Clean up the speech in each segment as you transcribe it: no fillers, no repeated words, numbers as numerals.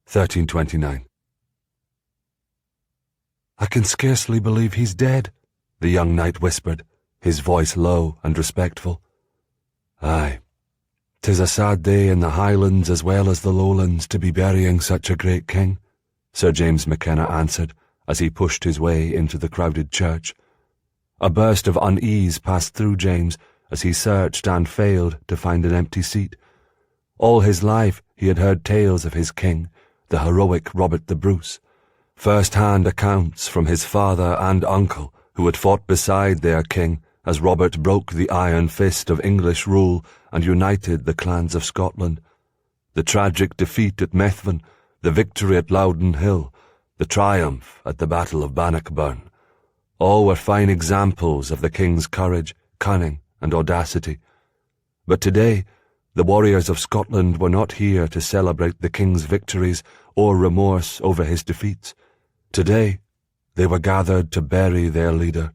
1329. "I can scarcely believe he's dead," the young knight whispered, his voice low and respectful. "Aye, 'tis a sad day in the Highlands as well as the Lowlands to be burying such a great king," Sir James McKenna answered as he pushed his way into the crowded church. A burst of unease passed through James as he searched and failed to find an empty seat. All his life he had heard tales of his king, the heroic Robert the Bruce, first-hand accounts from his father and uncle who had fought beside their king as Robert broke the iron fist of English rule and united the clans of Scotland. The tragic defeat at Methven, the victory at Loudon Hill, the triumph at the Battle of Bannockburn, all were fine examples of the king's courage, cunning, and audacity. But today, the warriors of Scotland were not here to celebrate the king's victories or remorse over his defeats. Today, they were gathered to bury their leader.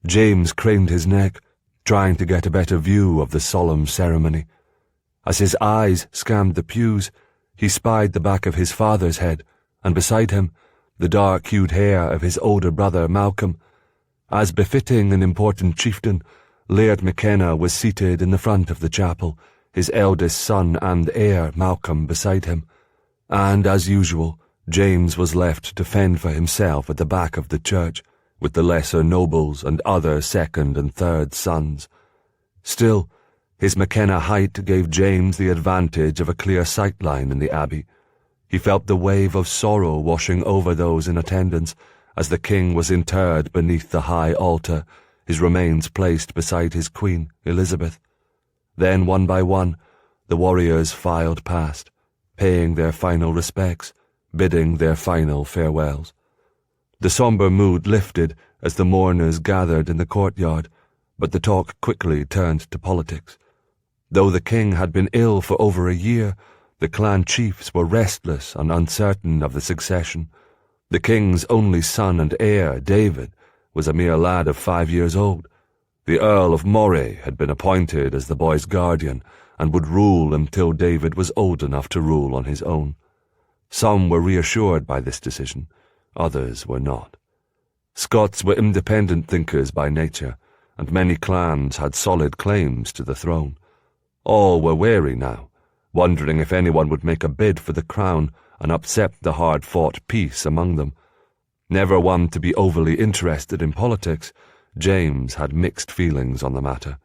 James craned his neck, trying to get a better view of the solemn ceremony. As his eyes scanned the pews, he spied the back of his father's head, and beside him, the dark-hued hair of his older brother Malcolm. As befitting an important chieftain, Laird McKenna was seated in the front of the chapel, his eldest son and heir Malcolm beside him, and, as usual, James was left to fend for himself at the back of the church, with the lesser nobles and other second and third sons. Still, his McKenna height gave James the advantage of a clear sightline in the abbey. He felt the wave of sorrow washing over those in attendance as the king was interred beneath the high altar, his remains placed beside his queen, Elizabeth. Then, one by one, the warriors filed past, paying their final respects, bidding their final farewells. The sombre mood lifted as the mourners gathered in the courtyard, but the talk quickly turned to politics. Though the king had been ill for over a year, the clan chiefs were restless and uncertain of the succession. The king's only son and heir, David, was a mere lad of 5 years old. The Earl of Moray had been appointed as the boy's guardian and would rule until David was old enough to rule on his own. Some were reassured by this decision, others were not. Scots were independent thinkers by nature, and many clans had solid claims to the throne. All were wary now, wondering if anyone would make a bid for the crown and upset the hard-fought peace among them. Never one to be overly interested in politics, James had mixed feelings on the matter.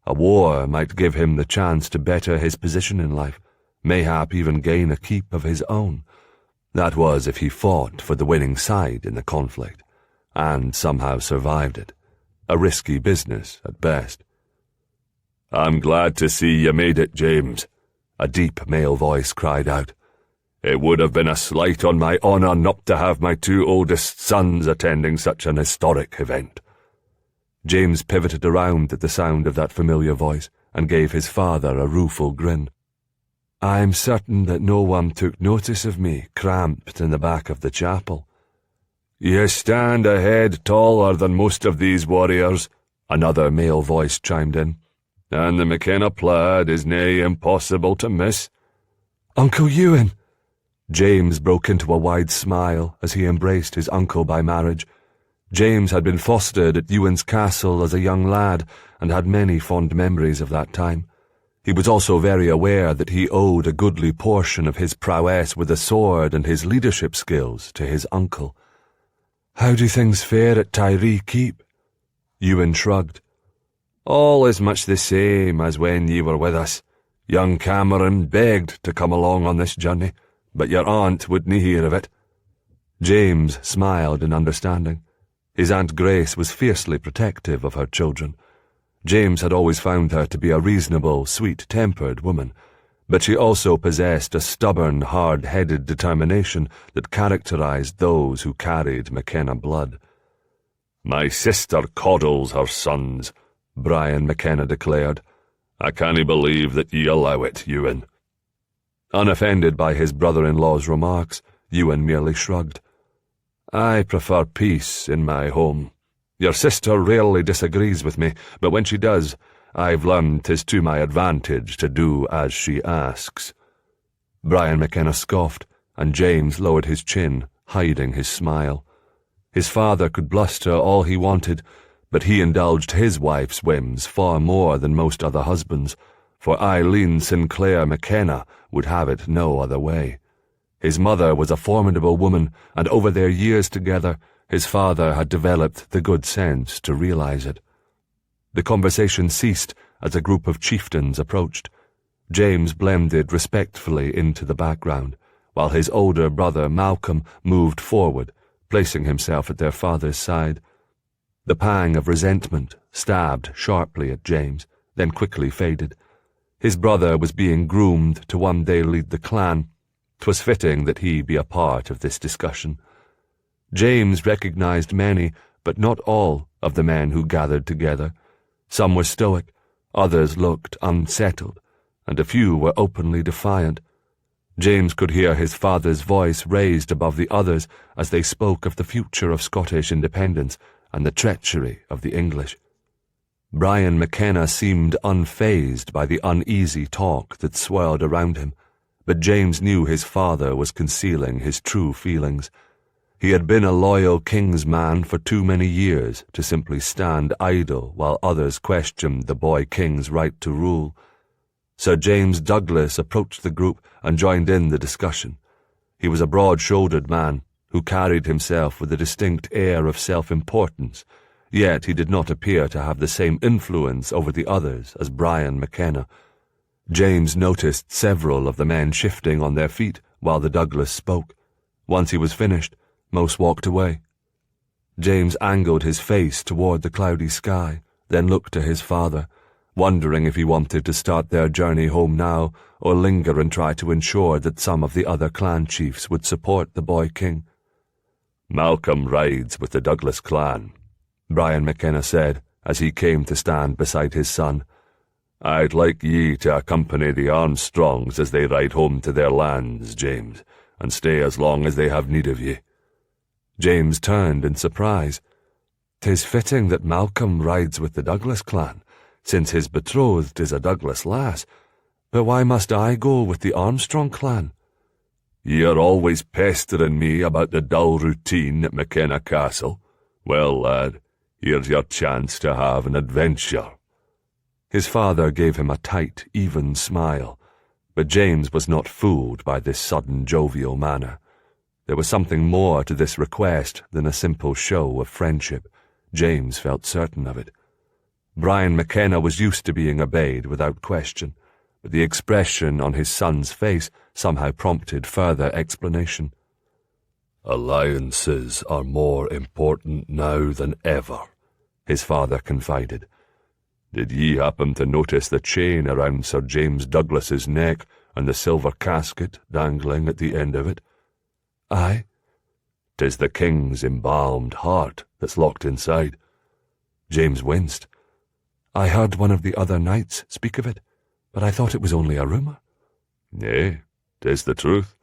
A war might give him the chance to better his position in life, mayhap even gain a keep of his own. That was if he fought for the winning side in the conflict, and somehow survived it. A risky business at best. "I'm glad to see you made it, James," a deep male voice cried out. "It would have been a slight on my honour not to have my 2 oldest sons attending such an historic event." James pivoted around at the sound of that familiar voice and gave his father a rueful grin. "I'm certain that no one took notice of me, cramped in the back of the chapel." "You stand a head taller than most of these warriors," another male voice chimed in, "and the McKenna plaid is nae impossible to miss." "Uncle Ewan!" James broke into a wide smile as he embraced his uncle by marriage. James had been fostered at Ewan's castle as a young lad and had many fond memories of that time. He was also very aware that he owed a goodly portion of his prowess with a sword and his leadership skills to his uncle. "How do things fare at Tyree Keep?" Ewan shrugged. "All is much the same as when ye were with us. Young Cameron begged to come along on this journey, but your aunt wouldn't hear of it." James smiled in understanding. His Aunt Grace was fiercely protective of her children. James had always found her to be a reasonable, sweet-tempered woman, but she also possessed a stubborn, hard-headed determination that characterized those who carried McKenna blood. "My sister coddles her sons," Brian McKenna declared. "I cannae believe that ye allow it, Ewan." Unoffended by his brother-in-law's remarks, Ewan merely shrugged. "I prefer peace in my home. Your sister rarely disagrees with me, but when she does, I've learned 'tis to my advantage to do as she asks." Brian McKenna scoffed, and James lowered his chin, hiding his smile. His father could bluster all he wanted, but he indulged his wife's whims far more than most other husbands, for Eileen Sinclair McKenna would have it no other way. His mother was a formidable woman, and over their years together, his father had developed the good sense to realize it. The conversation ceased as a group of chieftains approached. James blended respectfully into the background, while his older brother Malcolm moved forward, placing himself at their father's side. The pang of resentment stabbed sharply at James, then quickly faded. His brother was being groomed to one day lead the clan. 'Twas fitting that he be a part of this discussion. James recognized many, but not all, of the men who gathered together. Some were stoic, others looked unsettled, and a few were openly defiant. James could hear his father's voice raised above the others as they spoke of the future of Scottish independence and the treachery of the English. Brian McKenna seemed unfazed by the uneasy talk that swirled around him, but James knew his father was concealing his true feelings. He had been a loyal king's man for too many years to simply stand idle while others questioned the boy king's right to rule. Sir James Douglas approached the group and joined in the discussion. He was a broad-shouldered man who carried himself with a distinct air of self-importance, yet he did not appear to have the same influence over the others as Brian McKenna. James noticed several of the men shifting on their feet while the Douglas spoke. Once he was finished, most walked away. James angled his face toward the cloudy sky, then looked to his father, wondering if he wanted to start their journey home now or linger and try to ensure that some of the other clan chiefs would support the boy king. "Malcolm rides with the Douglas clan," Brian McKenna said as he came to stand beside his son. "I'd like ye to accompany the Armstrongs as they ride home to their lands, James, and stay as long as they have need of ye." James turned in surprise. "'Tis fitting that Malcolm rides with the Douglas clan, since his betrothed is a Douglas lass, but why must I go with the Armstrong clan?" "You're always pestering me about the dull routine at McKenna Castle. Well, lad, here's your chance to have an adventure." His father gave him a tight, even smile, but James was not fooled by this sudden jovial manner. There was something more to this request than a simple show of friendship. James felt certain of it. Brian McKenna was used to being obeyed without question, but the expression on his son's face somehow prompted further explanation. "Alliances are more important now than ever," his father confided. "Did ye happen to notice the chain around Sir James Douglas's neck and the silver casket dangling at the end of it?" "Aye." "'Tis the king's embalmed heart that's locked inside." James winced. "I heard one of the other knights speak of it, but I thought it was only a rumour." "Nay, 'tis the truth.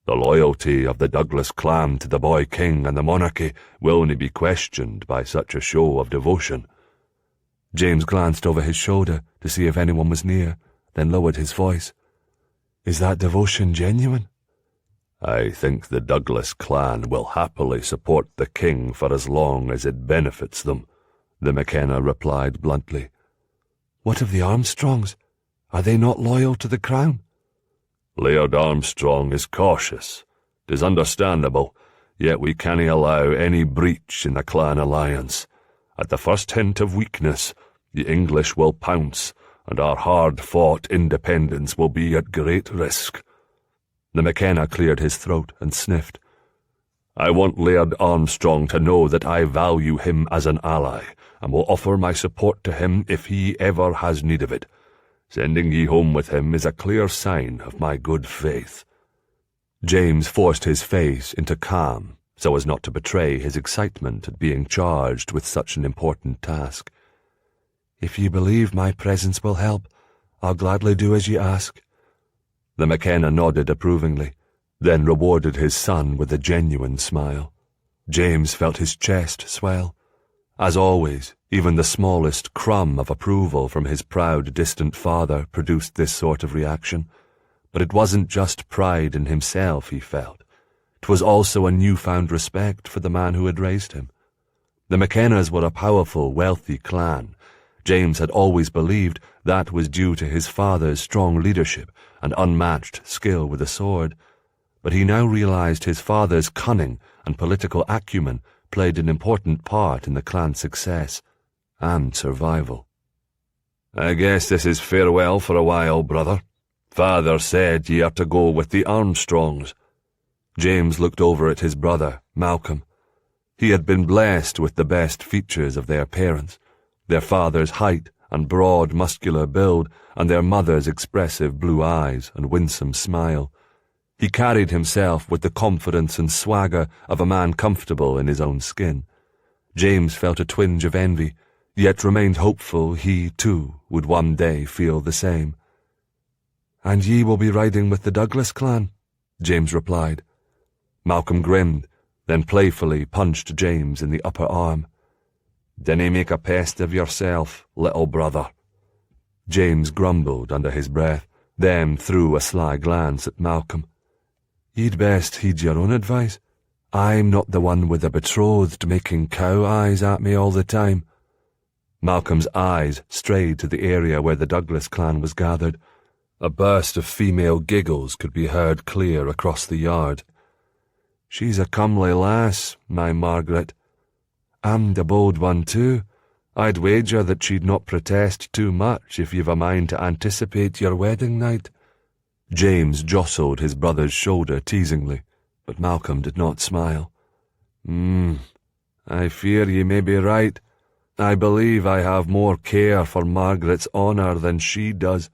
The loyalty of the Douglas clan to the boy king and the monarchy will nae be questioned by such a show of devotion." James glanced over his shoulder to see if anyone was near, then lowered his voice. "Is that devotion genuine?" "I think the Douglas clan will happily support the king for as long as it benefits them," the McKenna replied bluntly. "What of the Armstrongs? Are they not loyal to the crown?" "Laird Armstrong is cautious. 'Tis understandable, yet we cannae allow any breach in the clan alliance. At the first hint of weakness, the English will pounce, and our hard-fought independence will be at great risk." The McKenna cleared his throat and sniffed. "I want Laird Armstrong to know that I value him as an ally, and will offer my support to him if he ever has need of it. Sending ye home with him is a clear sign of my good faith." James forced his face into calm, so as not to betray his excitement at being charged with such an important task. "If ye believe my presence will help, I'll gladly do as ye ask." The McKenna nodded approvingly, then rewarded his son with a genuine smile. James felt his chest swell. As always, even the smallest crumb of approval from his proud, distant father produced this sort of reaction. But it wasn't just pride in himself he felt. 'Twas also a newfound respect for the man who had raised him. The McKennas were a powerful, wealthy clan. James had always believed that was due to his father's strong leadership and unmatched skill with the sword, but he now realized his father's cunning and political acumen played an important part in the clan's success and survival. "I guess this is farewell for a while, brother. Father said ye are to go with the Armstrongs." James looked over at his brother, Malcolm. He had been blessed with the best features of their parents, their father's height and broad muscular build, and their mother's expressive blue eyes and winsome smile. He carried himself with the confidence and swagger of a man comfortable in his own skin. James felt a twinge of envy, yet remained hopeful he, too, would one day feel the same. "And ye will be riding with the Douglas clan?" James replied. Malcolm grinned, then playfully punched James in the upper arm. "Dinna make a pest of yourself, little brother." James grumbled under his breath, then threw a sly glance at Malcolm. "You'd best heed your own advice. I'm not the one with the betrothed making cow eyes at me all the time." Malcolm's eyes strayed to the area where the Douglas clan was gathered. A burst of female giggles could be heard clear across the yard. "She's a comely lass, my Margaret. And a bold one, too. I'd wager that she'd not protest too much if you've a mind to anticipate your wedding night." James jostled his brother's shoulder teasingly, but Malcolm did not smile. I fear ye may be right. I believe I have more care for Margaret's honour than she does."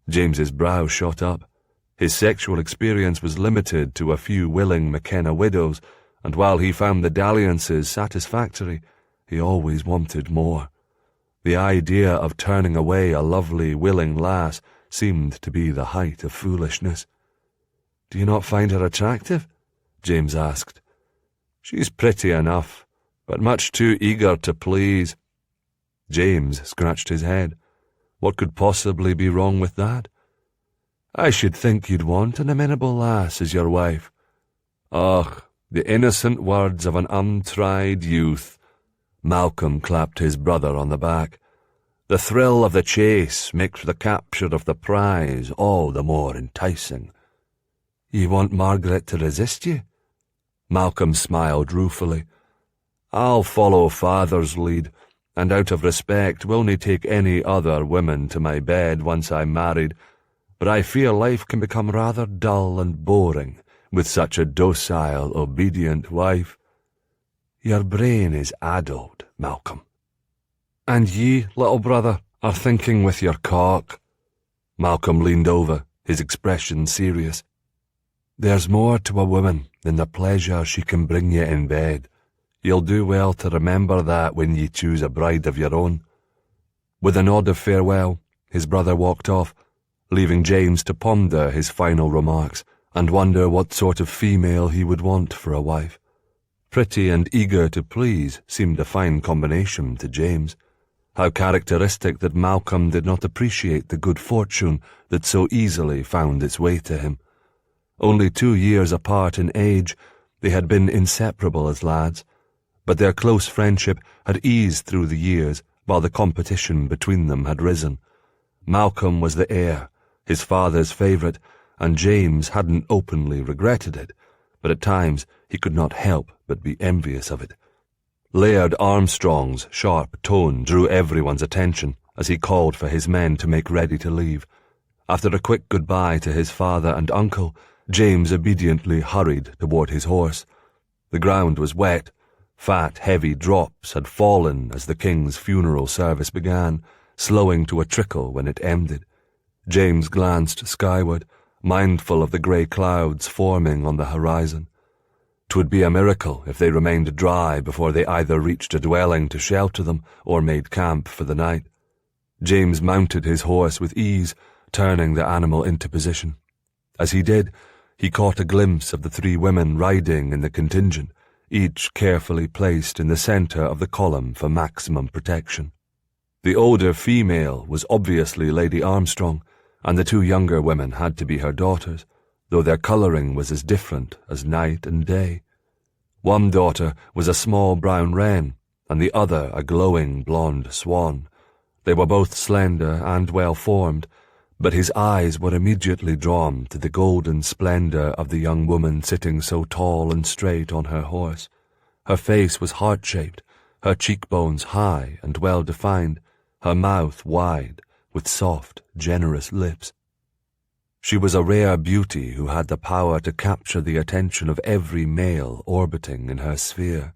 James's brow shot up. His sexual experience was limited to a few willing McKenna widows, and while he found the dalliances satisfactory, he always wanted more. The idea of turning away a lovely, willing lass seemed to be the height of foolishness. "Do you not find her attractive?" James asked. "She's pretty enough, but much too eager to please." James scratched his head. What could possibly be wrong with that? "I should think you'd want an amenable lass as your wife." "Ugh, the innocent words of an untried youth." Malcolm clapped his brother on the back. "The thrill of the chase makes the capture of the prize all the more enticing." "You want Margaret to resist you?" Malcolm smiled ruefully. "I'll follow father's lead, and out of respect will nae take any other women to my bed once I'm married, but I fear life can become rather dull and boring with such a docile, obedient wife." "Your brain is addled, Malcolm." "And ye, little brother, are thinking with your cock." Malcolm leaned over, his expression serious. "There's more to a woman than the pleasure she can bring you in bed. You'll do well to remember that when ye choose a bride of your own." With a nod of farewell, his brother walked off, leaving James to ponder his final remarks and wonder what sort of female he would want for a wife. Pretty and eager to please seemed a fine combination to James. How characteristic that Malcolm did not appreciate the good fortune that so easily found its way to him. Only 2 years apart in age, they had been inseparable as lads, but their close friendship had eased through the years while the competition between them had risen. Malcolm was the heir, his father's favourite, and James hadn't openly regretted it, but at times he could not help but be envious of it. Laird Armstrong's sharp tone drew everyone's attention as he called for his men to make ready to leave. After a quick goodbye to his father and uncle, James obediently hurried toward his horse. The ground was wet. Fat, heavy drops had fallen as the king's funeral service began, slowing to a trickle when it ended. James glanced skyward, mindful of the grey clouds forming on the horizon. 'Twould be a miracle if they remained dry before they either reached a dwelling to shelter them or made camp for the night. James mounted his horse with ease, turning the animal into position. As he did, he caught a glimpse of the 3 women riding in the contingent, each carefully placed in the centre of the column for maximum protection. The older female was obviously Lady Armstrong, and the two younger women had to be her daughters, though their colouring was as different as night and day. One daughter was a small brown wren, and the other a glowing blonde swan. They were both slender and well-formed, but his eyes were immediately drawn to the golden splendour of the young woman sitting so tall and straight on her horse. Her face was heart-shaped, her cheekbones high and well-defined, her mouth wide, with soft, generous lips. She was a rare beauty who had the power to capture the attention of every male orbiting in her sphere.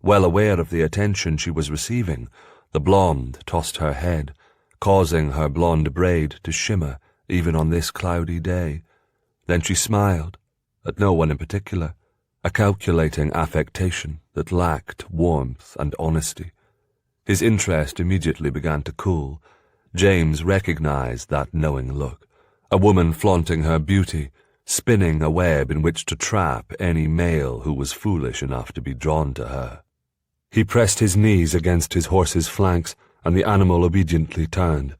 Well aware of the attention she was receiving, the blonde tossed her head, causing her blonde braid to shimmer even on this cloudy day. Then she smiled, at no one in particular, a calculating affectation that lacked warmth and honesty. His interest immediately began to cool. James recognized that knowing look, a woman flaunting her beauty, spinning a web in which to trap any male who was foolish enough to be drawn to her. He pressed his knees against his horse's flanks, and the animal obediently turned.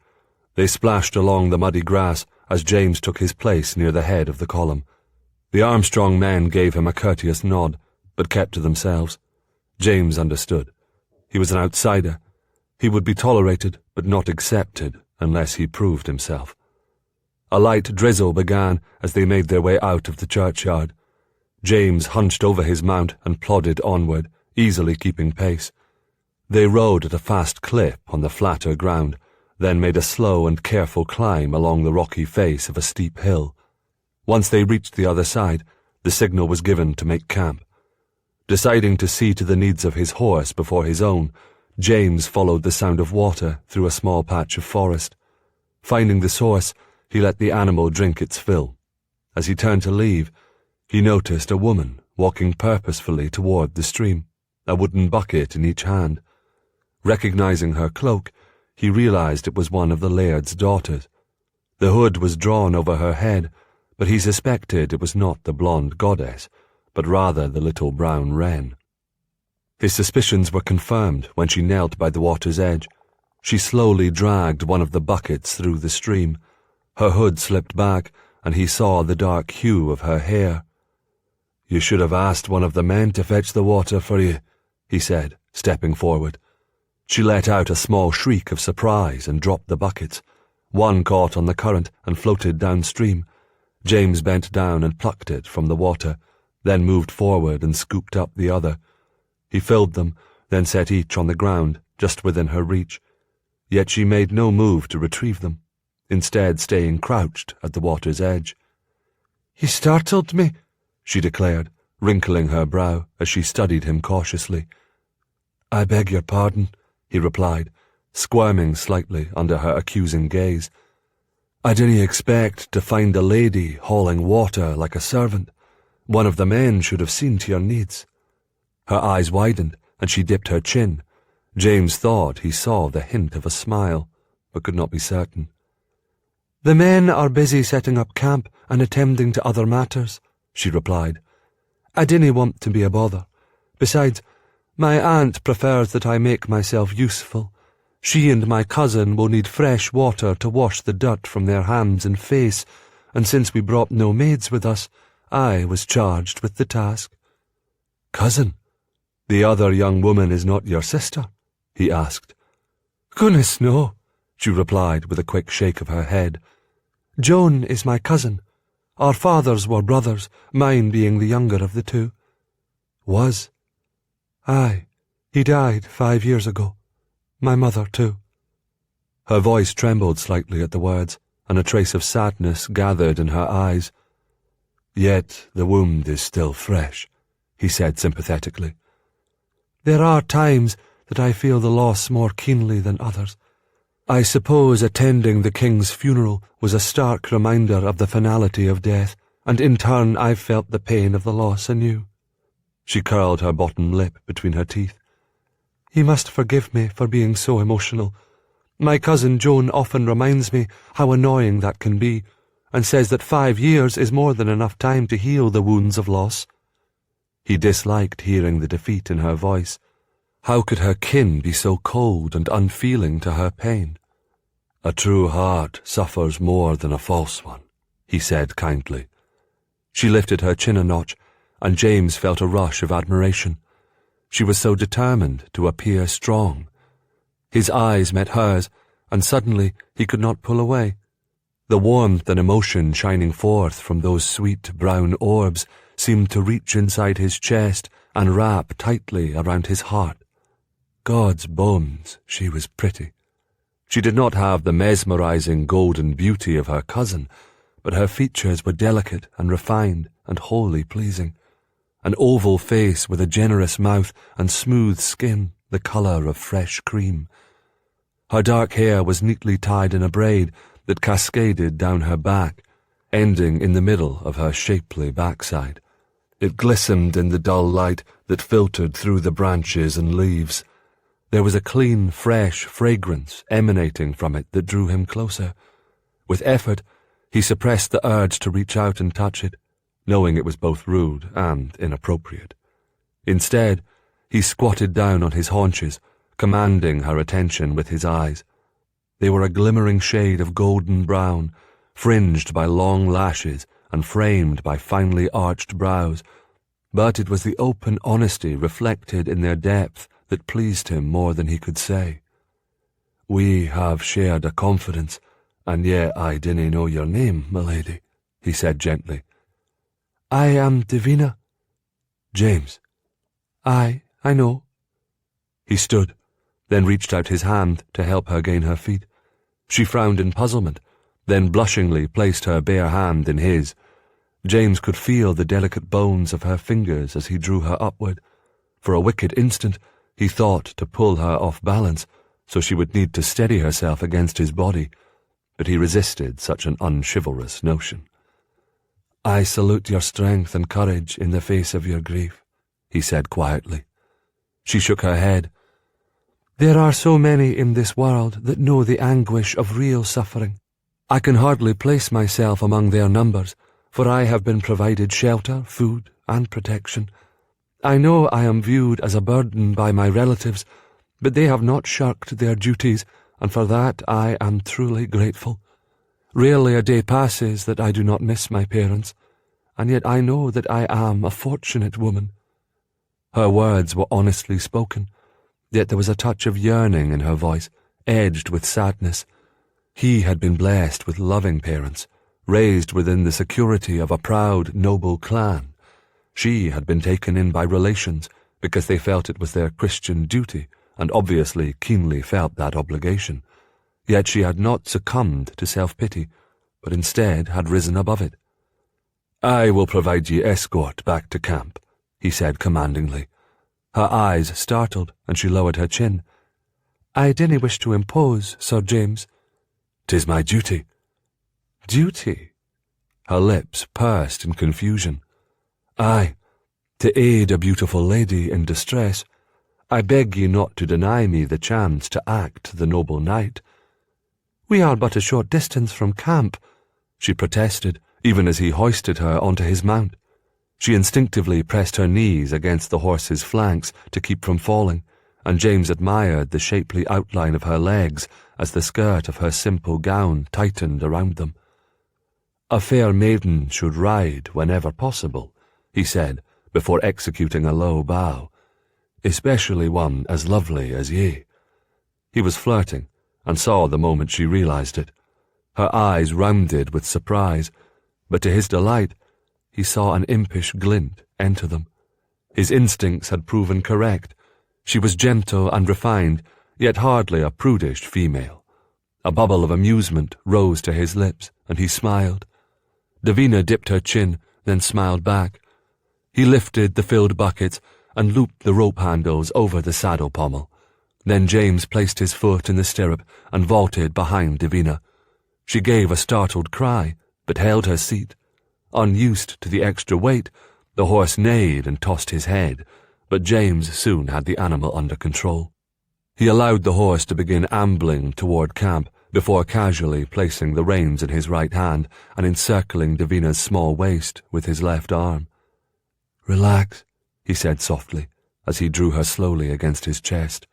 They splashed along the muddy grass as James took his place near the head of the column. The Armstrong men gave him a courteous nod, but kept to themselves. James understood. He was an outsider. He would be tolerated, but not accepted, unless he proved himself. A light drizzle began as they made their way out of the churchyard. James hunched over his mount and plodded onward, easily keeping pace. They rode at a fast clip on the flatter ground, then made a slow and careful climb along the rocky face of a steep hill. Once they reached the other side, the signal was given to make camp. Deciding to see to the needs of his horse before his own, James followed the sound of water through a small patch of forest. Finding the source, he let the animal drink its fill. As he turned to leave, he noticed a woman walking purposefully toward the stream, a wooden bucket in each hand. Recognizing her cloak, he realized it was one of the laird's daughters. The hood was drawn over her head, but he suspected it was not the blonde goddess, but rather the little brown wren. His suspicions were confirmed when she knelt by the water's edge. She slowly dragged one of the buckets through the stream. Her hood slipped back, and he saw the dark hue of her hair. "You should have asked one of the men to fetch the water for you," he said, stepping forward. She let out a small shriek of surprise and dropped the buckets. One caught on the current and floated downstream. James bent down and plucked it from the water, then moved forward and scooped up the other. He filled them, then set each on the ground, just within her reach. Yet she made no move to retrieve them, instead staying crouched at the water's edge. "He startled me," she declared, wrinkling her brow as she studied him cautiously. "I beg your pardon," he replied, squirming slightly under her accusing gaze. "I didn't expect to find a lady hauling water like a servant. One of the men should have seen to your needs." Her eyes widened, and she dipped her chin. James thought he saw the hint of a smile, but could not be certain. "The men are busy setting up camp and attending to other matters," she replied. "I didn't want to be a bother. Besides, my aunt prefers that I make myself useful. She and my cousin will need fresh water to wash the dirt from their hands and face, and since we brought no maids with us, I was charged with the task." "Cousin? The other young woman is not your sister?" he asked. "Goodness, no," she replied with a quick shake of her head. "Joan is my cousin. Our fathers were brothers, mine being the younger of the two." "Was?" "Aye, he died 5 years ago. My mother, too." Her voice trembled slightly at the words, and a trace of sadness gathered in her eyes. "Yet the wound is still fresh," he said sympathetically. "There are times that I feel the loss more keenly than others. I suppose attending the king's funeral was a stark reminder of the finality of death, and in turn I felt the pain of the loss anew." She curled her bottom lip between her teeth. "He must forgive me for being so emotional. My cousin Joan often reminds me how annoying that can be, and says that 5 years is more than enough time to heal the wounds of loss." He disliked hearing the defeat in her voice. How could her kin be so cold and unfeeling to her pain? "A true heart suffers more than a false one," he said kindly. She lifted her chin a notch, and James felt a rush of admiration. She was so determined to appear strong. His eyes met hers, and suddenly he could not pull away. The warmth and emotion shining forth from those sweet brown orbs seemed to reach inside his chest and wrap tightly around his heart. God's bones, she was pretty. She did not have the mesmerizing golden beauty of her cousin, but her features were delicate and refined and wholly pleasing. An oval face with a generous mouth and smooth skin, the colour of fresh cream. Her dark hair was neatly tied in a braid that cascaded down her back, ending in the middle of her shapely backside. It glistened in the dull light that filtered through the branches and leaves. There was a clean, fresh fragrance emanating from it that drew him closer. With effort, he suppressed the urge to reach out and touch it, knowing it was both rude and inappropriate. Instead, he squatted down on his haunches, commanding her attention with his eyes. They were a glimmering shade of golden brown, fringed by long lashes and framed by finely arched brows, but it was the open honesty reflected in their depth that pleased him more than he could say. "We have shared a confidence, and yet I dinna know your name, my lady," he said gently. "I am Davina." "James." "I know." He stood, then reached out his hand to help her gain her feet. She frowned in puzzlement, then blushingly placed her bare hand in his. James could feel the delicate bones of her fingers as he drew her upward. For a wicked instant, he thought to pull her off balance, so she would need to steady herself against his body, but he resisted such an unchivalrous notion. "I salute your strength and courage in the face of your grief," he said quietly. She shook her head. "There are so many in this world that know the anguish of real suffering. I can hardly place myself among their numbers, for I have been provided shelter, food, and protection. I know I am viewed as a burden by my relatives, but they have not shirked their duties, and for that I am truly grateful. Rarely a day passes that I do not miss my parents, and yet I know that I am a fortunate woman." Her words were honestly spoken, yet there was a touch of yearning in her voice, edged with sadness. He had been blessed with loving parents, raised within the security of a proud, noble clan. She had been taken in by relations because they felt it was their Christian duty, and obviously keenly felt that obligation. Yet she had not succumbed to self-pity, but instead had risen above it. "I will provide ye escort back to camp," he said commandingly. Her eyes startled, and she lowered her chin. "I dinna wish to impose, Sir James." "'Tis my duty." "Duty?" Her lips pursed in confusion. "Aye, to aid a beautiful lady in distress. I beg ye not to deny me the chance to act the noble knight." "We are but a short distance from camp," she protested, even as he hoisted her onto his mount. She instinctively pressed her knees against the horse's flanks to keep from falling, and James admired the shapely outline of her legs as the skirt of her simple gown tightened around them. "A fair maiden should ride whenever possible," he said, before executing a low bow, "especially one as lovely as ye." He was flirting, and saw the moment she realized it. Her eyes rounded with surprise, but to his delight, he saw an impish glint enter them. His instincts had proven correct. She was gentle and refined, yet hardly a prudish female. A bubble of amusement rose to his lips, and he smiled. Davina dipped her chin, then smiled back. He lifted the filled buckets and looped the rope handles over the saddle pommel. Then James placed his foot in the stirrup and vaulted behind Davina. She gave a startled cry, but held her seat. Unused to the extra weight, the horse neighed and tossed his head, but James soon had the animal under control. He allowed the horse to begin ambling toward camp before casually placing the reins in his right hand and encircling Davina's small waist with his left arm. "Relax," he said softly, as he drew her slowly against his chest.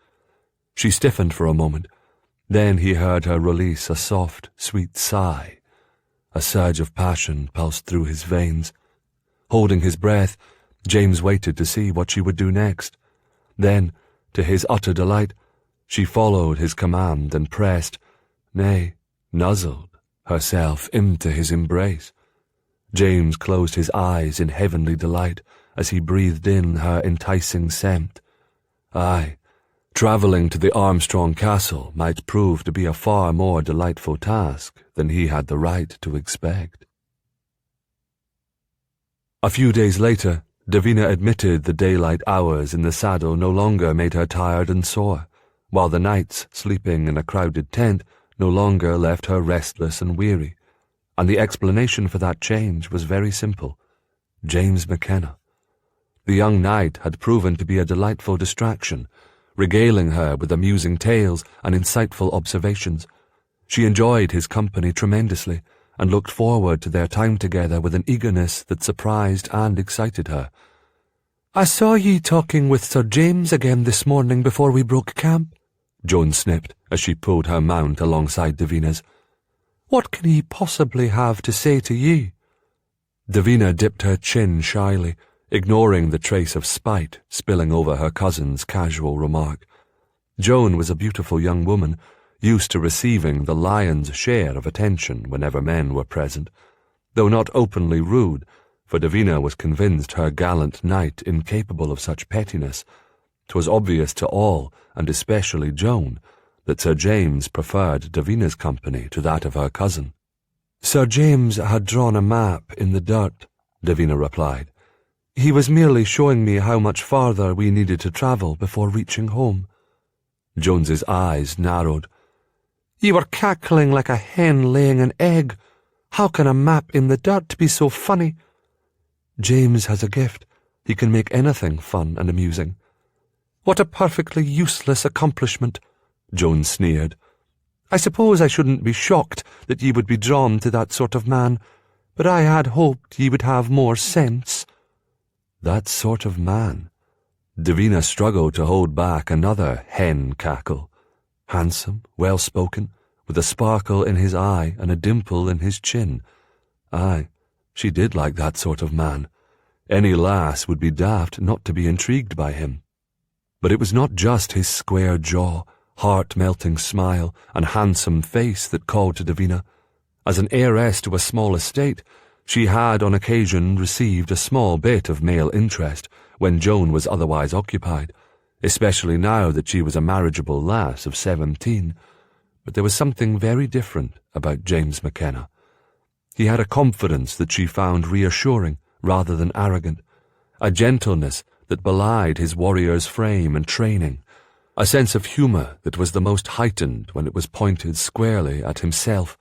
She stiffened for a moment, Then he heard her release a soft, sweet sigh. A surge of passion pulsed through his veins. Holding his breath, James waited to see what she would do next. Then, to his utter delight, she followed his command and pressed, nay, nuzzled, herself into his embrace. James closed his eyes in heavenly delight as he breathed in her enticing scent. Aye, travelling to the Armstrong castle might prove to be a far more delightful task than he had the right to expect. A few days later, Davina admitted the daylight hours in the saddle no longer made her tired and sore, while the nights, sleeping in a crowded tent, no longer left her restless and weary, and the explanation for that change was very simple. James McKenna. The young knight had proven to be a delightful distraction, regaling her with amusing tales and insightful observations. She enjoyed his company tremendously, and looked forward to their time together with an eagerness that surprised and excited her. "I saw ye talking with Sir James again this morning before we broke camp," Joan snipped as she pulled her mount alongside Davina's. "What can he possibly have to say to ye?" Davina dipped her chin shyly, ignoring the trace of spite spilling over her cousin's casual remark. Joan was a beautiful young woman, used to receiving the lion's share of attention whenever men were present, though not openly rude, for Davina was convinced her gallant knight incapable of such pettiness. 'Twas obvious to all, and especially Joan, that Sir James preferred Davina's company to that of her cousin. "Sir James had drawn a map in the dirt," Davina replied. "He was merely showing me how much farther we needed to travel before reaching home." Jones's eyes narrowed. "You were cackling like a hen laying an egg. How can a map in the dirt be so funny?" "James has a gift. He can make anything fun and amusing." "What a perfectly useless accomplishment," Joan sneered. "I suppose I shouldn't be shocked that ye would be drawn to that sort of man, but I had hoped ye would have more sense." That sort of man? Davina struggled to hold back another hen cackle. Handsome, well-spoken, with a sparkle in his eye and a dimple in his chin. Aye, she did like that sort of man. Any lass would be daft not to be intrigued by him. But it was not just his square jaw, heart-melting smile, and handsome face that called to Davina. As an heiress to a small estate, she had on occasion received a small bit of male interest when Joan was otherwise occupied, especially now that she was a marriageable lass of 17. But there was something very different about James McKenna. He had a confidence that she found reassuring rather than arrogant, a gentleness that belied his warrior's frame and training, a sense of humour that was the most heightened when it was pointed squarely at himself.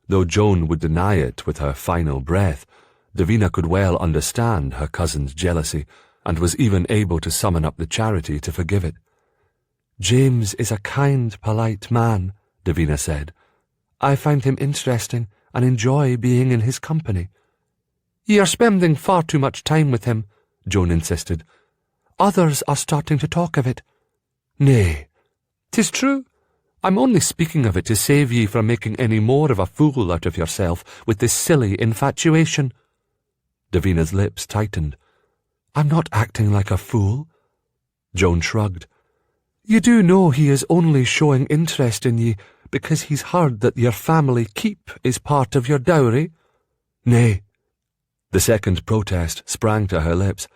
Though Joan would deny it with her final breath, Davina could well understand her cousin's jealousy, and was even able to summon up the charity to forgive it. "James is a kind, polite man," Davina said. "I find him interesting and enjoy being in his company." "Ye are spending far too much time with him," Joan insisted. "Others are starting to talk of it." "Nay, 'tis true. I'm only speaking of it to save ye from making any more of a fool out of yourself with this silly infatuation." Davina's lips tightened. "I'm not acting like a fool." Joan shrugged. "You do know he is only showing interest in ye because he's heard that your family keep is part of your dowry?" "Nay." The second protest sprang to her lips,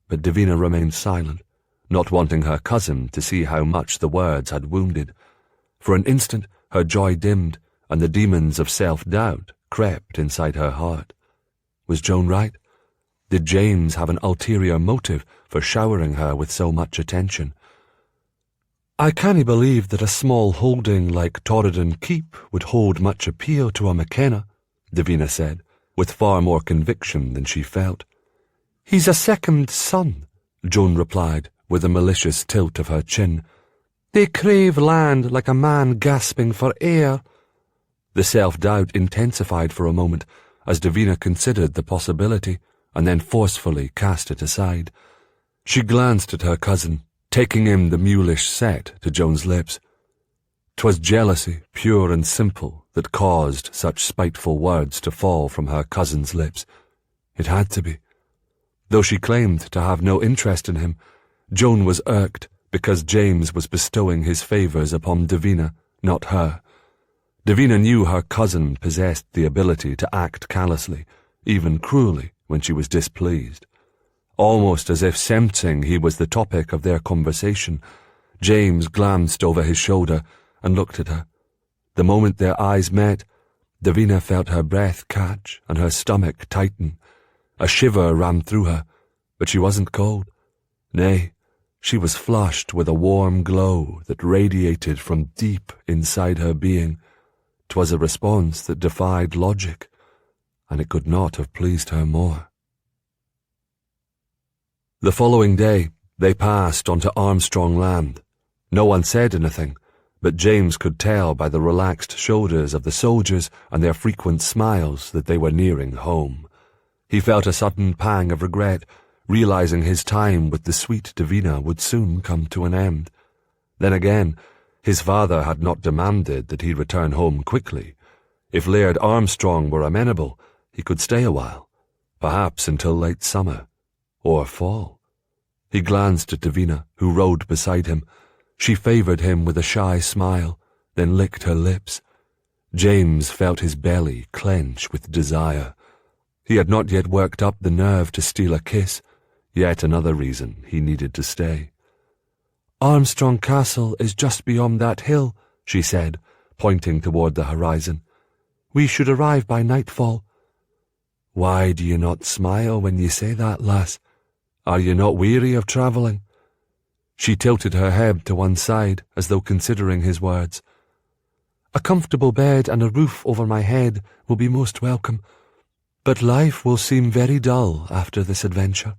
but Davina remained silent, not wanting her cousin to see how much the words had wounded. For an instant her joy dimmed, and the demons of self-doubt crept inside her heart. Was Joan right? Did James have an ulterior motive for showering her with so much attention? "I cannae believe that a small holding like Torridon Keep would hold much appeal to a McKenna," Davina said, with far more conviction than she felt. "He's a second son," Joan replied, with a malicious tilt of her chin. "They crave land like a man gasping for air." The self-doubt intensified for a moment as Davina considered the possibility, and then forcefully cast it aside. She glanced at her cousin, taking in the mulish set to Joan's lips. 'Twas jealousy, pure and simple, that caused such spiteful words to fall from her cousin's lips. It had to be. Though she claimed to have no interest in him, Joan was irked because James was bestowing his favours upon Davina, not her. Davina knew her cousin possessed the ability to act callously, even cruelly, when she was displeased. Almost as if sensing he was the topic of their conversation, James glanced over his shoulder and looked at her. The moment their eyes met, Davina felt her breath catch and her stomach tighten. A shiver ran through her, but she wasn't cold. Nay, she was flushed with a warm glow that radiated from deep inside her being. 'Twas a response that defied logic, and it could not have pleased her more. The following day, they passed onto Armstrong land. No one said anything, but James could tell by the relaxed shoulders of the soldiers and their frequent smiles that they were nearing home. He felt a sudden pang of regret, realizing his time with the sweet Davina would soon come to an end. Then again, his father had not demanded that he return home quickly. If Laird Armstrong were amenable, he could stay a while, perhaps until late summer, or fall. He glanced at Davina, who rode beside him. She favoured him with a shy smile, then licked her lips. James felt his belly clench with desire. He had not yet worked up the nerve to steal a kiss, yet another reason he needed to stay. "Armstrong Castle is just beyond that hill," she said, pointing toward the horizon. "We should arrive by nightfall." "Why do you not smile when you say that, lass? Are you not weary of travelling?" She tilted her head to one side, as though considering his words. "A comfortable bed and a roof over my head will be most welcome, but life will seem very dull after this adventure.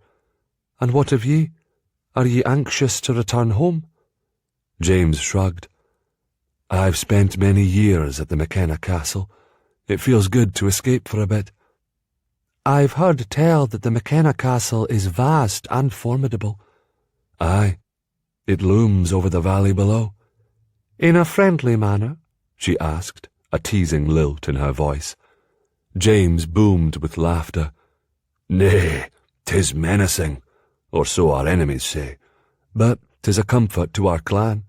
And what of ye? Are ye anxious to return home?" James shrugged. "I've spent many years at the McKenna castle. It feels good to escape for a bit." "I've heard tell that the McKenna castle is vast and formidable." "Aye. It looms over the valley below." "In a friendly manner?" she asked, a teasing lilt in her voice. James boomed with laughter. "Nay, 'tis menacing, or so our enemies say, but 'tis a comfort to our clan.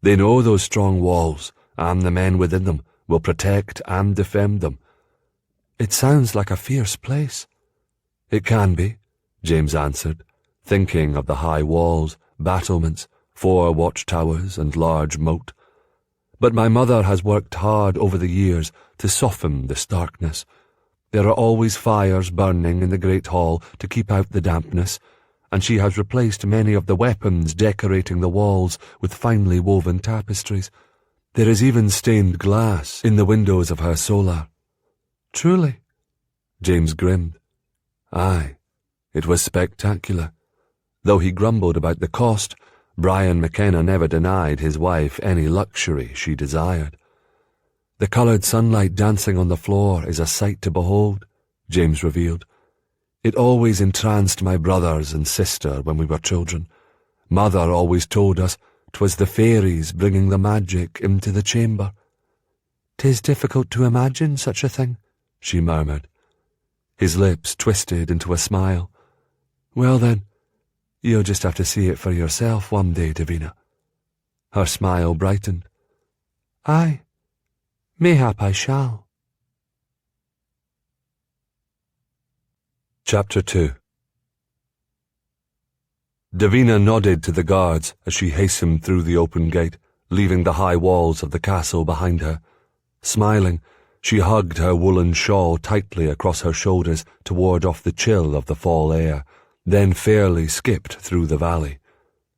They know those strong walls, and the men within them will protect and defend them." "It sounds like a fierce place." "It can be," James answered, thinking of the high walls, battlements, 4 watchtowers and large moat. "But my mother has worked hard over the years to soften this darkness. There are always fires burning in the great hall to keep out the dampness, and she has replaced many of the weapons decorating the walls with finely woven tapestries. There is even stained glass in the windows of her solar." "Truly?" James grinned. Aye, it was spectacular. Though he grumbled about the cost, Brian McKenna never denied his wife any luxury she desired. "The coloured sunlight dancing on the floor is a sight to behold," James revealed. "It always entranced my brothers and sister when we were children. Mother always told us 'twas the fairies bringing the magic into the chamber." "'Tis difficult to imagine such a thing," she murmured. His lips twisted into a smile. "Well then, you'll just have to see it for yourself one day, Davina." Her smile brightened. "Aye, mayhap I shall." Chapter 2. Davina nodded to the guards as she hastened through the open gate, leaving the high walls of the castle behind her. Smiling, she hugged her woolen shawl tightly across her shoulders to ward off the chill of the fall air, then fairly skipped through the valley.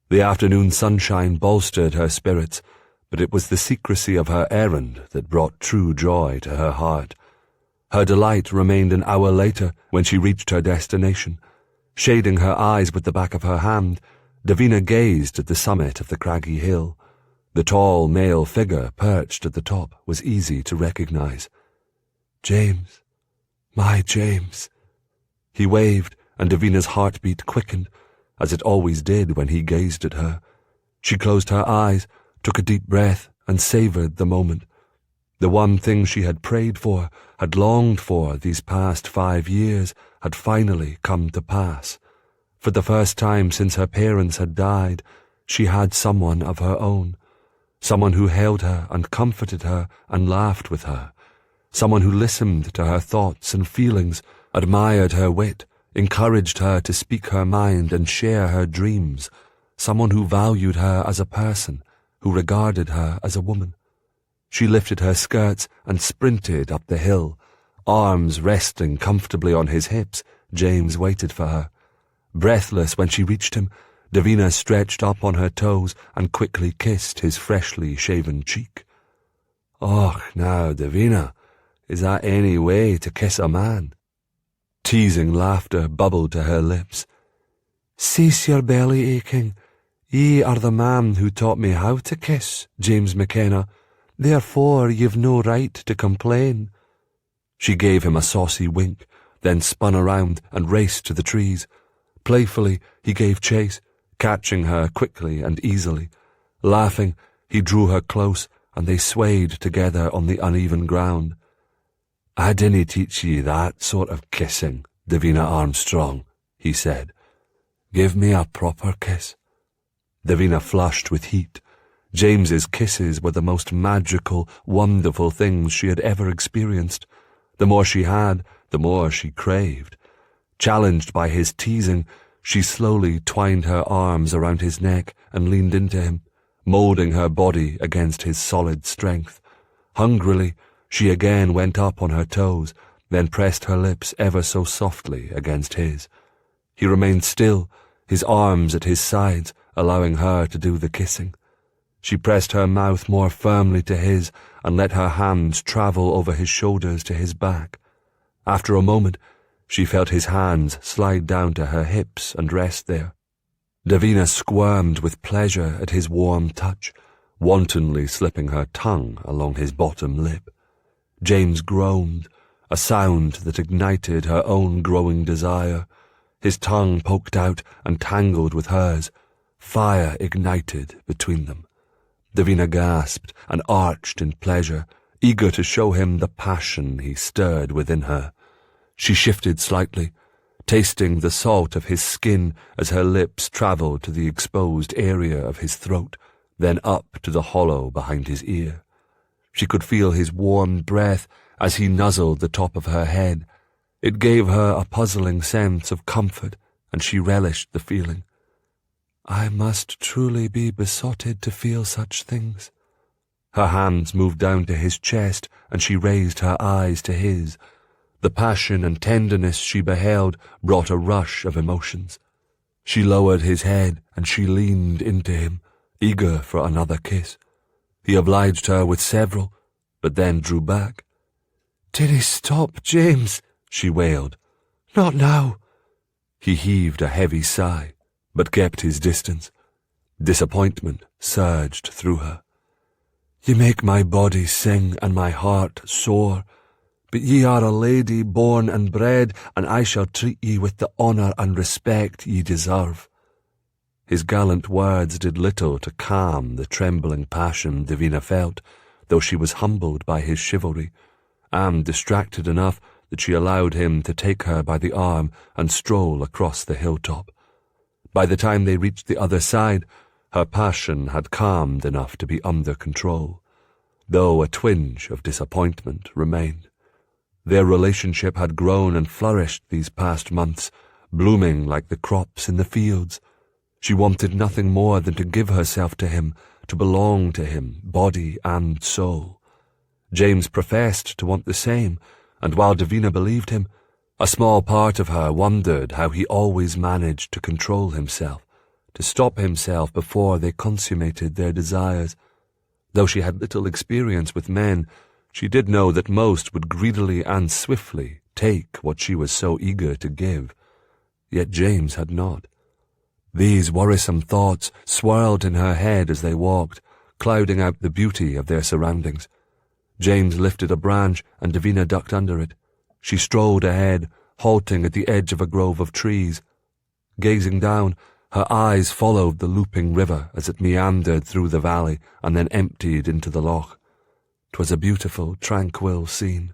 The afternoon sunshine bolstered her spirits, but it was the secrecy of her errand that brought true joy to her heart. Her delight remained an hour later when she reached her destination. Shading her eyes with the back of her hand, Davina gazed at the summit of the craggy hill. The tall male figure perched at the top was easy to recognize. "James, my James." He waved, and Davina's heartbeat quickened, as it always did when he gazed at her. She closed her eyes, took a deep breath, and savoured the moment. The one thing she had prayed for, had longed for these past 5 years, had finally come to pass. For the first time since her parents had died, she had someone of her own. Someone who held her and comforted her and laughed with her. Someone who listened to her thoughts and feelings, admired her wit, encouraged her to speak her mind and share her dreams. Someone who valued her as a person, who regarded her as a woman. She lifted her skirts and sprinted up the hill. Arms resting comfortably on his hips, James waited for her. Breathless when she reached him, Davina stretched up on her toes and quickly kissed his freshly shaven cheek. "Och, now, Davina, is that any way to kiss a man?" Teasing laughter bubbled to her lips. "Cease your belly aching. Ye are the man who taught me how to kiss, James McKenna. Therefore you've no right to complain." She gave him a saucy wink, then spun around and raced to the trees. Playfully he gave chase, catching her quickly and easily. Laughing, he drew her close, and they swayed together on the uneven ground. "I didn't teach ye that sort of kissing, Davina Armstrong," he said. "Give me a proper kiss." Davina flushed with heat. James's kisses were the most magical, wonderful things she had ever experienced. The more she had, the more she craved. Challenged by his teasing, she slowly twined her arms around his neck and leaned into him, moulding her body against his solid strength. Hungrily, she again went up on her toes, then pressed her lips ever so softly against his. He remained still, his arms at his sides, allowing her to do the kissing. She pressed her mouth more firmly to his and let her hands travel over his shoulders to his back. After a moment, she felt his hands slide down to her hips and rest there. Davina squirmed with pleasure at his warm touch, wantonly slipping her tongue along his bottom lip. James groaned, a sound that ignited her own growing desire. His tongue poked out and tangled with hers. Fire ignited between them. Davina gasped and arched in pleasure, eager to show him the passion he stirred within her. She shifted slightly, tasting the salt of his skin as her lips travelled to the exposed area of his throat, then up to the hollow behind his ear. She could feel his warm breath as he nuzzled the top of her head. It gave her a puzzling sense of comfort, and she relished the feeling. "I must truly be besotted to feel such things." Her hands moved down to his chest, and she raised her eyes to his. The passion and tenderness she beheld brought a rush of emotions. She lowered his head, and she leaned into him, eager for another kiss. He obliged her with several, but then drew back. "Dinna stop, James," she wailed. "Not now." He heaved a heavy sigh, but kept his distance. Disappointment surged through her. "Ye make my body sing and my heart soar, but ye are a lady born and bred, and I shall treat ye with the honour and respect ye deserve." His gallant words did little to calm the trembling passion Davina felt, though she was humbled by his chivalry, and distracted enough that she allowed him to take her by the arm and stroll across the hilltop. By the time they reached the other side, her passion had calmed enough to be under control, though a twinge of disappointment remained. Their relationship had grown and flourished these past months, blooming like the crops in the fields. She wanted nothing more than to give herself to him, to belong to him, body and soul. James professed to want the same, and while Davina believed him, a small part of her wondered how he always managed to control himself, to stop himself before they consummated their desires. Though she had little experience with men, she did know that most would greedily and swiftly take what she was so eager to give. Yet James had not. These worrisome thoughts swirled in her head as they walked, clouding out the beauty of their surroundings. James lifted a branch, and Davina ducked under it. She strolled ahead, halting at the edge of a grove of trees. Gazing down, Her eyes followed the looping river as it meandered through the valley and then emptied into the loch. 'Twas a beautiful, tranquil scene.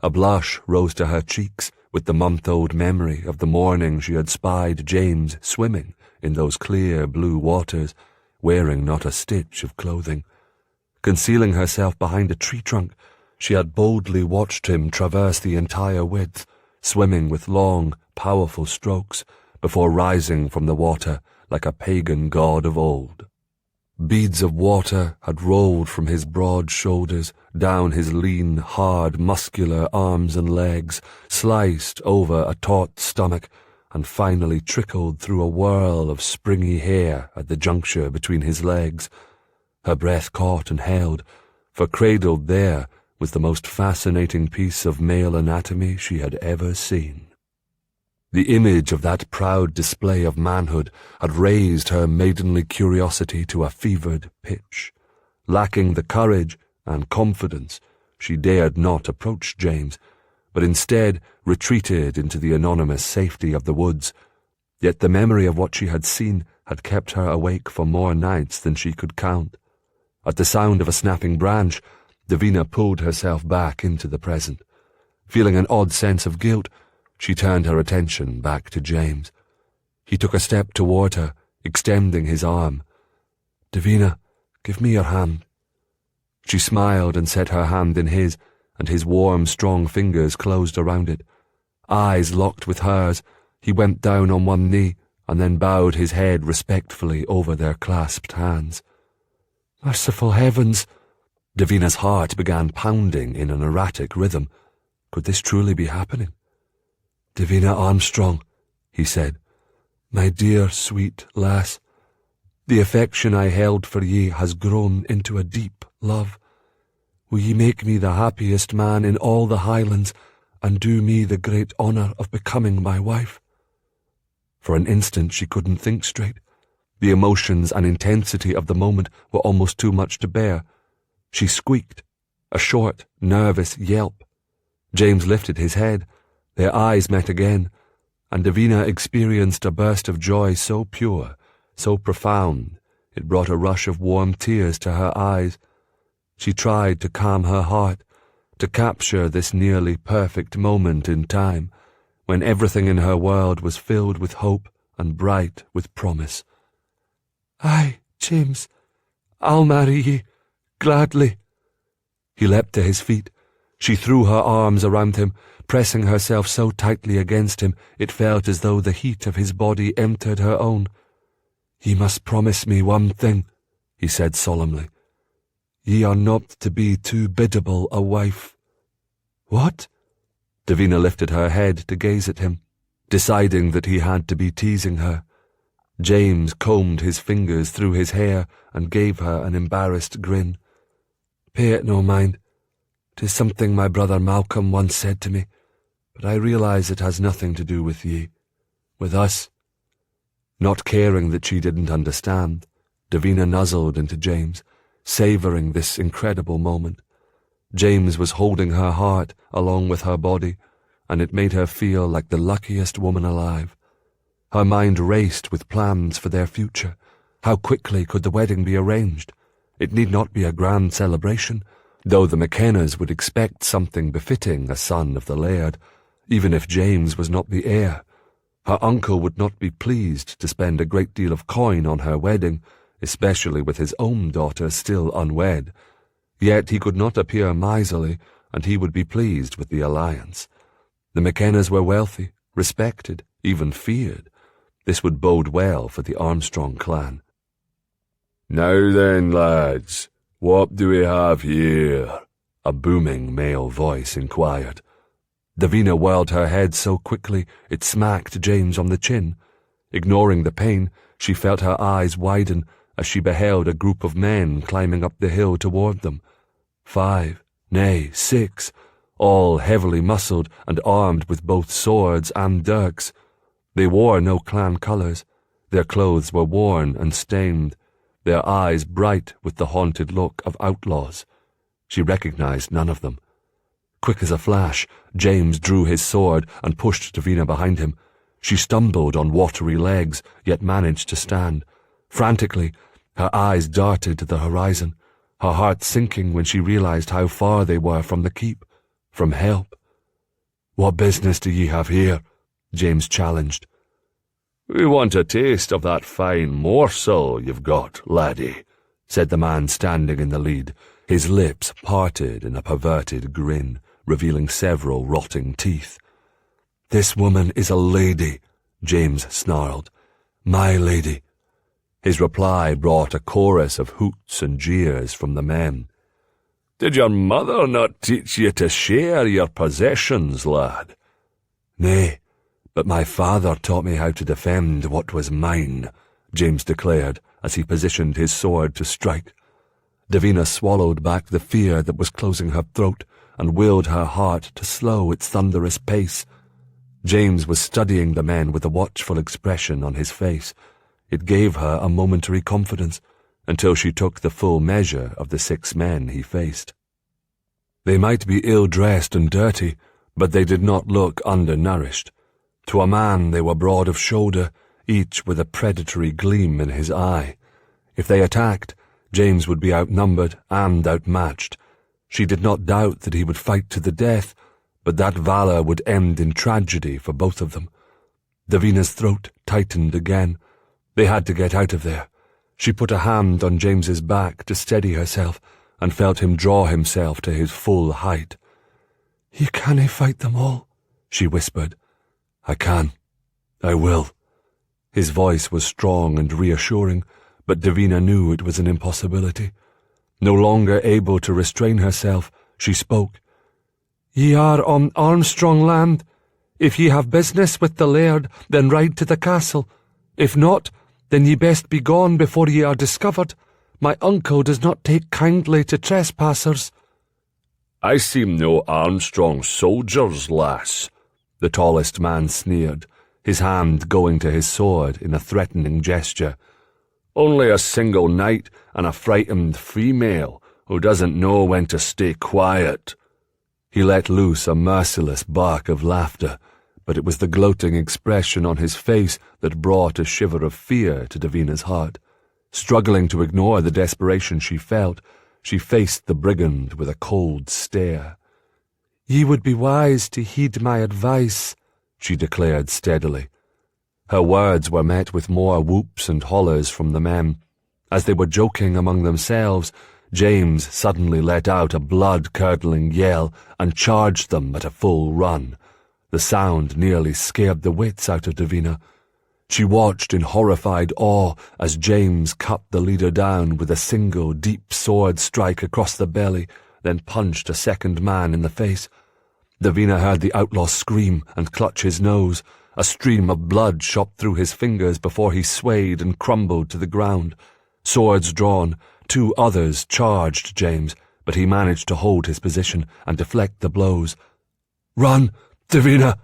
A blush rose to her cheeks with the month-old memory of the morning she had spied James swimming in those clear blue waters, wearing not a stitch of clothing. Concealing herself behind a tree trunk, she had boldly watched him traverse the entire width, swimming with long, powerful strokes, before rising from the water like a pagan god of old. Beads of water had rolled from his broad shoulders, down his lean, hard, muscular arms and legs, sliced over a taut stomach, and finally trickled through a whirl of springy hair at the juncture between his legs. Her breath caught and held, for cradled there was the most fascinating piece of male anatomy she had ever seen. The image of that proud display of manhood had raised her maidenly curiosity to a fevered pitch. Lacking the courage and confidence, she dared not approach James, but instead retreated into the anonymous safety of the woods. Yet the memory of what she had seen had kept her awake for more nights than she could count. At the sound of a snapping branch, Davina pulled herself back into the present. Feeling an odd sense of guilt, she turned her attention back to James. He took a step toward her, extending his arm. "Davina, give me your hand." She smiled and set her hand in his, and his warm, strong fingers closed around it. Eyes locked with hers, he went down on one knee and then bowed his head respectfully over their clasped hands. "Merciful heavens!" Davina's heart began pounding in an erratic rhythm. Could this truly be happening? "Davina Armstrong," he said, "my dear, sweet lass, the affection I held for ye has grown into a deep love. Will ye make me the happiest man in all the Highlands, and do me the great honour of becoming my wife?" For an instant she couldn't think straight. The emotions and intensity of the moment were almost too much to bear. She squeaked, a short, nervous yelp. James lifted his head. Their eyes met again, and Davina experienced a burst of joy so pure, so profound, it brought a rush of warm tears to her eyes. She tried to calm her heart, to capture this nearly perfect moment in time, when everything in her world was filled with hope and bright with promise. "Aye, James, I'll marry ye, gladly." He leapt to his feet. She threw her arms around him, pressing herself so tightly against him it felt as though the heat of his body entered her own. "Ye must promise me one thing," he said solemnly. "Ye are not to be too biddable a wife." "What?" Davina lifted her head to gaze at him, deciding that he had to be teasing her. James combed his fingers through his hair and gave her an embarrassed grin. "Pay it no mind. 'Tis something my brother Malcolm once said to me, but I realize it has nothing to do with ye. With us." Not caring that she didn't understand, Davina nuzzled into James, savouring this incredible moment. James was holding her heart along with her body, and it made her feel like the luckiest woman alive. Her mind raced with plans for their future. How quickly could the wedding be arranged? It need not be a grand celebration, though the McKennas would expect something befitting a son of the laird, even if James was not the heir. Her uncle would not be pleased to spend a great deal of coin on her wedding, especially with his own daughter still unwed. Yet he could not appear miserly, and he would be pleased with the alliance. The McKennas were wealthy, respected, even feared. This would bode well for the Armstrong clan. "Now then, lads, what do we have here?" a booming male voice inquired. Davina whirled her head so quickly it smacked James on the chin. Ignoring the pain, she felt her eyes widen as she beheld a group of men climbing up the hill toward them. 5, nay, 6, all heavily muscled and armed with both swords and dirks. They wore no clan colours. Their clothes were worn and stained, their eyes bright with the haunted look of outlaws. She recognized none of them. Quick as a flash, James drew his sword and pushed Davina behind him. She stumbled on watery legs, yet managed to stand. Frantically, her eyes darted to the horizon, her heart sinking when she realized how far they were from the keep, from help. "What business do ye have here?" James challenged. "We want a taste of that fine morsel you've got, laddie," said the man standing in the lead, his lips parted in a perverted grin, revealing several rotting teeth. "This woman is a lady," James snarled. "My lady." His reply brought a chorus of hoots and jeers from the men. "Did your mother not teach you to share your possessions, lad?" "Nay, but my father taught me how to defend what was mine," James declared as he positioned his sword to strike. Davina swallowed back the fear that was closing her throat and willed her heart to slow its thunderous pace. James was studying the men with a watchful expression on his face. It gave her a momentary confidence, until she took the full measure of the 6 men he faced. They might be ill-dressed and dirty, but they did not look undernourished. To a man they were broad of shoulder, each with a predatory gleam in his eye. If they attacked, James would be outnumbered and outmatched. She did not doubt that he would fight to the death, but that valor would end in tragedy for both of them. Davina's throat tightened again. They had to get out of there. She put a hand on James's back to steady herself and felt him draw himself to his full height. "You cannae fight them all," she whispered. "I can. I will." His voice was strong and reassuring, but Davina knew it was an impossibility. No longer able to restrain herself, she spoke. "Ye are on Armstrong land. If ye have business with the laird, then ride to the castle. If not, then ye best be gone before ye are discovered. My uncle does not take kindly to trespassers." "I seem no Armstrong soldiers, lass," the tallest man sneered, his hand going to his sword in a threatening gesture. "Only a single knight and a frightened female who doesn't know when to stay quiet." He let loose a merciless bark of laughter, but it was the gloating expression on his face that brought a shiver of fear to Davina's heart. Struggling to ignore the desperation she felt, she faced the brigand with a cold stare. "Ye would be wise to heed my advice," she declared steadily. Her words were met with more whoops and hollers from the men. As they were joking among themselves, James suddenly let out a blood-curdling yell and charged them at a full run. The sound nearly scared the wits out of Davina. She watched in horrified awe as James cut the leader down with a single deep sword strike across the belly, then punched a second man in the face. Davina heard the outlaw scream and clutch his nose. A stream of blood shot through his fingers before he swayed and crumbled to the ground. Swords drawn, 2 others charged James, but he managed to hold his position and deflect the blows. "Run, Davina!"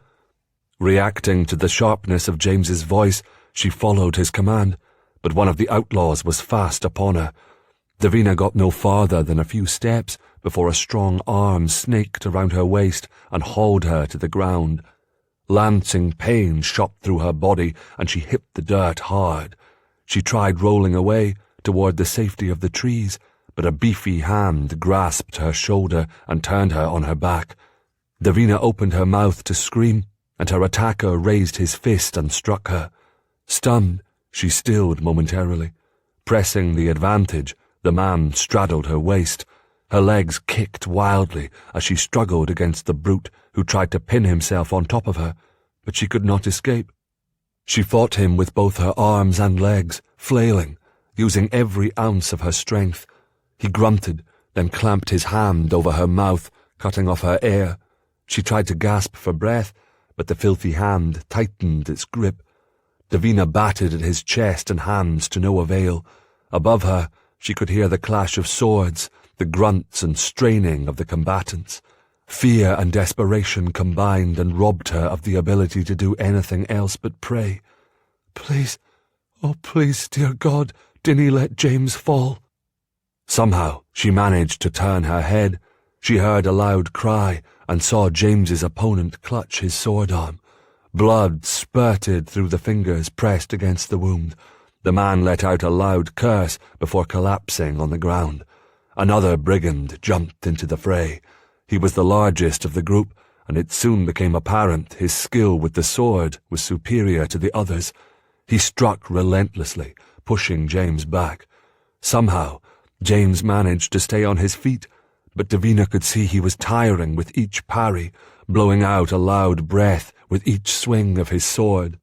Reacting to the sharpness of James's voice, she followed his command, but one of the outlaws was fast upon her. Davina got no farther than a few steps before a strong arm snaked around her waist and hauled her to the ground. Lancing pain shot through her body, and she hit the dirt hard. She tried rolling away toward the safety of the trees, but a beefy hand grasped her shoulder and turned her on her back. Davina opened her mouth to scream, and her attacker raised his fist and struck her. Stunned, she stilled momentarily. Pressing the advantage, the man straddled her waist. Her legs kicked wildly as she struggled against the brute who tried to pin himself on top of her, but she could not escape. She fought him with both her arms and legs, flailing, using every ounce of her strength. He grunted, then clamped his hand over her mouth, cutting off her air. She tried to gasp for breath, but the filthy hand tightened its grip. Davina batted at his chest and hands to no avail. Above her, she could hear the clash of swords, the grunts and straining of the combatants. Fear and desperation combined and robbed her of the ability to do anything else but pray. "Please, oh please, dear God, dinna let James fall." Somehow she managed to turn her head. She heard a loud cry and saw James's opponent clutch his sword arm. Blood spurted through the fingers pressed against the wound. The man let out a loud curse before collapsing on the ground. Another brigand jumped into the fray. He was the largest of the group, and it soon became apparent his skill with the sword was superior to the others. He struck relentlessly, pushing James back. Somehow, James managed to stay on his feet, but Davina could see he was tiring with each parry, blowing out a loud breath with each swing of his sword.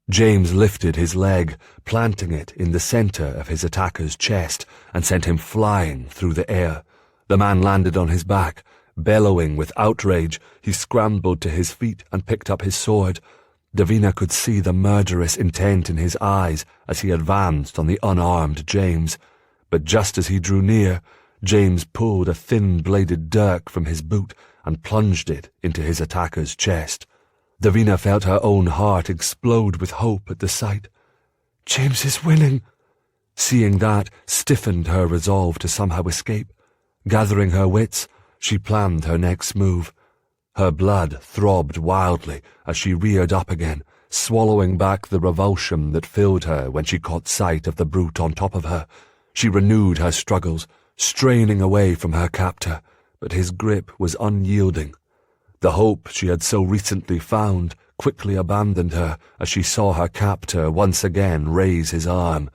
James lifted his leg, planting it in the center of his attacker's chest, and sent him flying through the air. The man landed on his back. Bellowing with outrage, he scrambled to his feet and picked up his sword. Davina could see the murderous intent in his eyes as he advanced on the unarmed James. But just as he drew near, James pulled a thin-bladed dirk from his boot and plunged it into his attacker's chest. Davina felt her own heart explode with hope at the sight. James is winning. Seeing that stiffened her resolve to somehow escape. Gathering her wits, she planned her next move. Her blood throbbed wildly as she reared up again, swallowing back the revulsion that filled her when she caught sight of the brute on top of her. She renewed her struggles, straining away from her captor, but his grip was unyielding. The hope she had so recently found quickly abandoned her as she saw her captor once again raise his arm.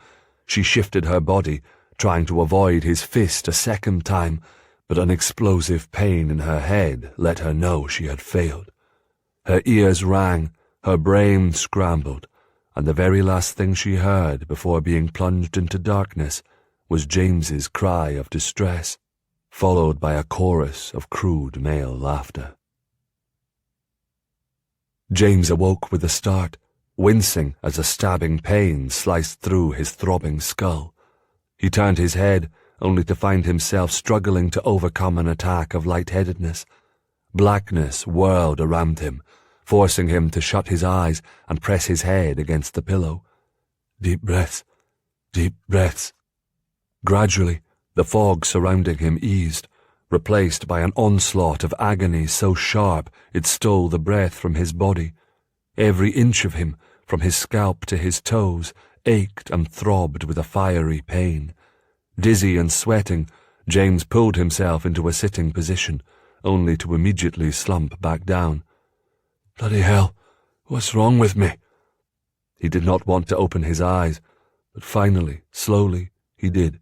She shifted her body, trying to avoid his fist a second time, but an explosive pain in her head let her know she had failed. Her ears rang, her brain scrambled, and the very last thing she heard before being plunged into darkness was James's cry of distress, followed by a chorus of crude male laughter. James awoke with a start, wincing as a stabbing pain sliced through his throbbing skull. He turned his head, only to find himself struggling to overcome an attack of lightheadedness. Blackness whirled around him, forcing him to shut his eyes and press his head against the pillow. Deep breaths, deep breaths. Gradually, the fog surrounding him eased, replaced by an onslaught of agony so sharp it stole the breath from his body. Every inch of him, from his scalp to his toes, ached and throbbed with a fiery pain. Dizzy and sweating, James pulled himself into a sitting position, only to immediately slump back down. Bloody hell, what's wrong with me? He did not want to open his eyes, but finally, slowly, he did.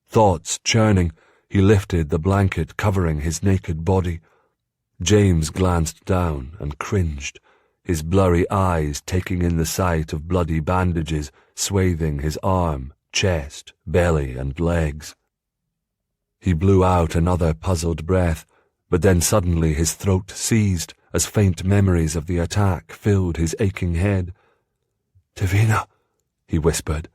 Thoughts churning, he lifted the blanket covering his naked body. James glanced down and cringed, his blurry eyes taking in the sight of bloody bandages swathing his arm, chest, belly, and legs. He blew out another puzzled breath, but then suddenly his throat seized as faint memories of the attack filled his aching head. Davina, he whispered.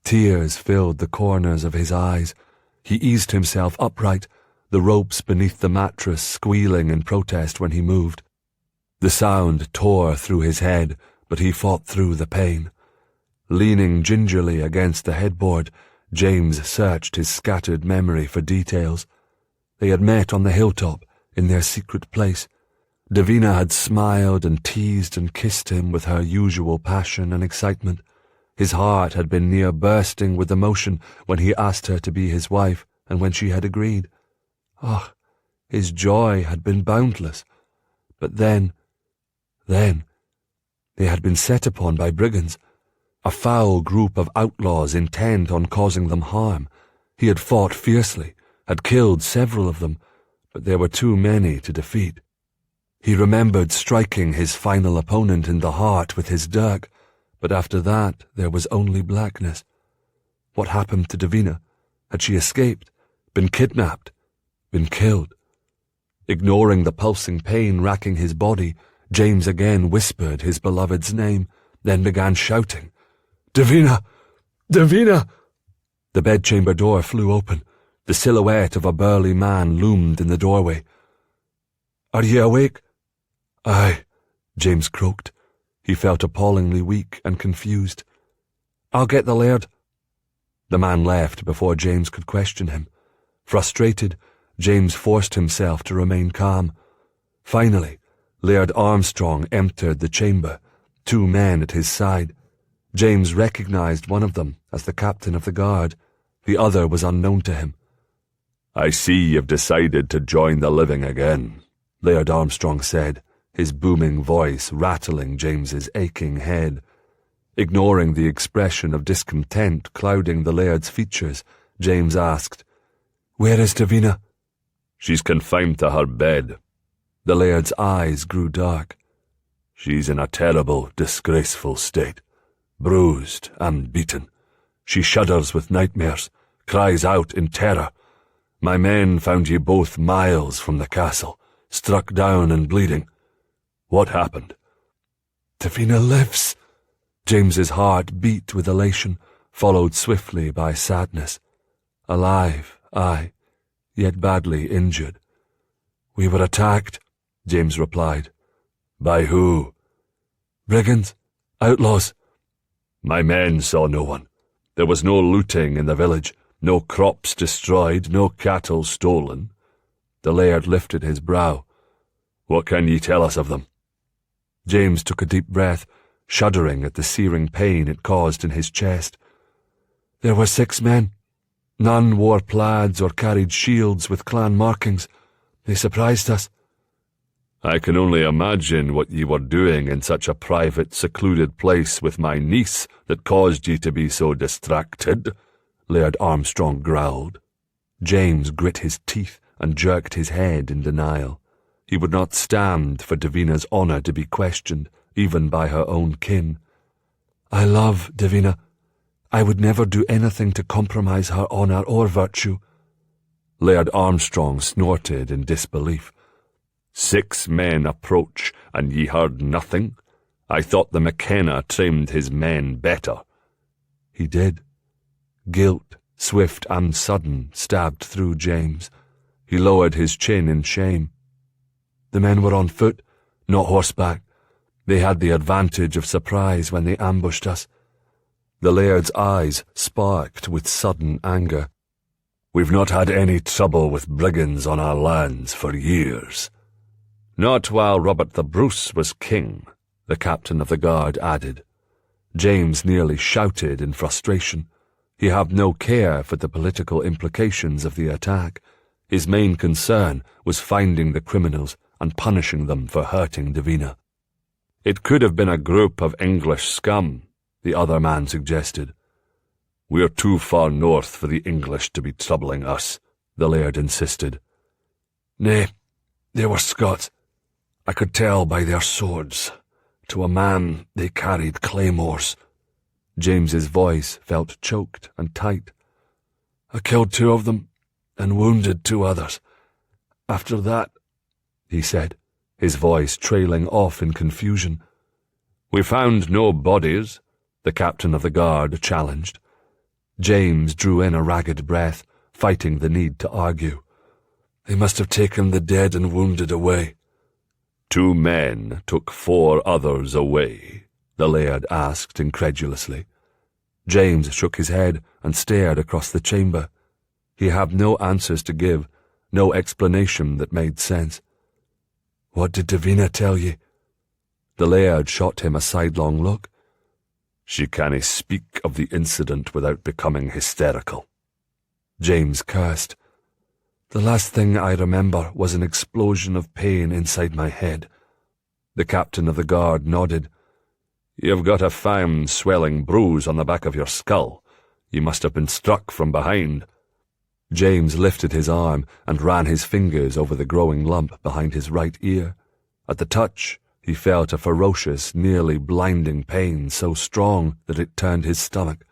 Tears filled the corners of his eyes. He eased himself upright, the ropes beneath the mattress squealing in protest when he moved. The sound tore through his head, but he fought through the pain. Leaning gingerly against the headboard, James searched his scattered memory for details. They had met on the hilltop, in their secret place. Davina had smiled and teased and kissed him with her usual passion and excitement. His heart had been near bursting with emotion when he asked her to be his wife and when she had agreed. Oh, his joy had been boundless. But then, they had been set upon by brigands, a foul group of outlaws intent on causing them harm. He had fought fiercely, had killed several of them, but there were too many to defeat. He remembered striking his final opponent in the heart with his dirk, but after that there was only blackness. What happened to Davina? Had she escaped, been kidnapped, been killed? Ignoring the pulsing pain racking his body, James again whispered his beloved's name, then began shouting, Davina! Davina! The bedchamber door flew open. The silhouette of a burly man loomed in the doorway. Are ye awake? Aye, James croaked. He felt appallingly weak and confused. I'll get the laird. The man left before James could question him. Frustrated, James forced himself to remain calm. Finally, Laird Armstrong entered the chamber, 2 men at his side. James recognised one of them as the captain of the guard. The other was unknown to him. "I see you've decided to join the living again," Laird Armstrong said, his booming voice rattling James's aching head. Ignoring the expression of discontent clouding the laird's features, James asked, "Where is Davina?" "She's confined to her bed." The laird's eyes grew dark. "She's in a terrible, disgraceful state, bruised and beaten. She shudders with nightmares, cries out in terror. My men found ye both miles from the castle, struck down and bleeding. What happened?" "Davina lives." James's heart beat with elation, followed swiftly by sadness. "Alive, aye, yet badly injured." "We were attacked," James replied. "By who?" "Brigands, outlaws." "My men saw no one. There was no looting in the village, no crops destroyed, no cattle stolen." The laird lifted his brow. "What can ye tell us of them?" James took a deep breath, shuddering at the searing pain it caused in his chest. "There were 6 men. None wore plaids or carried shields with clan markings. They surprised us." "I can only imagine what ye were doing in such a private, secluded place with my niece that caused ye to be so distracted," Laird Armstrong growled. James grit his teeth and jerked his head in denial. He would not stand for Davina's honour to be questioned, even by her own kin. "I love Davina. I would never do anything to compromise her honour or virtue." Laird Armstrong snorted in disbelief. 6 men approach, and ye heard nothing? I thought the McKenna trained his men better." He did. Guilt, swift and sudden, stabbed through James. He lowered his chin in shame. "The men were on foot, not horseback. They had the advantage of surprise when they ambushed us." The laird's eyes sparked with sudden anger. "We've not had any trouble with brigands on our lands for years." "Not while Robert the Bruce was king," the captain of the guard added. James nearly shouted in frustration. He had no care for the political implications of the attack. His main concern was finding the criminals and punishing them for hurting Davina. "It could have been a group of English scum," the other man suggested. "We're too far north for the English to be troubling us," the laird insisted. "Nay, they were Scots. I could tell by their swords. To a man they carried claymores." James's voice felt choked and tight. "I killed 2 of them and wounded 2 others. After that," he said, his voice trailing off in confusion. "We found no bodies," the captain of the guard challenged. James drew in a ragged breath, fighting the need to argue. "They must have taken the dead and wounded away." 2 men took 4 others away?" the laird asked incredulously. James shook his head and stared across the chamber. He had no answers to give, no explanation that made sense. "What did Davina tell ye?" The laird shot him a sidelong look. "She cannae speak of the incident without becoming hysterical." James cursed. "The last thing I remember was an explosion of pain inside my head." The captain of the guard nodded. "You've got a fine swelling bruise on the back of your skull. You must have been struck from behind." James lifted his arm and ran his fingers over the growing lump behind his right ear. At the touch, he felt a ferocious, nearly blinding pain so strong that it turned his stomach.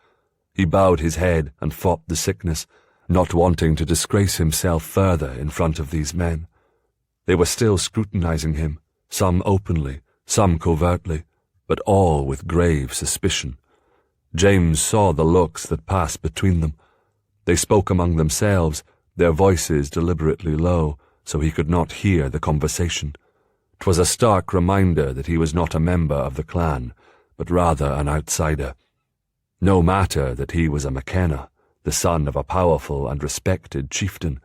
He bowed his head and fought the sickness, not wanting to disgrace himself further in front of these men. They were still scrutinizing him, some openly, some covertly, but all with grave suspicion. James saw the looks that passed between them. They spoke among themselves, their voices deliberately low, so he could not hear the conversation. 'Twas a stark reminder that he was not a member of the clan, but rather an outsider. No matter that he was a McKenna, the son of a powerful and respected chieftain.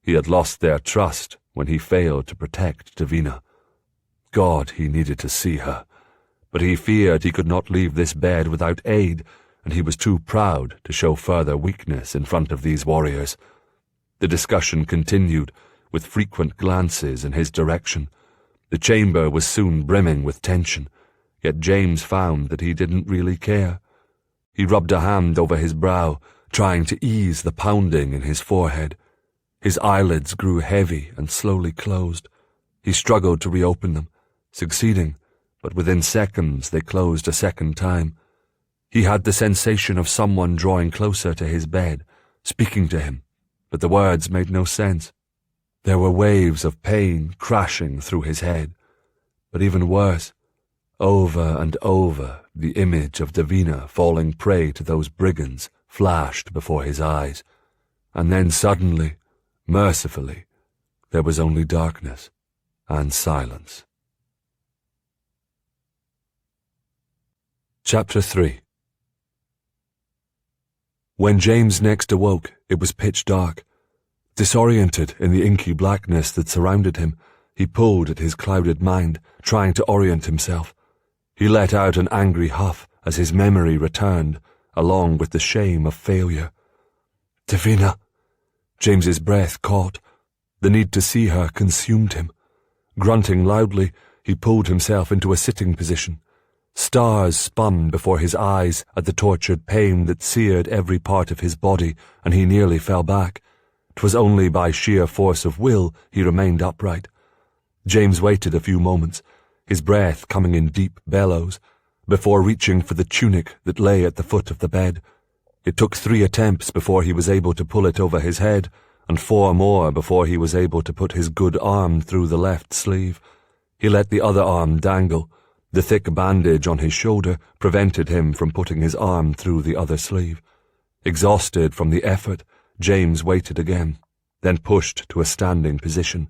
He had lost their trust when he failed to protect Davina. God, he needed to see her. But he feared he could not leave this bed without aid, and he was too proud to show further weakness in front of these warriors. The discussion continued, with frequent glances in his direction. The chamber was soon brimming with tension, yet James found that he didn't really care. He rubbed a hand over his brow, trying to ease the pounding in his forehead. His eyelids grew heavy and slowly closed. He struggled to reopen them, succeeding, but within seconds they closed a second time. He had the sensation of someone drawing closer to his bed, speaking to him, but the words made no sense. There were waves of pain crashing through his head, but even worse, over and over the image of Davina falling prey to those brigands flashed before his eyes, and then suddenly, mercifully, there was only darkness and silence. Chapter 3. When James next awoke, it was pitch dark. Disoriented in the inky blackness that surrounded him, he pulled at his clouded mind, trying to orient himself. He let out an angry huff as his memory returned, along with the shame of failure. Davina! James's breath caught. The need to see her consumed him. Grunting loudly, he pulled himself into a sitting position. Stars spun before his eyes at the tortured pain that seared every part of his body, and he nearly fell back. 'Twas only by sheer force of will he remained upright. James waited a few moments, his breath coming in deep bellows, before reaching for the tunic that lay at the foot of the bed. It took 3 attempts before he was able to pull it over his head, and 4 more before he was able to put his good arm through the left sleeve. He let the other arm dangle. The thick bandage on his shoulder prevented him from putting his arm through the other sleeve. Exhausted from the effort, James waited again, then pushed to a standing position.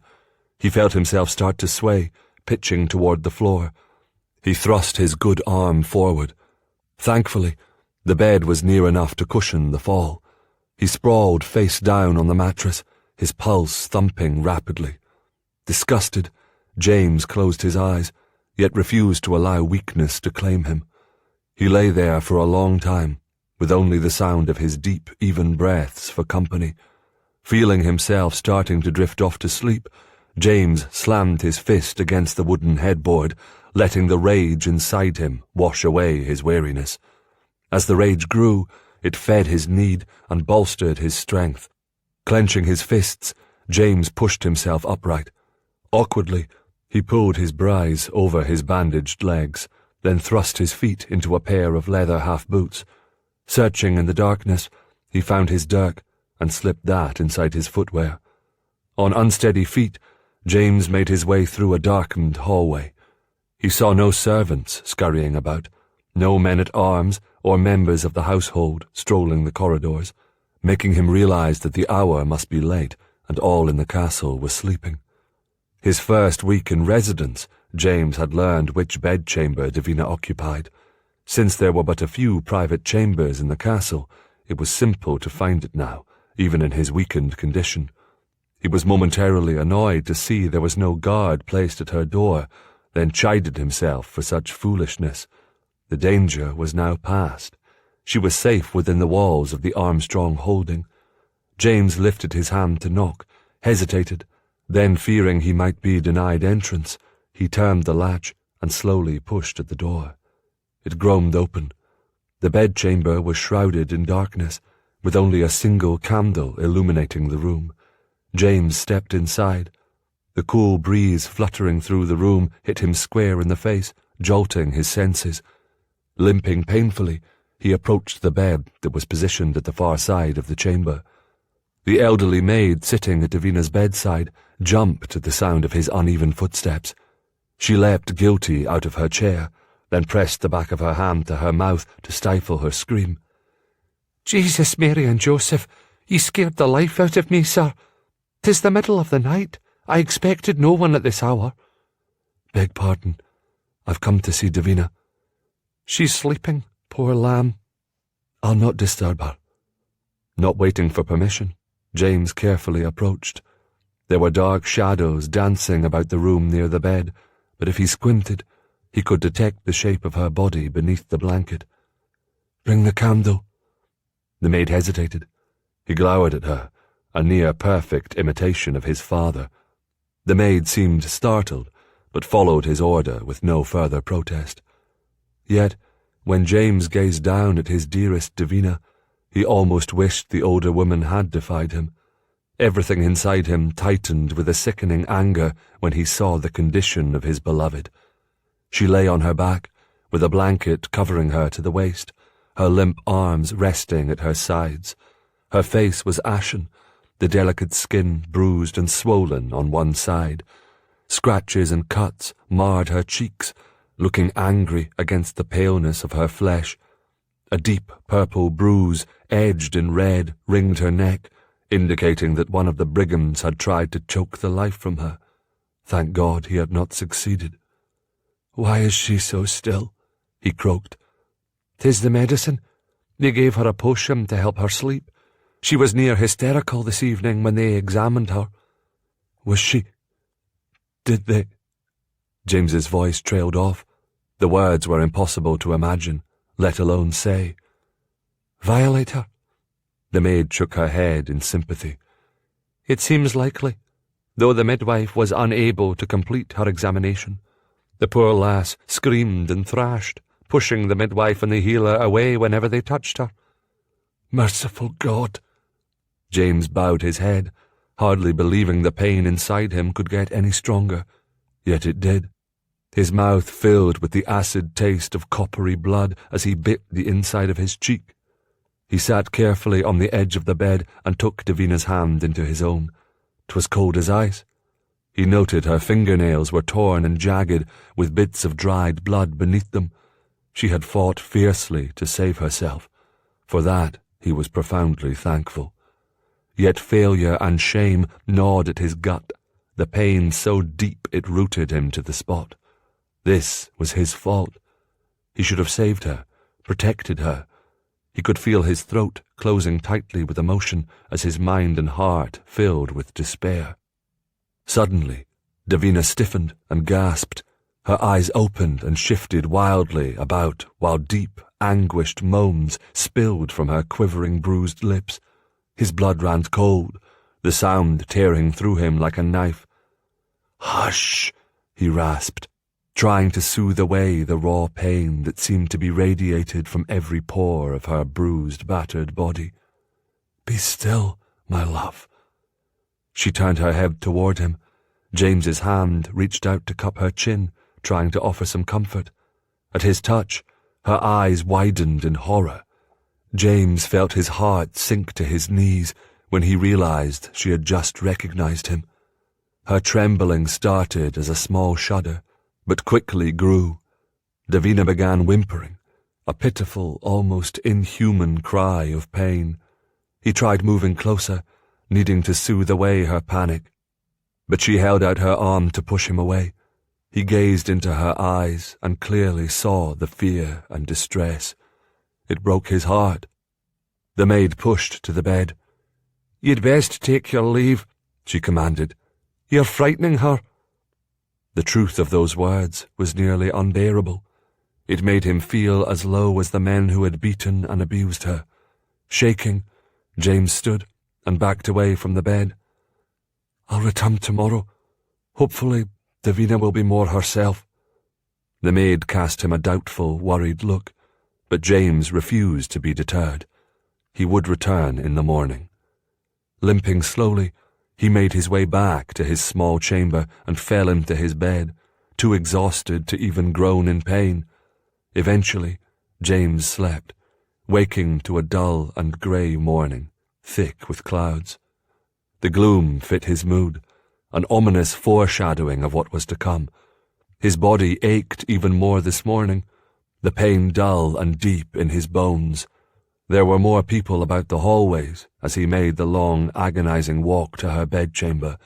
He felt himself start to sway, pitching toward the floor. He thrust his good arm forward. Thankfully, the bed was near enough to cushion the fall. He sprawled face down on the mattress, his pulse thumping rapidly. Disgusted, James closed his eyes, yet refused to allow weakness to claim him. He lay there for a long time, with only the sound of his deep, even breaths for company. Feeling himself starting to drift off to sleep, James slammed his fist against the wooden headboard, letting the rage inside him wash away his weariness. As the rage grew, it fed his need and bolstered his strength. Clenching his fists, James pushed himself upright. Awkwardly, he pulled his brise over his bandaged legs, then thrust his feet into a pair of leather half-boots. Searching in the darkness, he found his dirk and slipped that inside his footwear. On unsteady feet, James made his way through a darkened hallway. He saw no servants scurrying about, no men-at-arms or members of the household strolling the corridors, making him realize that the hour must be late and all in the castle was sleeping. His first week in residence, James had learned which bedchamber Davina occupied. Since there were but a few private chambers in the castle, it was simple to find it now, even in his weakened condition. He was momentarily annoyed to see there was no guard placed at her door, then chided himself for such foolishness. The danger was now past. She was safe within the walls of the Armstrong holding. James lifted his hand to knock, hesitated, then fearing he might be denied entrance, he turned the latch and slowly pushed at the door. It groaned open. The bedchamber was shrouded in darkness, with only a single candle illuminating the room. James stepped inside. The cool breeze fluttering through the room hit him square in the face, jolting his senses. Limping painfully, he approached the bed that was positioned at the far side of the chamber. The elderly maid sitting at Davina's bedside jumped at the sound of his uneven footsteps. She leapt guilty out of her chair, then pressed the back of her hand to her mouth to stifle her scream. "Jesus, Mary and Joseph, ye scared the life out of me, sir. 'Tis the middle of the night. I expected no one at this hour." "Beg pardon. I've come to see Davina." "She's sleeping, poor lamb." "I'll not disturb her." Not waiting for permission, James carefully approached. There were dark shadows dancing about the room near the bed, but if he squinted, he could detect the shape of her body beneath the blanket. "Bring the candle." The maid hesitated. He glowered at her, a near-perfect imitation of his father. The maid seemed startled, but followed his order with no further protest. Yet, when James gazed down at his dearest Davina, he almost wished the older woman had defied him. Everything inside him tightened with a sickening anger when he saw the condition of his beloved. She lay on her back, with a blanket covering her to the waist, her limp arms resting at her sides. Her face was ashen, the delicate skin bruised and swollen on one side. Scratches and cuts marred her cheeks, looking angry against the paleness of her flesh. A deep purple bruise, edged in red, ringed her neck, indicating that one of the brigands had tried to choke the life from her. Thank God he had not succeeded. "Why is she so still?" he croaked. "'Tis the medicine. They gave her a potion to help her sleep. She was near hysterical this evening when they examined her." "Was she... did they..." James's voice trailed off. The words were impossible to imagine, let alone say. "Violate her?" The maid shook her head in sympathy. "It seems likely, though the midwife was unable to complete her examination. The poor lass screamed and thrashed, pushing the midwife and the healer away whenever they touched her." "Merciful God!" James bowed his head, hardly believing the pain inside him could get any stronger. Yet it did. His mouth filled with the acid taste of coppery blood as he bit the inside of his cheek. He sat carefully on the edge of the bed and took Davina's hand into his own. 'Twas cold as ice. He noted her fingernails were torn and jagged, with bits of dried blood beneath them. She had fought fiercely to save herself. For that he was profoundly thankful. Yet failure and shame gnawed at his gut, the pain so deep it rooted him to the spot. This was his fault. He should have saved her, protected her. He could feel his throat closing tightly with emotion as his mind and heart filled with despair. Suddenly, Davina stiffened and gasped. Her eyes opened and shifted wildly about while deep, anguished moans spilled from her quivering, bruised lips. His blood ran cold, the sound tearing through him like a knife. "Hush!" he rasped, trying to soothe away the raw pain that seemed to be radiated from every pore of her bruised, battered body. "Be still, my love." She turned her head toward him. James's hand reached out to cup her chin, trying to offer some comfort. At his touch, her eyes widened in horror. James felt his heart sink to his knees when he realized she had just recognized him. Her trembling started as a small shudder, but quickly grew. Davina began whimpering, a pitiful, almost inhuman cry of pain. He tried moving closer, needing to soothe away her panic. But she held out her arm to push him away. He gazed into her eyes and clearly saw the fear and distress. It broke his heart. The maid pushed to the bed. "You'd best take your leave," she commanded. "You're frightening her." The truth of those words was nearly unbearable. It made him feel as low as the men who had beaten and abused her. Shaking, James stood and backed away from the bed. "I'll return tomorrow. Hopefully, Davina will be more herself." The maid cast him a doubtful, worried look, but James refused to be deterred. He would return in the morning. Limping slowly, he made his way back to his small chamber and fell into his bed, too exhausted to even groan in pain. Eventually, James slept, waking to a dull and grey morning, thick with clouds. The gloom fit his mood, an ominous foreshadowing of what was to come. His body ached even more this morning, the pain dull and deep in his bones. There were more people about the hallways as he made the long, agonizing walk to her bedchamber.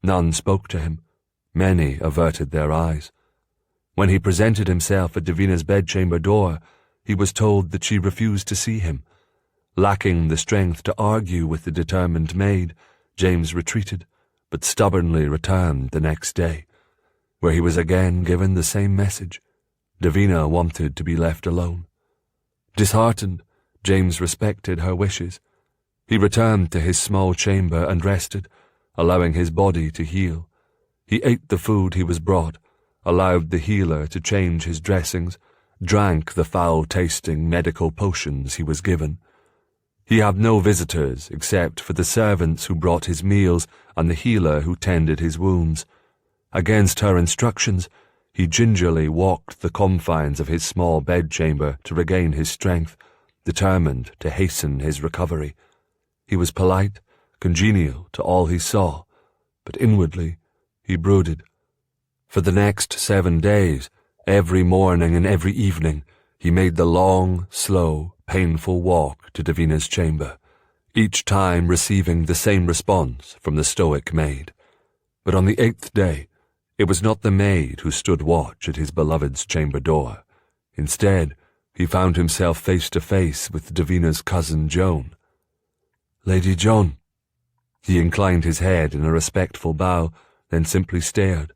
None spoke to him. Many averted their eyes. When he presented himself at Davina's bedchamber door, he was told that she refused to see him. Lacking the strength to argue with the determined maid, James retreated, but stubbornly returned the next day. where he was again given the same message. Davina wanted to be left alone. Disheartened, James respected her wishes. He returned to his small chamber and rested, allowing his body to heal. He ate the food he was brought, allowed the healer to change his dressings, drank the foul-tasting medical potions he was given. He had no visitors except for the servants who brought his meals and the healer who tended his wounds. Against her instructions, he gingerly walked the confines of his small bedchamber to regain his strength, determined to hasten his recovery. He was polite, congenial to all he saw, but inwardly he brooded. For the next 7 days, every morning and every evening, he made the long, slow, painful walk to Davina's chamber, each time receiving the same response from the stoic maid. But on the 8th day, it was not the maid who stood watch at his beloved's chamber door. Instead, he found himself face to face with Davina's cousin Joan. "Lady Joan." He inclined his head in a respectful bow, then simply stared.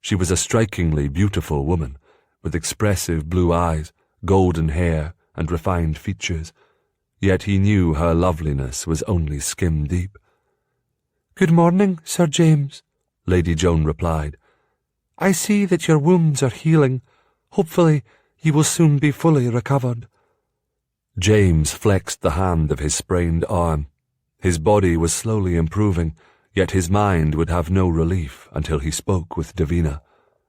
She was a strikingly beautiful woman, with expressive blue eyes, golden hair, and refined features, yet he knew her loveliness was only skim-deep. "Good morning, Sir James," Lady Joan replied. "I see that your wounds are healing. Hopefully, you will soon be fully recovered." James flexed the hand of his sprained arm. His body was slowly improving, yet his mind would have no relief until he spoke with Davina.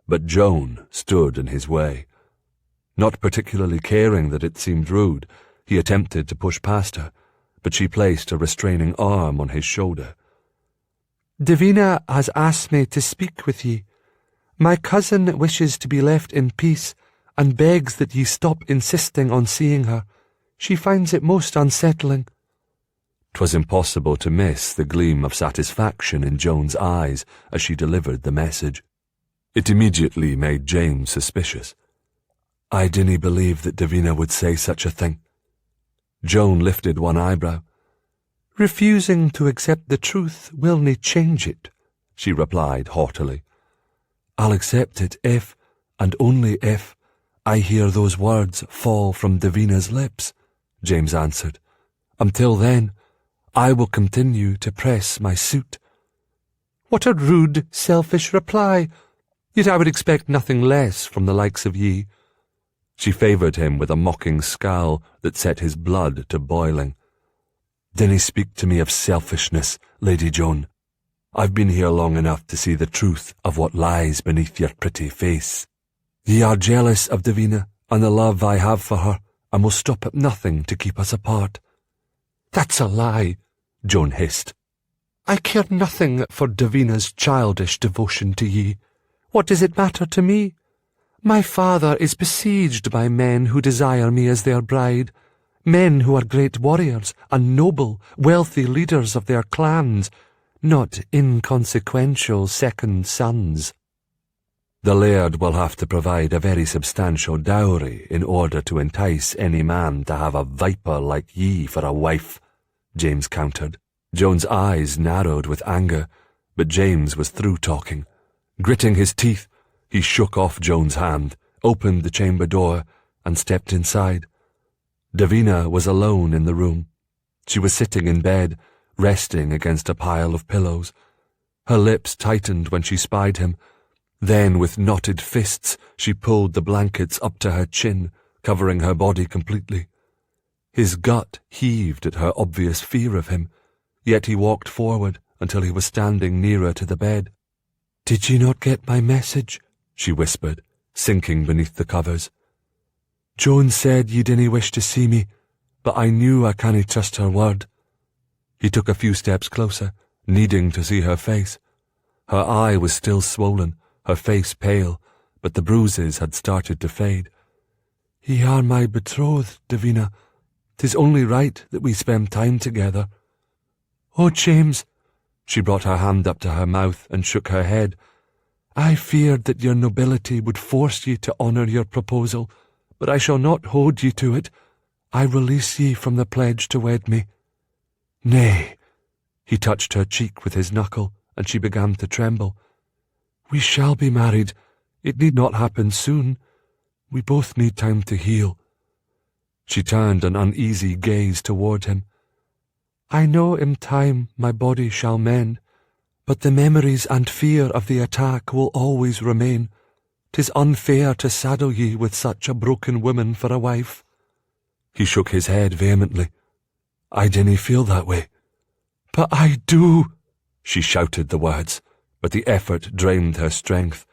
But Joan stood in his way. Not particularly caring that it seemed rude, he attempted to push past her, but she placed a restraining arm on his shoulder. "Davina has asked me to speak with ye. My cousin wishes to be left in peace, and begs that ye stop insisting on seeing her. She finds it most unsettling." 'Twas impossible to miss the gleam of satisfaction in Joan's eyes as she delivered the message. It immediately made James suspicious. "I dinna believe that Davina would say such a thing." Joan lifted one eyebrow. "Refusing to accept the truth will nae change it," she replied haughtily. "I'll accept it if, and only if, I hear those words fall from Davina's lips," James answered. "Until then, I will continue to press my suit." "What a rude, selfish reply! Yet I would expect nothing less from the likes of ye." She favoured him with a mocking scowl that set his blood to boiling. "Dinna speak to me of selfishness, Lady Joan. I've been here long enough to see the truth of what lies beneath your pretty face. Ye are jealous of Davina and the love I have for her, and will stop at nothing to keep us apart." "That's a lie," Joan hissed. "I care nothing for Davina's childish devotion to ye. What does it matter to me? My father is besieged by men who desire me as their bride, men who are great warriors and noble, wealthy leaders of their clans, not inconsequential second sons." "The laird will have to provide a very substantial dowry in order to entice any man to have a viper like ye for a wife," James countered. Joan's eyes narrowed with anger, but James was through talking. Gritting his teeth, he shook off Joan's hand, opened the chamber door, and stepped inside. Davina was alone in the room. She was sitting in bed, resting against a pile of pillows. Her lips tightened when she spied him. Then, with knotted fists, she pulled the blankets up to her chin, covering her body completely. His gut heaved at her obvious fear of him, yet he walked forward until he was standing nearer to the bed. "Did ye not get my message?" she whispered, sinking beneath the covers. "Joan said ye didn't wish to see me, but I knew I can't trust her word." He took a few steps closer, needing to see her face. Her eye was still swollen, her face pale, but the bruises had started to fade. "Ye are my betrothed, Davina. 'Tis only right that we spend time together." "Oh, James," she brought her hand up to her mouth and shook her head. "I feared that your nobility would force ye to honour your proposal, but I shall not hold ye to it. I release ye from the pledge to wed me." "Nay." He touched her cheek with his knuckle, and she began to tremble. We shall be married. It need not happen soon. We both need time to heal. She turned an uneasy gaze toward him. I know in time my body shall mend, but the memories and fear of the attack will always remain. 'Tis unfair to saddle ye with such a broken woman for a wife. He shook his head vehemently. I dinna feel that way. But I do. She shouted the words, but the effort drained her strength.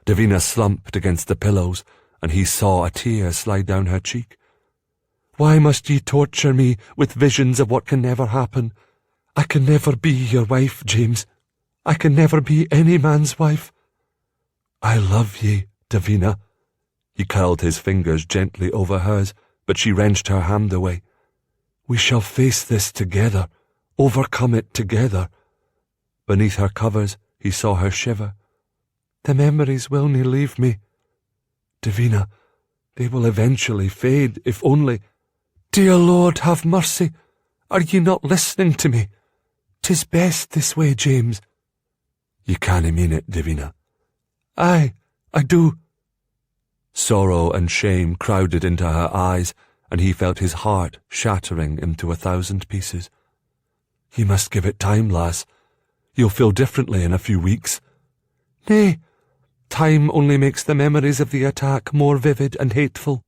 Davina slumped against the pillows, and he saw a tear slide down her cheek. Why must ye torture me with visions of what can never happen? I can never be your wife, James. I can never be any man's wife. I love ye, Davina. He curled his fingers gently over hers, but she wrenched her hand away. We shall face this together, overcome it together. Beneath her covers, he saw her shiver. The memories will nae leave me. Davina, they will eventually fade, if only— Dear Lord, have mercy. Are ye not listening to me? 'Tis best this way, James. Ye canna mean it, Davina. Aye, I do. Sorrow and shame crowded into her eyes, and he felt his heart shattering into 1,000 pieces. Ye must give it time, lass. You'll feel differently in a few weeks. Nay, time only makes the memories of the attack more vivid and hateful.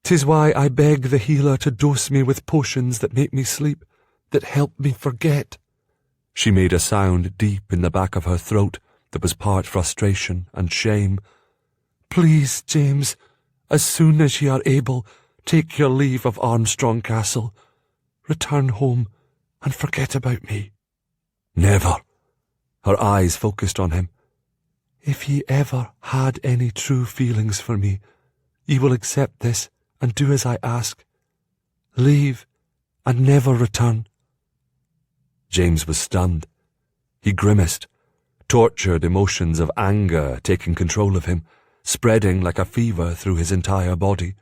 'Tis why I beg the healer to dose me with potions that make me sleep, that help me forget. She made a sound deep in the back of her throat that was part frustration and shame. Please, James, as soon as ye are able, take your leave of Armstrong Castle. Return home and forget about me. Never. Her eyes focused on him. If ye ever had any true feelings for me, ye will accept this and do as I ask. Leave and never return. James was stunned. He grimaced, tortured emotions of anger taking control of him, spreading like a fever through his entire body.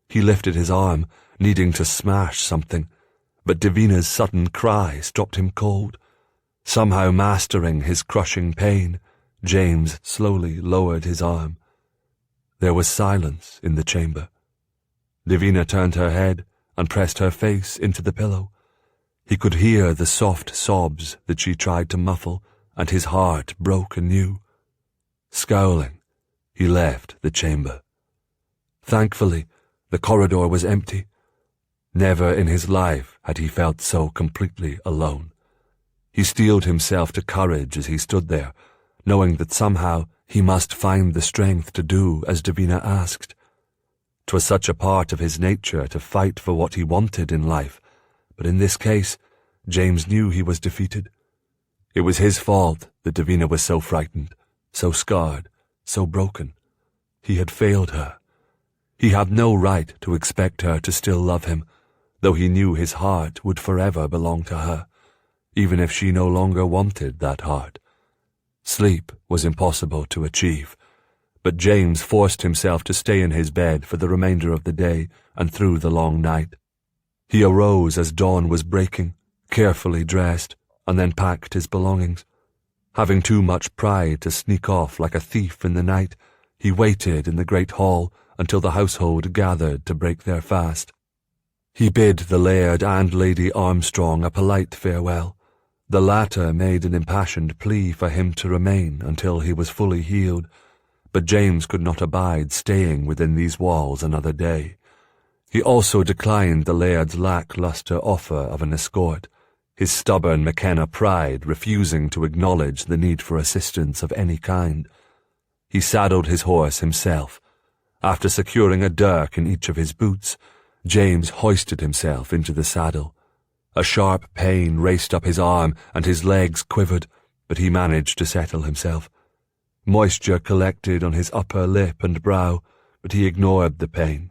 He lifted his arm, needing to smash something, but Davina's sudden cry stopped him cold. Somehow mastering his crushing pain, James slowly lowered his arm. There was silence in the chamber. Davina turned her head and pressed her face into the pillow. He could hear the soft sobs that she tried to muffle, and his heart broke anew. Scowling, he left the chamber. Thankfully, the corridor was empty. Never in his life had he felt so completely alone. He steeled himself to courage as he stood there, knowing that somehow he must find the strength to do as Davina asked. 'Twas such a part of his nature to fight for what he wanted in life, but in this case, James knew he was defeated. It was his fault that Davina was so frightened, so scarred, so broken. He had failed her. He had no right to expect her to still love him, though he knew his heart would forever belong to her, even if she no longer wanted that heart. Sleep was impossible to achieve, but James forced himself to stay in his bed for the remainder of the day and through the long night. He arose as dawn was breaking, carefully dressed, and then packed his belongings. Having too much pride to sneak off like a thief in the night, he waited in the great hall until the household gathered to break their fast. He bid the Laird and Lady Armstrong a polite farewell. The latter made an impassioned plea for him to remain until he was fully healed, but James could not abide staying within these walls another day. He also declined the Laird's lacklustre offer of an escort, his stubborn McKenna pride refusing to acknowledge the need for assistance of any kind. He saddled his horse himself. After securing a dirk in each of his boots, James hoisted himself into the saddle. A sharp pain raced up his arm and his legs quivered, but he managed to settle himself. Moisture collected on his upper lip and brow, but he ignored the pain.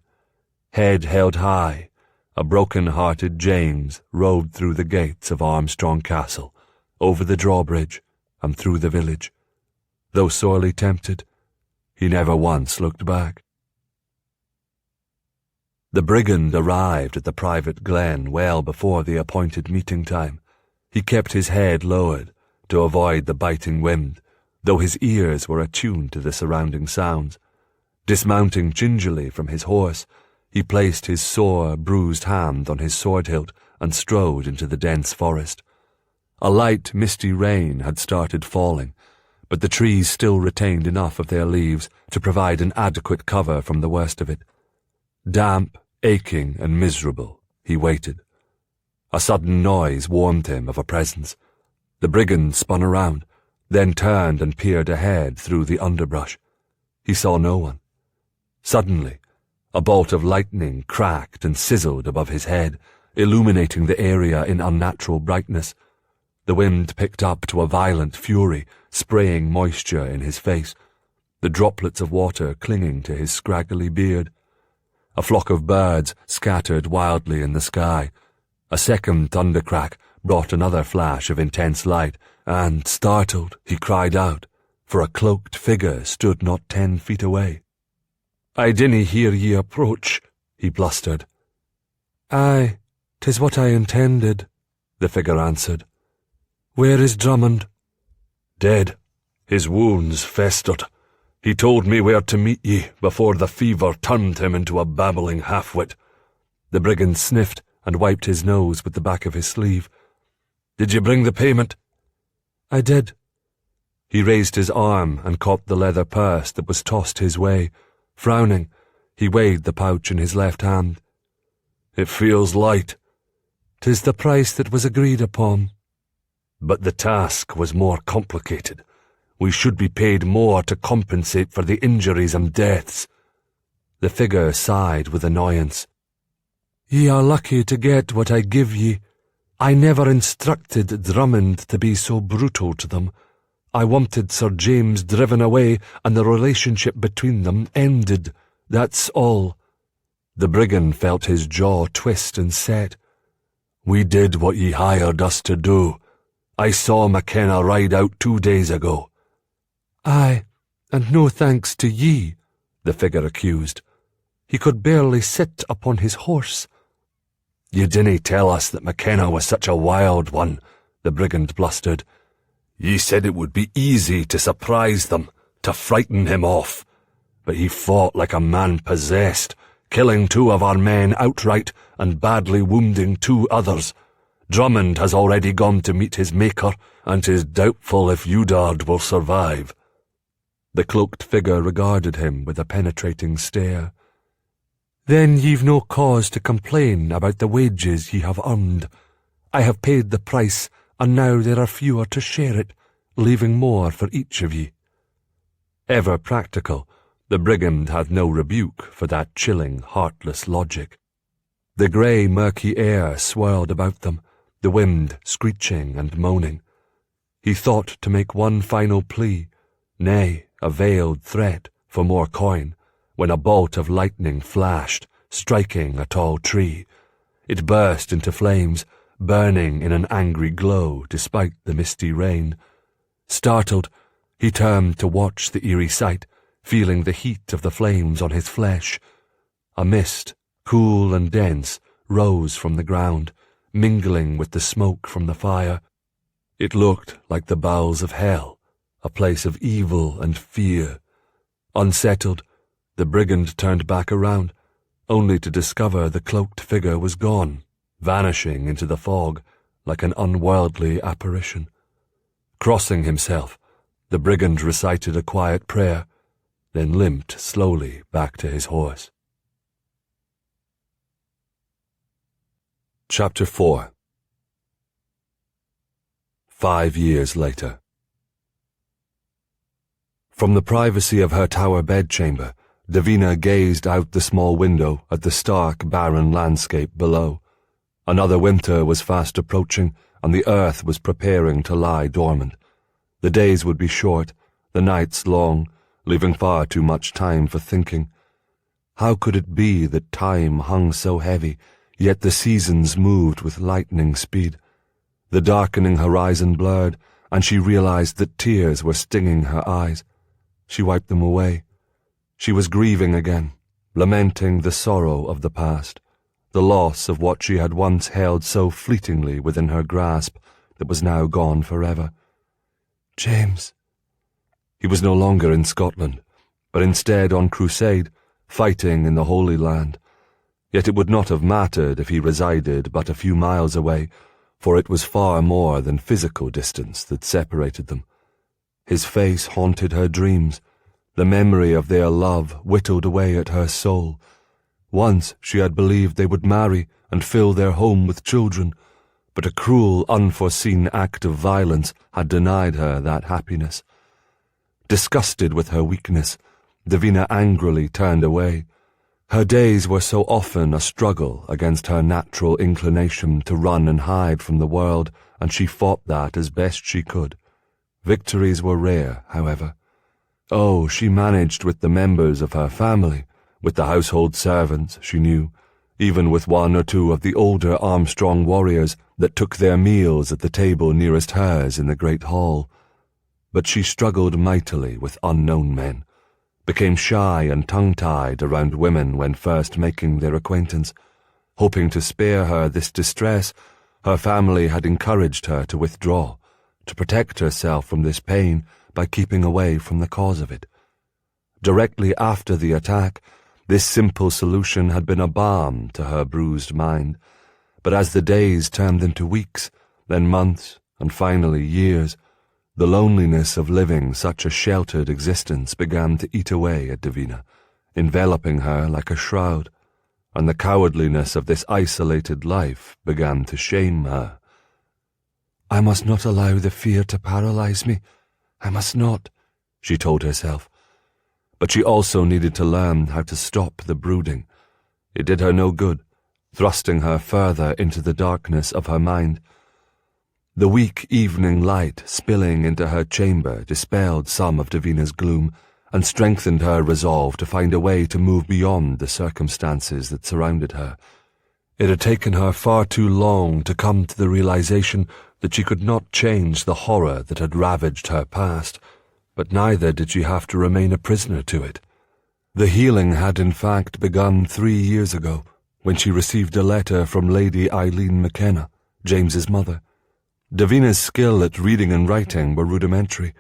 Head held high, a broken-hearted James rode through the gates of Armstrong Castle, over the drawbridge, and through the village. Though sorely tempted, he never once looked back. The brigand arrived at the private glen well before the appointed meeting time. He kept his head lowered to avoid the biting wind, though his ears were attuned to the surrounding sounds. Dismounting gingerly from his horse, he placed his sore, bruised hand on his sword hilt and strode into the dense forest. A light, misty rain had started falling, but the trees still retained enough of their leaves to provide an adequate cover from the worst of it. Damp, aching, and miserable, he waited. A sudden noise warned him of a presence. The brigand spun around, then turned and peered ahead through the underbrush. He saw no one. Suddenly, a bolt of lightning cracked and sizzled above his head, illuminating the area in unnatural brightness. The wind picked up to a violent fury, spraying moisture in his face, the droplets of water clinging to his scraggly beard. A flock of birds scattered wildly in the sky. A second thundercrack brought another flash of intense light, and, startled, he cried out, for a cloaked figure stood not 10 feet away. "I dinna hear ye approach," he blustered. "Aye, 'tis what I intended," the figure answered. "Where is Drummond?" "Dead. His wounds festered. He told me where to meet ye before the fever turned him into a babbling half-wit." The brigand sniffed and wiped his nose with the back of his sleeve. "Did you bring the payment?" "I did." He raised his arm and caught the leather purse that was tossed his way. Frowning, he weighed the pouch in his left hand. "It feels light." "'Tis the price that was agreed upon." "But the task was more complicated. We should be paid more to compensate for the injuries and deaths." The figure sighed with annoyance. "Ye are lucky to get what I give ye. I never instructed Drummond to be so brutal to them. I wanted Sir James driven away and the relationship between them ended. That's all." The brigand felt his jaw twist and set. "We did what ye hired us to do. I saw McKenna ride out 2 days ago." "Aye, and no thanks to ye," the figure accused. "He could barely sit upon his horse." "You didn't tell us that McKenna was such a wild one," the brigand blustered. "Ye said it would be easy to surprise them, to frighten him off. But he fought like a man possessed, killing 2 of our men outright and badly wounding 2 others. Drummond has already gone to meet his maker, and 'tis doubtful if Udard will survive." The cloaked figure regarded him with a penetrating stare. "Then ye've no cause to complain about the wages ye have earned. I have paid the price, and now there are fewer to share it, leaving more for each of ye." Ever practical, the brigand had no rebuke for that chilling, heartless logic. The grey, murky air swirled about them, the wind screeching and moaning. He thought to make one final plea, nay, a veiled threat for more coin, when a bolt of lightning flashed, striking a tall tree. It burst into flames, burning in an angry glow despite the misty rain. Startled, he turned to watch the eerie sight, feeling the heat of the flames on his flesh. A mist, cool and dense, rose from the ground, mingling with the smoke from the fire. It looked like the bowels of hell, a place of evil and fear. Unsettled, the brigand turned back around, only to discover the cloaked figure was gone, vanishing into the fog like an unworldly apparition. Crossing himself, the brigand recited a quiet prayer, then limped slowly back to his horse. Chapter 4. 5 years later. From the privacy of her tower bedchamber, Davina gazed out the small window at the stark, barren landscape below. Another winter was fast approaching, and the earth was preparing to lie dormant. The days would be short, the nights long, leaving far too much time for thinking. How could it be that time hung so heavy, yet the seasons moved with lightning speed? The darkening horizon blurred, and she realized that tears were stinging her eyes. She wiped them away. She was grieving again, lamenting the sorrow of the past, the loss of what she had once held so fleetingly within her grasp that was now gone forever. "James, He was no longer in Scotland, but instead on crusade, fighting in the Holy Land. Yet it would not have mattered if he resided but a few miles away, for it was far more than physical distance that separated them. His face haunted her dreams, the memory of their love whittled away at her soul. Once she had believed they would marry and fill their home with children, but a cruel, unforeseen act of violence had denied her that happiness. Disgusted with her weakness, Davina angrily turned away. Her days were so often a struggle against her natural inclination to run and hide from the world, and she fought that as best she could. Victories were rare, however. Oh, she managed with the members of her family, with the household servants, she knew, even with one or two of the older Armstrong warriors that took their meals at the table nearest hers in the great hall. But she struggled mightily with unknown men, became shy and tongue-tied around women when first making their acquaintance. Hoping to spare her this distress, her family had encouraged her to withdraw, to protect herself from this pain by keeping away from the cause of it. Directly after the attack, this simple solution had been a balm to her bruised mind, but as the days turned into weeks, then months, and finally years, the loneliness of living such a sheltered existence began to eat away at Davina, enveloping her like a shroud, and the cowardliness of this isolated life began to shame her. "I must not allow the fear to paralyze me. I must not," she told herself. But she also needed to learn how to stop the brooding. It did her no good, thrusting her further into the darkness of her mind. The weak evening light spilling into her chamber dispelled some of Davina's gloom and strengthened her resolve to find a way to move beyond the circumstances that surrounded her. It had taken her far too long to come to the realization that she could not change the horror that had ravaged her past, but neither did she have to remain a prisoner to it. The healing had in fact begun 3 years ago, when she received a letter from Lady McKenna, James's mother. Davina's skill at reading and writing were rudimentary,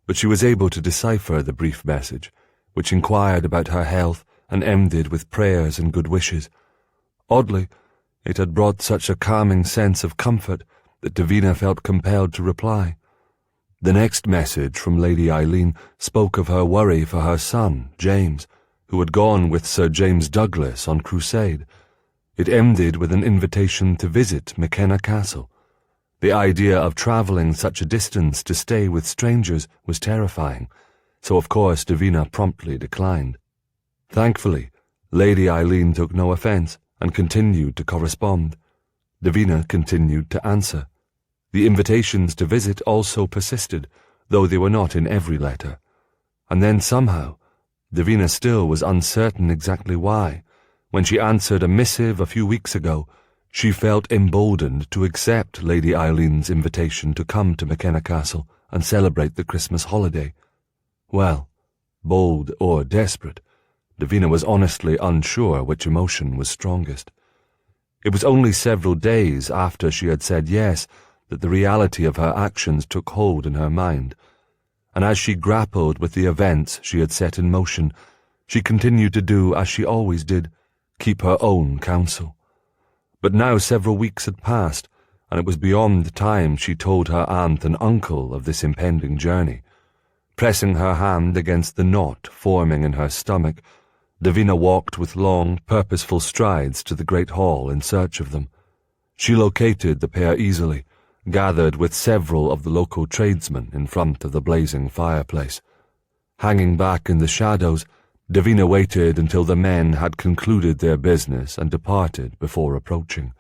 but she was able to decipher the brief message, which inquired about her health and ended with prayers and good wishes. Oddly, it had brought such a calming sense of comfort that Davina felt compelled to reply. The next message from Lady spoke of her worry for her son, James, who had gone with Sir James Douglas on crusade. It ended with an invitation to visit McKenna Castle. The idea of travelling such a distance to stay with strangers was terrifying, so of course Davina promptly declined. Thankfully, Lady took no offence and continued to correspond. Davina continued to answer. The invitations to visit also persisted, though they were not in every letter. And then somehow, Davina still was uncertain exactly why, when she answered a missive a few weeks ago, she felt emboldened to accept Lady invitation to come to McKenna Castle and celebrate the Christmas holiday. Well, bold or desperate, Davina was honestly unsure which emotion was strongest. It was only several days after she had said yes that the reality of her actions took hold in her mind, and as she grappled with the events she had set in motion, she continued to do as she always did, keep her own counsel. But now several weeks had passed, and it was beyond the time she told her aunt and uncle of this impending journey. Pressing her hand against the knot forming in her stomach, Davina walked with long, purposeful strides to the great hall in search of them. She located the pair easily, gathered with several of the local tradesmen in front of the blazing fireplace. Hanging back in the shadows, Davina waited until the men had concluded their business and departed before approaching.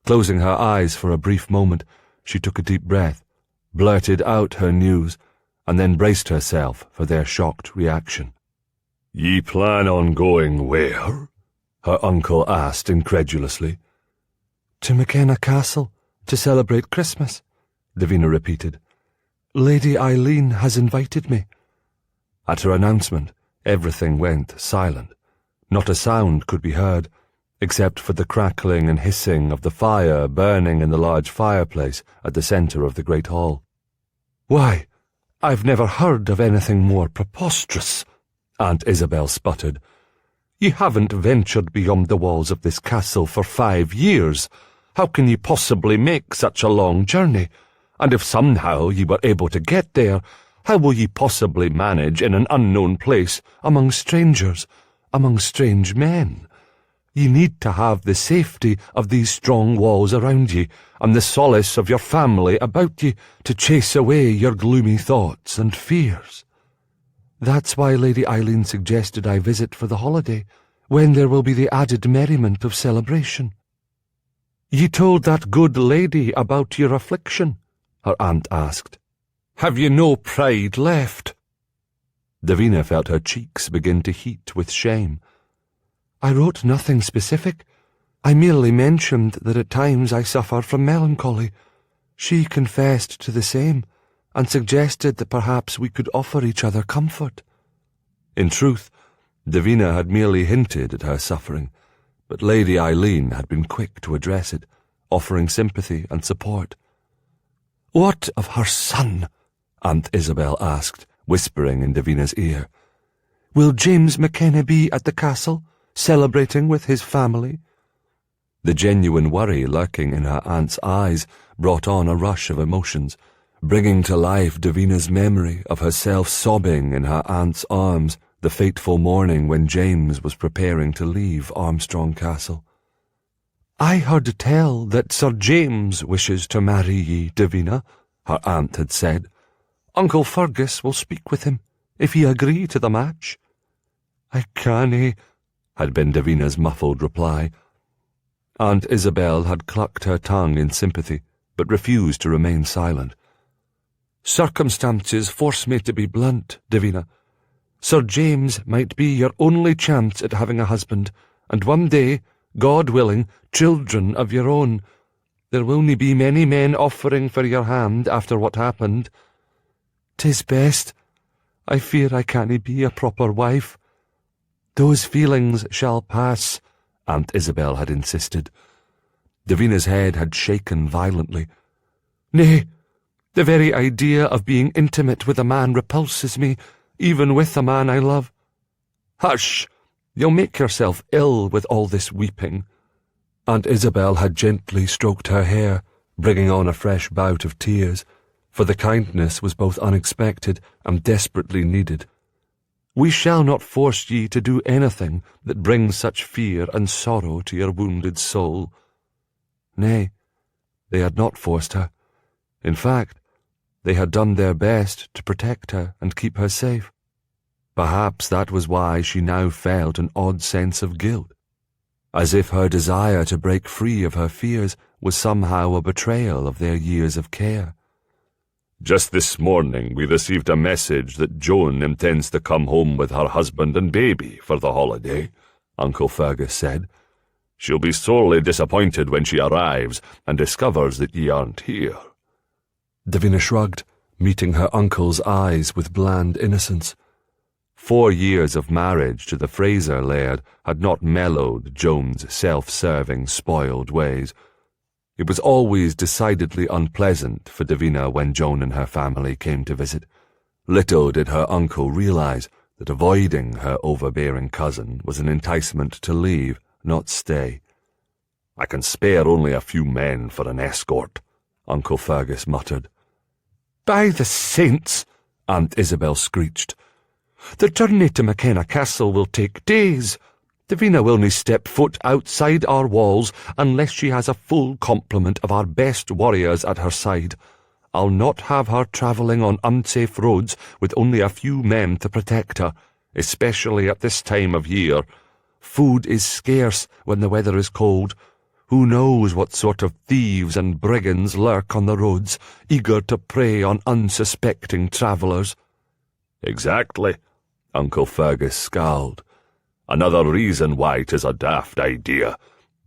Closing her eyes for a brief moment, she took a deep breath, blurted out her news, and then braced herself for their shocked reaction. "Ye plan on going where?" her uncle asked incredulously. "To McKenna Castle, to celebrate Christmas," Davina repeated. "Lady has invited me." At her announcement, everything went silent. Not a sound could be heard, except for the crackling and hissing of the fire burning in the large fireplace at the centre of the great hall. "Why, I've never heard of anything more preposterous, Aunt Isabel sputtered. Ye haven't ventured beyond the walls of this castle for 5 years. How can ye possibly make such a long journey? And if somehow ye were able to get there, how will ye possibly manage in an unknown place, among strangers, among strange men? Ye need to have the safety of these strong walls around ye, and the solace of your family about ye, to chase away your gloomy thoughts and fears. That's why Lady Eileen suggested I visit for the holiday, when there will be the added merriment of celebration. Ye told that good lady about your affliction? Her aunt asked. Have you no pride left? Davina felt her cheeks begin to heat with shame. I wrote nothing specific. I merely mentioned that at times I suffer from melancholy. She confessed to the same, and suggested that perhaps we could offer each other comfort. In truth, Davina had merely hinted at her suffering, but Lady Eileen had been quick to address it, offering sympathy and support. What of her son? Aunt Isabel asked, whispering in Davina's ear. Will James McKenna be at the castle, celebrating with his family? The genuine worry lurking in her aunt's eyes brought on a rush of emotions, bringing to life Davina's memory of herself sobbing in her aunt's arms the fateful morning when James was preparing to leave Armstrong Castle. I heard tell that Sir James wishes to marry ye, Davina, her aunt had said. Uncle Fergus will speak with him, if he agree to the match. I cannae, had been Davina's muffled reply. Aunt Isabel had clucked her tongue in sympathy, but refused to remain silent. Circumstances force me to be blunt, Davina. Sir James might be your only chance at having a husband, and one day, God willing, children of your own. There will nae be many men offering for your hand after what happened. 'Tis best. I fear I cannae be a proper wife. Those feelings shall pass, Aunt Isabel had insisted. Davina's head had shaken violently. Nay, the very idea of being intimate with a man repulses me, even with a man I love. Hush! You'll make yourself ill with all this weeping. Aunt Isabel had gently stroked her hair, bringing on a fresh bout of tears, for the kindness was both unexpected and desperately needed. We shall not force ye to do anything that brings such fear and sorrow to your wounded soul. Nay, they had not forced her. In fact, they had done their best to protect her and keep her safe. Perhaps that was why she now felt an odd sense of guilt, as if her desire to break free of her fears was somehow a betrayal of their years of care. Just this morning we received a message that Joan intends to come home with her husband and baby for the holiday, Uncle Fergus said. She'll be sorely disappointed when she arrives and discovers that ye aren't here. Davina shrugged, meeting her uncle's eyes with bland innocence. 4 years of marriage to the Fraser laird had not mellowed Joan's self-serving, spoiled ways. It was always decidedly unpleasant for Davina when Joan and her family came to visit. Little did her uncle realize that avoiding her overbearing cousin was an enticement to leave, not stay. I can spare only a few men for an escort, Uncle Fergus muttered. By the saints, Aunt Isabel screeched. The journey to McKenna Castle will take days. Davina will nae step foot outside our walls unless she has a full complement of our best warriors at her side. I'll not have her travelling on unsafe roads with only a few men to protect her, especially at this time of year. Food is scarce when the weather is cold. Who knows what sort of thieves and brigands lurk on the roads, eager to prey on unsuspecting travellers? Exactly, Uncle Fergus scowled. Another reason why 'tis a daft idea.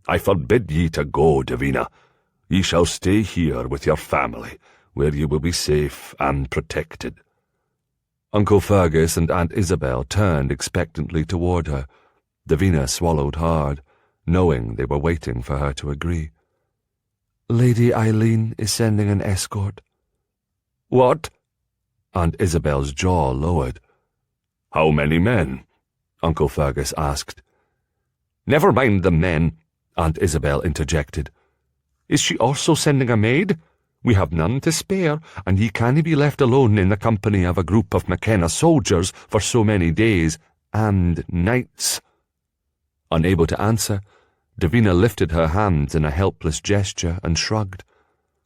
I forbid ye to go, Davina. Ye shall stay here with your family, where ye will be safe and protected. Uncle Fergus and Aunt Isabel turned expectantly toward her. Davina swallowed hard, knowing they were waiting for her to agree. Lady Eileen is sending an escort. What? Aunt Isabel's jaw lowered. "How many men?" Uncle Fergus asked. "Never mind the men," Aunt Isabel interjected. "Is she also sending a maid? We have none to spare, and ye canna be left alone in the company of a group of McKenna soldiers for so many days and nights." Unable to answer, Davina lifted her hands in a helpless gesture and shrugged.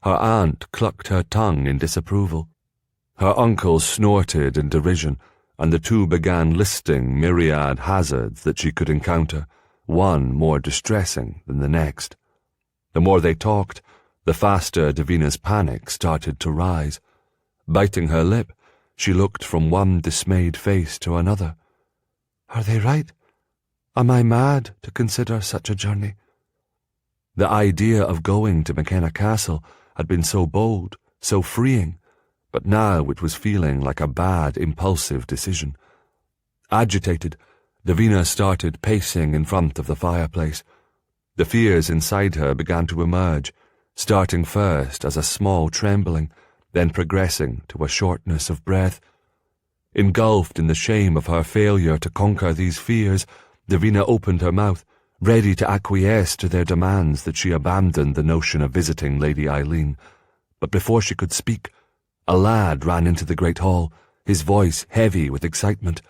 Her aunt clucked her tongue in disapproval. Her uncle snorted in derision, and the two began listing myriad hazards that she could encounter, one more distressing than the next. The more they talked, the faster Davina's panic started to rise. Biting her lip, she looked from one dismayed face to another. "Are they right? Am I mad to consider such a journey?" The idea of going to McKenna Castle had been so bold, so freeing, but now it was feeling like a bad, impulsive decision. Agitated, Davina started pacing in front of the fireplace. The fears inside her began to emerge, starting first as a small trembling, then progressing to a shortness of breath. Engulfed in the shame of her failure to conquer these fears, Davina opened her mouth, ready to acquiesce to their demands that she abandon the notion of visiting Lady Eileen. But before she could speak, a lad ran into the great hall, his voice heavy with excitement.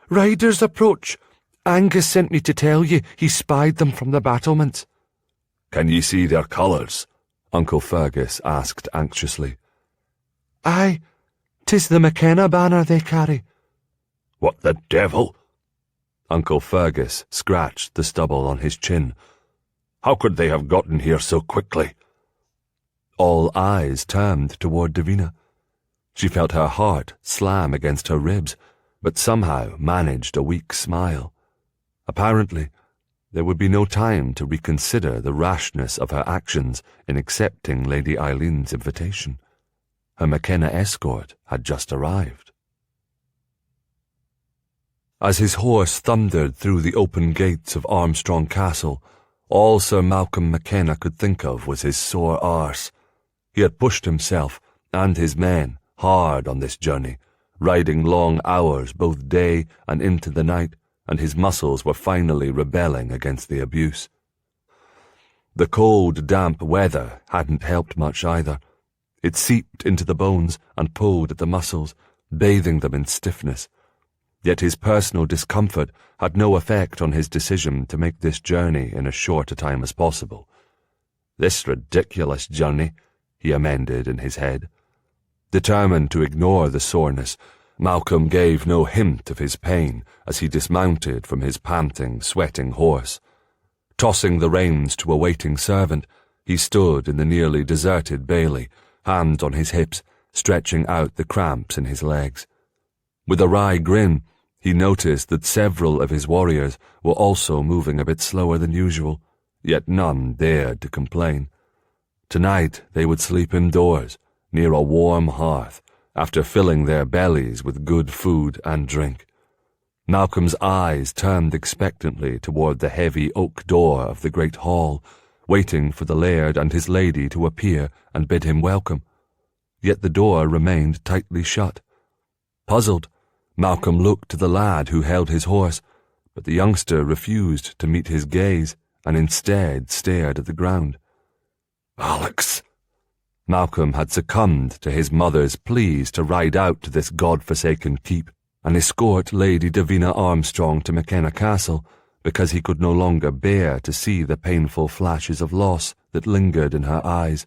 "Riders approach! Angus sent me to tell ye he spied them from the battlements." "Can ye see their colours?" Uncle Fergus asked anxiously. "Aye, 'tis the McKenna banner they carry." "What the devil?" Uncle Fergus scratched the stubble on his chin. "How could they have gotten here so quickly?" All eyes turned toward Davina. She felt her heart slam against her ribs, but somehow managed a weak smile. Apparently, there would be no time to reconsider the rashness of her actions in accepting Lady Eileen's invitation. Her McKenna escort had just arrived. As his horse thundered through the open gates of Armstrong Castle, all Sir Malcolm McKenna could think of was his sore arse. He had pushed himself and his men hard on this journey, riding long hours both day and into the night, and his muscles were finally rebelling against the abuse. The cold, damp weather hadn't helped much either. It seeped into the bones and pulled at the muscles, bathing them in stiffness. Yet his personal discomfort had no effect on his decision to make this journey in as short a time as possible. "This ridiculous journey," he amended in his head. Determined to ignore the soreness, Malcolm gave no hint of his pain as he dismounted from his panting, sweating horse. Tossing the reins to a waiting servant, he stood in the nearly deserted bailey, hands on his hips, stretching out the cramps in his legs. With a wry grin, he noticed that several of his warriors were also moving a bit slower than usual, yet none dared to complain. Tonight they would sleep indoors, near a warm hearth, after filling their bellies with good food and drink. Malcolm's eyes turned expectantly toward the heavy oak door of the great hall, waiting for the laird and his lady to appear and bid him welcome. Yet the door remained tightly shut. Puzzled, Malcolm looked to the lad who held his horse, but the youngster refused to meet his gaze and instead stared at the ground. "Alex!" Malcolm had succumbed to his mother's pleas to ride out to this god-forsaken keep and escort Lady Davina Armstrong to McKenna Castle because he could no longer bear to see the painful flashes of loss that lingered in her eyes.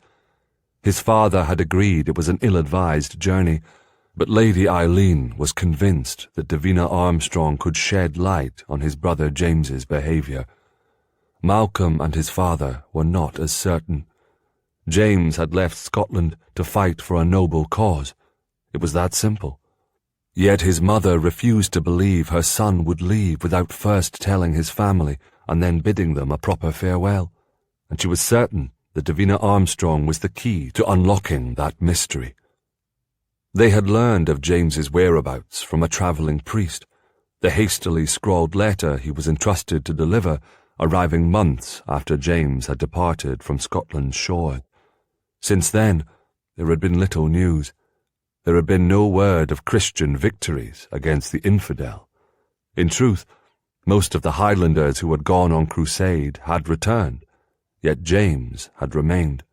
His father had agreed it was an ill-advised journey, but Lady Eileen was convinced that Davina Armstrong could shed light on his brother James's behaviour. Malcolm and his father were not as certain. James had left Scotland to fight for a noble cause. It was that simple. Yet his mother refused to believe her son would leave without first telling his family and then bidding them a proper farewell, and she was certain that Davina Armstrong was the key to unlocking that mystery. They had learned of James's whereabouts from a travelling priest, the hastily scrawled letter he was entrusted to deliver, arriving months after James had departed from Scotland's shore. Since then, there had been little news. There had been no word of Christian victories against the infidel. In truth, most of the Highlanders who had gone on crusade had returned, yet James had remained,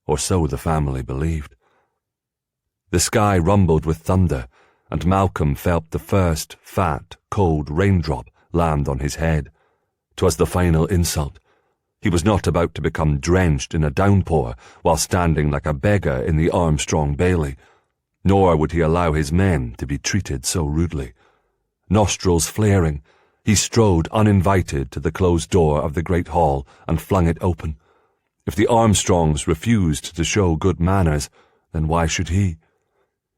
or so the family believed. The sky rumbled with thunder, and Malcolm felt the first fat, cold raindrop land on his head. 'Twas the final insult. He was not about to become drenched in a downpour while standing like a beggar in the Armstrong bailey, nor would he allow his men to be treated so rudely. Nostrils flaring, he strode uninvited to the closed door of the great hall and flung it open. If the Armstrongs refused to show good manners, then why should he?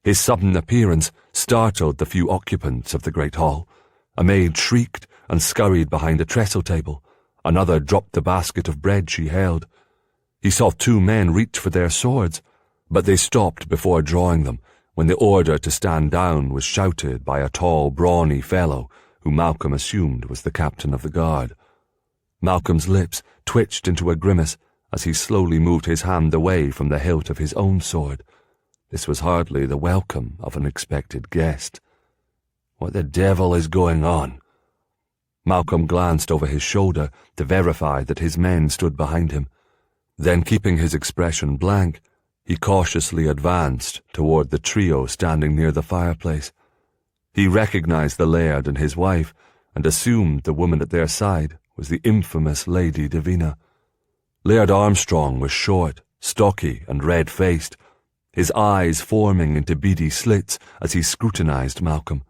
His sudden appearance startled the few occupants of the great hall. A maid shrieked and scurried behind a trestle table. Another dropped the basket of bread she held. He saw two men reach for their swords, but they stopped before drawing them when the order to stand down was shouted by a tall, brawny fellow who Malcolm assumed was the captain of the guard. Malcolm's lips twitched into a grimace as he slowly moved his hand away from the hilt of his own sword. This was hardly the welcome of an expected guest. What the devil is going on? Malcolm glanced over his shoulder to verify that his men stood behind him. Then, keeping his expression blank, he cautiously advanced toward the trio standing near the fireplace. He recognized the laird and his wife, and assumed the woman at their side was the infamous Lady Davina. Laird Armstrong was short, stocky, and red-faced, his eyes forming into beady slits as he scrutinized Malcolm.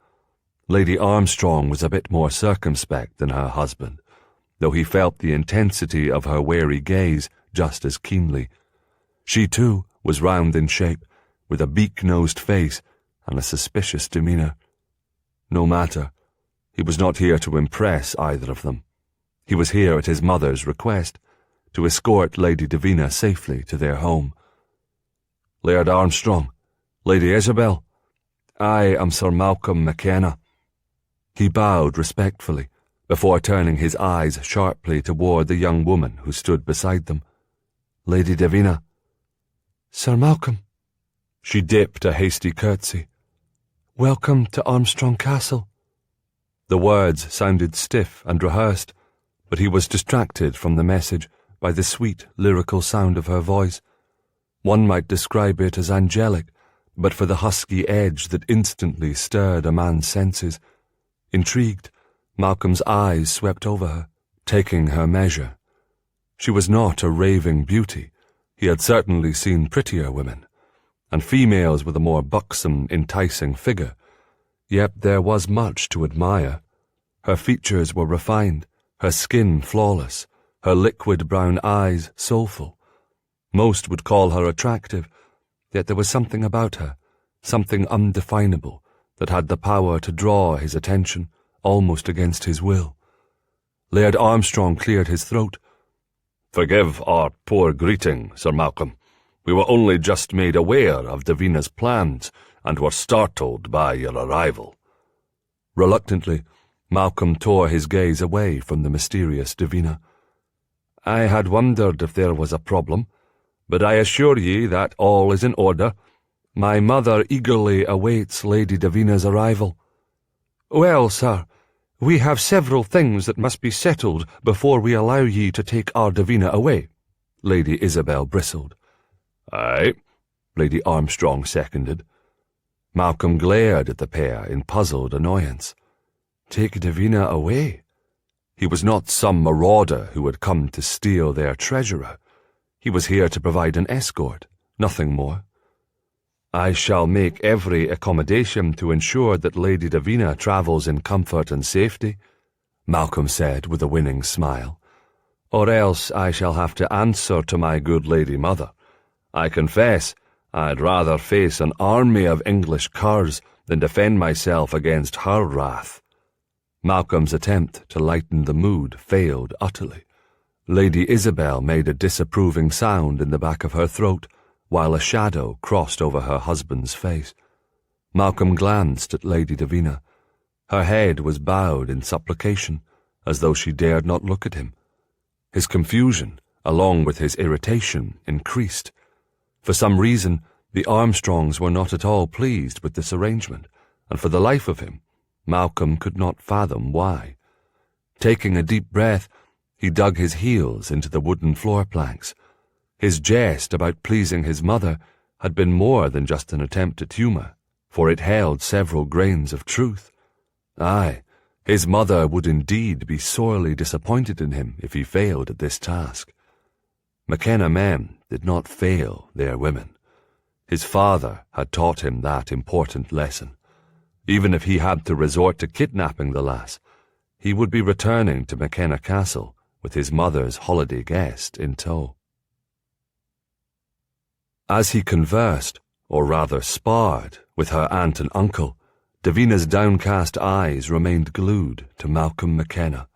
Lady Armstrong was a bit more circumspect than her husband, though he felt the intensity of her wary gaze just as keenly. She, too, was round in shape, with a beak-nosed face and a suspicious demeanour. No matter. He was not here to impress either of them. He was here at his mother's request, to escort Lady Davina safely to their home. Laird Armstrong, Lady Isabel, I am Sir Malcolm McKenna. He bowed respectfully, before turning his eyes sharply toward the young woman who stood beside them. Lady Davina. Sir Malcolm. She dipped a hasty curtsy. Welcome to Armstrong Castle. The words sounded stiff and rehearsed, but he was distracted from the message by the sweet, lyrical sound of her voice. One might describe it as angelic, but for the husky edge that instantly stirred a man's senses. Intrigued, Malcolm's eyes swept over her, taking her measure. She was not a raving beauty. He had certainly seen prettier women, and females with a more buxom, enticing figure. Yet there was much to admire. Her features were refined, her skin flawless, her liquid brown eyes soulful. Most would call her attractive, yet there was something about her, something undefinable, that had the power to draw his attention, almost against his will. Laird Armstrong cleared his throat. Forgive our poor greeting, Sir Malcolm. We were only just made aware of Davina's plans, and were startled by your arrival. Reluctantly, Malcolm tore his gaze away from the mysterious Davina. I had wondered if there was a problem, but I assure ye that all is in order. My mother eagerly awaits Lady Davina's arrival. Well, sir, we have several things that must be settled before we allow ye to take our Davina away, Lady Isabel bristled. Aye, Lady Armstrong seconded. Malcolm glared at the pair in puzzled annoyance. Take Davina away? He was not some marauder who had come to steal their treasurer. He was here to provide an escort, nothing more. I shall make every accommodation to ensure that Lady Davina travels in comfort and safety, Malcolm said with a winning smile. Or else I shall have to answer to my good lady mother. I confess, I'd rather face an army of English curs than defend myself against her wrath. Malcolm's attempt to lighten the mood failed utterly. Lady Isabel made a disapproving sound in the back of her throat, while a shadow crossed over her husband's face. Malcolm glanced at Lady Davina. Her head was bowed in supplication, as though she dared not look at him. His confusion, along with his irritation, increased. For some reason, The Armstrongs were not at all pleased with this arrangement, and for the life of him, Malcolm could not fathom why. Taking a deep breath, he dug his heels into the wooden floor planks. His jest about pleasing his mother had been more than just an attempt at humour, for it held several grains of truth. Aye, his mother would indeed be sorely disappointed in him if he failed at this task. McKenna men did not fail their women. His father had taught him that important lesson. Even if he had to resort to kidnapping the lass, he would be returning to McKenna Castle with his mother's holiday guest in tow. As he conversed, or rather sparred, with her aunt and uncle, Davina's downcast eyes remained glued to Malcolm McKenna.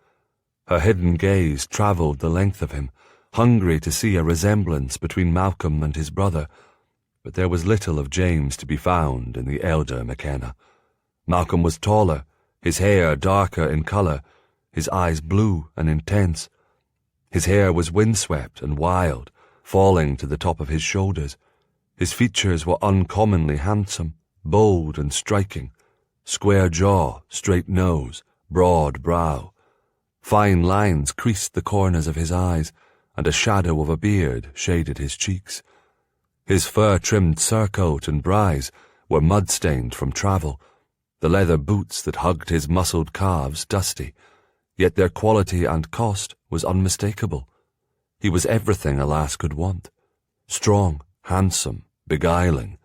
Her hidden gaze travelled the length of him, hungry to see a resemblance between Malcolm and his brother, but there was little of James to be found in the elder McKenna. Malcolm was taller, his hair darker in colour, his eyes blue and intense. His hair was windswept and wild, falling to the top of his shoulders. His features were uncommonly handsome, bold and striking. Square jaw, straight nose, broad brow. Fine lines creased the corners of his eyes, and a shadow of a beard shaded his cheeks. His fur-trimmed surcoat and bries were mud-stained from travel, the leather boots that hugged his muscled calves dusty, yet their quality and cost was unmistakable. He was everything a lass could want. Strong, handsome, beguiling.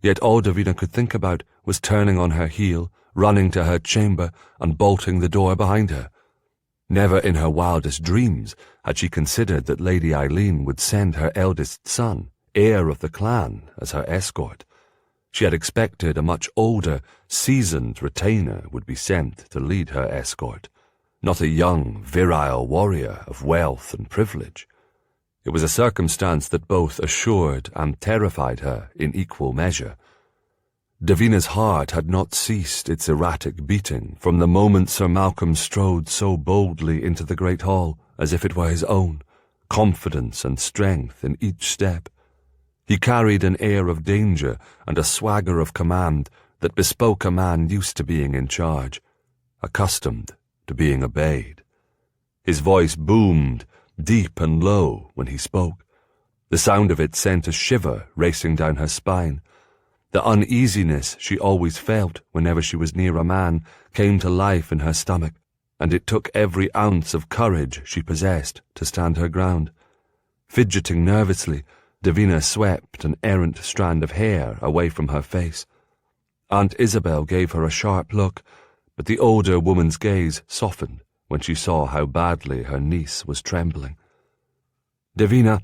Yet all Davina could think about was turning on her heel, running to her chamber, and bolting the door behind her. Never in her wildest dreams had she considered that Lady Eileen would send her eldest son, heir of the clan, as her escort. She had expected a much older, seasoned retainer would be sent to lead her escort, not a young, virile warrior of wealth and privilege. It was a circumstance that both assured and terrified her in equal measure. Davina's heart had not ceased its erratic beating from the moment Sir Malcolm strode so boldly into the great hall as if it were his own, confidence and strength in each step. He carried an air of danger and a swagger of command that bespoke a man used to being in charge, accustomed to being obeyed. His voice boomed, deep and low, when he spoke. The sound of it sent a shiver racing down her spine. The uneasiness she always felt whenever she was near a man came to life in her stomach, and it took every ounce of courage she possessed to stand her ground. Fidgeting nervously, Davina swept an errant strand of hair away from her face. Aunt Isabel gave her a sharp look, but the older woman's gaze softened when she saw how badly her niece was trembling. "Davina,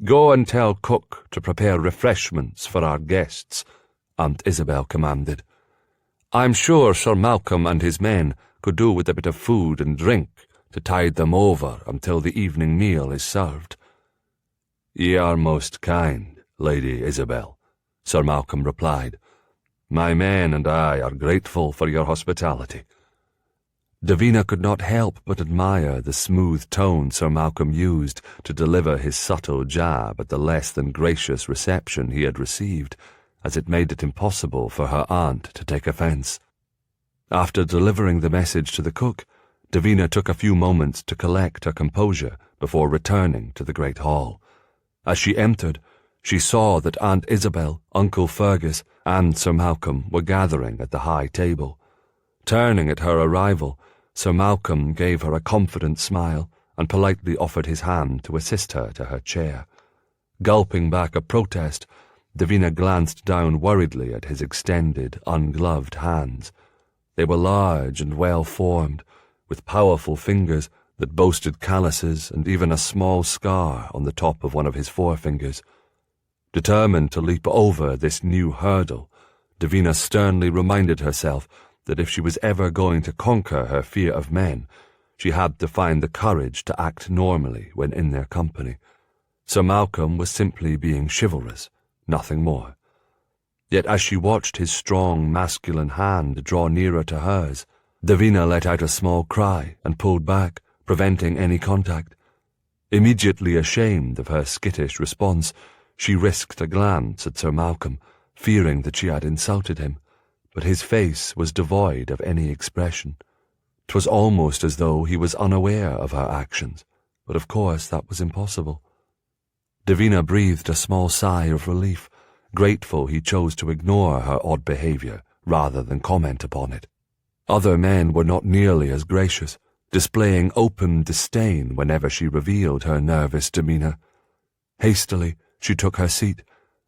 go and tell cook to prepare refreshments for our guests," Aunt Isabel commanded. "I'm sure Sir Malcolm and his men could do with a bit of food and drink to tide them over until the evening meal is served." "Ye are most kind, Lady Isabel," Sir Malcolm replied. "My men and I are grateful for your hospitality." Davina could not help but admire the smooth tone Sir Malcolm used to deliver his subtle jab at the less than gracious reception he had received, as it made it impossible for her aunt to take offence. After delivering the message to the cook, Davina took a few moments to collect her composure before returning to the great hall. As she entered, she saw that Aunt Isabel, Uncle Fergus, and Sir Malcolm were gathering at the high table. Turning at her arrival, Sir Malcolm gave her a confident smile and politely offered his hand to assist her to her chair. Gulping back a protest, Davina glanced down worriedly at his extended, ungloved hands. They were large and well-formed, with powerful fingers that boasted calluses and even a small scar on the top of one of his forefingers. Determined to leap over this new hurdle, Davina sternly reminded herself that if she was ever going to conquer her fear of men, she had to find the courage to act normally when in their company. Sir Malcolm was simply being chivalrous, nothing more. Yet as she watched his strong, masculine hand draw nearer to hers, Davina let out a small cry and pulled back, preventing any contact. Immediately ashamed of her skittish response, She risked a glance at Sir Malcolm, fearing that she had insulted him, but his face was devoid of any expression. 'Twas almost as though he was unaware of her actions, but of course that was impossible. Davina breathed a small sigh of relief, grateful he chose to ignore her odd behaviour rather than comment upon it. Other men were not nearly as gracious, displaying open disdain whenever she revealed her nervous demeanour. Hastily, she took her seat,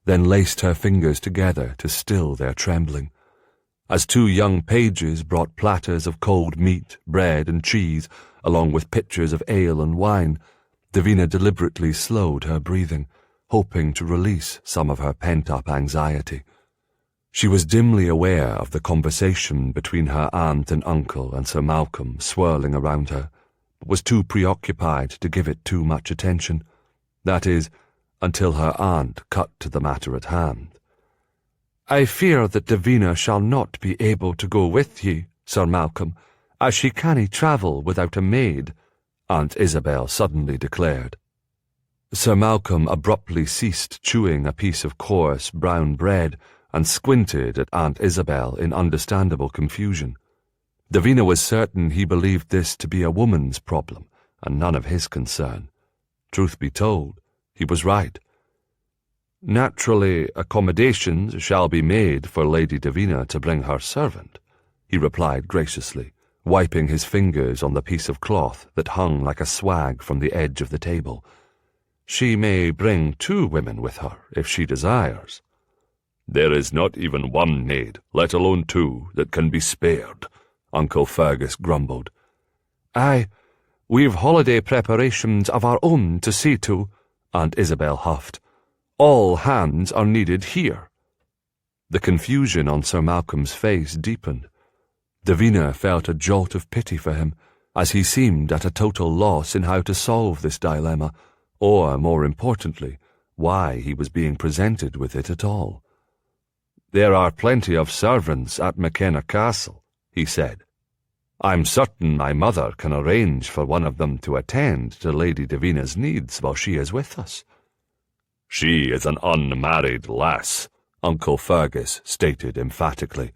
then laced her fingers together to still their trembling. As two young pages brought platters of cold meat, bread, and cheese, along with pitchers of ale and wine, Davina deliberately slowed her breathing, hoping to release some of her pent-up anxiety. She was dimly aware of the conversation between her aunt and uncle and Sir Malcolm swirling around her, but was too preoccupied to give it too much attention. That is, until her aunt cut to the matter at hand. "I fear that Davina shall not be able to go with ye, Sir Malcolm, as she cannae travel without a maid," Aunt Isabel suddenly declared. Sir Malcolm abruptly ceased chewing a piece of coarse brown bread and squinted at Aunt Isabel in understandable confusion. Davina was certain he believed this to be a woman's problem and none of his concern. Truth be told, he was right. "Naturally, accommodations shall be made for Lady Davina to bring her servant," he replied graciously, wiping his fingers on the piece of cloth that hung like a swag from the edge of the table. "She may bring 2 women with her, if she desires." "There is not even one maid, let alone 2, that can be spared," Uncle Fergus grumbled. "Aye, we've holiday preparations of our own to see to," Aunt Isabel huffed. "All hands are needed here." The confusion on Sir Malcolm's face deepened. Davina felt a jolt of pity for him, as he seemed at a total loss in how to solve this dilemma, or, more importantly, why he was being presented with it at all. "There are plenty of servants at McKenna Castle," he said. "I'm certain my mother can arrange for one of them to attend to Lady Davina's needs while she is with us." "She is an unmarried lass," Uncle Fergus stated emphatically.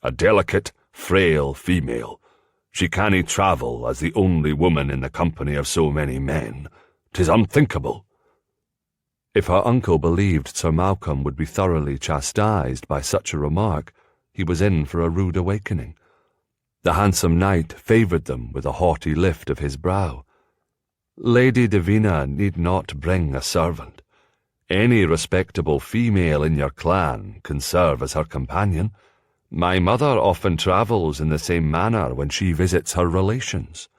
"A delicate, frail female. She cannae travel as the only woman in the company of so many men. 'Tis unthinkable." If her uncle believed Sir Malcolm would be thoroughly chastised by such a remark, he was in for a rude awakening. The handsome knight favoured them with a haughty lift of his brow. "Lady Davina need not bring a servant. Any respectable female in your clan can serve as her companion. My mother often travels in the same manner when she visits her relations."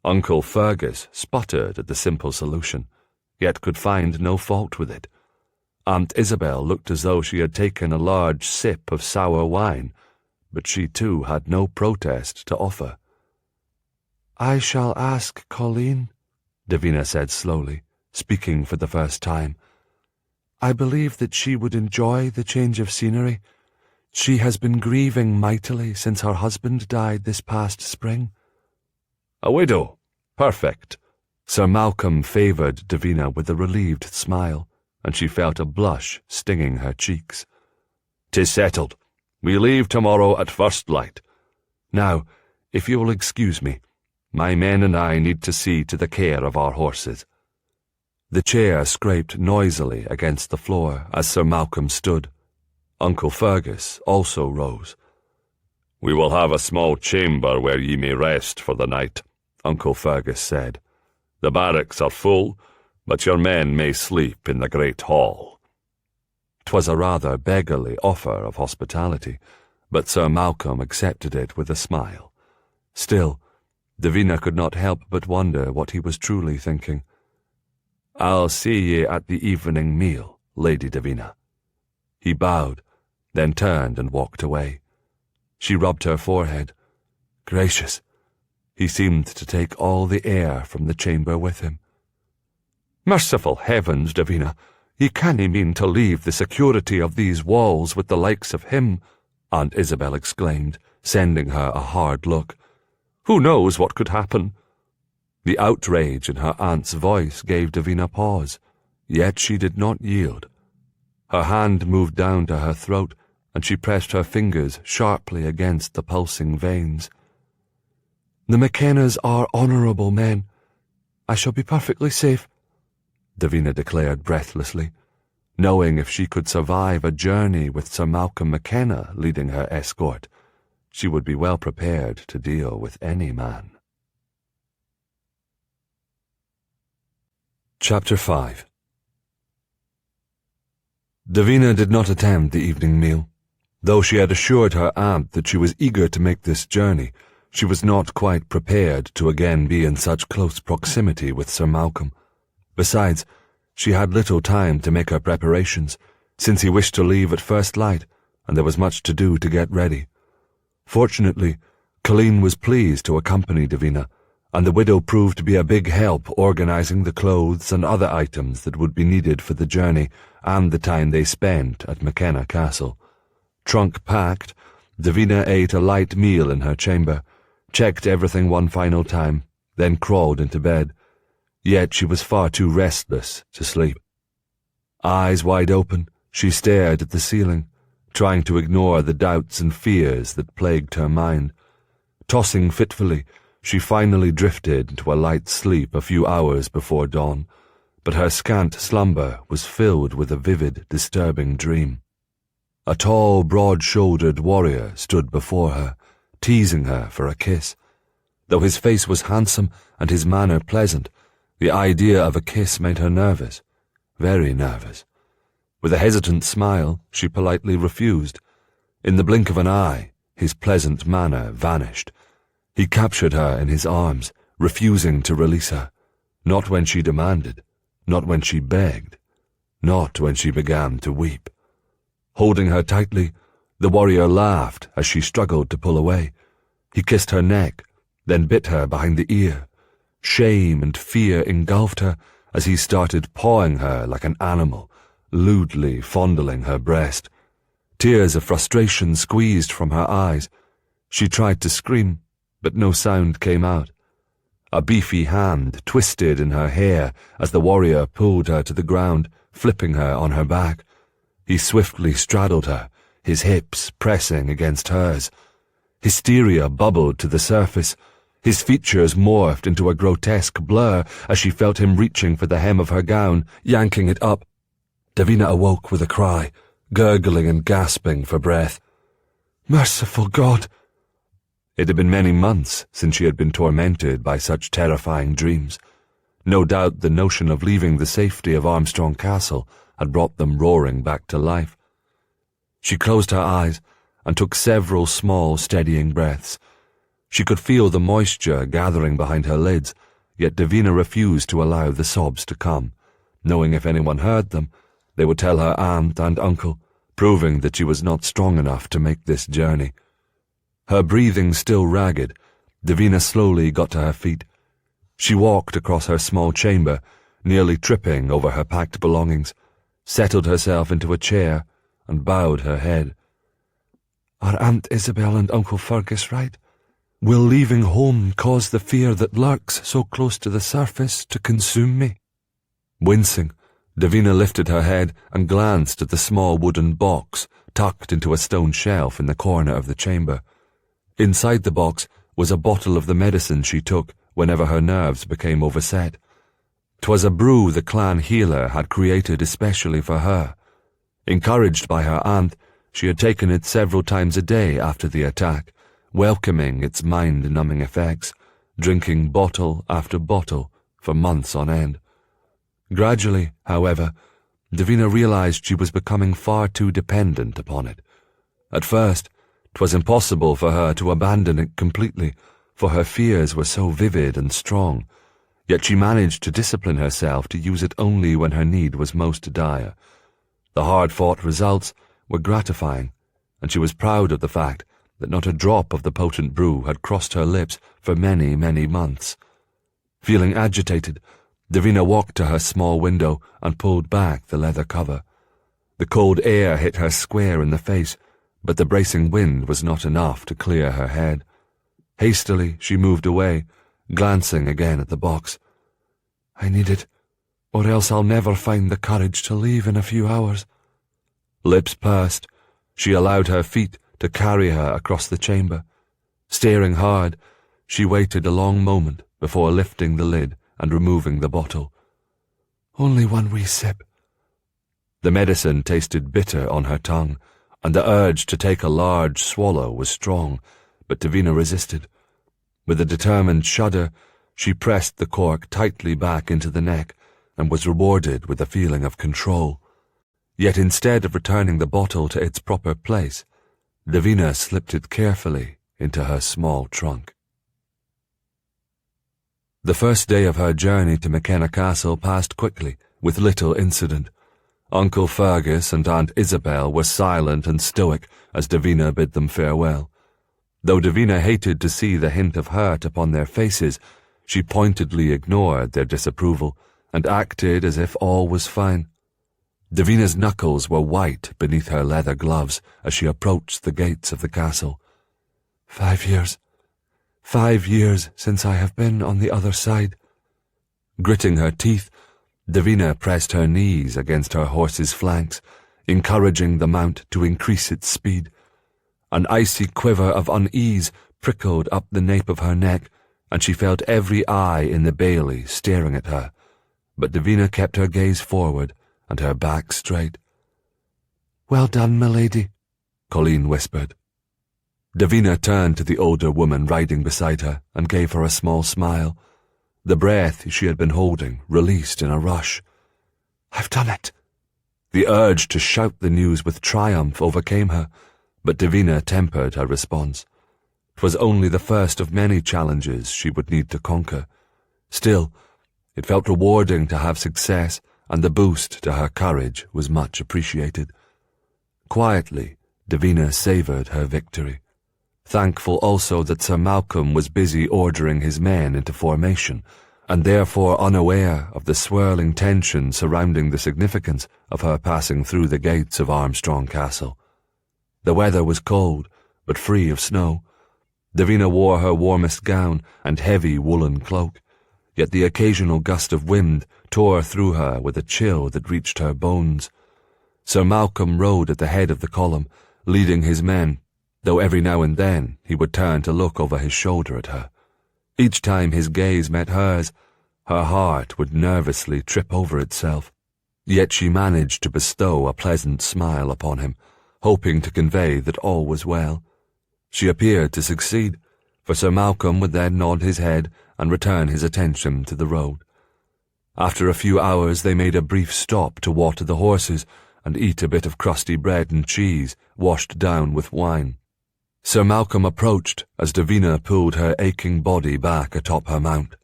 Uncle Fergus sputtered at the simple solution, yet could find no fault with it. Aunt Isabel looked as though she had taken a large sip of sour wine, but she too had no protest to offer. "I shall ask Colleen," Davina said slowly, speaking for the first time. "I believe that she would enjoy the change of scenery. She has been grieving mightily since her husband died this past spring." "A widow? Perfect." Sir Malcolm favoured Davina with a relieved smile, and she felt a blush stinging her cheeks. "'Tis settled. We leave tomorrow at first light. Now, if you will excuse me, my men and I need to see to the care of our horses." The chair scraped noisily against the floor as Sir Malcolm stood. Uncle Fergus also rose. "We will have a small chamber where ye may rest for the night," Uncle Fergus said. "The barracks are full, but your men may sleep in the great hall." 'Twas a rather beggarly offer of hospitality, but Sir Malcolm accepted it with a smile. Still, Davina could not help but wonder what he was truly thinking. "I'll see ye at the evening meal, Lady Davina." He bowed, then turned and walked away. She rubbed her forehead. Gracious! He seemed to take all the air from the chamber with him. "Merciful heavens, Davina! Ye cannae mean to leave the security of these walls with the likes of him," Aunt Isabel exclaimed, sending her a hard look. "Who knows what could happen?" The outrage in her aunt's voice gave Davina pause, Yet she did not yield. Her hand moved down to her throat, and she pressed her fingers sharply against the pulsing veins. "The McKennas are honourable men. I shall be perfectly safe," Davina declared breathlessly, knowing if she could survive a journey with Sir Malcolm McKenna leading her escort, she would be well prepared to deal with any man. Chapter 5. Davina did not attempt the evening meal. Though she had assured her aunt that she was eager to make this journey, she was not quite prepared to again be in such close proximity with Sir Malcolm. Besides, she had little time to make her preparations, since he wished to leave at first light, and there was much to do to get ready. Fortunately, Colleen was pleased to accompany Davina, and the widow proved to be a big help organising the clothes and other items that would be needed for the journey and the time they spent at McKenna Castle. Trunk packed, Davina ate a light meal in her chamber, checked everything one final time, then crawled into bed. Yet she was far too restless to sleep. Eyes wide open, she stared at the ceiling, trying to ignore the doubts and fears that plagued her mind. Tossing fitfully, she finally drifted into a light sleep a few hours before dawn, but her scant slumber was filled with a vivid, disturbing dream. A tall, broad-shouldered warrior stood before her, teasing her for a kiss. Though his face was handsome and his manner pleasant, the idea of a kiss made her nervous, very nervous. With a hesitant smile, she politely refused. In the blink of an eye, his pleasant manner vanished. He captured her in his arms, refusing to release her, not when she demanded, not when she begged, not when she began to weep. Holding her tightly, the warrior laughed as she struggled to pull away. He kissed her neck, then bit her behind the ear. Shame and fear engulfed her as he started pawing her like an animal, lewdly fondling her breast. Tears of frustration squeezed from her eyes. She tried to scream, but no sound came out. A beefy hand twisted in her hair as the warrior pulled her to the ground, flipping her on her back. He swiftly straddled her, his hips pressing against hers. Hysteria bubbled to the surface. His features morphed into a grotesque blur as she felt him reaching for the hem of her gown, yanking it up. Davina awoke with a cry, gurgling and gasping for breath. "Merciful God!" It had been many months since she had been tormented by such terrifying dreams. No doubt the notion of leaving the safety of Armstrong Castle had brought them roaring back to life. She closed her eyes and took several small, steadying breaths. She could feel the moisture gathering behind her lids, yet Davina refused to allow the sobs to come, knowing if anyone heard them, they would tell her aunt and uncle, proving that she was not strong enough to make this journey. Her breathing still ragged, Davina slowly got to her feet. She walked across her small chamber, nearly tripping over her packed belongings, settled herself into a chair, and bowed her head. "Are Aunt Isabel and Uncle Fergus right? Will leaving home cause the fear that lurks so close to the surface to consume me?" Wincing, Davina lifted her head and glanced at the small wooden box tucked into a stone shelf in the corner of the chamber. Inside the box was a bottle of the medicine she took whenever her nerves became overset. 'Twas a brew the clan healer had created especially for her. Encouraged by her aunt, she had taken it several times a day after the attack, welcoming its mind-numbing effects, drinking bottle after bottle for months on end. Gradually, however, Davina realized she was becoming far too dependent upon it. At first, 'twas impossible for her to abandon it completely, for her fears were so vivid and strong, yet she managed to discipline herself to use it only when her need was most dire. The hard-fought results were gratifying, and she was proud of the fact that not a drop of the potent brew had crossed her lips for many, many months. Feeling agitated, Davina walked to her small window and pulled back the leather cover. The cold air hit her square in the face, but the bracing wind was not enough to clear her head. Hastily, she moved away, glancing again at the box. "I need it. or else I'll never find the courage to leave in a few hours." Lips pursed, she allowed her feet to carry her across the chamber. Staring hard, she waited a long moment before lifting the lid and removing the bottle. "Only one wee sip." The medicine tasted bitter on her tongue, and the urge to take a large swallow was strong, but Davina resisted. With a determined shudder, she pressed the cork tightly back into the neck and was rewarded with a feeling of control. Yet instead of returning the bottle to its proper place, Davina slipped it carefully into her small trunk. The first day of her journey to McKenna Castle passed quickly, with little incident. Uncle Fergus and Aunt Isabel were silent and stoic as Davina bid them farewell. Though Davina hated to see the hint of hurt upon their faces, she pointedly ignored their disapproval and acted as if all was fine. Davina's knuckles were white beneath her leather gloves as she approached the gates of the castle. 5 years. 5 years since I have been on the other side." Gritting her teeth, Davina pressed her knees against her horse's flanks, encouraging the mount to increase its speed. An icy quiver of unease prickled up the nape of her neck, and she felt every eye in the bailey staring at her, but Davina kept her gaze forward and her back straight. "Well done, milady," Colleen whispered. Davina turned to the older woman riding beside her and gave her a small smile. The breath she had been holding released in a rush. "I've done it." The urge to shout the news with triumph overcame her, but Davina tempered her response. 'Twas only the first of many challenges she would need to conquer. Still, it felt rewarding to have success, and the boost to her courage was much appreciated. Quietly, Davina savoured her victory, thankful also that Sir Malcolm was busy ordering his men into formation, and therefore unaware of the swirling tension surrounding the significance of her passing through the gates of Armstrong Castle. The weather was cold, but free of snow. Davina wore her warmest gown and heavy woolen cloak, yet the occasional gust of wind tore through her with a chill that reached her bones. Sir Malcolm rode at the head of the column, leading his men, though every now and then he would turn to look over his shoulder at her. Each time his gaze met hers, her heart would nervously trip over itself. Yet she managed to bestow a pleasant smile upon him, hoping to convey that all was well. She appeared to succeed, for Sir Malcolm would then nod his head and return his attention to the road. After a few hours they made a brief stop to water the horses and eat a bit of crusty bread and cheese washed down with wine. Sir Malcolm approached as Davina pulled her aching body back atop her mount.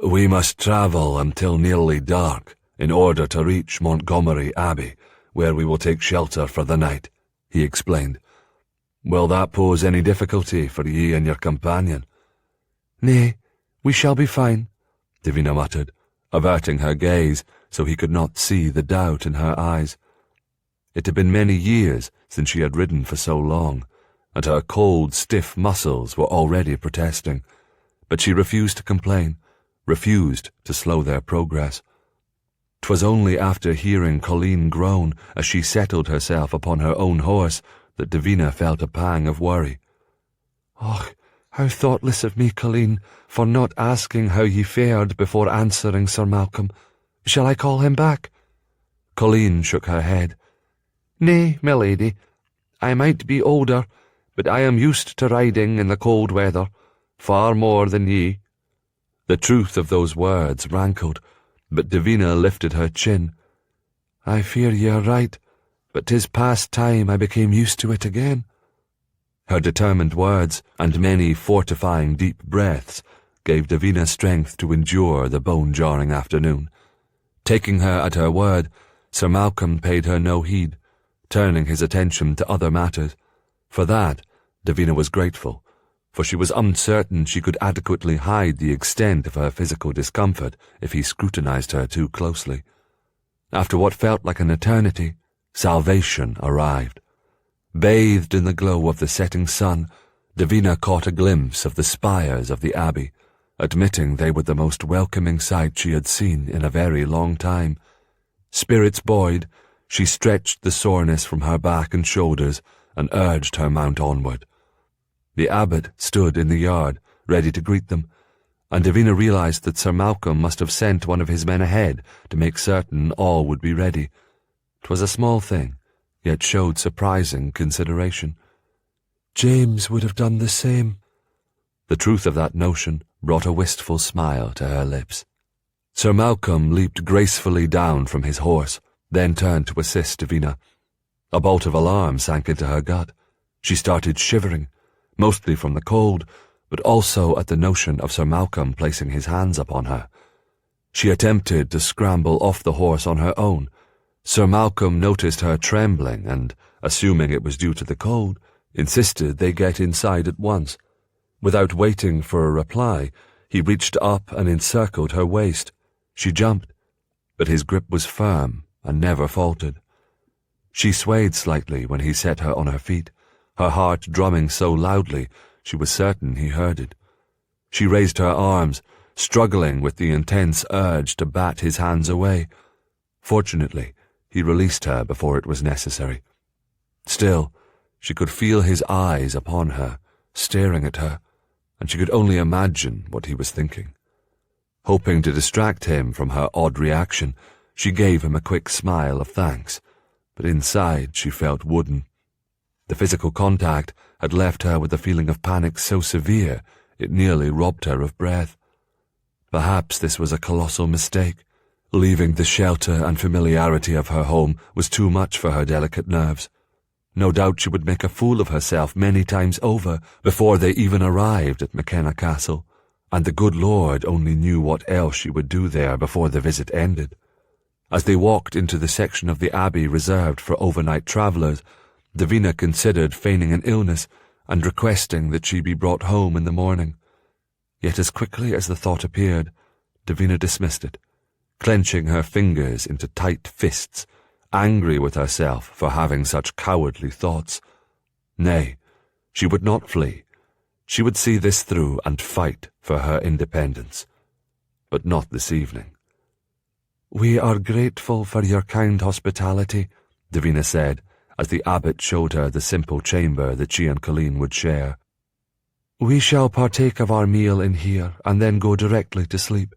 "We must travel until nearly dark in order to reach Montgomery Abbey, where we will take shelter for the night," he explained. "Will that pose any difficulty for ye and your companion?" "Nay, we shall be fine," Davina muttered, averting her gaze so he could not see the doubt in her eyes. It had been many years since she had ridden for so long, and her cold, stiff muscles were already protesting, but she refused to complain, refused to slow their progress. 'Twas only after hearing Colleen groan as she settled herself upon her own horse that Davina felt a pang of worry. "Och, how thoughtless of me, Colleen, for not asking how ye fared before answering Sir Malcolm. Shall I call him back?" Colleen shook her head. "Nay, my lady, I might be older, but I am used to riding in the cold weather, far more than ye." The truth of those words rankled, but Davina lifted her chin. "I fear ye are right, but 'tis past time I became used to it again." Her determined words and many fortifying deep breaths gave Davina strength to endure the bone-jarring afternoon. Taking her at her word, Sir Malcolm paid her no heed, turning his attention to other matters. For that, Davina was grateful, for she was uncertain she could adequately hide the extent of her physical discomfort if he scrutinized her too closely. After what felt like an eternity, salvation arrived. Bathed in the glow of the setting sun, Davina caught a glimpse of the spires of the abbey, admitting they were the most welcoming sight she had seen in a very long time. Spirits buoyed, she stretched the soreness from her back and shoulders and urged her mount onward. The abbot stood in the yard, ready to greet them, and Davina realized that Sir Malcolm must have sent one of his men ahead to make certain all would be ready. 'Twas a small thing, yet showed surprising consideration. James would have done the same. The truth of that notion brought a wistful smile to her lips. Sir Malcolm leaped gracefully down from his horse, then turned to assist Davina. A bolt of alarm sank into her gut. She started shivering, mostly from the cold, but also at the notion of Sir Malcolm placing his hands upon her. She attempted to scramble off the horse on her own. Sir Malcolm noticed her trembling and, assuming it was due to the cold, insisted they get inside at once. Without waiting for a reply, he reached up and encircled her waist. She jumped, but his grip was firm and never faltered. She swayed slightly when he set her on her feet, her heart drumming so loudly she was certain he heard it. She raised her arms, struggling with the intense urge to bat his hands away. Fortunately, he released her before it was necessary. Still, she could feel his eyes upon her, staring at her, and she could only imagine what he was thinking. Hoping to distract him from her odd reaction, she gave him a quick smile of thanks, but inside she felt wooden. The physical contact had left her with a feeling of panic so severe it nearly robbed her of breath. Perhaps this was a colossal mistake. Leaving the shelter and familiarity of her home was too much for her delicate nerves. No doubt she would make a fool of herself many times over before they even arrived at McKenna Castle, and the good Lord only knew what else she would do there before the visit ended. As they walked into the section of the abbey reserved for overnight travellers, Davina considered feigning an illness and requesting that she be brought home in the morning. Yet as quickly as the thought appeared, Davina dismissed it, clenching her fingers into tight fists, angry with herself for having such cowardly thoughts. Nay, she would not flee. She would see this through and fight for her independence. But not this evening. "We are grateful for your kind hospitality," Davina said, as the abbot showed her the simple chamber that she and Colleen would share. "We shall partake of our meal in here and then go directly to sleep."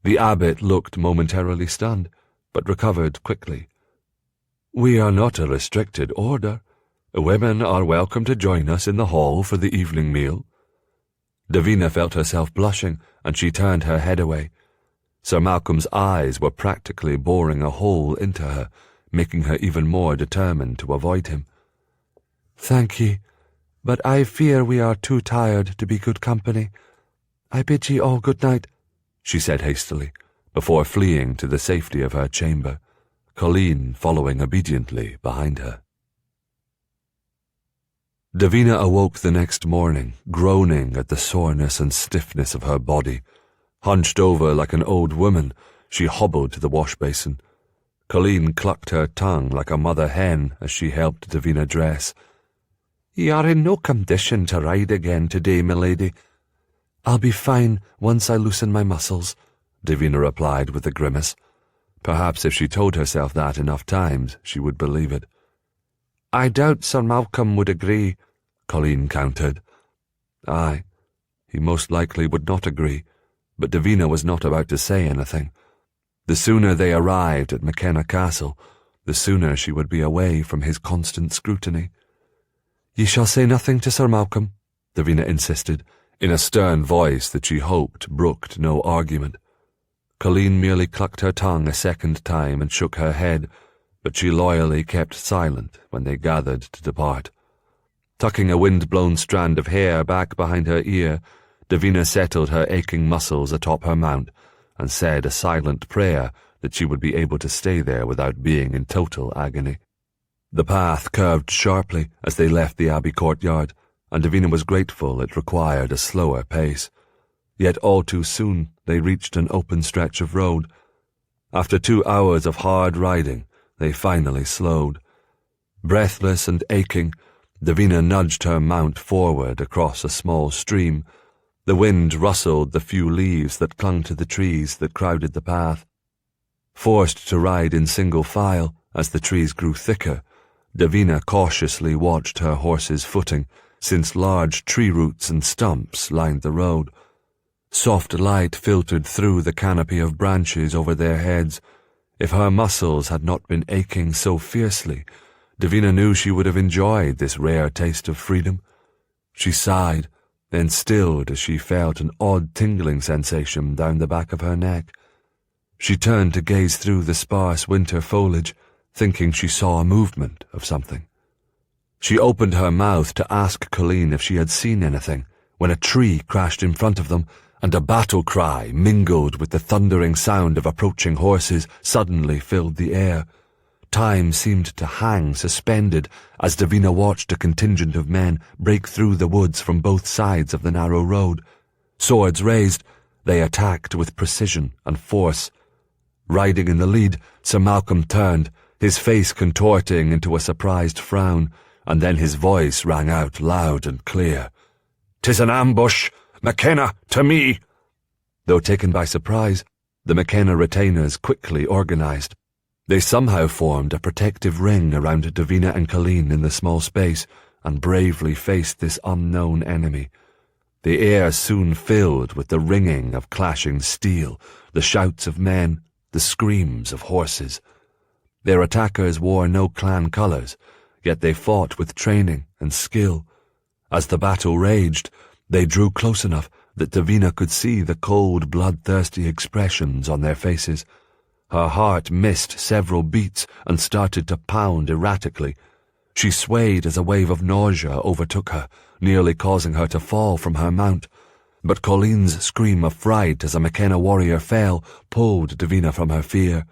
The abbot looked momentarily stunned, but recovered quickly. "We are not a restricted order. Women are welcome to join us in the hall for the evening meal." Davina felt herself blushing, and she turned her head away. Sir Malcolm's eyes were practically boring a hole into her, making her even more determined to avoid him. "Thank ye, but I fear we are too tired to be good company. I bid ye all good night," she said hastily, before fleeing to the safety of her chamber, Colleen following obediently behind her. Davina awoke the next morning, groaning at the soreness and stiffness of her body. Hunched over like an old woman, she hobbled to the wash-basin. Colleen clucked her tongue like a mother hen as she helped Davina dress. "Ye are in no condition to ride again today, milady." "I'll be fine once I loosen my muscles," Davina replied with a grimace. Perhaps if she told herself that enough times, she would believe it. "I doubt Sir Malcolm would agree," Colleen countered. Aye, he most likely would not agree, but Davina was not about to say anything. The sooner they arrived at McKenna Castle, the sooner she would be away from his constant scrutiny. "Ye shall say nothing to Sir Malcolm," Davina insisted, in a stern voice that she hoped brooked no argument. Colleen merely clucked her tongue a second time and shook her head, but she loyally kept silent when they gathered to depart. Tucking a wind-blown strand of hair back behind her ear, Davina settled her aching muscles atop her mount and said a silent prayer that she would be able to stay there without being in total agony. The path curved sharply as they left the abbey courtyard, and Davina was grateful it required a slower pace. Yet all too soon they reached an open stretch of road. After 2 hours of hard riding, they finally slowed. Breathless and aching, Davina nudged her mount forward across a small stream. The wind rustled the few leaves that clung to the trees that crowded the path. Forced to ride in single file as the trees grew thicker, Davina cautiously watched her horse's footing, since large tree roots and stumps lined the road. Soft light filtered through the canopy of branches over their heads. If her muscles had not been aching so fiercely, Davina knew she would have enjoyed this rare taste of freedom. She sighed, then stilled as she felt an odd tingling sensation down the back of her neck. She turned to gaze through the sparse winter foliage, thinking she saw a movement of something. She opened her mouth to ask Colleen if she had seen anything, when a tree crashed in front of them, and a battle cry mingled with the thundering sound of approaching horses suddenly filled the air. Time seemed to hang suspended as Davina watched a contingent of men break through the woods from both sides of the narrow road. Swords raised, they attacked with precision and force. Riding in the lead, Sir Malcolm turned, his face contorting into a surprised frown, and then his voice rang out loud and clear. "'Tis an ambush! McKenna, to me!" Though taken by surprise, the McKenna retainers quickly organized. They somehow formed a protective ring around Davina and Colleen in the small space, and bravely faced this unknown enemy. The air soon filled with the ringing of clashing steel, the shouts of men, the screams of horses. Their attackers wore no clan colours, yet they fought with training and skill. As the battle raged, they drew close enough that Davina could see the cold, bloodthirsty expressions on their faces. Her heart missed several beats and started to pound erratically. She swayed as a wave of nausea overtook her, nearly causing her to fall from her mount. But Colleen's scream of fright as a McKenna warrior fell pulled Davina from her fear.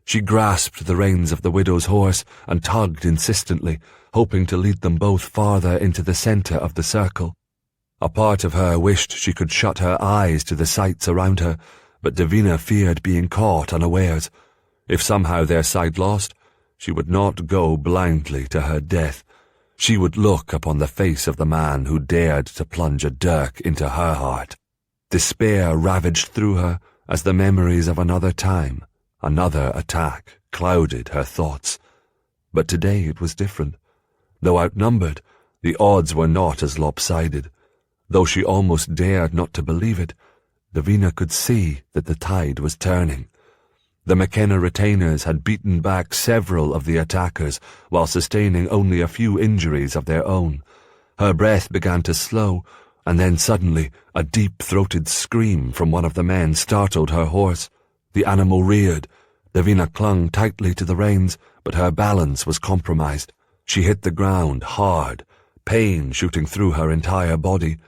She grasped the reins of the widow's horse and tugged insistently, hoping to lead them both farther into the centre of the circle. A part of her wished she could shut her eyes to the sights around her, but Davina feared being caught unawares. If somehow their sight lost, she would not go blindly to her death. She would look upon the face of the man who dared to plunge a dirk into her heart. Despair ravaged through her as the memories of another time, another attack, clouded her thoughts. But today it was different. Though outnumbered, the odds were not as lopsided. Though she almost dared not to believe it, Davina could see that the tide was turning. The McKenna retainers had beaten back several of the attackers while sustaining only a few injuries of their own. Her breath began to slow, and then suddenly a deep-throated scream from one of the men startled her horse. The animal reared. Davina clung tightly to the reins, but her balance was compromised. She hit the ground hard, pain shooting through her entire body.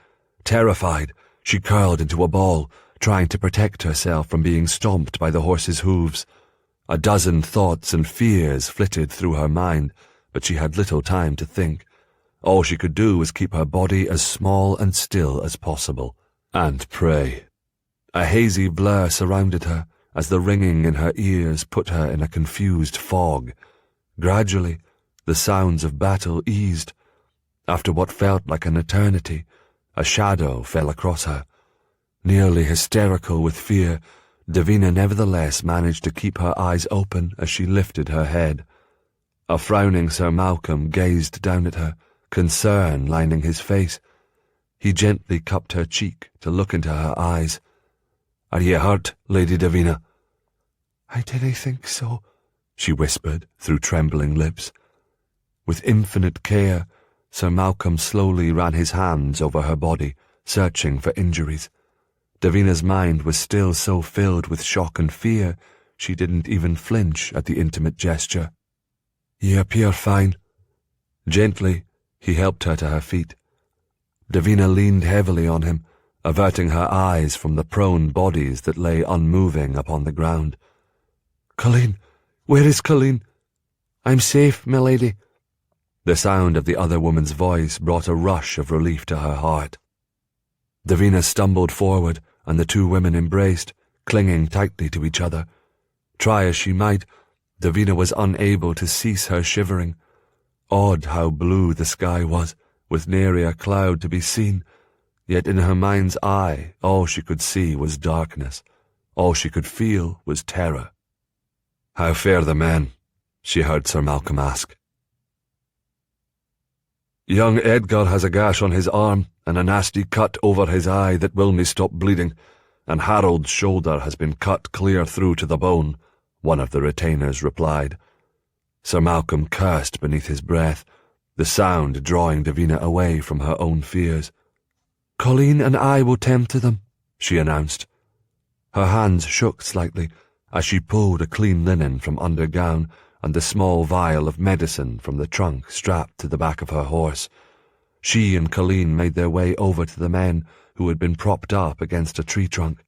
Terrified, she curled into a ball, trying to protect herself from being stomped by the horse's hooves. A dozen thoughts and fears flitted through her mind, but she had little time to think. All she could do was keep her body as small and still as possible, and pray. A hazy blur surrounded her, as the ringing in her ears put her in a confused fog. Gradually, the sounds of battle eased. After what felt like an eternity, a shadow fell across her. Nearly hysterical with fear, Davina nevertheless managed to keep her eyes open as she lifted her head. A frowning Sir Malcolm gazed down at her, concern lining his face. He gently cupped her cheek to look into her eyes. "Are ye hurt, Lady Davina?" "I didn't think so," she whispered through trembling lips. With infinite care, Sir Malcolm slowly ran his hands over her body, searching for injuries. Davina's mind was still so filled with shock and fear, she didn't even flinch at the intimate gesture. "Ye appear fine." Gently, he helped her to her feet. Davina leaned heavily on him, averting her eyes from the prone bodies that lay unmoving upon the ground. "Colleen! Where is Colleen?" "I'm safe, my lady." The sound of the other woman's voice brought a rush of relief to her heart. Davina stumbled forward, and the two women embraced, clinging tightly to each other. Try as she might, Davina was unable to cease her shivering. Odd how blue the sky was, with nary a cloud to be seen. Yet in her mind's eye, all she could see was darkness. All she could feel was terror. "How fare the men?" she heard Sir Malcolm ask. "Young Edgar has a gash on his arm and a nasty cut over his eye that will me stop bleeding, and Harold's shoulder has been cut clear through to the bone," one of the retainers replied. Sir Malcolm cursed beneath his breath, the sound drawing Davina away from her own fears. "Colleen and I will tend to them," she announced. Her hands shook slightly as she pulled a clean linen from under gown and the small vial of medicine from the trunk strapped to the back of her horse. She and Colleen made their way over to the men who had been propped up against a tree trunk.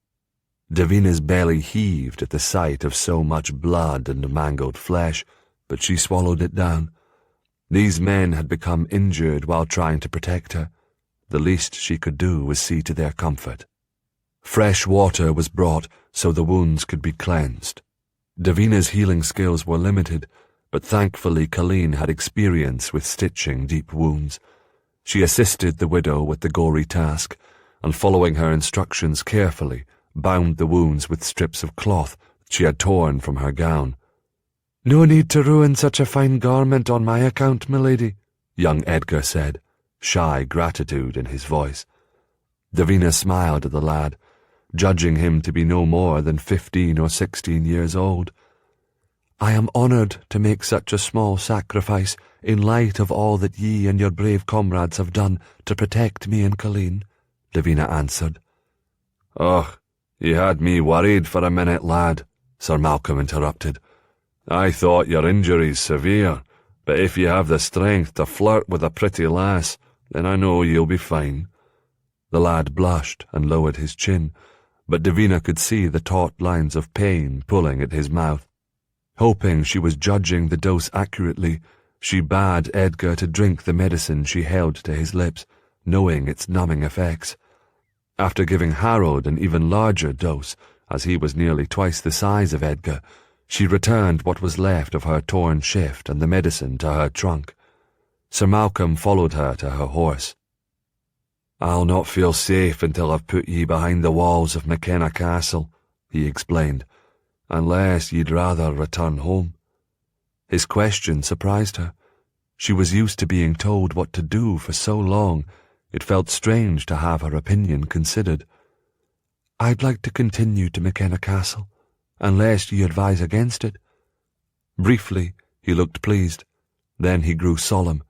Davina's belly heaved at the sight of so much blood and mangled flesh, but she swallowed it down. These men had become injured while trying to protect her. The least she could do was see to their comfort. Fresh water was brought so the wounds could be cleansed. Davina's healing skills were limited, but thankfully Colleen had experience with stitching deep wounds. She assisted the widow with the gory task, and following her instructions carefully, bound the wounds with strips of cloth she had torn from her gown. "No need to ruin such a fine garment on my account, milady," young Edgar said, shy gratitude in his voice. Davina smiled at the lad, judging him to be no more than 15 or 16 years old. "I am honoured to make such a small sacrifice in light of all that ye and your brave comrades have done to protect me and Colleen," Davina answered. "Oh, you had me worried for a minute, lad," Sir Malcolm interrupted. "I thought your injuries severe, but if you have the strength to flirt with a pretty lass, then I know you'll be fine." The lad blushed and lowered his chin, but Davina could see the taut lines of pain pulling at his mouth. Hoping she was judging the dose accurately, she bade Edgar to drink the medicine she held to his lips, knowing its numbing effects. After giving Harold an even larger dose, as he was nearly twice the size of Edgar, she returned what was left of her torn shift and the medicine to her trunk. Sir Malcolm followed her to her horse. "I'll not feel safe until I've put ye behind the walls of McKenna Castle," he explained, "unless ye'd rather return home." His question surprised her. She was used to being told what to do for so long, it felt strange to have her opinion considered. "I'd like to continue to McKenna Castle, unless ye advise against it." Briefly, he looked pleased. Then he grew solemn.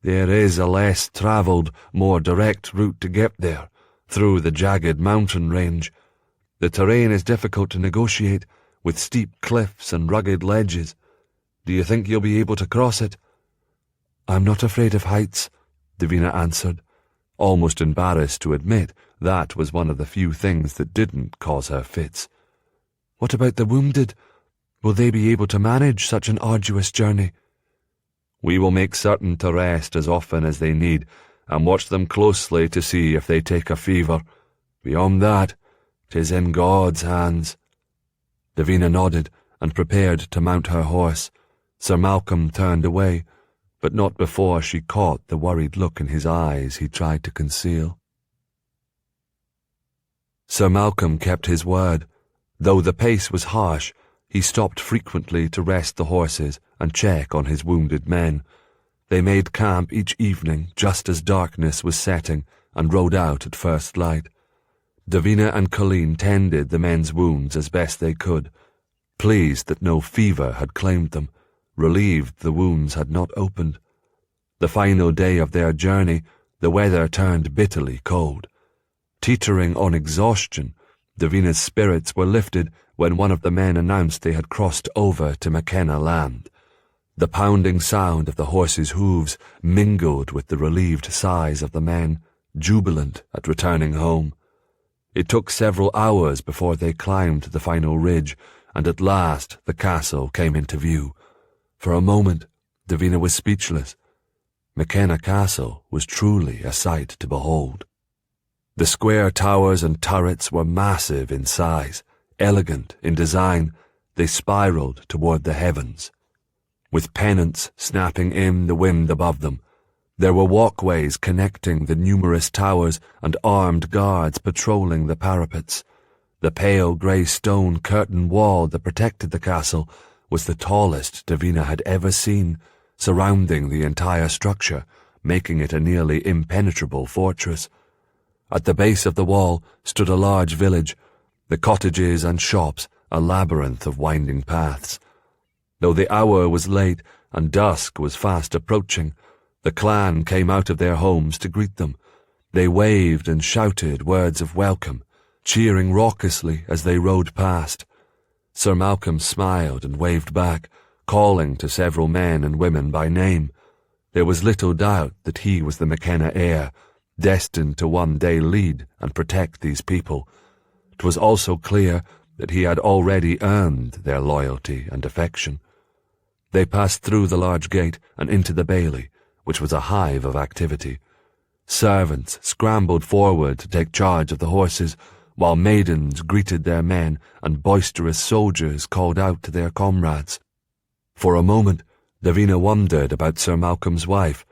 "There is a less travelled, more direct route to get there, through the jagged mountain range. The terrain is difficult to negotiate, with steep cliffs and rugged ledges. Do you think you'll be able to cross it?" "I'm not afraid of heights," Davina answered, almost embarrassed to admit that was one of the few things that didn't cause her fits. "What about the wounded? Will they be able to manage such an arduous journey?" "We will make certain to rest as often as they need, and watch them closely to see if they take a fever. Beyond that, 'tis in God's hands." Davina nodded and prepared to mount her horse. Sir Malcolm turned away, but not before she caught the worried look in his eyes he tried to conceal. Sir Malcolm kept his word. Though the pace was harsh, he stopped frequently to rest the horses and check on his wounded men. They made camp each evening just as darkness was setting and rode out at first light. Davina and Colleen tended the men's wounds as best they could, pleased that no fever had claimed them, relieved the wounds had not opened. The final day of their journey, the weather turned bitterly cold. Teetering on exhaustion, Davina's spirits were lifted when one of the men announced they had crossed over to McKenna land. The pounding sound of the horses' hooves mingled with the relieved sighs of the men, jubilant at returning home. It took several hours before they climbed the final ridge, and at last the castle came into view. For a moment, Davina was speechless. McKenna Castle was truly a sight to behold. The square towers and turrets were massive in size, elegant in design. They spiraled toward the heavens. With pennants snapping in the wind above them, There were walkways connecting the numerous towers and armed guards patrolling the parapets. The pale grey stone curtain wall that protected the castle was the tallest Davina had ever seen, surrounding the entire structure, making it a nearly impenetrable fortress. At the base of the wall stood a large village, the cottages and shops a labyrinth of winding paths. Though the hour was late and dusk was fast approaching, the clan came out of their homes to greet them. They waved and shouted words of welcome, cheering raucously as they rode past. Sir Malcolm smiled and waved back, calling to several men and women by name. There was little doubt that he was the McKenna heir, destined to one day lead and protect these people. 'Twas also clear that he had already earned their loyalty and affection. They passed through the large gate and into the bailey, which was a hive of activity. Servants scrambled forward to take charge of the horses, while maidens greeted their men and boisterous soldiers called out to their comrades. For a moment, Davina wondered about Sir Malcolm's wife,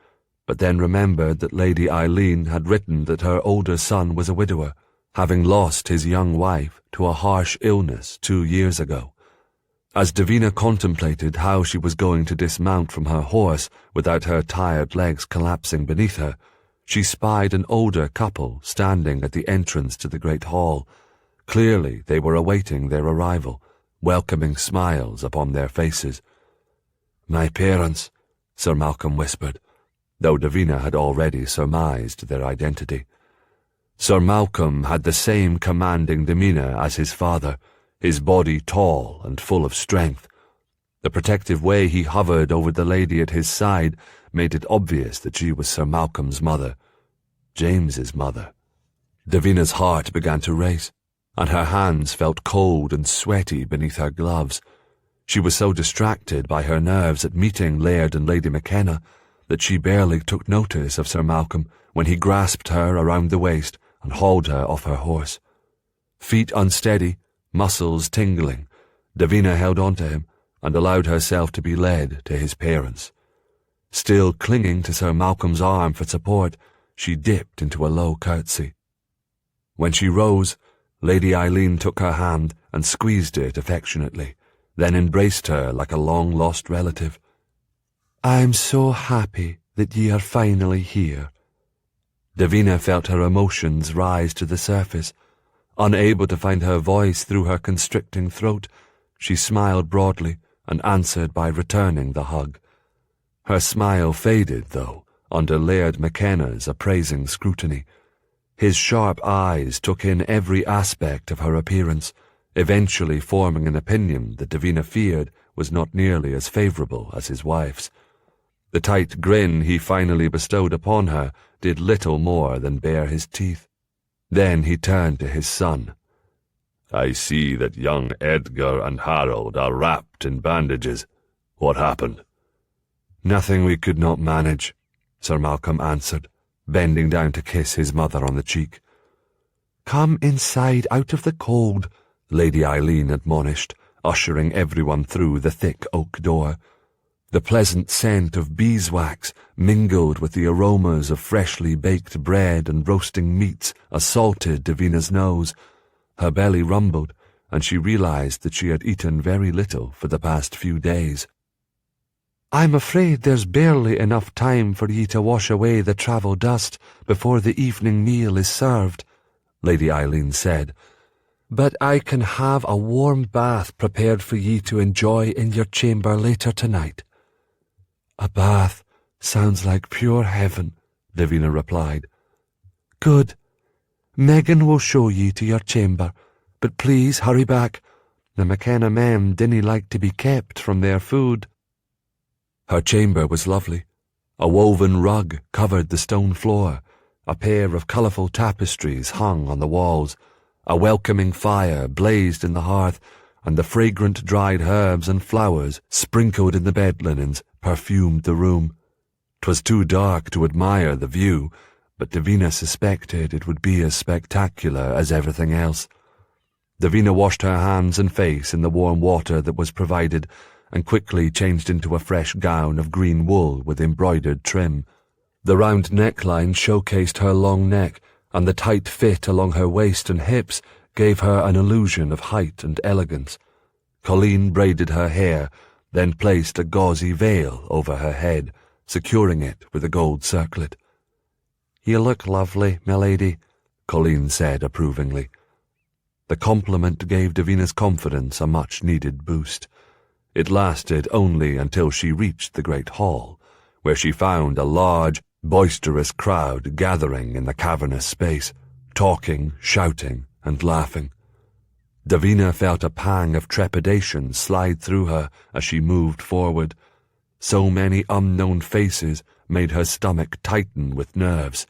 but then remembered that Lady Eileen had written that her older son was a widower, having lost his young wife to a harsh illness 2 years ago. As Davina contemplated how she was going to dismount from her horse without her tired legs collapsing beneath her, she spied an older couple standing at the entrance to the great hall. Clearly they were awaiting their arrival, welcoming smiles upon their faces. "My parents," Sir Malcolm whispered, though Davina had already surmised their identity. Sir Malcolm had the same commanding demeanour as his father, his body tall and full of strength. The protective way he hovered over the lady at his side made it obvious that she was Sir Malcolm's mother, James's mother. Davina's heart began to race, and her hands felt cold and sweaty beneath her gloves. She was so distracted by her nerves at meeting Laird and Lady McKenna that she barely took notice of Sir Malcolm when he grasped her around the waist and hauled her off her horse. Feet unsteady, muscles tingling, Davina held on to him and allowed herself to be led to his parents. Still clinging to Sir Malcolm's arm for support, she dipped into a low curtsy. When she rose, Lady Eileen took her hand and squeezed it affectionately, then embraced her like a long-lost relative. "I'm so happy that ye are finally here." Davina felt her emotions rise to the surface. Unable to find her voice through her constricting throat, she smiled broadly and answered by returning the hug. Her smile faded, though, under Laird McKenna's appraising scrutiny. His sharp eyes took in every aspect of her appearance, eventually forming an opinion that Davina feared was not nearly as favourable as his wife's. The tight grin he finally bestowed upon her did little more than bare his teeth. Then he turned to his son. "I see that young Edgar and Harold are wrapped in bandages. What happened?" "Nothing we could not manage," Sir Malcolm answered, bending down to kiss his mother on the cheek. "Come inside out of the cold," Lady Eileen admonished, ushering everyone through the thick oak door. The pleasant scent of beeswax mingled with the aromas of freshly baked bread and roasting meats assaulted Davina's nose. Her belly rumbled, and she realized that she had eaten very little for the past few days. "I'm afraid there's barely enough time for ye to wash away the travel dust before the evening meal is served," Lady Eileen said, "but I can have a warm bath prepared for ye to enjoy in your chamber later tonight." "A bath sounds like pure heaven," Davina replied. "Good. Megan will show ye to your chamber, but please hurry back. The McKenna men dinna like to be kept from their food." Her chamber was lovely. A woven rug covered the stone floor, a pair of colourful tapestries hung on the walls, a welcoming fire blazed in the hearth, and the fragrant dried herbs and flowers sprinkled in the bed linens perfumed the room. 'Twas too dark to admire the view, but Davina suspected it would be as spectacular as everything else. Davina washed her hands and face in the warm water that was provided, and quickly changed into a fresh gown of green wool with embroidered trim. The round neckline showcased her long neck, and the tight fit along her waist and hips gave her an illusion of height and elegance. Colleen braided her hair, then placed a gauzy veil over her head, securing it with a gold circlet. "You look lovely, milady," Colleen said approvingly. The compliment gave Davina's confidence a much-needed boost. It lasted only until she reached the great hall, where she found a large, boisterous crowd gathering in the cavernous space, talking, shouting, and laughing. Davina felt a pang of trepidation slide through her as she moved forward. So many unknown faces made her stomach tighten with nerves.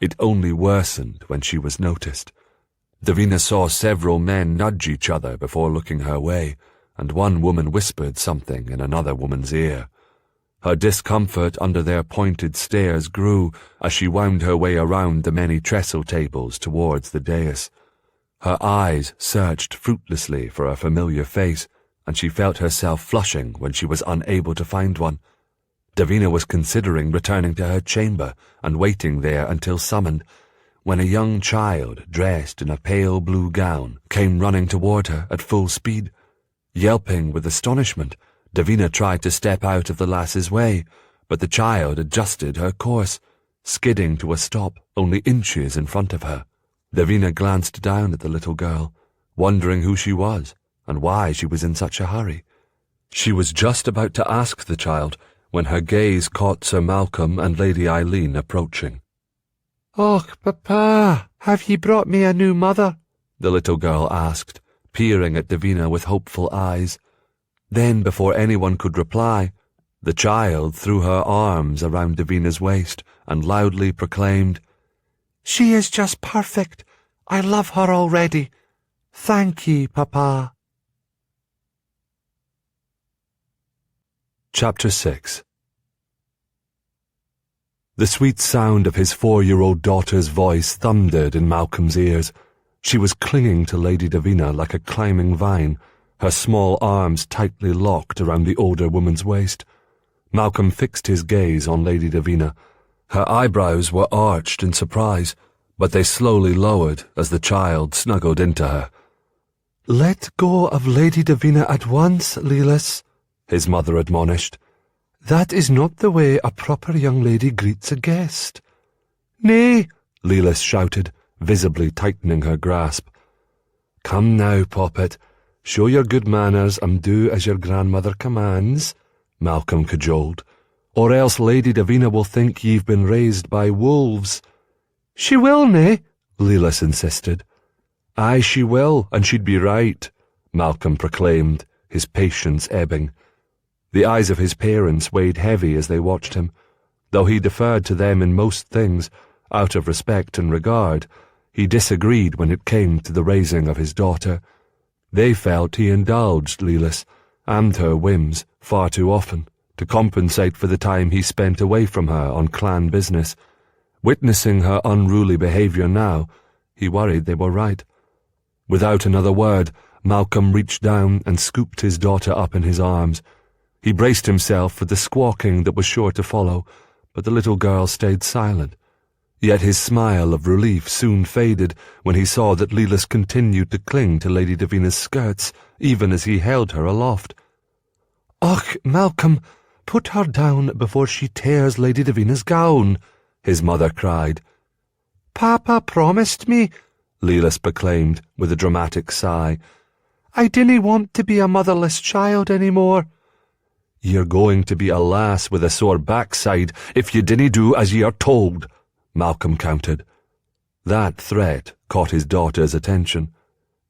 It only worsened when she was noticed. Davina saw several men nudge each other before looking her way, and one woman whispered something in another woman's ear. Her discomfort under their pointed stares grew as she wound her way around the many trestle tables towards the dais. Her eyes searched fruitlessly for a familiar face, and she felt herself flushing when she was unable to find one. Davina was considering returning to her chamber and waiting there until summoned, when a young child dressed in a pale blue gown came running toward her at full speed. Yelping with astonishment, Davina tried to step out of the lass's way, but the child adjusted her course, skidding to a stop only inches in front of her. Davina glanced down at the little girl, wondering who she was and why she was in such a hurry. She was just about to ask the child when her gaze caught Sir Malcolm and Lady Eileen approaching. "Och, Papa, have ye brought me a new mother?" the little girl asked, peering at Davina with hopeful eyes. Then, before anyone could reply, the child threw her arms around Davina's waist and loudly proclaimed, "She is just perfect. I love her already. Thank ye, Papa." Chapter 6. The sweet sound of his 4-year-old daughter's voice thundered in Malcolm's ears. She was clinging to Lady Davina like a climbing vine, her small arms tightly locked around the older woman's waist. Malcolm fixed his gaze on Lady Davina. Her eyebrows were arched in surprise, but they slowly lowered as the child snuggled into her. "Let go of Lady Davina at once, Lelas," his mother admonished. "That is not the way a proper young lady greets a guest." "Nay," Lelas shouted, visibly tightening her grasp. "Come now, Poppet. Show your good manners and do as your grandmother commands," Malcolm cajoled, "or else Lady Davina will think ye've been raised by wolves." "She will, nay," Lelas insisted. "Aye, she will, and she'd be right," Malcolm proclaimed, his patience ebbing. The eyes of his parents weighed heavy as they watched him. Though he deferred to them in most things, out of respect and regard, he disagreed when it came to the raising of his daughter. They felt he indulged Lelas and her whims far too often to compensate for the time he spent away from her on clan business. Witnessing her unruly behaviour now, he worried they were right. Without another word, Malcolm reached down and scooped his daughter up in his arms. He braced himself for the squawking that was sure to follow, but the little girl stayed silent. Yet his smile of relief soon faded when he saw that Lelas continued to cling to Lady Davina's skirts, even as he held her aloft. "Och, Malcolm, put her down before she tears Lady Davina's gown," his mother cried. "Papa promised me," Lelas proclaimed with a dramatic sigh. "I dinna want to be a motherless child any more." "You're going to be a lass with a sore backside if you dinna do as ye are told," Malcolm countered. That threat caught his daughter's attention.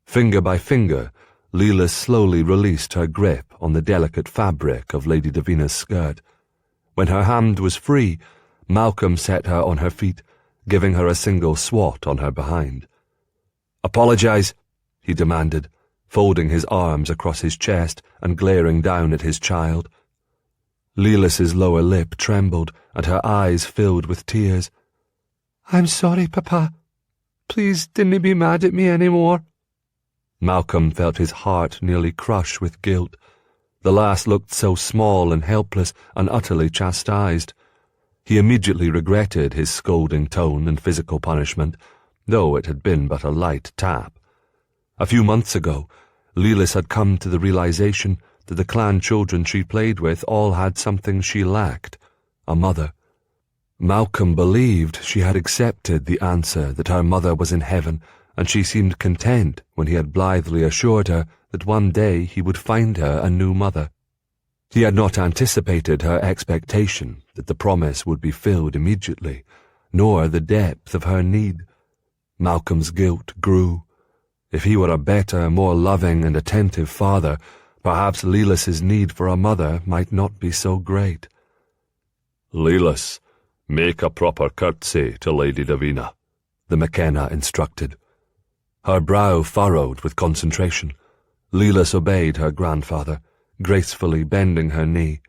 Finger by finger, Leela slowly released her grip on the delicate fabric of Lady Davina's skirt. When her hand was free, Malcolm set her on her feet, giving her a single swat on her behind. "Apologize," he demanded, folding his arms across his chest and glaring down at his child. Leelas's lower lip trembled, and her eyes filled with tears. "I'm sorry, Papa. Please dinna be mad at me any more." Malcolm felt his heart nearly crush with guilt. The lass looked so small and helpless and utterly chastised. He immediately regretted his scolding tone and physical punishment, though it had been but a light tap. A few months ago, Lelis had come to the realization that the clan children she played with all had something she lacked, a mother. Malcolm believed she had accepted the answer that her mother was in heaven, and she seemed content when he had blithely assured her that one day he would find her a new mother. He had not anticipated her expectation that the promise would be filled immediately, nor the depth of her need. Malcolm's guilt grew. If he were a better, more loving and attentive father, perhaps Lelis's need for a mother might not be so great. "Lelis, make a proper curtsy to Lady Davina," the McKenna instructed. Her brow furrowed with concentration. Lelis obeyed her grandfather, gracefully bending her knee.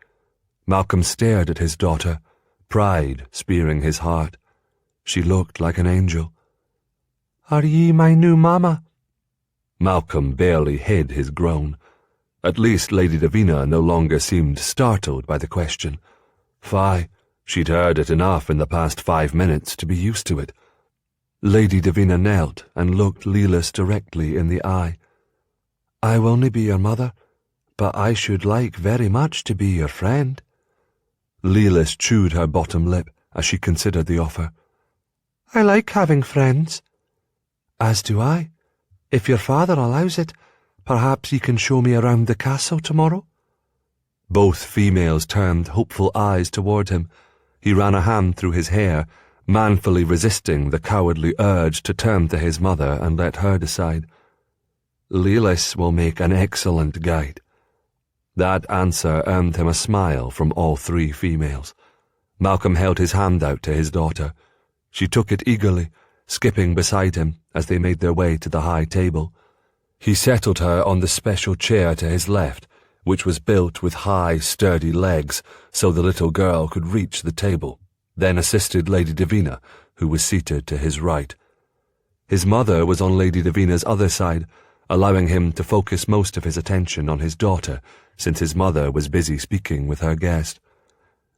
Malcolm stared at his daughter, pride spearing his heart. She looked like an angel. "Are ye my new mamma?" Malcolm barely hid his groan. At least Lady Davina no longer seemed startled by the question. Fie, she'd heard it enough in the past 5 minutes to be used to it. Lady Davina knelt and looked Lelis directly in the eye. "I will only be your mother, but I should like very much to be your friend." Lelis chewed her bottom lip as she considered the offer. "I like having friends." "As do I. If your father allows it, perhaps you can show me around the castle tomorrow?" Both females turned hopeful eyes toward him. He ran a hand through his hair, manfully resisting the cowardly urge to turn to his mother and let her decide. "Lelis will make an excellent guide." That answer earned him a smile from all 3 females. Malcolm held his hand out to his daughter. She took it eagerly, skipping beside him as they made their way to the high table. He settled her on the special chair to his left, which was built with high, sturdy legs so the little girl could reach the table, then assisted Lady Davina, who was seated to his right. His mother was on Lady Davina's other side, allowing him to focus most of his attention on his daughter, since his mother was busy speaking with her guest.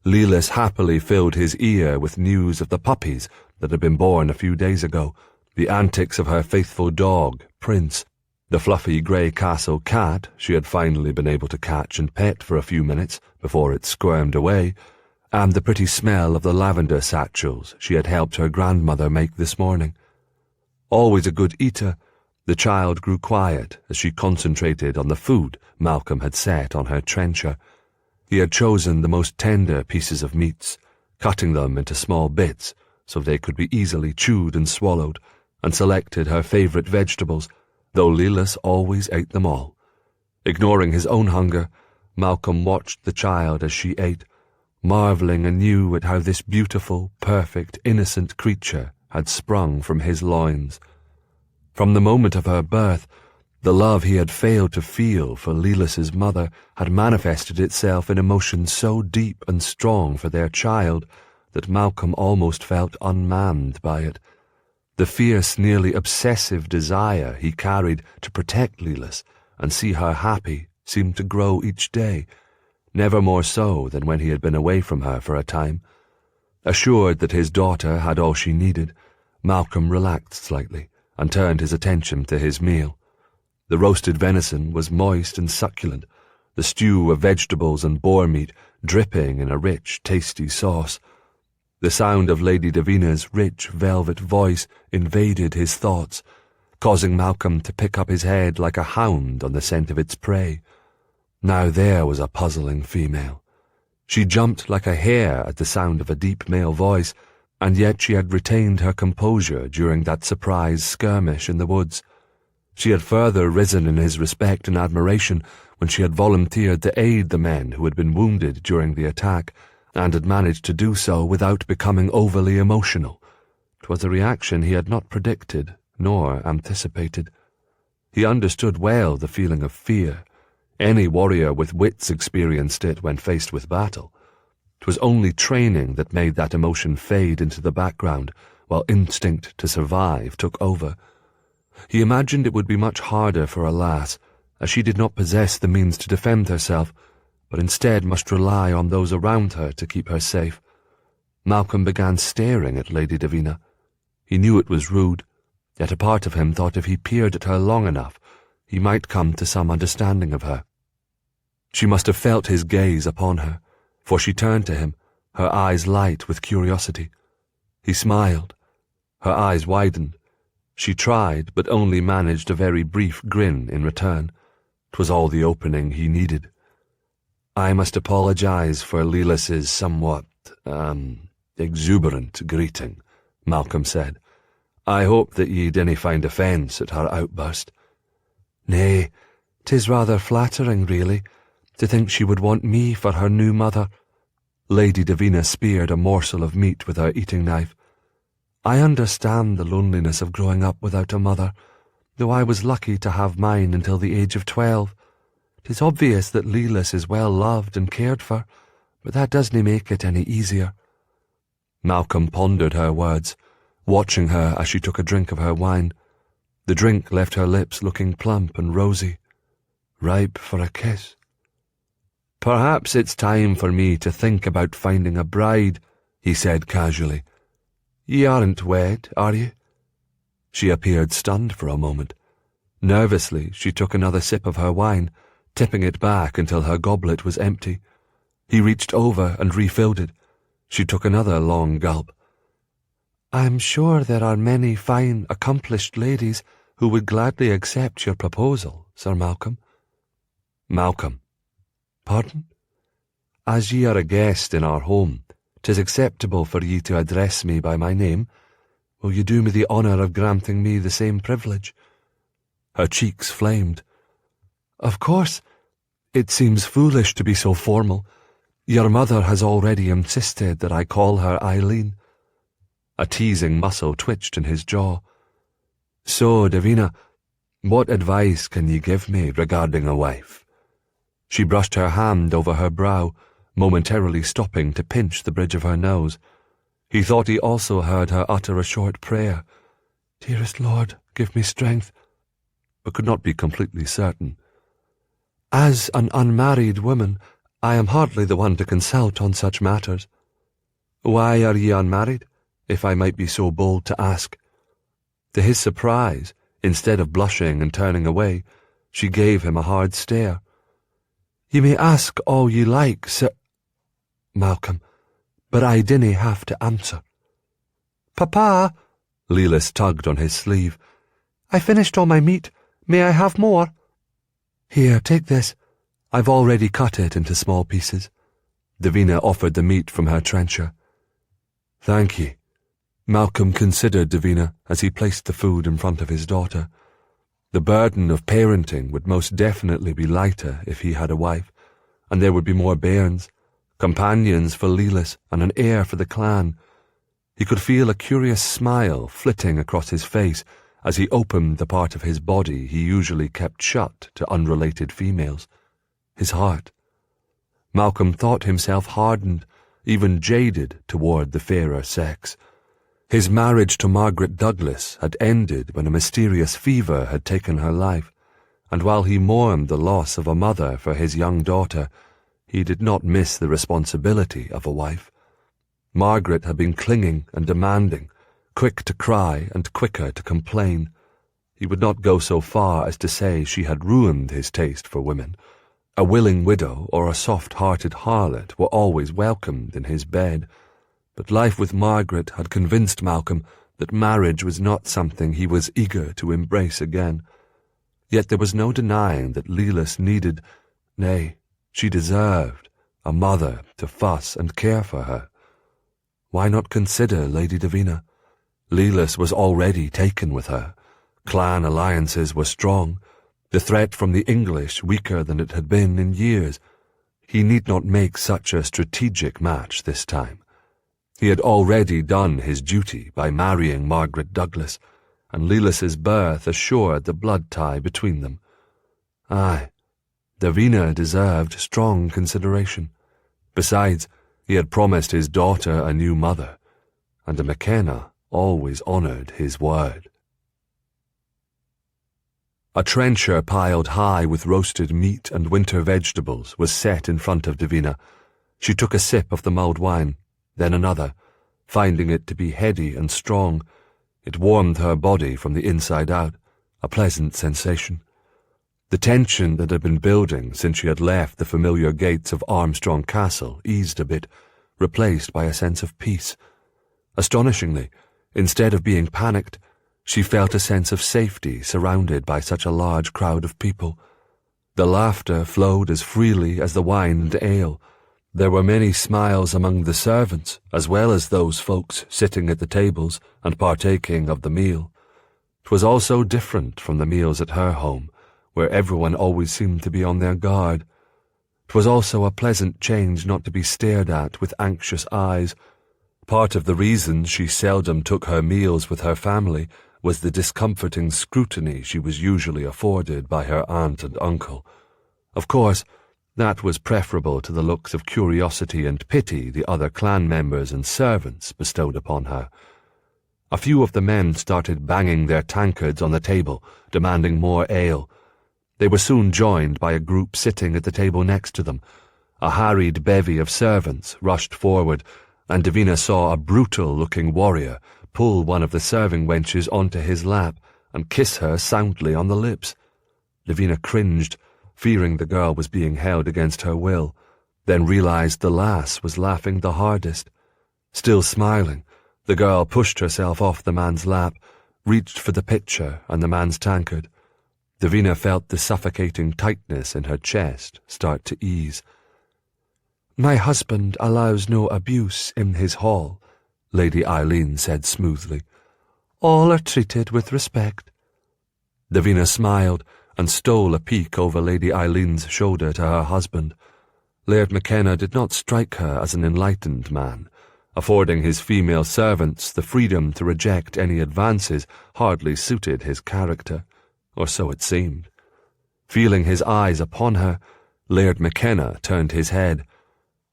Lelis happily filled his ear with news of the puppies that had been born a few days ago, the antics of her faithful dog, Prince, the fluffy grey castle cat she had finally been able to catch and pet for a few minutes before it squirmed away, and the pretty smell of the lavender satchels she had helped her grandmother make this morning. Always a good eater, the child grew quiet as she concentrated on the food Malcolm had set on her trencher. He had chosen the most tender pieces of meats, cutting them into small bits so they could be easily chewed and swallowed, and selected her favourite vegetables, though Lelis always ate them all. Ignoring his own hunger, Malcolm watched the child as she ate, marvelling anew at how this beautiful, perfect, innocent creature had sprung from his loins. From the moment of her birth, the love he had failed to feel for Lelis's mother had manifested itself in emotions so deep and strong for their child that Malcolm almost felt unmanned by it. The fierce, nearly obsessive desire he carried to protect Lelis and see her happy seemed to grow each day, never more so than when he had been away from her for a time. Assured that his daughter had all she needed, Malcolm relaxed slightly and turned his attention to his meal. The roasted venison was moist and succulent, the stew of vegetables and boar meat dripping in a rich, tasty sauce. The sound of Lady Davina's rich velvet voice invaded his thoughts, causing Malcolm to pick up his head like a hound on the scent of its prey. Now there was a puzzling female. She jumped like a hare at the sound of a deep male voice, and yet she had retained her composure during that surprise skirmish in the woods. She had further risen in his respect and admiration when she had volunteered to aid the men who had been wounded during the attack, and had managed to do so without becoming overly emotional. 'Twas a reaction he had not predicted nor anticipated. He understood well the feeling of fear. Any warrior with wits experienced it when faced with battle. 'Twas only training that made that emotion fade into the background, while instinct to survive took over. He imagined it would be much harder for a lass, as she did not possess the means to defend herself, but instead must rely on those around her to keep her safe. Malcolm began staring at Lady Davina. He knew it was rude, yet a part of him thought if he peered at her long enough, he might come to some understanding of her. She must have felt his gaze upon her, for she turned to him, her eyes light with curiosity. He smiled. Her eyes widened. She tried, but only managed a very brief grin in return. 'Twas all the opening he needed. "I must apologize for Lelis's somewhat, exuberant greeting," Malcolm said. "I hope that ye dinna find offence at her outburst." "Nay, 'tis rather flattering, really, to think she would want me for her new mother." Lady Davina speared a morsel of meat with her eating knife. "I understand the loneliness of growing up without a mother, though I was lucky to have mine until the age of 12. 'Tis obvious that Lelis is well loved and cared for, but that doesn't make it any easier." Malcolm pondered her words, watching her as she took a drink of her wine. The drink left her lips looking plump and rosy, ripe for a kiss. "Perhaps it's time for me to think about finding a bride," he said casually. "Ye aren't wed, are ye?" She appeared stunned for a moment. Nervously, she took another sip of her wine, tipping it back until her goblet was empty. He reached over and refilled it. She took another long gulp. "I'm sure there are many fine, accomplished ladies who would gladly accept your proposal, Sir Malcolm." "Malcolm." "Pardon?" "As ye are a guest in our home, 'tis acceptable for ye to address me by my name. Will you do me the honour of granting me the same privilege?" Her cheeks flamed. "Of course. It seems foolish to be so formal. Your mother has already insisted that I call her Eileen." A teasing muscle twitched in his jaw. "So, Davina, what advice can ye give me regarding a wife?" She brushed her hand over her brow, momentarily stopping to pinch the bridge of her nose. He thought he also heard her utter a short prayer. "Dearest Lord, give me strength," but could not be completely certain. "As an unmarried woman, I am hardly the one to consult on such matters." "Why are ye unmarried, if I might be so bold to ask?" To his surprise, instead of blushing and turning away, she gave him a hard stare. "Ye may ask all ye like, Sir Malcolm, but I dinna have to answer." "Papa," Lelis tugged on his sleeve, "I finished all my meat. May I have more?" "Here, take this. I've already cut it into small pieces." Davina offered the meat from her trencher. "Thank ye." Malcolm considered Davina as he placed the food in front of his daughter. The burden of parenting would most definitely be lighter if he had a wife, and there would be more bairns, companions for Lelis and an heir for the clan. He could feel a curious smile flitting across his face as he opened the part of his body he usually kept shut to unrelated females. His heart. Malcolm thought himself hardened, even jaded toward the fairer sex. His marriage to Margaret Douglas had ended when a mysterious fever had taken her life, and while he mourned the loss of a mother for his young daughter, he did not miss the responsibility of a wife. Margaret had been clinging and demanding, quick to cry and quicker to complain. He would not go so far as to say she had ruined his taste for women. A willing widow or a soft-hearted harlot were always welcomed in his bed, but life with Margaret had convinced Malcolm that marriage was not something he was eager to embrace again. Yet there was no denying that Lelis needed, nay, she deserved, a mother to fuss and care for her. Why not consider Lady Davina? Lelis was already taken with her. Clan alliances were strong, the threat from the English weaker than it had been in years. He need not make such a strategic match this time. He had already done his duty by marrying Margaret Douglas, and Lelis's birth assured the blood tie between them. Aye, Davina deserved strong consideration. Besides, he had promised his daughter a new mother, and a McKenna always honoured his word. A trencher piled high with roasted meat and winter vegetables was set in front of Davina. She took a sip of the mulled wine, then another, finding it to be heady and strong. It warmed her body from the inside out, a pleasant sensation. The tension that had been building since she had left the familiar gates of Armstrong Castle eased a bit, replaced by a sense of peace. Astonishingly, instead of being panicked, she felt a sense of safety surrounded by such a large crowd of people. The laughter flowed as freely as the wine and ale. There were many smiles among the servants, as well as those folks sitting at the tables and partaking of the meal. 'Twas all so different from the meals at her home, where everyone always seemed to be on their guard. 'Twas also a pleasant change not to be stared at with anxious eyes. Part of the reason she seldom took her meals with her family was the discomforting scrutiny she was usually afforded by her aunt and uncle. Of course, that was preferable to the looks of curiosity and pity the other clan members and servants bestowed upon her. A few of the men started banging their tankards on the table, demanding more ale. They were soon joined by a group sitting at the table next to them. A harried bevy of servants rushed forward, and Davina saw a brutal-looking warrior pull one of the serving wenches onto his lap and kiss her soundly on the lips. Davina cringed, fearing the girl was being held against her will, then realized the lass was laughing the hardest. Still smiling, the girl pushed herself off the man's lap, reached for the pitcher and the man's tankard. Davina felt the suffocating tightness in her chest start to ease. "My husband allows no abuse in his hall," Lady Eileen said smoothly. "All are treated with respect." Davina smiled and stole a peek over Lady Eileen's shoulder to her husband. Laird McKenna did not strike her as an enlightened man. Affording his female servants the freedom to reject any advances hardly suited his character, or so it seemed. Feeling his eyes upon her, Laird McKenna turned his head.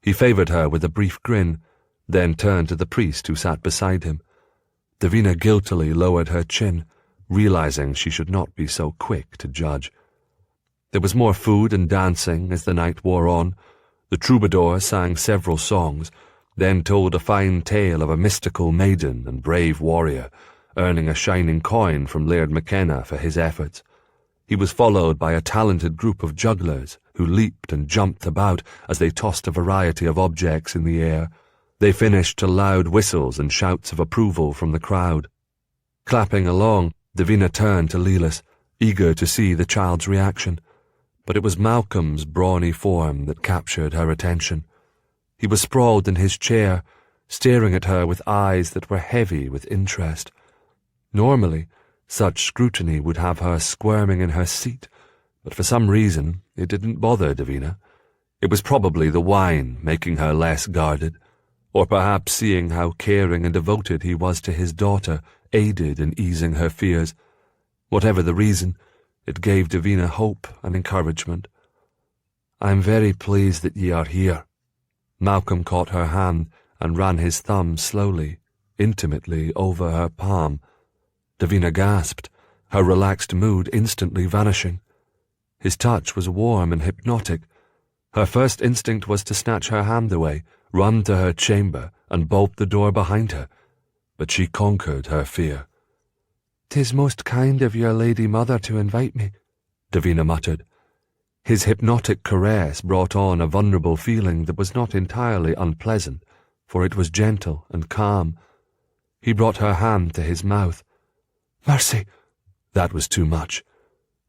He favoured her with a brief grin, then turned to the priest who sat beside him. Davina guiltily lowered her chin, realizing she should not be so quick to judge. There was more food and dancing as the night wore on. The troubadour sang several songs, then told a fine tale of a mystical maiden and brave warrior, earning a shining coin from Laird McKenna for his efforts. He was followed by a talented group of jugglers who leaped and jumped about as they tossed a variety of objects in the air. They finished to loud whistles and shouts of approval from the crowd. Clapping along, Davina turned to Lelis, eager to see the child's reaction. But it was Malcolm's brawny form that captured her attention. He was sprawled in his chair, staring at her with eyes that were heavy with interest. Normally, such scrutiny would have her squirming in her seat, but for some reason it didn't bother Davina. It was probably the wine making her less guarded, or perhaps seeing how caring and devoted he was to his daughter aided in easing her fears. Whatever the reason, it gave Davina hope and encouragement. "I'm very pleased that ye are here." Malcolm caught her hand and ran his thumb slowly, intimately over her palm. Davina gasped, her relaxed mood instantly vanishing. His touch was warm and hypnotic. Her first instinct was to snatch her hand away, run to her chamber, and bolt the door behind her. But she conquered her fear. "'Tis most kind of your lady mother to invite me," Davina muttered. His hypnotic caress brought on a vulnerable feeling that was not entirely unpleasant, for it was gentle and calm. He brought her hand to his mouth. "Mercy!" That was too much.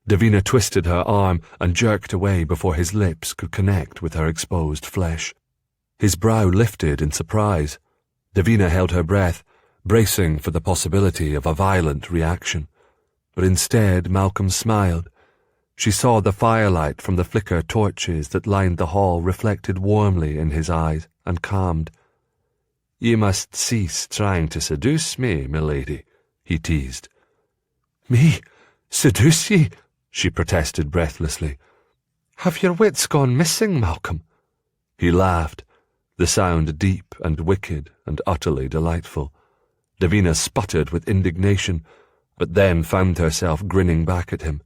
Davina twisted her arm and jerked away before his lips could connect with her exposed flesh. His brow lifted in surprise. Davina held her breath, bracing for the possibility of a violent reaction. But instead Malcolm smiled. She saw the firelight from the flicker torches that lined the hall reflected warmly in his eyes, and calmed. "You must cease trying to seduce me, milady," he teased. "Me? Seduce ye?" she protested breathlessly. "Have your wits gone missing, Malcolm?" He laughed, the sound deep and wicked and utterly delightful. Davina sputtered with indignation, but then found herself grinning back at him.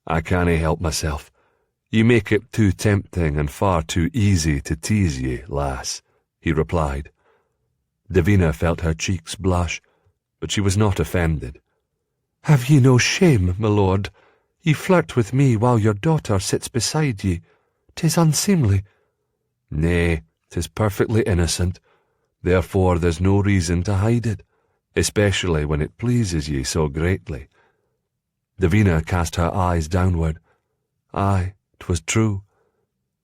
"I cannae help myself. You make it too tempting and far too easy to tease ye, lass," he replied. Davina felt her cheeks blush, but she was not offended. "Have ye no shame, my lord? Ye flirt with me while your daughter sits beside ye. 'Tis unseemly." "Nay, 'tis perfectly innocent. Therefore there's no reason to hide it, especially when it pleases ye so greatly." Davina cast her eyes downward. Aye, 'twas true.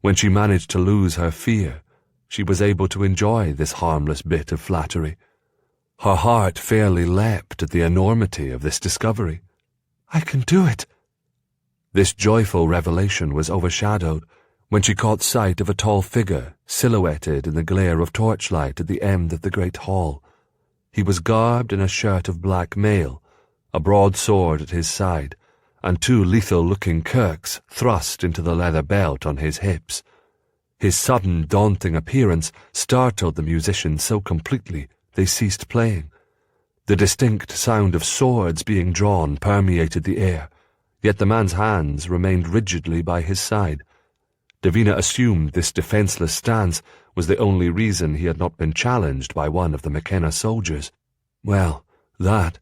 When she managed to lose her fear, she was able to enjoy this harmless bit of flattery. Her heart fairly leapt at the enormity of this discovery. "I can do it!" This joyful revelation was overshadowed when she caught sight of a tall figure silhouetted in the glare of torchlight at the end of the great hall. He was garbed in a shirt of black mail, a broad sword at his side, and two lethal-looking kirks thrust into the leather belt on his hips. His sudden, daunting appearance startled the musicians so completely they ceased playing. The distinct sound of swords being drawn permeated the air, yet the man's hands remained rigidly by his side. Davina assumed this defenceless stance was the only reason he had not been challenged by one of the McKenna soldiers. Well, that,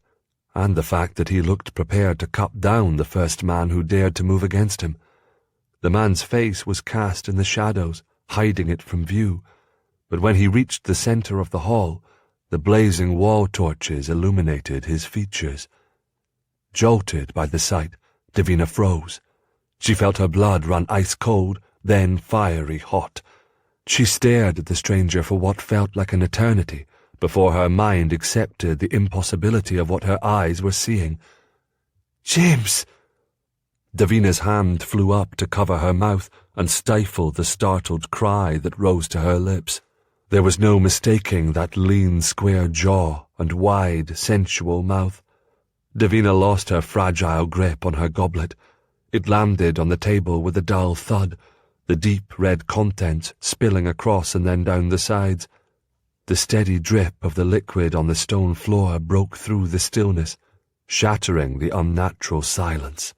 and the fact that he looked prepared to cut down the first man who dared to move against him. The man's face was cast in the shadows, hiding it from view, but when he reached the centre of the hall, the blazing wall torches illuminated his features. Jolted by the sight, Davina froze. She felt her blood run ice-cold, then fiery hot. She stared at the stranger for what felt like an eternity, before her mind accepted the impossibility of what her eyes were seeing. "James!" Davina's hand flew up to cover her mouth and stifle the startled cry that rose to her lips. There was no mistaking that lean, square jaw and wide, sensual mouth. Davina lost her fragile grip on her goblet. It landed on the table with a dull thud, the deep red contents spilling across and then down the sides. The steady drip of the liquid on the stone floor broke through the stillness, shattering the unnatural silence.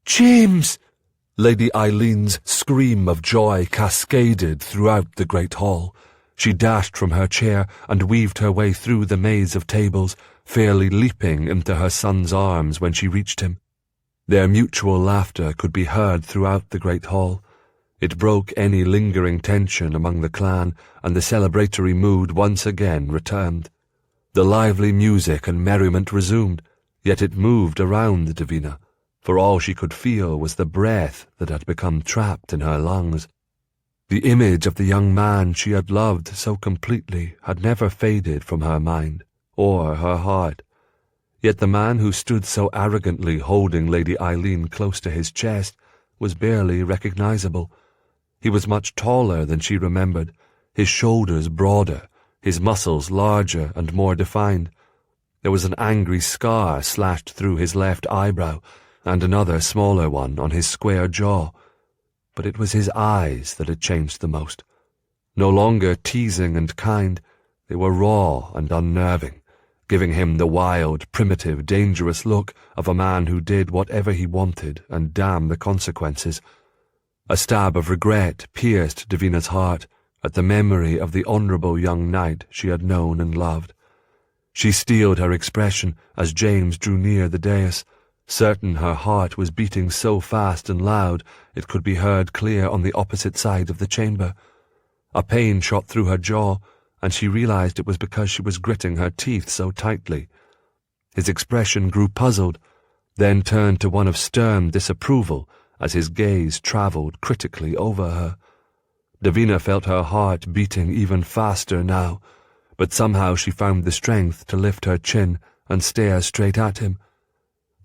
"James!" Lady Eileen's scream of joy cascaded throughout the great hall. She dashed from her chair and weaved her way through the maze of tables, fairly leaping into her son's arms when she reached him. Their mutual laughter could be heard throughout the great hall. It broke any lingering tension among the clan, and the celebratory mood once again returned. The lively music and merriment resumed, yet it moved around Davina, for all she could feel was the breath that had become trapped in her lungs. The image of the young man she had loved so completely had never faded from her mind, or her heart. Yet the man who stood so arrogantly holding Lady Eileen close to his chest was barely recognizable. He was much taller than she remembered, his shoulders broader, his muscles larger and more defined. There was an angry scar slashed through his left eyebrow, and another smaller one on his square jaw. But it was his eyes that had changed the most. No longer teasing and kind, they were raw and unnerving, giving him the wild, primitive, dangerous look of a man who did whatever he wanted and damn the consequences. A stab of regret pierced Davina's heart at the memory of the honourable young knight she had known and loved. She steeled her expression as James drew near the dais, certain her heart was beating so fast and loud it could be heard clear on the opposite side of the chamber. A pain shot through her jaw, and she realized it was because she was gritting her teeth so tightly. His expression grew puzzled, then turned to one of stern disapproval as his gaze travelled critically over her. Davina felt her heart beating even faster now, but somehow she found the strength to lift her chin and stare straight at him.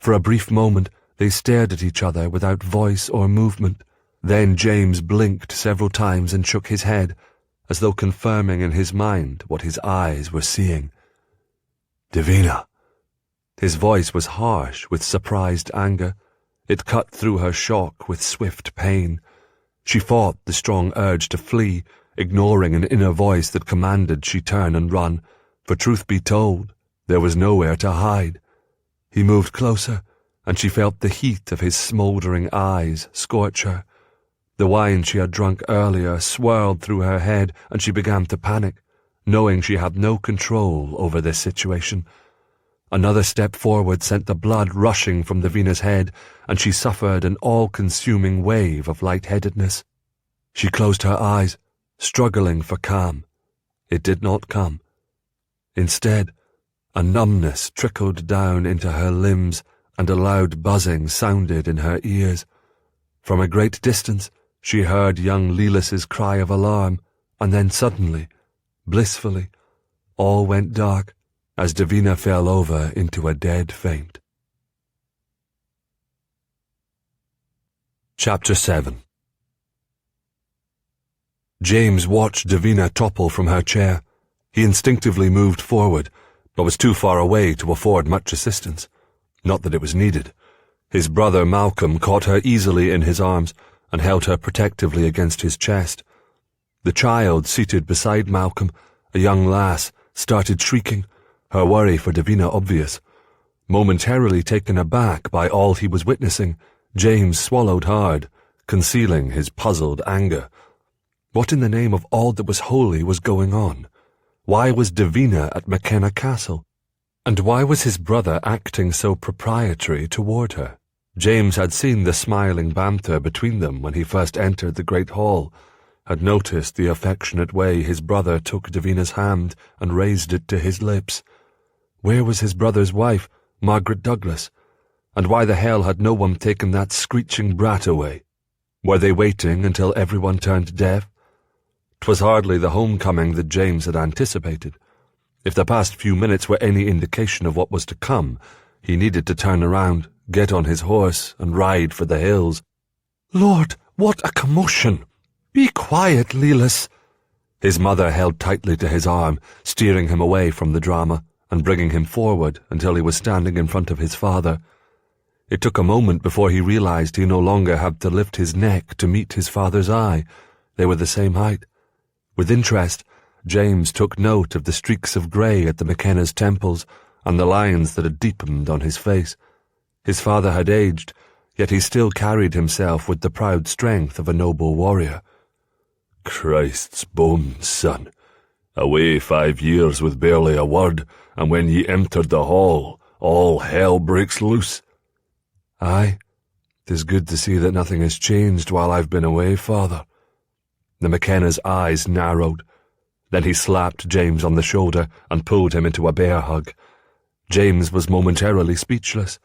For a brief moment they stared at each other without voice or movement. Then James blinked several times and shook his head, as though confirming in his mind what his eyes were seeing. "Davina." His voice was harsh with surprised anger. It cut through her shock with swift pain. She fought the strong urge to flee, ignoring an inner voice that commanded she turn and run, for truth be told, there was nowhere to hide. He moved closer, and she felt the heat of his smouldering eyes scorch her. The wine she had drunk earlier swirled through her head, and she began to panic. knowing she had no control over this situation. Another step forward sent the blood rushing from Davina's head, and she suffered an all-consuming wave of lightheadedness. She closed her eyes, struggling for calm. It did not come. Instead, a numbness trickled down into her limbs, and a loud buzzing sounded in her ears. From a great distance, she heard young Lelis's cry of alarm, and then suddenly, blissfully, all went dark as Davina fell over into a dead faint. Chapter 7. James watched Davina topple from her chair. He instinctively moved forward, but was too far away to afford much assistance. Not that it was needed. His brother Malcolm caught her easily in his arms and held her protectively against his chest. The child seated beside Malcolm, a young lass, started shrieking, her worry for Davina obvious. Momentarily taken aback by all he was witnessing, James swallowed hard, concealing his puzzled anger. What in the name of all that was holy was going on? Why was Davina at McKenna Castle? And why was his brother acting so proprietary toward her? James had seen the smiling banter between them when he first entered the great hall, had noticed the affectionate way his brother took Davina's hand and raised it to his lips. Where was his brother's wife, Margaret Douglas? And why the hell had no one taken that screeching brat away? Were they waiting until everyone turned deaf? 'Twas hardly the homecoming that James had anticipated. If the past few minutes were any indication of what was to come, he needed to turn around, get on his horse, and ride for the hills. "Lord, what a commotion! Be quiet, Lelis!" His mother held tightly to his arm, steering him away from the drama, and bringing him forward until he was standing in front of his father. It took a moment before he realized he no longer had to lift his neck to meet his father's eye. They were the same height. With interest, James took note of the streaks of grey at the McKennas' temples and the lines that had deepened on his face. His father had aged, yet he still carried himself with the proud strength of a noble warrior. "Christ's bones, son. Away 5 years with barely a word, and when ye entered the hall, all hell breaks loose." "Aye, 'tis good to see that nothing has changed while I've been away, father." The McKenna's eyes narrowed. Then he slapped James on the shoulder and pulled him into a bear hug. James was momentarily speechless.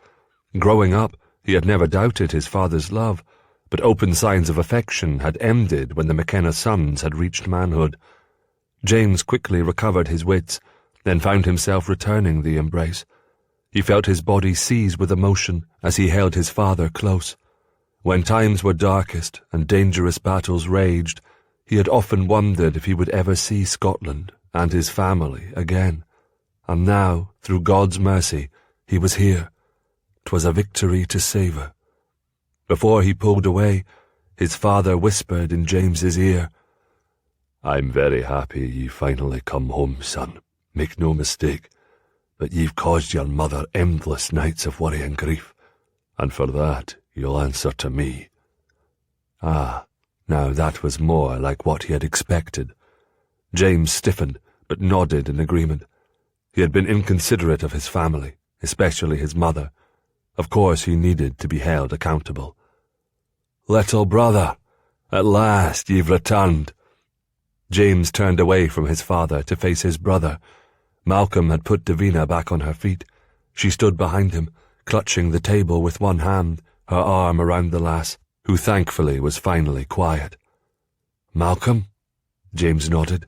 Growing up, he had never doubted his father's love, but open signs of affection had ended when the McKenna sons had reached manhood. James quickly recovered his wits, then found himself returning the embrace. He felt his body seize with emotion as he held his father close. When times were darkest and dangerous battles raged, he had often wondered if he would ever see Scotland and his family again. And now, through God's mercy, he was here. 'Twas a victory to savour. Before he pulled away, his father whispered in James's ear, "I'm very happy ye finally come home, son. Make no mistake, but ye've caused your mother endless nights of worry and grief, and for that you'll answer to me." Ah, now that was more like what he had expected. James stiffened, but nodded in agreement. He had been inconsiderate of his family, especially his mother. Of course he needed to be held accountable. "Little brother, at last ye've returned." James turned away from his father to face his brother. Malcolm had put Davina back on her feet. She stood behind him, clutching the table with one hand, her arm around the lass, who thankfully was finally quiet. "Malcolm?" James nodded.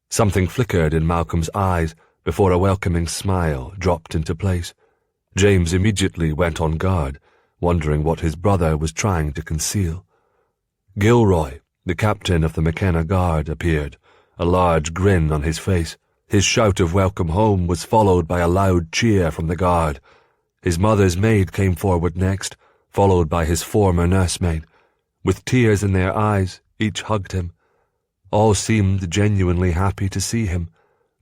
Something flickered in Malcolm's eyes before a welcoming smile dropped into place. James immediately went on guard, wondering what his brother was trying to conceal. Gilroy, the captain of the McKenna Guard, appeared, a large grin on his face. His shout of welcome home was followed by a loud cheer from the guard. His mother's maid came forward next, followed by his former nursemaid. With tears in their eyes, each hugged him. All seemed genuinely happy to see him,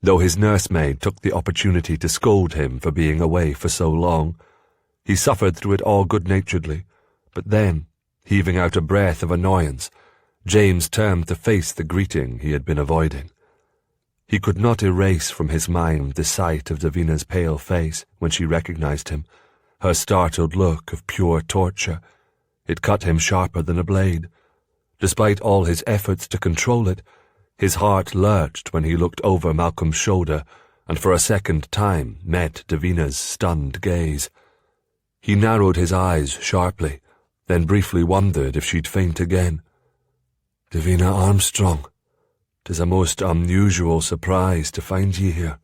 though his nursemaid took the opportunity to scold him for being away for so long. He suffered through it all good-naturedly, but then, heaving out a breath of annoyance, James turned to face the greeting he had been avoiding. He could not erase from his mind the sight of Davina's pale face when she recognized him, her startled look of pure torture. It cut him sharper than a blade. Despite all his efforts to control it, his heart lurched when he looked over Malcolm's shoulder and for a second time met Davina's stunned gaze. He narrowed his eyes sharply, then briefly wondered if she'd faint again. "Davina Armstrong, 'tis a most unusual surprise to find ye here."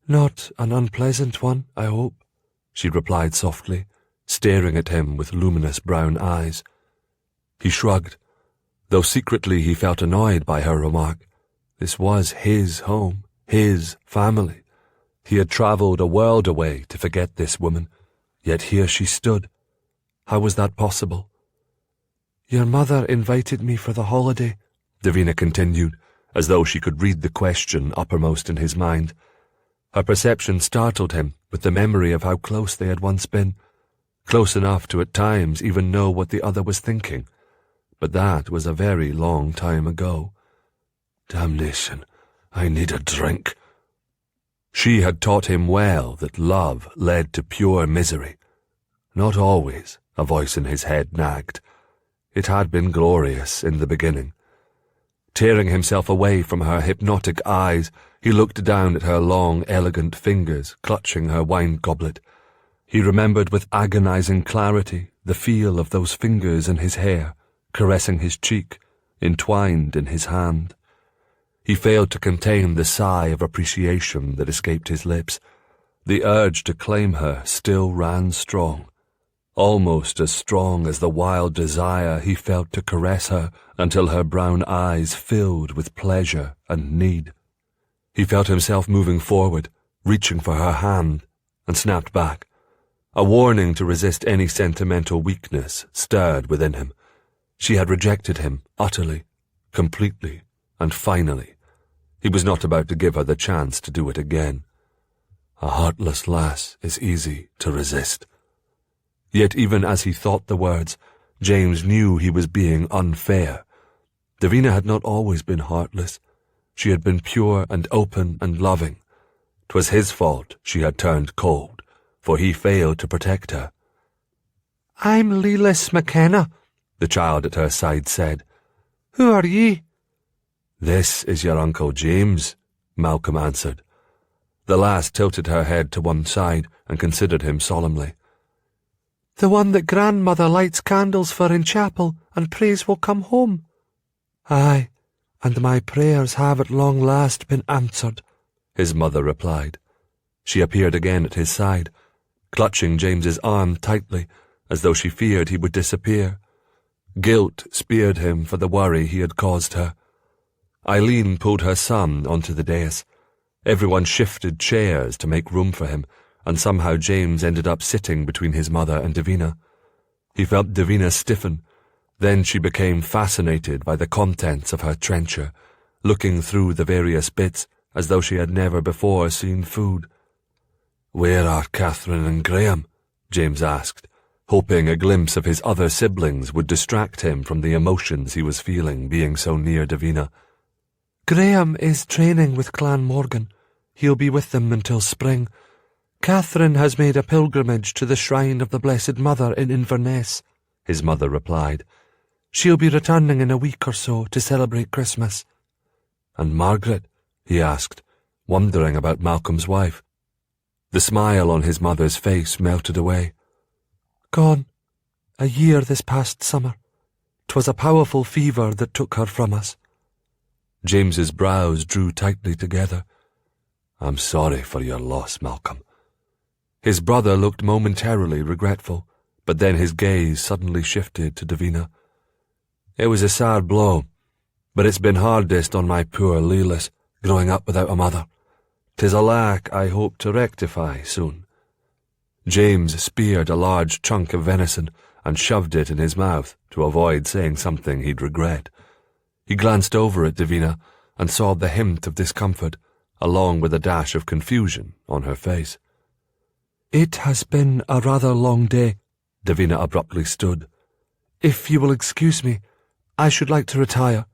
"Not an unpleasant one, I hope," she replied softly, staring at him with luminous brown eyes. He shrugged, though secretly he felt annoyed by her remark. This was his home, his family. He had travelled a world away to forget this woman, yet here she stood. How was that possible? "Your mother invited me for the holiday," Davina continued, as though she could read the question uppermost in his mind. Her perception startled him with the memory of how close they had once been, close enough to at times even know what the other was thinking. But that was a very long time ago. "Damnation, I need a drink." She had taught him well that love led to pure misery. Not always, a voice in his head nagged. It had been glorious in the beginning. Tearing himself away from her hypnotic eyes, he looked down at her long, elegant fingers clutching her wine goblet. He remembered with agonizing clarity the feel of those fingers in his hair, caressing his cheek, entwined in his hand. He failed to contain the sigh of appreciation that escaped his lips. The urge to claim her still ran strong, almost as strong as the wild desire he felt to caress her until her brown eyes filled with pleasure and need. He felt himself moving forward, reaching for her hand, and snapped back. A warning to resist any sentimental weakness stirred within him. She had rejected him utterly, completely, and finally. He was not about to give her the chance to do it again. A heartless lass is easy to resist. Yet even as he thought the words, James knew he was being unfair. Davina had not always been heartless. She had been pure and open and loving. 'Twas his fault she had turned cold, for he failed to protect her. "I'm Lady McKenna," the child at her side said. "Who are ye?" "This is your Uncle James," Malcolm answered. The lass tilted her head to one side and considered him solemnly. "The one that grandmother lights candles for in chapel and prays will come home." "Aye, and my prayers have at long last been answered," his mother replied. She appeared again at his side, clutching James's arm tightly, as though she feared he would disappear. Guilt speared him for the worry he had caused her. Eileen pulled her son onto the dais. Everyone shifted chairs to make room for him, and somehow James ended up sitting between his mother and Davina. He felt Davina stiffen. Then she became fascinated by the contents of her trencher, looking through the various bits as though she had never before seen food. "Where are Catherine and Graham?" James asked, hoping a glimpse of his other siblings would distract him from the emotions he was feeling being so near Davina. "Graham is training with Clan Morgan. He'll be with them until spring. Catherine has made a pilgrimage to the shrine of the Blessed Mother in Inverness," his mother replied. "She'll be returning in a week or so to celebrate Christmas." "And Margaret?" he asked, wondering about Malcolm's wife. The smile on his mother's face melted away. "Gone. A year this past summer. 'Twas a powerful fever that took her from us." James's brows drew tightly together. "I'm sorry for your loss, Malcolm." His brother looked momentarily regretful, but then his gaze suddenly shifted to Davina. "It was a sad blow, but it's been hardest on my poor Lelis, growing up without a mother. 'Tis a lack I hope to rectify soon." James speared a large chunk of venison and shoved it in his mouth to avoid saying something he'd regret. He glanced over at Davina and saw the hint of discomfort, along with a dash of confusion on her face. "It has been a rather long day," Davina abruptly stood. "If you will excuse me, I should like to retire."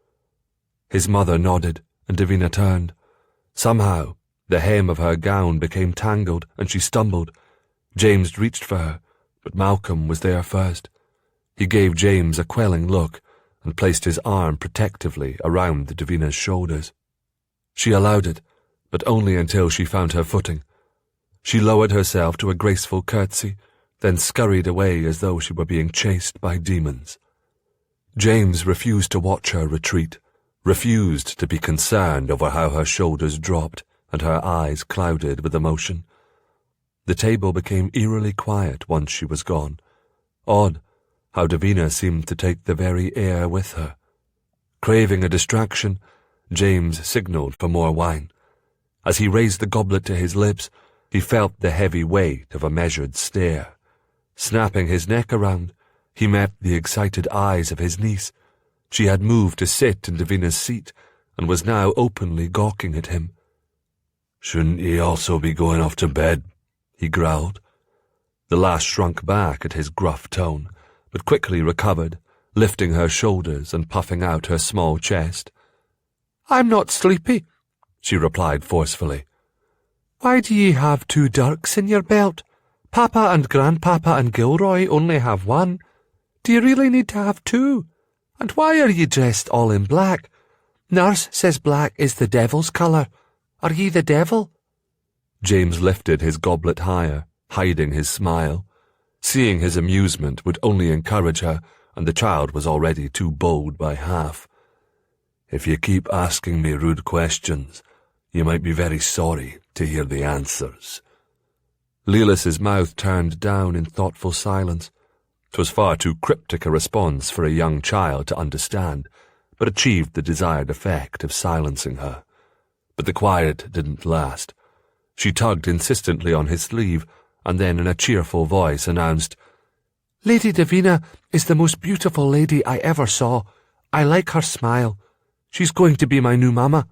His mother nodded, and Davina turned. Somehow, the hem of her gown became tangled and she stumbled. James reached for her, but Malcolm was there first. He gave James a quelling look and placed his arm protectively around the Davina's shoulders. She allowed it, but only until she found her footing. She lowered herself to a graceful curtsy, then scurried away as though she were being chased by demons. James refused to watch her retreat, refused to be concerned over how her shoulders dropped and her eyes clouded with emotion. The table became eerily quiet once she was gone. Odd how Davina seemed to take the very air with her. Craving a distraction, James signalled for more wine. As he raised the goblet to his lips, he felt the heavy weight of a measured stare. Snapping his neck around, he met the excited eyes of his niece. She had moved to sit in Davina's seat and was now openly gawking at him. "Shouldn't ye also be going off to bed?" he growled. The lass shrunk back at his gruff tone, but quickly recovered, lifting her shoulders and puffing out her small chest. "I'm not sleepy," she replied forcefully. "Why do ye have 2 dirks in your belt? Papa and Grandpapa and Gilroy only have 1. Do you really need to have 2? And why are ye dressed all in black? Nurse says black is the devil's colour. Are ye the devil?" James lifted his goblet higher, hiding his smile. Seeing his amusement would only encourage her, and the child was already too bold by half. "If you keep asking me rude questions, you might be very sorry to hear the answers." Lelis's mouth turned down in thoughtful silence. 'Twas far too cryptic a response for a young child to understand, but achieved the desired effect of silencing her. But the quiet didn't last. She tugged insistently on his sleeve, and then in a cheerful voice announced, "Lady Davina is the most beautiful lady I ever saw. I like her smile. She's going to be my new mamma."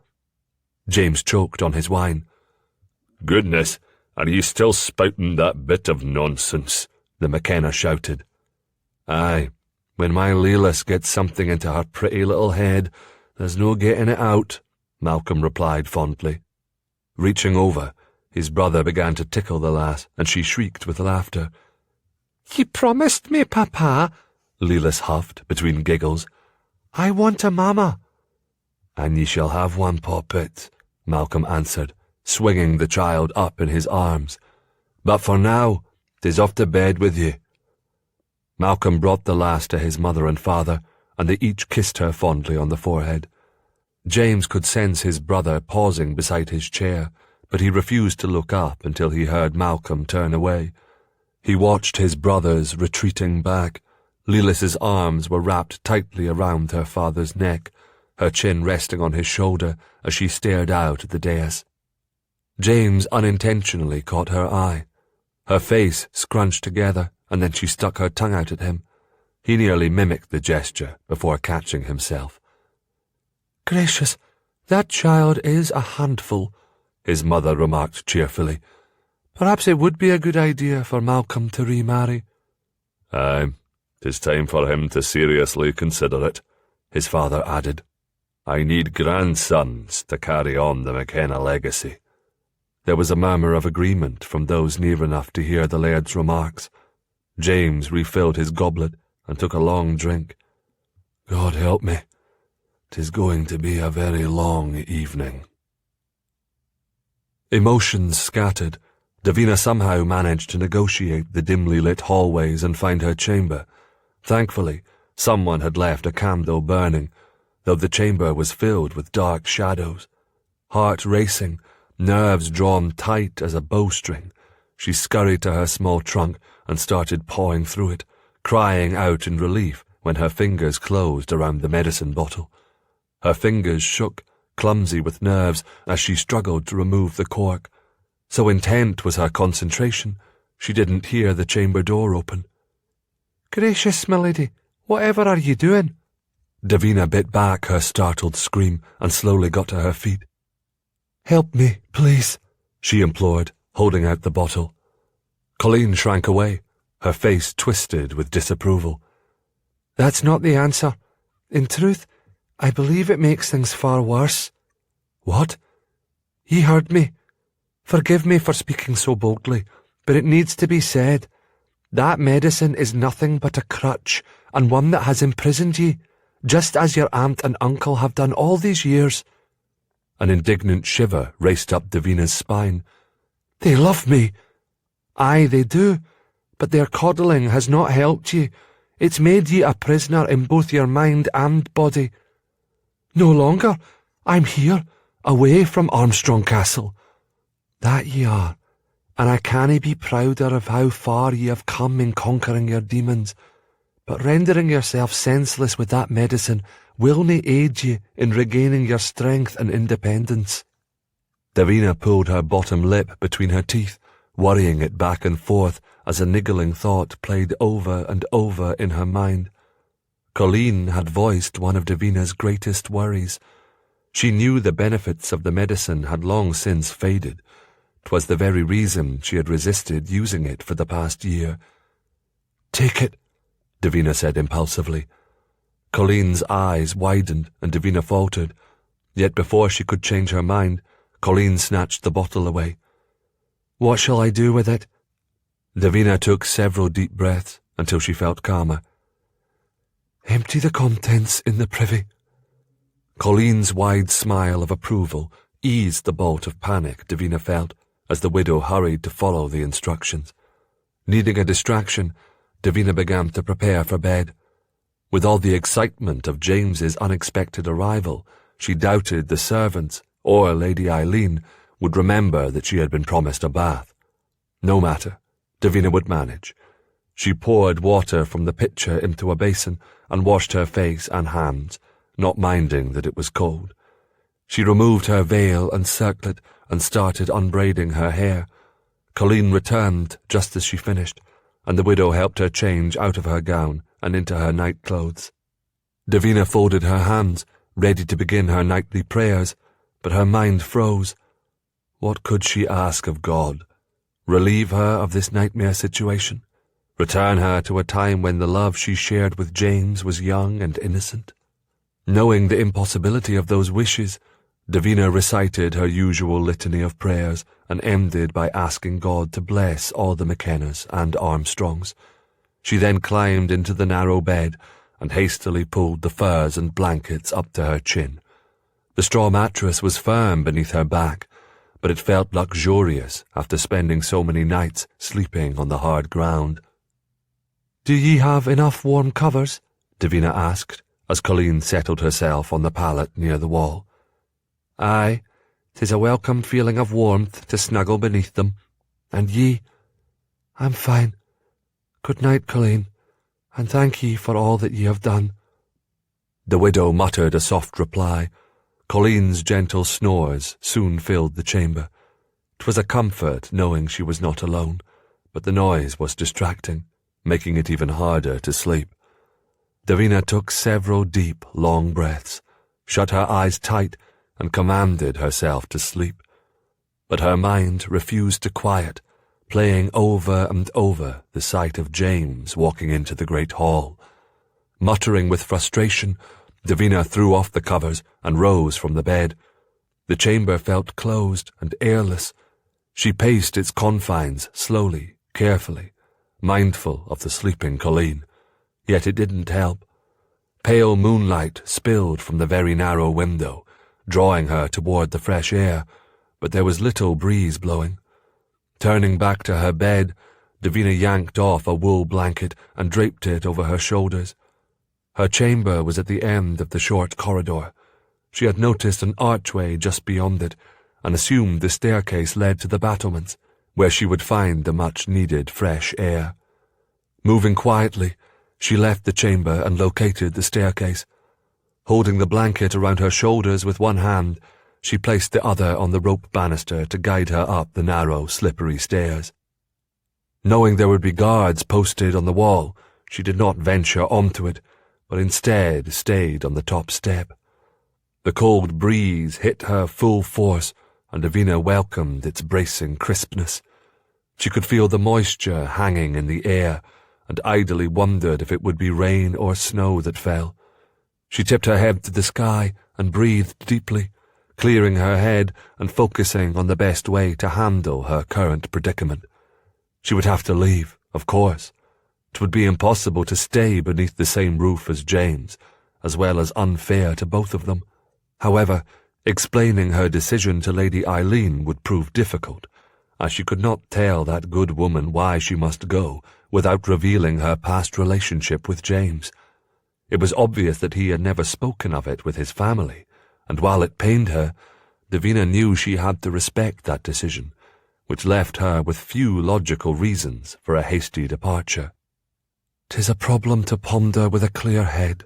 James choked on his wine. "Goodness, are you still spouting that bit of nonsense?" the McKenna shouted. "Aye, when my Lelis gets something into her pretty little head, there's no getting it out," Malcolm replied fondly. Reaching over, his brother began to tickle the lass, and she shrieked with laughter. "Ye promised me, Papa," Lelis huffed between giggles. "I want a mamma." "And ye shall have one, Poppet," Malcolm answered, swinging the child up in his arms. "But for now, 'tis off to bed with ye." Malcolm brought the lass to his mother and father, and they each kissed her fondly on the forehead. James could sense his brother pausing beside his chair, but he refused to look up until he heard Malcolm turn away. He watched his brothers retreating back. Lelis's arms were wrapped tightly around her father's neck, her chin resting on his shoulder as she stared out at the dais. James unintentionally caught her eye. Her face scrunched together, and then she stuck her tongue out at him. He nearly mimicked the gesture before catching himself. "Gracious, that child is a handful," his mother remarked cheerfully. "Perhaps it would be a good idea for Malcolm to remarry." "Aye, 'tis time for him to seriously consider it," his father added. "I need grandsons to carry on the McKenna legacy." There was a murmur of agreement from those near enough to hear the laird's remarks. James refilled his goblet and took a long drink. "God help me, 'tis going to be a very long evening." Emotions scattered, Davina somehow managed to negotiate the dimly lit hallways and find her chamber. Thankfully, someone had left a candle burning, though the chamber was filled with dark shadows. Heart racing, nerves drawn tight as a bowstring, she scurried to her small trunk and started pawing through it, crying out in relief when her fingers closed around the medicine bottle. Her fingers shook, clumsy with nerves, as she struggled to remove the cork. So intent was her concentration, she didn't hear the chamber door open. "Gracious, my lady, whatever are you doing?" Davina bit back her startled scream and slowly got to her feet. "Help me, please," she implored, holding out the bottle. Colleen shrank away, her face twisted with disapproval. "That's not the answer. In truth, I believe it makes things far worse." "What?" Ye heard me. Forgive me for speaking so boldly, but it needs to be said. That medicine is nothing but a crutch, and one that has imprisoned ye, just as your aunt and uncle have done all these years. An indignant shiver raced up Davina's spine. They love me. Aye, they do, but their coddling has not helped ye. It's made ye a prisoner in both your mind and body. No longer. I'm here, away from Armstrong Castle. That ye are, and I cannae be prouder of how far ye have come in conquering your demons, but rendering yourself senseless with that medicine will nae aid ye in regaining your strength and independence. Davina pulled her bottom lip between her teeth, worrying it back and forth as a niggling thought played over and over in her mind. Colleen had voiced one of Davina's greatest worries. She knew the benefits of the medicine had long since faded. 'Twas the very reason she had resisted using it for the past year. Take it, Davina said impulsively. Colleen's eyes widened and Davina faltered, yet before she could change her mind, Colleen snatched the bottle away. What shall I do with it? Davina took several deep breaths until she felt calmer. Empty the contents in the privy. Colleen's wide smile of approval eased the bolt of panic Davina felt as the widow hurried to follow the instructions. Needing a distraction, Davina began to prepare for bed. With all the excitement of James's unexpected arrival, she doubted the servants or Lady Eileen would remember that she had been promised a bath. No matter, Davina would manage. She poured water from the pitcher into a basin and washed her face and hands, not minding that it was cold. She removed her veil and circlet and started unbraiding her hair. Colleen returned just as she finished, and the widow helped her change out of her gown and into her night clothes. Davina folded her hands, ready to begin her nightly prayers, but her mind froze. What could she ask of God? Relieve her of this nightmare situation? Return her to a time when the love she shared with James was young and innocent? Knowing the impossibility of those wishes, Davina recited her usual litany of prayers and ended by asking God to bless all the McKennas and Armstrongs. She then climbed into the narrow bed and hastily pulled the furs and blankets up to her chin. The straw mattress was firm beneath her back, but it felt luxurious after spending so many nights sleeping on the hard ground. Do ye have enough warm covers? Davina asked, as Colleen settled herself on the pallet near the wall. Aye, 'tis a welcome feeling of warmth to snuggle beneath them. And ye? I'm fine. Good night, Colleen, and thank ye for all that ye have done. The widow muttered a soft reply. Colleen's gentle snores soon filled the chamber. 'Twas a comfort knowing she was not alone, but the noise was distracting, making it even harder to sleep. Davina took several deep, long breaths, shut her eyes tight, and commanded herself to sleep. But her mind refused to quiet, playing over and over the sight of James walking into the great hall. Muttering with frustration, Davina threw off the covers and rose from the bed. The chamber felt closed and airless. She paced its confines slowly, carefully, mindful of the sleeping Colleen. Yet it didn't help. Pale moonlight spilled from the very narrow window, drawing her toward the fresh air, but there was little breeze blowing. Turning back to her bed, Davina yanked off a wool blanket and draped it over her shoulders. Her chamber was at the end of the short corridor. She had noticed an archway just beyond it, and assumed the staircase led to the battlements, where she would find the much-needed fresh air. Moving quietly, she left the chamber and located the staircase. Holding the blanket around her shoulders with one hand, she placed the other on the rope banister to guide her up the narrow, slippery stairs. Knowing there would be guards posted on the wall, she did not venture onto it, but instead stayed on the top step. The cold breeze hit her full force, and Davina welcomed its bracing crispness. She could feel the moisture hanging in the air, and idly wondered if it would be rain or snow that fell. She tipped her head to the sky and breathed deeply, clearing her head and focusing on the best way to handle her current predicament. She would have to leave, of course. It would be impossible to stay beneath the same roof as James, as well as unfair to both of them. However, explaining her decision to Lady Eileen would prove difficult, as she could not tell that good woman why she must go without revealing her past relationship with James. It was obvious that he had never spoken of it with his family, and while it pained her, Davina knew she had to respect that decision, which left her with few logical reasons for a hasty departure. "'Tis a problem to ponder with a clear head,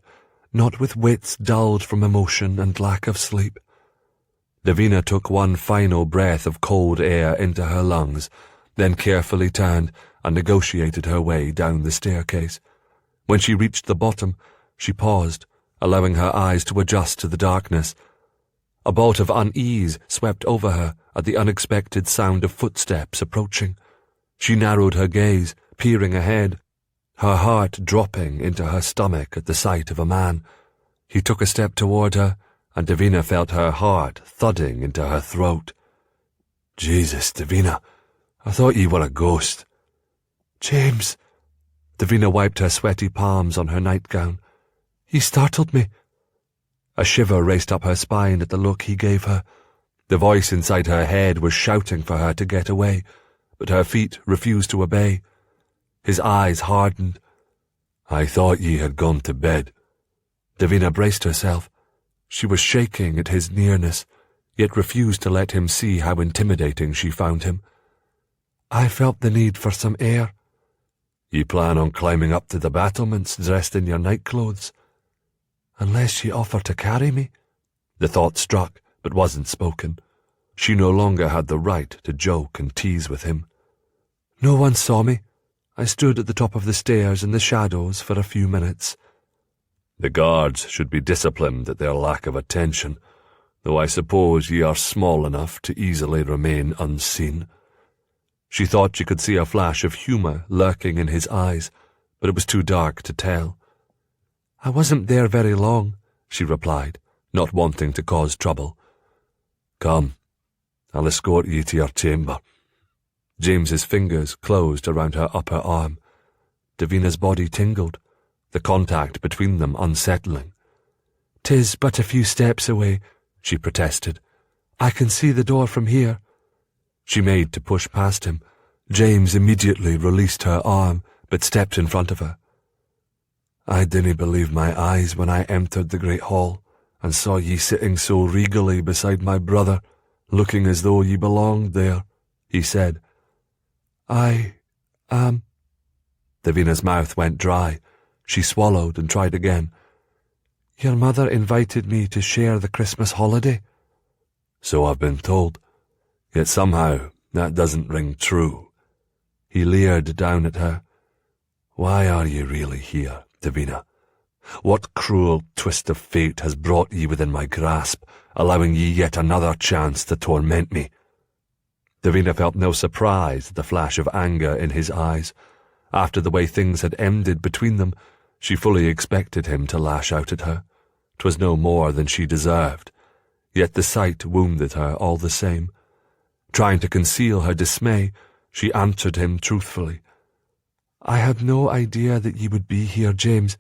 not with wits dulled from emotion and lack of sleep." Davina took one final breath of cold air into her lungs, then carefully turned and negotiated her way down the staircase. When she reached the bottom, she paused, allowing her eyes to adjust to the darkness. A bolt of unease swept over her at the unexpected sound of footsteps approaching. She narrowed her gaze, peering ahead, her heart dropping into her stomach at the sight of a man. He took a step toward her, and Davina felt her heart thudding into her throat. "Jesus, Davina, I thought ye were a ghost." "James." Davina wiped her sweaty palms on her nightgown. "He startled me." A shiver raced up her spine at the look he gave her. The voice inside her head was shouting for her to get away, but her feet refused to obey. His eyes hardened. "I thought ye had gone to bed." Davina braced herself. She was shaking at his nearness, yet refused to let him see how intimidating she found him. "I felt the need for some air." "Ye plan on climbing up to the battlements dressed in your nightclothes?" "Unless ye offer to carry me." The thought struck, but wasn't spoken. She no longer had the right to joke and tease with him. "No one saw me. I stood at the top of the stairs in the shadows for a few minutes." "The guards should be disciplined at their lack of attention, though I suppose ye are small enough to easily remain unseen." She thought she could see a flash of humour lurking in his eyes, but it was too dark to tell. "I wasn't there very long," she replied, not wanting to cause trouble. "Come, I'll escort ye to your chamber." James's fingers closed around her upper arm. Davina's body tingled, the contact between them unsettling. "'Tis but a few steps away," she protested. "I can see the door from here." She made to push past him. James immediately released her arm, but stepped in front of her. "I didn't believe my eyes when I entered the great hall, and saw ye sitting so regally beside my brother, looking as though ye belonged there," he said. "I am—" Davina's mouth went dry. She swallowed and tried again. "Your mother invited me to share the Christmas holiday." "So I've been told. Yet somehow that doesn't ring true." He leered down at her. "Why are ye really here, Davina? What cruel twist of fate has brought ye within my grasp, allowing ye yet another chance to torment me?" Davina felt no surprise at the flash of anger in his eyes. After the way things had ended between them, she fully expected him to lash out at her. 'Twas no more than she deserved, yet the sight wounded her all the same. Trying to conceal her dismay, she answered him truthfully. "I had no idea that ye would be here, James.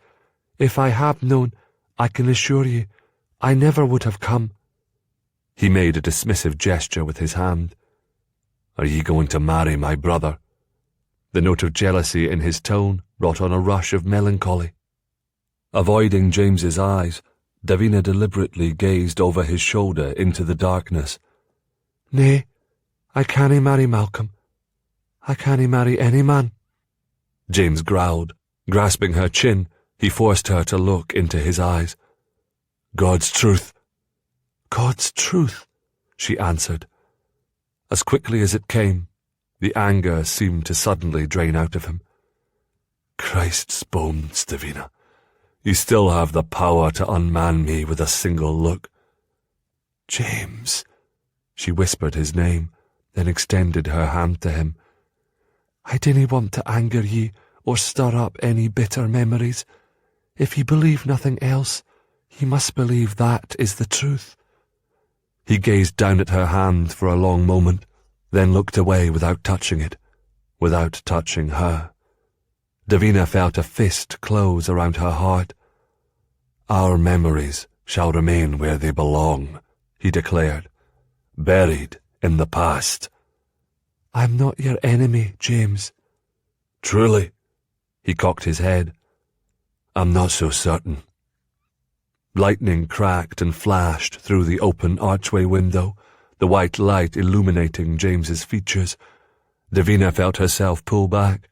If I had known, I can assure ye, I never would have come." He made a dismissive gesture with his hand. "Are ye going to marry my brother?" The note of jealousy in his tone brought on a rush of melancholy. Avoiding James's eyes, Davina deliberately gazed over his shoulder into the darkness. "Nay, I cannae marry Malcolm. I cannae marry any man." James growled. Grasping her chin, he forced her to look into his eyes. "God's truth." "God's truth," she answered. As quickly as it came, the anger seemed to suddenly drain out of him. "Christ's bones, Davina. You still have the power to unman me with a single look." "James," she whispered his name, then extended her hand to him. "I dinna want to anger ye or stir up any bitter memories. If ye believe nothing else, ye must believe that is the truth." He gazed down at her hand for a long moment, then looked away without touching it, without touching her. Davina felt a fist close around her heart. "Our memories shall remain where they belong," he declared, "buried in the past." "I'm not your enemy, James." "Truly?" He cocked his head. "I'm not so certain." Lightning cracked and flashed through the open archway window, the white light illuminating James's features. Davina felt herself pull back.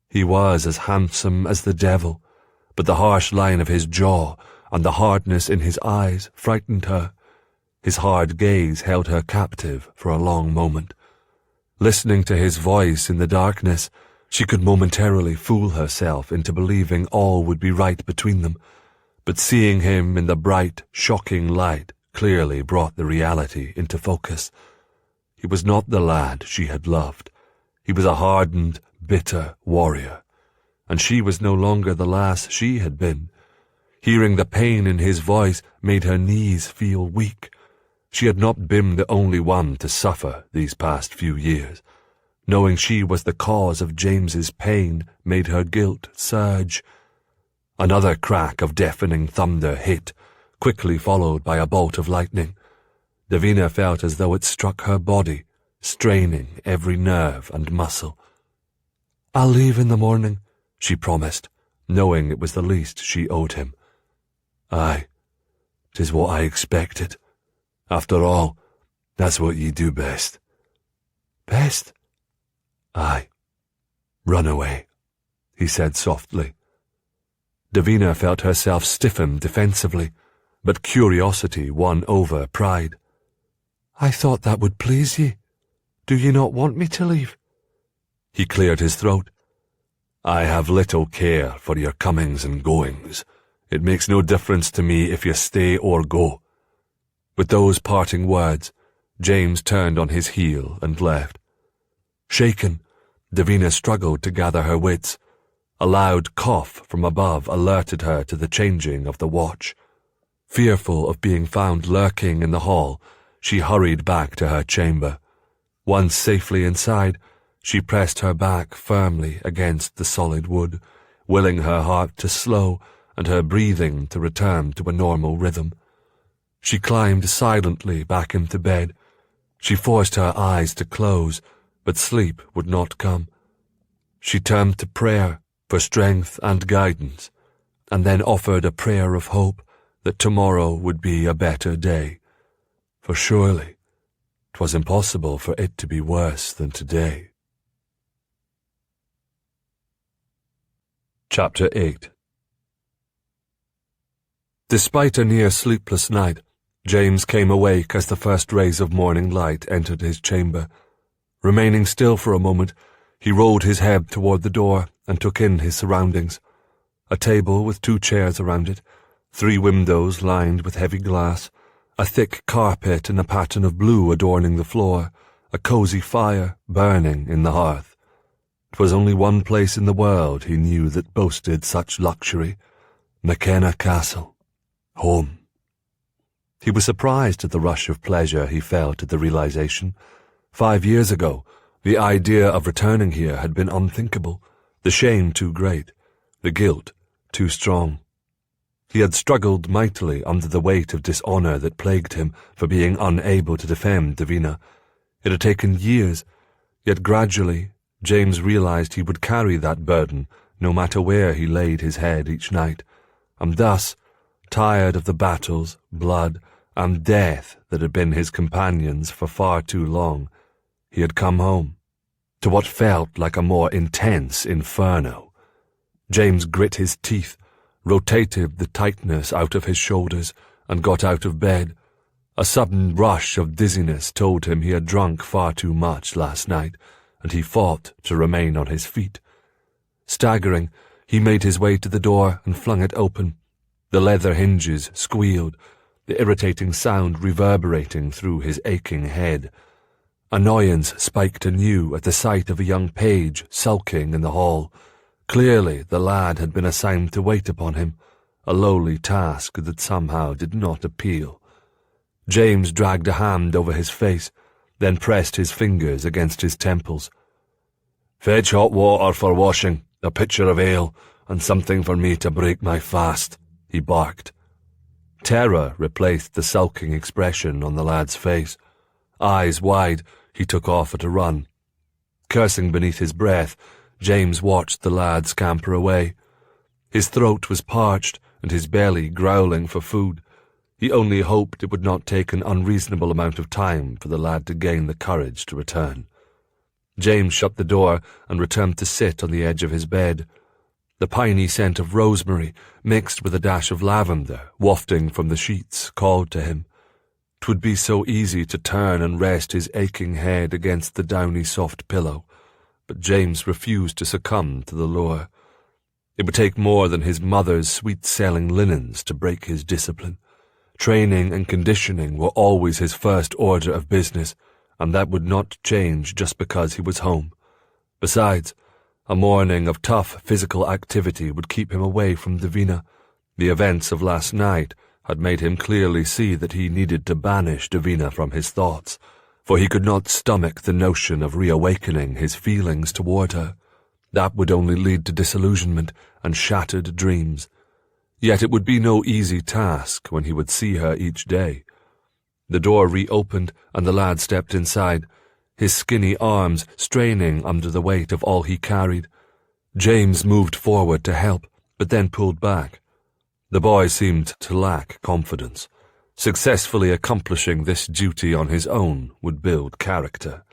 He was as handsome as the devil, but the harsh line of his jaw and the hardness in his eyes frightened her. His hard gaze held her captive for a long moment. Listening to his voice in the darkness, she could momentarily fool herself into believing all would be right between them, but seeing him in the bright, shocking light clearly brought the reality into focus. He was not the lad she had loved. He was a hardened, bitter warrior, and she was no longer the lass she had been. Hearing the pain in his voice made her knees feel weak. She had not been the only one to suffer these past few years. Knowing she was the cause of James's pain made her guilt surge. Another crack of deafening thunder hit, quickly followed by a bolt of lightning. Davina felt as though it struck her body, straining every nerve and muscle. "I'll leave in the morning," she promised, knowing it was the least she owed him. "Aye, 'tis what I expected. After all, that's what ye do best." "Best?" "Aye. Run away," he said softly. Davina felt herself stiffen defensively, but curiosity won over pride. "I thought that would please ye. Do ye not want me to leave?" He cleared his throat. "I have little care for your comings and goings. It makes no difference to me if you stay or go." With those parting words, James turned on his heel and left. Shaken, Davina struggled to gather her wits. A loud cough from above alerted her to the changing of the watch. Fearful of being found lurking in the hall, she hurried back to her chamber. Once safely inside, she pressed her back firmly against the solid wood, willing her heart to slow and her breathing to return to a normal rhythm. She climbed silently back into bed. She forced her eyes to close, but sleep would not come. She turned to prayer for strength and guidance, and then offered a prayer of hope that tomorrow would be a better day. For surely 'twas impossible for it to be worse than today. Chapter 8. Despite a near sleepless night, James came awake as the first rays of morning light entered his chamber. Remaining still for a moment, he rolled his head toward the door and took in his surroundings. A table with 2 chairs around it, 3 windows lined with heavy glass, a thick carpet in a pattern of blue adorning the floor, a cosy fire burning in the hearth. 'Twas only one place in the world he knew that boasted such luxury: McKenna Castle. Home. He was surprised at the rush of pleasure he felt at the realization. 5 years ago, the idea of returning here had been unthinkable, the shame too great, the guilt too strong. He had struggled mightily under the weight of dishonor that plagued him for being unable to defend Davina. It had taken years, yet gradually James realized he would carry that burden no matter where he laid his head each night, and thus, tired of the battles, blood, and death that had been his companions for far too long, he had come home, to what felt like a more intense inferno. James grit his teeth, rotated the tightness out of his shoulders, and got out of bed. A sudden rush of dizziness told him he had drunk far too much last night, and he fought to remain on his feet. Staggering, he made his way to the door and flung it open. The leather hinges squealed, the irritating sound reverberating through his aching head. Annoyance spiked anew at the sight of a young page sulking in the hall. Clearly the lad had been assigned to wait upon him, a lowly task that somehow did not appeal. James dragged a hand over his face, then pressed his fingers against his temples. "Fetch hot water for washing, a pitcher of ale, and something for me to break my fast," he barked. Terror replaced the sulking expression on the lad's face. Eyes wide, he took off at a run. Cursing beneath his breath, James watched the lad scamper away. His throat was parched and his belly growling for food. He only hoped it would not take an unreasonable amount of time for the lad to gain the courage to return. James shut the door and returned to sit on the edge of his bed. The piney scent of rosemary, mixed with a dash of lavender, wafting from the sheets, called to him. 'Twould be so easy to turn and rest his aching head against the downy soft pillow, but James refused to succumb to the lure. It would take more than his mother's sweet-selling linens to break his discipline. Training and conditioning were always his first order of business, and that would not change just because he was home. Besides, a morning of tough physical activity would keep him away from Davina. The events of last night had made him clearly see that he needed to banish Davina from his thoughts, for he could not stomach the notion of reawakening his feelings toward her. That would only lead to disillusionment and shattered dreams. Yet it would be no easy task when he would see her each day. The door reopened and the lad stepped inside, his skinny arms straining under the weight of all he carried. James moved forward to help, but then pulled back. The boy seemed to lack confidence. Successfully accomplishing this duty on his own would build character.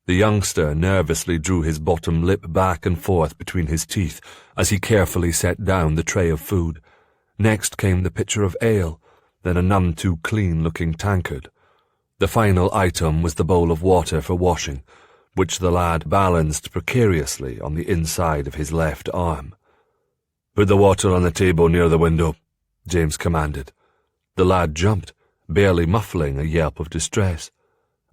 The youngster nervously drew his bottom lip back and forth between his teeth as he carefully set down the tray of food. Next came the pitcher of ale, then a none too clean-looking tankard. The final item was the bowl of water for washing, which the lad balanced precariously on the inside of his left arm. "Put the water on the table near the window," James commanded. The lad jumped, barely muffling a yelp of distress.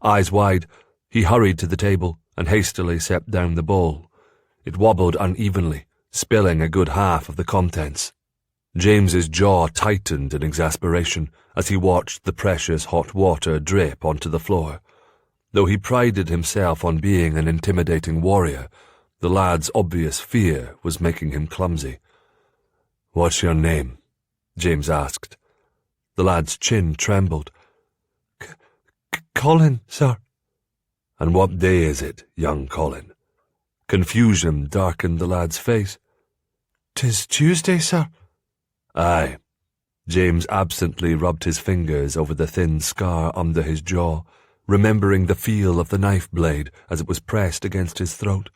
Eyes wide, he hurried to the table and hastily set down the bowl. It wobbled unevenly, spilling a good half of the contents. James's jaw tightened in exasperation as he watched the precious hot water drip onto the floor. Though he prided himself on being an intimidating warrior, the lad's obvious fear was making him clumsy. "What's your name?" James asked. The lad's chin trembled. Colin, sir." "And what day is it, young Colin?" Confusion darkened the lad's face. "'Tis Tuesday, sir." "Aye." James absently rubbed his fingers over the thin scar under his jaw, remembering the feel of the knife blade as it was pressed against his throat,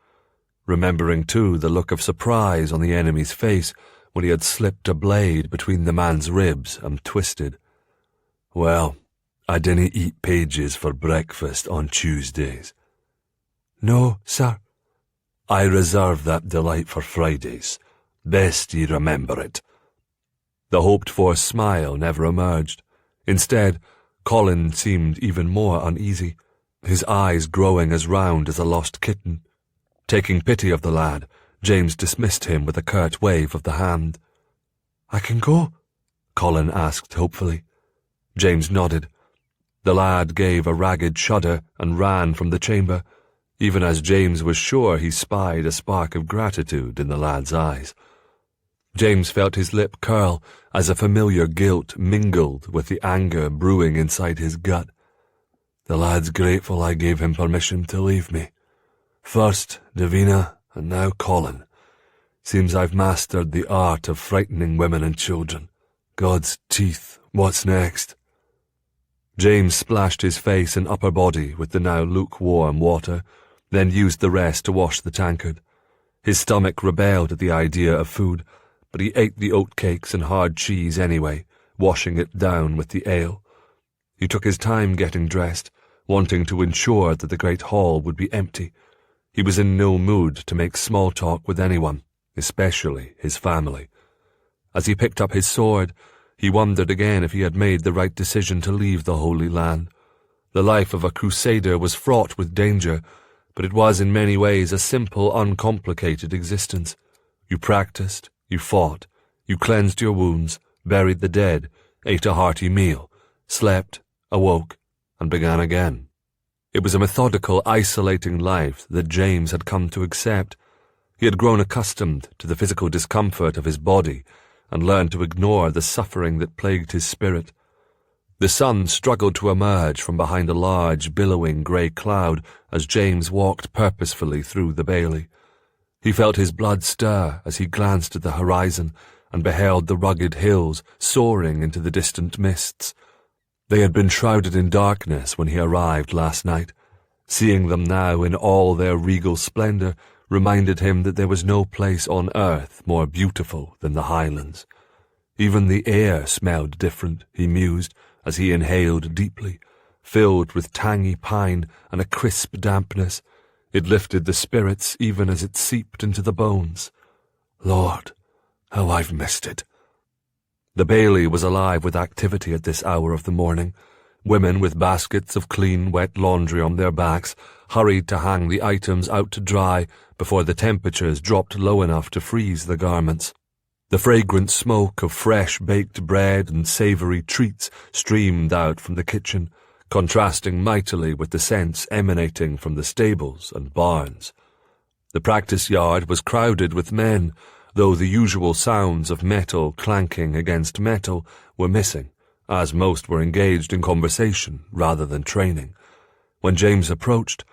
remembering too the look of surprise on the enemy's face when he had slipped a blade between the man's ribs and twisted. "Well, I dinna eat pages for breakfast on Tuesdays." "No, sir." "I reserve that delight for Fridays. Best ye remember it." The hoped-for smile never emerged. Instead, Colin seemed even more uneasy, his eyes growing as round as a lost kitten. Taking pity of the lad, James dismissed him with a curt wave of the hand. "I can go?" Colin asked hopefully. James nodded. The lad gave a ragged shudder and ran from the chamber, even as James was sure he spied a spark of gratitude in the lad's eyes. James felt his lip curl as a familiar guilt mingled with the anger brewing inside his gut. The lad's grateful I gave him permission to leave me. First Davina, and now Colin. Seems I've mastered the art of frightening women and children. God's teeth, what's next? James splashed his face and upper body with the now lukewarm water, then used the rest to wash the tankard. His stomach rebelled at the idea of food, but he ate the oatcakes and hard cheese anyway, washing it down with the ale. He took his time getting dressed, wanting to ensure that the great hall would be empty. He was in no mood to make small talk with anyone, especially his family. As he picked up his sword, he wondered again if he had made the right decision to leave the Holy Land. The life of a crusader was fraught with danger, but it was in many ways a simple, uncomplicated existence. You practiced, you fought, you cleansed your wounds, buried the dead, ate a hearty meal, slept, awoke, and began again. It was a methodical, isolating life that James had come to accept. He had grown accustomed to the physical discomfort of his body and learned to ignore the suffering that plagued his spirit. The sun struggled to emerge from behind a large, billowing grey cloud as James walked purposefully through the bailey. He felt his blood stir as he glanced at the horizon and beheld the rugged hills soaring into the distant mists. They had been shrouded in darkness when he arrived last night. Seeing them now in all their regal splendour reminded him that there was no place on earth more beautiful than the Highlands. Even the air smelled different, he mused, as he inhaled deeply, filled with tangy pine and a crisp dampness. It lifted the spirits even as it seeped into the bones. Lord, how I've missed it. The bailey was alive with activity at this hour of the morning. Women with baskets of clean, wet laundry on their backs hurried to hang the items out to dry before the temperatures dropped low enough to freeze the garments. The fragrant smoke of fresh baked bread and savoury treats streamed out from the kitchen, contrasting mightily with the scents emanating from the stables and barns. The practice yard was crowded with men, though the usual sounds of metal clanking against metal were missing, as most were engaged in conversation rather than training. When James approached,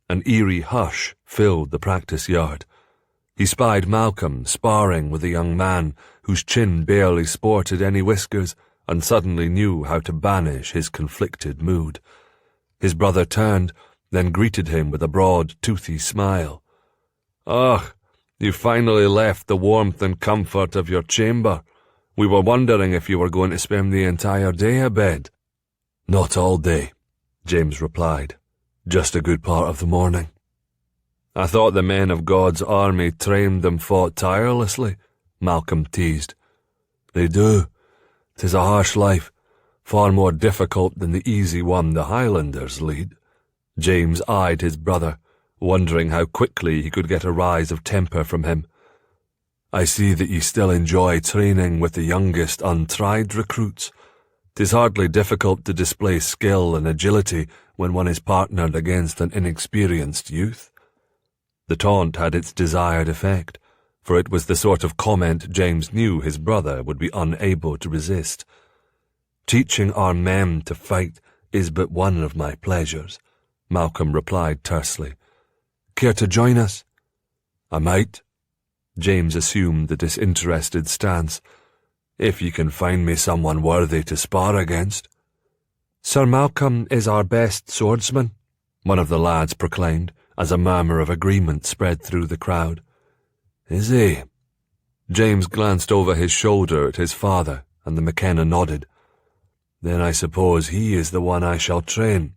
an eerie hush filled the practice yard. He spied Malcolm sparring with a young man whose chin barely sported any whiskers, and suddenly knew how to banish his conflicted mood. His brother turned, then greeted him with a broad, toothy smile. "Ah, you finally left the warmth and comfort of your chamber. We were wondering if you were going to spend the entire day abed." "Not all day," James replied. "Just a good part of the morning." "I thought the men of God's army trained them fought tirelessly," Malcolm teased. "They do. 'Tis a harsh life, far more difficult than the easy one the Highlanders lead." James eyed his brother, wondering how quickly he could get a rise of temper from him. "I see that ye still enjoy training with the youngest untried recruits. 'Tis hardly difficult to display skill and agility when one is partnered against an inexperienced youth." The taunt had its desired effect, for it was the sort of comment James knew his brother would be unable to resist. "Teaching our men to fight is but one of my pleasures," Malcolm replied tersely. "Care to join us?" "I might." James assumed the disinterested stance. "If you can find me someone worthy to spar against." "Sir Malcolm is our best swordsman," one of the lads proclaimed, as a murmur of agreement spread through the crowd. "Is he?" James glanced over his shoulder at his father, and the McKenna nodded. "Then I suppose he is the one I shall train."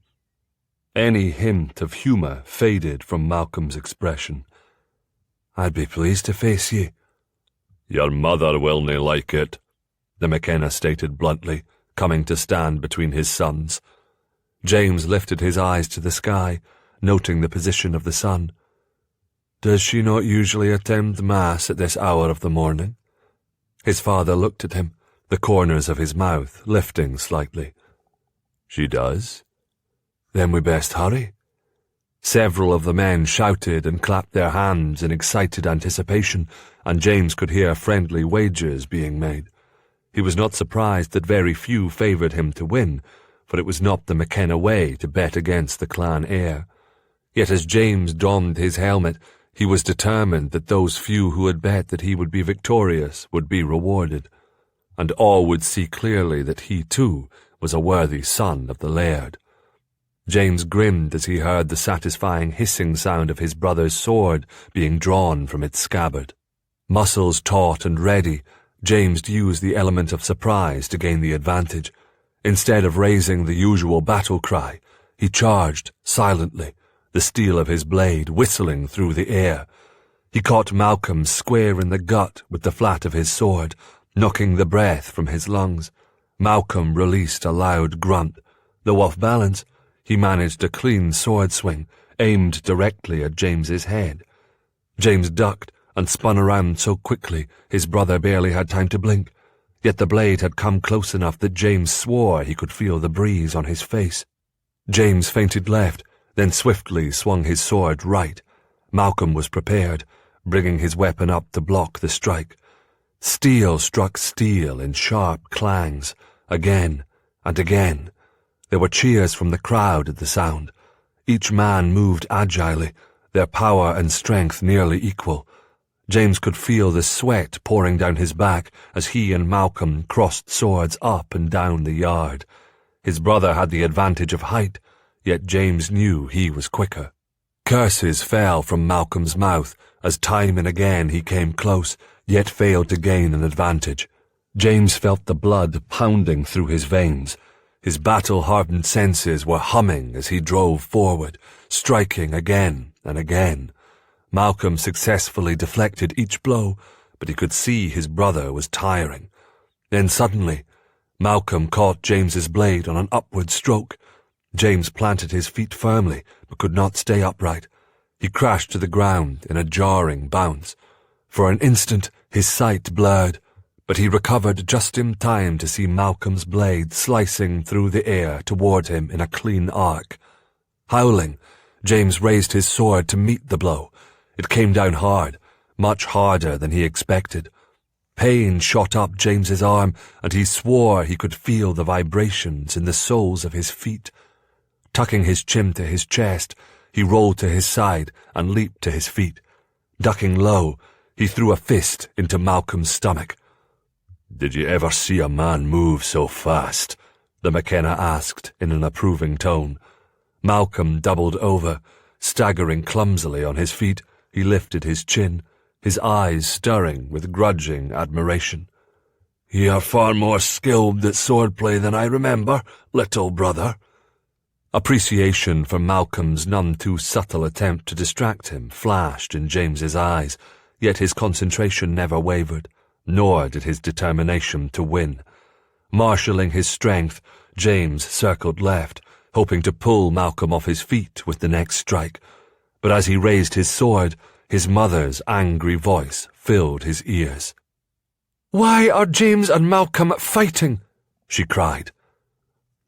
Any hint of humour faded from Malcolm's expression. "I'd be pleased to face ye." "Your mother will nae like it," the McKenna stated bluntly, coming to stand between his sons. James lifted his eyes to the sky, noting the position of the sun. "Does she not usually attend Mass at this hour of the morning?" His father looked at him, the corners of his mouth lifting slightly. "She does." "Then we best hurry." Several of the men shouted and clapped their hands in excited anticipation, and James could hear friendly wagers being made. He was not surprised that very few favoured him to win, for it was not the McKenna way to bet against the clan heir. Yet as James donned his helmet, he was determined that those few who had bet that he would be victorious would be rewarded, and all would see clearly that he too was a worthy son of the laird. James grinned as he heard the satisfying hissing sound of his brother's sword being drawn from its scabbard. Muscles taut and ready, James used the element of surprise to gain the advantage. Instead of raising the usual battle cry, he charged silently, the steel of his blade whistling through the air. He caught Malcolm square in the gut with the flat of his sword, knocking the breath from his lungs. Malcolm released a loud grunt. Though off balance, he managed a clean sword swing, aimed directly at James's head. James ducked and spun around so quickly his brother barely had time to blink. yet the blade had come close enough that James swore he could feel the breeze on his face. James feinted left, then swiftly swung his sword right. Malcolm was prepared, bringing his weapon up to block the strike. Steel struck steel in sharp clangs, again and again. There were cheers from the crowd at the sound. Each man moved agilely, their power and strength nearly equal. James could feel the sweat pouring down his back as he and Malcolm crossed swords up and down the yard. His brother had the advantage of height, yet James knew he was quicker. Curses fell from Malcolm's mouth as time and again he came close, yet failed to gain an advantage. James felt the blood pounding through his veins. His battle-hardened senses were humming as he drove forward, striking again and again. Malcolm successfully deflected each blow, but he could see his brother was tiring. Then suddenly, Malcolm caught James's blade on an upward stroke. James planted his feet firmly, but could not stay upright. He crashed to the ground in a jarring bounce. For an instant, his sight blurred, but he recovered just in time to see Malcolm's blade slicing through the air toward him in a clean arc. Howling, James raised his sword to meet the blow. It came down hard, much harder than he expected. Pain shot up James's arm, and he swore he could feel the vibrations in the soles of his feet. Tucking his chin to his chest, he rolled to his side and leaped to his feet. Ducking low, he threw a fist into Malcolm's stomach. "Did you ever see a man move so fast?" the McKenna asked in an approving tone. Malcolm doubled over. Staggering clumsily on his feet, he lifted his chin, his eyes stirring with grudging admiration. "You are far more skilled at swordplay than I remember, little brother." Appreciation for Malcolm's none too subtle attempt to distract him flashed in James's eyes, yet his concentration never wavered, nor did his determination to win. Marshalling his strength, James circled left, hoping to pull Malcolm off his feet with the next strike. But as he raised his sword, his mother's angry voice filled his ears. "Why are James and Malcolm fighting?" she cried.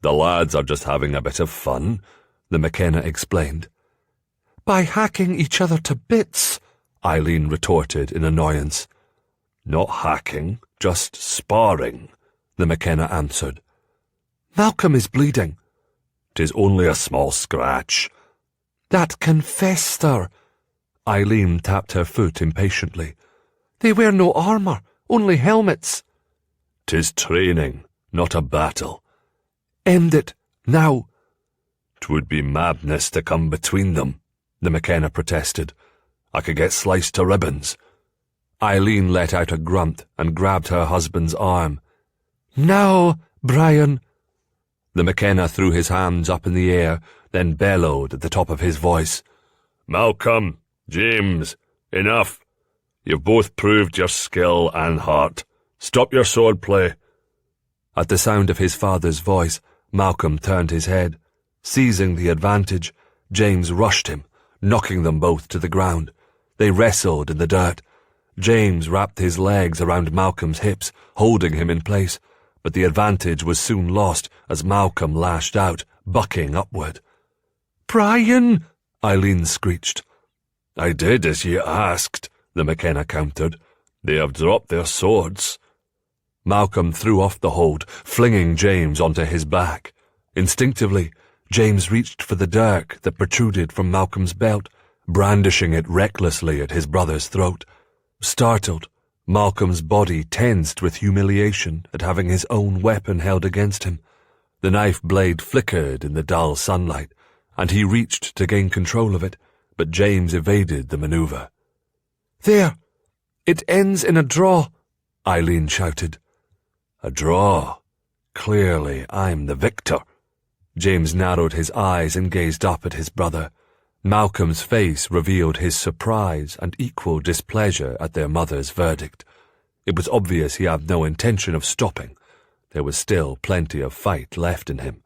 "The lads are just having a bit of fun," the McKenna explained. "By hacking each other to bits," Eileen retorted in annoyance. "Not hacking, just sparring," the McKenna answered. "Malcolm is bleeding." "'Tis only a small scratch." "That can fester." Eileen tapped her foot impatiently. "They wear no armour, only helmets." "'Tis training, not a battle." "End it, now." "'Twould be madness to come between them," the McKenna protested. "I could get sliced to ribbons." Eileen let out a grunt and grabbed her husband's arm. "Now, Brian." The McKenna threw his hands up in the air, then bellowed at the top of his voice. "Malcolm, James, enough. You've both proved your skill and heart. Stop your swordplay." At the sound of his father's voice, Malcolm turned his head. Seizing the advantage, James rushed him, knocking them both to the ground. They wrestled in the dirt. James wrapped his legs around Malcolm's hips, holding him in place, but the advantage was soon lost as Malcolm lashed out, bucking upward. "Brian!" Eileen screeched. "I did as ye asked," the McKenna countered. "They have dropped their swords." Malcolm threw off the hold, flinging James onto his back. Instinctively, James reached for the dirk that protruded from Malcolm's belt, brandishing it recklessly at his brother's throat. Startled, Malcolm's body tensed with humiliation at having his own weapon held against him. The knife blade flickered in the dull sunlight, and he reached to gain control of it, but James evaded the maneuver. "There! It ends in a draw," Eileen shouted. "A draw? Clearly I'm the victor." James narrowed his eyes and gazed up at his brother. Malcolm's face revealed his surprise and equal displeasure at their mother's verdict. It was obvious he had no intention of stopping. There was still plenty of fight left in him.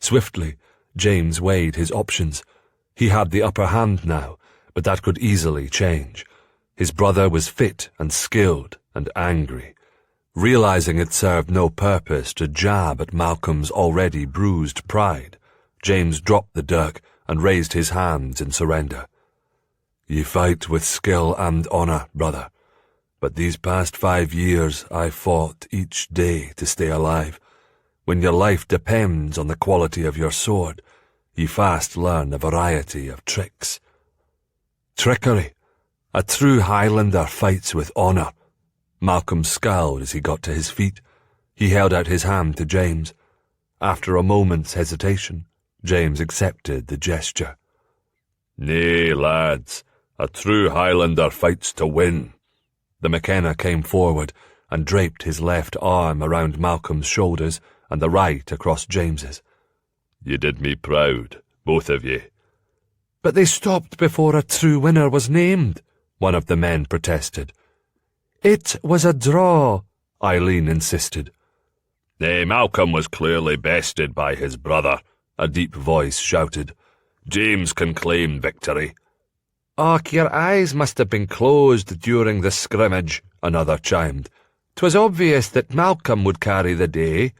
Swiftly, James weighed his options. He had the upper hand now, but that could easily change. His brother was fit and skilled and angry. Realizing it served no purpose to jab at Malcolm's already bruised pride, James dropped the dirk and raised his hands in surrender. "Ye fight with skill and honour, brother, but these past 5 years I fought each day to stay alive. When your life depends on the quality of your sword, ye fast learn a variety of tricks." "Trickery? A true Highlander fights with honour." Malcolm scowled as he got to his feet. He held out his hand to James. After a moment's hesitation, James accepted the gesture. "Nay, lads, a true Highlander fights to win." The McKenna came forward and draped his left arm around Malcolm's shoulders and the right across James's. "You did me proud, both of ye." "But they stopped before a true winner was named," one of the men protested. "It was a draw," Eileen insisted. "Nay, Malcolm was clearly bested by his brother," a deep voice shouted. "James can claim victory." "Och, your eyes must have been closed during the scrimmage," another chimed. "'Twas obvious that Malcolm would carry the day."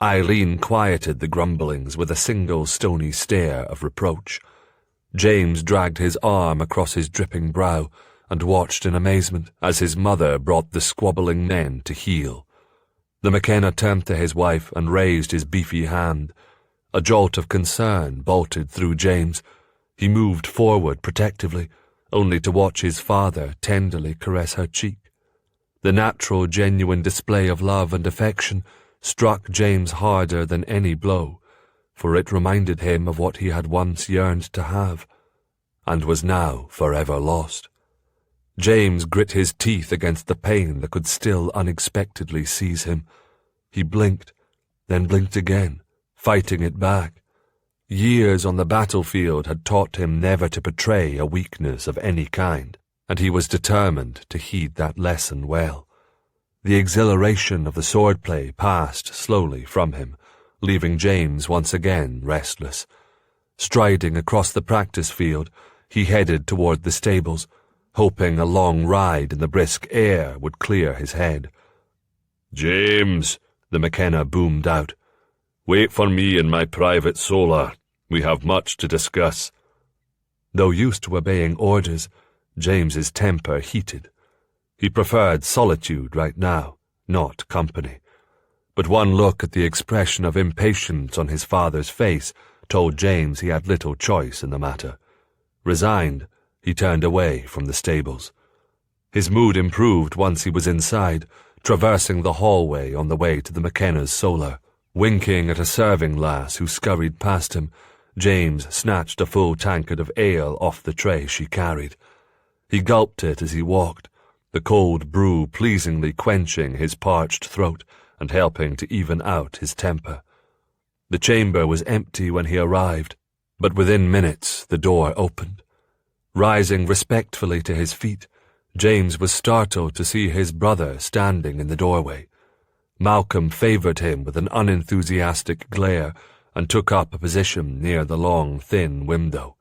Eileen quieted the grumblings with a single stony stare of reproach. James dragged his arm across his dripping brow and watched in amazement as his mother brought the squabbling men to heel. The McKenna turned to his wife and raised his beefy hand. A jolt of concern bolted through James. He moved forward protectively, only to watch his father tenderly caress her cheek. The natural, genuine display of love and affection struck James harder than any blow, for it reminded him of what he had once yearned to have, and was now forever lost. James grit his teeth against the pain that could still unexpectedly seize him. He blinked, then blinked again, fighting it back. Years on the battlefield had taught him never to betray a weakness of any kind, and he was determined to heed that lesson well. The exhilaration of the swordplay passed slowly from him, leaving James once again restless. Striding across the practice field, he headed toward the stables, hoping a long ride in the brisk air would clear his head. "James," the McKenna boomed out, "wait for me in my private solar. We have much to discuss." Though used to obeying orders, James's temper heated. He preferred solitude right now, not company. But one look at the expression of impatience on his father's face told James he had little choice in the matter. Resigned, he turned away from the stables. His mood improved once he was inside, traversing the hallway on the way to the McKenna's solar. Winking at a serving lass who scurried past him, James snatched a full tankard of ale off the tray she carried. He gulped it as he walked, the cold brew pleasingly quenching his parched throat and helping to even out his temper. The chamber was empty when he arrived, but within minutes the door opened. Rising respectfully to his feet, James was startled to see his brother standing in the doorway. Malcolm favoured him with an unenthusiastic glare and took up a position near the long, thin window.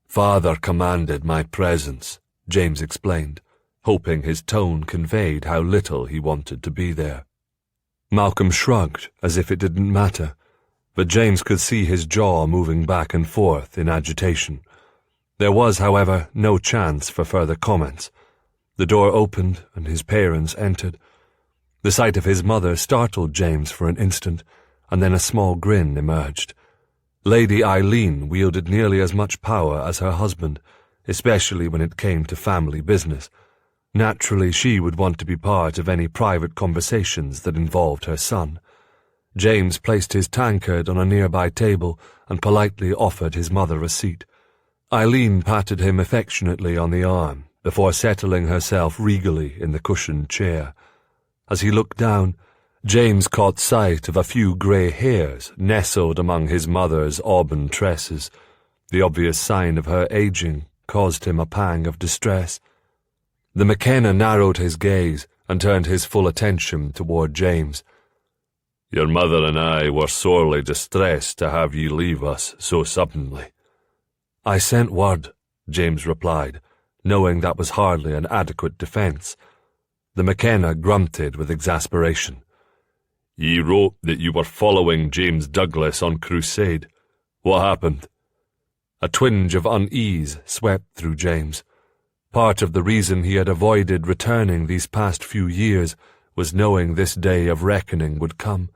"Father commanded my presence," James explained, hoping his tone conveyed how little he wanted to be there. Malcolm shrugged as if it didn't matter, but James could see his jaw moving back and forth in agitation. There was, however, no chance for further comments. The door opened and his parents entered. The sight of his mother startled James for an instant, and then a small grin emerged. Lady Eileen wielded nearly as much power as her husband, especially when it came to family business. Naturally, she would want to be part of any private conversations that involved her son. James placed his tankard on a nearby table and politely offered his mother a seat. Eileen patted him affectionately on the arm before settling herself regally in the cushioned chair. As he looked down, James caught sight of a few grey hairs nestled among his mother's auburn tresses. The obvious sign of her ageing caused him a pang of distress. The McKenna narrowed his gaze and turned his full attention toward James. "Your mother and I were sorely distressed to have ye leave us so suddenly." "I sent word," James replied, knowing that was hardly an adequate defence. The McKenna grunted with exasperation. Ye wrote that you were following James Douglas on crusade. What happened? A twinge of unease swept through James. Part of the reason he had avoided returning these past few years was knowing this day of reckoning would come.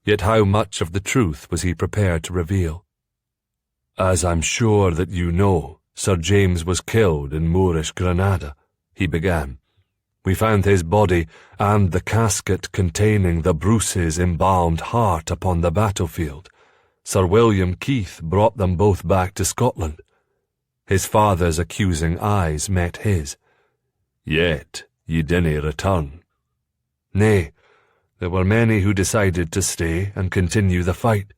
Yet how much of the truth was he prepared to reveal? As I'm sure that you know, Sir James was killed in Moorish Granada, he began. We found his body and the casket containing the Bruce's embalmed heart upon the battlefield. Sir William Keith brought them both back to Scotland. His father's accusing eyes met his. Yet ye dinna return. Nay, there were many who decided to stay and continue the fight.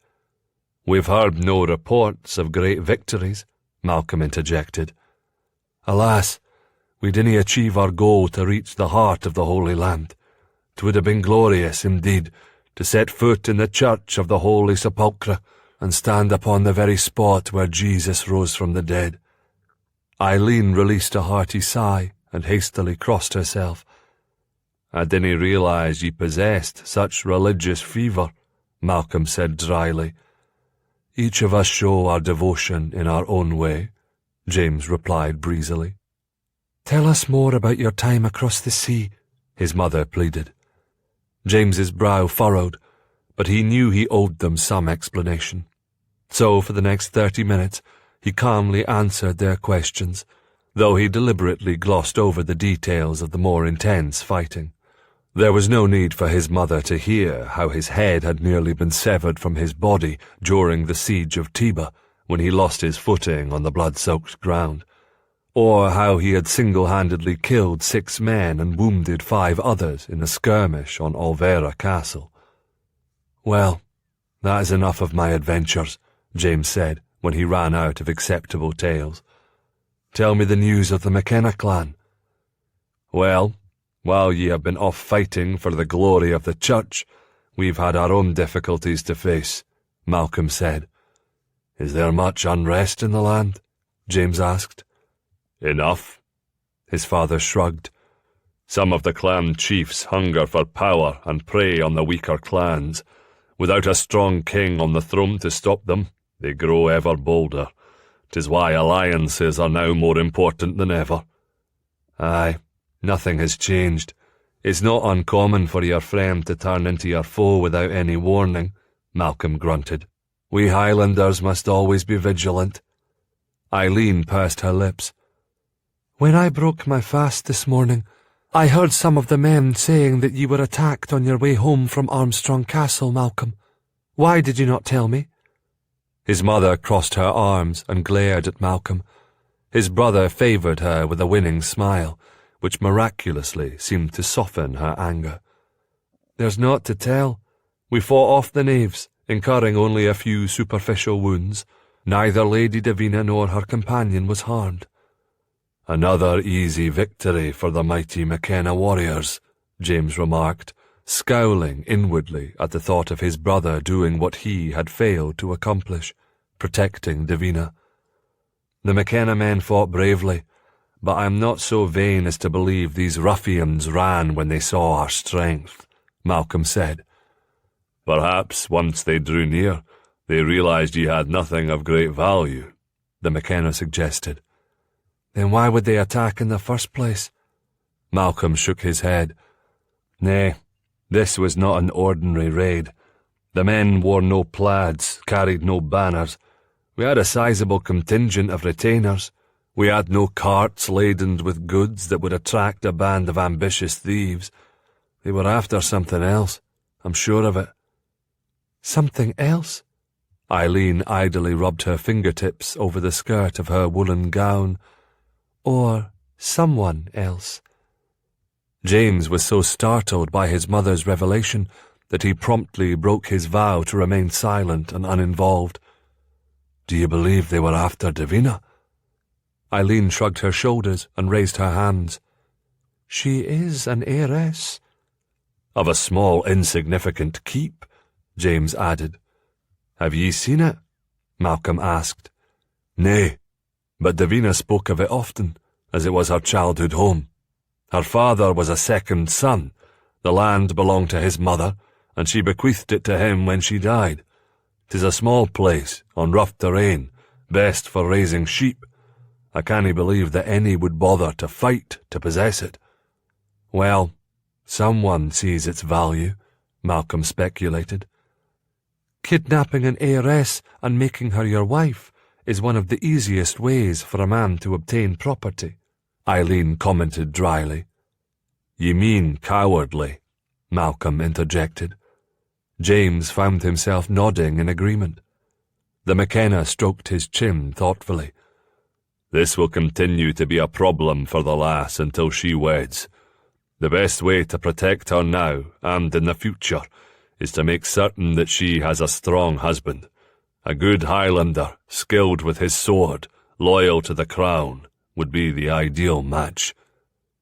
We've heard no reports of great victories, Malcolm interjected. Alas, we didn't achieve our goal to reach the heart of the Holy Land. 'Twould have been glorious, indeed, to set foot in the church of the Holy Sepulchre and stand upon the very spot where Jesus rose from the dead. Eileen released a hearty sigh and hastily crossed herself. I didn't realise ye possessed such religious fever, Malcolm said dryly. Each of us show our devotion in our own way, James replied breezily. Tell us more about your time across the sea, his mother pleaded. James's brow furrowed, but he knew he owed them some explanation. So for the next 30 minutes, he calmly answered their questions, though he deliberately glossed over the details of the more intense fighting. There was no need for his mother to hear how his head had nearly been severed from his body during the siege of Tiba, when he lost his footing on the blood-soaked ground, or how he had single-handedly killed 6 men and wounded 5 others in a skirmish on Olvera Castle. Well, that is enough of my adventures, James said, when he ran out of acceptable tales. Tell me the news of the McKenna clan. Well, while ye have been off fighting for the glory of the church, we've had our own difficulties to face, Malcolm said. Is there much unrest in the land? James asked. Enough, his father shrugged. Some of the clan chiefs hunger for power and prey on the weaker clans. Without a strong king on the throne to stop them, they grow ever bolder. 'Tis why alliances are now more important than ever. Aye, nothing has changed. It's not uncommon for your friend to turn into your foe without any warning, Malcolm grunted. We Highlanders must always be vigilant. Eileen pursed her lips. When I broke my fast this morning, I heard some of the men saying that you were attacked on your way home from Armstrong Castle, Malcolm. Why did you not tell me? His mother crossed her arms and glared at Malcolm. His brother favoured her with a winning smile, which miraculously seemed to soften her anger. There's naught to tell. We fought off the knaves, incurring only a few superficial wounds. Neither Lady Davina nor her companion was harmed. Another easy victory for the mighty McKenna warriors, James remarked, scowling inwardly at the thought of his brother doing what he had failed to accomplish, protecting Davina. The McKenna men fought bravely, but I am not so vain as to believe these ruffians ran when they saw our strength, Malcolm said. Perhaps once they drew near, they realized ye had nothing of great value, the McKenna suggested. Then why would they attack in the first place? Malcolm shook his head. Nay, this was not an ordinary raid. The men wore no plaids, carried no banners. We had a sizable contingent of retainers. We had no carts laden with goods that would attract a band of ambitious thieves. They were after something else, I'm sure of it. Something else? Eileen idly rubbed her fingertips over the skirt of her woolen gown. Or someone else. James was so startled by his mother's revelation that he promptly broke his vow to remain silent and uninvolved. Do you believe they were after Davina? Eileen shrugged her shoulders and raised her hands. She is an heiress. Of a small, insignificant keep, James added. Have ye seen it? Malcolm asked. Nay, but Davina spoke of it often, as it was her childhood home. Her father was a second son. The land belonged to his mother, and she bequeathed it to him when she died. 'Tis a small place, on rough terrain, best for raising sheep. I cannae believe that any would bother to fight to possess it. Well, someone sees its value, Malcolm speculated. Kidnapping an heiress and making her your wife is one of the easiest ways for a man to obtain property, Eileen commented dryly. Ye mean cowardly, Malcolm interjected. James found himself nodding in agreement. The McKenna stroked his chin thoughtfully. This will continue to be a problem for the lass until she weds. The best way to protect her now, and in the future, is to make certain that she has a strong husband. A good Highlander, skilled with his sword, loyal to the crown, would be the ideal match.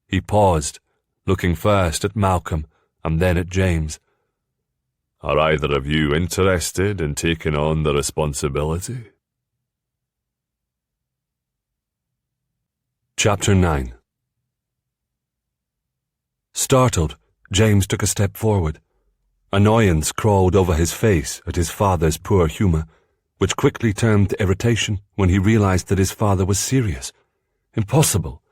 He paused, looking first at Malcolm and then at James. Are either of you interested in taking on the responsibility? Chapter 9. Startled, James took a step forward. Annoyance crawled over his face at his father's poor humour, which quickly turned to irritation when he realised that his father was serious. Impossible.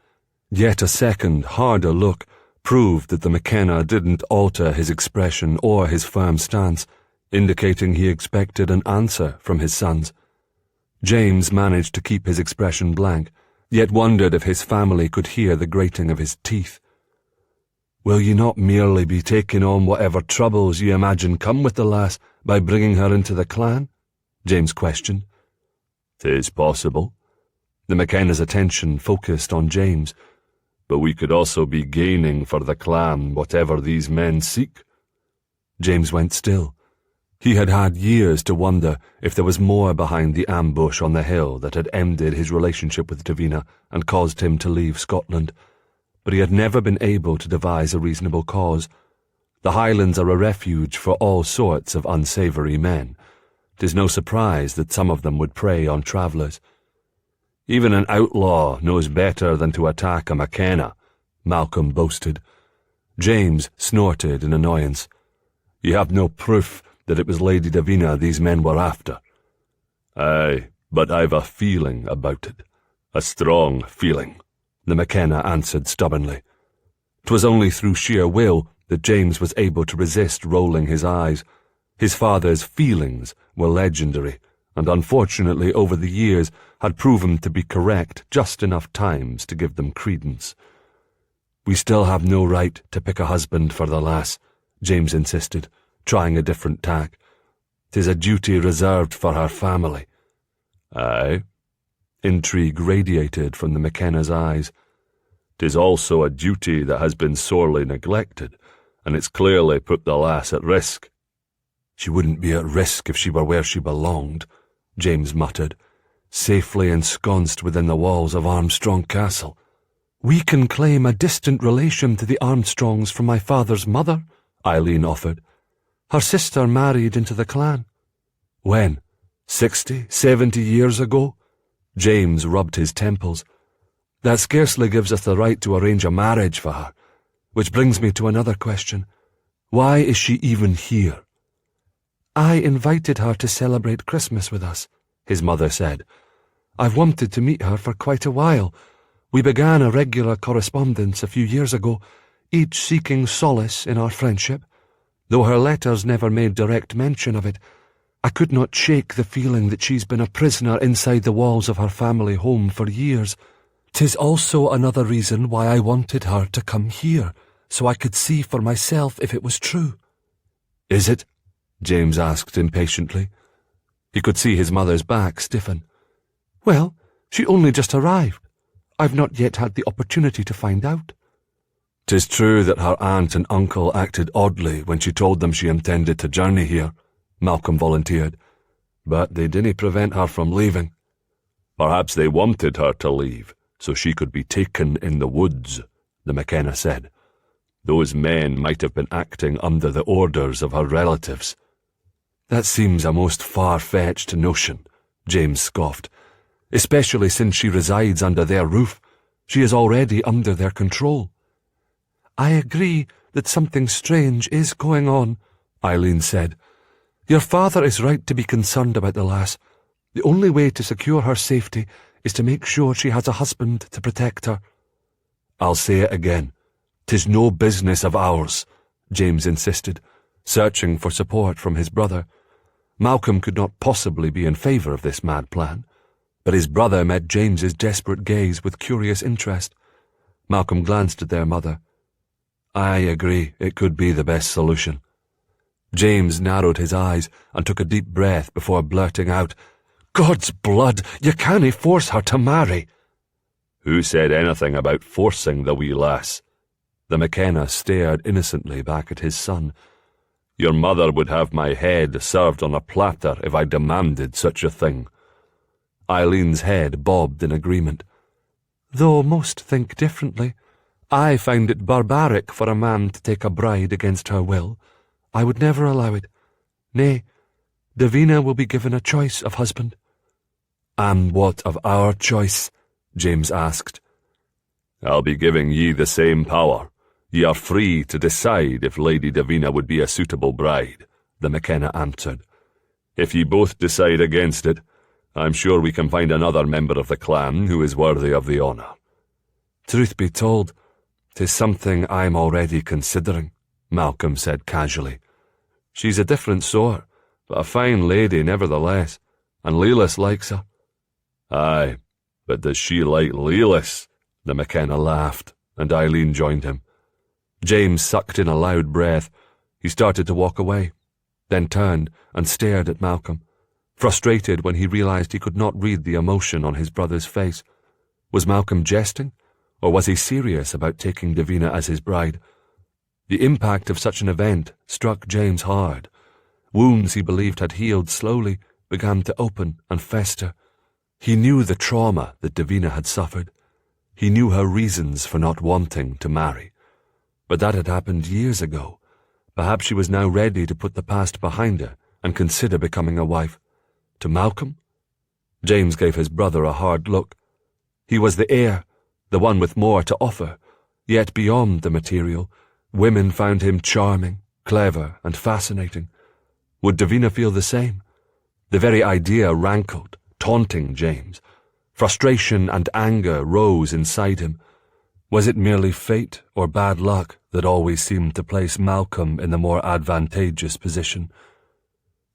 Yet a second, harder look proved that the McKenna didn't alter his expression or his firm stance, indicating he expected an answer from his sons. James managed to keep his expression blank, yet wondered if his family could hear the grating of his teeth. Will ye not merely be taking on whatever troubles ye imagine come with the lass by bringing her into the clan? James questioned. 'Tis possible. The McKenna's attention focused on James. But we could also be gaining for the clan whatever these men seek. James went still. He had had years to wonder if there was more behind the ambush on the hill that had ended his relationship with Davina and caused him to leave Scotland. But he had never been able to devise a reasonable cause. The Highlands are a refuge for all sorts of unsavoury men. 'Tis no surprise that some of them would prey on travellers. Even an outlaw knows better than to attack a McKenna, Malcolm boasted. James snorted in annoyance. You have no proof that it was Lady Davina these men were after. Aye, but I've a feeling about it. A strong feeling, the McKenna answered stubbornly. 'Twas only through sheer will that James was able to resist rolling his eyes. His father's feelings were legendary, and unfortunately over the years had proven to be correct just enough times to give them credence. We still have no right to pick a husband for the lass, James insisted, trying a different tack. 'Tis a duty reserved for her family. Aye. Intrigue radiated from the McKenna's eyes. 'Tis also a duty that has been sorely neglected, and it's clearly put the lass at risk. She wouldn't be at risk if she were where she belonged, James muttered, safely ensconced within the walls of Armstrong Castle. We can claim a distant relation to the Armstrongs from my father's mother, Eileen offered. Her sister married into the clan. When? 60, 70 years ago? James rubbed his temples. That scarcely gives us the right to arrange a marriage for her. Which brings me to another question. Why is she even here? I invited her to celebrate Christmas with us, his mother said. I've wanted to meet her for quite a while. We began a regular correspondence a few years ago, each seeking solace in our friendship. Though her letters never made direct mention of it, I could not shake the feeling that she's been a prisoner inside the walls of her family home for years. 'Tis also another reason why I wanted her to come here, so I could see for myself if it was true. Is it? James asked impatiently. He could see his mother's back stiffen. Well, she only just arrived. I've not yet had the opportunity to find out. 'Tis true that her aunt and uncle acted oddly when she told them she intended to journey here, Malcolm volunteered, but they didn't prevent her from leaving. Perhaps they wanted her to leave, so she could be taken in the woods, the McKenna said. Those men might have been acting under the orders of her relatives. That seems a most far-fetched notion, James scoffed, especially since she resides under their roof. She is already under their control. I agree that something strange is going on, Eileen said. Your father is right to be concerned about the lass. The only way to secure her safety is to make sure she has a husband to protect her. I'll say it again. 'Tis no business of ours, James insisted, searching for support from his brother. Malcolm could not possibly be in favour of this mad plan, but his brother met James's desperate gaze with curious interest. Malcolm glanced at their mother. I agree, it could be the best solution. James narrowed his eyes and took a deep breath before blurting out, God's blood, you cannae force her to marry. Who said anything about forcing the wee lass? The McKenna stared innocently back at his son. Your mother would have my head served on a platter if I demanded such a thing. Eileen's head bobbed in agreement. Though most think differently. I find it barbaric for a man to take a bride against her will. I would never allow it. Nay, Davina will be given a choice of husband. And what of our choice? James asked. I'll be giving ye the same power. Ye are free to decide if Lady Davina would be a suitable bride, the McKenna answered. If ye both decide against it, I'm sure we can find another member of the clan who is worthy of the honour. Truth be told, 'tis something I'm already considering, Malcolm said casually. She's a different sort, but a fine lady nevertheless, and Lelis likes her. Aye, but does she like Lelis? The McKenna laughed, and Eileen joined him. James sucked in a loud breath. He started to walk away, then turned and stared at Malcolm, frustrated when he realized he could not read the emotion on his brother's face. Was Malcolm jesting, or was he serious about taking Davina as his bride? The impact of such an event struck James hard. Wounds he believed had healed slowly began to open and fester. He knew the trauma that Davina had suffered. He knew her reasons for not wanting to marry. But that had happened years ago. Perhaps she was now ready to put the past behind her and consider becoming a wife. To Malcolm? James gave his brother a hard look. He was the heir, the one with more to offer, yet beyond the material, women found him charming, clever, and fascinating. Would Davina feel the same? The very idea rankled, taunting James. Frustration and anger rose inside him. Was it merely fate or bad luck that always seemed to place Malcolm in the more advantageous position?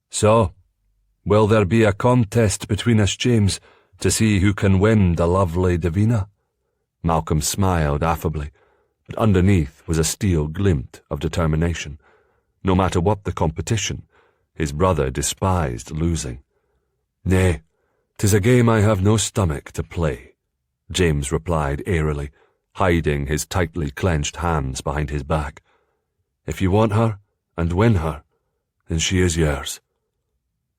So, will there be a contest between us, James, to see who can win the lovely Davina? Malcolm smiled affably, but underneath was a steel glint of determination. No matter what the competition, his brother despised losing. Nay, 'tis a game I have no stomach to play, James replied airily, hiding his tightly clenched hands behind his back. If you want her and win her, then she is yours.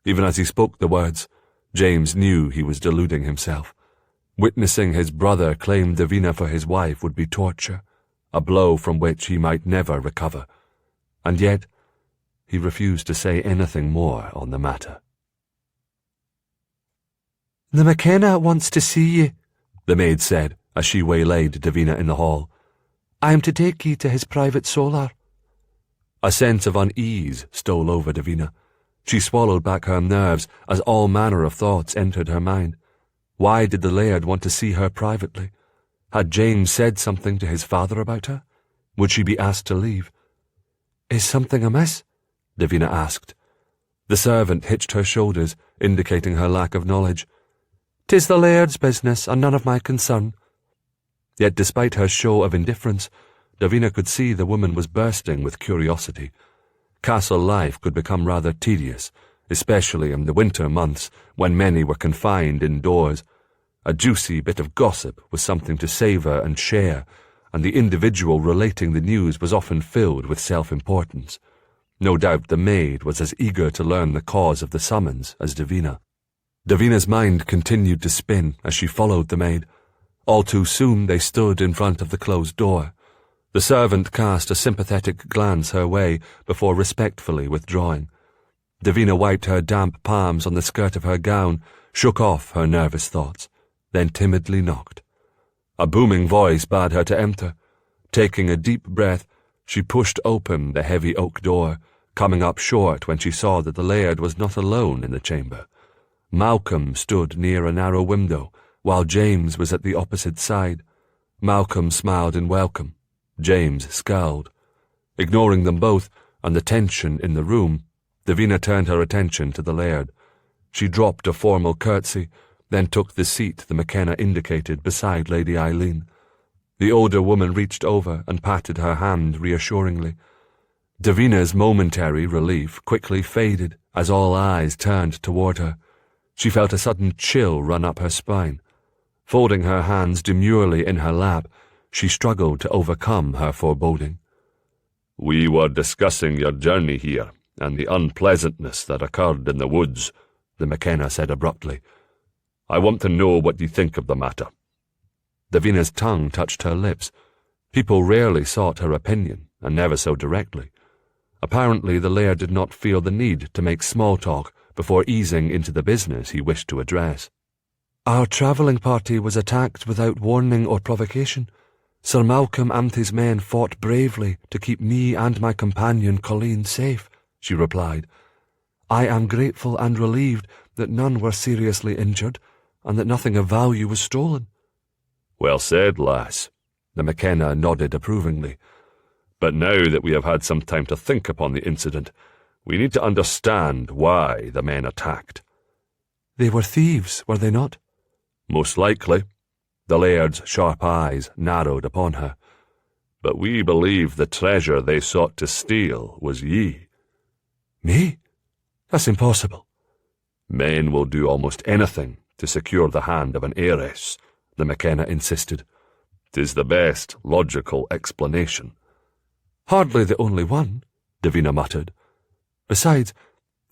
Even as he spoke the words, James knew he was deluding himself. Witnessing his brother claim Davina for his wife would be torture, a blow from which he might never recover. And yet, he refused to say anything more on the matter. The McKenna wants to see ye, the maid said, as she waylaid Davina in the hall. I am to take ye to his private solar. A sense of unease stole over Davina. She swallowed back her nerves as all manner of thoughts entered her mind. Why did the laird want to see her privately? Had James said something to his father about her? Would she be asked to leave? Is something amiss? Davina asked. The servant hitched her shoulders, indicating her lack of knowledge. 'Tis the laird's business, and none of my concern. Yet despite her show of indifference, Davina could see the woman was bursting with curiosity. Castle life could become rather tedious, especially in the winter months when many were confined indoors. A juicy bit of gossip was something to savour and share, and the individual relating the news was often filled with self-importance. No doubt the maid was as eager to learn the cause of the summons as Davina. Davina's mind continued to spin as she followed the maid. All too soon they stood in front of the closed door. The servant cast a sympathetic glance her way before respectfully withdrawing. Davina wiped her damp palms on the skirt of her gown, shook off her nervous thoughts, then timidly knocked. A booming voice bade her to enter, Taking a deep breath, she pushed open the heavy oak door, coming up short when she saw that the laird was not alone in the chamber. Malcolm stood near a narrow window, while James was at the opposite side. Malcolm smiled in welcome. James scowled. Ignoring them both and the tension in the room, Davina turned her attention to the laird. She dropped a formal curtsy, then took the seat the McKenna indicated beside Lady Eileen. The older woman reached over and patted her hand reassuringly. Davina's momentary relief quickly faded as all eyes turned toward her. She felt a sudden chill run up her spine. Folding her hands demurely in her lap, she struggled to overcome her foreboding. "We were discussing your journey here and the unpleasantness that occurred in the woods," the McKenna said abruptly. "I want to know what you think of the matter." Davina's tongue touched her lips. People rarely sought her opinion, and never so directly. Apparently the laird did not feel the need to make small talk before easing into the business he wished to address. "Our travelling party was attacked without warning or provocation. Sir Malcolm and his men fought bravely to keep me and my companion Colleen safe," she replied. "I am grateful and relieved that none were seriously injured, and that nothing of value was stolen." "Well said, lass," the McKenna nodded approvingly. "But now that we have had some time to think upon the incident, we need to understand why the men attacked." "They were thieves, were they not?" "Most likely." The laird's sharp eyes narrowed upon her. "But we believe the treasure they sought to steal was ye." "Me? That's impossible." "Men will do almost anything to secure the hand of an heiress," the McKenna insisted. "'Tis the best logical explanation." "Hardly the only one," Davina muttered. "Besides,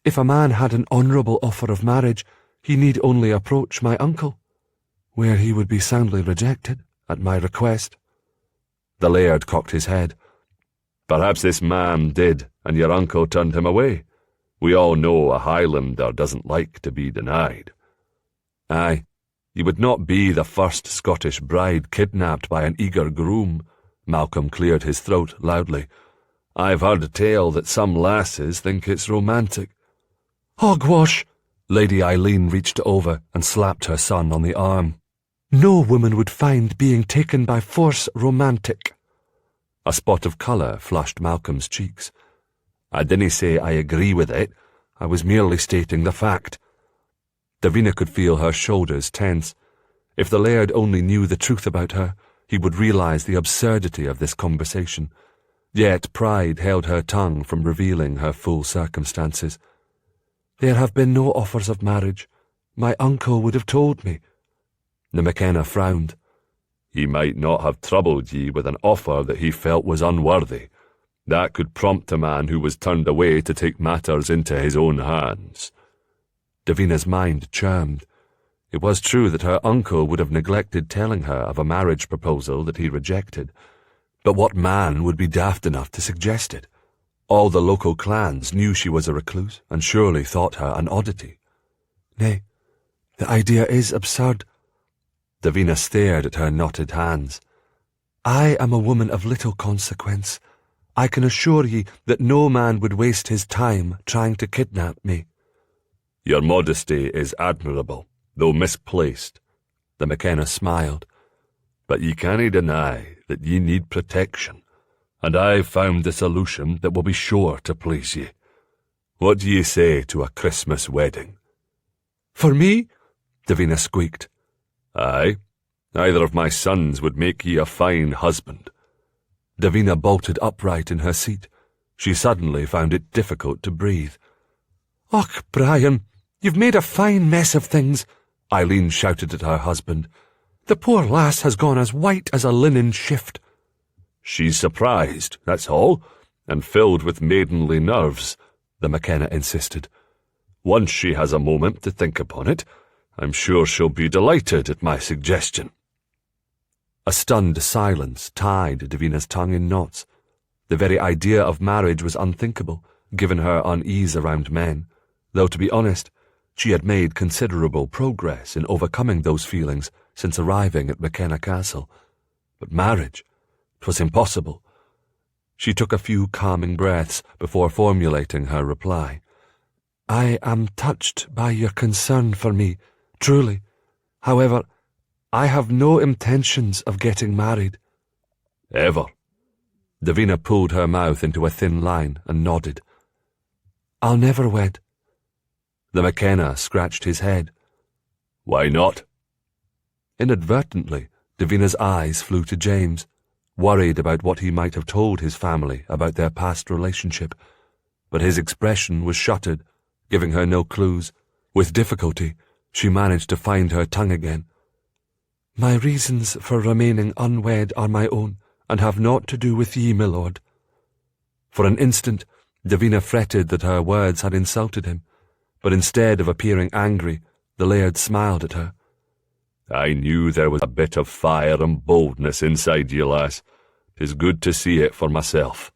if a man had an honourable offer of marriage, he need only approach my uncle, where he would be soundly rejected, at my request." The laird cocked his head. "Perhaps this man did, and your uncle turned him away. We all know a Highlander doesn't like to be denied." "Aye, you would not be the first Scottish bride kidnapped by an eager groom." Malcolm cleared his throat loudly. "I've heard tell that some lasses think it's romantic." "Hogwash!" Lady Eileen reached over and slapped her son on the arm. "No woman would find being taken by force romantic." A spot of colour flushed Malcolm's cheeks. "I didn't say I agree with it. I was merely stating the fact." Davina could feel her shoulders tense. If the laird only knew the truth about her, he would realise the absurdity of this conversation. Yet pride held her tongue from revealing her full circumstances. "There have been no offers of marriage. My uncle would have told me." The McKenna frowned. "He might not have troubled ye with an offer that he felt was unworthy. That could prompt a man who was turned away to take matters into his own hands." Davina's mind churned. It was true that her uncle would have neglected telling her of a marriage proposal that he rejected. But what man would be daft enough to suggest it? All the local clans knew she was a recluse, and surely thought her an oddity. "Nay, the idea is absurd." Davina stared at her knotted hands. "I am a woman of little consequence. I can assure ye that no man would waste his time trying to kidnap me." "Your modesty is admirable, though misplaced," the McKenna smiled. "But ye cannae deny that ye need protection, and I've found the solution that will be sure to please ye. What do ye say to a Christmas wedding?" "For me?" Davina squeaked. "Aye, either of my sons would make ye a fine husband." Davina bolted upright in her seat. She suddenly found it difficult to breathe. "Och, Brian, you've made a fine mess of things," Eileen shouted at her husband. "The poor lass has gone as white as a linen shift." "She's surprised, that's all, and filled with maidenly nerves," the McKenna insisted. "Once she has a moment to think upon it, I'm sure she'll be delighted at my suggestion." A stunned silence tied Davina's tongue in knots. The very idea of marriage was unthinkable, given her unease around men, though, to be honest, she had made considerable progress in overcoming those feelings since arriving at McKenna Castle. But marriage? 'Twas impossible. She took a few calming breaths before formulating her reply. I am touched by your concern for me, truly. However, I have no intentions of getting married. Ever? Davina pulled her mouth into a thin line and nodded. I'll never wed. The McKenna scratched his head. Why not? Inadvertently, Davina's eyes flew to James, worried about what he might have told his family about their past relationship. But his expression was shuttered, giving her no clues. With difficulty, she managed to find her tongue again. My reasons for remaining unwed are my own, and have naught to do with ye, my lord. For an instant, Davina fretted that her words had insulted him, but instead of appearing angry, the laird smiled at her. I knew there was a bit of fire and boldness inside you, lass. 'Tis good to see it for myself.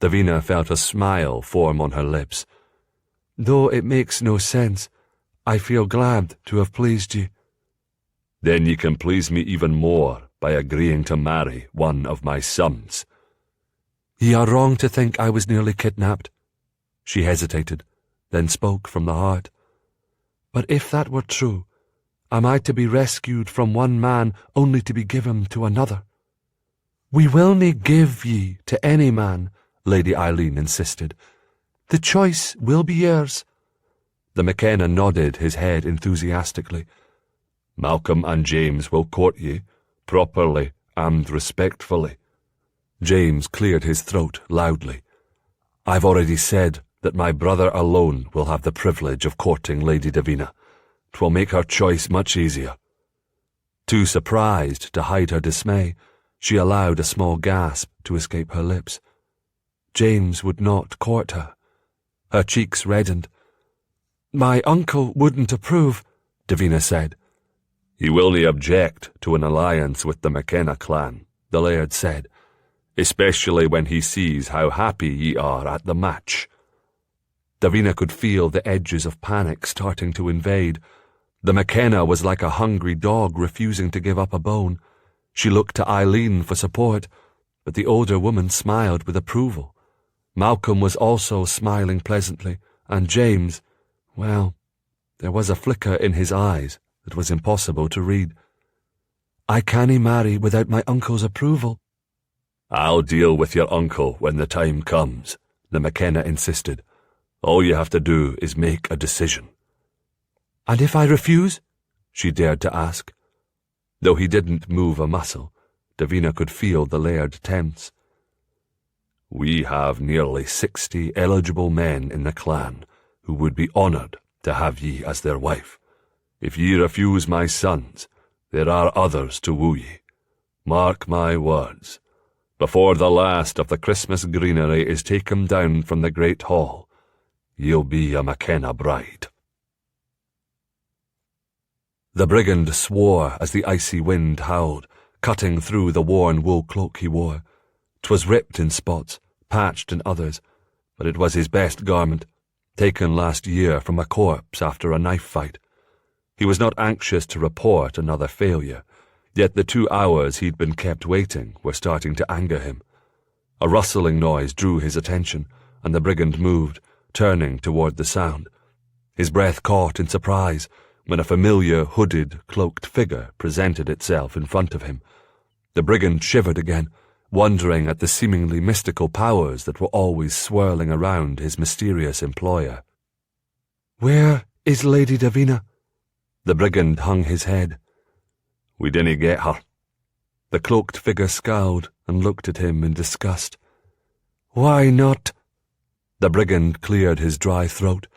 Davina felt a smile form on her lips. Though it makes no sense, I feel glad to have pleased ye. Then ye can please me even more by agreeing to marry one of my sons. Ye are wrong to think I was nearly kidnapped. She hesitated, then spoke from the heart. But if that were true, am I to be rescued from one man only to be given to another? We will nae give ye to any man, Lady Eileen insisted. The choice will be yours. The McKenna nodded his head enthusiastically. Malcolm and James will court ye, properly and respectfully. James cleared his throat loudly. I've already said that my brother alone will have the privilege of courting Lady Davina. 'Twill make her choice much easier. Too surprised to hide her dismay, she allowed a small gasp to escape her lips. James would not court her. Her cheeks reddened. My uncle wouldn't approve, Davina said. He will nae object to an alliance with the McKenna clan, the laird said, especially when he sees how happy ye are at the match. Davina could feel the edges of panic starting to invade. The McKenna was like a hungry dog refusing to give up a bone. She looked to Eileen for support, but the older woman smiled with approval. Malcolm was also smiling pleasantly, and James, well, there was a flicker in his eyes that was impossible to read. I cannae marry without my uncle's approval. I'll deal with your uncle when the time comes, the McKenna insisted. All you have to do is make a decision. And if I refuse? She dared to ask. Though he didn't move a muscle, Davina could feel the laird tense. We have nearly 60 eligible men in the clan who would be honoured to have ye as their wife. If ye refuse my sons, there are others to woo ye. Mark my words. Before the last of the Christmas greenery is taken down from the great hall, ye'll be a McKenna bride. The brigand swore as the icy wind howled, cutting through the worn wool cloak he wore. 'Twas ripped in spots, patched in others, but it was his best garment, taken last year from a corpse after a knife fight. He was not anxious to report another failure, yet the 2 hours he'd been kept waiting were starting to anger him. A rustling noise drew his attention, and the brigand moved, turning toward the sound. His breath caught in surprise when a familiar, hooded, cloaked figure presented itself in front of him. The brigand shivered again, wondering at the seemingly mystical powers that were always swirling around his mysterious employer. Where is Lady Davina? The brigand hung his head. We didn't get her. The cloaked figure scowled and looked at him in disgust. Why not? The brigand cleared his dry throat.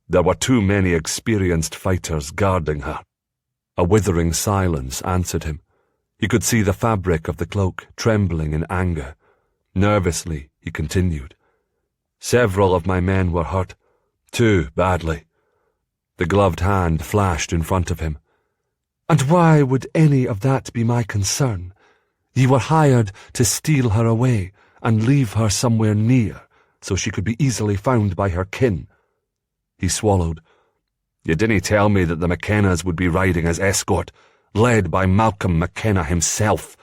There were too many experienced fighters guarding her. A withering silence answered him. He could see the fabric of the cloak trembling in anger. Nervously, he continued. Several of my men were hurt, 2 badly. The gloved hand flashed in front of him. And why would any of that be my concern? Ye were hired to steal her away and leave her somewhere near, so she could be easily found by her kin. He swallowed. You didn't tell me that the McKennas would be riding as escort, led by Malcolm McKenna himself.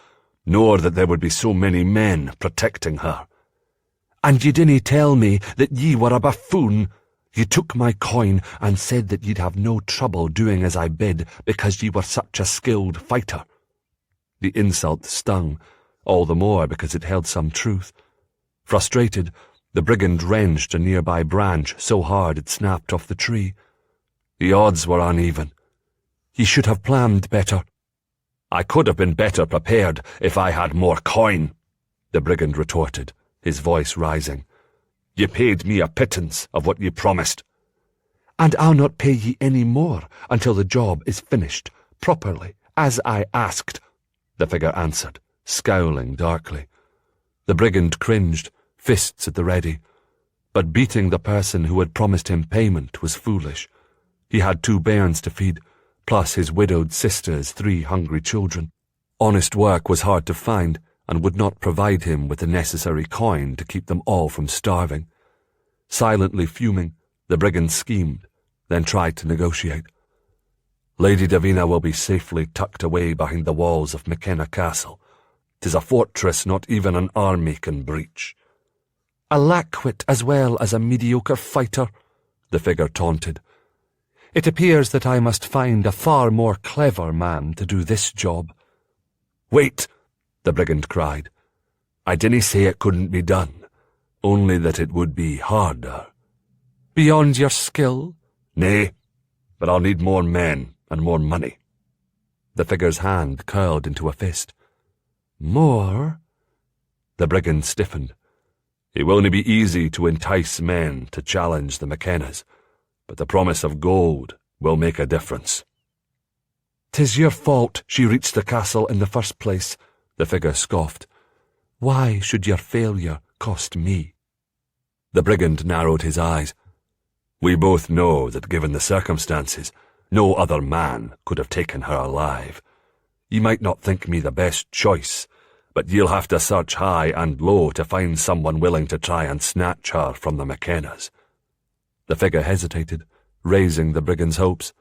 nor that there would be so many men protecting her. And ye didn't tell me that ye were a buffoon. Ye took my coin and said that ye'd have no trouble doing as I bid because ye were such a skilled fighter. The insult stung, all the more because it held some truth. Frustrated, the brigand wrenched a nearby branch so hard it snapped off the tree. The odds were uneven. Ye should have planned better. I could have been better prepared if I had more coin, the brigand retorted, his voice rising. Ye paid me a pittance of what ye promised. And I'll not pay ye any more until the job is finished, properly, as I asked, the figure answered, scowling darkly. The brigand cringed, fists at the ready. But beating the person who had promised him payment was foolish. He had 2 bairns to feed, plus his widowed sister's 3 hungry children. Honest work was hard to find, and would not provide him with the necessary coin to keep them all from starving. Silently fuming, the brigand schemed, then tried to negotiate. Lady Davina will be safely tucked away behind the walls of McKenna Castle. 'Tis a fortress not even an army can breach. A lackwit as well as a mediocre fighter, the figure taunted. It appears that I must find a far more clever man to do this job. Wait, the brigand cried. I didn't say it couldn't be done, only that it would be harder. Beyond your skill? Nay, but I'll need more men and more money. The figure's hand curled into a fist. More? The brigand stiffened. It will only be easy to entice men to challenge the McKennas, but the promise of gold will make a difference. 'Tis your fault she reached the castle in the first place, the figure scoffed. Why should your failure cost me? The brigand narrowed his eyes. We both know that given the circumstances, no other man could have taken her alive. Ye might not think me the best choice, but ye'll have to search high and low to find someone willing to try and snatch her from the McKennas. The figure hesitated, raising the brigand's hopes.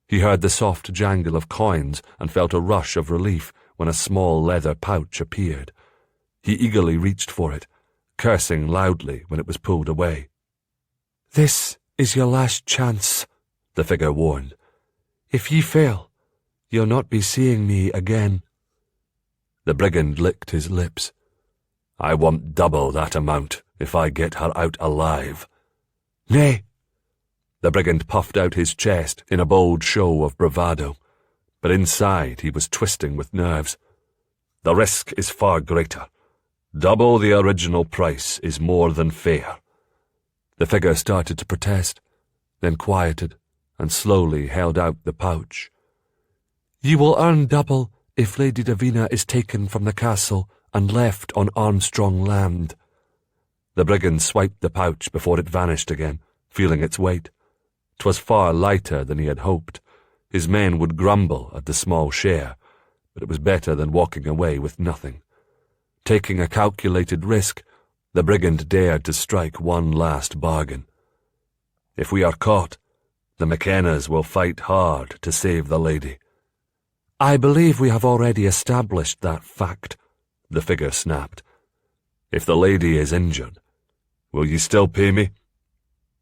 He heard the soft jangle of coins and felt a rush of relief when a small leather pouch appeared. He eagerly reached for it, cursing loudly when it was pulled away. This is your last chance, the figure warned. If ye fail, you'll not be seeing me again. The brigand licked his lips. I want double that amount if I get her out alive. Nay. The brigand puffed out his chest in a bold show of bravado, but inside he was twisting with nerves. The risk is far greater. Double the original price is more than fair. The figure started to protest, then quieted, and slowly held out the pouch. You will earn double if Lady Davina is taken from the castle and left on Armstrong land. The brigand swiped the pouch before it vanished again, feeling its weight. 'Twas far lighter than he had hoped. His men would grumble at the small share, but it was better than walking away with nothing. Taking a calculated risk, the brigand dared to strike one last bargain. If we are caught, the McKennas will fight hard to save the lady. I believe we have already established that fact, the figure snapped. If the lady is injured, will you still pay me?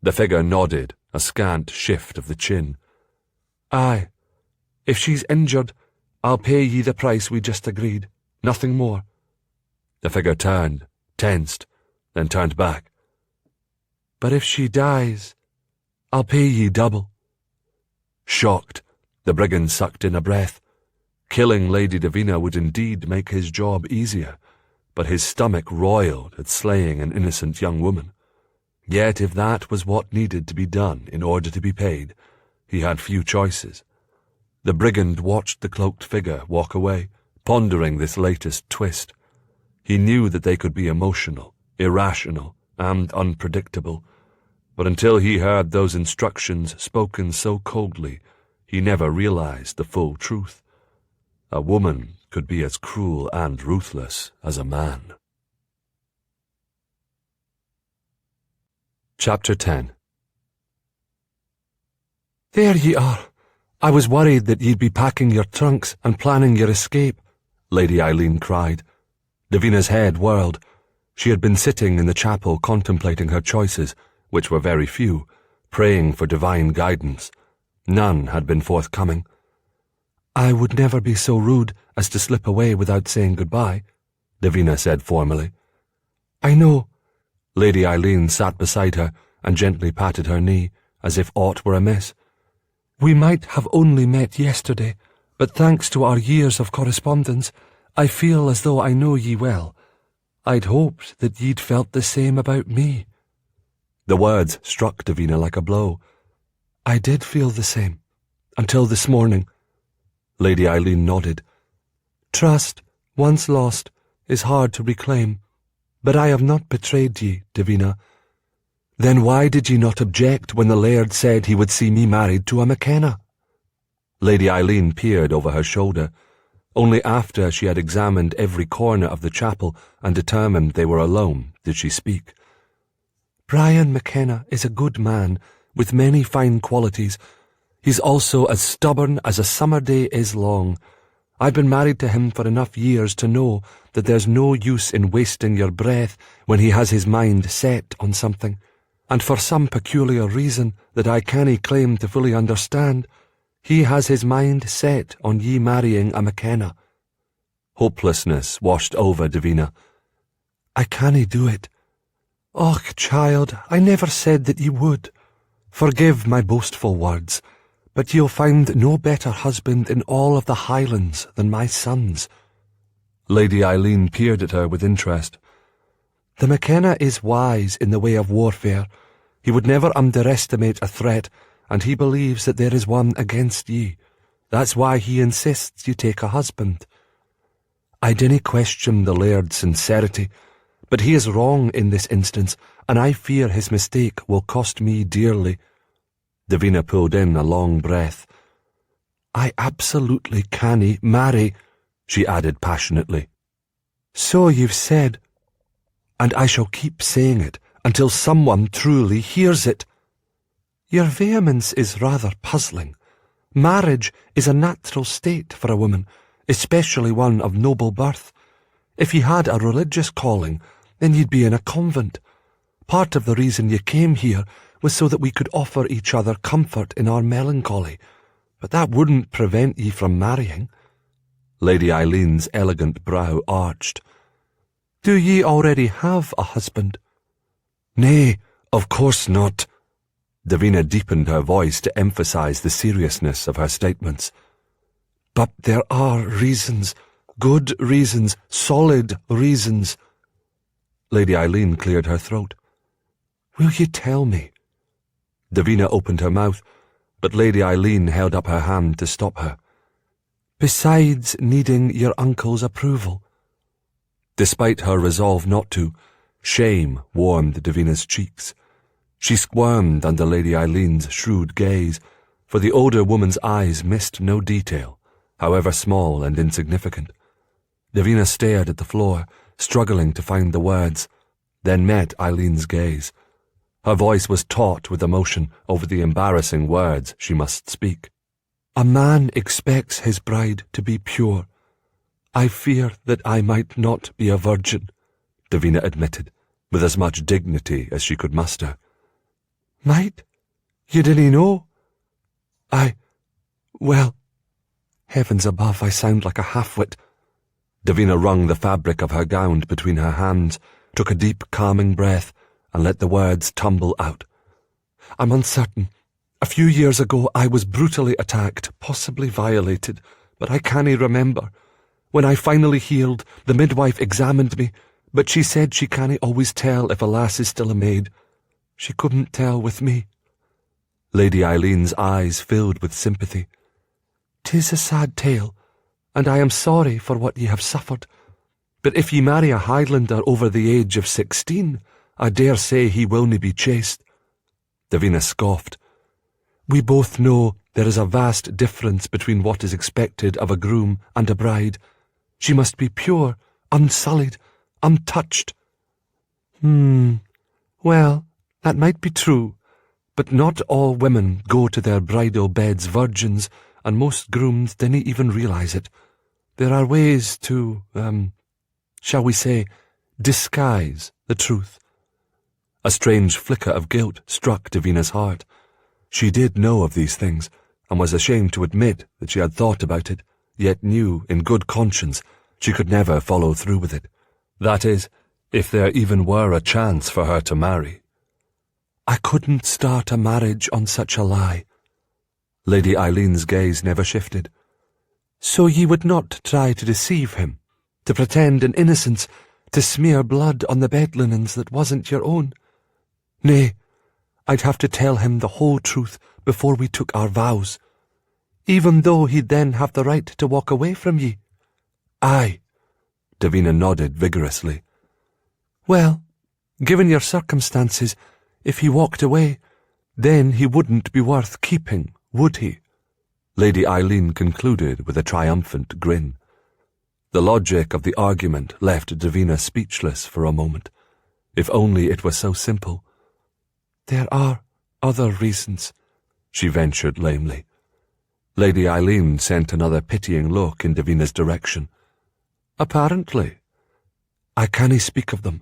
The figure nodded, a scant shift of the chin. Aye. If she's injured, I'll pay ye the price we just agreed, nothing more. The figure turned, tensed, then turned back. But if she dies, I'll pay ye double. Shocked, the brigand sucked in a breath. Killing Lady Davina would indeed make his job easier, but his stomach roiled at slaying an innocent young woman. Yet if that was what needed to be done in order to be paid, he had few choices. The brigand watched the cloaked figure walk away, pondering this latest twist. He knew that they could be emotional, irrational, and unpredictable, but until he heard those instructions spoken so coldly, he never realized the full truth. A woman could be as cruel and ruthless as a man. Chapter 10. There ye are. I was worried that ye'd be packing your trunks and planning your escape. Lady Eileen cried. Davina's head whirled. She had been sitting in the chapel contemplating her choices, which were very few, praying for divine guidance. None had been forthcoming. "I would never be so rude as to slip away without saying goodbye," Davina said formally. "I know." Lady Eileen sat beside her and gently patted her knee, as if aught were amiss. "We might have only met yesterday, but thanks to our years of correspondence, I feel as though I know ye well. I'd hoped that ye'd felt the same about me." The words struck Davina like a blow. "I did feel the same, until this morning." Lady Eileen nodded. "Trust, once lost, is hard to reclaim, but I have not betrayed ye, Davina." "Then why did ye not object when the laird said he would see me married to a McKenna?" Lady Eileen peered over her shoulder. Only after she had examined every corner of the chapel and determined they were alone did she speak. "Brian McKenna is a good man, with many fine qualities. He's also as stubborn as a summer day is long. I've been married to him for enough years to know that there's no use in wasting your breath when he has his mind set on something. And for some peculiar reason that I cannae claim to fully understand, he has his mind set on ye marrying a McKenna." Hopelessness washed over Davina. "I cannae do it." "Och, child, I never said that ye would. Forgive my boastful words, but you'll find no better husband in all of the Highlands than my sons." Lady Eileen peered at her with interest. "The McKenna is wise in the way of warfare. He would never underestimate a threat, and he believes that there is one against ye. That's why he insists you take a husband. I dinna question the laird's sincerity, but he is wrong in this instance, and I fear his mistake will cost me dearly." Davina pulled in a long breath. "I absolutely cannae marry," she added passionately. "So you've said, and I shall keep saying it until someone truly hears it." "Your vehemence is rather puzzling. Marriage is a natural state for a woman, especially one of noble birth. If ye had a religious calling, then you'd be in a convent. Part of the reason you came here was so that we could offer each other comfort in our melancholy, but that wouldn't prevent ye from marrying." Lady Eileen's elegant brow arched. "Do ye already have a husband?" "Nay, of course not." Davina deepened her voice to emphasize the seriousness of her statements. "But there are reasons, good reasons, solid reasons." Lady Eileen cleared her throat. "Will ye tell me?" Davina opened her mouth, but Lady Eileen held up her hand to stop her. "Besides needing your uncle's approval." Despite her resolve not to, shame warmed Davina's cheeks. She squirmed under Lady Eileen's shrewd gaze, for the older woman's eyes missed no detail, however small and insignificant. Davina stared at the floor, struggling to find the words, then met Eileen's gaze. Her voice was taut with emotion over the embarrassing words she must speak. "A man expects his bride to be pure. I fear that I might not be a virgin," Davina admitted, with as much dignity as she could muster. "Might? You didn't know?" Well, heavens above, I sound like a half-wit." Davina wrung the fabric of her gown between her hands, took a deep, calming breath, and let the words tumble out. "I'm uncertain. A few years ago I was brutally attacked, possibly violated, but I cannae remember. When I finally healed, the midwife examined me, but she said she cannae always tell if a lass is still a maid. She couldn't tell with me." Lady Eileen's eyes filled with sympathy. "'Tis a sad tale, and I am sorry for what ye have suffered. But if ye marry a Highlander over the age of 16, I dare say he willna be chaste." Davina scoffed. "We both know there is a vast difference between what is expected of a groom and a bride. She must be pure, unsullied, untouched." Well, that might be true, but not all women go to their bridal beds virgins, and most grooms dinna even realise it. There are ways to, shall we say, disguise the truth. A strange flicker of guilt struck Davina's heart. She did know of these things, and was ashamed to admit that she had thought about it, yet knew, in good conscience, she could never follow through with it. That is, if there even were a chance for her to marry. I couldn't start a marriage on such a lie. Lady Eileen's gaze never shifted. So ye would not try to deceive him, to pretend an innocence, to smear blood on the bed linens that wasn't your own? Nay, I'd have to tell him the whole truth before we took our vows, even though he'd then have the right to walk away from ye. Aye. Davina nodded vigorously. Well, given your circumstances, if he walked away, then he wouldn't be worth keeping, would he? Lady Eileen concluded with a triumphant grin. The logic of the argument left Davina speechless for a moment. If only it were so simple. There are other reasons, she ventured lamely. Lady Eileen sent another pitying look in Davina's direction. Apparently. I cannae speak of them.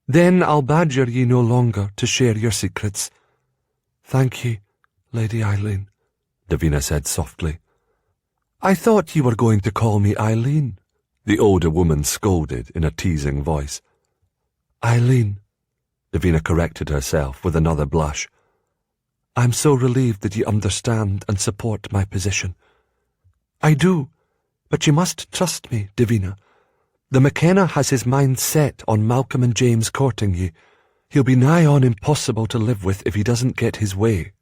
Then I'll badger ye no longer to share your secrets. Thank ye, Lady Eileen, Davina said softly. I thought you were going to call me Eileen, the older woman scolded in a teasing voice. Eileen, Davina corrected herself with another blush. I'm so relieved that you understand and support my position. I do, but you must trust me, Davina. The McKenna has his mind set on Malcolm and James courting ye. He'll be nigh on impossible to live with if he doesn't get his way.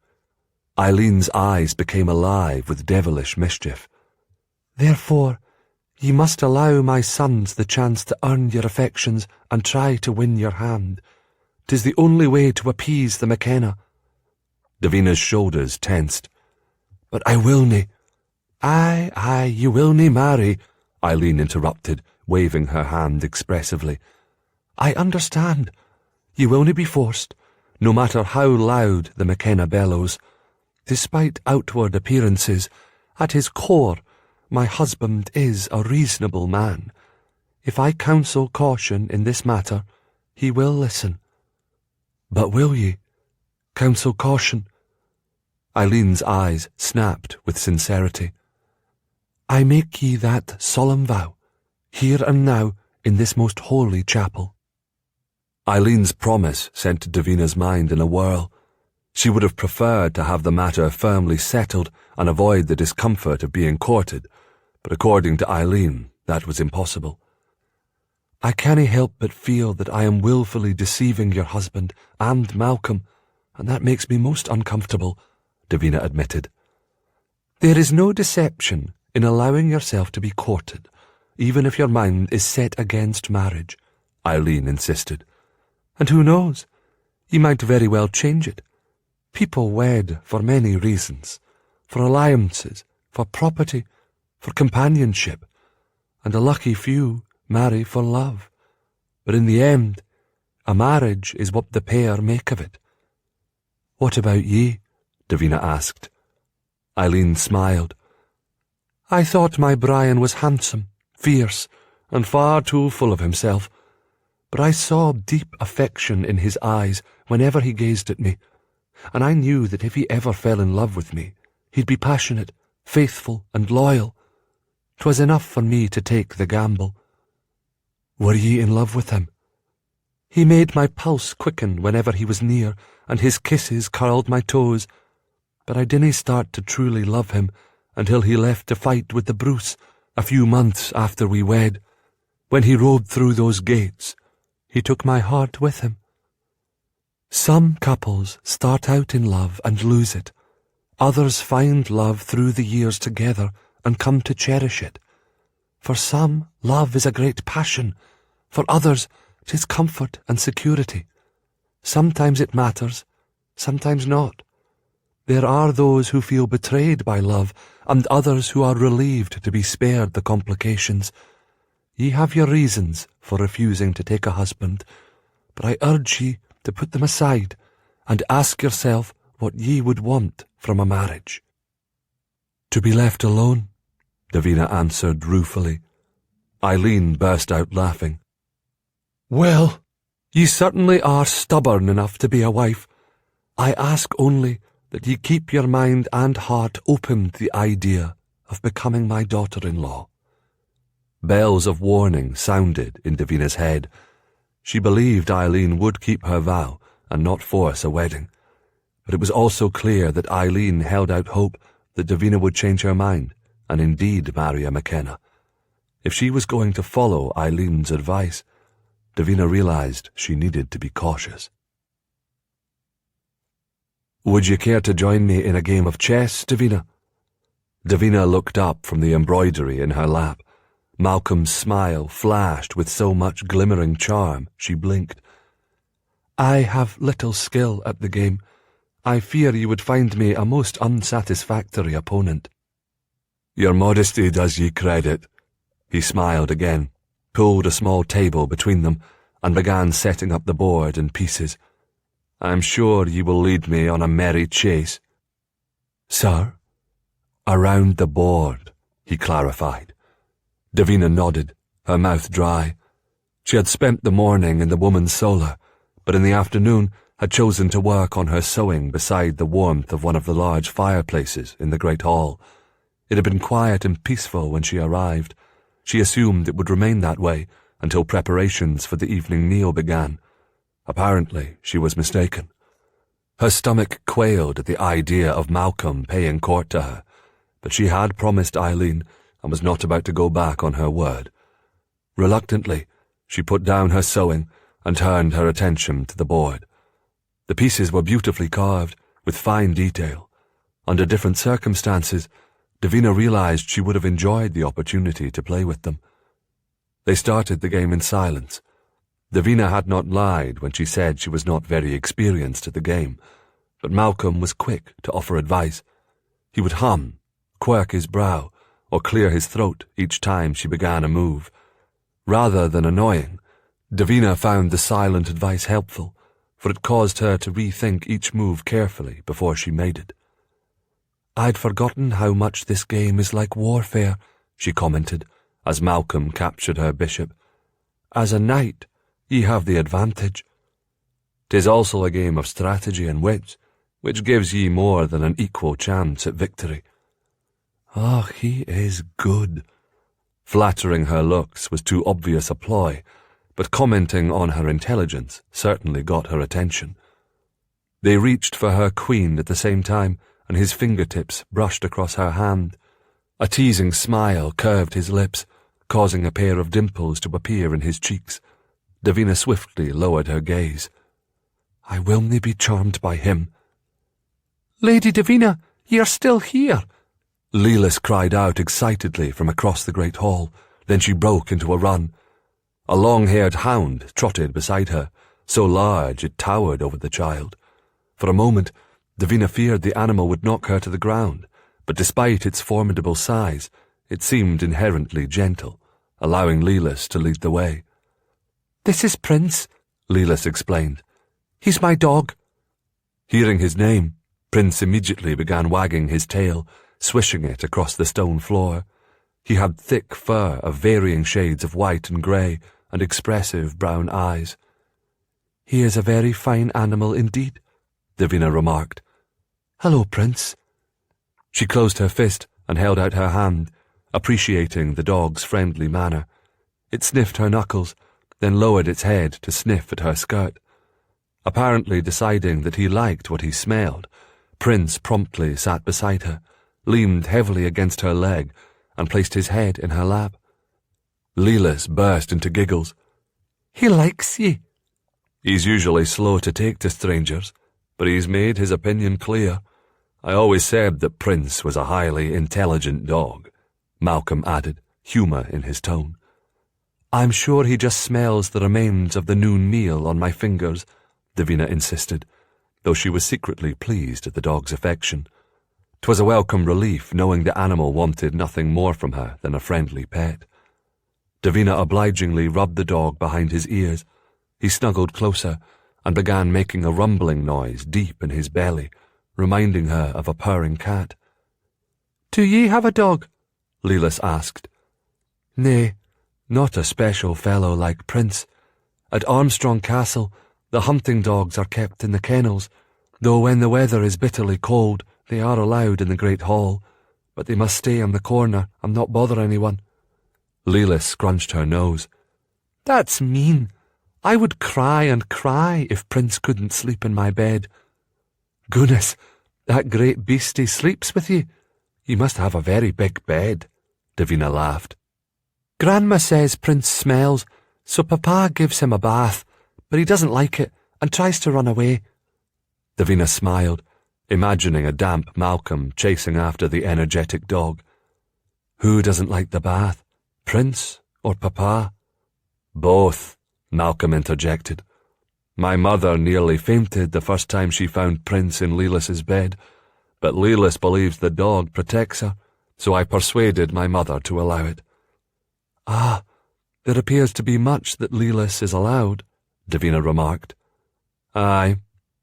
Eileen's eyes became alive with devilish mischief. Therefore, ye must allow my sons the chance to earn your affections and try to win your hand. 'Tis the only way to appease the McKenna. Davina's shoulders tensed. But I will nae. Aye, you will nae marry, Eileen interrupted, waving her hand expressively. I understand. Ye will nae be forced, no matter how loud the McKenna bellows. Despite outward appearances, at his core, my husband is a reasonable man. If I counsel caution in this matter, he will listen. But will ye counsel caution? Eileen's eyes snapped with sincerity. I make ye that solemn vow, here and now, in this most holy chapel. Eileen's promise sent Davina's mind in a whirl. She would have preferred to have the matter firmly settled and avoid the discomfort of being courted, but according to Eileen, that was impossible. I cannae help but feel that I am wilfully deceiving your husband and Malcolm, and that makes me most uncomfortable, Davina admitted. There is no deception in allowing yourself to be courted, even if your mind is set against marriage, Eileen insisted. And who knows? You might very well change it. People wed for many reasons, for alliances, for property, for companionship, and a lucky few marry for love. But in the end, a marriage is what the pair make of it. What about ye? Davina asked. Eileen smiled. I thought my Brian was handsome, fierce, and far too full of himself, but I saw deep affection in his eyes whenever he gazed at me, and I knew that if he ever fell in love with me, he'd be passionate, faithful, and loyal. 'Twas enough for me to take the gamble. Were ye in love with him? He made my pulse quicken whenever he was near, and his kisses curled my toes, but I didn't start to truly love him until he left to fight with the Bruce a few months after we wed. When he rode through those gates, he took my heart with him. Some couples start out in love and lose it. Others find love through the years together and come to cherish it. For some, love is a great passion. For others, 'tis comfort and security. Sometimes it matters, sometimes not. There are those who feel betrayed by love, and others who are relieved to be spared the complications. Ye have your reasons for refusing to take a husband, but I urge ye to put them aside and ask yourself what ye would want from a marriage. To be left alone, Davina answered ruefully. Eileen burst out laughing. Well, ye certainly are stubborn enough to be a wife. I ask only that ye keep your mind and heart open to the idea of becoming my daughter-in-law. Bells of warning sounded in Davina's head. She believed Eileen would keep her vow and not force a wedding, but it was also clear that Eileen held out hope that Davina would change her mind and indeed marry a McKenna. If she was going to follow Eileen's advice, Davina realized she needed to be cautious. Would you care to join me in a game of chess, Davina? Davina looked up from the embroidery in her lap. Malcolm's smile flashed with so much glimmering charm she blinked. I have little skill at the game. I fear you would find me a most unsatisfactory opponent. Your modesty does ye credit. He smiled again, pulled a small table between them, and began setting up the board in pieces. I am sure ye will lead me on a merry chase. Sir? Around the board, he clarified. Davina nodded, her mouth dry. She had spent the morning in the woman's solar, but in the afternoon had chosen to work on her sewing beside the warmth of one of the large fireplaces in the great hall. It had been quiet and peaceful when she arrived. She assumed it would remain that way until preparations for the evening meal began. Apparently, she was mistaken. Her stomach quailed at the idea of Malcolm paying court to her, but she had promised Eileen and was not about to go back on her word. Reluctantly, she put down her sewing and turned her attention to the board. The pieces were beautifully carved, with fine detail. Under different circumstances, Davina realized she would have enjoyed the opportunity to play with them. They started the game in silence. Davina had not lied when she said she was not very experienced at the game, but Malcolm was quick to offer advice. He would hum, quirk his brow, or clear his throat each time she began a move. Rather than annoying, Davina found the silent advice helpful, for it caused her to rethink each move carefully before she made it. I'd forgotten how much this game is like warfare, she commented, as Malcolm captured her bishop. As a knight, ye have the advantage. 'Tis also a game of strategy and wits, which gives ye more than an equal chance at victory. Ah, he is good. Flattering her looks was too obvious a ploy, but commenting on her intelligence certainly got her attention. They reached for her queen at the same time, and his fingertips brushed across her hand. A teasing smile curved his lips, causing a pair of dimples to appear in his cheeks. Davina swiftly lowered her gaze. I will nae be charmed by him. Lady Davina, ye are still here! Lelis cried out excitedly from across the great hall. Then she broke into a run. A long-haired hound trotted beside her, so large it towered over the child. For a moment, Davina feared the animal would knock her to the ground, but despite its formidable size, it seemed inherently gentle, allowing Lelis to lead the way. This is Prince, Lelis explained. He's my dog. Hearing his name, Prince immediately began wagging his tail, swishing it across the stone floor. He had thick fur of varying shades of white and grey, and expressive brown eyes. He is a very fine animal indeed, Davina remarked. Hello, Prince. She closed her fist and held out her hand, appreciating the dog's friendly manner. It sniffed her knuckles, then lowered its head to sniff at her skirt. Apparently deciding that he liked what he smelled, Prince promptly sat beside her, leaned heavily against her leg, and placed his head in her lap. Lelis burst into giggles. He likes ye. He's usually slow to take to strangers, but he's made his opinion clear. I always said that Prince was a highly intelligent dog, Malcolm added, humour in his tone. I'm sure he just smells the remains of the noon meal on my fingers, Davina insisted, though she was secretly pleased at the dog's affection. 'Twas a welcome relief knowing the animal wanted nothing more from her than a friendly pet. Davina obligingly rubbed the dog behind his ears. He snuggled closer and began making a rumbling noise deep in his belly, reminding her of a purring cat. Do ye have a dog? Lelis asked. Nay, not a special fellow like Prince. At Armstrong Castle, the hunting dogs are kept in the kennels, though when the weather is bitterly cold, they are allowed in the great hall, but they must stay in the corner and not bother anyone. Lelis scrunched her nose. That's mean. I would cry and cry if Prince couldn't sleep in my bed. Goodness, that great beastie sleeps with you. You must have a very big bed, Davina laughed. Grandma says Prince smells, so Papa gives him a bath, but he doesn't like it and tries to run away. Davina smiled, imagining a damp Malcolm chasing after the energetic dog. Who doesn't like the bath, Prince or Papa? Both, Malcolm interjected. My mother nearly fainted the first time she found Prince in Lelis's bed, but Lelis believes the dog protects her, so I persuaded my mother to allow it. Ah, there appears to be much that Lelis is allowed, Davina remarked. Aye,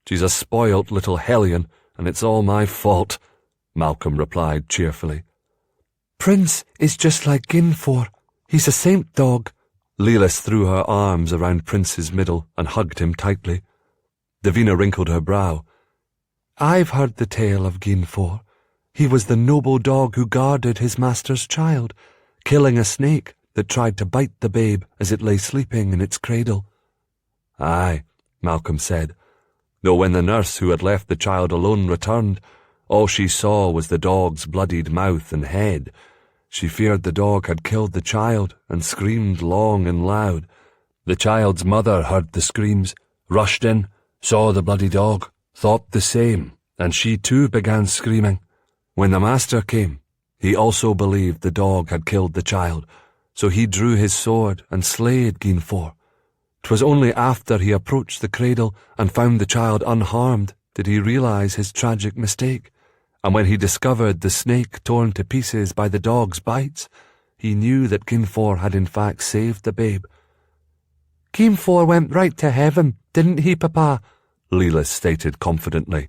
she's a spoilt little hellion, and it's all my fault, Malcolm replied cheerfully. Prince is just like Ginfor. He's a saint dog. Lelis threw her arms around Prince's middle and hugged him tightly. Davina wrinkled her brow. I've heard the tale of Ginfor. He was the noble dog who guarded his master's child, killing a snake that tried to bite the babe as it lay sleeping in its cradle. Aye, Malcolm said, though when the nurse who had left the child alone returned, all she saw was the dog's bloodied mouth and head. She feared the dog had killed the child and screamed long and loud. The child's mother heard the screams, rushed in, saw the bloody dog, thought the same, and she too began screaming. When the master came, he also believed the dog had killed the child, so he drew his sword and slayed Ginfor. 'Twas only after he approached the cradle and found the child unharmed did he realize his tragic mistake, and when he discovered the snake torn to pieces by the dog's bites, he knew that Ginfor had in fact saved the babe. Ginfor went right to heaven, didn't he, Papa? Lelis stated confidently.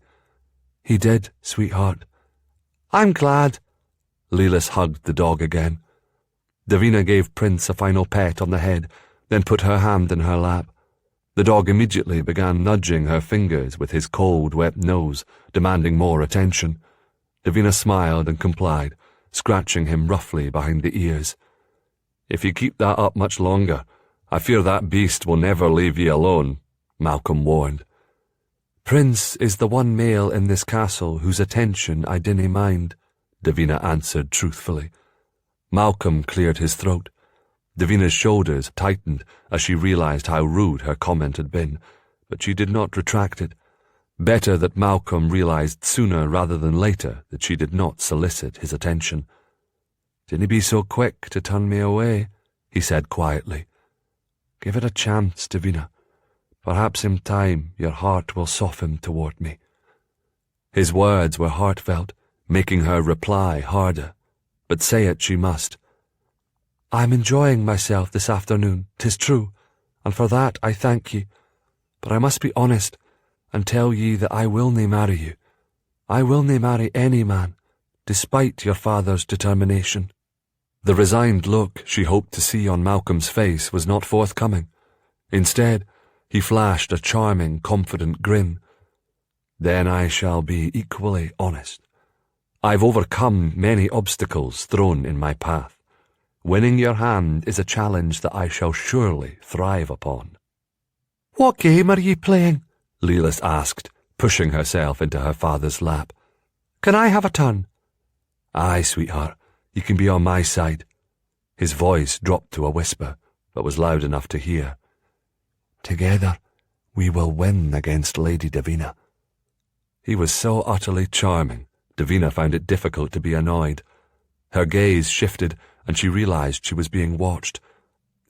He did, sweetheart. I'm glad. Lelis hugged the dog again. Davina gave Prince a final pet on the head, then put her hand in her lap. The dog immediately began nudging her fingers with his cold, wet nose, demanding more attention. Davina smiled and complied, scratching him roughly behind the ears. If you keep that up much longer, I fear that beast will never leave ye alone, Malcolm warned. Prince is the one male in this castle whose attention I dinna mind, Davina answered truthfully. Malcolm cleared his throat. Davina's shoulders tightened as she realized how rude her comment had been, but she did not retract it. Better that Malcolm realized sooner rather than later that she did not solicit his attention. Dinna be so quick to turn me away, he said quietly. Give it a chance, Davina. Perhaps in time your heart will soften toward me. His words were heartfelt, making her reply harder, but say it she must. I'm enjoying myself this afternoon, 'tis true, and for that I thank ye, but I must be honest and tell ye that I will nae marry you. I will nae marry any man, despite your father's determination. The resigned look she hoped to see on Malcolm's face was not forthcoming. Instead, he flashed a charming, confident grin. Then I shall be equally honest. I've overcome many obstacles thrown in my path. Winning your hand is a challenge that I shall surely thrive upon. What game are ye playing? Lelis asked, pushing herself into her father's lap. Can I have a turn? Aye, sweetheart, you can be on my side. His voice dropped to a whisper, but was loud enough to hear. Together, we will win against Lady Davina. He was so utterly charming, Davina found it difficult to be annoyed. Her gaze shifted, and she realized she was being watched.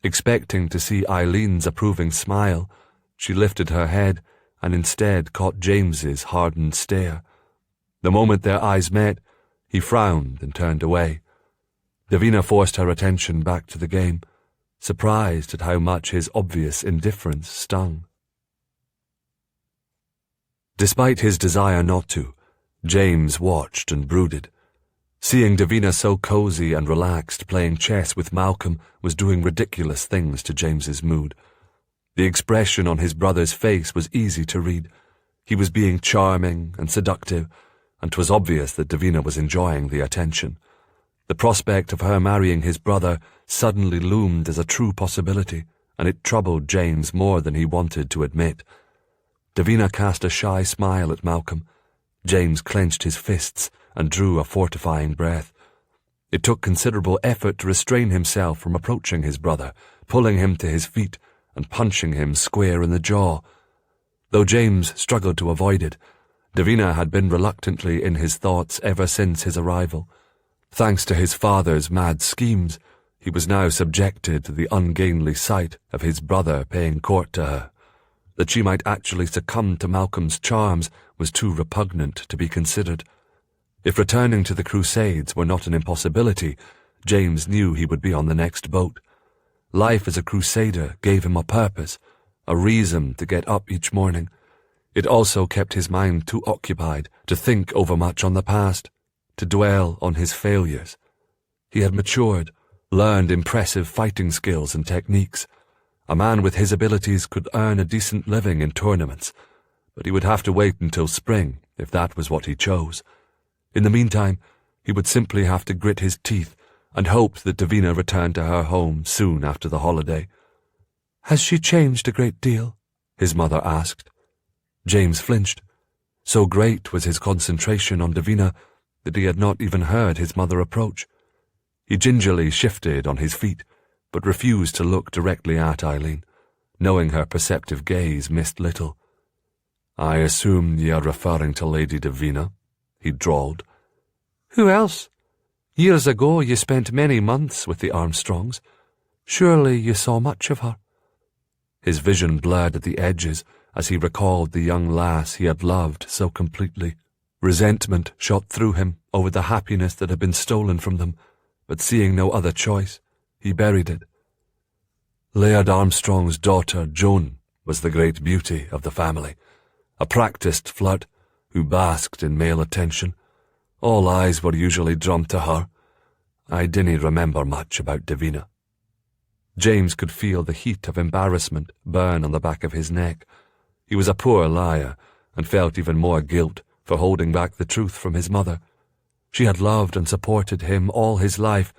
Expecting to see Eileen's approving smile, she lifted her head and instead caught James's hardened stare. The moment their eyes met, he frowned and turned away. Davina forced her attention back to the game, surprised at how much his obvious indifference stung. Despite his desire not to, James watched and brooded. Seeing Davina so cosy and relaxed playing chess with Malcolm was doing ridiculous things to James's mood. The expression on his brother's face was easy to read. He was being charming and seductive, and 'twas obvious that Davina was enjoying the attention. The prospect of her marrying his brother suddenly loomed as a true possibility, and it troubled James more than he wanted to admit. Davina cast a shy smile at Malcolm. James clenched his fists and drew a fortifying breath. It took considerable effort to restrain himself from approaching his brother, pulling him to his feet and punching him square in the jaw. Though James struggled to avoid it, Davina had been reluctantly in his thoughts ever since his arrival. Thanks to his father's mad schemes, he was now subjected to the ungainly sight of his brother paying court to her. That she might actually succumb to Malcolm's charms was too repugnant to be considered. If returning to the Crusades were not an impossibility, James knew he would be on the next boat. Life as a crusader gave him a purpose, a reason to get up each morning. It also kept his mind too occupied to think overmuch on the past, to dwell on his failures. He had matured, learned impressive fighting skills and techniques. A man with his abilities could earn a decent living in tournaments, but he would have to wait until spring if that was what he chose. In the meantime, he would simply have to grit his teeth and hope that Davina returned to her home soon after the holiday. "Has she changed a great deal?" his mother asked. James flinched. So great was his concentration on Davina that he had not even heard his mother approach. He gingerly shifted on his feet, but refused to look directly at Eileen, knowing her perceptive gaze missed little. "I assume ye are referring to Lady Davina," he drawled. "Who else? Years ago you spent many months with the Armstrongs. Surely you saw much of her." His vision blurred at the edges as he recalled the young lass he had loved so completely. Resentment shot through him over the happiness that had been stolen from them, but seeing no other choice, he buried it. Laird Armstrong's daughter, Joan, was the great beauty of the family, a practised flirt who basked in male attention. All eyes were usually drawn to her. I dinna remember much about Davina. James could feel the heat of embarrassment burn on the back of his neck. He was a poor liar, and felt even more guilt for holding back the truth from his mother. She had loved and supported him all his life.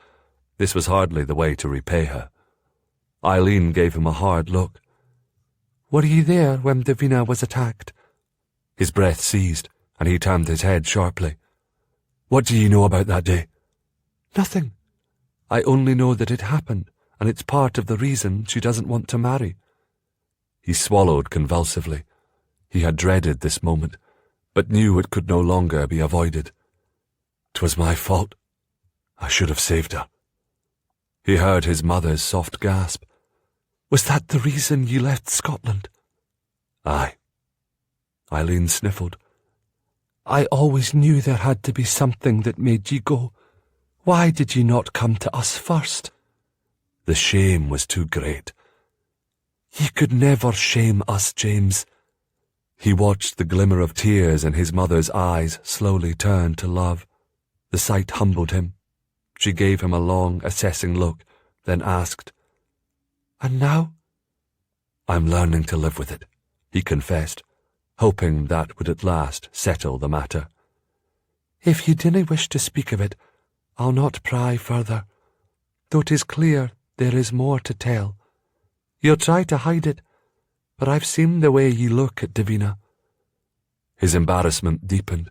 This was hardly the way to repay her. Eileen gave him a hard look. "Were ye there when Davina was attacked?" His breath seized, and he turned his head sharply. "What do you know about that day?" "Nothing. I only know that it happened, and it's part of the reason she doesn't want to marry." He swallowed convulsively. He had dreaded this moment, but knew it could no longer be avoided. "'Twas my fault. I should have saved her." He heard his mother's soft gasp. "Was that the reason you left Scotland?" "Aye." Eileen sniffled. "I always knew there had to be something that made you go. Why did you not come to us first?" "The shame was too great." "You could never shame us, James." He watched the glimmer of tears in his mother's eyes slowly turn to love. The sight humbled him. She gave him a long, assessing look, then asked, "And now?" "I'm learning to live with it," he confessed, hoping that would at last settle the matter. "If you dinna wish to speak of it, I'll not pry further, though 'tis clear there is more to tell. You'll try to hide it, but I've seen the way ye look at Davina." His embarrassment deepened.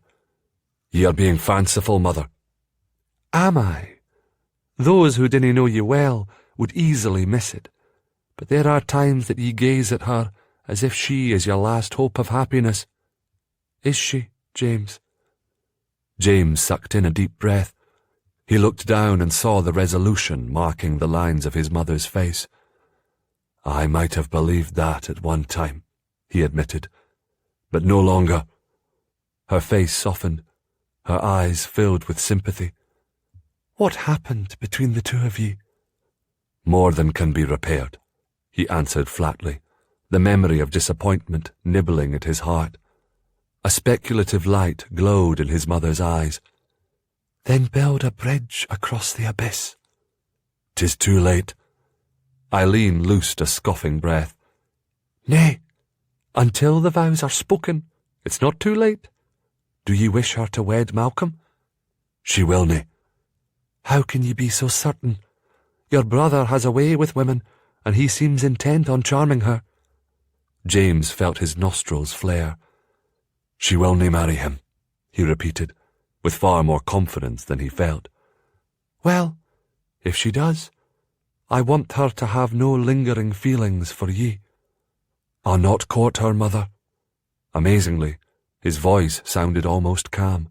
"Ye are being fanciful, mother." "Am I? Those who dinna know you well would easily miss it, but there are times that ye gaze at her as if she is your last hope of happiness. Is she, James?" James sucked in a deep breath. He looked down and saw the resolution marking the lines of his mother's face. "I might have believed that at one time," he admitted, "but no longer." Her face softened, her eyes filled with sympathy. "What happened between the two of ye?" "More than can be repaired," he answered flatly, the memory of disappointment nibbling at his heart. A speculative light glowed in his mother's eyes. then build a bridge across the abyss. 'Tis too late. Eileen loosed a scoffing breath. Nay, until the vows are spoken, it's not too late. Do ye wish her to wed Malcolm? She will nae. How can ye be so certain? Your brother has a way with women, and he seems intent on charming her. James felt his nostrils flare. She will nae marry him, he repeated, with far more confidence than he felt. Well, if she does, I want her to have no lingering feelings for ye. I'll not court her, mother. Amazingly, his voice sounded almost calm.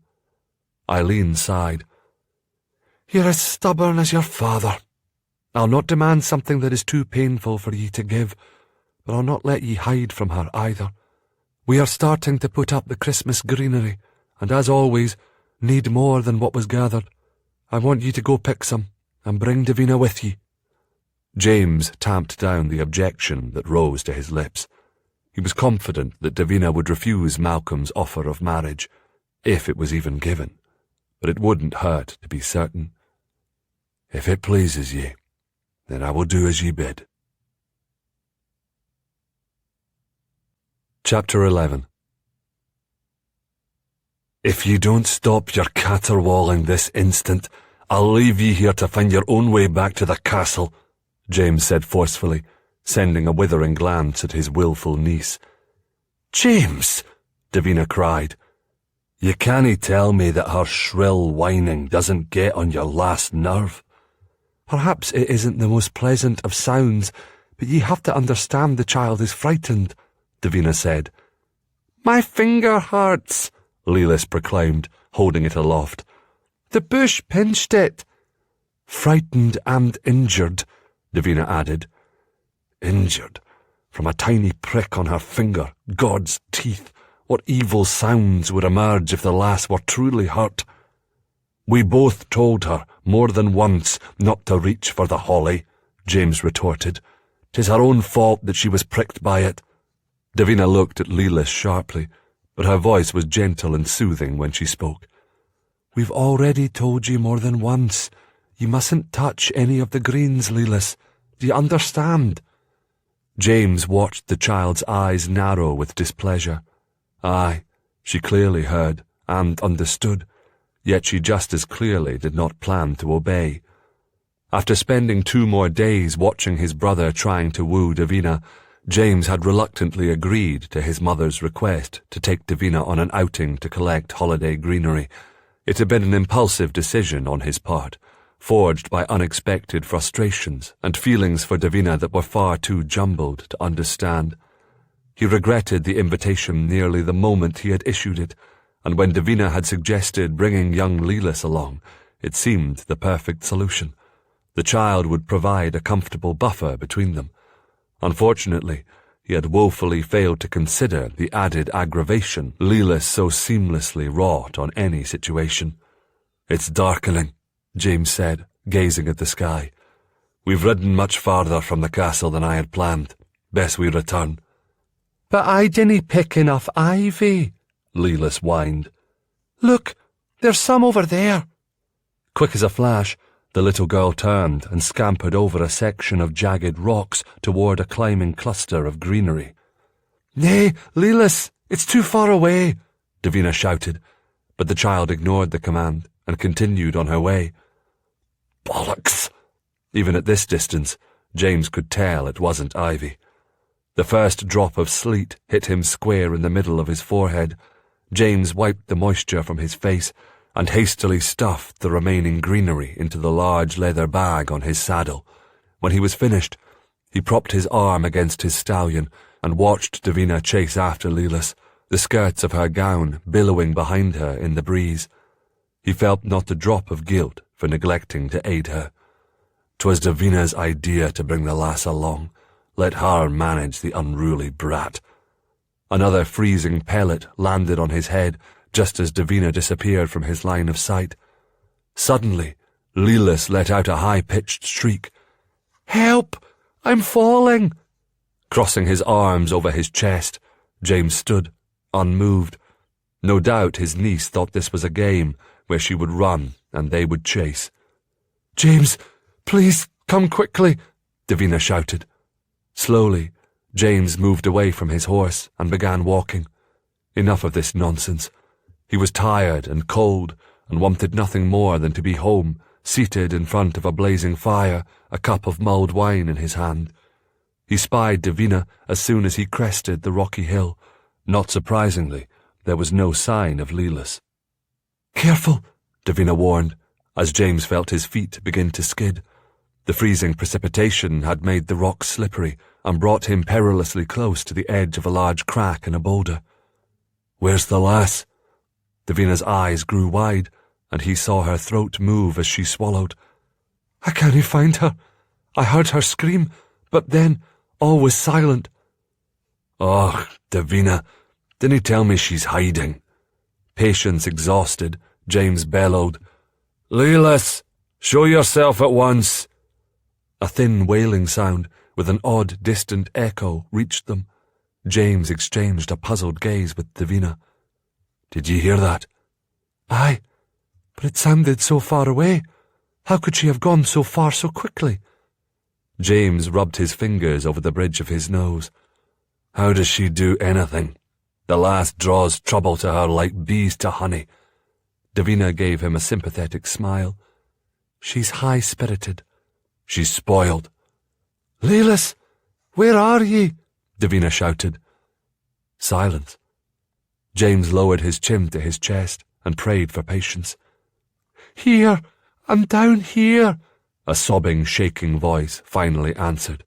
Eileen sighed. You're as stubborn as your father. I'll not demand something that is too painful for ye to give, but I'll not let ye hide from her either. We are starting to put up the Christmas greenery, and as always, need more than what was gathered. I want ye to go pick some, and bring Davina with ye. James tamped down the objection that rose to his lips. He was confident that Davina would refuse Malcolm's offer of marriage, if it was even given, but it wouldn't hurt to be certain. If it pleases ye, then I will do as ye bid. Chapter 11. If ye don't stop your caterwauling this instant, I'll leave ye here to find your own way back to the castle, James said forcefully, sending a withering glance at his wilful niece. James, Davina cried. You cannae tell me that her shrill whining doesn't get on your last nerve. Perhaps it isn't the most pleasant of sounds, but ye have to understand the child is frightened, Davina said. My finger hurts, Lelis proclaimed, holding it aloft. The bush pinched it. Frightened and injured, Davina added. Injured? From a tiny prick on her finger, God's teeth. What evil sounds would emerge if the lass were truly hurt? We both told her, more than once, not to reach for the holly, James retorted. 'Tis her own fault that she was pricked by it. Davina looked at Lelis sharply, but her voice was gentle and soothing when she spoke. We've already told you more than once. You mustn't touch any of the greens, Lelis. Do you understand? James watched the child's eyes narrow with displeasure. Aye, she clearly heard and understood, yet she just as clearly did not plan to obey. After spending 2 more days watching his brother trying to woo Davina, James had reluctantly agreed to his mother's request to take Davina on an outing to collect holiday greenery. It had been an impulsive decision on his part, forged by unexpected frustrations and feelings for Davina that were far too jumbled to understand. He regretted the invitation nearly the moment he had issued it, and when Davina had suggested bringing young Lelis along, it seemed the perfect solution. The child would provide a comfortable buffer between them. Unfortunately, he had woefully failed to consider the added aggravation Lelis so seamlessly wrought on any situation. It's darkening, James said, gazing at the sky. We've ridden much farther from the castle than I had planned. Best we return. But I didn't pick enough ivy, Lelis whined. Look, there's some over there. Quick as a flash, the little girl turned and scampered over a section of jagged rocks toward a climbing cluster of greenery. Nay, Lelis, it's too far away, Davina shouted, but the child ignored the command and continued on her way. Bollocks! Even at this distance, James could tell it wasn't ivy. The first drop of sleet hit him square in the middle of his forehead. James wiped the moisture from his face and hastily stuffed the remaining greenery into the large leather bag on his saddle. When he was finished, he propped his arm against his stallion and watched Davina chase after Lelis, the skirts of her gown billowing behind her in the breeze. He felt not a drop of guilt for neglecting to aid her. 'Twas Davina's idea to bring the lass along. Let her manage the unruly brat. Another freezing pellet landed on his head just as Davina disappeared from his line of sight. Suddenly, Lelis let out a high-pitched shriek. Help! I'm falling! Crossing his arms over his chest, James stood, unmoved. No doubt his niece thought this was a game where she would run and they would chase. "James, please come quickly," Davina shouted. Slowly, James moved away from his horse and began walking. Enough of this nonsense. He was tired and cold and wanted nothing more than to be home, seated in front of a blazing fire, a cup of mulled wine in his hand. He spied Davina as soon as he crested the rocky hill. Not surprisingly, there was no sign of Lelas. "Careful," Davina warned, as James felt his feet begin to skid. The freezing precipitation had made the rocks slippery and brought him perilously close to the edge of a large crack in a boulder. "Where's the lass?" Davina's eyes grew wide, and he saw her throat move as she swallowed. "I can't find her. I heard her scream, but then all was silent." "Oh, Davina, dinna tell me she's hiding." Patience exhausted, James bellowed, "Lelas, show yourself at once." A thin wailing sound, with an odd, distant echo, reached them. James exchanged a puzzled gaze with Davina. "Did you hear that?" "Aye, but it sounded so far away. How could she have gone so far so quickly?" James rubbed his fingers over the bridge of his nose. "How does she do anything? The lass draws trouble to her like bees to honey." Davina gave him a sympathetic smile. "She's high-spirited." "She's spoiled." "Lelas, where are ye?" Davina shouted. Silence. James lowered his chin to his chest and prayed for patience. "Here, I'm down here," a sobbing, shaking voice finally answered.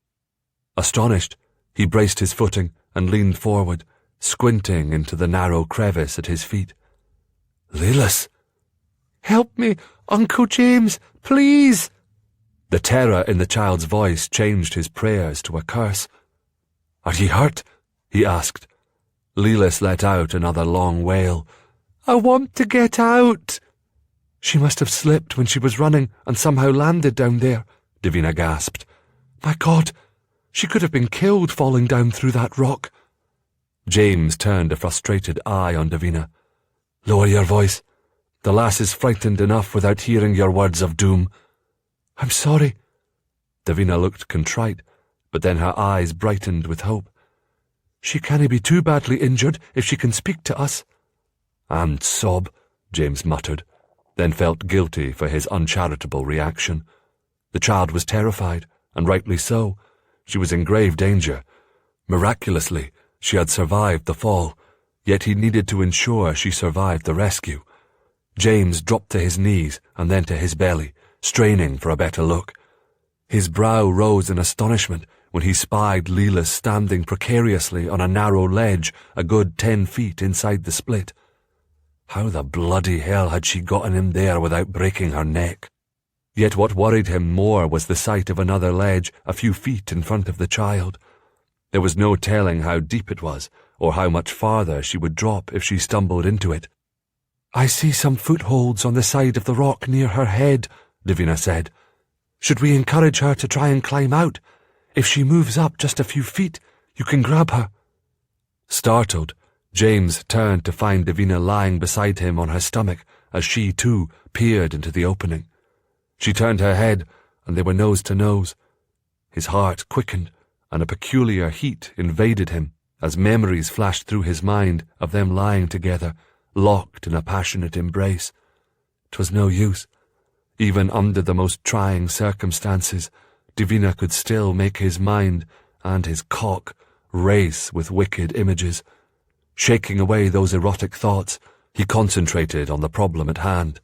Astonished, he braced his footing and leaned forward, squinting into the narrow crevice at his feet. "Lelas!" "Help me, Uncle James, please!" The terror in the child's voice changed his prayers to a curse. "Are ye hurt?" he asked. Lelas let out another long wail. "I want to get out." "She must have slipped when she was running and somehow landed down there," Davina gasped. "My God, she could have been killed falling down through that rock." James turned a frustrated eye on Davina. "Lower your voice. The lass is frightened enough without hearing your words of doom." "I'm sorry." Davina looked contrite, but then her eyes brightened with hope. "She can't be too badly injured if she can speak to us." "And sob," James muttered, then felt guilty for his uncharitable reaction. The child was terrified, and rightly so. She was in grave danger. Miraculously, she had survived the fall, yet he needed to ensure she survived the rescue. James dropped to his knees and then to his belly, straining for a better look. His brow rose in astonishment when he spied Lelas standing precariously on a narrow ledge a good 10 feet inside the split. How the bloody hell had she gotten him there without breaking her neck? Yet what worried him more was the sight of another ledge a few feet in front of the child. There was no telling how deep it was, or how much farther she would drop if she stumbled into it. "I see some footholds on the side of the rock near her head," Davina said. "Should we encourage her to try and climb out? If she moves up just a few feet, you can grab her." Startled, James turned to find Davina lying beside him on her stomach as she, too, peered into the opening. She turned her head, and they were nose to nose. His heart quickened, and a peculiar heat invaded him as memories flashed through his mind of them lying together, locked in a passionate embrace. 'Twas no use. Even under the most trying circumstances, Davina could still make his mind and his cock race with wicked images. Shaking away those erotic thoughts, he concentrated on the problem at hand.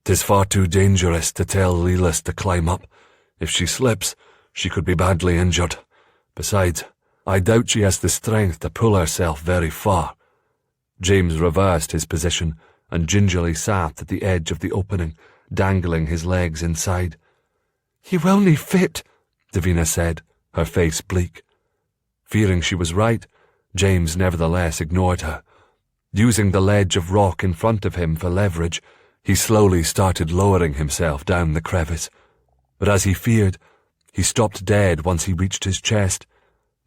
"'Tis far too dangerous to tell Lelas to climb up. If she slips, she could be badly injured. Besides, I doubt she has the strength to pull herself very far." James reversed his position and gingerly sat at the edge of the opening, dangling his legs inside. "Ye will nae fit," Davina said, her face bleak. Fearing she was right, James nevertheless ignored her. Using the ledge of rock in front of him for leverage, he slowly started lowering himself down the crevice. But as he feared, he stopped dead once he reached his chest.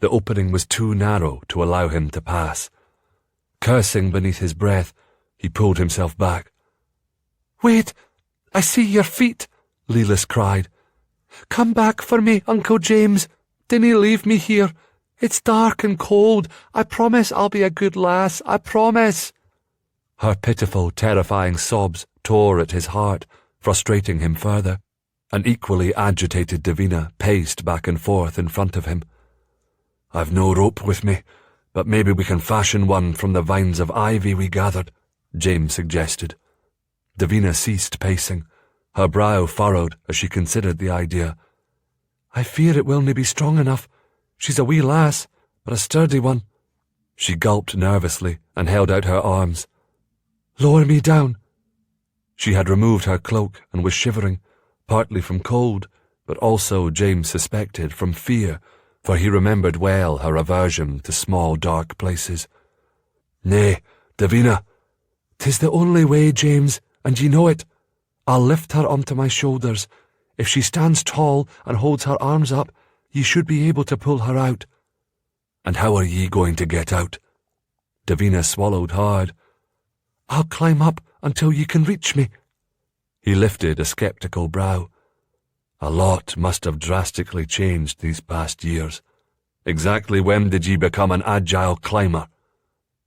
The opening was too narrow to allow him to pass. Cursing beneath his breath, he pulled himself back. "Wait! I see your feet!" Lelis cried. "Come back for me, Uncle James. Dinna leave me here. It's dark and cold. I promise I'll be a good lass. I promise." Her pitiful, terrifying sobs tore at his heart, frustrating him further. An equally agitated Davina paced back and forth in front of him. "I've no rope with me, but maybe we can fashion one from the vines of ivy we gathered," James suggested. Davina ceased pacing, her brow furrowed as she considered the idea. "I fear it will nae be strong enough. She's a wee lass, but a sturdy one." She gulped nervously and held out her arms. "Lower me down." She had removed her cloak and was shivering, partly from cold, but also, James suspected, from fear, for he remembered well her aversion to small dark places. "Nay, Davina, 'tis the only way, James, and ye know it. I'll lift her onto my shoulders. If she stands tall and holds her arms up, ye should be able to pull her out." "And how are ye going to get out?" Davina swallowed hard. "I'll climb up until ye can reach me." He lifted a sceptical brow. A lot must have drastically changed these past years. Exactly when did ye become an agile climber?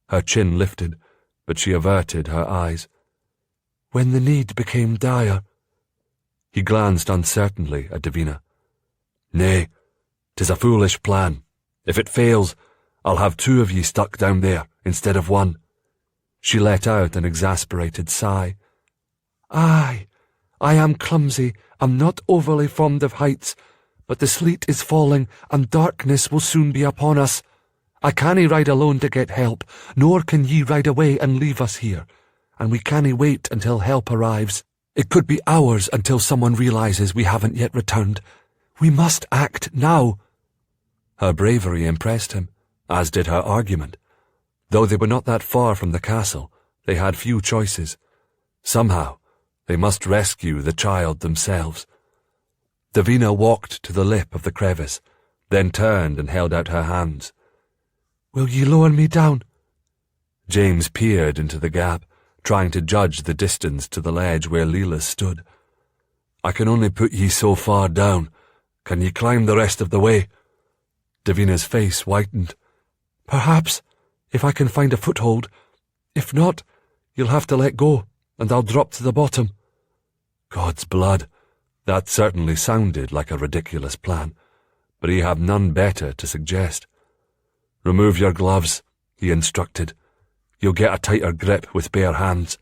Her chin lifted, but she averted her eyes. "When the need became dire." He glanced uncertainly at Davina. "Nay, 'tis a foolish plan. If it fails, I'll have 2 of ye stuck down there instead of 1. She let out an exasperated sigh. "Aye, I am clumsy, I'm not overly fond of heights, but the sleet is falling and darkness will soon be upon us. I cannae ride alone to get help, nor can ye ride away and leave us here, and we cannae wait until help arrives. It could be hours until someone realizes we haven't yet returned. We must act now." Her bravery impressed him, as did her argument. Though they were not that far from the castle, they had few choices. Somehow, they must rescue the child themselves. Davina walked to the lip of the crevice, then turned and held out her hands. "Will ye lower me down?" James peered into the gap, trying to judge the distance to the ledge where Leela stood. "I can only put ye so far down. Can ye climb the rest of the way?" Davina's face whitened. "Perhaps, if I can find a foothold. If not, you'll have to let go, and I'll drop to the bottom." God's blood, that certainly sounded like a ridiculous plan, but he had none better to suggest. "Remove your gloves," he instructed. "You'll get a tighter grip with bare hands."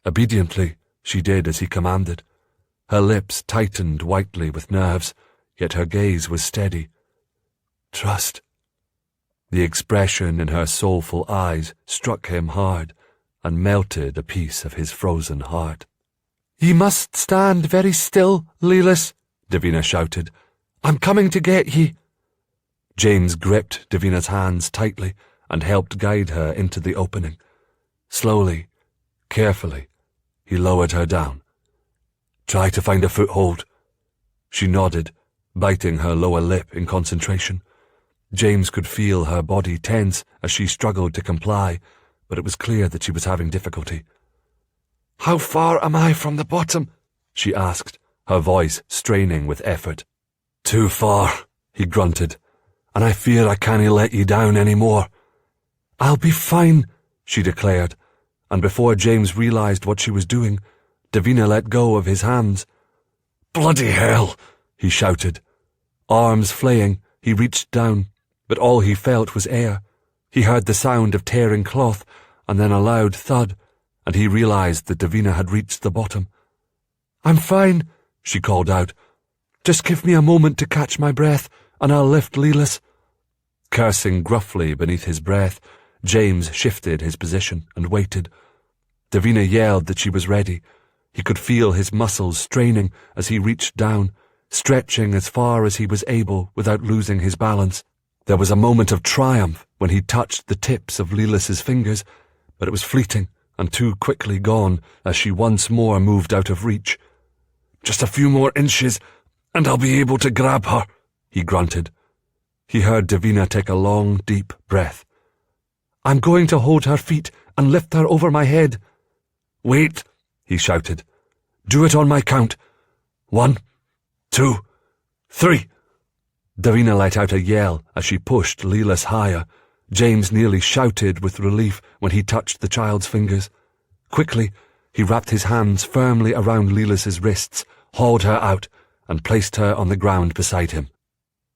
Obediently, she did as he commanded. Her lips tightened whitely with nerves, yet her gaze was steady. "Trust." The expression in her soulful eyes struck him hard and melted a piece of his frozen heart. "Ye must stand very still, Lelis," Davina shouted. "I'm coming to get ye." James gripped Davina's hands tightly and helped guide her into the opening. Slowly, carefully, he lowered her down. "Try to find a foothold." She nodded, biting her lower lip in concentration. James could feel her body tense as she struggled to comply, but it was clear that she was having difficulty. "How far am I from the bottom?" she asked, her voice straining with effort. "Too far," he grunted, "and I fear I cannae let ye down any more." "I'll be fine," she declared, and before James realized what she was doing, Davina let go of his hands. "Bloody hell!" he shouted. Arms flaying, he reached down, but all he felt was air. He heard the sound of tearing cloth, and then a loud thud, and he realized that Davina had reached the bottom. "I'm fine," she called out. "Just give me a moment to catch my breath, and I'll lift Lelis." Cursing gruffly beneath his breath, James shifted his position and waited. Davina yelled that she was ready. He could feel his muscles straining as he reached down, stretching as far as he was able without losing his balance. There was a moment of triumph when he touched the tips of Lelis's fingers, but it was fleeting and too quickly gone as she once more moved out of reach. "Just a few more inches, and I'll be able to grab her," he grunted. He heard Davina take a long, deep breath. I'm going to hold her feet and lift her over my head." "Wait," he shouted. "Do it on my count. 1, 2, 3. Davina let out a yell as she pushed Lelas higher. James nearly shouted with relief when he touched the child's fingers. Quickly, he wrapped his hands firmly around Lelas's wrists, hauled her out, and placed her on the ground beside him.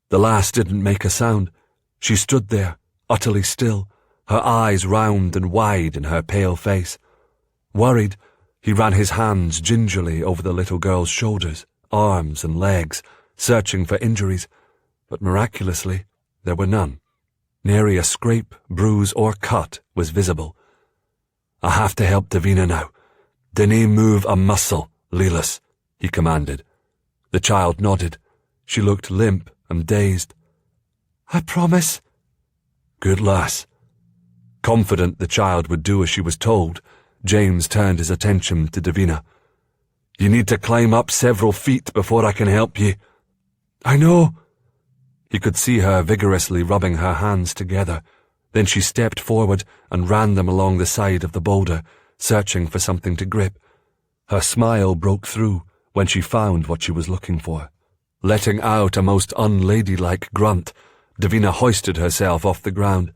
The lass didn't make a sound. She stood there, utterly still, her eyes round and wide in her pale face. Worried, he ran his hands gingerly over the little girl's shoulders, arms and legs, searching for injuries, but miraculously there were none. Nary a scrape, bruise or cut was visible. "I have to help Davina now. Dinna move a muscle, Lelas," he commanded. The child nodded. She looked limp and dazed. "I promise." "Good lass." Confident the child would do as she was told, James turned his attention to Davina. "You need to climb up several feet before I can help ye." "I know." He could see her vigorously rubbing her hands together. Then she stepped forward and ran them along the side of the boulder, searching for something to grip. Her smile broke through when she found what she was looking for. Letting out a most unladylike grunt, Davina hoisted herself off the ground.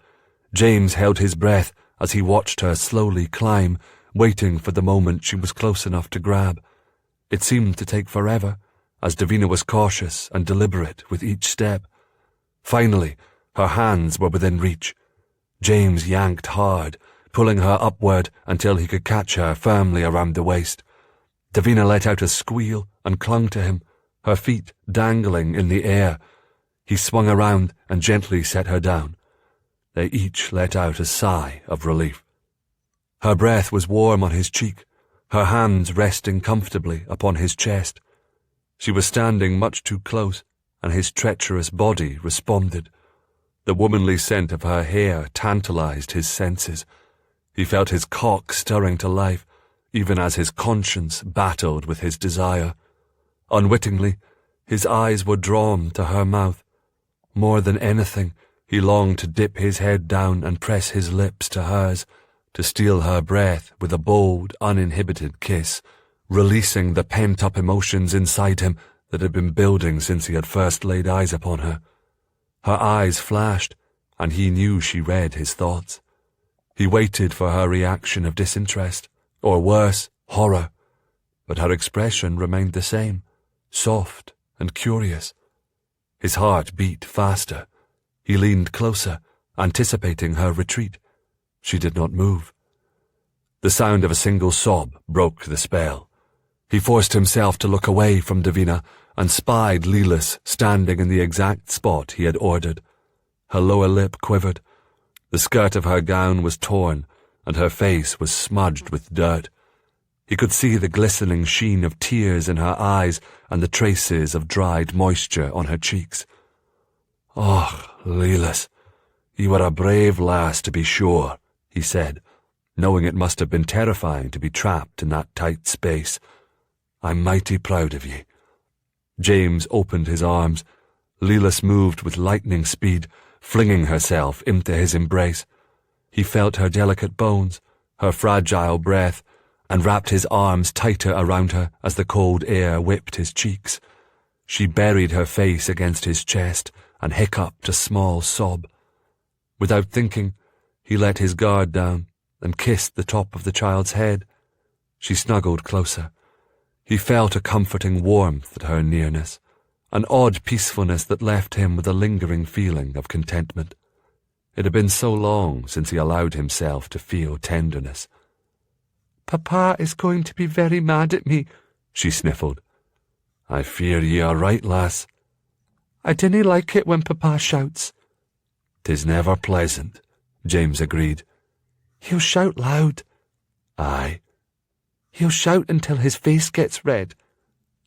James held his breath as he watched her slowly climb, waiting for the moment she was close enough to grab. It seemed to take forever, as Davina was cautious and deliberate with each step. Finally, her hands were within reach. James yanked hard, pulling her upward until he could catch her firmly around the waist. Davina let out a squeal and clung to him, her feet dangling in the air. He swung around and gently set her down. They each let out a sigh of relief. Her breath was warm on his cheek, her hands resting comfortably upon his chest. She was standing much too close, and his treacherous body responded. The womanly scent of her hair tantalized his senses. He felt his cock stirring to life, even as his conscience battled with his desire. Unwittingly, his eyes were drawn to her mouth. More than anything, he longed to dip his head down and press his lips to hers, to steal her breath with a bold, uninhibited kiss, releasing the pent-up emotions inside him that had been building since he had first laid eyes upon her. Her eyes flashed, and he knew she read his thoughts. He waited for her reaction of disinterest, or worse, horror, but her expression remained the same, soft and curious. His heart beat faster. He leaned closer, anticipating her retreat. She did not move. The sound of a single sob broke the spell. He forced himself to look away from Davina and spied Lelas standing in the exact spot he had ordered. Her lower lip quivered. The skirt of her gown was torn, and her face was smudged with dirt. He could see the glistening sheen of tears in her eyes and the traces of dried moisture on her cheeks. "Oh, Lelas, you were a brave lass to be sure," he said, knowing it must have been terrifying to be trapped in that tight space. "I'm mighty proud of ye." James opened his arms. Lelas moved with lightning speed, flinging herself into his embrace. He felt her delicate bones, her fragile breath, and wrapped his arms tighter around her as the cold air whipped his cheeks. She buried her face against his chest and hiccuped a small sob. Without thinking, he let his guard down and kissed the top of the child's head. She snuggled closer. He felt a comforting warmth at her nearness, an odd peacefulness that left him with a lingering feeling of contentment. It had been so long since he allowed himself to feel tenderness. "Papa is going to be very mad at me," she sniffled. "I fear ye are right, lass." "I dinna like it when Papa shouts." "'Tis never pleasant," James agreed. "He'll shout loud." "Aye." "He'll shout until his face gets red."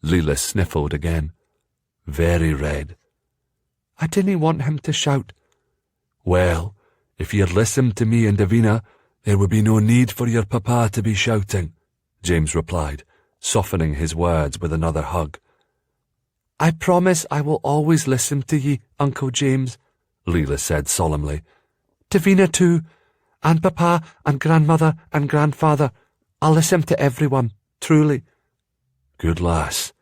Leela sniffled again. "Very red." "I didn't want him to shout." "Well, if ye had listened to me and Davina, there would be no need for your papa to be shouting," James replied, softening his words with another hug. "I promise I will always listen to ye, Uncle James," Leela said solemnly. "Davina too, and Papa, and Grandmother, and Grandfather. I'll listen to everyone, truly. Good lass.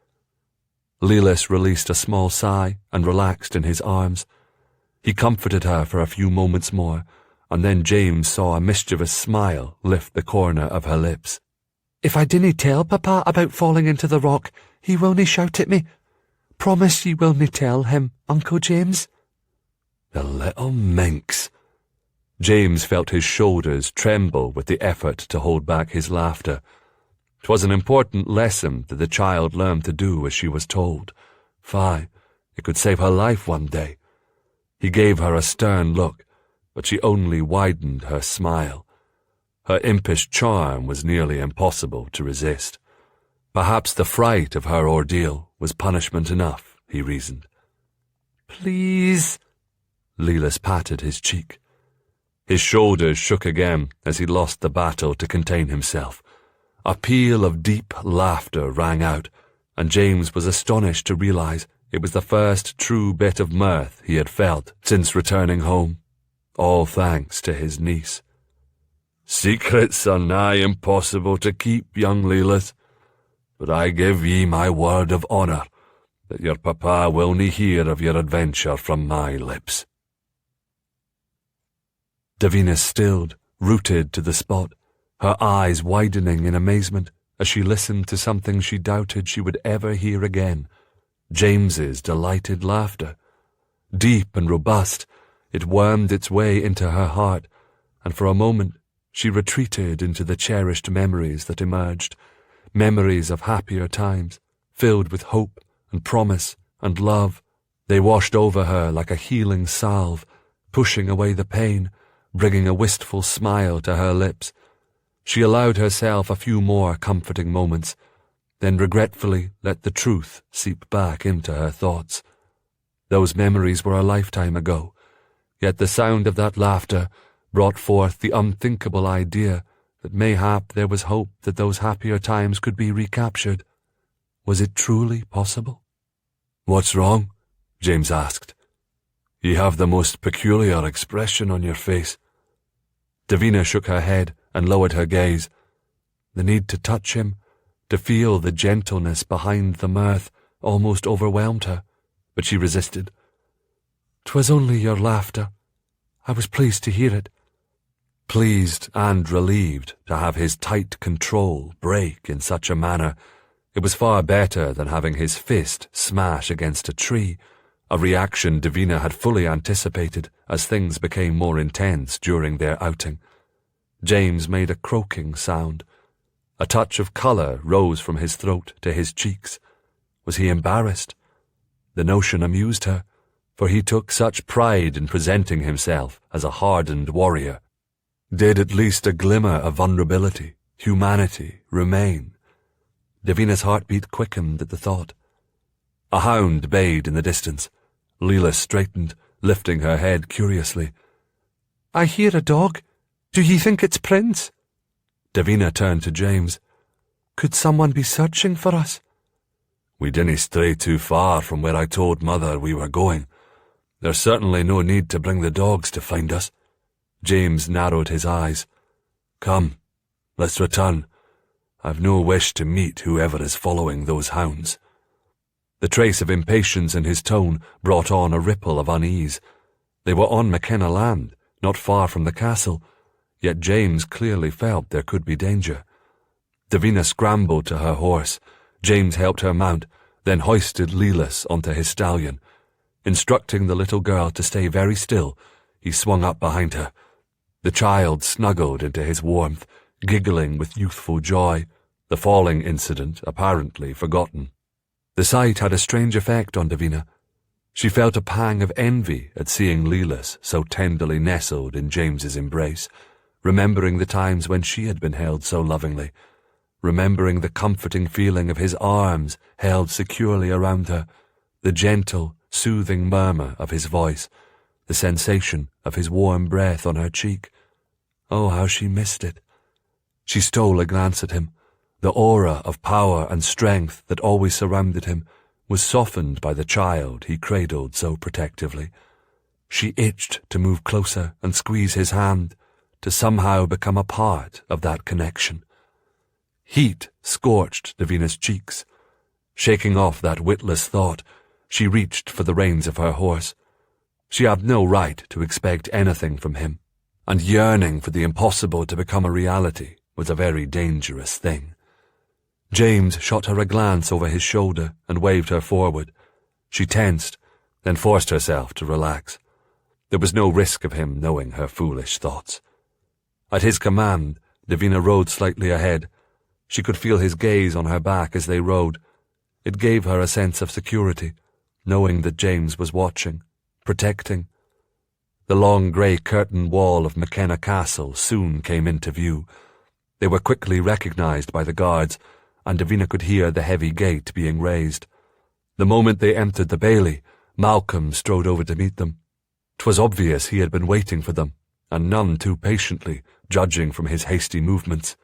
Lelis released a small sigh and relaxed in his arms. He comforted her for a few moments more, and then James saw a mischievous smile lift the corner of her lips. If I dinna tell Papa about falling into the rock, he willna shout at me. Promise ye willna tell him, Uncle James? The little minx. James felt his shoulders tremble with the effort to hold back his laughter. 'Twas an important lesson that the child learned to do as she was told. Fie, it could save her life one day. He gave her a stern look, but she only widened her smile. Her impish charm was nearly impossible to resist. Perhaps the fright of her ordeal was punishment enough, he reasoned. Please. Lelis patted his cheek. His shoulders shook again as he lost the battle to contain himself. A peal of deep laughter rang out, and James was astonished to realize it was the first true bit of mirth he had felt since returning home, all thanks to his niece. Secrets are nigh impossible to keep, young Lelis, but I give ye my word of honour that your papa will nae hear of your adventure from my lips. Davina stilled, rooted to the spot, her eyes widening in amazement as she listened to something she doubted she would ever hear again. James's delighted laughter. Deep and robust, it wormed its way into her heart, and for a moment she retreated into the cherished memories that emerged, memories of happier times, filled with hope and promise and love. They washed over her like a healing salve, pushing away the pain, bringing a wistful smile to her lips. She allowed herself a few more comforting moments, then regretfully let the truth seep back into her thoughts. Those memories were a lifetime ago, yet the sound of that laughter brought forth the unthinkable idea that mayhap there was hope that those happier times could be recaptured. Was it truly possible? "What's wrong?" James asked. "You have the most peculiar expression on your face." Davina shook her head and lowered her gaze. The need to touch him, to feel the gentleness behind the mirth, almost overwhelmed her, but she resisted. "'Twas only your laughter. I was pleased to hear it." Pleased and relieved to have his tight control break in such a manner. It was far better than having his fist smash against a tree, a reaction Davina had fully anticipated as things became more intense during their outing. James made a croaking sound. A touch of colour rose from his throat to his cheeks. Was he embarrassed? The notion amused her, for he took such pride in presenting himself as a hardened warrior. Did at least a glimmer of vulnerability, humanity, remain? Davina's heartbeat quickened at the thought. A hound bayed in the distance. Leela straightened, lifting her head curiously. "I hear a dog. Do ye think it's Prince?" Davina turned to James. "Could someone be searching for us?" "We didn't stray too far from where I told Mother we were going. There's certainly no need to bring the dogs to find us." James narrowed his eyes. "Come, let's return. I've no wish to meet whoever is following those hounds." The trace of impatience in his tone brought on a ripple of unease. They were on McKenna land, not far from the castle, yet James clearly felt there could be danger. Davina scrambled to her horse. James helped her mount, then hoisted Lelis onto his stallion. Instructing the little girl to stay very still, he swung up behind her. The child snuggled into his warmth, giggling with youthful joy, the falling incident apparently forgotten. The sight had a strange effect on Davina. She felt a pang of envy at seeing Lelis so tenderly nestled in James's embrace, remembering the times when she had been held so lovingly, remembering the comforting feeling of his arms held securely around her, the gentle, soothing murmur of his voice, the sensation of his warm breath on her cheek. Oh, how she missed it. She stole a glance at him. The aura of power and strength that always surrounded him was softened by the child he cradled so protectively. She itched to move closer and squeeze his hand, to somehow become a part of that connection. Heat scorched Davina's cheeks. Shaking off that witless thought, she reached for the reins of her horse. She had no right to expect anything from him, and yearning for the impossible to become a reality was a very dangerous thing. James shot her a glance over his shoulder and waved her forward. She tensed, then forced herself to relax. There was no risk of him knowing her foolish thoughts. At his command, Davina rode slightly ahead. She could feel his gaze on her back as they rode. It gave her a sense of security, knowing that James was watching, protecting. The long grey curtain wall of McKenna Castle soon came into view. They were quickly recognised by the guards, and Davina could hear the heavy gate being raised. The moment they entered the bailey, Malcolm strode over to meet them. 'Twas obvious he had been waiting for them, and none too patiently, judging from his hasty movements.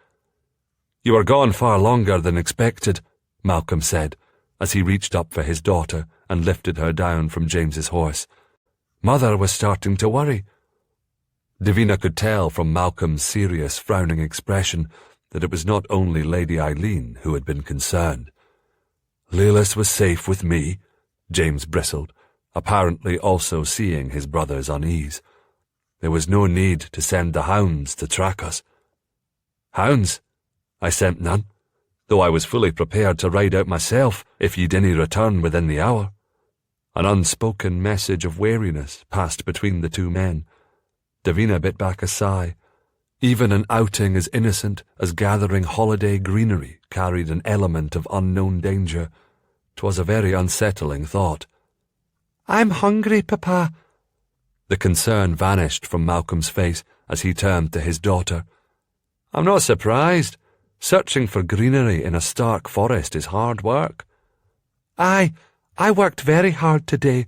"You are gone far longer than expected," Malcolm said, as he reached up for his daughter and lifted her down from James's horse. "Mother was starting to worry." Davina could tell from Malcolm's serious, frowning expression that it was not only Lady Eileen who had been concerned. "Lilith was safe with me," James bristled, apparently also seeing his brother's unease. "There was no need to send the hounds to track us." "Hounds? I sent none, though I was fully prepared to ride out myself if ye didn't return within the hour." An unspoken message of weariness passed between the two men. Davina bit back a sigh. Even an outing as innocent as gathering holiday greenery carried an element of unknown danger. 'Twas a very unsettling thought. "I'm hungry, Papa." The concern vanished from Malcolm's face as he turned to his daughter. "I'm not surprised. Searching for greenery in a stark forest is hard work." I worked very hard today."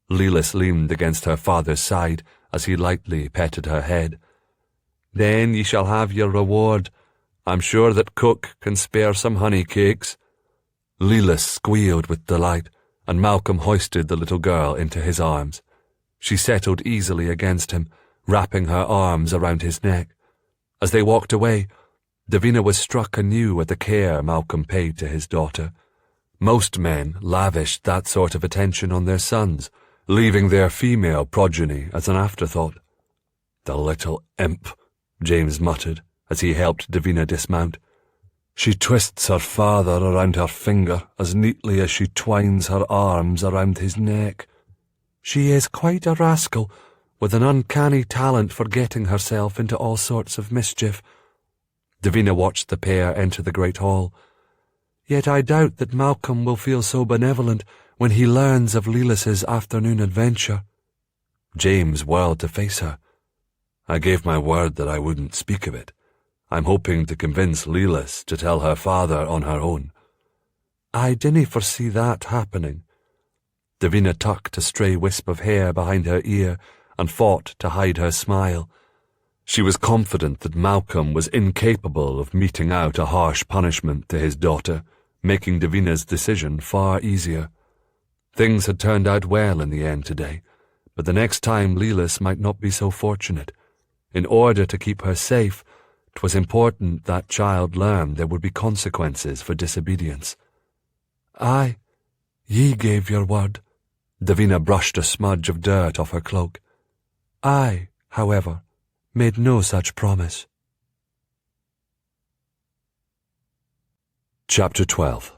Lilith leaned against her father's side as he lightly petted her head. "Then ye shall have your reward. I'm sure that cook can spare some honey cakes." Lilith squealed with delight, and Malcolm hoisted the little girl into his arms. She settled easily against him, wrapping her arms around his neck. As they walked away, Davina was struck anew at the care Malcolm paid to his daughter. Most men lavished that sort of attention on their sons, leaving their female progeny as an afterthought. "The little imp," James muttered as he helped Davina dismount. "She twists her father around her finger as neatly as she twines her arms around his neck." "She is quite a rascal, with an uncanny talent for getting herself into all sorts of mischief." Davina watched the pair enter the great hall. "Yet I doubt that Malcolm will feel so benevolent when he learns of Lilith's afternoon adventure." James whirled to face her. "I gave my word that I wouldn't speak of it. I'm hoping to convince Lilith to tell her father on her own." "I dinna foresee that happening." Davina tucked a stray wisp of hair behind her ear and fought to hide her smile. She was confident that Malcolm was incapable of meting out a harsh punishment to his daughter, making Davina's decision far easier. Things had turned out well in the end today, but the next time Lilith might not be so fortunate. In order to keep her safe, 'twas important that child learn there would be consequences for disobedience. "Aye, ye gave your word." Davina brushed a smudge of dirt off her cloak. "I, however, made no such promise." Chapter 12.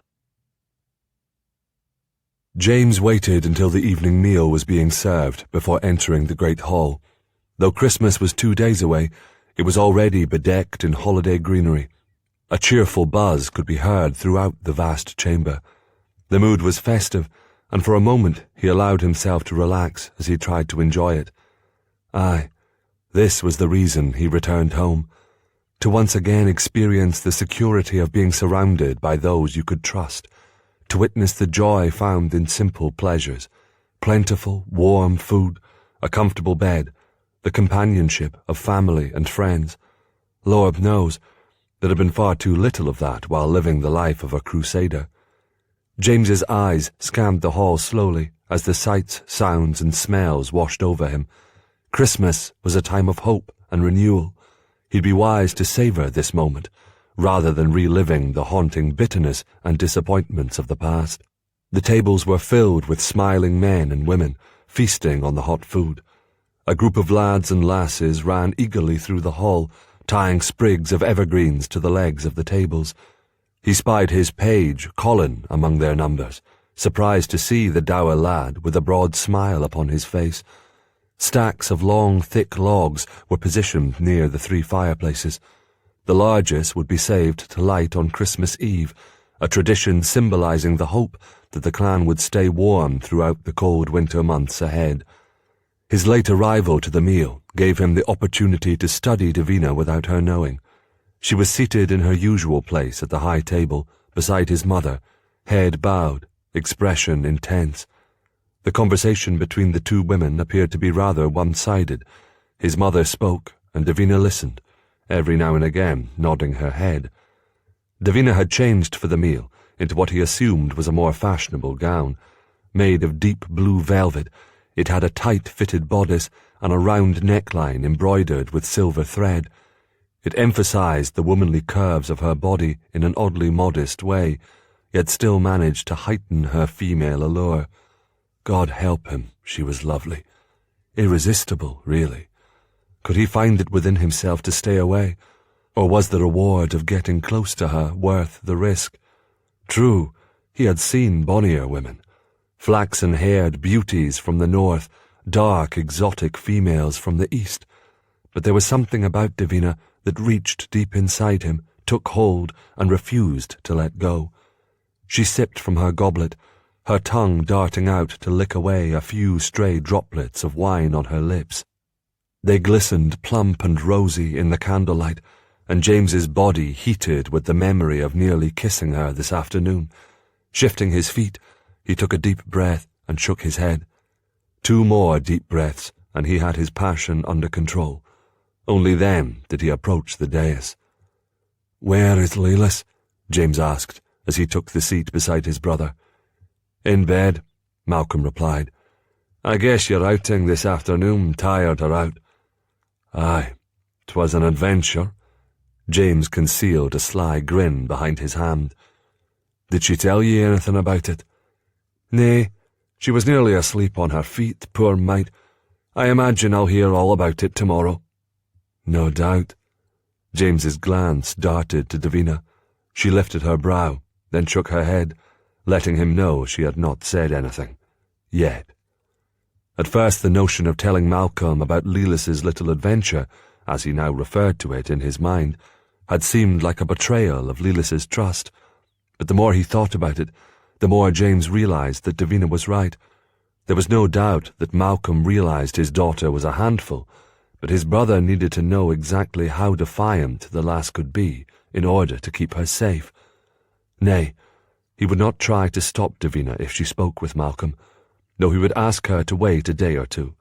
James waited until the evening meal was being served before entering the great hall. Though Christmas was 2 days away, it was already bedecked in holiday greenery. A cheerful buzz could be heard throughout the vast chamber. The mood was festive, and for a moment he allowed himself to relax as he tried to enjoy it. Aye, this was the reason he returned home, to once again experience the security of being surrounded by those you could trust, to witness the joy found in simple pleasures, plentiful, warm food, a comfortable bed, the companionship of family and friends. Lord knows, there had been far too little of that while living the life of a crusader. James's eyes scanned the hall slowly as the sights, sounds and smells washed over him. Christmas was a time of hope and renewal, He'd be wise to savour this moment, rather than reliving the haunting bitterness and disappointments of the past. The tables were filled with smiling men and women, feasting on the hot food. A group of lads and lasses ran eagerly through the hall, tying sprigs of evergreens to the legs of the tables. He spied his page, Colin, among their numbers, surprised to see the dour lad with a broad smile upon his face. Stacks of long, thick logs were positioned near the 3 fireplaces. The largest would be saved to light on Christmas Eve, a tradition symbolising the hope that the clan would stay warm throughout the cold winter months ahead. His late arrival to the meal gave him the opportunity to study Davina without her knowing. She was seated in her usual place at the high table, beside his mother, head bowed, expression intense. The conversation between the 2 women appeared to be rather one-sided. His mother spoke, and Davina listened, every now and again nodding her head. Davina had changed for the meal into what he assumed was a more fashionable gown. Made of deep blue velvet, it had a tight-fitted bodice and a round neckline embroidered with silver thread. It emphasized the womanly curves of her body in an oddly modest way, yet still managed to heighten her female allure. God help him, she was lovely. Irresistible, really. Could he find it within himself to stay away? Or was the reward of getting close to her worth the risk? True, he had seen bonnier women. Flaxen-haired beauties from the north, dark, exotic females from the east. But there was something about Davina that reached deep inside him, took hold, and refused to let go. She sipped from her goblet, her tongue darting out to lick away a few stray droplets of wine on her lips. They glistened plump and rosy in the candlelight, and James's body heated with the memory of nearly kissing her this afternoon. Shifting his feet, he took a deep breath and shook his head. 2 more deep breaths, and he had his passion under control. Only then did he approach the dais. "Where is Lelis?" James asked, as he took the seat beside his brother. "In bed," Malcolm replied. "I guess your outing this afternoon tired her out." "Aye, 'twas an adventure." James concealed a sly grin behind his hand. "Did she tell ye anything about it?" "Nay, she was nearly asleep on her feet, poor mite. I imagine I'll hear all about it tomorrow." "No doubt." James's glance darted to Davina. She lifted her brow, then shook her head, letting him know she had not said anything. Yet. At first the notion of telling Malcolm about Lelis's little adventure, as he now referred to it in his mind, had seemed like a betrayal of Lelis's trust. But the more he thought about it, the more James realized that Davina was right. There was no doubt that Malcolm realized his daughter was a handful, but his brother needed to know exactly how defiant the lass could be in order to keep her safe. Nay, he would not try to stop Davina if she spoke with Malcolm, though he would ask her to wait a day or two.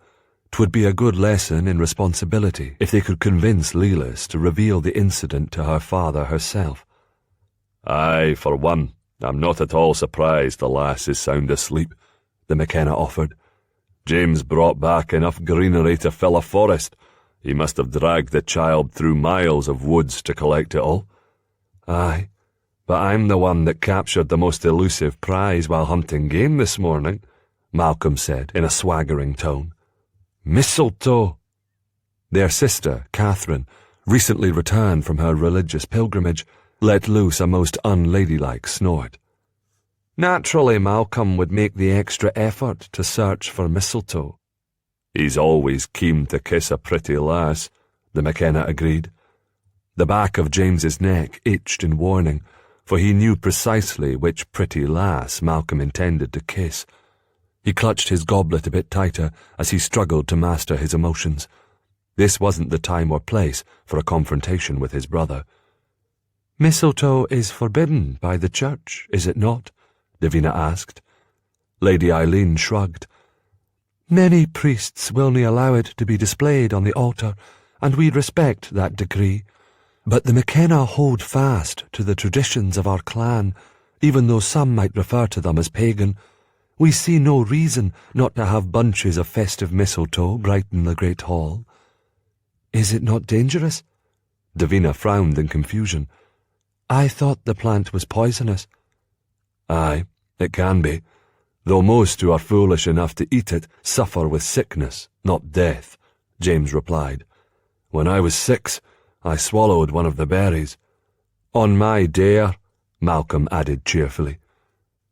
'Twould be a good lesson in responsibility if they could convince Lelis to reveal the incident to her father herself. "Aye, for one, I'm not at all surprised the lass is sound asleep," the McKenna offered. "James brought back enough greenery to fill a forest. He must have dragged the child through miles of woods to collect it all." "Aye, but I'm the one that captured the most elusive prize while hunting game this morning," Malcolm said in a swaggering tone. "Mistletoe!" Their sister, Catherine, recently returned from her religious pilgrimage, let loose a most unladylike snort. Naturally, Malcolm would make the extra effort to search for mistletoe. "He's always keen to kiss a pretty lass," the McKenna agreed. The back of James's neck itched in warning, for he knew precisely which pretty lass Malcolm intended to kiss. He clutched his goblet a bit tighter as he struggled to master his emotions. This wasn't the time or place for a confrontation with his brother. "Mistletoe is forbidden by the church, is it not?" Davina asked. Lady Eileen shrugged. "Many priests will not allow it to be displayed on the altar, and we respect that decree. But the McKenna hold fast to the traditions of our clan, even though some might refer to them as pagan. We see no reason not to have bunches of festive mistletoe brighten the great hall." "Is it not dangerous?" Davina frowned in confusion. I thought the plant was poisonous. Aye, it can be, though most who are foolish enough to eat it suffer with sickness, not death, James replied. When I was 6, I swallowed one of the berries. On my dare, Malcolm added cheerfully.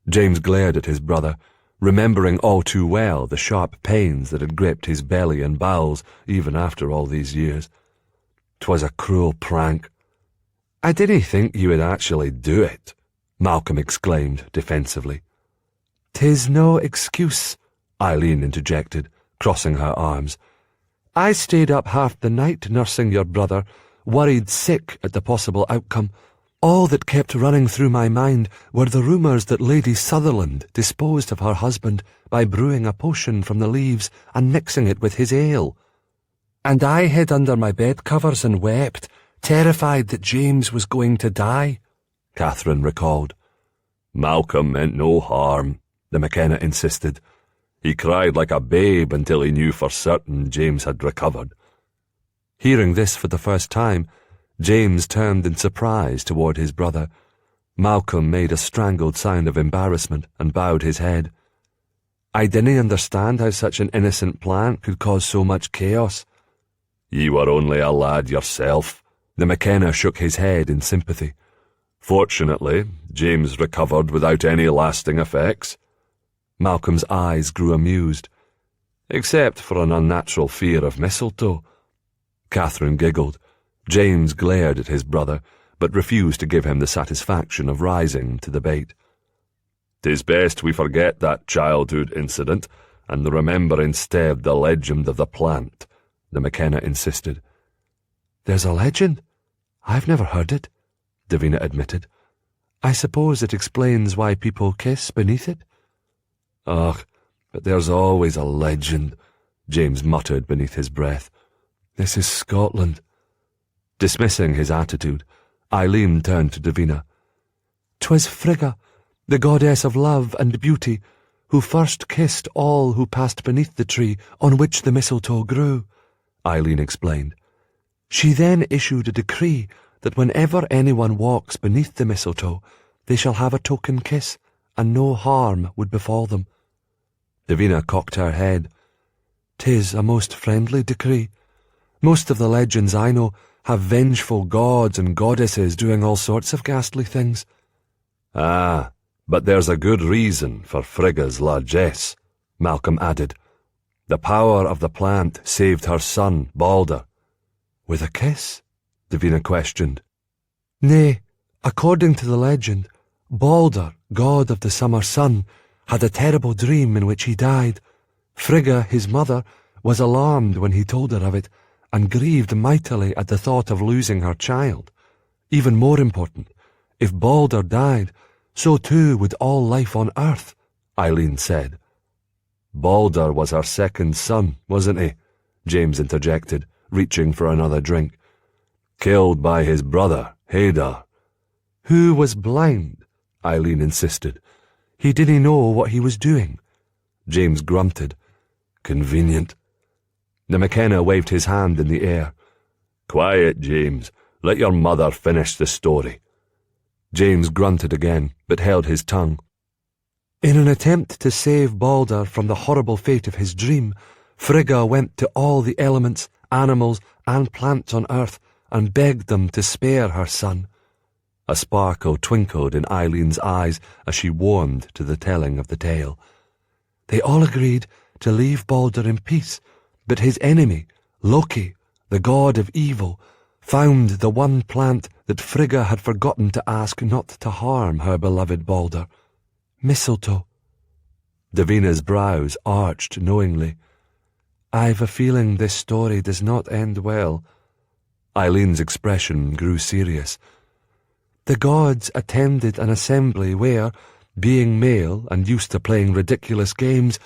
James glared at his brother, remembering all too well the sharp pains that had gripped his belly and bowels even after all these years. 'Twas a cruel prank. I didn't think you would actually do it, Malcolm exclaimed defensively. 'Tis no excuse, Eileen interjected, crossing her arms. I stayed up half the night nursing your brother, worried sick at the possible outcome. All that kept running through my mind were the rumours that Lady Sutherland disposed of her husband by brewing a potion from the leaves and mixing it with his ale. And I hid under my bed covers and wept, terrified that James was going to die, Catherine recalled. Malcolm meant no harm, the McKenna insisted. He cried like a babe until he knew for certain James had recovered. Hearing this for the first time, James turned in surprise toward his brother. Malcolm made a strangled sign of embarrassment and bowed his head. I didn't understand how such an innocent plant could cause so much chaos. Ye were only a lad yourself. The McKenna shook his head in sympathy. Fortunately, James recovered without any lasting effects. Malcolm's eyes grew amused. Except for an unnatural fear of mistletoe. Catherine giggled. James glared at his brother, but refused to give him the satisfaction of rising to the bait. "'Tis best we forget that childhood incident, and remember instead the legend of the plant," the McKenna insisted. "There's a legend? I've never heard it," Davina admitted. "I suppose it explains why people kiss beneath it?" "Ugh, but there's always a legend," James muttered beneath his breath. "This is Scotland." Dismissing his attitude, Eileen turned to Davina. "'Twas Frigga, the goddess of love and beauty, who first kissed all who passed beneath the tree on which the mistletoe grew," Eileen explained. "She then issued a decree that whenever anyone walks beneath the mistletoe, they shall have a token kiss, and no harm would befall them." Davina cocked her head. "'Tis a most friendly decree. Most of the legends I know have vengeful gods and goddesses doing all sorts of ghastly things." "Ah, but there's a good reason for Frigga's largesse," Malcolm added. "The power of the plant saved her son, Balder." "With a kiss?" Davina questioned. "Nay, according to the legend, Balder, god of the summer sun, had a terrible dream in which he died. Frigga, his mother, was alarmed when he told her of it, and grieved mightily at the thought of losing her child. Even more important, if Balder died, so too would all life on earth," Eileen said. "Balder was her second son, wasn't he?" James interjected, reaching for another drink. "Killed by his brother, Haidar." "Who was blind," Eileen insisted. "He didn't know what he was doing." James grunted. "Convenient." The McKenna waved his hand in the air. "Quiet, James. Let your mother finish the story." James grunted again, but held his tongue. "In an attempt to save Balder from the horrible fate of his dream, Frigga went to all the elements, animals, and plants on earth, and begged them to spare her son." A sparkle twinkled in Eileen's eyes as she warmed to the telling of the tale. "They all agreed to leave Balder in peace, but his enemy, Loki, the god of evil, found the one plant that Frigga had forgotten to ask not to harm her beloved Balder. Mistletoe." Davina's brows arched knowingly. "I've a feeling this story does not end well." Eileen's expression grew serious. "The gods attended an assembly where, being male and used to playing ridiculous games,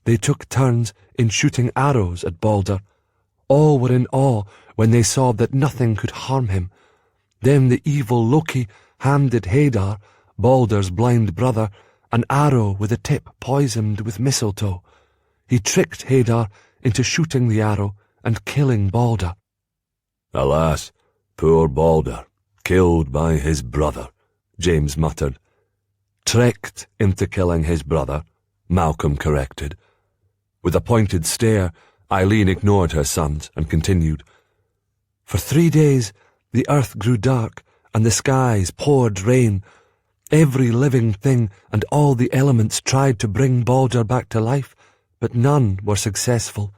they took turns in shooting arrows at Balder. All were in awe when they saw that nothing could harm him. Then the evil Loki handed Haidar, Balder's blind brother, an arrow with a tip poisoned with mistletoe. He tricked Haidar into shooting the arrow and killing Balder." "Alas, Poor Balder, killed by his brother, James muttered. Tricked into killing his brother, Malcolm corrected. With a pointed stare, Eileen ignored her sons and continued. For 3 days, the earth grew dark, and the skies poured rain. Every living thing and all the elements tried to bring Balder back to life, but none were successful.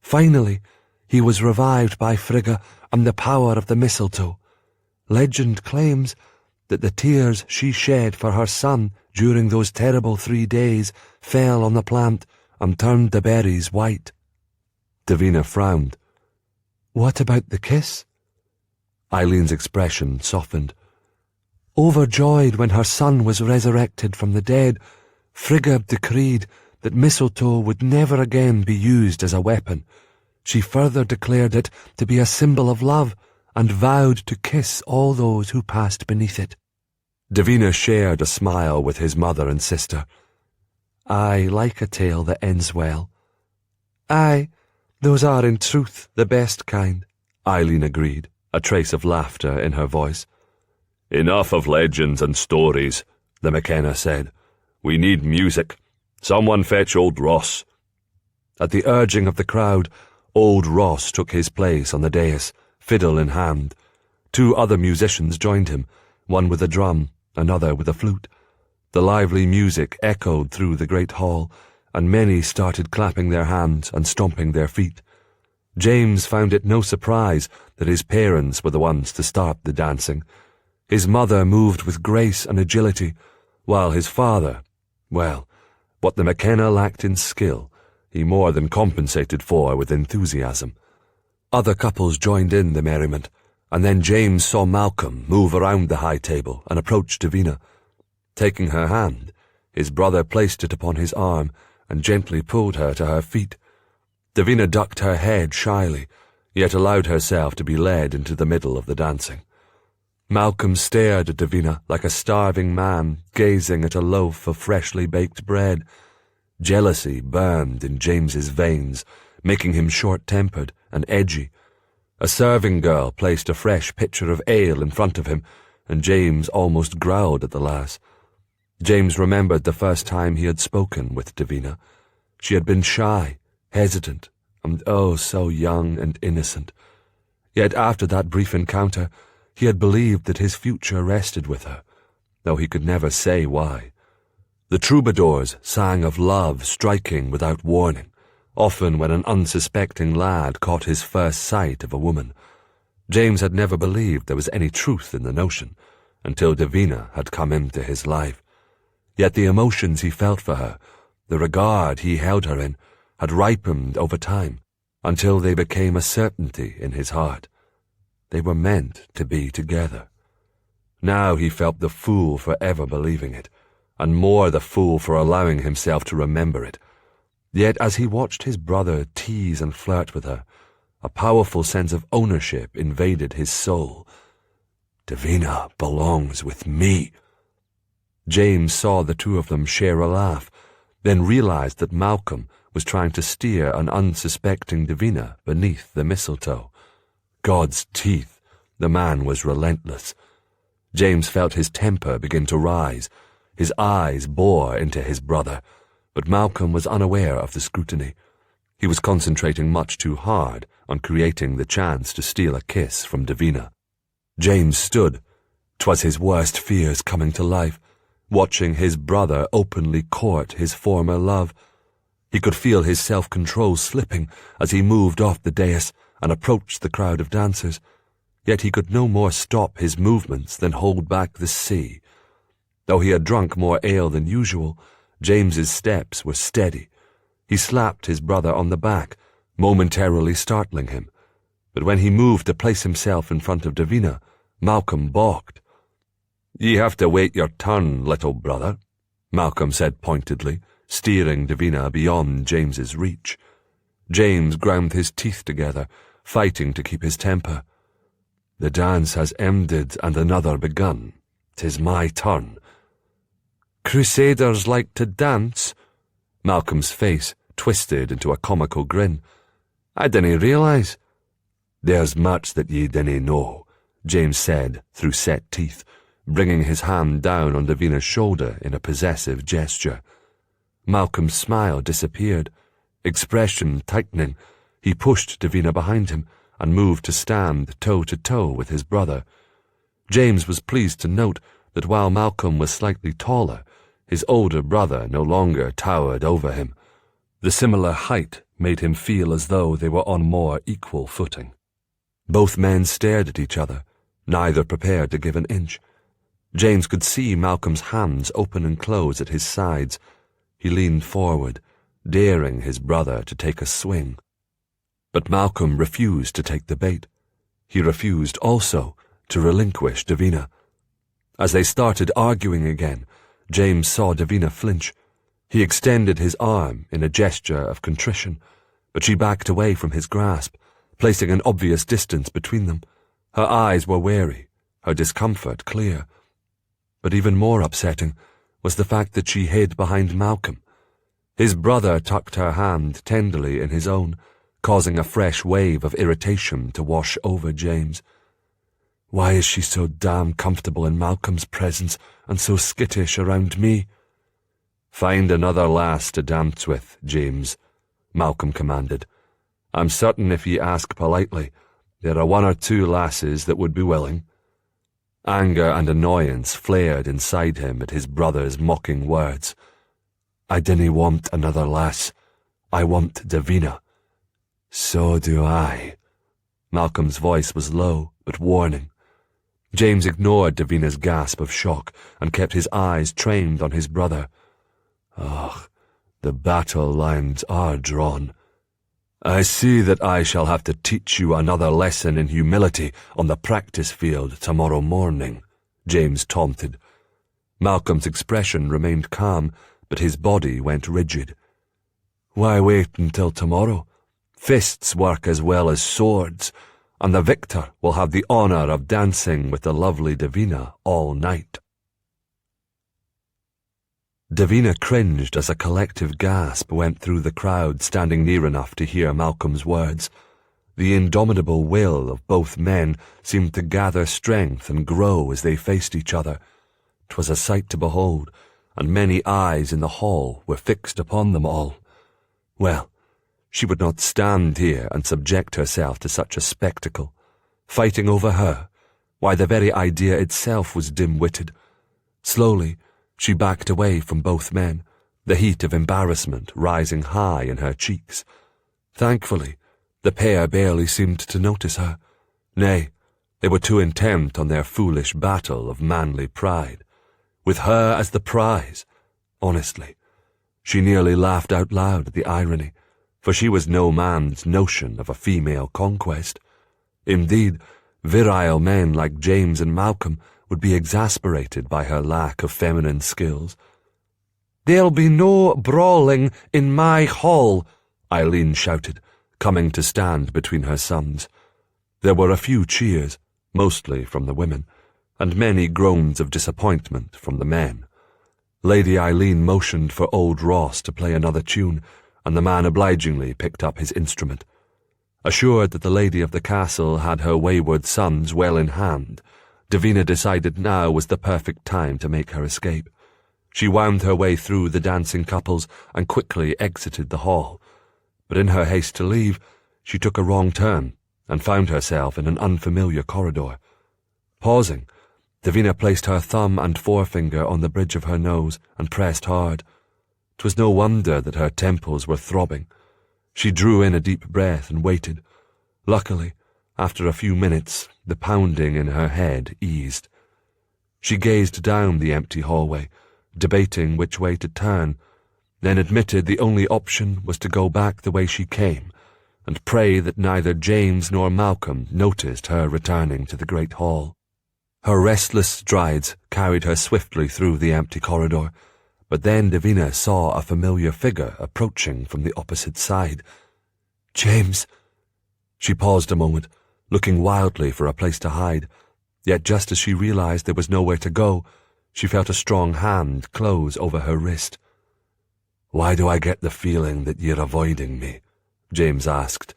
Finally, he was revived by Frigga and the power of the mistletoe. Legend claims that the tears she shed for her son during those terrible 3 days fell on the plant and turned the berries white. Davina frowned. What about the kiss? Eileen's expression softened. Overjoyed when her son was resurrected from the dead, Frigga decreed that mistletoe would never again be used as a weapon. She further declared it to be a symbol of love and vowed to kiss all those who passed beneath it. Davina shared a smile with his mother and sister. I like a tale that ends well. Aye, those are in truth the best kind, Eileen agreed, a trace of laughter in her voice. Enough of legends and stories, the McKenna said. We need music. Someone fetch old Ross. At the urging of the crowd, old Ross took his place on the dais, fiddle in hand. 2 other musicians joined him, one with a drum, another with a flute. The lively music echoed through the great hall, and many started clapping their hands and stomping their feet. James found it no surprise that his parents were the ones to start the dancing. His mother moved with grace and agility, while his father, well, what the McKenna lacked in skill, he more than compensated for with enthusiasm. Other couples joined in the merriment, and then James saw Malcolm move around the high table and approach Davina. Taking her hand, his brother placed it upon his arm and gently pulled her to her feet. Davina ducked her head shyly, yet allowed herself to be led into the middle of the dancing. Malcolm stared at Davina like a starving man gazing at a loaf of freshly baked bread. Jealousy burned in James's veins, making him short-tempered and edgy. A serving girl placed a fresh pitcher of ale in front of him, and James almost growled at the lass. James remembered the first time he had spoken with Davina. She had been shy, hesitant, and oh, so young and innocent. Yet after that brief encounter, he had believed that his future rested with her, though he could never say why. The troubadours sang of love striking without warning, often when an unsuspecting lad caught his first sight of a woman. James had never believed there was any truth in the notion, until Davina had come into his life. Yet the emotions he felt for her, the regard he held her in, had ripened over time, until they became a certainty in his heart. They were meant to be together. Now he felt the fool for ever believing it, and more the fool for allowing himself to remember it. Yet as he watched his brother tease and flirt with her, a powerful sense of ownership invaded his soul. Davina belongs with me. James saw the 2 of them share a laugh, then realized that Malcolm was trying to steer an unsuspecting Davina beneath the mistletoe. God's teeth, the man was relentless. James felt his temper begin to rise. His eyes bore into his brother, but Malcolm was unaware of the scrutiny. He was concentrating much too hard on creating the chance to steal a kiss from Davina. James stood. 'Twas his worst fears coming to life, watching his brother openly court his former love. He could feel his self-control slipping as he moved off the dais and approached the crowd of dancers, yet he could no more stop his movements than hold back the sea. Though he had drunk more ale than usual, James's steps were steady. He slapped his brother on the back, momentarily startling him. But when he moved to place himself in front of Davina, Malcolm balked. "Ye have to wait your turn, little brother," Malcolm said pointedly, steering Davina beyond James's reach. James ground his teeth together, fighting to keep his temper. "The dance has ended and another begun. 'Tis my turn." "Crusaders like to dance?" Malcolm's face twisted into a comical grin. "I didn't realize." "There's much that ye dinna know," James said through set teeth, bringing his hand down on Davina's shoulder in a possessive gesture. Malcolm's smile disappeared. Expression tightening, he pushed Davina behind him and moved to stand toe-to-toe with his brother. James was pleased to note that while Malcolm was slightly taller, his older brother no longer towered over him. The similar height made him feel as though they were on more equal footing. Both men stared at each other, neither prepared to give an inch. James could see Malcolm's hands open and close at his sides. He leaned forward, daring his brother to take a swing. But Malcolm refused to take the bait. He refused also to relinquish Davina. As they started arguing again, James saw Davina flinch. He extended his arm in a gesture of contrition, but she backed away from his grasp, placing an obvious distance between them. Her eyes were wary, her discomfort clear. But even more upsetting was the fact that she hid behind Malcolm. His brother tucked her hand tenderly in his own, causing a fresh wave of irritation to wash over James. Why is she so damn comfortable in Malcolm's presence and so skittish around me? Find another lass to dance with, James, Malcolm commanded. I'm certain if ye ask politely, there are one or two lasses that would be willing. Anger and annoyance flared inside him at his brother's mocking words. I dinna want another lass. I want Davina. So do I. Malcolm's voice was low, but warning. James ignored Davina's gasp of shock and kept his eyes trained on his brother. Ah, the battle lines are drawn. I see that I shall have to teach you another lesson in humility on the practice field tomorrow morning, James taunted. Malcolm's expression remained calm, but his body went rigid. Why wait until tomorrow? Fists work as well as swords, and the victor will have the honour of dancing with the lovely Davina all night. Davina cringed as a collective gasp went through the crowd standing near enough to hear Malcolm's words. The indomitable will of both men seemed to gather strength and grow as they faced each other. 'Twas a sight to behold, and many eyes in the hall were fixed upon them all. Well, she would not stand here and subject herself to such a spectacle. Fighting over her, why the very idea itself was dim-witted. Slowly, she backed away from both men, the heat of embarrassment rising high in her cheeks. Thankfully, the pair barely seemed to notice her. Nay, they were too intent on their foolish battle of manly pride. With her as the prize, honestly, she nearly laughed out loud at the irony, for she was no man's notion of a female conquest. Indeed, virile men like James and Malcolm would be exasperated by her lack of feminine skills. "There'll be no brawling in my hall," Eileen shouted, coming to stand between her sons. There were a few cheers, mostly from the women, and many groans of disappointment from the men. Lady Eileen motioned for old Ross to play another tune, and the man obligingly picked up his instrument. Assured that the lady of the castle had her wayward sons well in hand, Davina decided now was the perfect time to make her escape. She wound her way through the dancing couples and quickly exited the hall. But in her haste to leave, she took a wrong turn and found herself in an unfamiliar corridor. Pausing, Davina placed her thumb and forefinger on the bridge of her nose and pressed hard. 'Twas no wonder that her temples were throbbing. She drew in a deep breath and waited. Luckily, after a few minutes, the pounding in her head eased. She gazed down the empty hallway, debating which way to turn, then admitted the only option was to go back the way she came, and pray that neither James nor Malcolm noticed her returning to the great hall. Her restless strides carried her swiftly through the empty corridor, but then Davina saw a familiar figure approaching from the opposite side. "James!" She paused a moment, looking wildly for a place to hide, yet just as she realized there was nowhere to go, she felt a strong hand close over her wrist. "Why do I get the feeling that you're avoiding me?" James asked.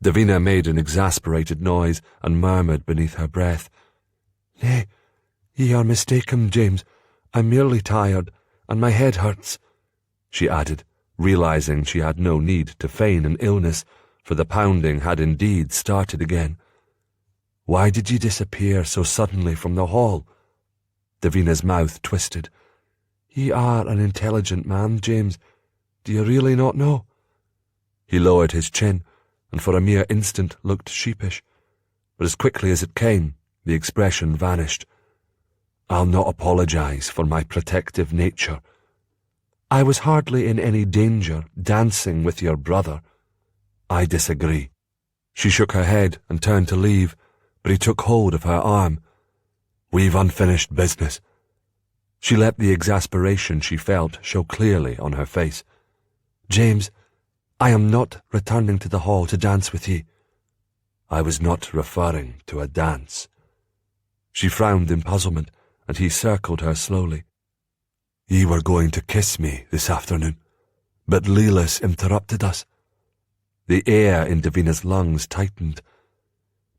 Davina made an exasperated noise and murmured beneath her breath, "Nay, ye are mistaken, James. I'm merely tired, and my head hurts," she added, realizing she had no need to feign an illness, for the pounding had indeed started again. "Why did ye disappear so suddenly from the hall?" Davina's mouth twisted. "Ye are an intelligent man, James. Do you really not know?" He lowered his chin, and for a mere instant looked sheepish, but as quickly as it came, the expression vanished. "I'll not apologize for my protective nature. I was hardly in any danger dancing with your brother." "I disagree." She shook her head and turned to leave, but he took hold of her arm. "We've unfinished business." She let the exasperation she felt show clearly on her face. "James, I am not returning to the hall to dance with ye." "I was not referring to a dance." She frowned in puzzlement, and he circled her slowly. "Ye were going to kiss me this afternoon, but Leela's interrupted us." The air in Davina's lungs tightened.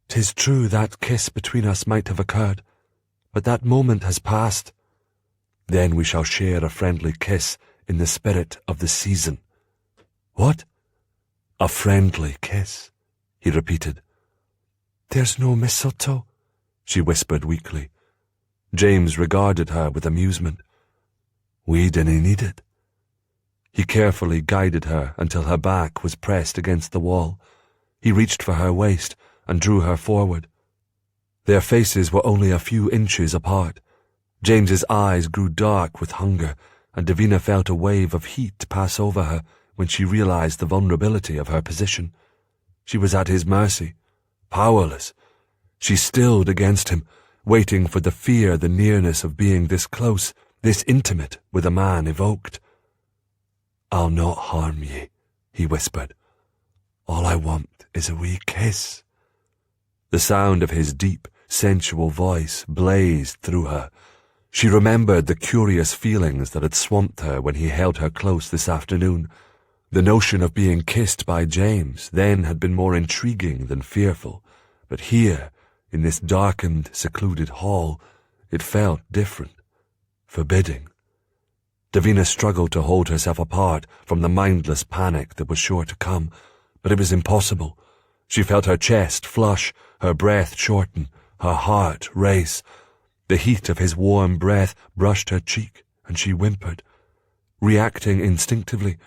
"'Tis true that kiss between us might have occurred, but that moment has passed. Then we shall share a friendly kiss in the spirit of the season." "What?" "A friendly kiss," he repeated. "There's no mistletoe," she whispered weakly. James regarded her with amusement. "We dinna need it." He carefully guided her until her back was pressed against the wall. He reached for her waist and drew her forward. Their faces were only a few inches apart. James's eyes grew dark with hunger, and Davina felt a wave of heat pass over her when she realized the vulnerability of her position. She was at his mercy, powerless. She stilled against him, waiting for the fear the nearness of being this close, this intimate with a man evoked. "I'll not harm ye," he whispered. "All I want is a wee kiss." The sound of his deep, sensual voice blazed through her. She remembered the curious feelings that had swamped her when he held her close this afternoon. The notion of being kissed by James then had been more intriguing than fearful, but here, in this darkened, secluded hall, it felt different, forbidding. Davina struggled to hold herself apart from the mindless panic that was sure to come, but it was impossible. She felt her chest flush, her breath shorten, her heart race. The heat of his warm breath brushed her cheek, and she whimpered. Reacting instinctively,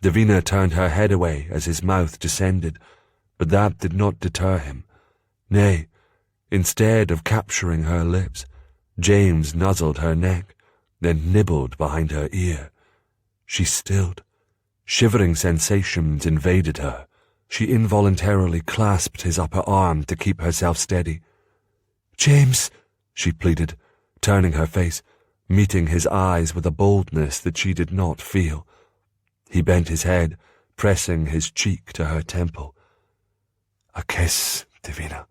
Davina turned her head away as his mouth descended, but that did not deter him. Nay, instead of capturing her lips, James nuzzled her neck, then nibbled behind her ear. She stilled. Shivering sensations invaded her. She involuntarily clasped his upper arm to keep herself steady. "James," she pleaded, turning her face, meeting his eyes with a boldness that she did not feel. He bent his head, pressing his cheek to her temple. "A kiss, Davina.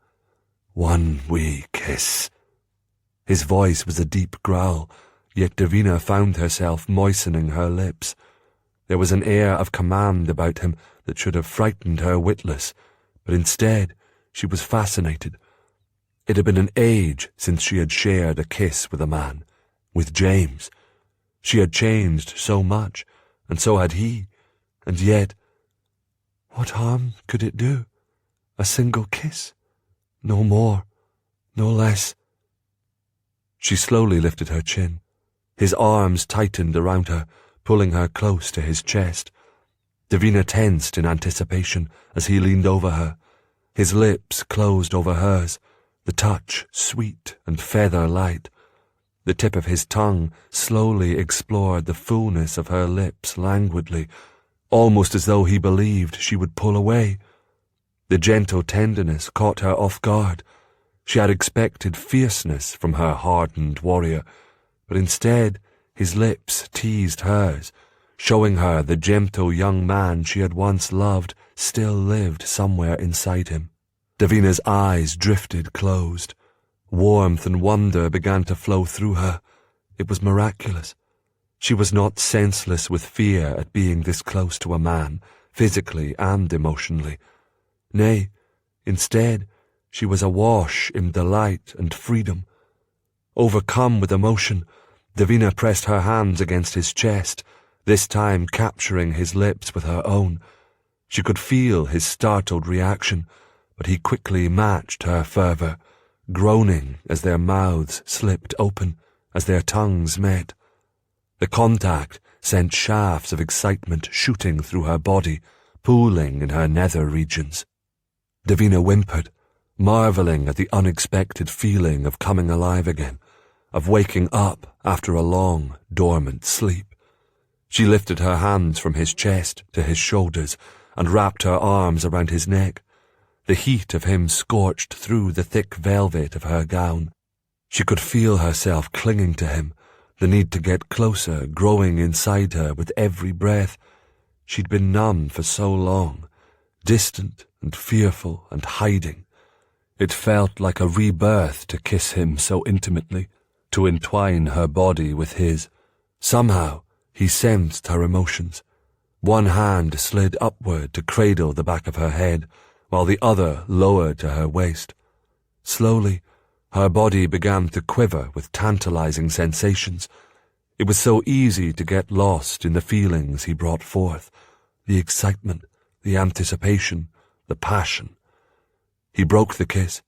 One wee kiss." His voice was a deep growl, yet Davina found herself moistening her lips. There was an air of command about him that should have frightened her witless, but instead she was fascinated. It had been an age since she had shared a kiss with a man, with James. She had changed so much, and so had he, and yet, what harm could it do? A single kiss? No more, no less. She slowly lifted her chin. His arms tightened around her, pulling her close to his chest. Davina tensed in anticipation as he leaned over her. His lips closed over hers, the touch sweet and feather-light. The tip of his tongue slowly explored the fullness of her lips languidly, almost as though he believed she would pull away. The gentle tenderness caught her off guard. She had expected fierceness from her hardened warrior, but instead his lips teased hers, showing her the gentle young man she had once loved still lived somewhere inside him. Davina's eyes drifted closed. Warmth and wonder began to flow through her. It was miraculous. She was not senseless with fear at being this close to a man, physically and emotionally. Nay, instead, she was awash in delight and freedom. Overcome with emotion, Davina pressed her hands against his chest, this time capturing his lips with her own. She could feel his startled reaction, but he quickly matched her fervour, groaning as their mouths slipped open, as their tongues met. The contact sent shafts of excitement shooting through her body, pooling in her nether regions. Davina whimpered, marvelling at the unexpected feeling of coming alive again, of waking up after a long, dormant sleep. She lifted her hands from his chest to his shoulders and wrapped her arms around his neck. The heat of him scorched through the thick velvet of her gown. She could feel herself clinging to him, the need to get closer growing inside her with every breath. She'd been numb for so long, distant and fearful and hiding. It felt like a rebirth to kiss him so intimately, to entwine her body with his. Somehow, he sensed her emotions. One hand slid upward to cradle the back of her head, while the other lowered to her waist. Slowly, her body began to quiver with tantalizing sensations. It was so easy to get lost in the feelings he brought forth, the excitement, the anticipation, the passion. He broke the kiss,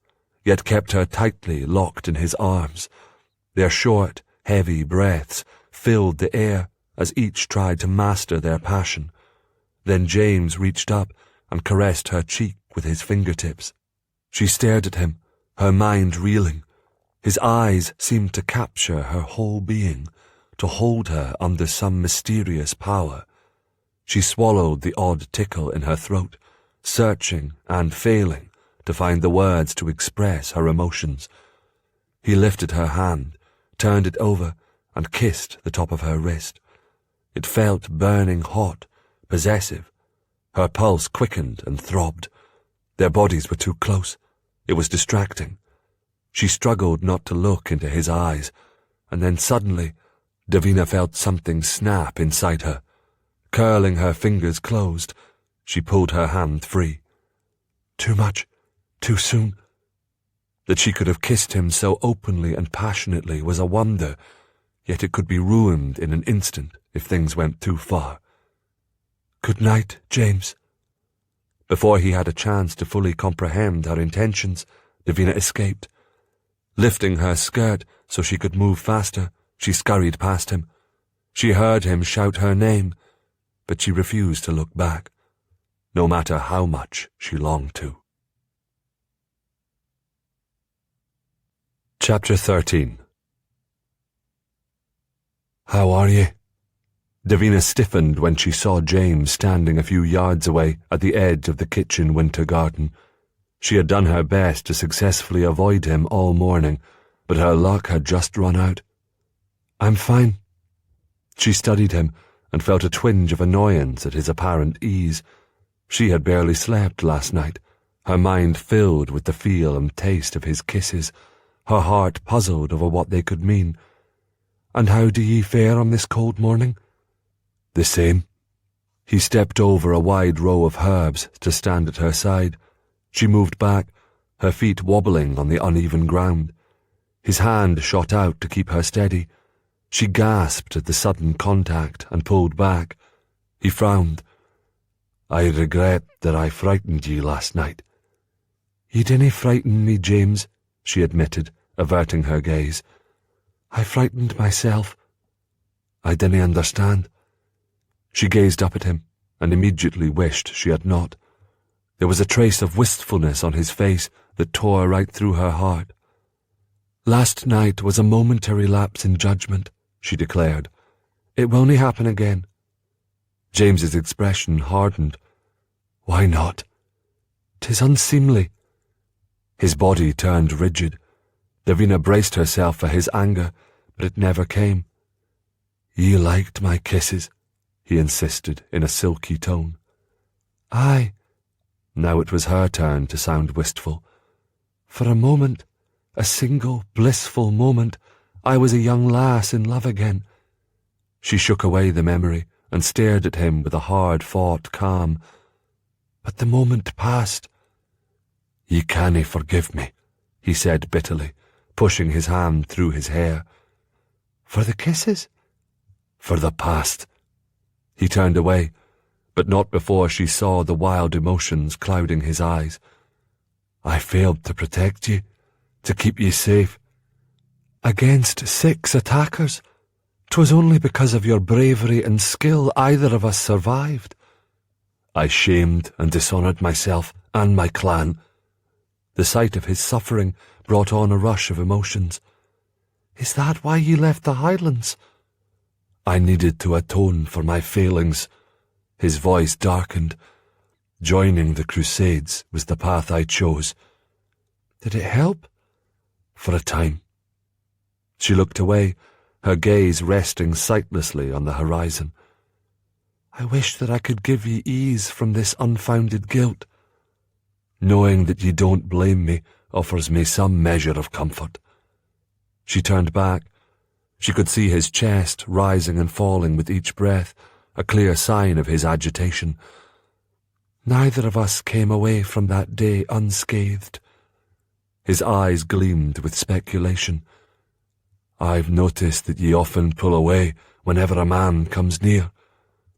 yet kept her tightly locked in his arms. Their short, heavy breaths filled the air as each tried to master their passion. Then James reached up and caressed her cheek with his fingertips. She stared at him, her mind reeling. His eyes seemed to capture her whole being, to hold her under some mysterious power. She swallowed the odd tickle in her throat, searching and failing to find the words to express her emotions. He lifted her hand, turned it over, and kissed the top of her wrist. It felt burning hot, possessive. Her pulse quickened and throbbed. Their bodies were too close. It was distracting. She struggled not to look into his eyes, and then suddenly, Davina felt something snap inside her. Curling her fingers closed, she pulled her hand free. Too much, too soon. That she could have kissed him so openly and passionately was a wonder, yet it could be ruined in an instant if things went too far. Good night, James. Before he had a chance to fully comprehend her intentions, Davina escaped. Lifting her skirt so she could move faster, she scurried past him. She heard him shout her name, but she refused to look back, no matter how much she longed to. Chapter 13. How are ye? Davina stiffened when she saw James standing a few yards away at the edge of the kitchen winter garden. She had done her best to successfully avoid him all morning, but her luck had just run out. I'm fine. She studied him and felt a twinge of annoyance at his apparent ease. She had barely slept last night, her mind filled with the feel and taste of his kisses, her heart puzzled over what they could mean. And how do ye fare on this cold morning? The same. He stepped over a wide row of herbs to stand at her side. She moved back, her feet wobbling on the uneven ground. His hand shot out to keep her steady. She gasped at the sudden contact and pulled back. He frowned. I regret that I frightened ye last night. Ye didn't frighten me, James, she admitted, averting her gaze. I frightened myself. I didn't understand. She gazed up at him and immediately wished she had not. There was a trace of wistfulness on his face that tore right through her heart. Last night was a momentary lapse in judgment, she declared. It won't happen again. James's expression hardened. Why not? 'Tis unseemly. His body turned rigid. Davina braced herself for his anger, but it never came. Ye liked my kisses, he insisted in a silky tone. Aye. Now it was her turn to sound wistful. For a moment, a single blissful moment, I was a young lass in love again. She shook away the memory and stared at him with a hard-fought calm. But the moment passed, "Ye cannae forgive me," he said bitterly, pushing his hand through his hair. "For the kisses?" "For the past." He turned away, but not before she saw the wild emotions clouding his eyes. "I failed to protect ye, to keep ye safe." "Against 6 attackers? 'Twas only because of your bravery and skill either of us survived." "I shamed and dishonoured myself and my clan." The sight of his suffering brought on a rush of emotions. "Is that why ye left the Highlands?" "I needed to atone for my failings." His voice darkened. "Joining the Crusades was the path I chose." "Did it help?" "For a time." She looked away, her gaze resting sightlessly on the horizon. "I wish that I could give ye ease from this unfounded guilt." "Knowing that ye don't blame me offers me some measure of comfort." She turned back. She could see his chest rising and falling with each breath, a clear sign of his agitation. "Neither of us came away from that day unscathed." His eyes gleamed with speculation. "I've noticed that ye often pull away whenever a man comes near,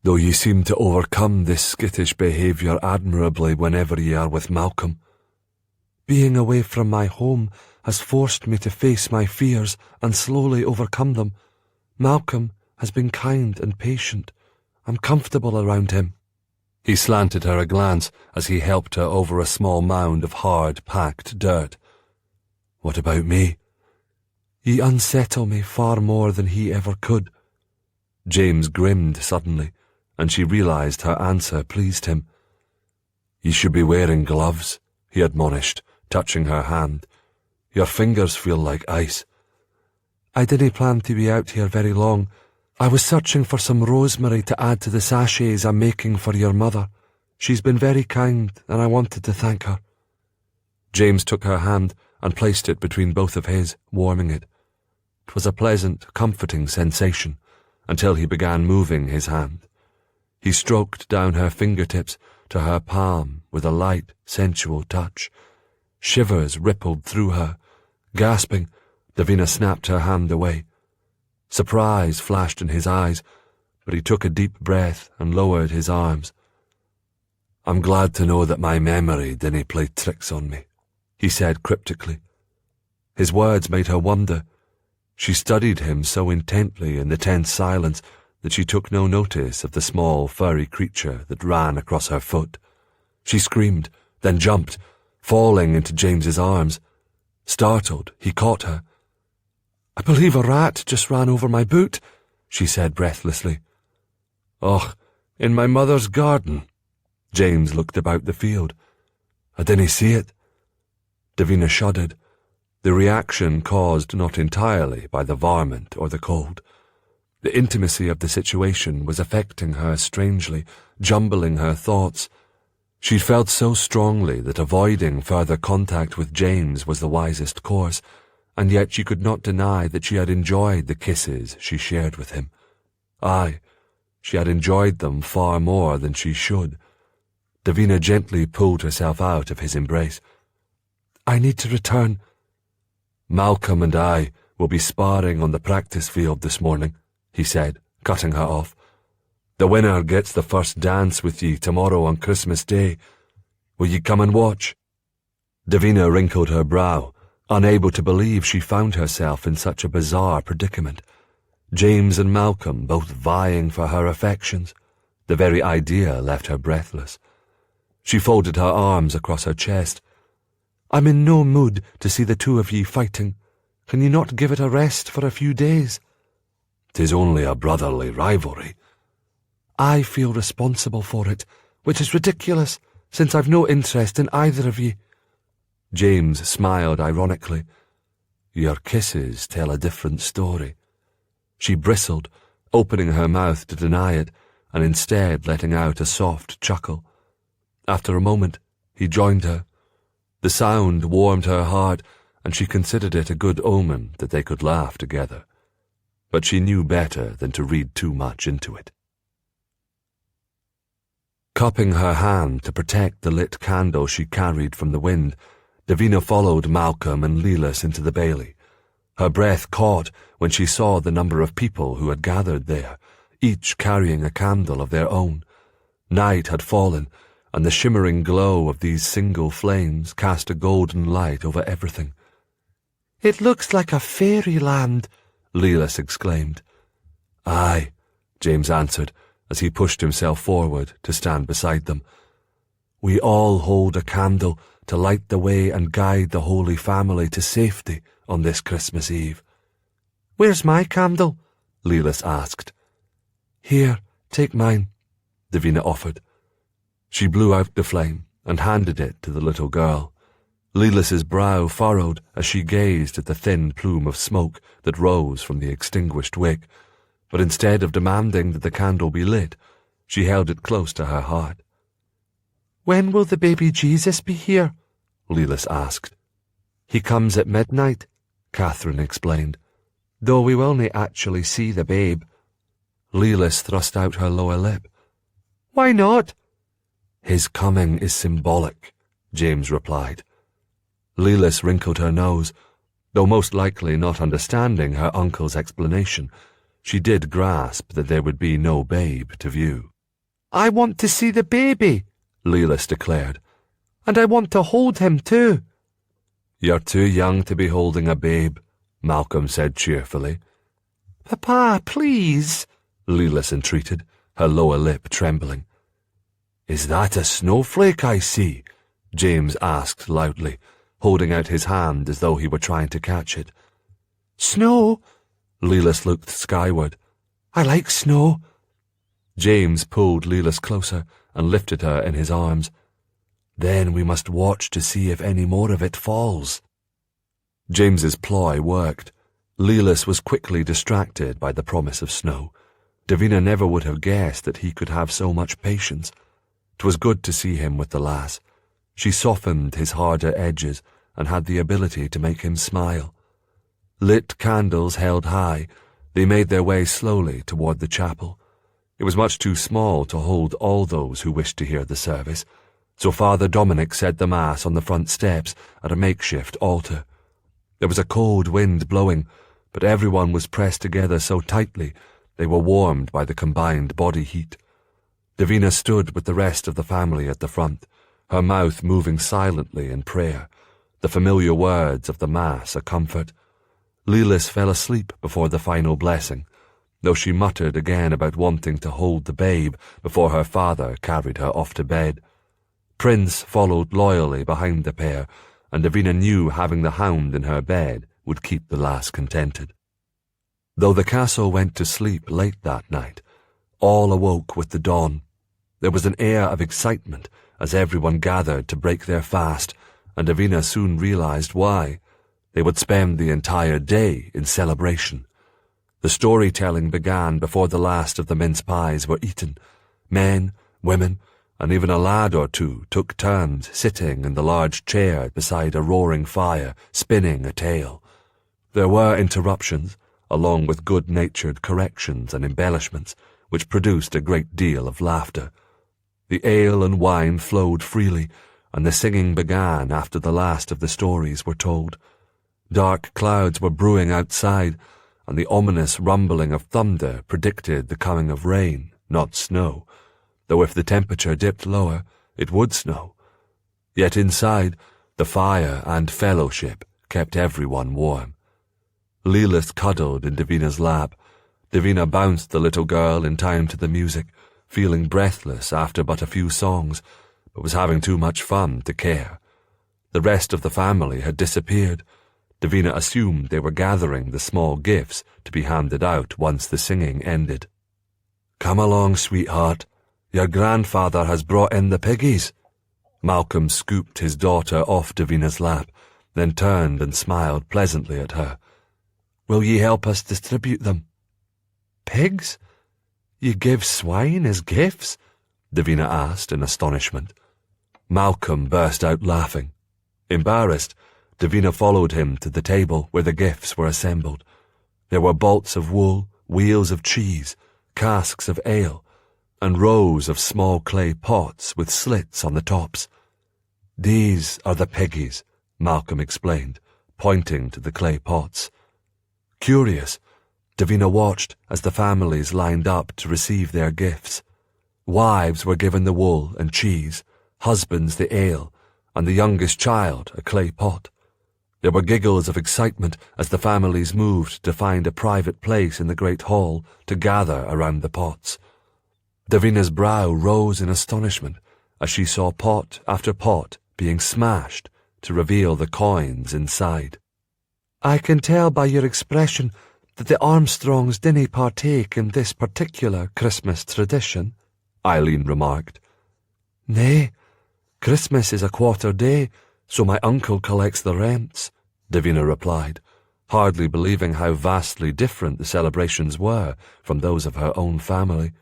though ye seem to overcome this skittish behaviour admirably whenever ye are with Malcolm." "Being away from my home has forced me to face my fears and slowly overcome them. Malcolm has been kind and patient. I'm comfortable around him." He slanted her a glance as he helped her over a small mound of hard, packed dirt. "What about me?" "Ye unsettle me far more than he ever could." James grinned suddenly, and she realised her answer pleased him. "You should be wearing gloves," he admonished, touching her hand. "Your fingers feel like ice." "I didn't plan to be out here very long. I was searching for some rosemary to add to the sachets I'm making for your mother. She's been very kind, and I wanted to thank her." James took her hand and placed it between both of his, warming it. It was a pleasant, comforting sensation, until he began moving his hand. He stroked down her fingertips to her palm with a light, sensual touch. Shivers rippled through her. Gasping, Davina snapped her hand away. Surprise flashed in his eyes, but he took a deep breath and lowered his arms. "I'm glad to know that my memory didn't play tricks on me," he said cryptically. His words made her wonder. She studied him so intently in the tense silence that she took no notice of the small, furry creature that ran across her foot. She screamed, then jumped, falling into James's arms. Startled, he caught her. "I believe a rat just ran over my boot," she said breathlessly. "Och, in my mother's garden." James looked about the field. "I didn't see it." Davina shuddered, the reaction caused not entirely by the varmint or the cold. The intimacy of the situation was affecting her strangely, jumbling her thoughts. She felt so strongly that avoiding further contact with James was the wisest course, and yet she could not deny that she had enjoyed the kisses she shared with him. Aye, she had enjoyed them far more than she should. Davina gently pulled herself out of his embrace. "I need to return." "Malcolm and I will be sparring on the practice field this morning," he said, cutting her off. "The winner gets the first dance with ye tomorrow on Christmas Day. Will ye come and watch?" Davina wrinkled her brow, unable to believe she found herself in such a bizarre predicament. James and Malcolm both vying for her affections. The very idea left her breathless. She folded her arms across her chest. "I'm in no mood to see the two of ye fighting. Can you not give it a rest for a few days?" "'Tis only a brotherly rivalry." "I feel responsible for it, which is ridiculous, since I've no interest in either of ye." James smiled ironically. "Your kisses tell a different story." She bristled, opening her mouth to deny it, and instead letting out a soft chuckle. After a moment, he joined her. The sound warmed her heart, and she considered it a good omen that they could laugh together. But she knew better than to read too much into it. Cupping her hand to protect the lit candle she carried from the wind, Davina followed Malcolm and Lelas into the bailey. Her breath caught when she saw the number of people who had gathered there, each carrying a candle of their own. Night had fallen, and the shimmering glow of these single flames cast a golden light over everything. "It looks like a fairyland," Lelas exclaimed. "Aye," James answered, as he pushed himself forward to stand beside them. "We all hold a candle to light the way and guide the Holy Family to safety on this Christmas Eve." "Where's my candle?" Lelas asked. "Here, take mine," Davina offered. She blew out the flame and handed it to the little girl. Lelas's brow furrowed as she gazed at the thin plume of smoke that rose from the extinguished wick, but instead of demanding that the candle be lit, she held it close to her heart. "When will the baby Jesus be here?" Lelas asked. "He comes at midnight," Catherine explained, "though we will not actually see the babe." Lelas thrust out her lower lip. "Why not?" "His coming is symbolic," James replied. Lelas wrinkled her nose. Though most likely not understanding her uncle's explanation, she did grasp that there would be no babe to view. "I want to see the baby," Lelas declared. "and I want to hold him too." "You're too young to be holding a babe," Malcolm said cheerfully. "Papa, please," Lelas entreated, her lower lip trembling. "Is that a snowflake I see?" James asked loudly, holding out his hand as though he were trying to catch it. "Snow?" Lelas looked skyward. "I like snow." James pulled Lelas closer and lifted her in his arms. "Then we must watch to see if any more of it falls." James's ploy worked. Lelas was quickly distracted by the promise of snow. Davina never would have guessed that he could have so much patience. 'Twas good to see him with the lass. She softened his harder edges and had the ability to make him smile. Lit candles held high, they made their way slowly toward the chapel. It was much too small to hold all those who wished to hear the service, so Father Dominic said the Mass on the front steps at a makeshift altar. There was a cold wind blowing, but everyone was pressed together so tightly they were warmed by the combined body heat. Davina stood with the rest of the family at the front, her mouth moving silently in prayer, the familiar words of the Mass a comfort. Lelas fell asleep before the final blessing, though she muttered again about wanting to hold the babe before her father carried her off to bed. Prince followed loyally behind the pair, and Davina knew having the hound in her bed would keep the lass contented. Though the castle went to sleep late that night, all awoke with the dawn. There was an air of excitement as everyone gathered to break their fast, and Davina soon realized why. They would spend the entire day in celebration. The storytelling began before the last of the mince pies were eaten. Men, women, and even a lad or two took turns sitting in the large chair beside a roaring fire, spinning a tale. There were interruptions, along with good-natured corrections and embellishments, which produced a great deal of laughter. The ale and wine flowed freely, and the singing began after the last of the stories were told. Dark clouds were brewing outside, and the ominous rumbling of thunder predicted the coming of rain, not snow, though if the temperature dipped lower, it would snow. Yet inside, the fire and fellowship kept everyone warm. Lelas cuddled in Davina's lap. Davina bounced the little girl in time to the music, feeling breathless after but a few songs, but was having too much fun to care. The rest of the family had disappeared. Davina assumed they were gathering the small gifts to be handed out once the singing ended. "Come along, sweetheart. Your grandfather has brought in the piggies." Malcolm scooped his daughter off Davina's lap, then turned and smiled pleasantly at her. "Will ye help us distribute them?" "Pigs? You give swine as gifts?" Davina asked in astonishment. Malcolm burst out laughing. Embarrassed, Davina followed him to the table where the gifts were assembled. There were bolts of wool, wheels of cheese, casks of ale, and rows of small clay pots with slits on the tops. "These are the piggies," Malcolm explained, pointing to the clay pots. Curious, Davina watched as the families lined up to receive their gifts. Wives were given the wool and cheese, husbands the ale, and the youngest child a clay pot. There were giggles of excitement as the families moved to find a private place in the great hall to gather around the pots. Davina's brow rose in astonishment as she saw pot after pot being smashed to reveal the coins inside. "I can tell by your expression that the Armstrongs didn't partake in this particular Christmas tradition," Eileen remarked. "Nay, Christmas is a quarter day, so my uncle collects the rents," Davina replied, hardly believing how vastly different the celebrations were from those of her own family.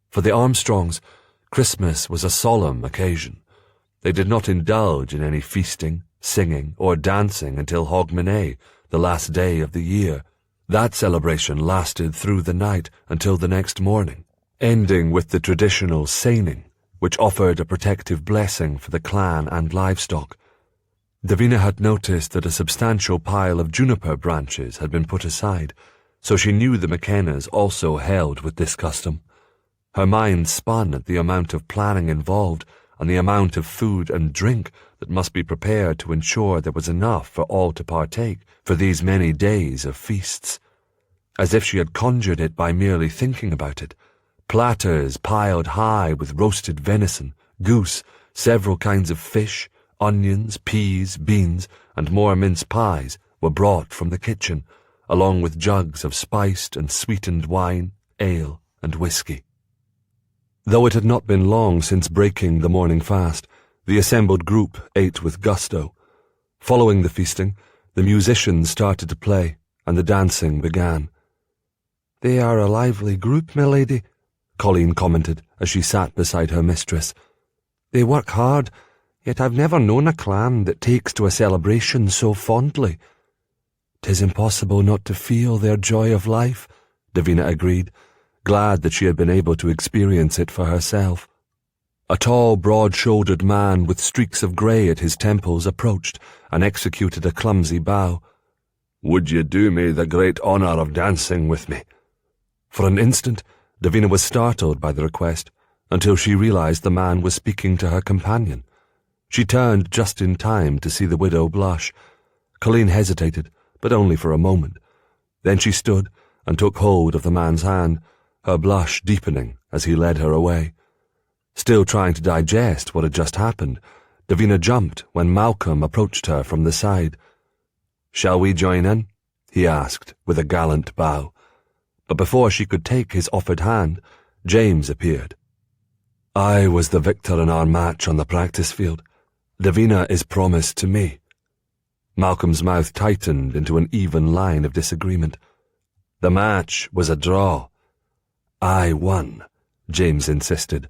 For the Armstrongs, Christmas was a solemn occasion. They did not indulge in any feasting, singing, or dancing until Hogmanay, the last day of the year. That celebration lasted through the night until the next morning, ending with the traditional seining, which offered a protective blessing for the clan and livestock. Davina had noticed that a substantial pile of juniper branches had been put aside, so she knew the McKennas also held with this custom. Her mind spun at the amount of planning involved and the amount of food and drink that must be prepared to ensure there was enough for all to partake for these many days of feasts. As if she had conjured it by merely thinking about it, platters piled high with roasted venison, goose, several kinds of fish, onions, peas, beans, and more mince pies were brought from the kitchen, along with jugs of spiced and sweetened wine, ale, and whiskey. Though it had not been long since breaking the morning fast, the assembled group ate with gusto. Following the feasting, the musicians started to play, and the dancing began. "They are a lively group, my lady," Colleen commented as she sat beside her mistress. "They work hard, yet I've never known a clan that takes to a celebration so fondly." "'Tis impossible not to feel their joy of life," Davina agreed, glad that she had been able to experience it for herself. A tall, broad-shouldered man with streaks of grey at his temples approached and executed a clumsy bow. "Would you do me the great honour of dancing with me?" For an instant, Davina was startled by the request, until she realised the man was speaking to her companion. She turned just in time to see the widow blush. Colleen hesitated, but only for a moment. Then she stood and took hold of the man's hand, her blush deepening as he led her away. Still trying to digest what had just happened, Davina jumped when Malcolm approached her from the side. "Shall we join in?" he asked with a gallant bow. But before she could take his offered hand, James appeared. "I was the victor in our match on the practice field. Davina is promised to me." Malcolm's mouth tightened into an even line of disagreement. "The match was a draw." "I won," James insisted.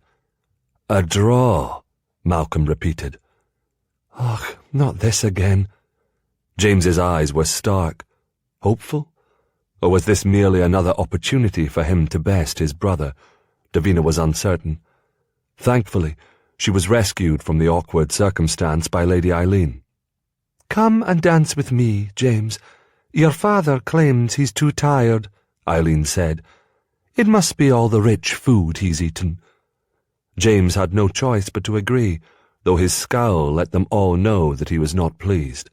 "A draw," Malcolm repeated. "Ugh, not this again." James's eyes were stark. Hopeful? Or was this merely another opportunity for him to best his brother? Davina was uncertain. Thankfully, she was rescued from the awkward circumstance by Lady Eileen. "Come and dance with me, James. Your father claims he's too tired," Eileen said. "It must be all the rich food he's eaten." James had no choice but to agree, though his scowl let them all know that he was not pleased.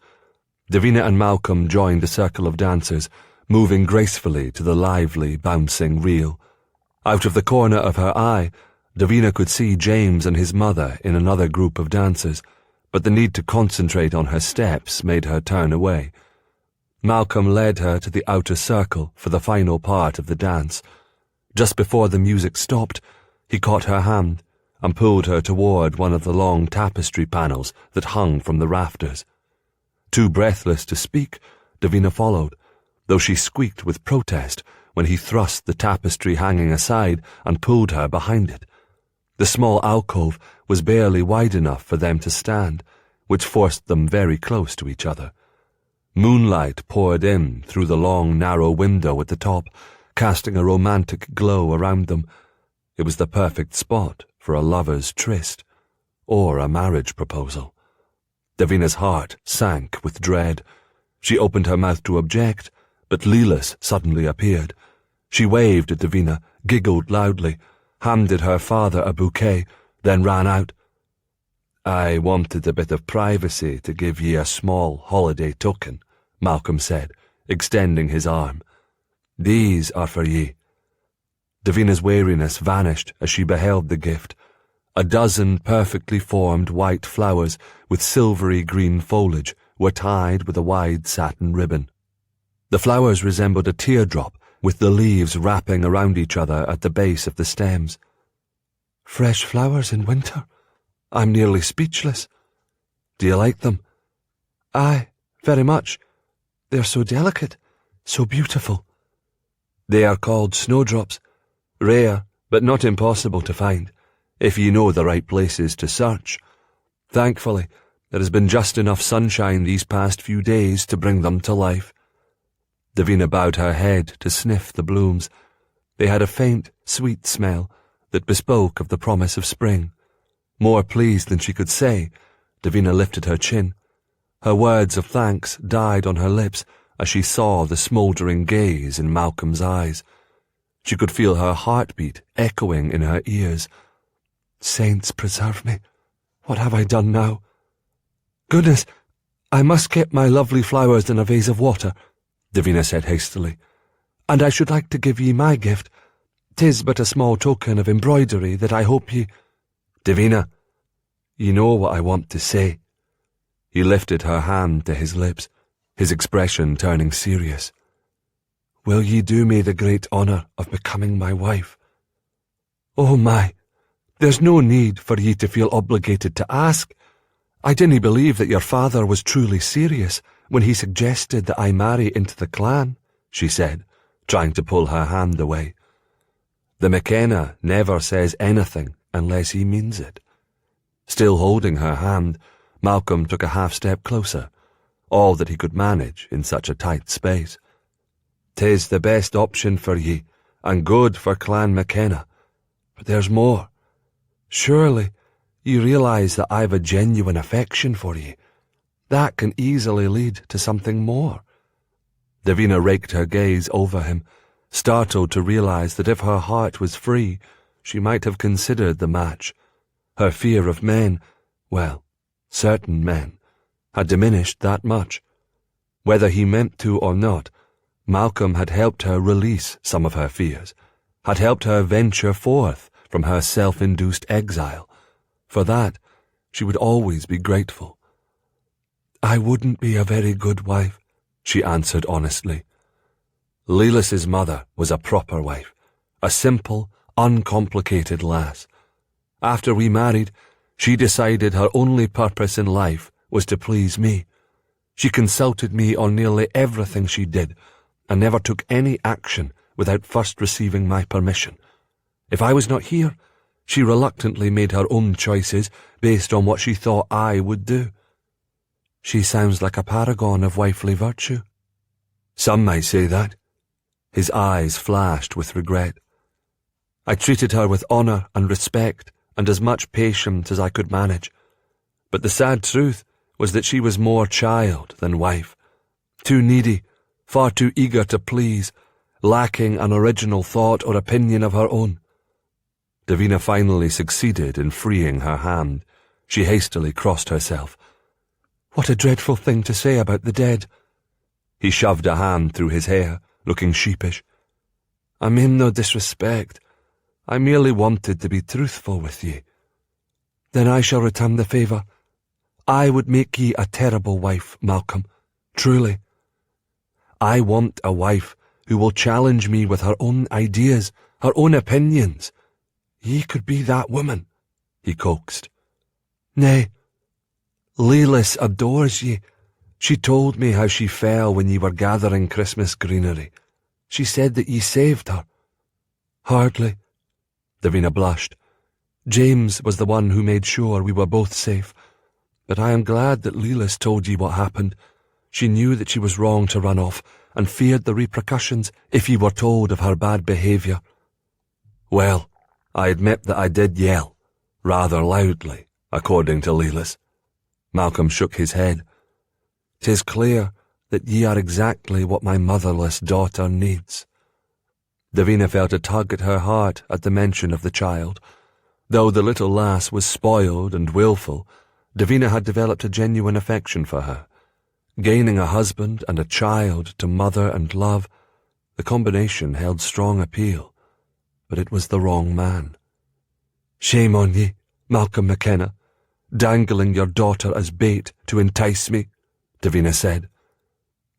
Davina and Malcolm joined the circle of dancers, moving gracefully to the lively, bouncing reel. Out of the corner of her eye, Davina could see James and his mother in another group of dancers, but the need to concentrate on her steps made her turn away. Malcolm led her to the outer circle for the final part of the dance. Just before the music stopped, he caught her hand and pulled her toward one of the long tapestry panels that hung from the rafters. Too breathless to speak, Davina followed, though she squeaked with protest when he thrust the tapestry hanging aside and pulled her behind it. The small alcove was barely wide enough for them to stand, which forced them very close to each other. Moonlight poured in through the long, narrow window at the top, casting a romantic glow around them. It was the perfect spot for a lover's tryst, or a marriage proposal. Davina's heart sank with dread. She opened her mouth to object, but Lelis suddenly appeared. She waved at Davina, giggled loudly, handed her father a bouquet, then ran out. "I wanted a bit of privacy to give ye a small holiday token," Malcolm said, extending his arm. "These are for ye." Davina's weariness vanished as she beheld the gift. A dozen perfectly formed white flowers with silvery green foliage were tied with a wide satin ribbon. The flowers resembled a teardrop, with the leaves wrapping around each other at the base of the stems. "Fresh flowers in winter? I'm nearly speechless. Do you like them?" "Aye, very much. They're so delicate, so beautiful." "They are called snowdrops. Rare, but not impossible to find, if you know the right places to search. Thankfully, there has been just enough sunshine these past few days to bring them to life." Davina bowed her head to sniff the blooms. They had a faint, sweet smell that bespoke of the promise of spring. More pleased than she could say, Davina lifted her chin. Her words of thanks died on her lips as she saw the smouldering gaze in Malcolm's eyes. She could feel her heartbeat echoing in her ears. "Saints preserve me. What have I done now? Goodness, I must get my lovely flowers in a vase of water," Davina said hastily. "And I should like to give ye my gift. 'Tis but a small token of embroidery that I hope ye—" "Davina, you know what I want to say." He lifted her hand to his lips, his expression turning serious. "Will ye do me the great honour of becoming my wife?" "Oh my, there's no need for ye to feel obligated to ask. I didn't believe that your father was truly serious when he suggested that I marry into the clan," she said, trying to pull her hand away. "The McKenna never says anything unless he means it." Still holding her hand, Malcolm took a half-step closer, all that he could manage in such a tight space. "'Tis the best option for ye, and good for Clan McKenna. But there's more. Surely you realise that I've a genuine affection for ye. That can easily lead to something more." Davina raked her gaze over him, startled to realise that if her heart was free, she might have considered the match. Her fear of men, well, certain men, had diminished that much. Whether he meant to or not, Malcolm had helped her release some of her fears, had helped her venture forth from her self-induced exile. For that, she would always be grateful. "I wouldn't be a very good wife," she answered honestly. Lelis's mother was a proper wife, a simple, uncomplicated lass. After we married, she decided her only purpose in life was to please me. She consulted me on nearly everything she did, and never took any action without first receiving my permission. If I was not here, she reluctantly made her own choices based on what she thought I would do. She sounds like a paragon of wifely virtue. Some might say that. His eyes flashed with regret. I treated her with honour and respect and as much patience as I could manage. But the sad truth was that she was more child than wife. Too needy, far too eager to please, lacking an original thought or opinion of her own. Davina finally succeeded in freeing her hand. She hastily crossed herself. "What a dreadful thing to say about the dead." He shoved a hand through his hair, looking sheepish. "I mean no disrespect. I merely wanted to be truthful with ye." "Then I shall return the favour. I would make ye a terrible wife, Malcolm, truly. I want a wife who will challenge me with her own ideas, her own opinions. Ye could be that woman," he coaxed. "Nay, Lelis adores ye. She told me how she fell when ye were gathering Christmas greenery. She said that ye saved her." "Hardly." Davina blushed. "James was the one who made sure we were both safe. But I am glad that Lelis told ye what happened. She knew that she was wrong to run off, and feared the repercussions if ye were told of her bad behaviour." "Well, I admit that I did yell, rather loudly, according to Lelis." Malcolm shook his head. "'Tis clear that ye are exactly what my motherless daughter needs." Davina felt a tug at her heart at the mention of the child. Though the little lass was spoiled and wilful, Davina had developed a genuine affection for her. Gaining a husband and a child to mother and love, the combination held strong appeal, but it was the wrong man. "Shame on ye, Malcolm McKenna, dangling your daughter as bait to entice me," Davina said.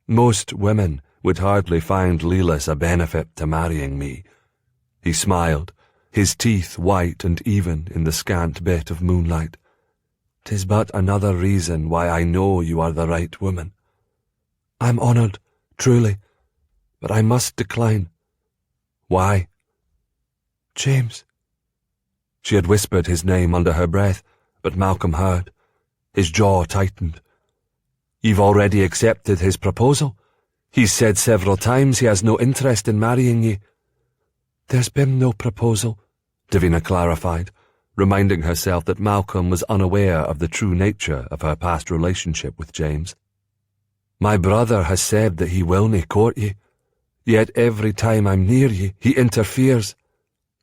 "Most women would hardly find Lelas a benefit to marrying me." He smiled, his teeth white and even in the scant bit of moonlight. "'Tis but another reason why I know you are the right woman." "I'm honoured, truly, but I must decline." "Why?" "James." She had whispered his name under her breath, but Malcolm heard. His jaw tightened. "You've already accepted his proposal? He's said several times he has no interest in marrying ye." "There's been no proposal," Davina clarified, reminding herself that Malcolm was unaware of the true nature of her past relationship with James. "My brother has said that he will nae court ye, yet every time I'm near ye, he interferes.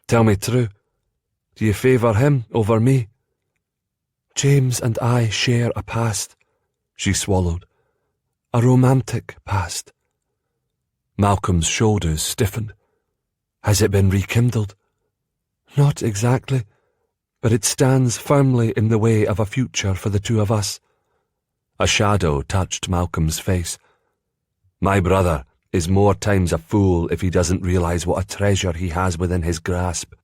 Tell me true, do you favour him over me?" "James and I share a past," she swallowed. "A romantic past." Malcolm's shoulders stiffened. "Has it been rekindled?" "Not exactly, but it stands firmly in the way of a future for the two of us." A shadow touched Malcolm's face. "My brother is more times a fool if he doesn't realise what a treasure he has within his grasp."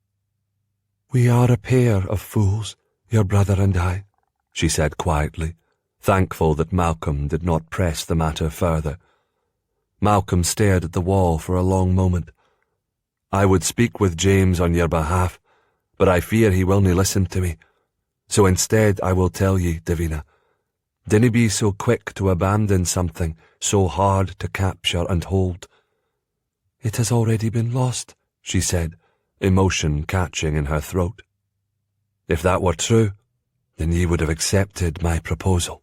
"We are a pair of fools, your brother and I," she said quietly, thankful that Malcolm did not press the matter further. Malcolm stared at the wall for a long moment. "I would speak with James on your behalf, but I fear he will nae listen to me. So instead I will tell ye, Davina, dinna be so quick to abandon something so hard to capture and hold." "It has already been lost," she said, emotion catching in her throat. "If that were true, then ye would have accepted my proposal."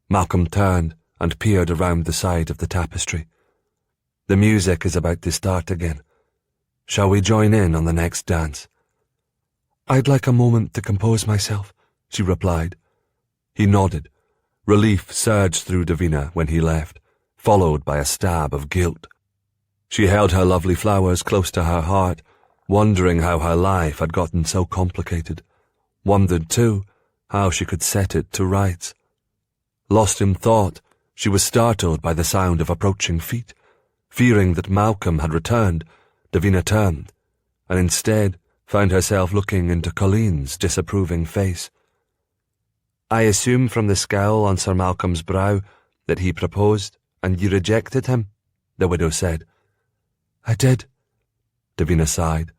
Malcolm turned and peered around the side of the tapestry. "The music is about to start again. Shall we join in on the next dance?" "I'd like a moment to compose myself," she replied. He nodded. Relief surged through Davina when he left, followed by a stab of guilt. She held her lovely flowers close to her heart, wondering how her life had gotten so complicated. Wondered, too, how she could set it to rights. Lost in thought, she was startled by the sound of approaching feet. Fearing that Malcolm had returned, Davina turned, and instead found herself looking into Colleen's disapproving face. "I assume from the scowl on Sir Malcolm's brow that he proposed, and you rejected him," the widow said. "I did," Davina sighed.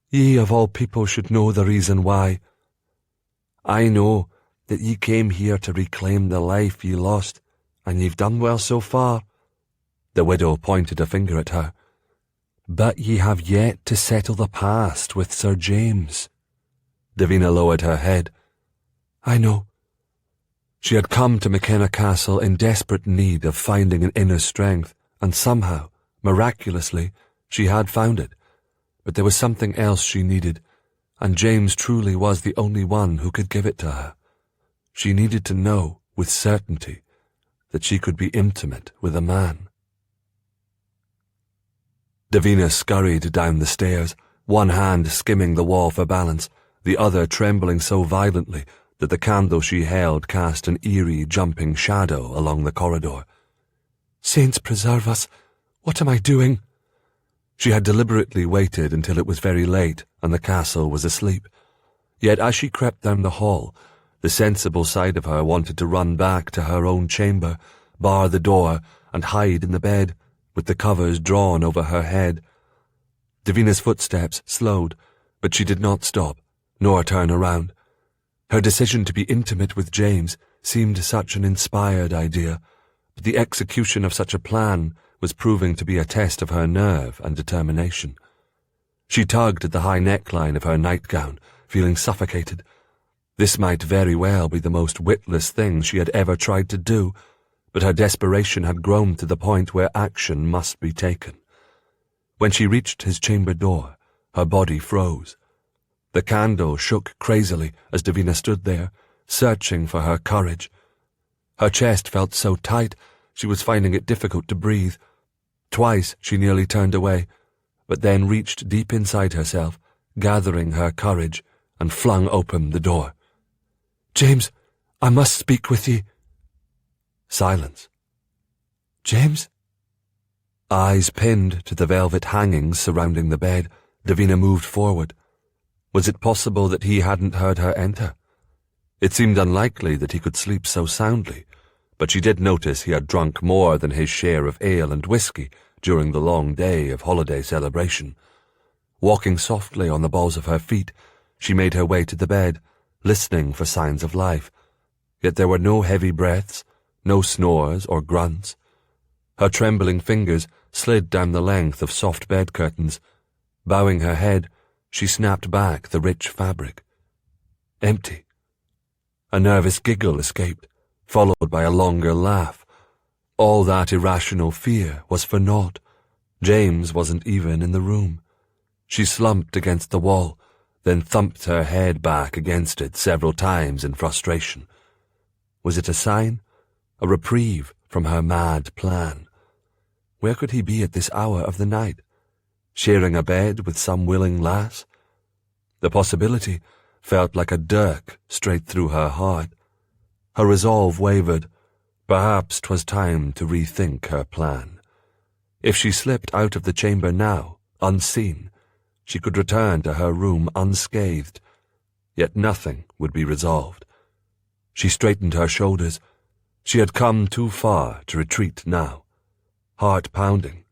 "Ye of all people should know the reason why." "I know that ye came here to reclaim the life ye lost, and ye've done well so far." The widow pointed a finger at her. "But ye have yet to settle the past with Sir James." Davina lowered her head. "I know." She had come to McKenna Castle in desperate need of finding an inner strength, and somehow, miraculously, she had found it. But there was something else she needed, and James truly was the only one who could give it to her. She needed to know, with certainty, that she could be intimate with a man. Davina scurried down the stairs, one hand skimming the wall for balance, the other trembling so violently that the candle she held cast an eerie, jumping shadow along the corridor. "Saints preserve us! What am I doing?" She had deliberately waited until it was very late and the castle was asleep. Yet as she crept down the hall, the sensible side of her wanted to run back to her own chamber, bar the door, and hide in the bed, with the covers drawn over her head. Davina's footsteps slowed, but she did not stop, nor turn around. Her decision to be intimate with James seemed such an inspired idea, but the execution of such a plan was proving to be a test of her nerve and determination. She tugged at the high neckline of her nightgown, feeling suffocated. This might very well be the most witless thing she had ever tried to do, but her desperation had grown to the point where action must be taken. When she reached his chamber door, her body froze. The candle shook crazily as Davina stood there, searching for her courage. Her chest felt so tight she was finding it difficult to breathe. Twice she nearly turned away, but then reached deep inside herself, gathering her courage, and flung open the door. "James, I must speak with ye." Silence. "James?" Eyes pinned to the velvet hangings surrounding the bed, Davina moved forward. Was it possible that he hadn't heard her enter? It seemed unlikely that he could sleep so soundly, but she did notice he had drunk more than his share of ale and whiskey during the long day of holiday celebration. Walking softly on the balls of her feet, she made her way to the bed, listening for signs of life. Yet there were no heavy breaths, no snores or grunts. Her trembling fingers slid down the length of soft bed curtains. Bowing her head, she snapped back the rich fabric. Empty. A nervous giggle escaped, followed by a longer laugh. All that irrational fear was for naught. James wasn't even in the room. She slumped against the wall, then thumped her head back against it several times in frustration. Was it a sign? A reprieve from her mad plan? Where could he be at this hour of the night? Sharing a bed with some willing lass? The possibility felt like a dirk straight through her heart. Her resolve wavered. Perhaps 'twas time to rethink her plan. If she slipped out of the chamber now, unseen, she could return to her room unscathed, yet nothing would be resolved. She straightened her shoulders. She had come too far to retreat now. Heart pounding,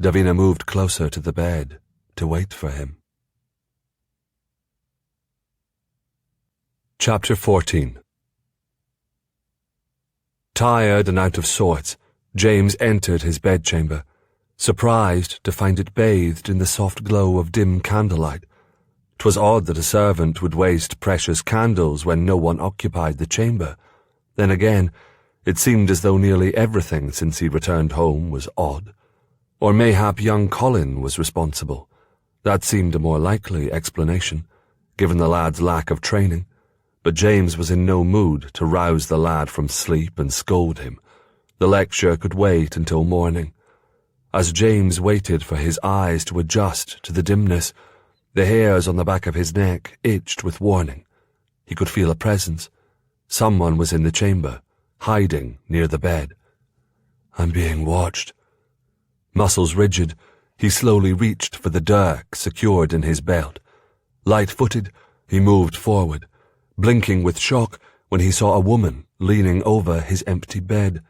Davina moved closer to the bed to wait for him. Chapter 14. Tired and out of sorts, James entered his bedchamber, surprised to find it bathed in the soft glow of dim candlelight. 'Twas odd that a servant would waste precious candles when no one occupied the chamber. Then again, it seemed as though nearly everything since he returned home was odd. Or mayhap young Colin was responsible. That seemed a more likely explanation, given the lad's lack of training. But James was in no mood to rouse the lad from sleep and scold him. The lecture could wait until morning. As James waited for his eyes to adjust to the dimness, the hairs on the back of his neck itched with warning. He could feel a presence. Someone was in the chamber, hiding near the bed. "I'm being watched." Muscles rigid, he slowly reached for the dirk secured in his belt. Light-footed, he moved forward, blinking with shock when he saw a woman leaning over his empty bed.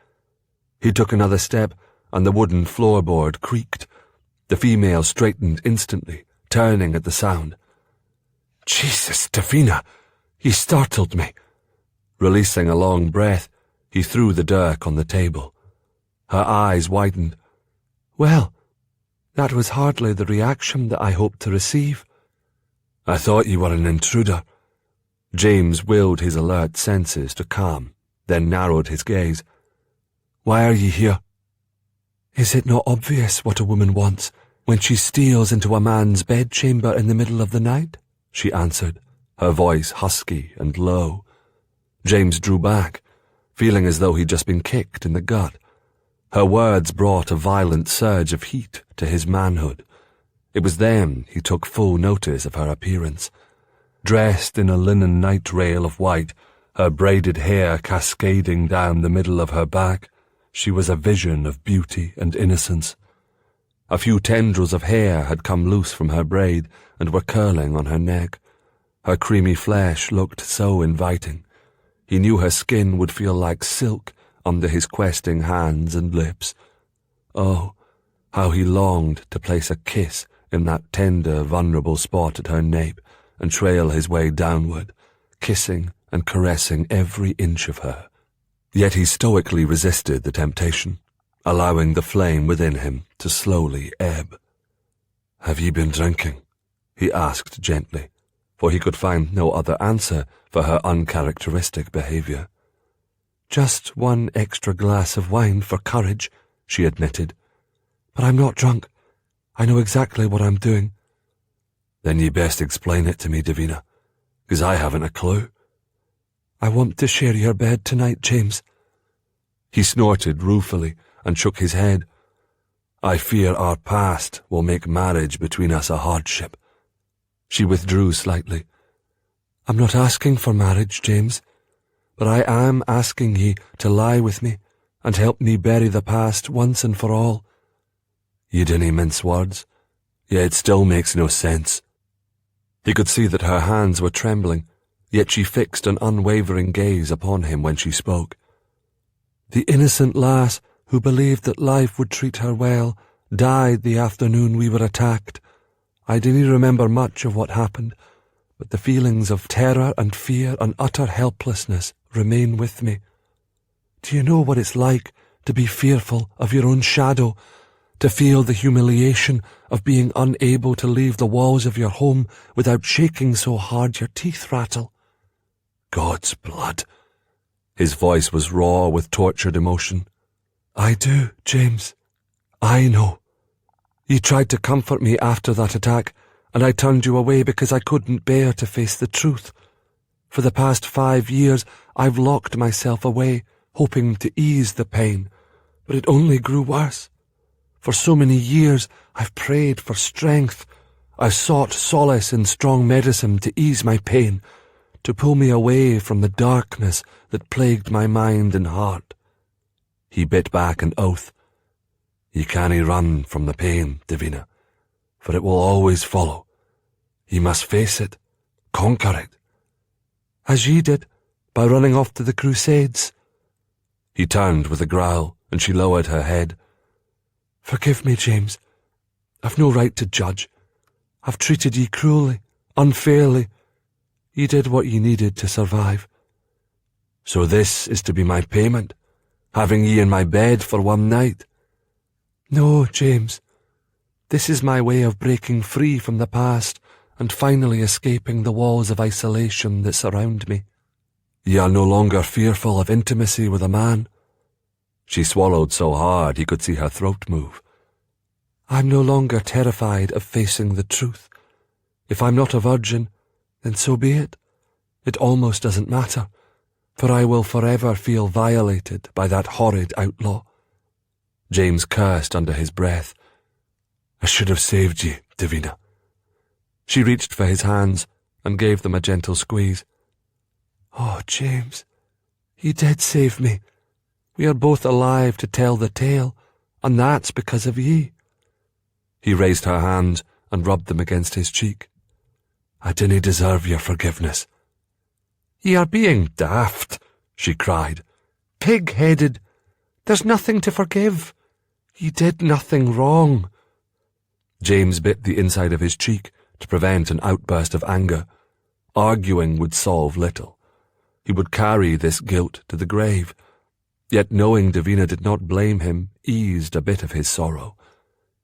He took another step, and the wooden floorboard creaked. The female straightened instantly, turning at the sound. "Jesus, Davina, you startled me." Releasing a long breath, he threw the dirk on the table. Her eyes widened. "Well, that was hardly the reaction that I hoped to receive." "I thought you were an intruder." James willed his alert senses to calm, then narrowed his gaze. "Why are you here?" "Is it not obvious what a woman wants when she steals into a man's bedchamber in the middle of the night?" she answered, her voice husky and low. James drew back, feeling as though he'd just been kicked in the gut. Her words brought a violent surge of heat to his manhood. It was then he took full notice of her appearance. Dressed in a linen night-rail of white, her braided hair cascading down the middle of her back, she was a vision of beauty and innocence. A few tendrils of hair had come loose from her braid and were curling on her neck. Her creamy flesh looked so inviting. He knew her skin would feel like silk under his questing hands and lips. Oh, how he longed to place a kiss in that tender, vulnerable spot at her nape and trail his way downward, kissing and caressing every inch of her. Yet he stoically resisted the temptation, allowing the flame within him to slowly ebb. "Have ye been drinking?" he asked gently. for he could find no other answer for her uncharacteristic behaviour. "Just one extra glass of wine for courage," she admitted. "But I'm not drunk. I know exactly what I'm doing." "Then ye best explain it to me, Davina, 'cause I haven't a clue." "I want to share your bed tonight, James." He snorted ruefully and shook his head. "I fear our past will make marriage between us a hardship." She withdrew slightly. "I'm not asking for marriage, James, but I am asking ye to lie with me and help me bury the past once and for all." "You dinna mince words, yet it still makes no sense." He could see that her hands were trembling, yet she fixed an unwavering gaze upon him when she spoke. "The innocent lass who believed that life would treat her well died the afternoon we were attacked. I dinna remember much of what happened, but the feelings of terror and fear and utter helplessness remain with me. Do you know what it's like to be fearful of your own shadow, to feel the humiliation of being unable to leave the walls of your home without shaking so hard your teeth rattle?" "God's blood." His voice was raw with tortured emotion. "I do, James. I know. You tried to comfort me after that attack, and I turned you away because I couldn't bear to face the truth. For the past 5 years, I've locked myself away, hoping to ease the pain, but it only grew worse. For so many years, I've prayed for strength. I've sought solace in strong medicine to ease my pain, to pull me away from the darkness that plagued my mind and heart." He bit back an oath. "Ye cannae run from the pain, Davina, for it will always follow. Ye must face it, conquer it." "As ye did, by running off to the Crusades." He turned with a growl, and she lowered her head. "Forgive me, James. I've no right to judge. I've treated ye cruelly, unfairly. Ye did what ye needed to survive." "So this is to be my payment, having ye in my bed for one night?" "No, James. This is my way of breaking free from the past and finally escaping the walls of isolation that surround me." "Ye are no longer fearful of intimacy with a man?" She swallowed so hard he could see her throat move. "I'm no longer terrified of facing the truth. If I'm not a virgin, then so be it. It almost doesn't matter, for I will forever feel violated by that horrid outlaw." James cursed under his breath. "I should have saved ye, Davina." She reached for his hands and gave them a gentle squeeze. "Oh, James, ye did save me. We are both alive to tell the tale, and that's because of ye." He raised her hands and rubbed them against his cheek. "I dinna deserve your forgiveness." "Ye are being daft," she cried. "Pig-headed. There's nothing to forgive. Ye did nothing wrong." James bit the inside of his cheek to prevent an outburst of anger. Arguing would solve little. He would carry this guilt to the grave. Yet knowing Davina did not blame him eased a bit of his sorrow.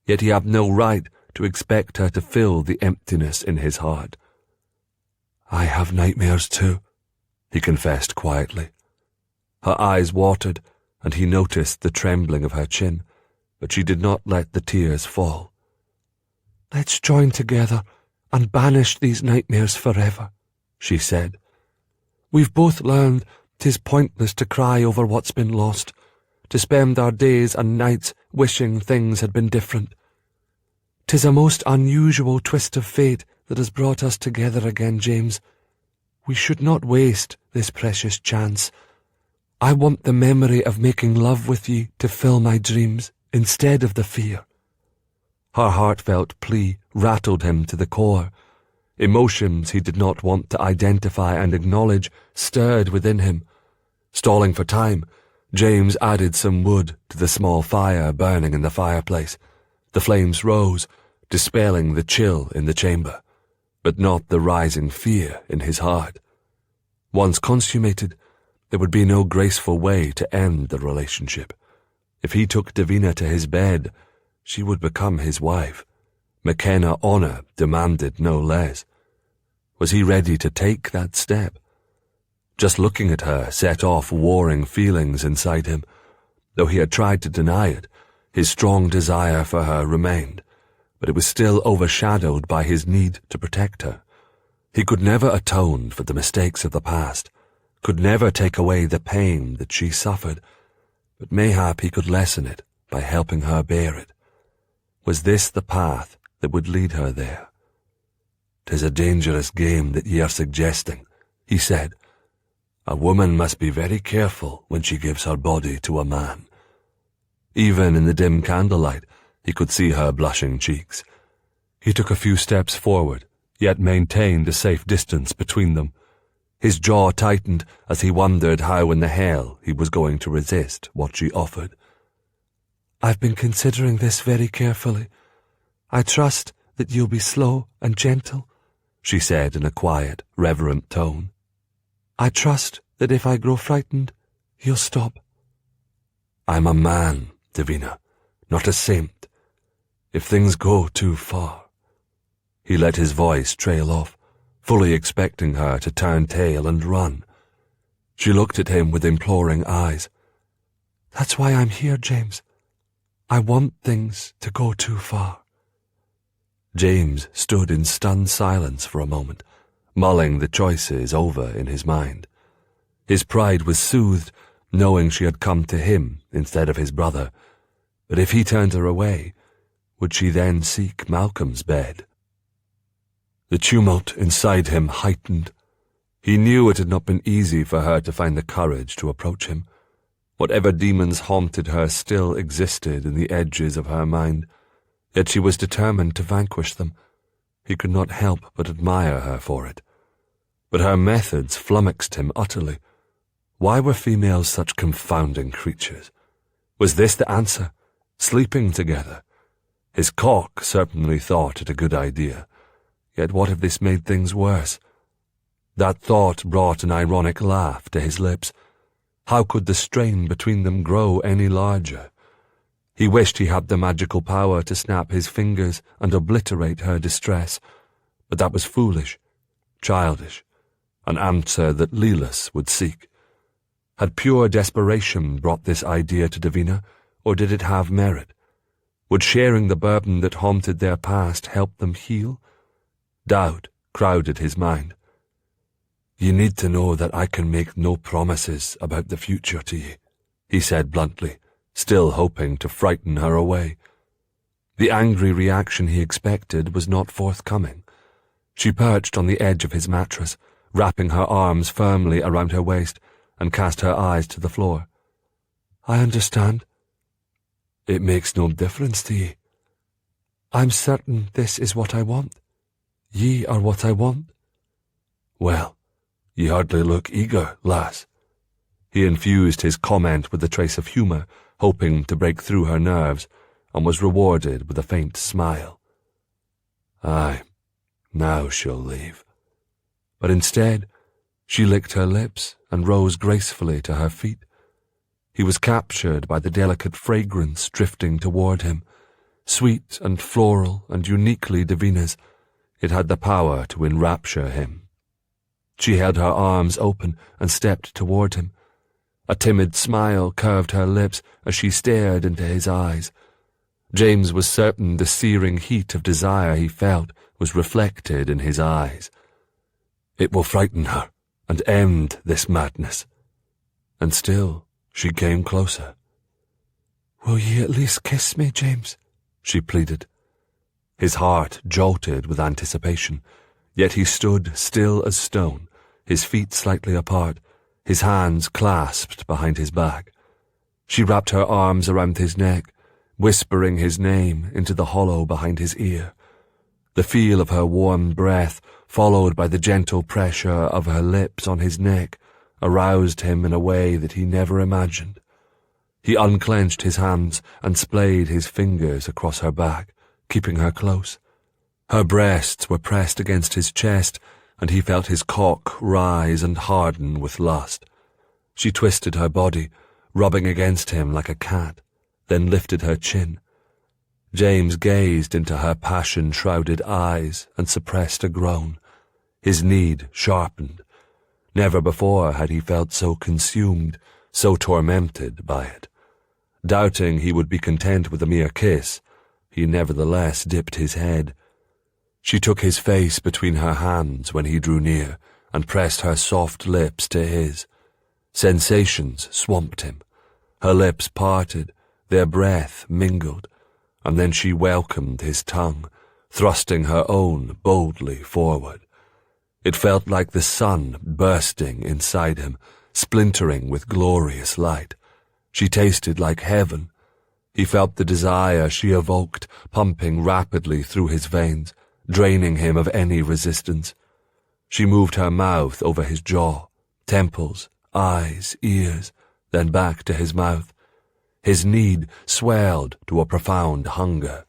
Yet he had no right to expect her to fill the emptiness in his heart. "I have nightmares too," he confessed quietly. Her eyes watered, and he noticed the trembling of her chin, but she did not let the tears fall. "Let's join together and banish these nightmares forever," she said. "We've both learned 'tis pointless to cry over what's been lost, to spend our days and nights wishing things had been different. 'Tis a most unusual twist of fate that has brought us together again, James. We should not waste this precious chance. I want the memory of making love with ye to fill my dreams, instead of the fear." Her heartfelt plea rattled him to the core. Emotions he did not want to identify and acknowledge stirred within him. Stalling for time, James added some wood to the small fire burning in the fireplace. The flames rose, dispelling the chill in the chamber, but not the rising fear in his heart. Once consummated, there would be no graceful way to end the relationship. If he took Davina to his bed, she would become his wife. McKenna honour demanded no less. Was he ready to take that step? Just looking at her set off warring feelings inside him. Though he had tried to deny it, his strong desire for her remained, but it was still overshadowed by his need to protect her. He could never atone for the mistakes of the past, could never take away the pain that she suffered, but mayhap he could lessen it by helping her bear it. Was this the path that would lead her there? "'Tis a dangerous game that ye are suggesting," he said. "A woman must be very careful when she gives her body to a man." Even in the dim candlelight, he could see her blushing cheeks. He took a few steps forward, yet maintained a safe distance between them. His jaw tightened as he wondered how in the hell he was going to resist what she offered. "I've been considering this very carefully. I trust that you'll be slow and gentle," she said in a quiet, reverent tone. "I trust that if I grow frightened, you'll stop." "I'm a man, Davina, not a saint. If things go too far—" He let his voice trail off, fully expecting her to turn tail and run. She looked at him with imploring eyes. "That's why I'm here, James. I want things to go too far." James stood in stunned silence for a moment, mulling the choices over in his mind. His pride was soothed, knowing she had come to him instead of his brother. But if he turned her away, would she then seek Malcolm's bed? The tumult inside him heightened. He knew it had not been easy for her to find the courage to approach him. Whatever demons haunted her still existed in the edges of her mind, yet she was determined to vanquish them. He could not help but admire her for it. But her methods flummoxed him utterly. Why were females such confounding creatures? Was this the answer? Sleeping together? His cock certainly thought it a good idea. Yet what if this made things worse? That thought brought an ironic laugh to his lips. How could the strain between them grow any larger? He wished he had the magical power to snap his fingers and obliterate her distress, but that was foolish, childish, an answer that Lelas would seek. Had pure desperation brought this idea to Davina, or did it have merit? Would sharing the burden that haunted their past help them heal? Doubt crowded his mind. "You need to know that I can make no promises about the future to ye," he said bluntly, still hoping to frighten her away. The angry reaction he expected was not forthcoming. She perched on the edge of his mattress, wrapping her arms firmly around her waist, and cast her eyes to the floor. "I understand." "It makes no difference to ye." "I'm certain this is what I want. Ye are what I want." "Well, ye hardly look eager, lass." He infused his comment with a trace of humour, hoping to break through her nerves, and was rewarded with a faint smile. "Aye, now she'll leave." But instead, she licked her lips and rose gracefully to her feet. He was captured by the delicate fragrance drifting toward him. Sweet and floral and uniquely Davina's, it had the power to enrapture him. She held her arms open and stepped toward him. A timid smile curved her lips as she stared into his eyes. James was certain the searing heat of desire he felt was reflected in his eyes. It will frighten her and end this madness. And still she came closer. "Will ye at least kiss me, James?" she pleaded. His heart jolted with anticipation, yet he stood still as stone, his feet slightly apart, his hands clasped behind his back. She wrapped her arms around his neck, whispering his name into the hollow behind his ear. The feel of her warm breath, followed by the gentle pressure of her lips on his neck, aroused him in a way that he never imagined. He unclenched his hands and splayed his fingers across her back, keeping her close. Her breasts were pressed against his chest, and he felt his cock rise and harden with lust. She twisted her body, rubbing against him like a cat, then lifted her chin. James gazed into her passion-shrouded eyes and suppressed a groan. His need sharpened. Never before had he felt so consumed, so tormented by it. Doubting he would be content with a mere kiss, he nevertheless dipped his head. She took his face between her hands when he drew near and pressed her soft lips to his. Sensations swamped him. Her lips parted, their breath mingled, and then she welcomed his tongue, thrusting her own boldly forward. It felt like the sun bursting inside him, splintering with glorious light. She tasted like heaven. He felt the desire she evoked pumping rapidly through his veins, draining him of any resistance. She moved her mouth over his jaw, temples, eyes, ears, then back to his mouth. His need swelled to a profound hunger.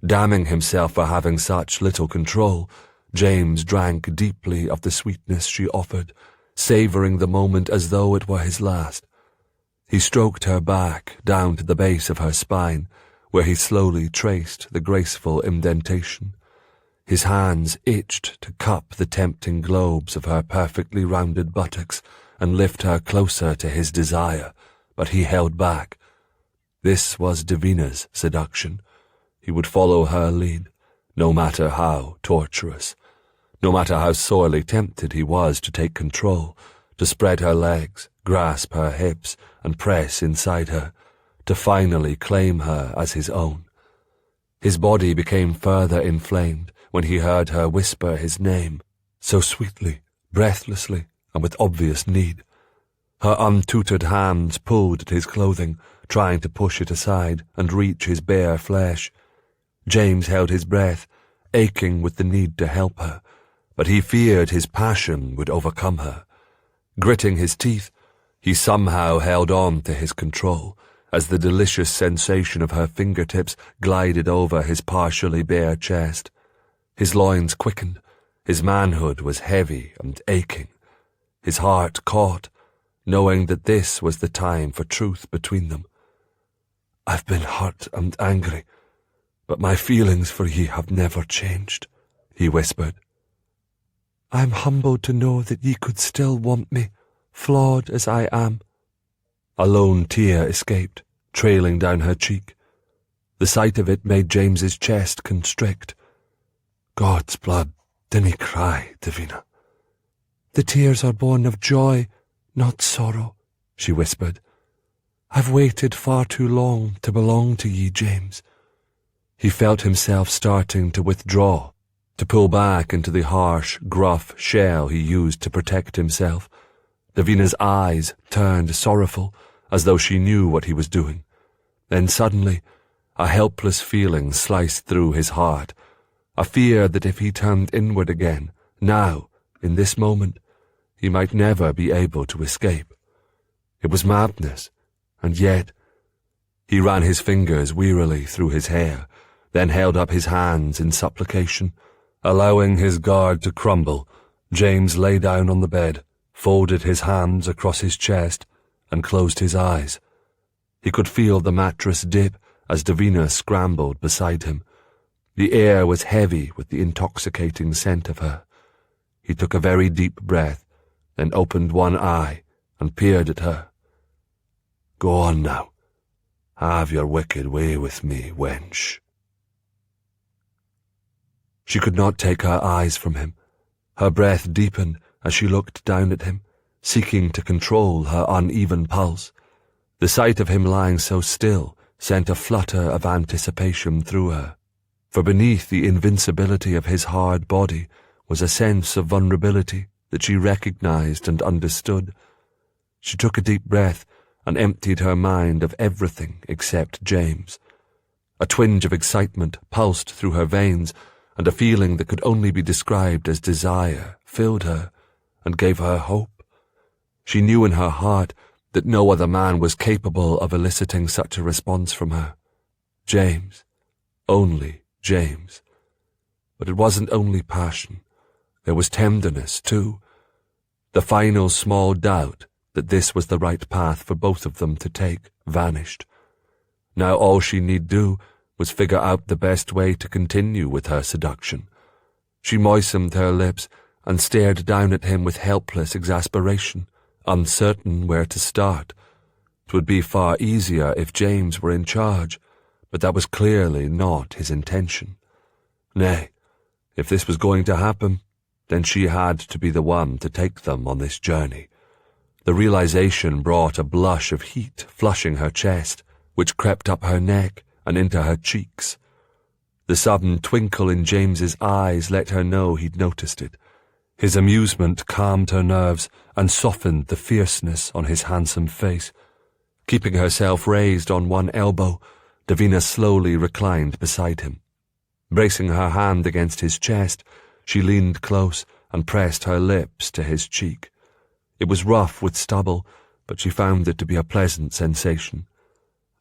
Damning himself for having such little control, James drank deeply of the sweetness she offered, savouring the moment as though it were his last. He stroked her back down to the base of her spine, where he slowly traced the graceful indentation. His hands itched to cup the tempting globes of her perfectly rounded buttocks and lift her closer to his desire, but he held back. This was Davina's seduction. He would follow her lead, no matter how torturous, no matter how sorely tempted he was to take control, to spread her legs, grasp her hips, and press inside her, to finally claim her as his own. His body became further inflamed when he heard her whisper his name, so sweetly, breathlessly, and with obvious need. Her untutored hands pulled at his clothing, trying to push it aside and reach his bare flesh. James held his breath, aching with the need to help her, but he feared his passion would overcome her. Gritting his teeth, he somehow held on to his control as the delicious sensation of her fingertips glided over his partially bare chest. His loins quickened, his manhood was heavy and aching. His heart caught, knowing that this was the time for truth between them. "I've been hurt and angry, but my feelings for ye have never changed," he whispered. "I'm humbled to know that ye could still want me, flawed as I am." A lone tear escaped, trailing down her cheek. The sight of it made James's chest constrict. "God's blood, dinna cry, Davina." "The tears are born of joy, not sorrow," she whispered. "I've waited far too long to belong to ye, James." He felt himself starting to withdraw, to pull back into the harsh, gruff shell he used to protect himself. Davina's eyes turned sorrowful, as though she knew what he was doing. Then suddenly, a helpless feeling sliced through his heart, a fear that if he turned inward again, now, in this moment, he might never be able to escape. It was madness, and yet... He ran his fingers wearily through his hair, then held up his hands in supplication. Allowing his guard to crumble, James lay down on the bed, folded his hands across his chest, and closed his eyes. He could feel the mattress dip as Davina scrambled beside him. The air was heavy with the intoxicating scent of her. He took a very deep breath, then opened one eye and peered at her. "Go on now. Have your wicked way with me, wench." She could not take her eyes from him. Her breath deepened as she looked down at him, seeking to control her uneven pulse. The sight of him lying so still sent a flutter of anticipation through her, for beneath the invincibility of his hard body was a sense of vulnerability that she recognized and understood. She took a deep breath and emptied her mind of everything except James. A twinge of excitement pulsed through her veins, and a feeling that could only be described as desire filled her and gave her hope. She knew in her heart that no other man was capable of eliciting such a response from her. James. Only James. But it wasn't only passion. There was tenderness, too. The final small doubt that this was the right path for both of them to take vanished. Now all she need do was figure out the best way to continue with her seduction. She moistened her lips and stared down at him with helpless exasperation, uncertain where to start. 'Twould be far easier if James were in charge, but that was clearly not his intention. Nay, if this was going to happen, then she had to be the one to take them on this journey. The realization brought a blush of heat flushing her chest, which crept up her neck and into her cheeks. The sudden twinkle in James's eyes let her know he'd noticed it. His amusement calmed her nerves and softened the fierceness on his handsome face. Keeping herself raised on one elbow, Davina slowly reclined beside him. Bracing her hand against his chest, she leaned close and pressed her lips to his cheek. It was rough with stubble, but she found it to be a pleasant sensation.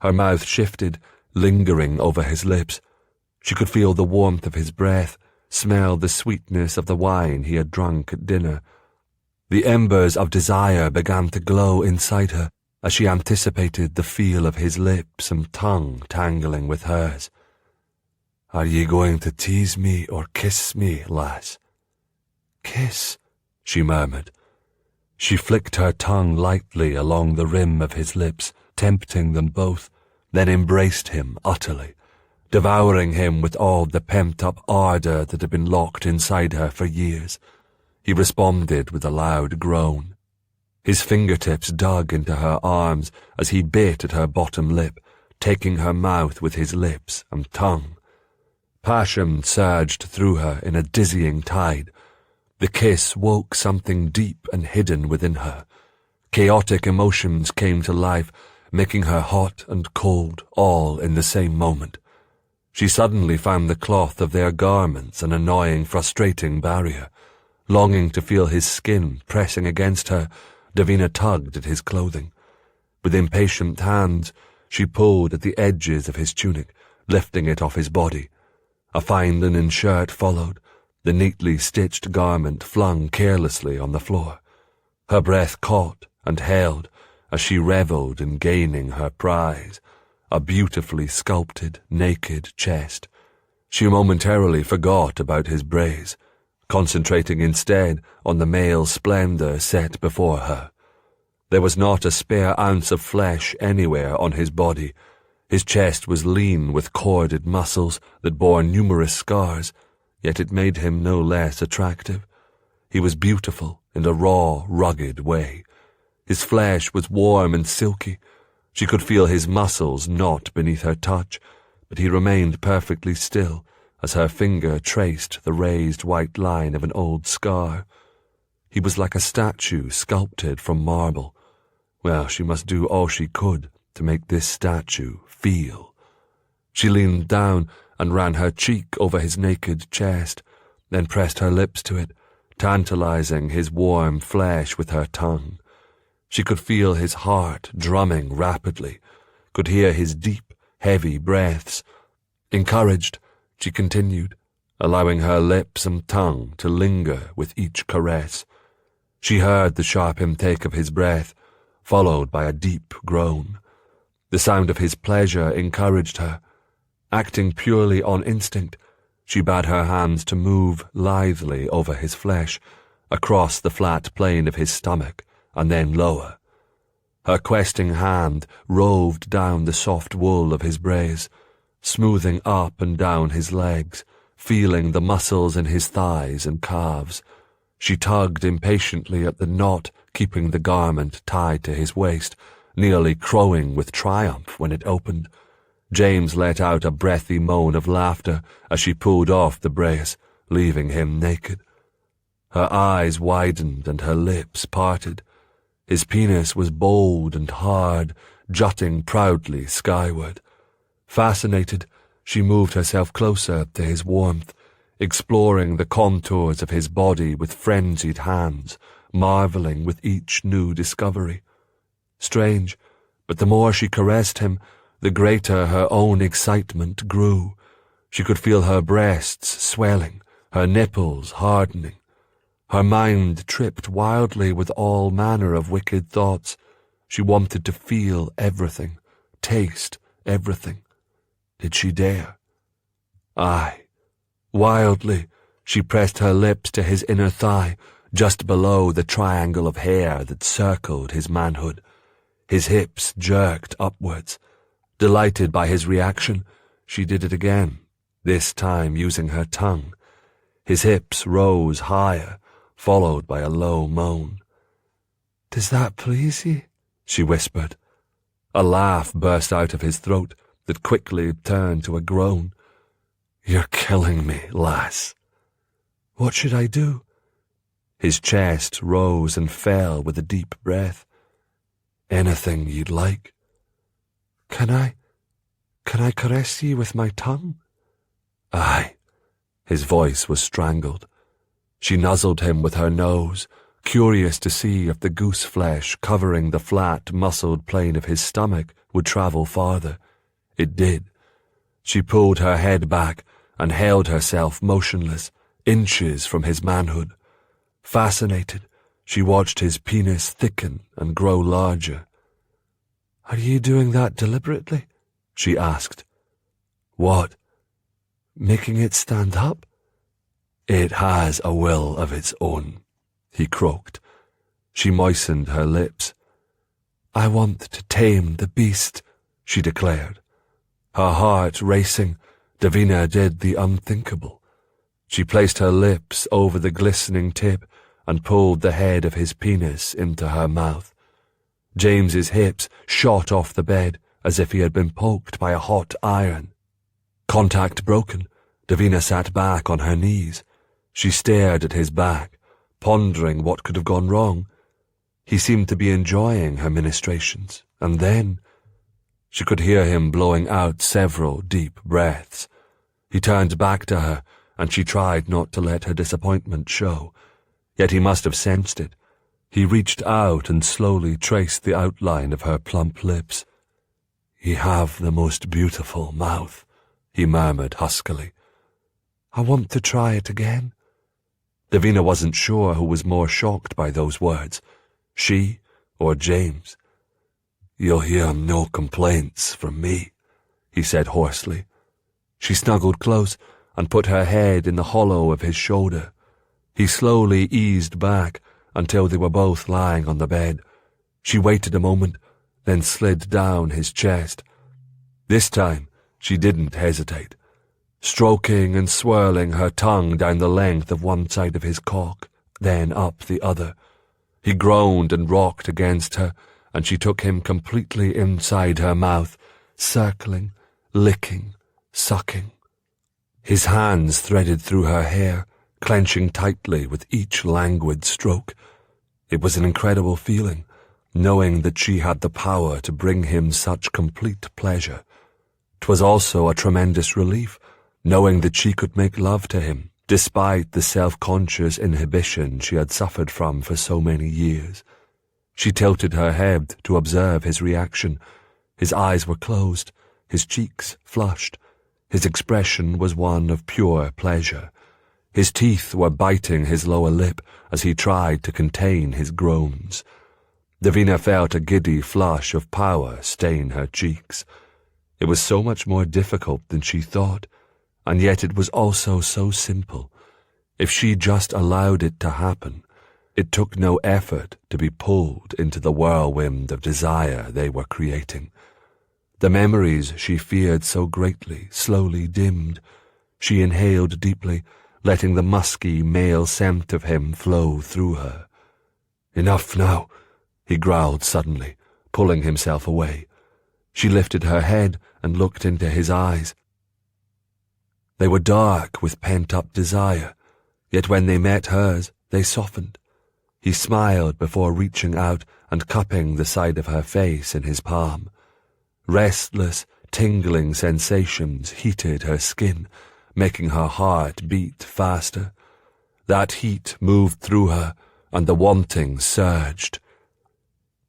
Her mouth shifted, lingering over his lips. She could feel the warmth of his breath, smell the sweetness of the wine he had drunk at dinner. The embers of desire began to glow inside her as she anticipated the feel of his lips and tongue tangling with hers. "Are ye going to tease me or kiss me, lass?" "Kiss," she murmured. She flicked her tongue lightly along the rim of his lips, tempting them both, then embraced him utterly, devouring him with all the pent-up ardour that had been locked inside her for years. He responded with a loud groan. His fingertips dug into her arms as he bit at her bottom lip, taking her mouth with his lips and tongue. Passion surged through her in a dizzying tide. The kiss woke something deep and hidden within her. Chaotic emotions came to life, making her hot and cold all in the same moment. She suddenly found the cloth of their garments an annoying, frustrating barrier. Longing to feel his skin pressing against her, Davina tugged at his clothing. With impatient hands, she pulled at the edges of his tunic, lifting it off his body. A fine linen shirt followed, the neatly stitched garment flung carelessly on the floor. Her breath caught and held as she revelled in gaining her prize, a beautifully sculpted, naked chest. She momentarily forgot about his brace, concentrating instead on the male splendour set before her. There was not a spare ounce of flesh anywhere on his body. His chest was lean with corded muscles that bore numerous scars, yet it made him no less attractive. He was beautiful in a raw, rugged way. His flesh was warm and silky. She could feel his muscles knot beneath her touch, but he remained perfectly still as her finger traced the raised white line of an old scar. He was like a statue sculpted from marble. Well, she must do all she could to make this statue feel. She leaned down and ran her cheek over his naked chest, then pressed her lips to it, tantalizing his warm flesh with her tongue. She could feel his heart drumming rapidly, could hear his deep, heavy breaths. Encouraged, she continued, allowing her lips and tongue to linger with each caress. She heard the sharp intake of his breath, followed by a deep groan. The sound of his pleasure encouraged her. Acting purely on instinct, she bade her hands to move lithely over his flesh, across the flat plane of his stomach, and then lower. Her questing hand roved down the soft wool of his brace, smoothing up and down his legs, feeling the muscles in his thighs and calves. She tugged impatiently at the knot keeping the garment tied to his waist, nearly crowing with triumph when it opened. James let out a breathy moan of laughter as she pulled off the brace, leaving him naked. Her eyes widened and her lips parted. His penis was bold and hard, jutting proudly skyward. Fascinated, she moved herself closer to his warmth, exploring the contours of his body with frenzied hands, marvelling with each new discovery. Strange, but the more she caressed him, the greater her own excitement grew. She could feel her breasts swelling, her nipples hardening. Her mind tripped wildly with all manner of wicked thoughts. She wanted to feel everything, taste everything. Did she dare? Aye. Wildly, She pressed her lips to his inner thigh, just below the triangle of hair that circled his manhood. His hips jerked upwards. Delighted by his reaction, she did it again, this time using her tongue. His hips rose higher, followed by a low moan. "Does that please ye?" she whispered. A laugh burst out of his throat that quickly turned to a groan. "You're killing me, lass." "What should I do?" His chest rose and fell with a deep breath. "Anything you'd like." Can I caress ye with my tongue?" "Aye." His voice was strangled. She nuzzled him with her nose, curious to see if the goose flesh covering the flat, muscled plane of his stomach would travel farther. It did. She pulled her head back and held herself motionless, inches from his manhood. Fascinated, she watched his penis thicken and grow larger. "Are you doing that deliberately?" she asked. "What? Making it stand up?" "It has a will of its own," he croaked. She moistened her lips. "I want to tame the beast," she declared. Her heart racing, Davina did the unthinkable. She placed her lips over the glistening tip and pulled the head of his penis into her mouth. James's hips shot off the bed as if he had been poked by a hot iron. Contact broken, Davina sat back on her knees. She stared at his back, pondering what could have gone wrong. He seemed to be enjoying her ministrations, and then she could hear him blowing out several deep breaths. He turned back to her, and she tried not to let her disappointment show. Yet he must have sensed it. He reached out and slowly traced the outline of her plump lips. "You have the most beautiful mouth," he murmured huskily. "I want to try it again." Davina wasn't sure who was more shocked by those words, she or James. "You'll hear no complaints from me," he said hoarsely. She snuggled close and put her head in the hollow of his shoulder. He slowly eased back until they were both lying on the bed. She waited a moment, then slid down his chest. This time, she didn't hesitate, stroking and swirling her tongue down the length of one side of his cock, then up the other. He groaned and rocked against her, and she took him completely inside her mouth, circling, licking, sucking. His hands threaded through her hair, clenching tightly with each languid stroke. It was an incredible feeling, knowing that she had the power to bring him such complete pleasure. 'Twas also a tremendous relief, knowing that she could make love to him, despite the self-conscious inhibition she had suffered from for so many years. She tilted her head to observe his reaction. His eyes were closed, his cheeks flushed. His expression was one of pure pleasure. His teeth were biting his lower lip as he tried to contain his groans. Davina felt a giddy flush of power stain her cheeks. It was so much more difficult than she thought, and yet it was also so simple. If she just allowed it to happen, it took no effort to be pulled into the whirlwind of desire they were creating. The memories she feared so greatly slowly dimmed. She inhaled deeply, letting the musky male scent of him flow through her. "Enough now," he growled suddenly, pulling himself away. She lifted her head and looked into his eyes. They were dark with pent-up desire, yet when they met hers, they softened. He smiled before reaching out and cupping the side of her face in his palm. Restless, tingling sensations heated her skin, making her heart beat faster. That heat moved through her, and the wanting surged.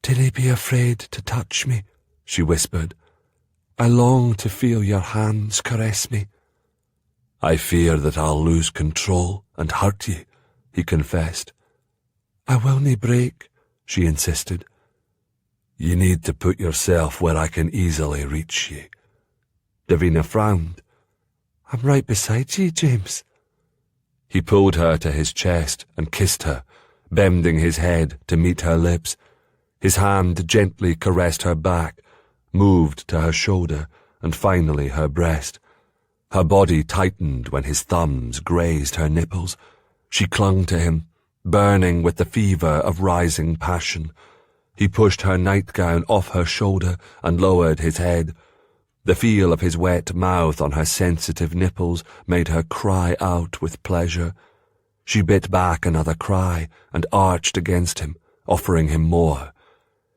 "Dinna be afraid to touch me," she whispered. "I long to feel your hands caress me." "I fear that I'll lose control and hurt ye," he confessed. "I will nae break," she insisted. "You need to put yourself where I can easily reach ye." Davina frowned. "I'm right beside ye, James." He pulled her to his chest and kissed her, bending his head to meet her lips. His hand gently caressed her back, moved to her shoulder, and finally her breast. Her body tightened when his thumbs grazed her nipples. She clung to him, burning with the fever of rising passion. He pushed her nightgown off her shoulder and lowered his head. The feel of his wet mouth on her sensitive nipples made her cry out with pleasure. She bit back another cry and arched against him, offering him more.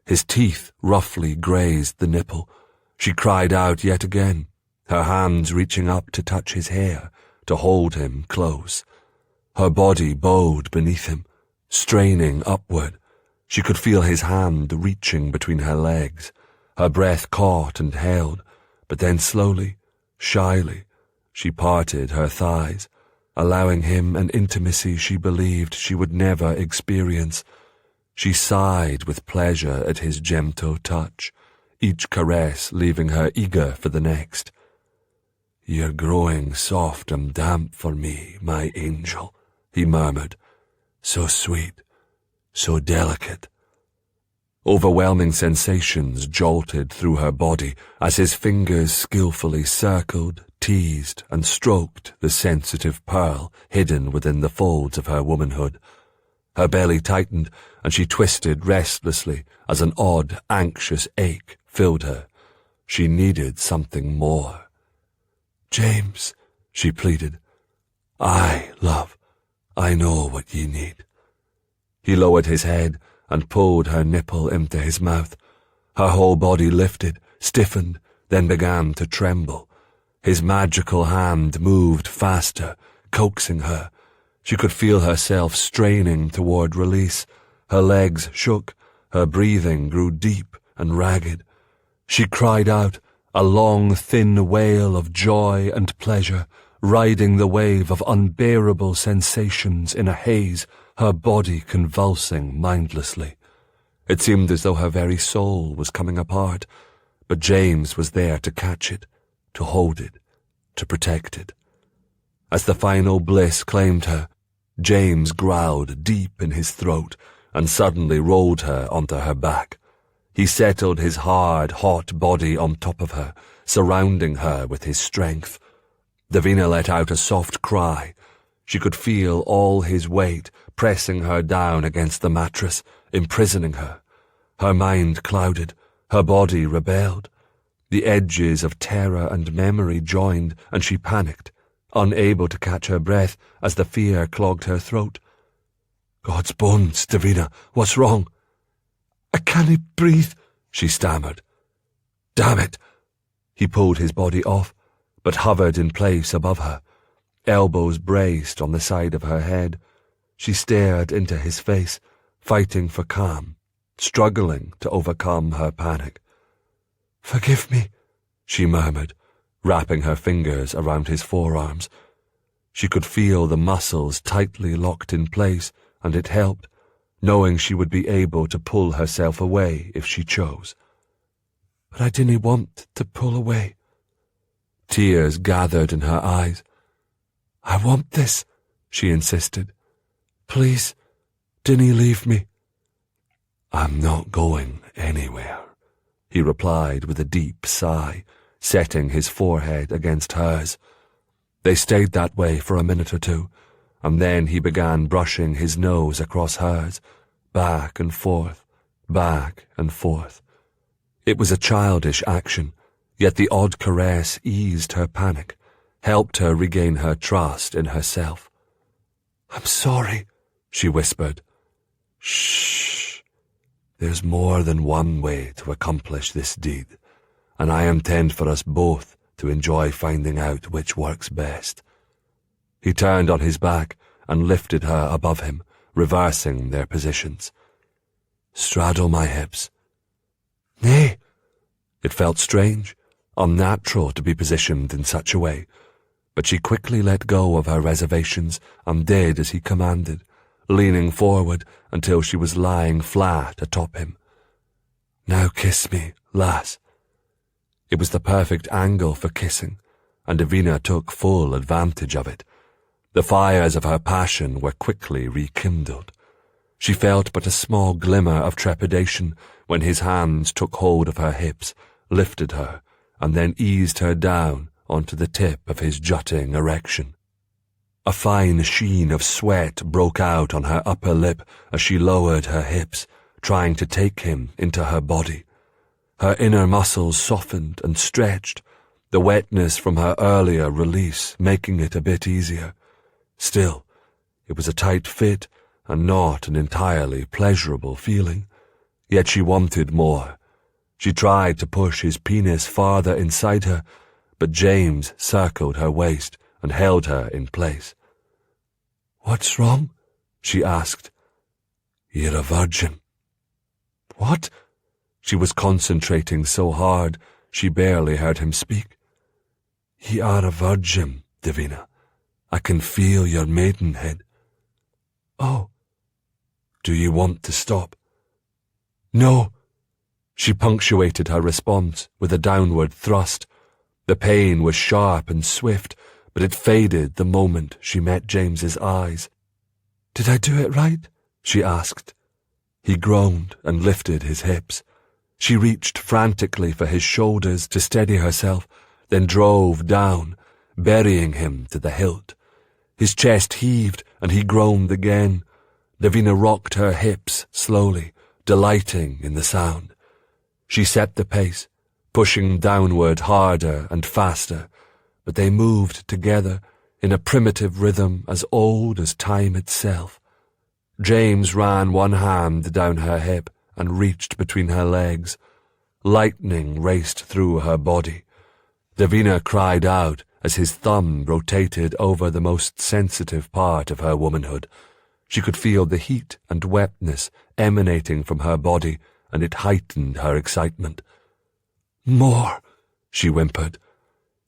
His teeth roughly grazed the nipple. She cried out yet again, her hands reaching up to touch his hair, to hold him close. Her body bowed beneath him, straining upward. She could feel his hand reaching between her legs. Her breath caught and held, but then slowly, shyly, she parted her thighs, allowing him an intimacy she believed she would never experience. She sighed with pleasure at his gentle touch, each caress leaving her eager for the next. "You're growing soft and damp for me, my angel," he murmured. "So sweet, so delicate." Overwhelming sensations jolted through her body as his fingers skillfully circled, teased, and stroked the sensitive pearl hidden within the folds of her womanhood. Her belly tightened, and she twisted restlessly as an odd, anxious ache filled her. She needed something more. "James," she pleaded. "Aye, love, I know what ye need." He lowered his head and pulled her nipple into his mouth. Her whole body lifted, stiffened, then began to tremble. His magical hand moved faster, coaxing her. She could feel herself straining toward release. Her legs shook, her breathing grew deep and ragged. She cried out, a long, thin wail of joy and pleasure, riding the wave of unbearable sensations in a haze, her body convulsing mindlessly. It seemed as though her very soul was coming apart, but James was there to catch it, to hold it, to protect it. As the final bliss claimed her, James growled deep in his throat and suddenly rolled her onto her back. He settled his hard, hot body on top of her, surrounding her with his strength. Davina let out a soft cry. She could feel all his weight pressing her down against the mattress, imprisoning her. Her mind clouded, her body rebelled. The edges of terror and memory joined, and she panicked, unable to catch her breath as the fear clogged her throat. "God's bones, Davina, what's wrong?" "I can't breathe," she stammered. "Damn it!" He pulled his body off, but hovered in place above her, elbows braced on the side of her head. She stared into his face, fighting for calm, struggling to overcome her panic. "Forgive me," she murmured, wrapping her fingers around his forearms. She could feel the muscles tightly locked in place, and it helped, knowing she would be able to pull herself away if she chose. "But I didn't want to pull away." Tears gathered in her eyes. "I want this," she insisted. "Please, dinna leave me." "I'm not going anywhere," he replied with a deep sigh, setting his forehead against hers. They stayed that way for a minute or two, and then he began brushing his nose across hers, back and forth, back and forth. It was a childish action, yet the odd caress eased her panic, helped her regain her trust in herself. "I'm sorry," she whispered. "Shh. There's more than one way to accomplish this deed, and I intend for us both to enjoy finding out which works best." He turned on his back and lifted her above him, reversing their positions. "Straddle my hips." "Nay." It felt strange, unnatural to be positioned in such a way, but she quickly let go of her reservations and did as he commanded, leaning forward until she was lying flat atop him. "Now kiss me, lass." It was the perfect angle for kissing, and Davina took full advantage of it. The fires of her passion were quickly rekindled. She felt but a small glimmer of trepidation when his hands took hold of her hips, lifted her, and then eased her down onto the tip of his jutting erection. A fine sheen of sweat broke out on her upper lip as she lowered her hips, trying to take him into her body. Her inner muscles softened and stretched, the wetness from her earlier release making it a bit easier. Still, it was a tight fit and not an entirely pleasurable feeling. Yet she wanted more. She tried to push his penis farther inside her, but James circled her waist and held her in place. "What's wrong?" she asked. "You're a virgin." "What?" She was concentrating so hard she barely heard him speak. "You are a virgin, Davina. I can feel your maidenhead." "Oh." "Do you want to stop?" "No." She punctuated her response with a downward thrust. The pain was sharp and swift, but it faded the moment she met James's eyes. "Did I do it right?" she asked. He groaned and lifted his hips. She reached frantically for his shoulders to steady herself, then drove down, burying him to the hilt. His chest heaved and he groaned again. Davina rocked her hips slowly, delighting in the sound. She set the pace, pushing downward harder and faster, but they moved together in a primitive rhythm as old as time itself. James ran one hand down her hip and reached between her legs. Lightning raced through her body. Davina cried out as his thumb rotated over the most sensitive part of her womanhood. She could feel the heat and wetness emanating from her body, and it heightened her excitement. "More," she whimpered.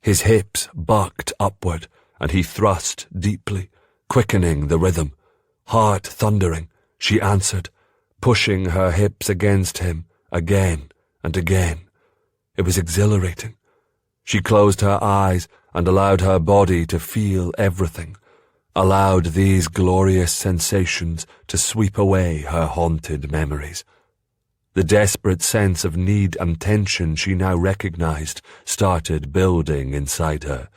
His hips bucked upward, and he thrust deeply, quickening the rhythm. Heart thundering, she answered, pushing her hips against him again and again. It was exhilarating. She closed her eyes and allowed her body to feel everything, allowed these glorious sensations to sweep away her haunted memories. The desperate sense of need and tension she now recognized started building inside her.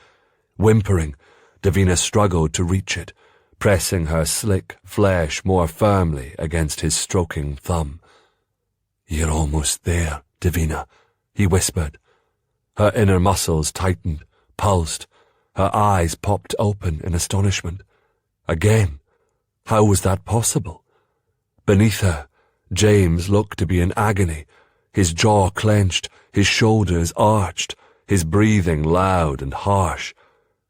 Whimpering, Davina struggled to reach it, pressing her slick flesh more firmly against his stroking thumb. "You're almost there, Davina," he whispered. Her inner muscles tightened, pulsed. Her eyes popped open in astonishment. Again, how was that possible? Beneath her, James looked to be in agony, his jaw clenched, his shoulders arched, his breathing loud and harsh.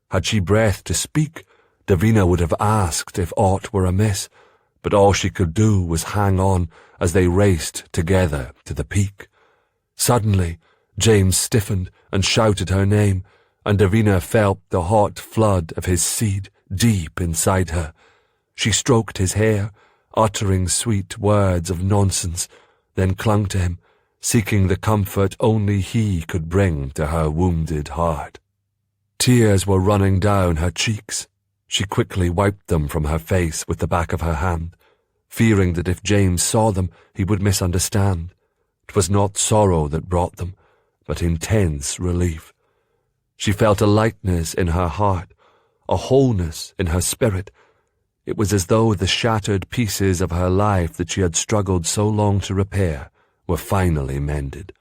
Had she breath to speak, Davina would have asked if aught were amiss, but all she could do was hang on as they raced together to the peak. Suddenly, James stiffened and shouted her name, and Davina felt the hot flood of his seed deep inside her. She stroked his hair, uttering sweet words of nonsense, then clung to him, seeking the comfort only he could bring to her wounded heart. Tears were running down her cheeks. She quickly wiped them from her face with the back of her hand, fearing that if James saw them, he would misunderstand. It was not sorrow that brought them, but intense relief. She felt a lightness in her heart, a wholeness in her spirit. It was as though the shattered pieces of her life that she had struggled so long to repair were finally mended.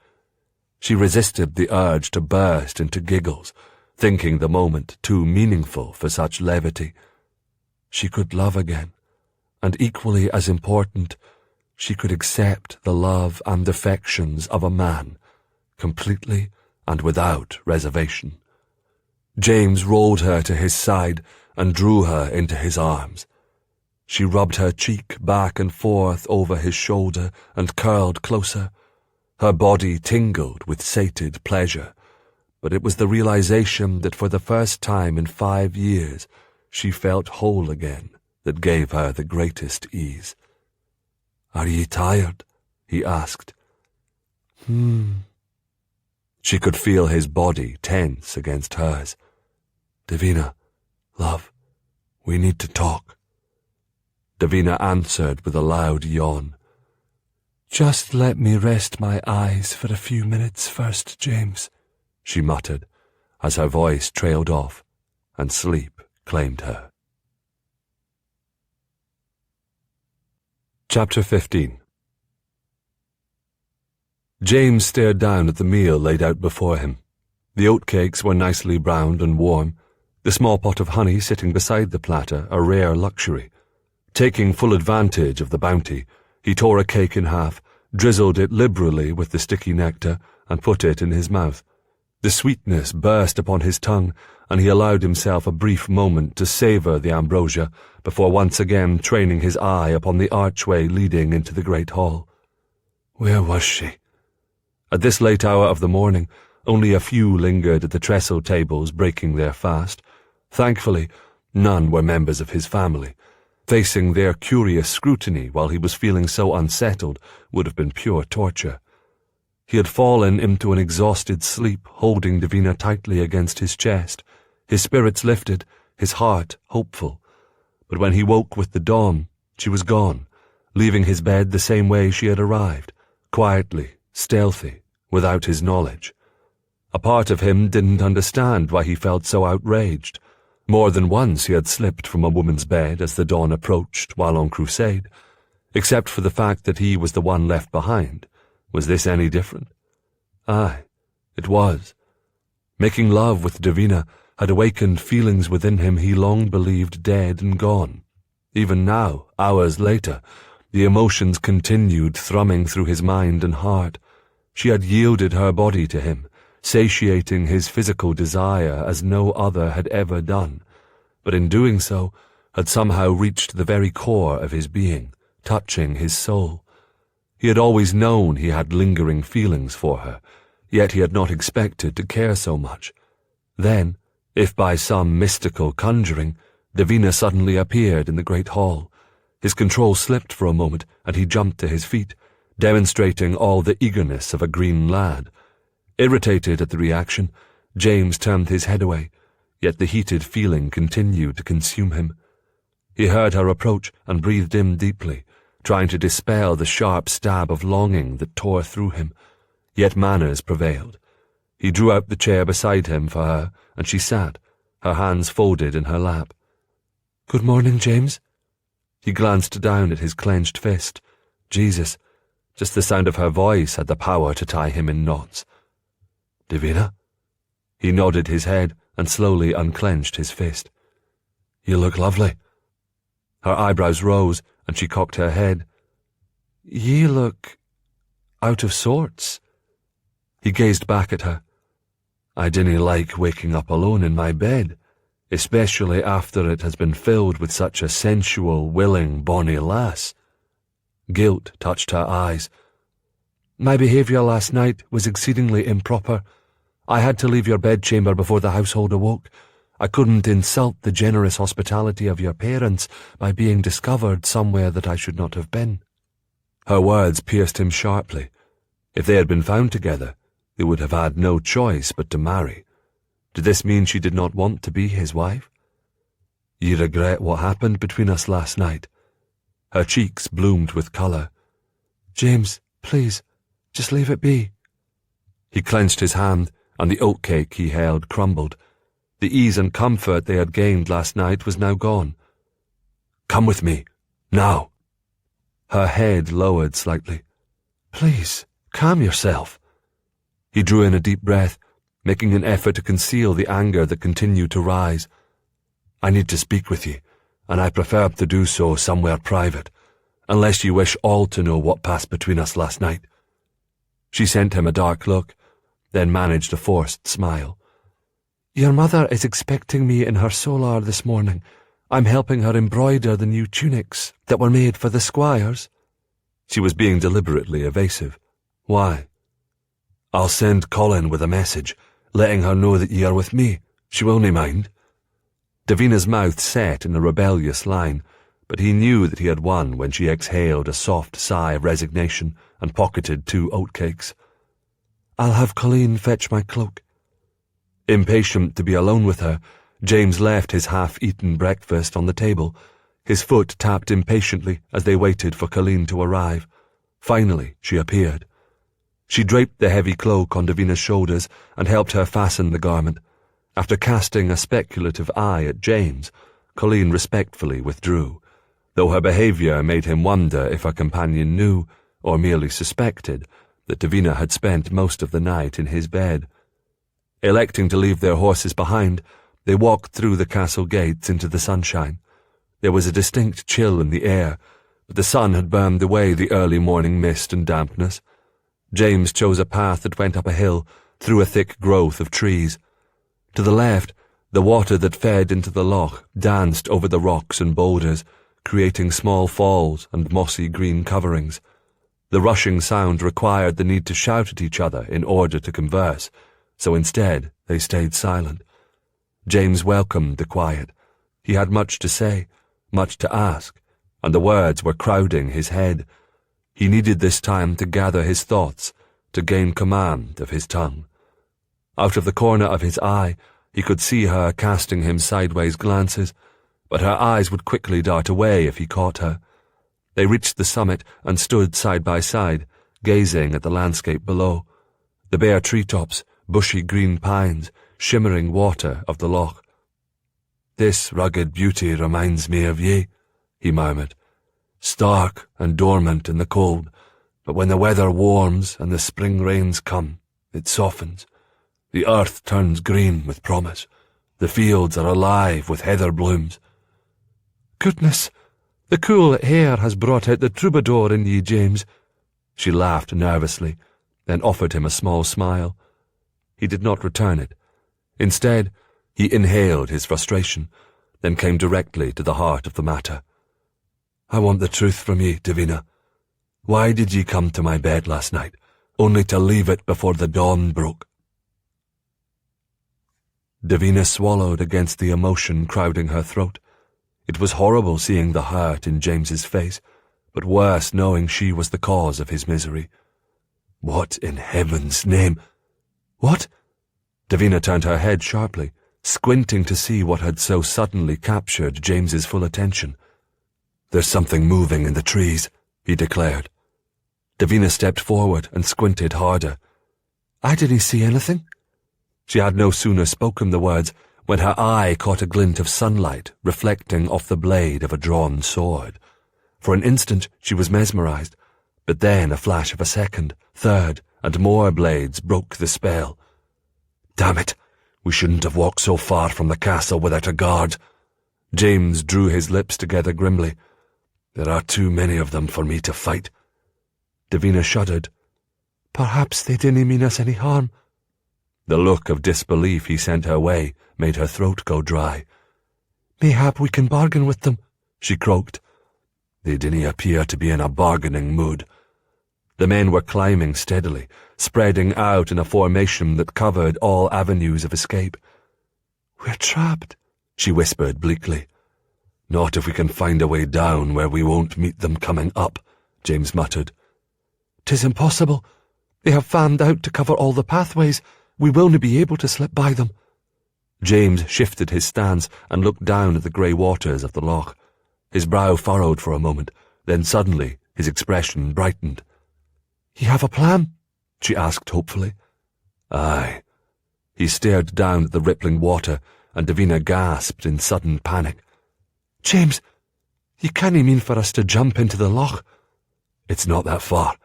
She resisted the urge to burst into giggles, thinking the moment too meaningful for such levity. She could love again, and equally as important, she could accept the love and affections of a man, completely and without reservation. James rolled her to his side and drew her into his arms. She rubbed her cheek back and forth over his shoulder and curled closer. Her body tingled with sated pleasure, but it was the realization that for the first time in 5 years she felt whole again that gave her the greatest ease. "Are ye tired?" he asked. She could feel his body tense against hers. "Davina, love, We need to talk. Davina answered with a loud yawn. Just let me rest my eyes for a few minutes first, James, she muttered, as her voice trailed off, and sleep claimed her. Chapter 15. James stared down at the meal laid out before him. The oatcakes were nicely browned and warm, the small pot of honey sitting beside the platter a rare luxury. Taking full advantage of the bounty, he tore a cake in half, drizzled it liberally with the sticky nectar, and put it in his mouth. The sweetness burst upon his tongue, and he allowed himself a brief moment to savour the ambrosia before once again training his eye upon the archway leading into the great hall. Where was she? At this late hour of the morning, only a few lingered at the trestle tables breaking their fast. Thankfully, none were members of his family. Facing their curious scrutiny while he was feeling so unsettled would have been pure torture. He had fallen into an exhausted sleep, holding Davina tightly against his chest, his spirits lifted, his heart hopeful. But when he woke with the dawn, she was gone, leaving his bed the same way she had arrived, quietly, stealthy, without his knowledge. A part of him didn't understand why he felt so outraged. More than once he had slipped from a woman's bed as the dawn approached while on crusade. Except for the fact that he was the one left behind. Was this any different? Aye, it was. Making love with Davina had awakened feelings within him he long believed dead and gone. Even now, hours later, the emotions continued thrumming through his mind and heart. She had yielded her body to him, satiating his physical desire as no other had ever done, but in doing so had somehow reached the very core of his being, touching his soul. He had always known he had lingering feelings for her, yet he had not expected to care so much. Then, if by some mystical conjuring, Davina suddenly appeared in the great hall. His control slipped for a moment, and he jumped to his feet, demonstrating all the eagerness of a green lad. Irritated at the reaction, James turned his head away, yet the heated feeling continued to consume him. He heard her approach and breathed in deeply, trying to dispel the sharp stab of longing that tore through him. Yet manners prevailed. He drew out the chair beside him for her, and she sat, her hands folded in her lap. "Good morning, James." He glanced down at his clenched fist. Jesus, just the sound of her voice had the power to tie him in knots. "Davina?" He nodded his head and slowly unclenched his fist. "You look lovely." Her eyebrows rose, and she cocked her head. "Ye look out of sorts." He gazed back at her. "I dinna like waking up alone in my bed, especially after it has been filled with such a sensual, willing, bonny lass." Guilt touched her eyes. "My behaviour last night was exceedingly improper. I had to leave your bedchamber before the household awoke. I couldn't insult the generous hospitality of your parents by being discovered somewhere that I should not have been." Her words pierced him sharply. If they had been found together, they would have had no choice but to marry. Did this mean she did not want to be his wife? "You regret what happened between us last night?" Her cheeks bloomed with colour. "James, please, just leave it be." He clenched his hand, and the oatcake he held crumbled. The ease and comfort they had gained last night was now gone. "Come with me, now." Her head lowered slightly. "Please, calm yourself." He drew in a deep breath, making an effort to conceal the anger that continued to rise. "I need to speak with you, and I prefer to do so somewhere private, unless you wish all to know what passed between us last night." She sent him a dark look, then managed a forced smile. "Your mother is expecting me in her solar this morning. I'm helping her embroider the new tunics that were made for the squires." She was being deliberately evasive. "Why?" "I'll send Colin with a message, letting her know that ye are with me. She will nae mind." Davina's mouth set in a rebellious line, but he knew that he had won when she exhaled a soft sigh of resignation and pocketed 2 oatcakes. "I'll have Colleen fetch my cloak." Impatient to be alone with her, James left his half-eaten breakfast on the table. His foot tapped impatiently as they waited for Colleen to arrive. Finally, she appeared. She draped the heavy cloak on Davina's shoulders and helped her fasten the garment. After casting a speculative eye at James, Colleen respectfully withdrew, though her behaviour made him wonder if her companion knew, or merely suspected, that Davina had spent most of the night in his bed. Electing to leave their horses behind, they walked through the castle gates into the sunshine. There was a distinct chill in the air, but the sun had burned away the early morning mist and dampness. James chose a path that went up a hill, through a thick growth of trees. To the left, the water that fed into the loch danced over the rocks and boulders, creating small falls and mossy green coverings. The rushing sound required the need to shout at each other in order to converse, so instead they stayed silent. James welcomed the quiet. He had much to say, much to ask, and the words were crowding his head. He needed this time to gather his thoughts, to gain command of his tongue. Out of the corner of his eye, he could see her casting him sideways glances, but her eyes would quickly dart away if he caught her. They reached the summit and stood side by side, gazing at the landscape below. The bare treetops, bushy green pines, shimmering water of the loch. "This rugged beauty reminds me of ye," he murmured. "Stark and dormant in the cold, but when the weather warms and the spring rains come, it softens. The earth turns green with promise. The fields are alive with heather blooms." "Goodness, the cool air has brought out the troubadour in ye, James." She laughed nervously, then offered him a small smile. He did not return it. Instead, he inhaled his frustration, then came directly to the heart of the matter. "I want the truth from ye, Davina. Why did ye come to my bed last night, only to leave it before the dawn broke?" Davina swallowed against the emotion crowding her throat. It was horrible seeing the hurt in James's face, but worse knowing she was the cause of his misery. "What in heaven's name—" "What?" Davina turned her head sharply, squinting to see what had so suddenly captured James's full attention. "There's something moving in the trees," he declared. Davina stepped forward and squinted harder. "I didn't see anything." She had no sooner spoken the words when her eye caught a glint of sunlight reflecting off the blade of a drawn sword. For an instant she was mesmerized, but then a flash of a second, third, and more blades broke the spell. "Damn it! We shouldn't have walked so far from the castle without a guard." James drew his lips together grimly. "There are too many of them for me to fight." Davina shuddered. "Perhaps they didn't mean us any harm." The look of disbelief he sent her way made her throat go dry. "Mayhap we can bargain with them," she croaked. They didn't appear to be in a bargaining mood. The men were climbing steadily, spreading out in a formation that covered all avenues of escape. "We're trapped," she whispered bleakly. "Not if we can find a way down where we won't meet them coming up," James muttered. "'Tis impossible. They have fanned out to cover all the pathways. We will not be able to slip by them." James shifted his stance and looked down at the grey waters of the loch. His brow furrowed for a moment, then suddenly his expression brightened. "You have a plan?" she asked hopefully. "Aye." He stared down at the rippling water, and Davina gasped in sudden panic. "James, you can't mean for us to jump into the loch?" "It's not that far.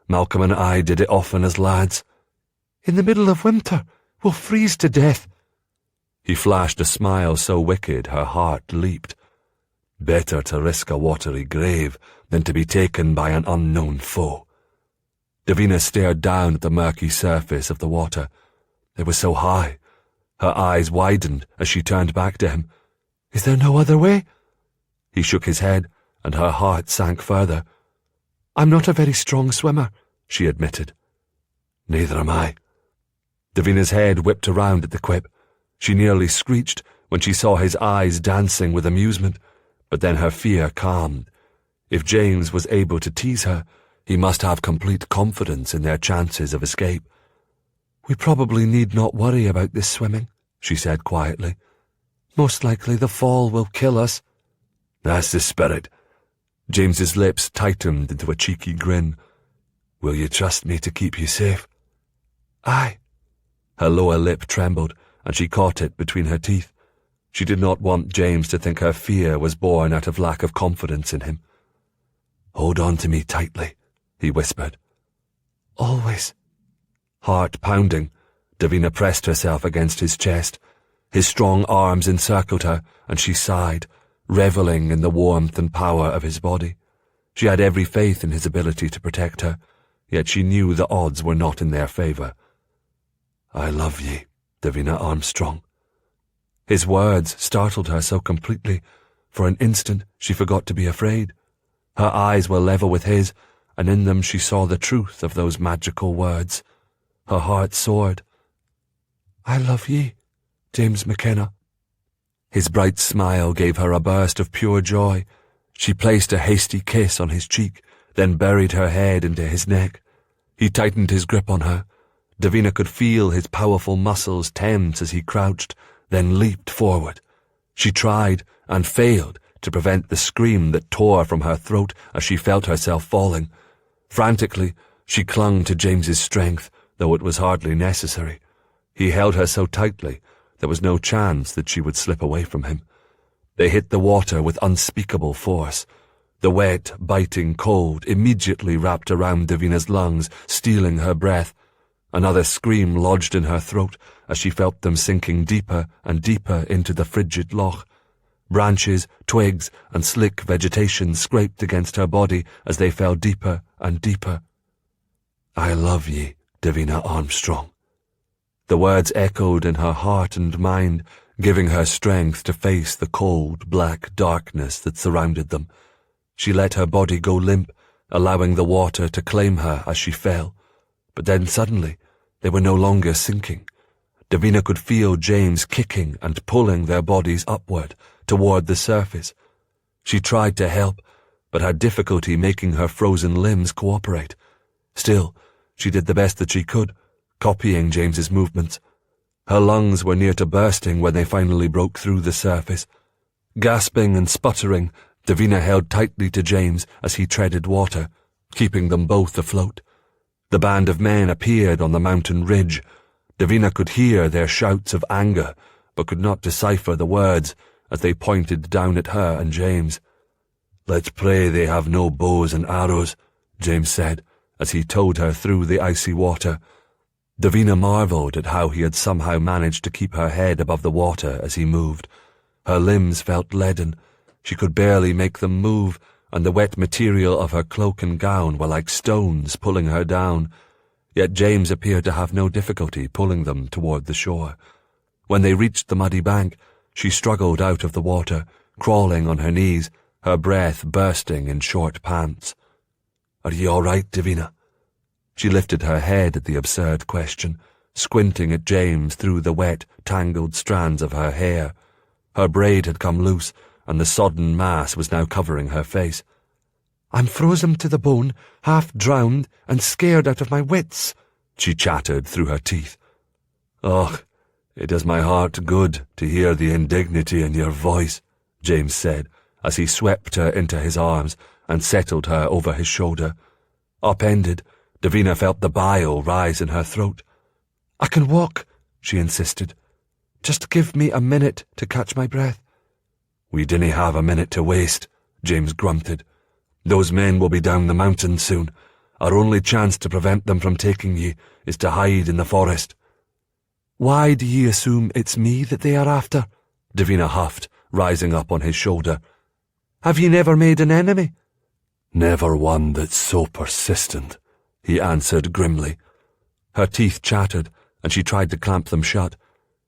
Malcolm and I did it often as lads." "In the middle of winter, we'll freeze to death." He flashed a smile so wicked her heart leaped. Better to risk a watery grave than to be taken by an unknown foe. Davina stared down at the murky surface of the water. It was so high. Her eyes widened as she turned back to him. "Is there no other way?" He shook his head, and her heart sank further. "I'm not a very strong swimmer," she admitted. "Neither am I." Davina's head whipped around at the quip. She nearly screeched when she saw his eyes dancing with amusement, but then her fear calmed. If James was able to tease her, he must have complete confidence in their chances of escape. "We probably need not worry about this swimming," she said quietly. Most likely the fall will kill us. That's the spirit. James's lips tightened into a cheeky grin. Will you trust me to keep you safe? Aye. Her lower lip trembled, and she caught it between her teeth. She did not want James to think her fear was born out of lack of confidence in him. Hold on to me tightly, he whispered. Always. Heart pounding, Davina pressed herself against his chest. His strong arms encircled her, and she sighed, reveling in the warmth and power of his body. She had every faith in his ability to protect her, yet she knew the odds were not in their favour. I love ye, Davina Armstrong. His words startled her so completely, for an instant she forgot to be afraid. Her eyes were level with his, and in them she saw the truth of those magical words. Her heart soared. I love ye, James McKenna. His bright smile gave her a burst of pure joy. She placed a hasty kiss on his cheek, then buried her head into his neck. He tightened his grip on her. Davina could feel his powerful muscles tense as he crouched, then leaped forward. She tried, and failed, to prevent the scream that tore from her throat as she felt herself falling. Frantically, she clung to James's strength, though it was hardly necessary. He held her so tightly, there was no chance that she would slip away from him. They hit the water with unspeakable force. The wet, biting cold immediately wrapped around Davina's lungs, stealing her breath. Another scream lodged in her throat as she felt them sinking deeper and deeper into the frigid loch. Branches, twigs, and slick vegetation scraped against her body as they fell deeper and deeper. I love ye, Davina Armstrong. The words echoed in her heart and mind, giving her strength to face the cold, black darkness that surrounded them. She let her body go limp, allowing the water to claim her as she fell. But then suddenly, they were no longer sinking. Davina could feel James kicking and pulling their bodies upward, toward the surface. She tried to help, but had difficulty making her frozen limbs cooperate. Still, she did the best that she could, copying James's movements. Her lungs were near to bursting when they finally broke through the surface. Gasping and sputtering, Davina held tightly to James as he treaded water, keeping them both afloat. The band of men appeared on the mountain ridge. Davina could hear their shouts of anger, but could not decipher the words as they pointed down at her and James. Let's pray they have no bows and arrows, James said, as he towed her through the icy water. Davina marvelled at how he had somehow managed to keep her head above the water as he moved. Her limbs felt leaden. She could barely make them move, and the wet material of her cloak and gown were like stones pulling her down. Yet James appeared to have no difficulty pulling them toward the shore. When they reached the muddy bank, she struggled out of the water, crawling on her knees, her breath bursting in short pants. Are you all right, Davina? She lifted her head at the absurd question, squinting at James through the wet, tangled strands of her hair. Her braid had come loose, and the sodden mass was now covering her face. I'm frozen to the bone, half drowned, and scared out of my wits, she chattered through her teeth. Oh, it does my heart good to hear the indignity in your voice, James said, as he swept her into his arms and settled her over his shoulder. Upended, Davina felt the bile rise in her throat. I can walk, she insisted. Just give me a minute to catch my breath. We dinna have a minute to waste, James grunted. Those men will be down the mountain soon. Our only chance to prevent them from taking ye is to hide in the forest. Why do ye assume it's me that they are after? Davina huffed, rising up on his shoulder. Have ye never made an enemy? Never one that's so persistent, he answered grimly. Her teeth chattered, and she tried to clamp them shut.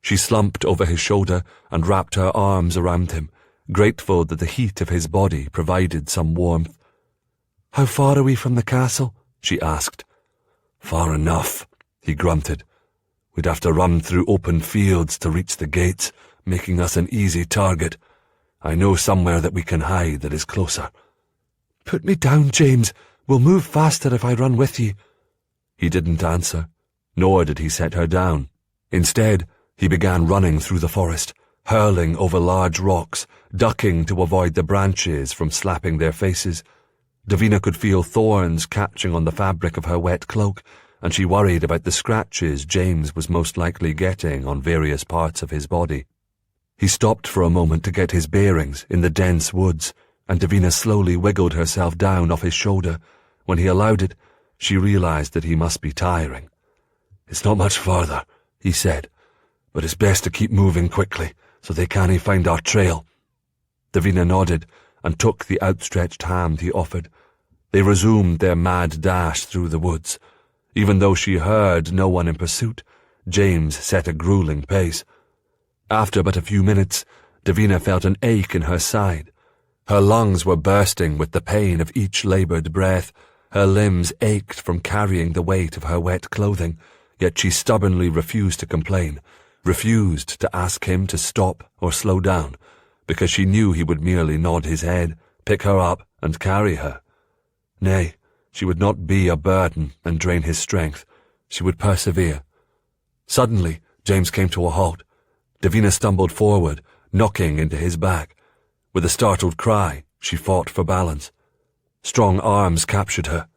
She slumped over his shoulder and wrapped her arms around him, grateful that the heat of his body provided some warmth. How far are we from the castle? She asked. Far enough, he grunted. We'd have to run through open fields to reach the gates, making us an easy target. I know somewhere that we can hide that is closer. Put me down, James. We'll move faster if I run with ye. He didn't answer, nor did he set her down. Instead, he began running through the forest, hurling over large rocks, ducking to avoid the branches from slapping their faces. Davina could feel thorns catching on the fabric of her wet cloak, and she worried about the scratches James was most likely getting on various parts of his body. He stopped for a moment to get his bearings in the dense woods, and Davina slowly wiggled herself down off his shoulder. When he allowed it, she realized that he must be tiring. "It's not much farther," he said, "but it's best to keep moving quickly, so they can't find our trail." Davina nodded and took the outstretched hand he offered. They resumed their mad dash through the woods. Even though she heard no one in pursuit, James set a grueling pace. After but a few minutes, Davina felt an ache in her side. Her lungs were bursting with the pain of each laboured breath. Her limbs ached from carrying the weight of her wet clothing, yet she stubbornly refused to complain, refused to ask him to stop or slow down, because she knew he would merely nod his head, pick her up, and carry her. Nay, she would not be a burden and drain his strength. She would persevere. Suddenly, James came to a halt. Davina stumbled forward, knocking into his back. With a startled cry, she fought for balance. Strong arms captured her.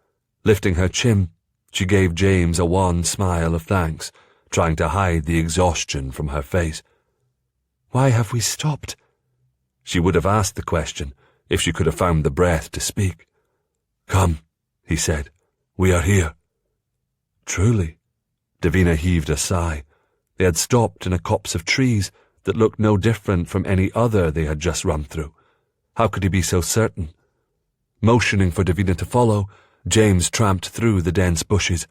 Lifting her chin, she gave James a wan smile of thanks, trying to hide the exhaustion from her face. "Why have we stopped?" She would have asked the question if she could have found the breath to speak. "Come," he said. "We are here." Truly? Davina heaved a sigh. They had stopped in a copse of trees that looked no different from any other they had just run through. How could he be so certain? Motioning for Davina to follow, James tramped through the dense bushes.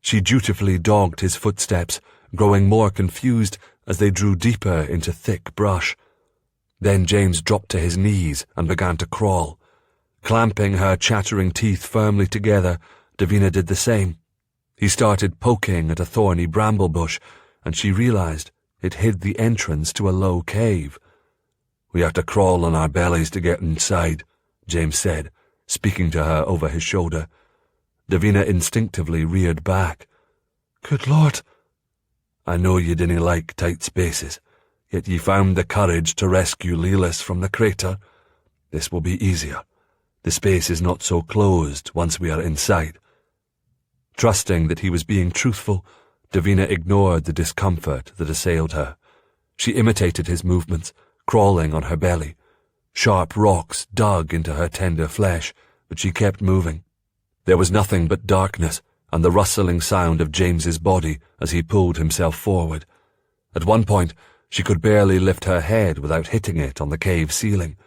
She dutifully dogged his footsteps, growing more confused as they drew deeper into thick brush. Then James dropped to his knees and began to crawl. Clamping her chattering teeth firmly together, Davina did the same. He started poking at a thorny bramble bush, and she realized it hid the entrance to a low cave. "We have to crawl on our bellies to get inside," James said, speaking to her over his shoulder. Davina instinctively reared back. "Good Lord!" "I know you didn't like tight spaces, yet ye found the courage to rescue Lelis from the crater. This will be easier. The space is not so closed once we are inside." Trusting that he was being truthful, Davina ignored the discomfort that assailed her. She imitated his movements, crawling on her belly. Sharp rocks dug into her tender flesh, but she kept moving. There was nothing but darkness and the rustling sound of James's body as he pulled himself forward. At one point, she could barely lift her head without hitting it on the cave ceiling.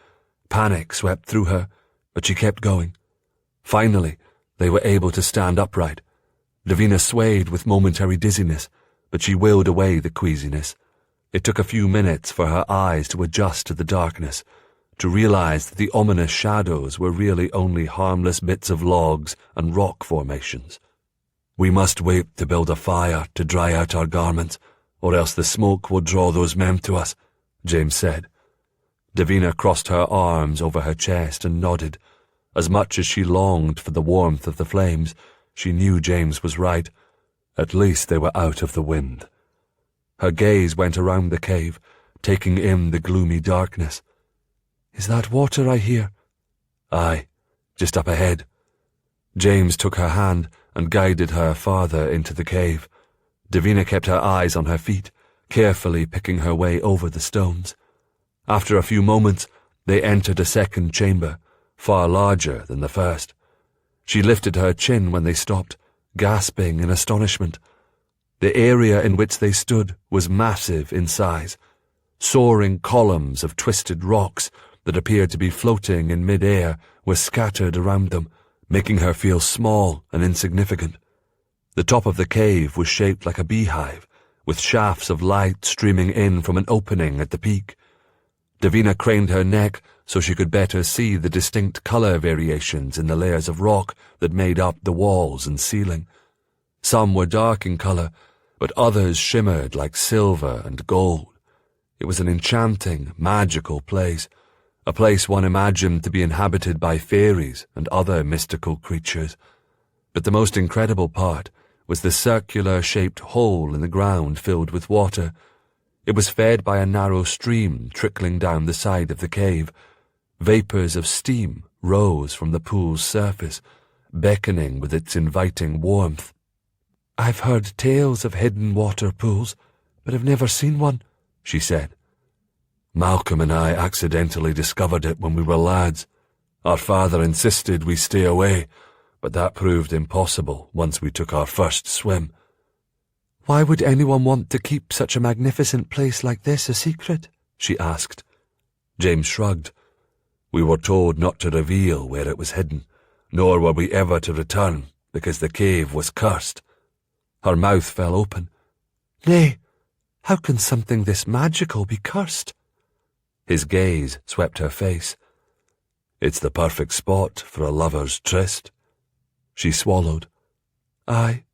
Panic swept through her, but she kept going. Finally, they were able to stand upright. Davina swayed with momentary dizziness, but she willed away the queasiness. It took a few minutes for her eyes to adjust to the darkness, to realize that the ominous shadows were really only harmless bits of logs and rock formations. "We must wait to build a fire to dry out our garments, or else the smoke will draw those men to us," James said. Davina crossed her arms over her chest and nodded. As much as she longed for the warmth of the flames, she knew James was right. At least they were out of the wind. Her gaze went around the cave, taking in the gloomy darkness. "Is that water I hear?" "Aye, just up ahead." James took her hand and guided her farther into the cave. Davina kept her eyes on her feet, carefully picking her way over the stones. After a few moments, they entered a second chamber, far larger than the first. She lifted her chin when they stopped, gasping in astonishment. The area in which they stood was massive in size. Soaring columns of twisted rocks that appeared to be floating in mid-air were scattered around them, making her feel small and insignificant. The top of the cave was shaped like a beehive, with shafts of light streaming in from an opening at the peak. Davina craned her neck so she could better see the distinct colour variations in the layers of rock that made up the walls and ceiling. Some were dark in colour, but others shimmered like silver and gold. It was an enchanting, magical place, a place one imagined to be inhabited by fairies and other mystical creatures. But the most incredible part was the circular-shaped hole in the ground filled with water. It was fed by a narrow stream trickling down the side of the cave. Vapours of steam rose from the pool's surface, beckoning with its inviting warmth. "I've heard tales of hidden water pools, but have never seen one," she said. "Malcolm and I accidentally discovered it when we were lads. Our father insisted we stay away, but that proved impossible once we took our first swim." "Why would anyone want to keep such a magnificent place like this a secret?" she asked. James shrugged. "We were told not to reveal where it was hidden, nor were we ever to return, because the cave was cursed." Her mouth fell open. "Nay, how can something this magical be cursed?" His gaze swept her face. "It's the perfect spot for a lover's tryst." She swallowed. "Aye."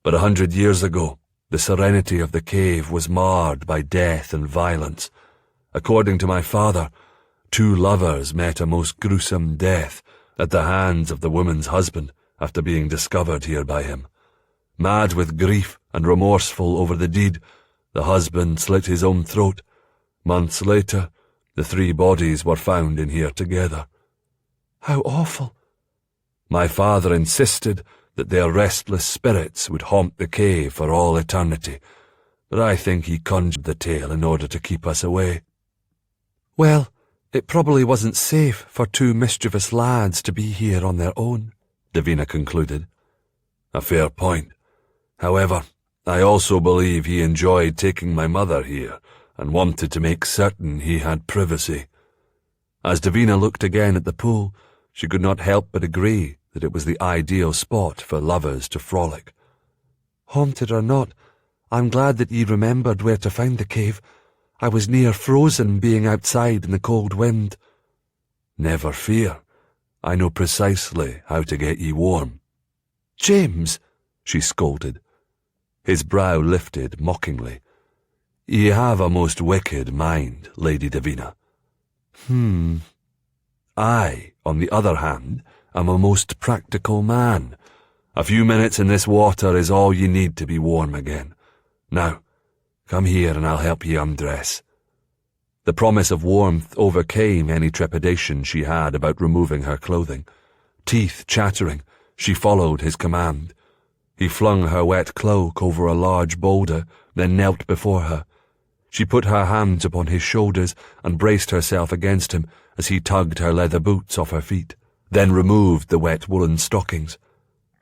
"But 100 years ago, the serenity of the cave was marred by death and violence. According to my father, 2 lovers met a most gruesome death at the hands of the woman's husband after being discovered here by him. Mad with grief and remorseful over the deed, the husband slit his own throat. Months later, the 3 bodies were found in here together." "How awful." "My father insisted that their restless spirits would haunt the cave for all eternity, but I think he conjured the tale in order to keep us away." "Well, it probably wasn't safe for 2 mischievous lads to be here on their own," Davina concluded. "A fair point. However, I also believe he enjoyed taking my mother here and wanted to make certain he had privacy." As Davina looked again at the pool, she could not help but agree that it was the ideal spot for lovers to frolic. "Haunted or not, I'm glad that ye remembered where to find the cave. I was near frozen being outside in the cold wind." "Never fear. I know precisely how to get ye warm." "James!" she scolded. His brow lifted mockingly. "Ye have a most wicked mind, Lady Davina." "I, on the other hand, am a most practical man. A few minutes in this water is all ye need to be warm again. Now, come here and I'll help ye undress." The promise of warmth overcame any trepidation she had about removing her clothing. Teeth chattering, she followed his command. He flung her wet cloak over a large boulder, then knelt before her. She put her hands upon his shoulders and braced herself against him as he tugged her leather boots off her feet, then removed the wet woolen stockings.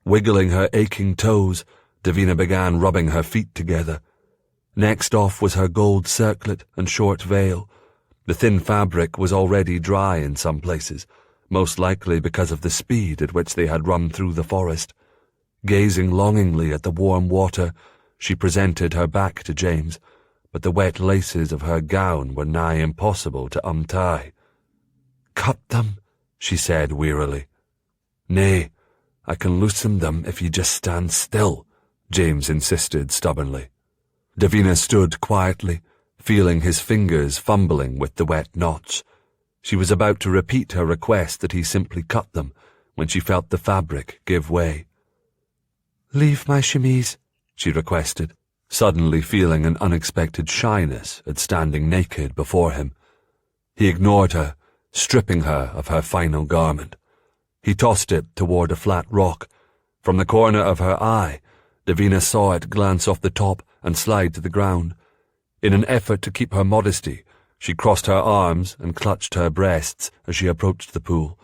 Wiggling her aching toes, Davina began rubbing her feet together. Next off was her gold circlet and short veil. The thin fabric was already dry in some places, most likely because of the speed at which they had run through the forest. Gazing longingly at the warm water, she presented her back to James, but the wet laces of her gown were nigh impossible to untie. "Cut them," she said wearily. "Nay, I can loosen them if you just stand still," James insisted stubbornly. Davina stood quietly, feeling his fingers fumbling with the wet knots. She was about to repeat her request that he simply cut them when she felt the fabric give way. "Leave my chemise," she requested, suddenly feeling an unexpected shyness at standing naked before him. He ignored her, stripping her of her final garment. He tossed it toward a flat rock. From the corner of her eye, Davina saw it glance off the top and slide to the ground. In an effort to keep her modesty, she crossed her arms and clutched her breasts as she approached the pool,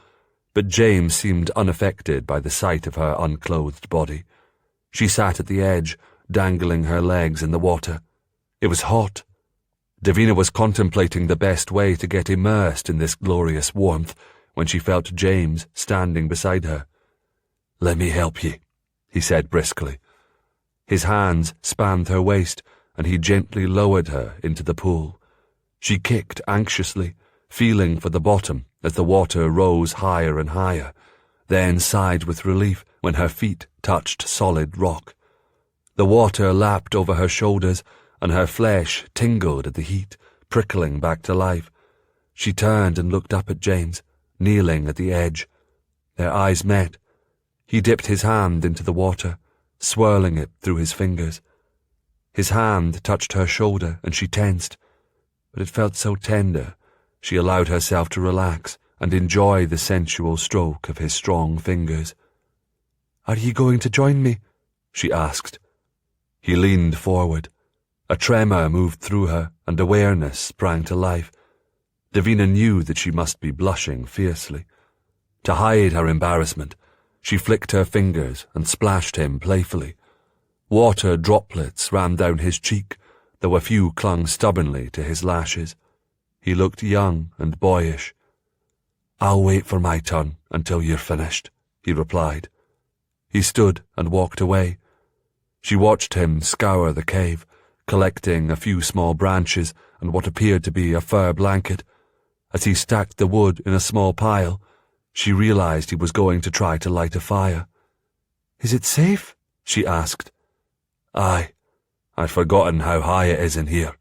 but James seemed unaffected by the sight of her unclothed body. She sat at the edge, dangling her legs in the water. It was hot. Davina was contemplating the best way to get immersed in this glorious warmth when she felt James standing beside her. "Let me help ye," he said briskly. His hands spanned her waist, and he gently lowered her into the pool. She kicked anxiously, feeling for the bottom as the water rose higher and higher, then sighed with relief when her feet touched solid rock. The water lapped over her shoulders, and her flesh tingled at the heat, prickling back to life. She turned and looked up at James, kneeling at the edge. Their eyes met. He dipped his hand into the water, swirling it through his fingers. His hand touched her shoulder and she tensed, but it felt so tender she allowed herself to relax and enjoy the sensual stroke of his strong fingers. "Are you going to join me?" she asked. He leaned forward. A tremor moved through her and awareness sprang to life. Davina knew that she must be blushing fiercely. To hide her embarrassment, she flicked her fingers and splashed him playfully. Water droplets ran down his cheek, though a few clung stubbornly to his lashes. He looked young and boyish. "I'll wait for my turn until you're finished," he replied. He stood and walked away. She watched him scour the cave, collecting a few small branches and what appeared to be a fur blanket. As he stacked the wood in a small pile, she realized he was going to try to light a fire. "Is it safe?" she asked. "Aye. I'd forgotten how high it is in here.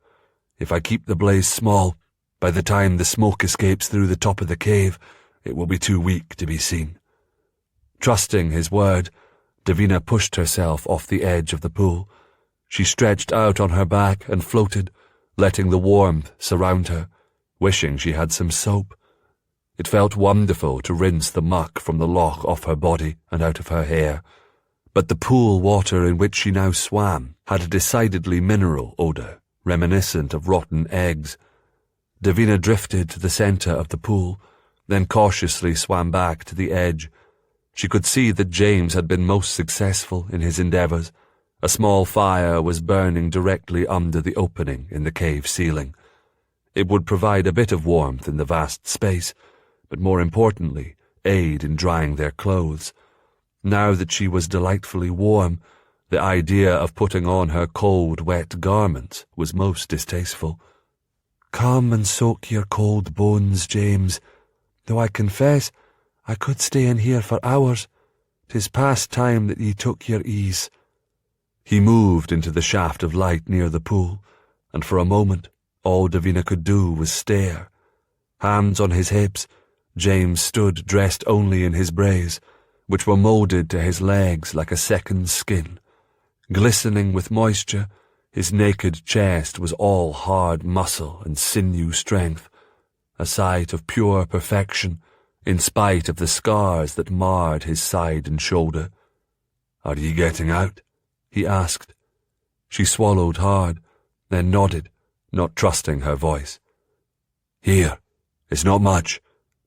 If I keep the blaze small, by the time the smoke escapes through the top of the cave, it will be too weak to be seen." Trusting his word, Davina pushed herself off the edge of the pool. She stretched out on her back and floated, letting the warmth surround her, wishing she had some soap. It felt wonderful to rinse the muck from the loch off her body and out of her hair, but the pool water in which she now swam had a decidedly mineral odour, reminiscent of rotten eggs. Davina drifted to the centre of the pool, then cautiously swam back to the edge. She could see that James had been most successful in his endeavours. A small fire was burning directly under the opening in the cave ceiling. It would provide a bit of warmth in the vast space, but more importantly, aid in drying their clothes. Now that she was delightfully warm, the idea of putting on her cold, wet garments was most distasteful. "Come and soak your cold bones, James, though I confess I could stay in here for hours. 'Tis past time that ye took your ease." He moved into the shaft of light near the pool, and for a moment all Davina could do was stare. Hands on his hips, James stood dressed only in his brays, which were moulded to his legs like a second skin. Glistening with moisture, his naked chest was all hard muscle and sinew strength, a sight of pure perfection, in spite of the scars that marred his side and shoulder. "Are ye getting out?" he asked. She swallowed hard, then nodded, not trusting her voice. "Here, it's not much,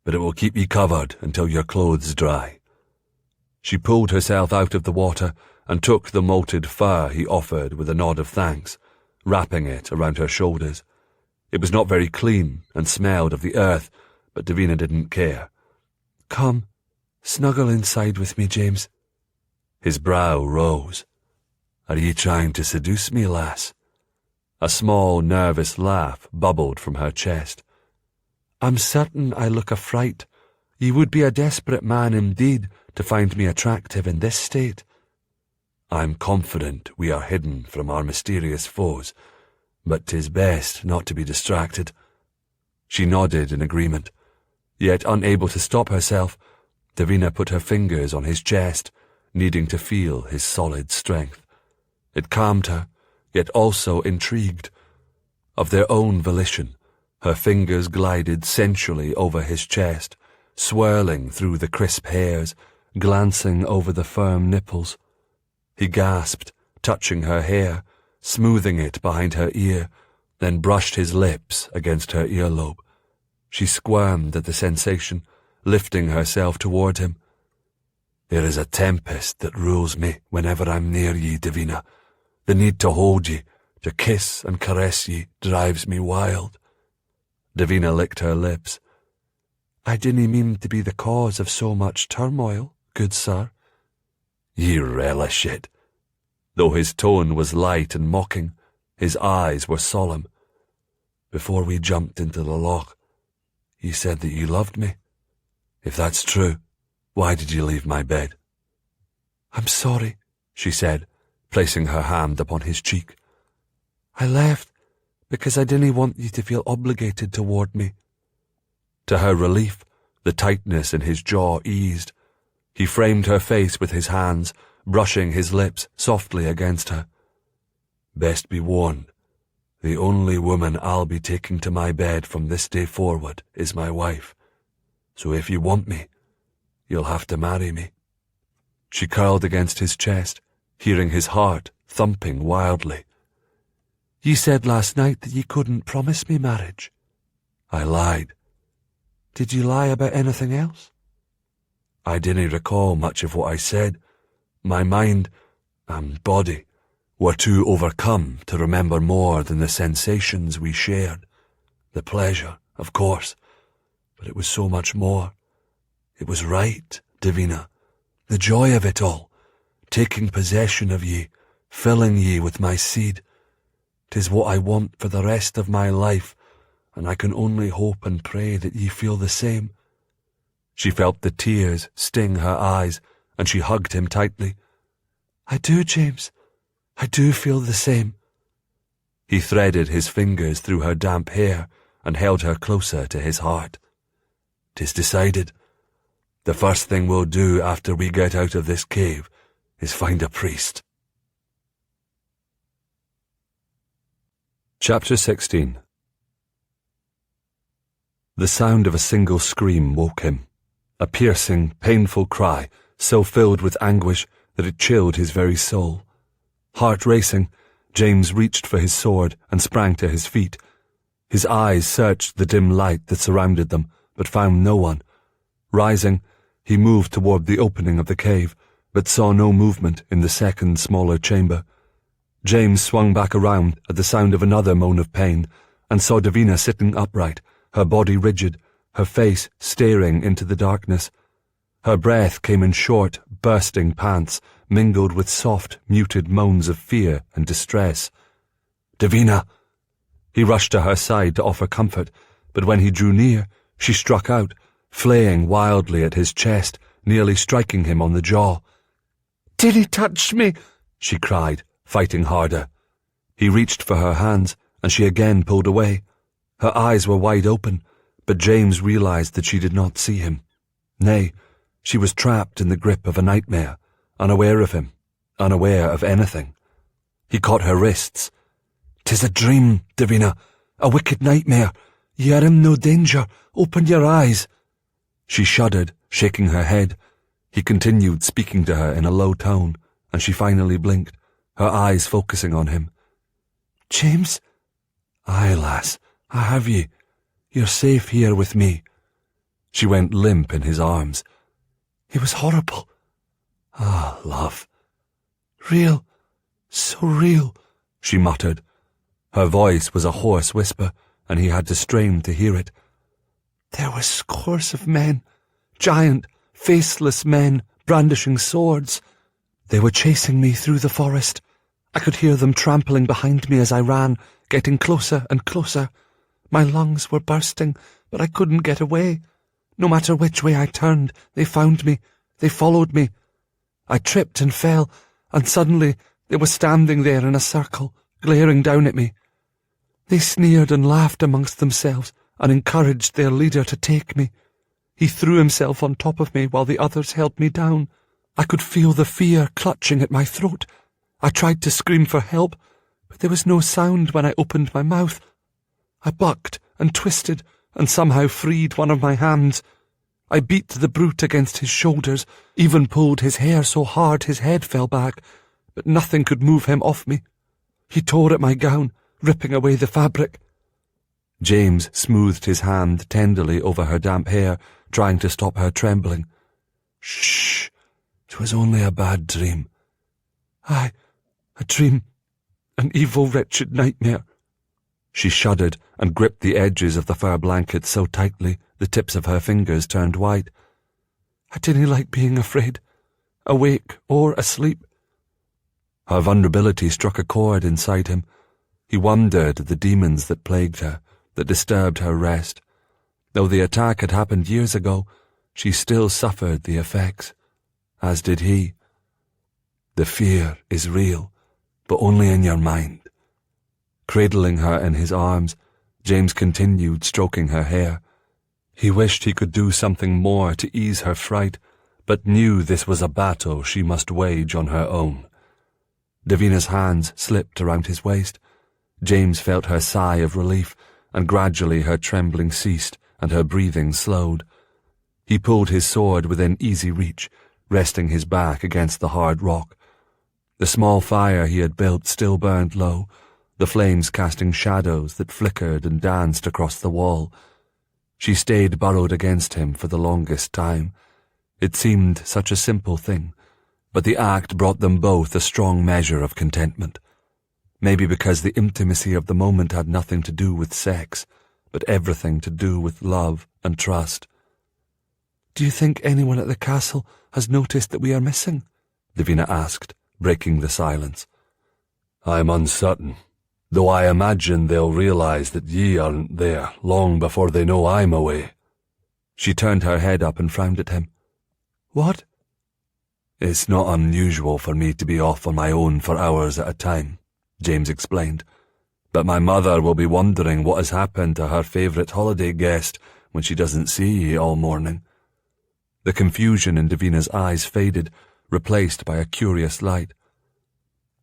but it will keep ye covered until your clothes dry." She pulled herself out of the water and took the molted fur he offered with a nod of thanks, wrapping it around her shoulders. It was not very clean and smelled of the earth, but Davina didn't care. "Come, snuggle inside with me, James." His brow rose. "Are ye trying to seduce me, lass?" A small, nervous laugh bubbled from her chest. "I'm certain I look a fright. Ye would be a desperate man indeed to find me attractive in this state." "I'm confident we are hidden from our mysterious foes, but 'tis best not to be distracted." She nodded in agreement. Yet unable to stop herself, Davina put her fingers on his chest, needing to feel his solid strength. It calmed her, yet also intrigued. Of their own volition, her fingers glided sensually over his chest, swirling through the crisp hairs, glancing over the firm nipples. He gasped, touching her hair, smoothing it behind her ear, then brushed his lips against her earlobe. She squirmed at the sensation, lifting herself toward him. "There is a tempest that rules me whenever I'm near ye, Davina. The need to hold ye, to kiss and caress ye, drives me wild." Davina licked her lips. "I didn't mean to be the cause of so much turmoil, good sir." "Ye relish it." Though his tone was light and mocking, his eyes were solemn. "Before we jumped into the loch, ye said that you loved me. If that's true, why did you leave my bed?" "I'm sorry," she said, placing her hand upon his cheek. "I left because I didn't want you to feel obligated toward me." To her relief, the tightness in his jaw eased. He framed her face with his hands, brushing his lips softly against her. Best be warned, the only woman I'll be taking to my bed from this day forward is my wife. So if you want me, you'll have to marry me." She curled against his chest, hearing his heart thumping wildly. "You said last night that you couldn't promise me marriage." "I lied. "Did you lie about anything else?" I didn't recall much of what I said. My mind and body were too overcome to remember more than the sensations we shared. The pleasure, of course, but it was so much more. It was right, Davina, the joy of it all, taking possession of ye, filling ye with my seed. 'Tis what I want for the rest of my life, and I can only hope and pray that ye feel the same." She felt the tears sting her eyes, and she hugged him tightly. "I do, James. I do feel the same." He threaded his fingers through her damp hair and held her closer to his heart. "'Tis decided. The first thing we'll do after we get out of this cave is find a priest." Chapter 16. The sound of a single scream woke him, a piercing, painful cry so filled with anguish that it chilled his very soul. Heart racing, James reached for his sword and sprang to his feet. His eyes searched the dim light that surrounded them, but found no one. Rising, he moved toward the opening of the cave, but saw no movement in the second, smaller chamber. James swung back around at the sound of another moan of pain, and saw Davina sitting upright, her body rigid, her face staring into the darkness. Her breath came in short, bursting pants, mingled with soft, muted moans of fear and distress. "Davina!" He rushed to her side to offer comfort, but when he drew near, she struck out, flaying wildly at his chest, nearly striking him on the jaw. "Did he touch me?" she cried, fighting harder. He reached for her hands, and she again pulled away. Her eyes were wide open, but James realized that she did not see him. Nay, she was trapped in the grip of a nightmare, unaware of him, unaware of anything. He caught her wrists. "'Tis a dream, Davina, a wicked nightmare. Ye are in no danger. Open your eyes." She shuddered, shaking her head. He continued speaking to her in a low tone, and she finally blinked, her eyes focusing on him. "James?" "Aye, lass, I have ye. You're safe here with me." She went limp in his arms. "It was horrible." "Ah, love. Real, so real," she muttered. Her voice was a hoarse whisper, and he had to strain to hear it. "There were scores of men, giant, faceless men, brandishing swords. They were chasing me through the forest. I could hear them trampling behind me as I ran, getting closer and closer. My lungs were bursting, but I couldn't get away. No matter which way I turned, they found me. They followed me. I tripped and fell, and suddenly they were standing there in a circle, glaring down at me. They sneered and laughed amongst themselves and encouraged their leader to take me. He threw himself on top of me while the others held me down. I could feel the fear clutching at my throat. I tried to scream for help, but there was no sound when I opened my mouth. I bucked and twisted and somehow freed one of my hands. I beat the brute against his shoulders, even pulled his hair so hard his head fell back, but nothing could move him off me. He tore at my gown, ripping away the fabric. James smoothed his hand tenderly over her damp hair, trying to stop her trembling. "Shh! 'Twas only a bad dream." "Aye, a dream. An evil, wretched nightmare." She shuddered and gripped the edges of the fur blanket so tightly the tips of her fingers turned white. "I didn't like being afraid, awake or asleep." Her vulnerability struck a chord inside him. He wondered at the demons that plagued her, that disturbed her rest. Though the attack had happened years ago, she still suffered the effects, as did he. "The fear is real, but only in your mind." Cradling her in his arms, James continued stroking her hair. He wished he could do something more to ease her fright, but knew this was a battle she must wage on her own. Davina's hands slipped around his waist. James felt her sigh of relief, and gradually her trembling ceased and her breathing slowed. He pulled his sword within easy reach, resting his back against the hard rock. The small fire he had built still burned low, the flames casting shadows that flickered and danced across the wall. She stayed burrowed against him for the longest time. It seemed such a simple thing, but the act brought them both a strong measure of contentment. Maybe because the intimacy of the moment had nothing to do with sex, but everything to do with love and trust. "Do you think anyone at the castle has noticed that we are missing?" Davina asked, breaking the silence. "I am uncertain, though I imagine they'll realize that ye aren't there long before they know I'm away." She turned her head up and frowned at him. "What?" "It's not unusual for me to be off on my own for hours at a time," James explained. "But my mother will be wondering what has happened to her favourite holiday guest when she doesn't see ye all morning." The confusion in Davina's eyes faded, replaced by a curious light.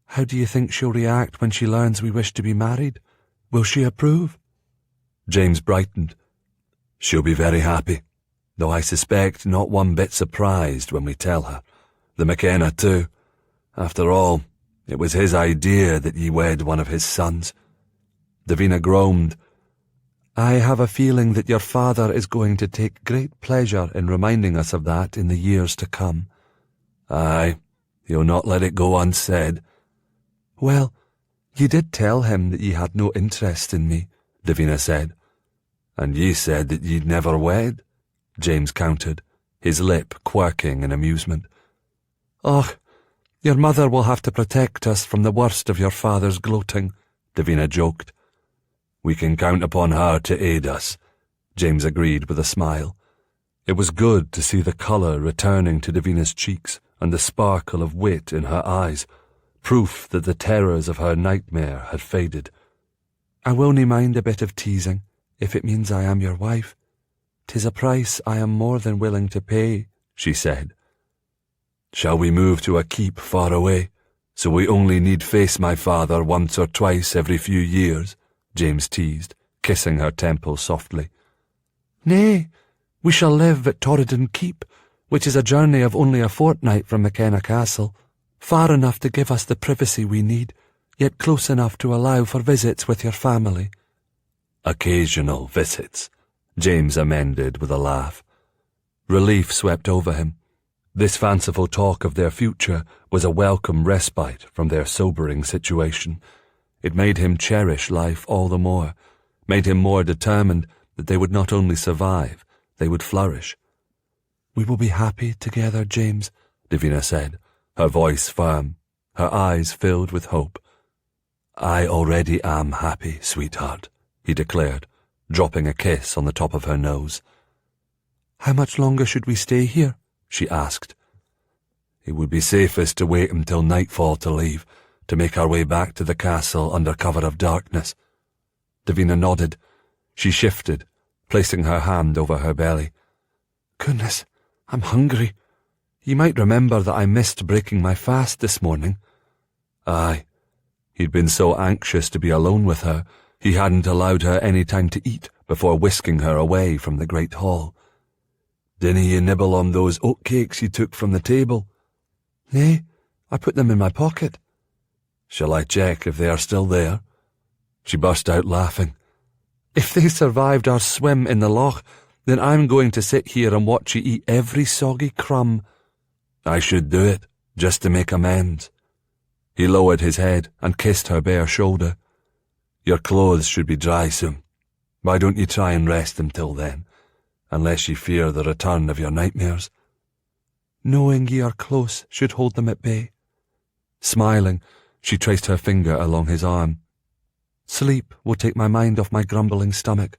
"How do you think she'll react when she learns we wish to be married? Will she approve?" James brightened. "She'll be very happy, though I suspect not one bit surprised when we tell her. The McKenna too. After all, it was his idea that ye wed one of his sons." Davina groaned. "I have a feeling that your father is going to take great pleasure in reminding us of that in the years to come." "Aye, he'll not let it go unsaid." "Well, you did tell him that ye had no interest in me," Davina said. "And ye said that ye'd never wed," James countered, his lip quirking in amusement. "Och, your mother will have to protect us from the worst of your father's gloating," Davina joked. "We can count upon her to aid us," James agreed with a smile. It was good to see the colour returning to Davina's cheeks and the sparkle of wit in her eyes, proof that the terrors of her nightmare had faded. "I will nae mind a bit of teasing, if it means I am your wife. 'Tis a price I am more than willing to pay," she said. "Shall we move to a keep far away, so we only need face my father once or twice every few years?" James teased, kissing her temple softly. "Nay, we shall live at Torridon Keep, which is a journey of only a fortnight from McKenna Castle, far enough to give us the privacy we need, yet close enough to allow for visits with your family." "Occasional visits," James amended with a laugh. Relief swept over him. This fanciful talk of their future was a welcome respite from their sobering situation. It made him cherish life all the more, made him more determined that they would not only survive, they would flourish. "We will be happy together, James," Davina said, her voice firm, her eyes filled with hope. "I already am happy, sweetheart," he declared, dropping a kiss on the top of her nose. "How much longer should we stay here?" she asked. "It would be safest to wait until nightfall to leave, to make our way back to the castle under cover of darkness." Davina nodded. She shifted, placing her hand over her belly. "Goodness, I'm hungry. You might remember that I missed breaking my fast this morning." "Aye." He'd been so anxious to be alone with her, he hadn't allowed her any time to eat before whisking her away from the great hall. "Dinna ye nibble on those oatcakes you took from the table?" "Nay, I put them in my pocket." "Shall I check if they are still there?" She burst out laughing. "If they survived our swim in the loch, then I'm going to sit here and watch you eat every soggy crumb." "I should do it, just to make amends." He lowered his head and kissed her bare shoulder. "Your clothes should be dry soon. Why don't you try and rest until then, unless you fear the return of your nightmares?" "Knowing ye are close should hold them at bay." Smiling, she traced her finger along his arm. "Sleep will take my mind off my grumbling stomach."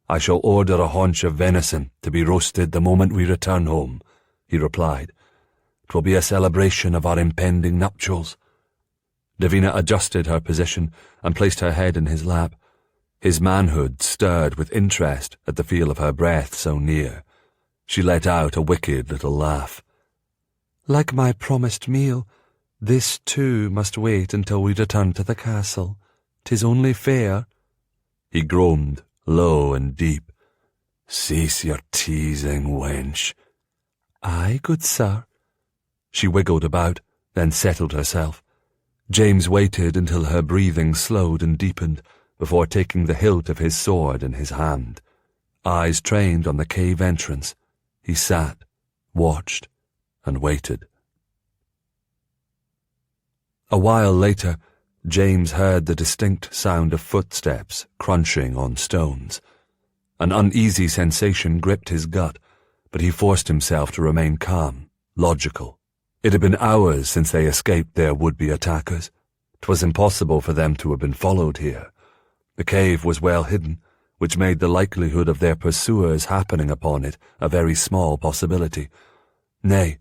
"I shall order a haunch of venison to be roasted the moment we return home," he replied. "It will be a celebration of our impending nuptials." Davina adjusted her position and placed her head in his lap. His manhood stirred with interest at the feel of her breath so near. She let out a wicked little laugh. "Like my promised meal, This too must wait until we return to the castle. 'Tis only fair. He groaned, low and deep. Cease your teasing, wench. Aye, good sir. She wiggled about, then settled herself. James waited until her breathing slowed and deepened before taking the hilt of his sword in his hand. Eyes trained on the cave entrance, he sat, watched, and waited. A while later, James heard the distinct sound of footsteps crunching on stones. An uneasy sensation gripped his gut, but he forced himself to remain calm, logical. It had been hours since they escaped their would-be attackers. 'Twas impossible for them to have been followed here. The cave was well hidden, which made the likelihood of their pursuers happening upon it a very small possibility. Nay,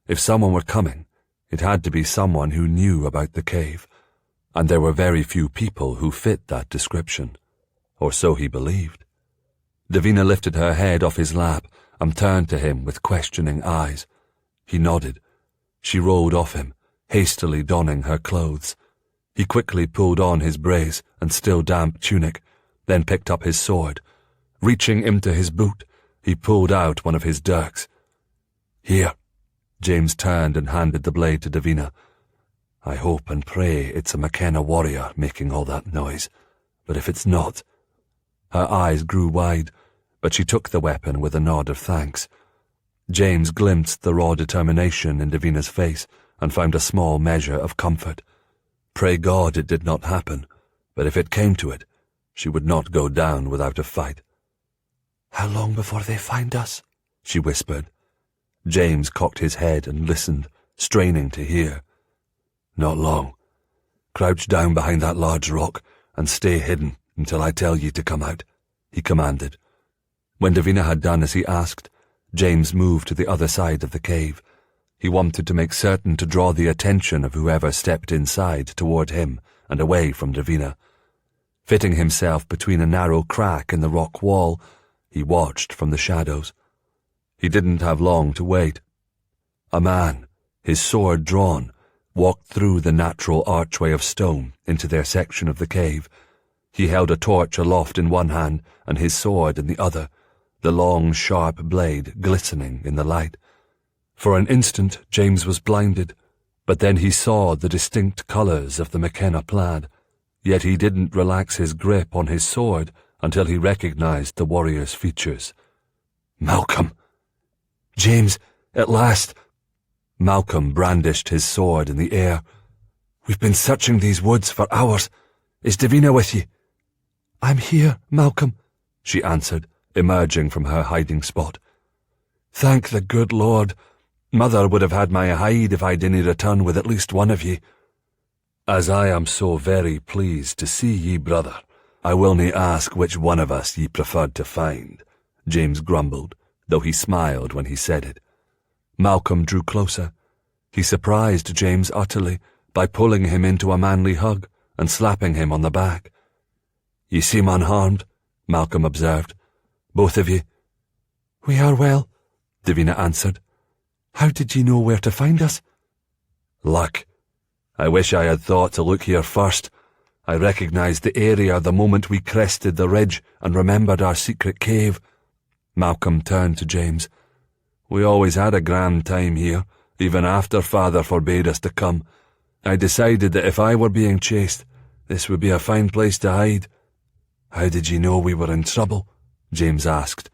if someone were coming, it had to be someone who knew about the cave, and there were very few people who fit that description, or so he believed. Davina lifted her head off his lap and turned to him with questioning eyes. He nodded. She rolled off him, hastily donning her clothes. He quickly pulled on his brace and still damp tunic, then picked up his sword. Reaching into his boot, he pulled out one of his dirks. Here. James turned and handed the blade to Davina. I hope and pray it's a McKenna warrior making all that noise, but if it's not... Her eyes grew wide, but she took the weapon with a nod of thanks. James glimpsed the raw determination in Davina's face and found a small measure of comfort. Pray God it did not happen, but if it came to it, she would not go down without a fight. How long before they find us? She whispered. James cocked his head and listened, straining to hear. Not long. Crouch down behind that large rock and stay hidden until I tell you to come out, he commanded. When Davina had done as he asked, James moved to the other side of the cave. He wanted to make certain to draw the attention of whoever stepped inside toward him and away from Davina. Fitting himself between a narrow crack in the rock wall, he watched from the shadows. He didn't have long to wait. A man, his sword drawn, walked through the natural archway of stone into their section of the cave. He held a torch aloft in one hand and his sword in the other, the long, sharp blade glistening in the light. For an instant James was blinded, but then he saw the distinct colours of the McKenna plaid, yet he didn't relax his grip on his sword until he recognised the warrior's features. Malcolm! James, at last! Malcolm brandished his sword in the air. We've been searching these woods for hours. Is Davina with ye? I'm here, Malcolm, she answered, emerging from her hiding spot. Thank the good Lord. Mother would have had my hide if I didn't return with at least one of ye. As I am so very pleased to see ye, brother, I will nae ask which one of us ye preferred to find, James grumbled, though he smiled when he said it. Malcolm drew closer. He surprised James utterly by pulling him into a manly hug and slapping him on the back. Ye seem unharmed, Malcolm observed. Both of ye. We are well, Davina answered. How did ye know where to find us? Luck. I wish I had thought to look here first. I recognised the area the moment we crested the ridge and remembered our secret cave. Malcolm turned to James. We always had a grand time here, even after Father forbade us to come. I decided that if I were being chased, this would be a fine place to hide. How did ye know we were in trouble? James asked.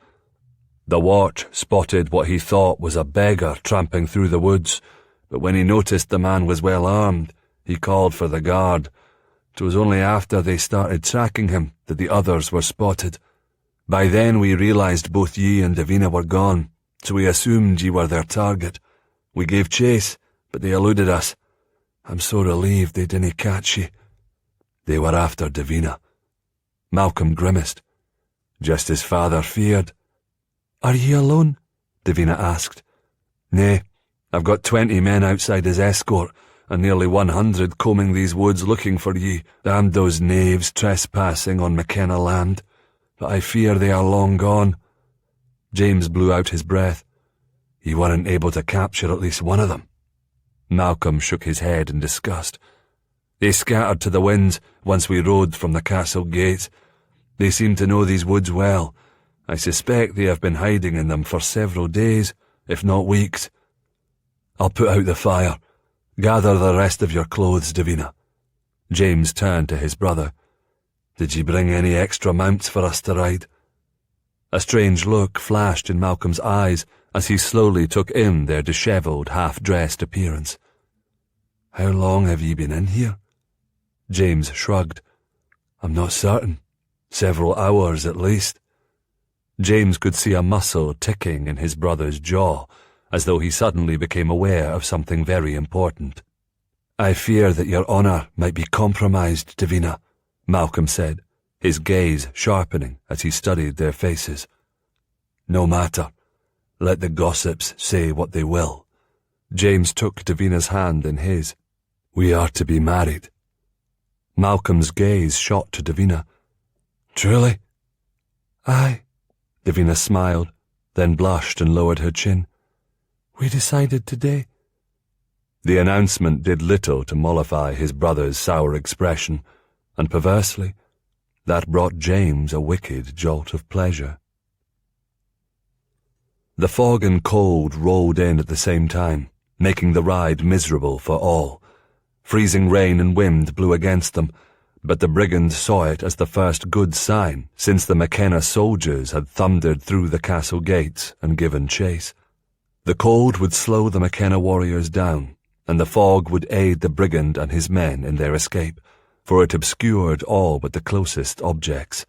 The watch spotted what he thought was a beggar tramping through the woods, but when he noticed the man was well armed, he called for the guard. 'Twas only after they started tracking him that the others were spotted. By then we realised both ye and Davina were gone, so we assumed ye were their target. We gave chase, but they eluded us. I'm so relieved they didn't catch ye. They were after Davina. Malcolm grimaced. Just as Father feared. Are ye alone? Davina asked. Nay, I've got 20 men outside as escort, and nearly 100 combing these woods looking for ye. Damn those knaves trespassing on McKenna land. But I fear they are long gone. James blew out his breath. Ye weren't able to capture at least one of them. Malcolm shook his head in disgust. They scattered to the winds once we rode from the castle gates. They seem to know these woods well. I suspect they have been hiding in them for several days, if not weeks. I'll put out the fire. Gather the rest of your clothes, Davina. James turned to his brother. Did ye bring any extra mounts for us to ride? A strange look flashed in Malcolm's eyes as he slowly took in their dishevelled, half-dressed appearance. How long have ye been in here? James shrugged. I'm not certain. Several hours at least. James could see a muscle ticking in his brother's jaw, as though he suddenly became aware of something very important. I fear that your honour might be compromised, Davina, Malcolm said, his gaze sharpening as he studied their faces. No matter. Let the gossips say what they will. James took Davina's hand in his. We are to be married. Malcolm's gaze shot to Davina. Truly? Aye. Davina smiled, then blushed and lowered her chin. We decided today. The announcement did little to mollify his brother's sour expression, and perversely, that brought James a wicked jolt of pleasure. The fog and cold rolled in at the same time, making the ride miserable for all. Freezing rain and wind blew against them, but the brigands saw it as the first good sign since the McKenna soldiers had thundered through the castle gates and given chase. The cold would slow the McKenna warriors down, and the fog would aid the brigand and his men in their escape, for it obscured all but the closest objects.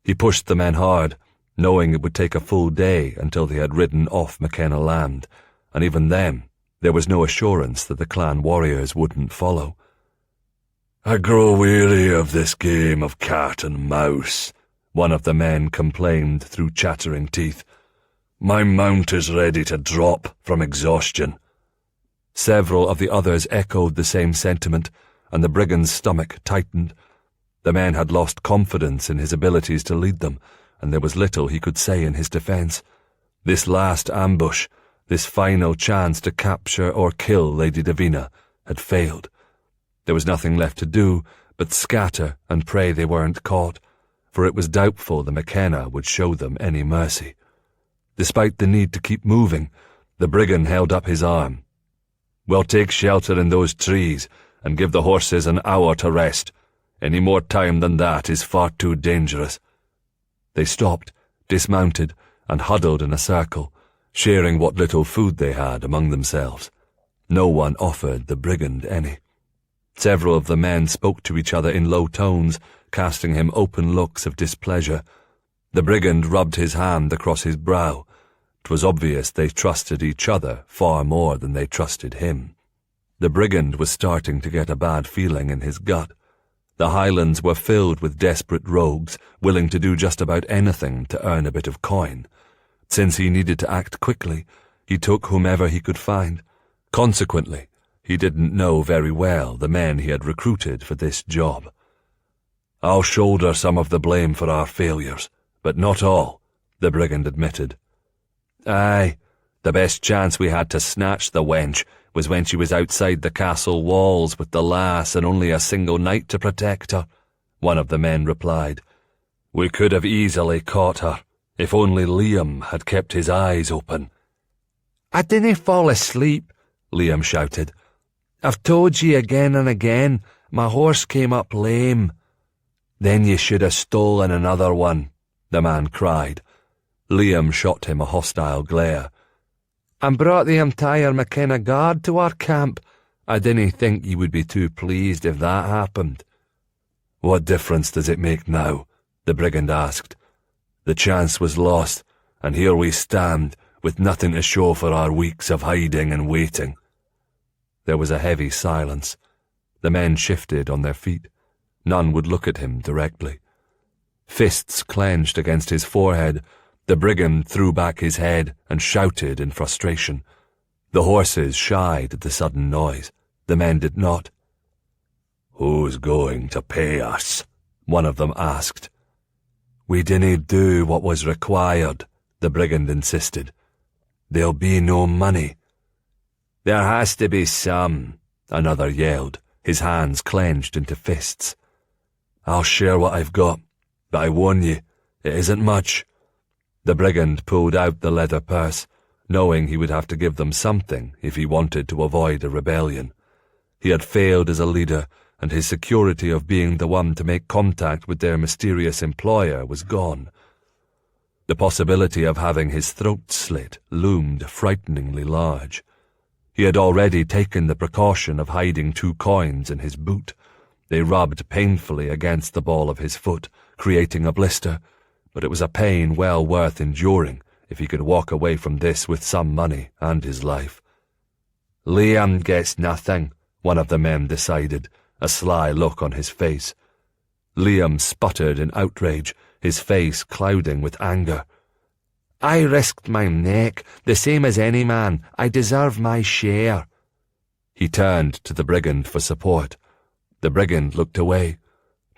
He pushed the men hard, knowing it would take a full day until they had ridden off McKenna land, and even then there was no assurance that the clan warriors wouldn't follow. I grow weary of this game of cat and mouse, one of the men complained through chattering teeth. My mount is ready to drop from exhaustion. Several of the others echoed the same sentiment, and the brigand's stomach tightened. The man had lost confidence in his abilities to lead them, and there was little he could say in his defence. This last ambush, this final chance to capture or kill Lady Davina, had failed. There was nothing left to do but scatter and pray they weren't caught, for it was doubtful the McKenna would show them any mercy. Despite the need to keep moving, the brigand held up his arm. We'll take shelter in those trees and give the horses an hour to rest. Any more time than that is far too dangerous. They stopped, dismounted, and huddled in a circle, sharing what little food they had among themselves. No one offered the brigand any. Several of the men spoke to each other in low tones, casting him open looks of displeasure. The brigand rubbed his hand across his brow. 'Twas obvious they trusted each other far more than they trusted him. The brigand was starting to get a bad feeling in his gut. The Highlands were filled with desperate rogues, willing to do just about anything to earn a bit of coin. Since he needed to act quickly, he took whomever he could find. Consequently, he didn't know very well the men he had recruited for this job. I'll shoulder some of the blame for our failures, but not all, the brigand admitted. Aye, the best chance we had to snatch the wench was when she was outside the castle walls with the lass and only a single knight to protect her, one of the men replied. We could have easily caught her, if only Liam had kept his eyes open. I didn't fall asleep, Liam shouted. I've told ye again and again, my horse came up lame. Then ye should have stolen another one, the man cried. Liam shot him a hostile glare. And brought the entire McKenna guard to our camp. I didn't think ye would be too pleased if that happened. What difference does it make now? The brigand asked. The chance was lost, and here we stand, with nothing to show for our weeks of hiding and waiting. There was a heavy silence. The men shifted on their feet. None would look at him directly. Fists clenched against his forehead, the brigand threw back his head and shouted in frustration. The horses shied at the sudden noise. The men did not. Who's going to pay us? One of them asked. We didn't do what was required, the brigand insisted. There'll be no money. There has to be some, another yelled, his hands clenched into fists. I'll share what I've got, but I warn you, it isn't much. The brigand pulled out the leather purse, knowing he would have to give them something if he wanted to avoid a rebellion. He had failed as a leader, and his security of being the one to make contact with their mysterious employer was gone. The possibility of having his throat slit loomed frighteningly large. He had already taken the precaution of hiding 2 coins in his boot. They rubbed painfully against the ball of his foot, creating a blister, but it was a pain well worth enduring if he could walk away from this with some money and his life. Liam gets nothing, one of the men decided, a sly look on his face. Liam sputtered in outrage, his face clouding with anger. I risked my neck, the same as any man. I deserve my share. He turned to the brigand for support. The brigand looked away.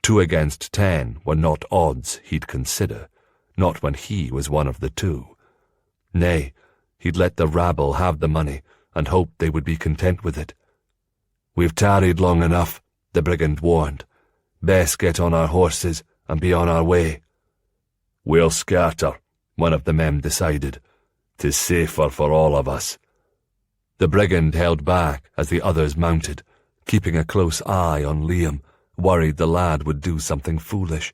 2 against 10 were not odds he'd consider, not when he was one of the 2. Nay, he'd let the rabble have the money and hoped they would be content with it. We've tarried long enough, the brigand warned. Best get on our horses and be on our way. We'll scatter, one of the men decided. 'Tis safer for all of us. The brigand held back as the others mounted, keeping a close eye on Liam, worried the lad would do something foolish.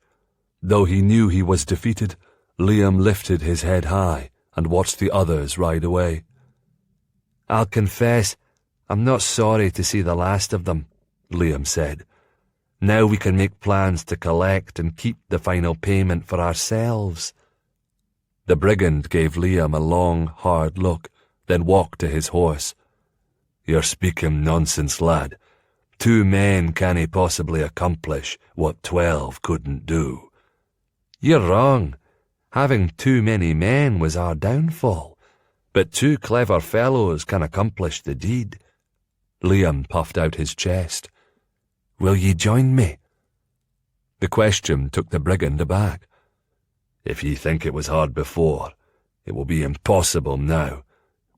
Though he knew he was defeated, Liam lifted his head high and watched the others ride away. I'll confess, I'm not sorry to see the last of them, Liam said. Now we can make plans to collect and keep the final payment for ourselves. The brigand gave Liam a long, hard look, then walked to his horse. You're speaking nonsense, lad. 2 men can't possibly accomplish what 12 couldn't do. You're wrong. Having too many men was our downfall, but 2 clever fellows can accomplish the deed. Liam puffed out his chest. Will ye join me? The question took the brigand aback. If ye think it was hard before, it will be impossible now.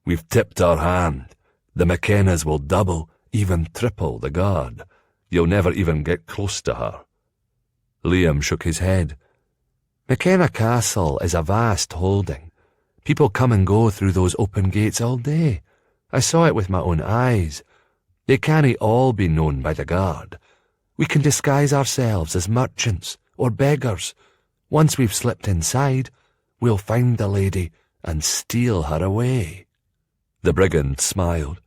We've tipped our hand. The McKennas will double, even triple the guard. You'll never even get close to her. Liam shook his head. McKenna Castle is a vast holding. People come and go through those open gates all day. I saw it with my own eyes. They can't all be known by the guard. We can disguise ourselves as merchants or beggars. Once we've slipped inside, we'll find the lady and steal her away. The brigand smiled.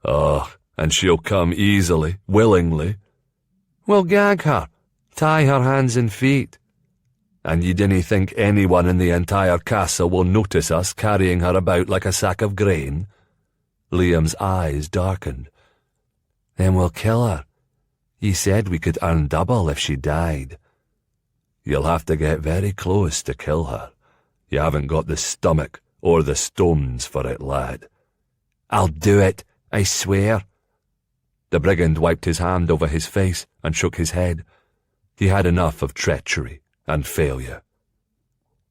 Oh, and she'll come easily, willingly. We'll gag her, tie her hands and feet. And ye dinna think anyone in the entire castle will notice us carrying her about like a sack of grain? Liam's eyes darkened. Then we'll kill her. Ye said we could earn double if she died. You'll have to get very close to kill her. You haven't got the stomach or the stones for it, lad. I'll do it, I swear. The brigand wiped his hand over his face and shook his head. He had enough of treachery and failure.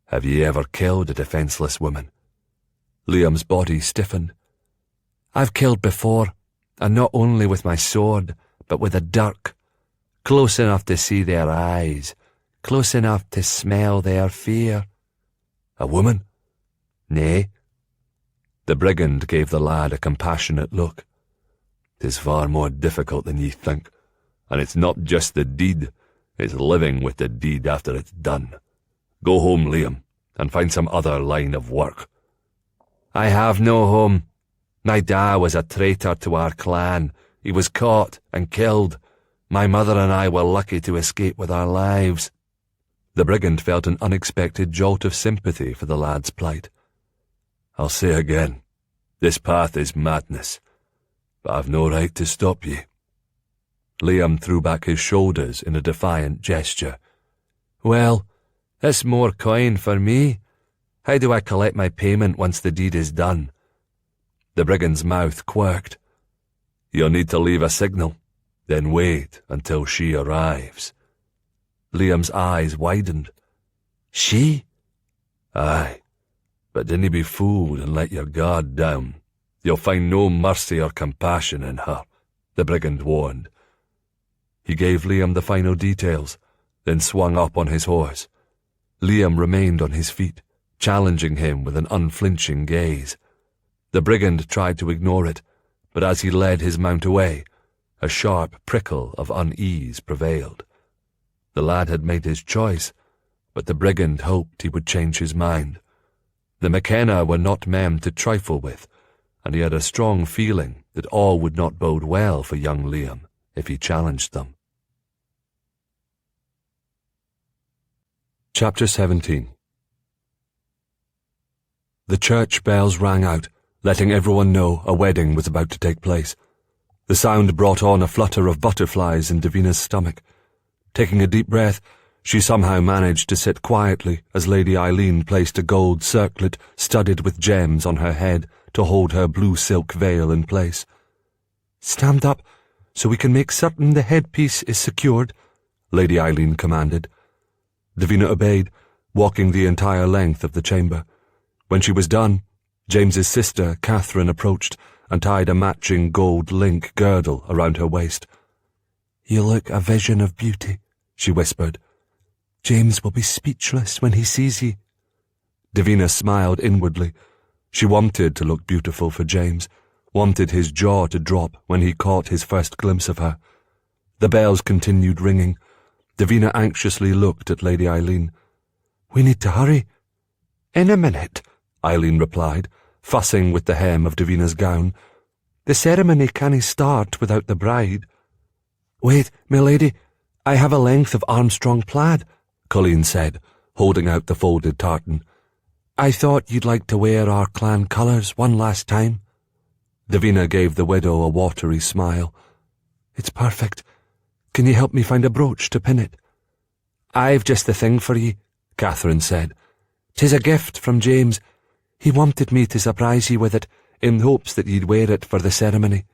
Have ye ever killed a defenceless woman? Liam's body stiffened. I've killed before, and not only with my sword, but with a dirk. Close enough to see their eyes, close enough to smell their fear. A woman? Nay. The brigand gave the lad a compassionate look. 'Tis far more difficult than ye think, and it's not just the deed, it's living with the deed after it's done. Go home, Liam, and find some other line of work. I have no home. My dad was a traitor to our clan. He was caught and killed. My mother and I were lucky to escape with our lives. The brigand felt an unexpected jolt of sympathy for the lad's plight. I'll say again, this path is madness, but I've no right to stop ye. Liam threw back his shoulders in a defiant gesture. Well, that's more coin for me. How do I collect my payment once the deed is done? The brigand's mouth quirked. You'll need to leave a signal, then wait until she arrives. Liam's eyes widened. She? Aye, but dinna be fooled and let your guard down. You'll find no mercy or compassion in her, the brigand warned. He gave Liam the final details, then swung up on his horse. Liam remained on his feet, challenging him with an unflinching gaze. The brigand tried to ignore it, but as he led his mount away, a sharp prickle of unease prevailed. The lad had made his choice, but the brigand hoped he would change his mind. The McKenna were not men to trifle with, and he had a strong feeling that all would not bode well for young Liam if he challenged them. Chapter 17. The church bells rang out, letting everyone know a wedding was about to take place. The sound brought on a flutter of butterflies in Davina's stomach. Taking a deep breath, she somehow managed to sit quietly as Lady Eileen placed a gold circlet studded with gems on her head to hold her blue silk veil in place. "Stand up, so we can make certain the headpiece is secured," Lady Eileen commanded. Davina obeyed, walking the entire length of the chamber. When she was done, James's sister, Catherine, approached and tied a matching gold link girdle around her waist. "You look a vision of beauty," she whispered. "James will be speechless when he sees ye." Davina smiled inwardly. She wanted to look beautiful for James, wanted his jaw to drop when he caught his first glimpse of her. The bells continued ringing. Davina anxiously looked at Lady Eileen. "We need to hurry." "In a minute," Eileen replied, fussing with the hem of Davina's gown. "The ceremony can't start without the bride." "Wait, my lady, I have a length of Armstrong plaid," Colleen said, holding out the folded tartan. "I thought you'd like to wear our clan colours one last time." Davina gave the widow a watery smile. "It's perfect. Can you help me find a brooch to pin it?" "I've just the thing for ye," Catherine said. "'Tis a gift from James. He wanted me to surprise ye with it, in hopes that ye'd wear it for the ceremony."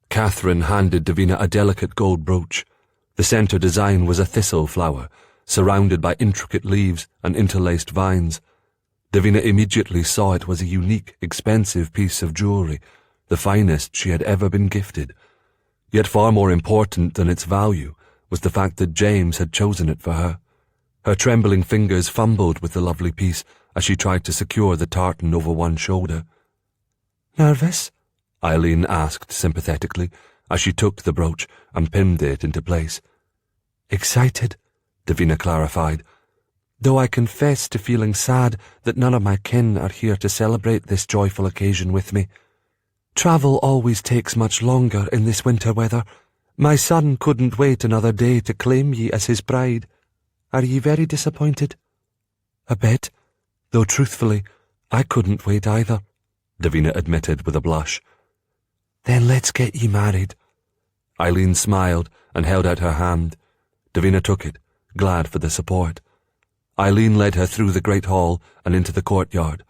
Catherine handed Davina a delicate gold brooch. The centre design was a thistle flower, surrounded by intricate leaves and interlaced vines. Davina immediately saw it was a unique, expensive piece of jewellery, the finest she had ever been gifted. Yet far more important than its value was the fact that James had chosen it for her. Her trembling fingers fumbled with the lovely piece as she tried to secure the tartan over one shoulder. "Nervous?" Eileen asked sympathetically as she took the brooch and pinned it into place. "Excited," Davina clarified, "though I confess to feeling sad that none of my kin are here to celebrate this joyful occasion with me. Travel always takes much longer in this winter weather. My son couldn't wait another day to claim ye as his bride. Are ye very disappointed?" "A bit, though truthfully, I couldn't wait either," Davina admitted with a blush. "Then let's get ye married." Eileen smiled and held out her hand. Davina took it, glad for the support. Eileen led her through the great hall and into the courtyard.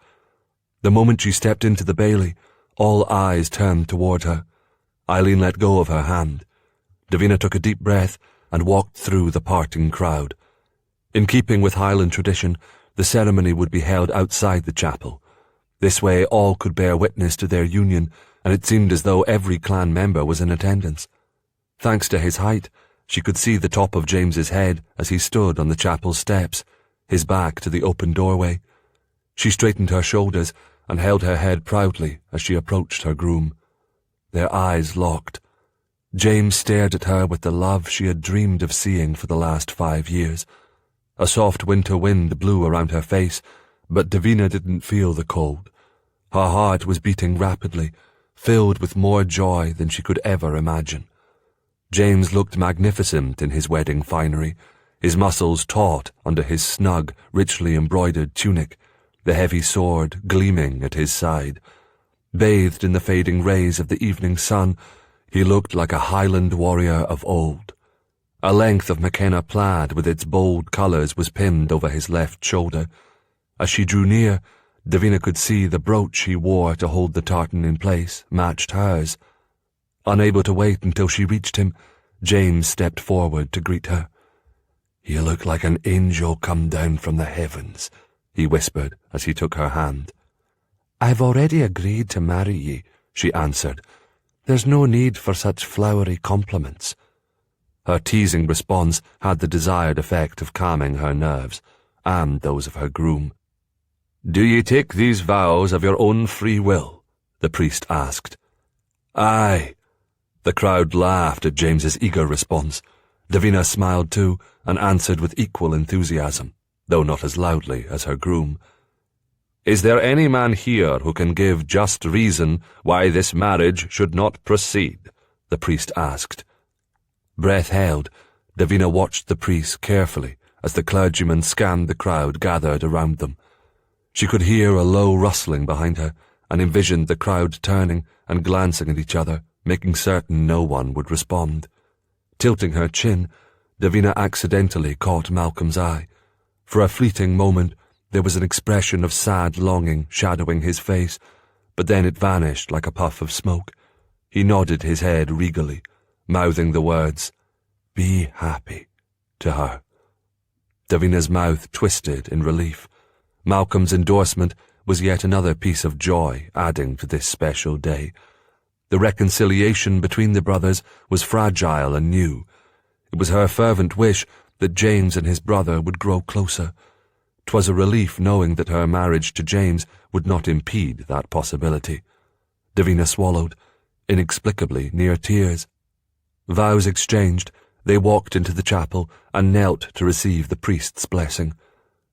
The moment she stepped into the bailey, all eyes turned toward her. Eileen let go of her hand. Davina took a deep breath and walked through the parting crowd. In keeping with Highland tradition, the ceremony would be held outside the chapel. This way all could bear witness to their union, and it seemed as though every clan member was in attendance. Thanks to his height, she could see the top of James's head as he stood on the chapel steps, his back to the open doorway. She straightened her shoulders and held her head proudly as she approached her groom. Their eyes locked. James stared at her with the love she had dreamed of seeing for the last 5 years. A soft winter wind blew around her face, but Davina didn't feel the cold. Her heart was beating rapidly, filled with more joy than she could ever imagine. James looked magnificent in his wedding finery, his muscles taut under his snug, richly embroidered tunic, the heavy sword gleaming at his side. Bathed in the fading rays of the evening sun, he looked like a Highland warrior of old. A length of McKenna plaid with its bold colours was pinned over his left shoulder. As she drew near, Davina could see the brooch he wore to hold the tartan in place matched hers. Unable to wait until she reached him, James stepped forward to greet her. "You look like an angel come down from the heavens," he whispered as he took her hand. "I've already agreed to marry ye," she answered. "There's no need for such flowery compliments." Her teasing response had the desired effect of calming her nerves, and those of her groom. "Do ye take these vows of your own free will?" the priest asked. "Aye." The crowd laughed at James's eager response. Davina smiled too, and answered with equal enthusiasm, though not as loudly as her groom. "Is there any man here who can give just reason why this marriage should not proceed?" the priest asked. Breath held, Davina watched the priest carefully as the clergyman scanned the crowd gathered around them. She could hear a low rustling behind her, and envisioned the crowd turning and glancing at each other, making certain no one would respond. Tilting her chin, Davina accidentally caught Malcolm's eye. For a fleeting moment, there was an expression of sad longing shadowing his face, but then it vanished like a puff of smoke. He nodded his head regally, mouthing the words, "Be happy," to her. Davina's mouth twisted in relief. Malcolm's endorsement was yet another piece of joy adding to this special day. The reconciliation between the brothers was fragile and new. It was her fervent wish that James and his brother would grow closer. 'Twas a relief knowing that her marriage to James would not impede that possibility. Davina swallowed, inexplicably near tears. Vows exchanged, they walked into the chapel and knelt to receive the priest's blessing.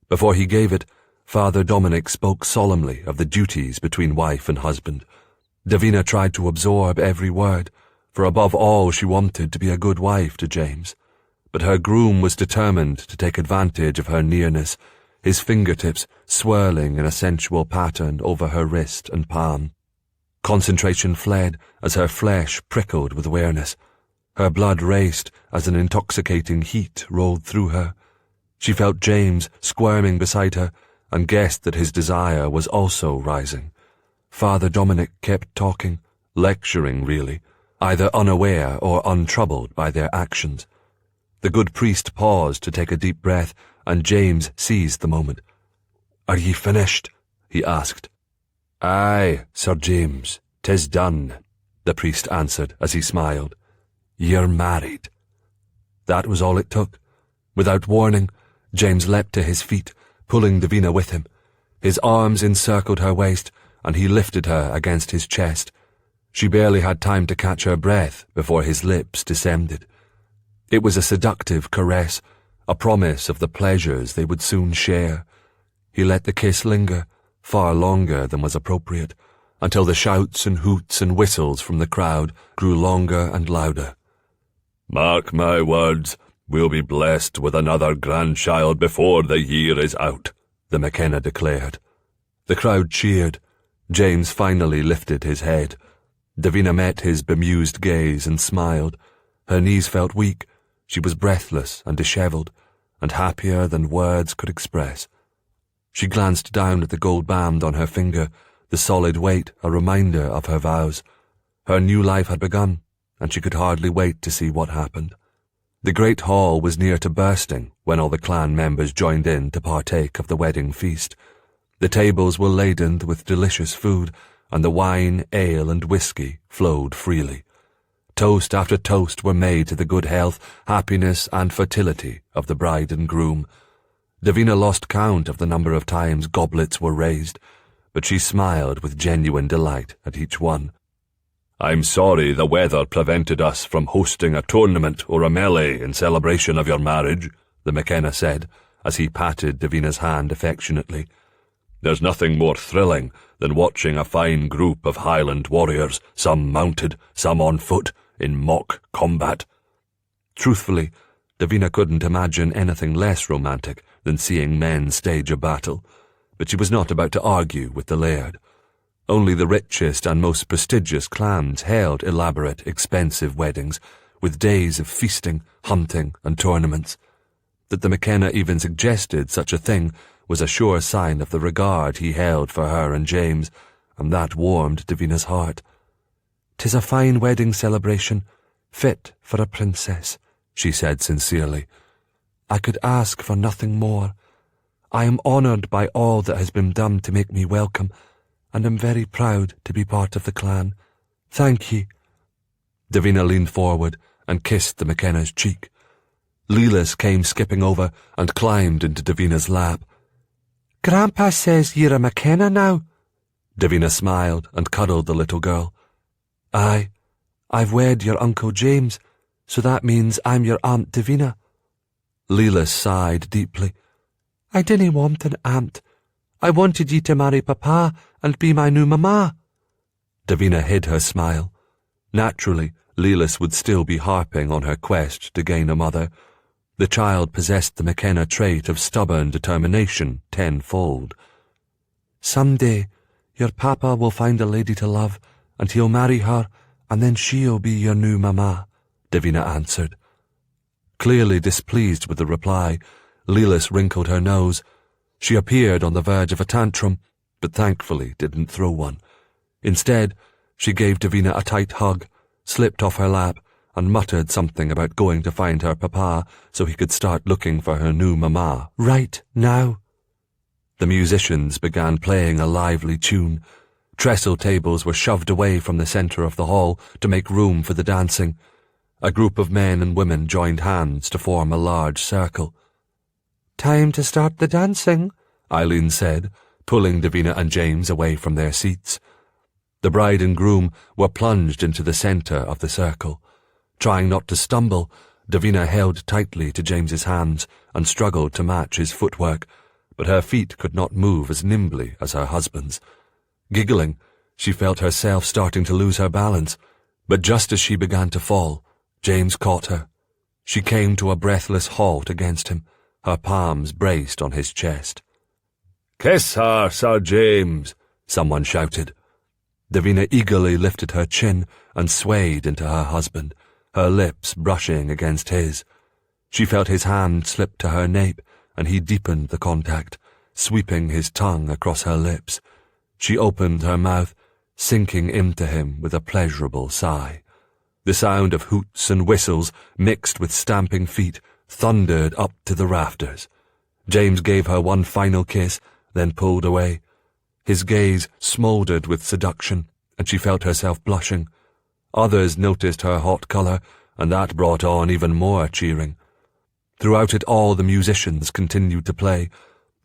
Before he gave it, Father Dominic spoke solemnly of the duties between wife and husband. Davina tried to absorb every word, for above all she wanted to be a good wife to James. But her groom was determined to take advantage of her nearness, his fingertips swirling in a sensual pattern over her wrist and palm. Concentration fled as her flesh prickled with awareness. Her blood raced as an intoxicating heat rolled through her. She felt James squirming beside her and guessed that his desire was also rising. Father Dominic kept talking, lecturing really, either unaware or untroubled by their actions. The good priest paused to take a deep breath, and James seized the moment. "Are ye finished?" he asked. "Aye, Sir James, 'tis done," the priest answered as he smiled. "You're married." That was all it took. Without warning, James leapt to his feet, pulling Davina with him. His arms encircled her waist, and he lifted her against his chest. She barely had time to catch her breath before his lips descended. It was a seductive caress, a promise of the pleasures they would soon share. He let the kiss linger, far longer than was appropriate, until the shouts and hoots and whistles from the crowd grew longer and louder. "Mark my words, we'll be blessed with another grandchild before the year is out," the McKenna declared. The crowd cheered. James finally lifted his head. Davina met his bemused gaze and smiled. Her knees felt weak. She was breathless and dishevelled, and happier than words could express. She glanced down at the gold band on her finger, the solid weight a reminder of her vows. Her new life had begun, and she could hardly wait to see what happened. The great hall was near to bursting when all the clan members joined in to partake of the wedding feast. The tables were laden with delicious food, and the wine, ale, and whiskey flowed freely. Toast after toast were made to the good health, happiness, and fertility of the bride and groom. Davina lost count of the number of times goblets were raised, but she smiled with genuine delight at each one. "I'm sorry the weather prevented us from hosting a tournament or a melee in celebration of your marriage," the McKenna said, as he patted Davina's hand affectionately. "There's nothing more thrilling than watching a fine group of Highland warriors, some mounted, some on foot, in mock combat." Truthfully, Davina couldn't imagine anything less romantic than seeing men stage a battle, but she was not about to argue with the laird. Only the richest and most prestigious clans held elaborate, expensive weddings, with days of feasting, hunting, and tournaments. That the McKenna even suggested such a thing was a sure sign of the regard he held for her and James, and that warmed Davina's heart. "'Tis a fine wedding celebration, fit for a princess," she said sincerely. "I could ask for nothing more. I am honoured by all that has been done to make me welcome, and am very proud to be part of the clan. Thank ye. Davina leaned forward and kissed the McKenna's cheek. Leela came skipping over and climbed into Davina's lap. Grandpa says you're a McKenna now. Davina smiled and cuddled the little girl. Aye, I've wed your Uncle James, so that means I'm your Aunt Davina. Leela sighed deeply. I didn't want an aunt. I wanted ye to marry Papa and be my new mamma. Davina hid her smile. Naturally, Leela would still be harping on her quest to gain a mother. The child possessed the McKenna trait of stubborn determination tenfold. Someday, your papa will find a lady to love, and he'll marry her, and then she'll be your new mamma, Davina answered. Clearly displeased with the reply, Leela wrinkled her nose. She appeared on the verge of a tantrum, but thankfully didn't throw one. Instead, she gave Davina a tight hug, slipped off her lap, and muttered something about going to find her papa so he could start looking for her new mamma right now. The musicians began playing a lively tune. Trestle tables were shoved away from the centre of the hall to make room for the dancing. A group of men and women joined hands to form a large circle. Time to start the dancing, Eileen said, pulling Davina and James away from their seats. The bride and groom were plunged into the centre of the circle. Trying not to stumble, Davina held tightly to James's hands and struggled to match his footwork, but her feet could not move as nimbly as her husband's. Giggling, she felt herself starting to lose her balance, but just as she began to fall, James caught her. She came to a breathless halt against him, her palms braced on his chest. "Kiss her, Sir James," someone shouted. Davina eagerly lifted her chin and swayed into her husband, her lips brushing against his. She felt his hand slip to her nape, and he deepened the contact, sweeping his tongue across her lips. She opened her mouth, sinking into him with a pleasurable sigh. The sound of hoots and whistles, mixed with stamping feet, thundered up to the rafters. James gave her one final kiss, then pulled away. His gaze smouldered with seduction, and she felt herself blushing. Others noticed her hot colour, and that brought on even more cheering. Throughout it all the musicians continued to play,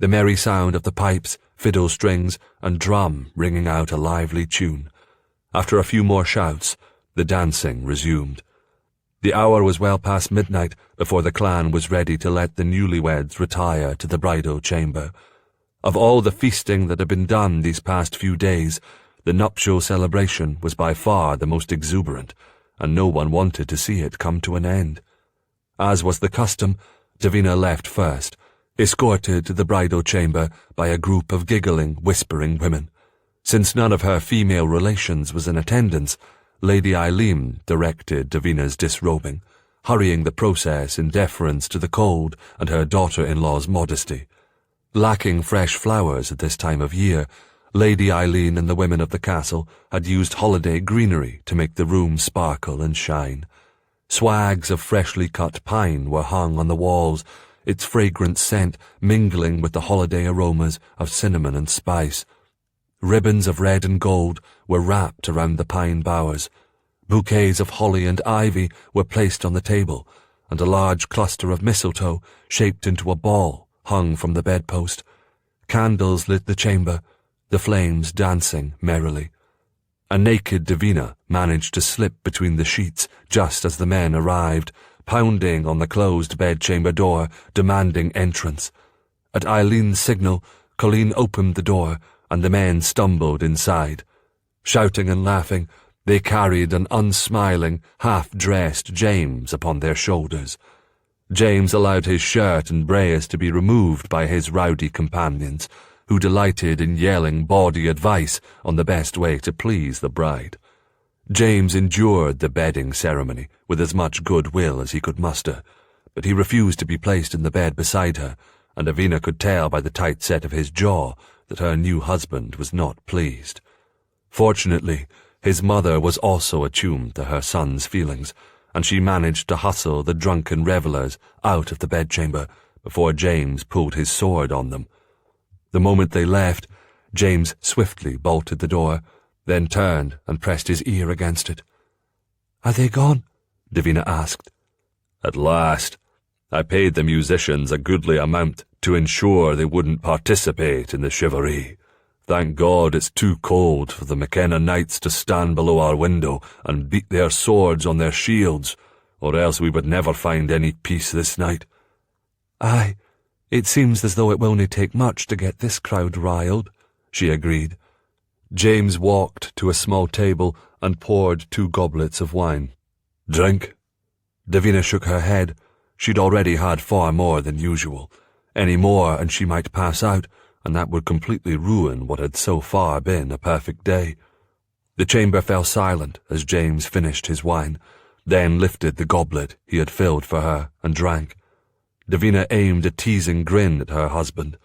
the merry sound of the pipes, fiddle strings, and drum ringing out a lively tune. After a few more shouts, the dancing resumed. The hour was well past midnight before the clan was ready to let the newlyweds retire to the bridal chamber. Of all the feasting that had been done these past few days, the nuptial celebration was by far the most exuberant, and no one wanted to see it come to an end. As was the custom, Davina left first, escorted to the bridal chamber by a group of giggling, whispering women. Since none of her female relations was in attendance, Lady Eileen directed Davina's disrobing, hurrying the process in deference to the cold and her daughter-in-law's modesty. Lacking fresh flowers at this time of year, Lady Eileen and the women of the castle had used holiday greenery to make the room sparkle and shine. Swags of freshly cut pine were hung on the walls, its fragrant scent mingling with the holiday aromas of cinnamon and spice. Ribbons of red and gold were wrapped around the pine bowers. Bouquets of holly and ivy were placed on the table, and a large cluster of mistletoe, shaped into a ball, hung from the bedpost. Candles lit the chamber, the flames dancing merrily. A naked Davina managed to slip between the sheets just as the men arrived, pounding on the closed bedchamber door, demanding entrance. At Eileen's signal, Colleen opened the door, and the men stumbled inside. Shouting and laughing, they carried an unsmiling, half-dressed James upon their shoulders. James allowed his shirt and brace to be removed by his rowdy companions, who delighted in yelling bawdy advice on the best way to please the bride. James endured the bedding ceremony with as much goodwill as he could muster, but he refused to be placed in the bed beside her, and Davina could tell by the tight set of his jaw that her new husband was not pleased. Fortunately, his mother was also attuned to her son's feelings, and she managed to hustle the drunken revellers out of the bedchamber before James pulled his sword on them. The moment they left, James swiftly bolted the door, then turned and pressed his ear against it. "Are they gone?" Davina asked. "At last. I paid the musicians a goodly amount to ensure they wouldn't participate in the chivalry. Thank God it's too cold for the McKenna knights to stand below our window and beat their swords on their shields, or else we would never find any peace this night." "Aye, it seems as though it will only take much to get this crowd riled," she agreed. James walked to a small table and poured 2 goblets of wine. "Drink?" Davina shook her head. She'd already had far more than usual. Any more and she might pass out, and that would completely ruin what had so far been a perfect day. The chamber fell silent as James finished his wine, then lifted the goblet he had filled for her and drank. Davina aimed a teasing grin at her husband.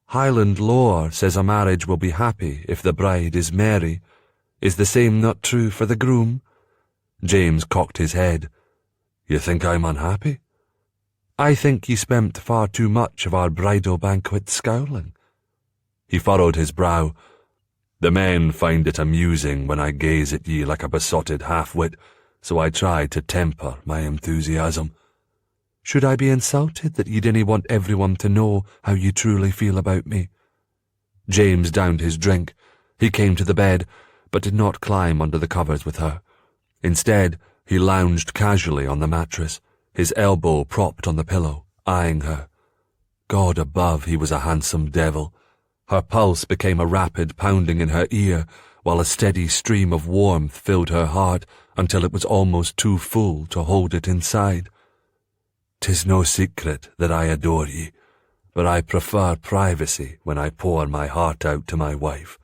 "Highland lore says a marriage will be happy if the bride is merry. Is the same not true for the groom?" James cocked his head. "You think I'm unhappy?" "I think ye spent far too much of our bridal banquet scowling." He furrowed his brow. "The men find it amusing when I gaze at ye like a besotted half-wit, so I try to temper my enthusiasm." "Should I be insulted that ye didn't want everyone to know how you truly feel about me?" James downed his drink. He came to the bed, but did not climb under the covers with her. Instead, he lounged casually on the mattress, his elbow propped on the pillow, eyeing her. God above, he was a handsome devil. Her pulse became a rapid pounding in her ear, while a steady stream of warmth filled her heart until it was almost too full to hold it inside. "'Tis no secret that I adore ye, but I prefer privacy when I pour my heart out to my wife."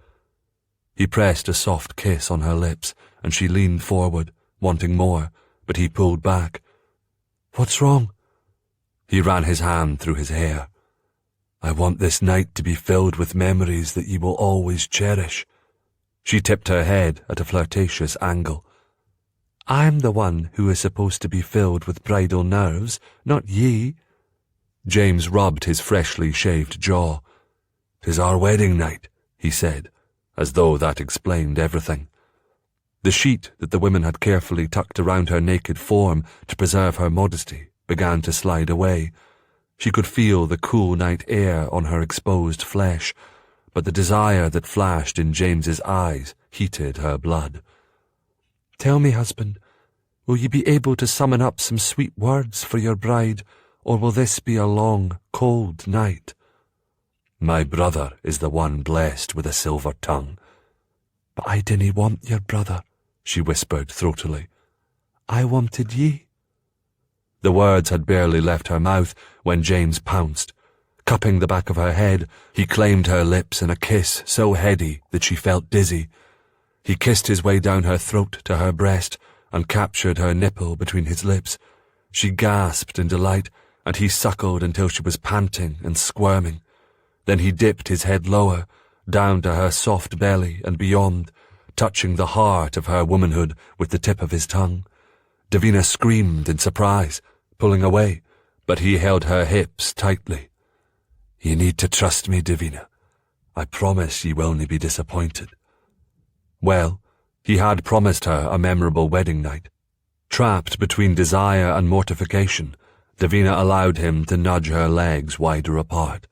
He pressed a soft kiss on her lips, and she leaned forward, wanting more, but he pulled back. "What's wrong?" He ran his hand through his hair. "I want this night to be filled with memories that ye will always cherish." She tipped her head at a flirtatious angle. "I'm the one who is supposed to be filled with bridal nerves, not ye." James rubbed his freshly shaved jaw. "'Tis our wedding night," he said, as though that explained everything. The sheet that the women had carefully tucked around her naked form to preserve her modesty began to slide away. She could feel the cool night air on her exposed flesh, but the desire that flashed in James's eyes heated her blood. "Tell me, husband, will you be able to summon up some sweet words for your bride, or will this be a long, cold night?" "My brother is the one blessed with a silver tongue." "But I didn't want your brother," she whispered throatily. "I wanted ye." The words had barely left her mouth when James pounced. Cupping the back of her head, he claimed her lips in a kiss so heady that she felt dizzy. He kissed his way down her throat to her breast and captured her nipple between his lips. She gasped in delight, and he suckled until she was panting and squirming. Then he dipped his head lower, down to her soft belly and beyond, touching the heart of her womanhood with the tip of his tongue. Davina screamed in surprise, pulling away, but he held her hips tightly. "You need to trust me, Davina. I promise ye willna be disappointed." Well, he had promised her a memorable wedding night. Trapped between desire and mortification, Davina allowed him to nudge her legs wider apart.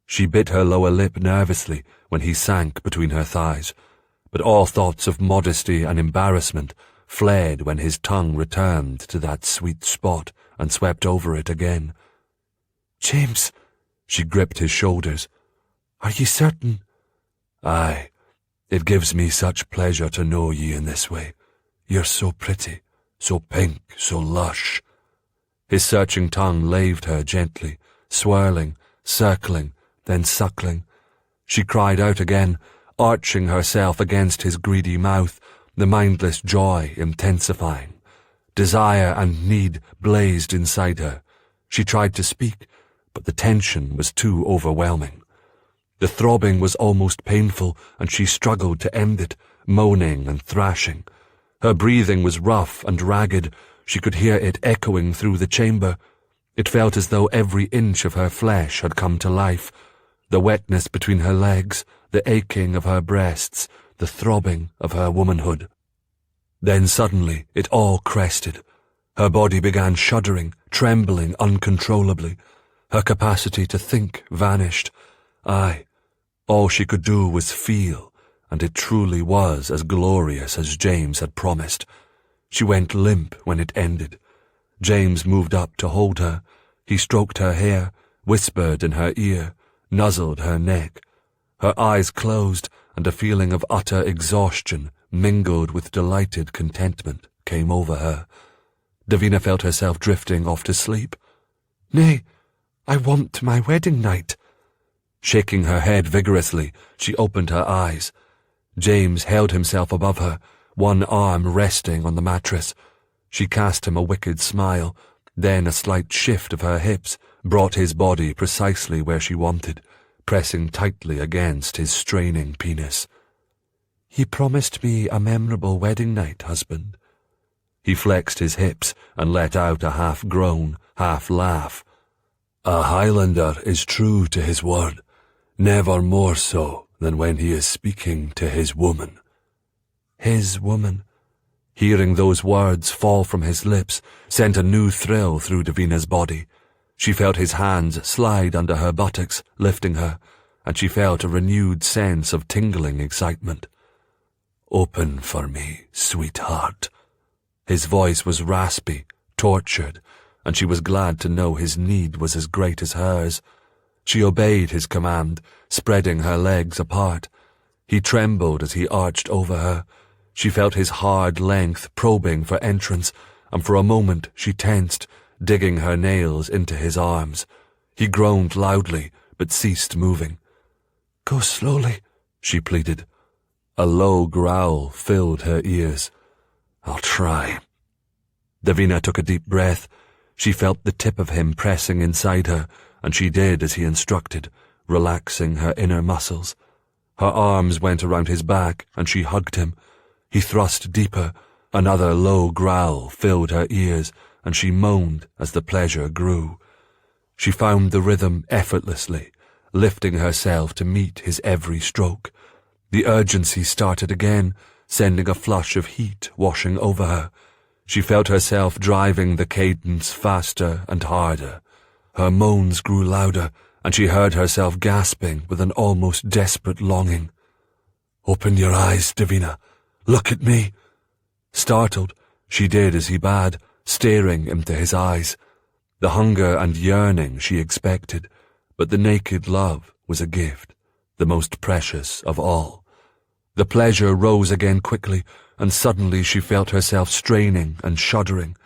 She bit her lower lip nervously when he sank between her thighs, but all thoughts of modesty and embarrassment fled when his tongue returned to that sweet spot and swept over it again. "James," she gripped his shoulders. "Are ye certain?" "Aye. It gives me such pleasure to know ye in this way. You're so pretty, so pink, so lush." His searching tongue laved her gently, swirling, circling, then suckling. She cried out again, arching herself against his greedy mouth, the mindless joy intensifying. Desire and need blazed inside her. She tried to speak, but the tension was too overwhelming. The throbbing was almost painful, and she struggled to end it, moaning and thrashing. Her breathing was rough and ragged. She could hear it echoing through the chamber. It felt as though every inch of her flesh had come to life. The wetness between her legs, the aching of her breasts, the throbbing of her womanhood. Then suddenly it all crested. Her body began shuddering, trembling uncontrollably. Her capacity to think vanished. Aye, all she could do was feel, and it truly was as glorious as James had promised. She went limp when it ended. James moved up to hold her. He stroked her hair, whispered in her ear, nuzzled her neck. Her eyes closed, and a feeling of utter exhaustion, mingled with delighted contentment, came over her. Davina felt herself drifting off to sleep. "Nay, I want my wedding night." Shaking her head vigorously, she opened her eyes. James held himself above her, one arm resting on the mattress. She cast him a wicked smile, then a slight shift of her hips brought his body precisely where she wanted, pressing tightly against his straining penis. "He promised me a memorable wedding night, husband." He flexed his hips and let out a half-groan, half-laugh. "A Highlander is true to his word, never more so than when he is speaking to his woman." His woman. Hearing those words fall from his lips sent a new thrill through Davina's body. She felt his hands slide under her buttocks, lifting her, and she felt a renewed sense of tingling excitement. "Open for me, sweetheart." His voice was raspy, tortured, and she was glad to know his need was as great as hers. She obeyed his command, spreading her legs apart. He trembled as he arched over her. She felt his hard length probing for entrance, and for a moment she tensed, digging her nails into his arms. He groaned loudly, but ceased moving. "Go slowly," she pleaded. A low growl filled her ears. "I'll try." Davina took a deep breath. She felt the tip of him pressing inside her, and she did as he instructed, relaxing her inner muscles. Her arms went around his back, and she hugged him. He thrust deeper. Another low growl filled her ears, and she moaned as the pleasure grew. She found the rhythm effortlessly, lifting herself to meet his every stroke. The urgency started again, sending a flush of heat washing over her. She felt herself driving the cadence faster and harder. Her moans grew louder, and she heard herself gasping with an almost desperate longing. "Open your eyes, Davina. Look at me." Startled, she did as he bade, staring into his eyes. The hunger and yearning she expected, but the naked love was a gift, the most precious of all. The pleasure rose again quickly, and suddenly she felt herself straining and shuddering.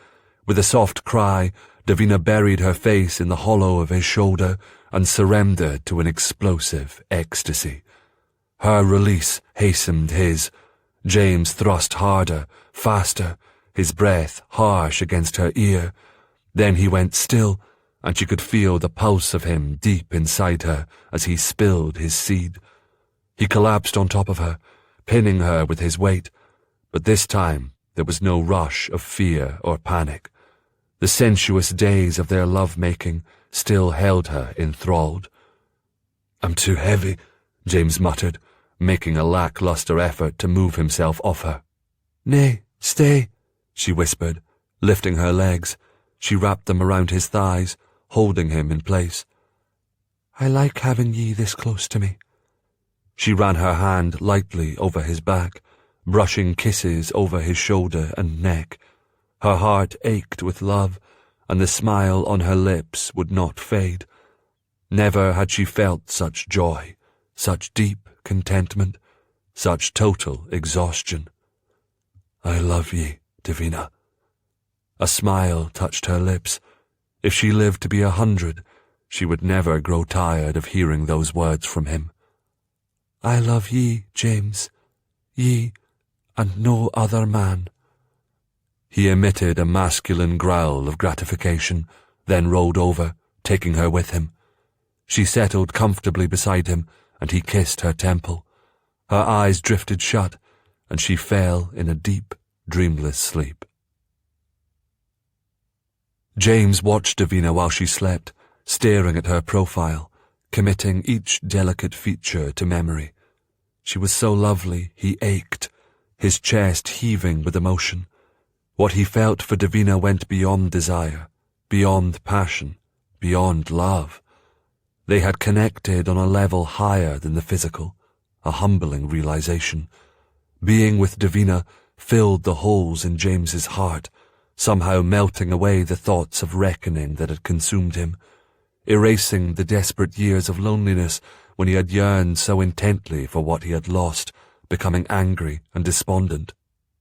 With a soft cry, Davina buried her face in the hollow of his shoulder and surrendered to an explosive ecstasy. Her release hastened his. James thrust harder, faster, his breath harsh against her ear. Then he went still, and she could feel the pulse of him deep inside her as he spilled his seed. He collapsed on top of her, pinning her with his weight, but this time there was no rush of fear or panic. The sensuous days of their love-making still held her enthralled. "I'm too heavy," James muttered, making a lackluster effort to move himself off her. "Nay, stay," she whispered, lifting her legs. She wrapped them around his thighs, holding him in place. "I like having ye this close to me." She ran her hand lightly over his back, brushing kisses over his shoulder and neck. Her heart ached with love, and the smile on her lips would not fade. Never had she felt such joy, such deep contentment, such total exhaustion. "I love ye, Davina." A smile touched her lips. If she lived to be 100, she would never grow tired of hearing those words from him. "I love ye, James, ye, and no other man." He emitted a masculine growl of gratification, then rolled over, taking her with him. She settled comfortably beside him, and he kissed her temple. Her eyes drifted shut, and she fell in a deep, dreamless sleep. James watched Davina while she slept, staring at her profile, committing each delicate feature to memory. She was so lovely, he ached, his chest heaving with emotion. What he felt for Davina went beyond desire, beyond passion, beyond love. They had connected on a level higher than the physical, a humbling realization. Being with Davina filled the holes in James's heart, somehow melting away the thoughts of reckoning that had consumed him, erasing the desperate years of loneliness when he had yearned so intently for what he had lost, becoming angry and despondent.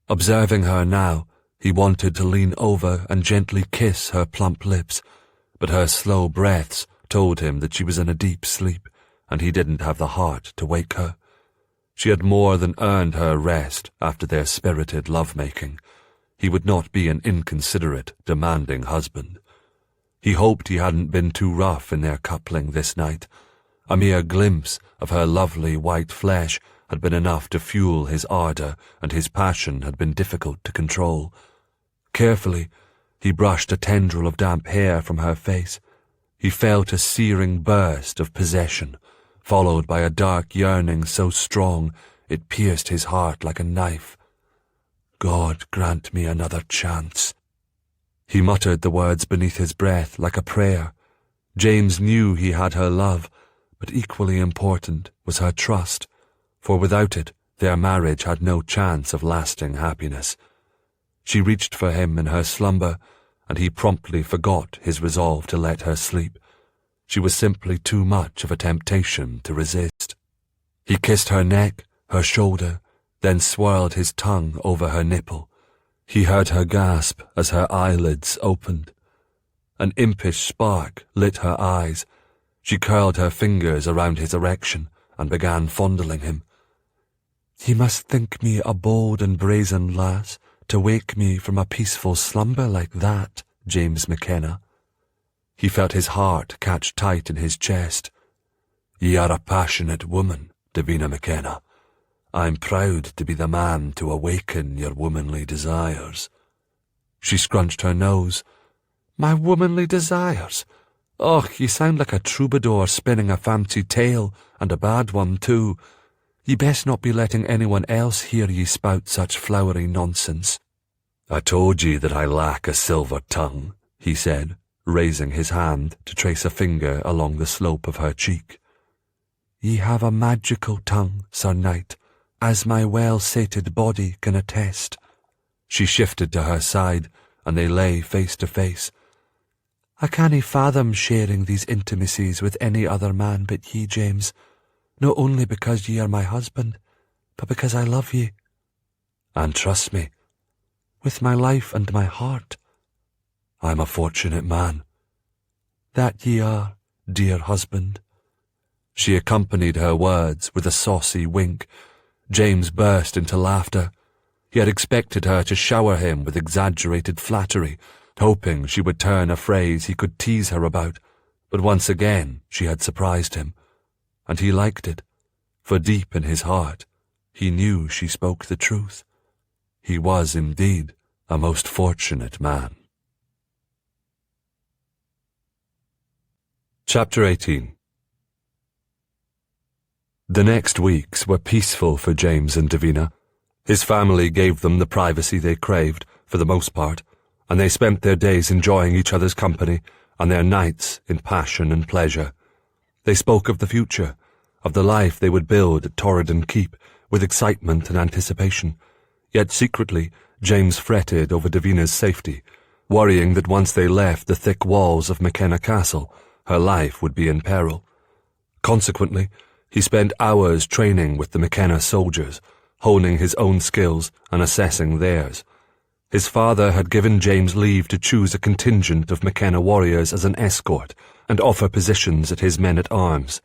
Observing her now, he wanted to lean over and gently kiss her plump lips, but her slow breaths told him that she was in a deep sleep, and he didn't have the heart to wake her. She had more than earned her rest after their spirited love-making. He would not be an inconsiderate, demanding husband. He hoped he hadn't been too rough in their coupling this night. A mere glimpse of her lovely white flesh had been enough to fuel his ardour, and his passion had been difficult to control. Carefully, he brushed a tendril of damp hair from her face. He felt a searing burst of possession, followed by a dark yearning so strong it pierced his heart like a knife. God grant me another chance. He muttered the words beneath his breath like a prayer. James knew he had her love, but equally important was her trust, for without it their marriage had no chance of lasting happiness. She reached for him in her slumber, and he promptly forgot his resolve to let her sleep. She was simply too much of a temptation to resist. He kissed her neck, her shoulder, then swirled his tongue over her nipple. He heard her gasp as her eyelids opened. An impish spark lit her eyes. She curled her fingers around his erection and began fondling him. "Ye must think me a bold and brazen lass to wake me from a peaceful slumber like that, James McKenna." He felt his heart catch tight in his chest. "Ye are a passionate woman, Davina McKenna. I'm proud to be the man to awaken your womanly desires." She scrunched her nose. "My womanly desires? Och, ye sound like a troubadour spinning a fancy tale, and a bad one too. Ye best not be letting anyone else hear ye spout such flowery nonsense." "I told ye that I lack a silver tongue," he said, raising his hand to trace a finger along the slope of her cheek. "Ye have a magical tongue, Sir Knight, as my well-sated body can attest." She shifted to her side, and they lay face to face. "I cannae fathom sharing these intimacies with any other man but ye, James, not only because ye are my husband, but because I love ye." "And trust me." "With my life and my heart." "I'm a fortunate man." "That ye are, dear husband." She accompanied her words with a saucy wink. James burst into laughter. He had expected her to shower him with exaggerated flattery, hoping she would turn a phrase he could tease her about, but once again she had surprised him, and he liked it, for deep in his heart he knew she spoke the truth. He was indeed a most fortunate man. Chapter 18. The next weeks were peaceful for James and Davina. His family gave them the privacy they craved, for the most part, and they spent their days enjoying each other's company and their nights in passion and pleasure. They spoke of the future, of the life they would build at Torridon Keep, with excitement and anticipation. Yet secretly, James fretted over Davina's safety, worrying that once they left the thick walls of McKenna Castle, her life would be in peril. Consequently, he spent hours training with the McKenna soldiers, honing his own skills and assessing theirs. His father had given James leave to choose a contingent of McKenna warriors as an escort and offer positions at his men-at-arms.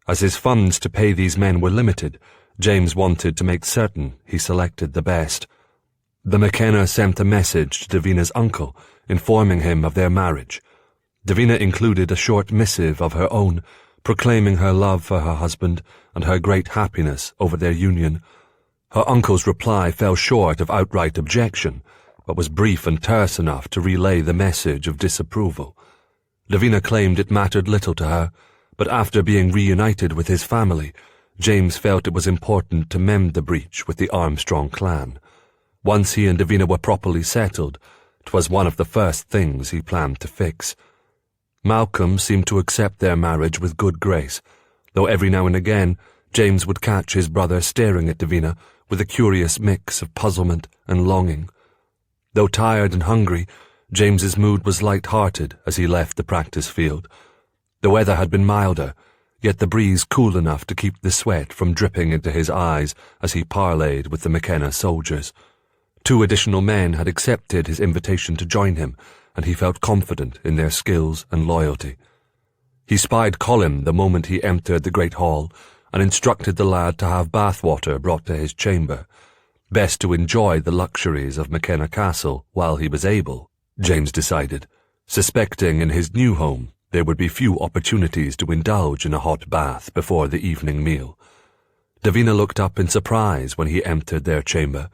As his funds to pay these men were limited, James wanted to make certain he selected the best. The McKenna sent a message to Davina's uncle, informing him of their marriage. Davina included a short missive of her own, proclaiming her love for her husband and her great happiness over their union. Her uncle's reply fell short of outright objection, but was brief and terse enough to relay the message of disapproval. Davina claimed it mattered little to her, but after being reunited with his family, James felt it was important to mend the breach with the Armstrong clan. Once he and Davina were properly settled, 'twas one of the first things he planned to fix. Malcolm seemed to accept their marriage with good grace, though every now and again James would catch his brother staring at Davina with a curious mix of puzzlement and longing. Though tired and hungry, James's mood was light-hearted as he left the practice field. The weather had been milder, yet the breeze cool enough to keep the sweat from dripping into his eyes as he parleyed with the McKenna soldiers. 2 additional men had accepted his invitation to join him, and he felt confident in their skills and loyalty. He spied Colin the moment he entered the great hall, and instructed the lad to have bath-water brought to his chamber. Best to enjoy the luxuries of McKenna Castle while he was able, James decided, suspecting in his new home there would be few opportunities to indulge in a hot bath before the evening meal. Davina looked up in surprise when he entered their chamber.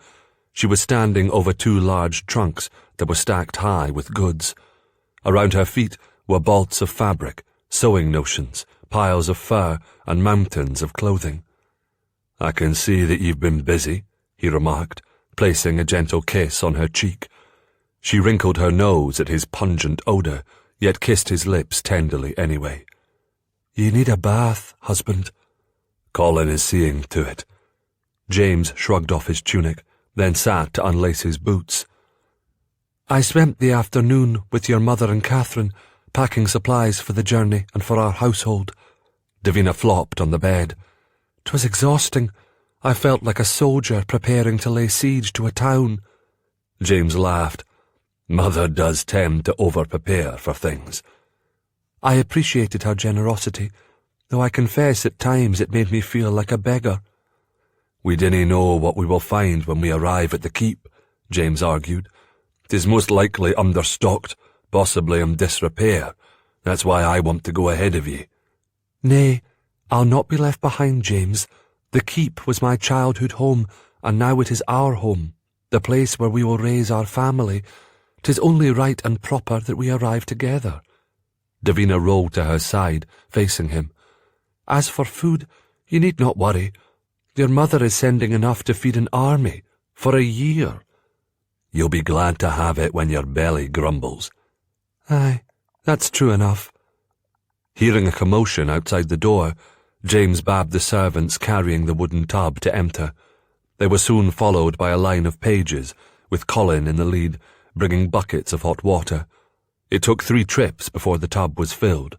She was standing over 2 large trunks that were stacked high with goods. Around her feet were bolts of fabric, sewing notions, piles of fur, and mountains of clothing. "I can see that you've been busy," he remarked, placing a gentle kiss on her cheek. She wrinkled her nose at his pungent odour, yet kissed his lips tenderly anyway. "You need a bath, husband." "Colin is seeing to it." James shrugged off his tunic, then sat to unlace his boots. "I spent the afternoon with your mother and Catherine, packing supplies for the journey and for our household." Davina flopped on the bed. "'Twas exhausting. I felt like a soldier preparing to lay siege to a town." James laughed. "Mother does tend to over-prepare for things." "I appreciated her generosity, though I confess at times it made me feel like a beggar." "We dinna know what we will find when we arrive at the keep," James argued. "'Tis most likely understocked, possibly in disrepair. That's why I want to go ahead of ye." "Nay, I'll not be left behind, James. The keep was my childhood home, and now it is our home, the place where we will raise our family. 'Tis only right and proper that we arrive together." Davina rolled to her side, facing him. "As for food, you need not worry. Your mother is sending enough to feed an army for a year." "You'll be glad to have it when your belly grumbles." "Aye, that's true enough." Hearing a commotion outside the door, James bade the servants carrying the wooden tub to enter. They were soon followed by a line of pages, with Colin in the lead, bringing buckets of hot water. It took 3 trips before the tub was filled.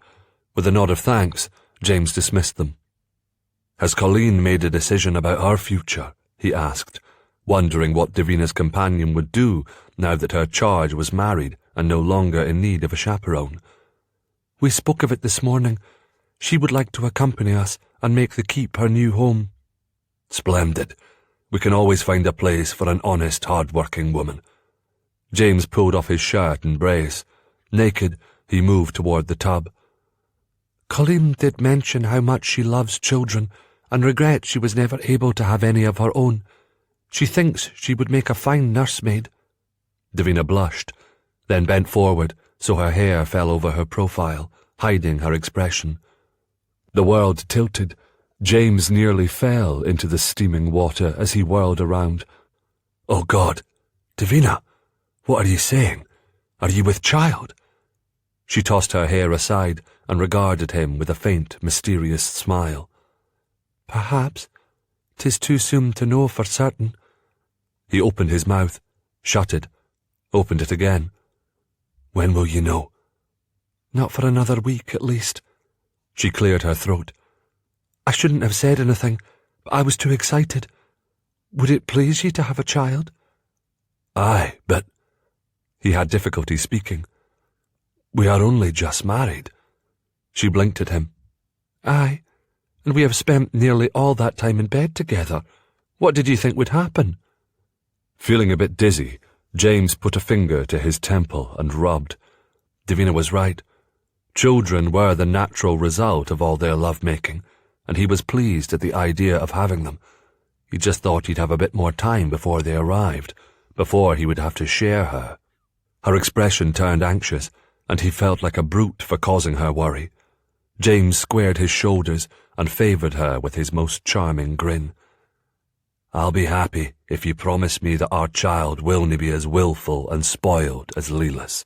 With a nod of thanks, James dismissed them. "Has Colleen made a decision about her future?" he asked, wondering what Davina's companion would do now that her charge was married and no longer in need of a chaperone. "We spoke of it this morning. She would like to accompany us and make the keep her new home." "Splendid. We can always find a place for an honest, hard-working woman." James pulled off his shirt and brace. Naked, he moved toward the tub. "Colleen did mention how much she loves children and regrets she was never able to have any of her own. She thinks she would make a fine nursemaid." Davina blushed, then bent forward so her hair fell over her profile, hiding her expression. The world tilted. James nearly fell into the steaming water as he whirled around. "Oh God, Davina, what are you saying? Are you with child?" She tossed her hair aside and regarded him with a faint, mysterious smile. "Perhaps. 'Tis too soon to know for certain." He opened his mouth, shut it, opened it again. "When will you know?" "Not for another week, at least." She cleared her throat. "I shouldn't have said anything, but I was too excited. Would it please you to have a child?" "Aye, but—" He had difficulty speaking. "We are only just married." She blinked at him. "Aye, and we have spent nearly all that time in bed together. What did you think would happen?" Feeling a bit dizzy, James put a finger to his temple and rubbed. Davina was right. Children were the natural result of all their love-making, and he was pleased at the idea of having them. He just thought he'd have a bit more time before they arrived, before he would have to share her. Her expression turned anxious, and he felt like a brute for causing her worry. James squared his shoulders and favoured her with his most charming grin. "I'll be happy if you promise me that our child willna be as wilful and spoiled as Leela's."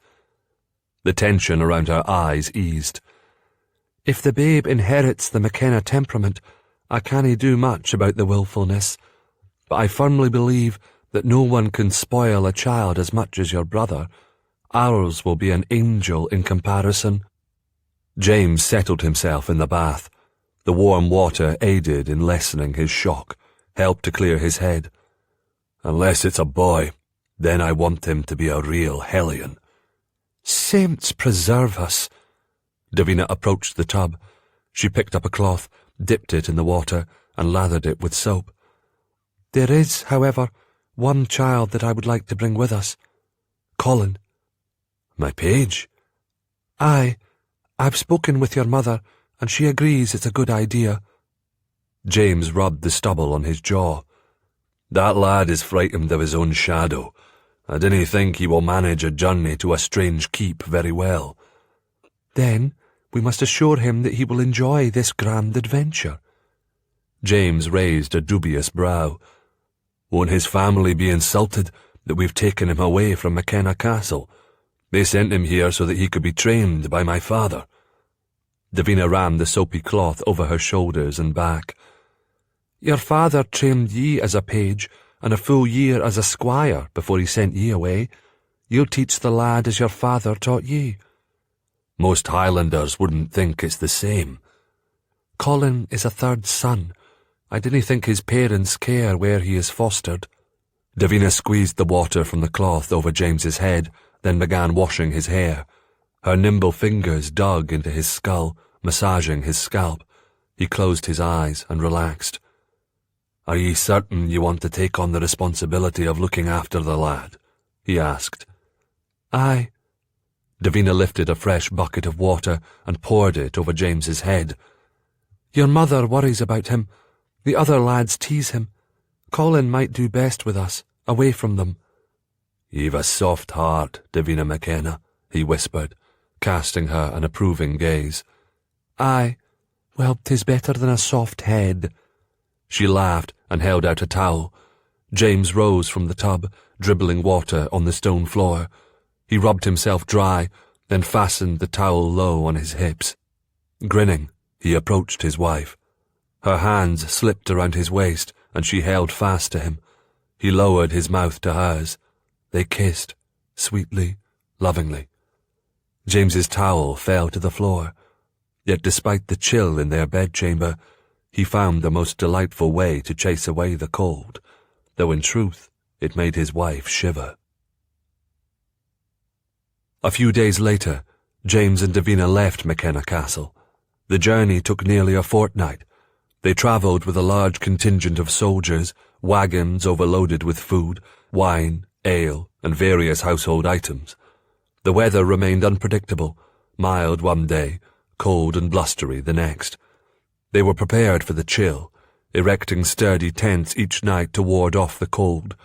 The tension around her eyes eased. "If the babe inherits the McKenna temperament, I cannae do much about the wilfulness, but I firmly believe that no one can spoil a child as much as your brother. Ours will be an angel in comparison." James settled himself in the bath. The warm water aided in lessening his shock, helped to clear his head. "Unless it's a boy, then I want him to be a real hellion." "Saints preserve us!" Davina approached the tub. She picked up a cloth, dipped it in the water, and lathered it with soap. "There is, however, one child that I would like to bring with us. Colin." "My page?" "Aye. I've spoken with your mother, and she agrees it's a good idea." James rubbed the stubble on his jaw. "That lad is frightened of his own shadow. I dinna think he will manage a journey to a strange keep very well." "Then we must assure him that he will enjoy this grand adventure." James raised a dubious brow. "Won't his family be insulted that we've taken him away from McKenna Castle? They sent him here so that he could be trained by my father." Davina ran the soapy cloth over her shoulders and back. "Your father trained ye as a page and a full year as a squire before he sent ye away. You'll teach the lad as your father taught ye." "Most Highlanders wouldn't think it's the same." "Colin is a third son. I dinna think his parents care where he is fostered." Davina squeezed the water from the cloth over James's head, then began washing his hair. Her nimble fingers dug into his skull, massaging his scalp. He closed his eyes and relaxed. "Are ye certain you want to take on the responsibility of looking after the lad?" he asked. "Aye." Davina lifted a fresh bucket of water and poured it over James's head. "Your mother worries about him. The other lads tease him. Colin might do best with us, away from them." "You've a soft heart, Davina McKenna," he whispered, casting her an approving gaze. "Aye, well, 'tis better than a soft head." She laughed and held out a towel. James rose from the tub, dribbling water on the stone floor. He rubbed himself dry, then fastened the towel low on his hips. Grinning, he approached his wife. Her hands slipped around his waist, and she held fast to him. He lowered his mouth to hers. They kissed, sweetly, lovingly. James's towel fell to the floor, yet despite the chill in their bedchamber, he found the most delightful way to chase away the cold, though in truth it made his wife shiver. A few days later, James and Davina left McKenna Castle. The journey took nearly a fortnight. They travelled with a large contingent of soldiers, wagons overloaded with food, wine, ale, and various household items. The weather remained unpredictable, mild one day, cold and blustery the next. They were prepared for the chill, erecting sturdy tents each night to ward off the cold,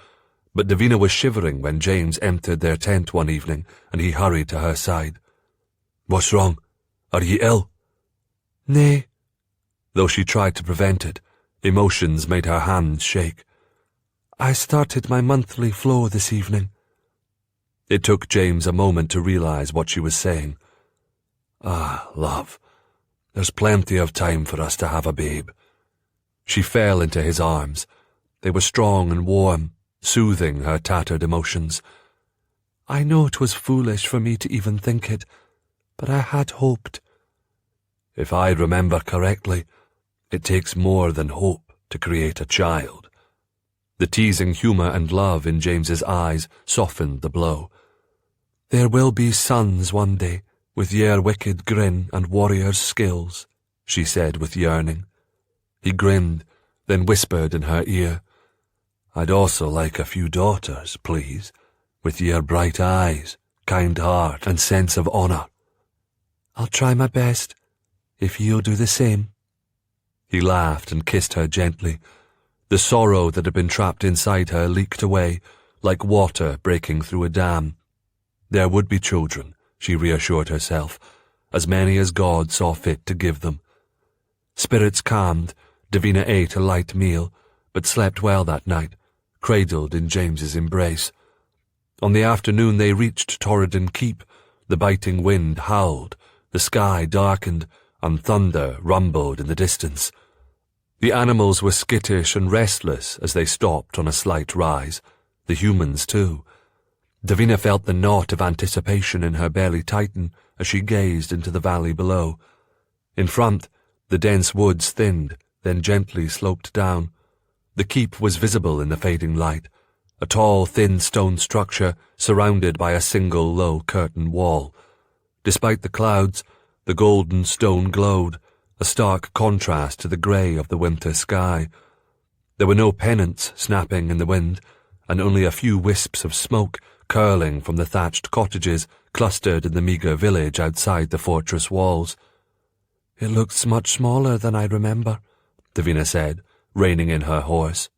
but Davina was shivering when James entered their tent one evening, and he hurried to her side. "What's wrong? Are ye ill?" "Nay." Though she tried to prevent it, emotions made her hands shake. "I started my monthly flow this evening." It took James a moment to realize what she was saying. "Ah, love, there's plenty of time for us to have a babe." She fell into his arms. They were strong and warm, soothing her tattered emotions. "I know it was foolish for me to even think it, but I had hoped." "If I remember correctly, it takes more than hope to create a child." The teasing humour and love in James's eyes softened the blow. "There will be sons one day, with your wicked grin and warrior's skills," she said with yearning. He grinned, then whispered in her ear, "I'd also like a few daughters, please, with your bright eyes, kind heart, and sense of honour." "I'll try my best, if you'll do the same." He laughed and kissed her gently. The sorrow that had been trapped inside her leaked away, like water breaking through a dam. There would be children, she reassured herself, as many as God saw fit to give them. Spirits calmed, Davina ate a light meal, but slept well that night, cradled in James's embrace. On the afternoon they reached Torridon Keep. The biting wind howled, the sky darkened, and thunder rumbled in the distance. The animals were skittish and restless as they stopped on a slight rise, the humans too. Davina felt the knot of anticipation in her belly tighten as she gazed into the valley below. In front, the dense woods thinned, then gently sloped down. The keep was visible in the fading light, a tall, thin stone structure surrounded by a single low curtain wall. Despite the clouds, the golden stone glowed, a stark contrast to the grey of the winter sky. There were no pennants snapping in the wind, and only a few wisps of smoke curling from the thatched cottages clustered in the meagre village outside the fortress walls. "It looks much smaller than I remember," Davina said, reining in her horse.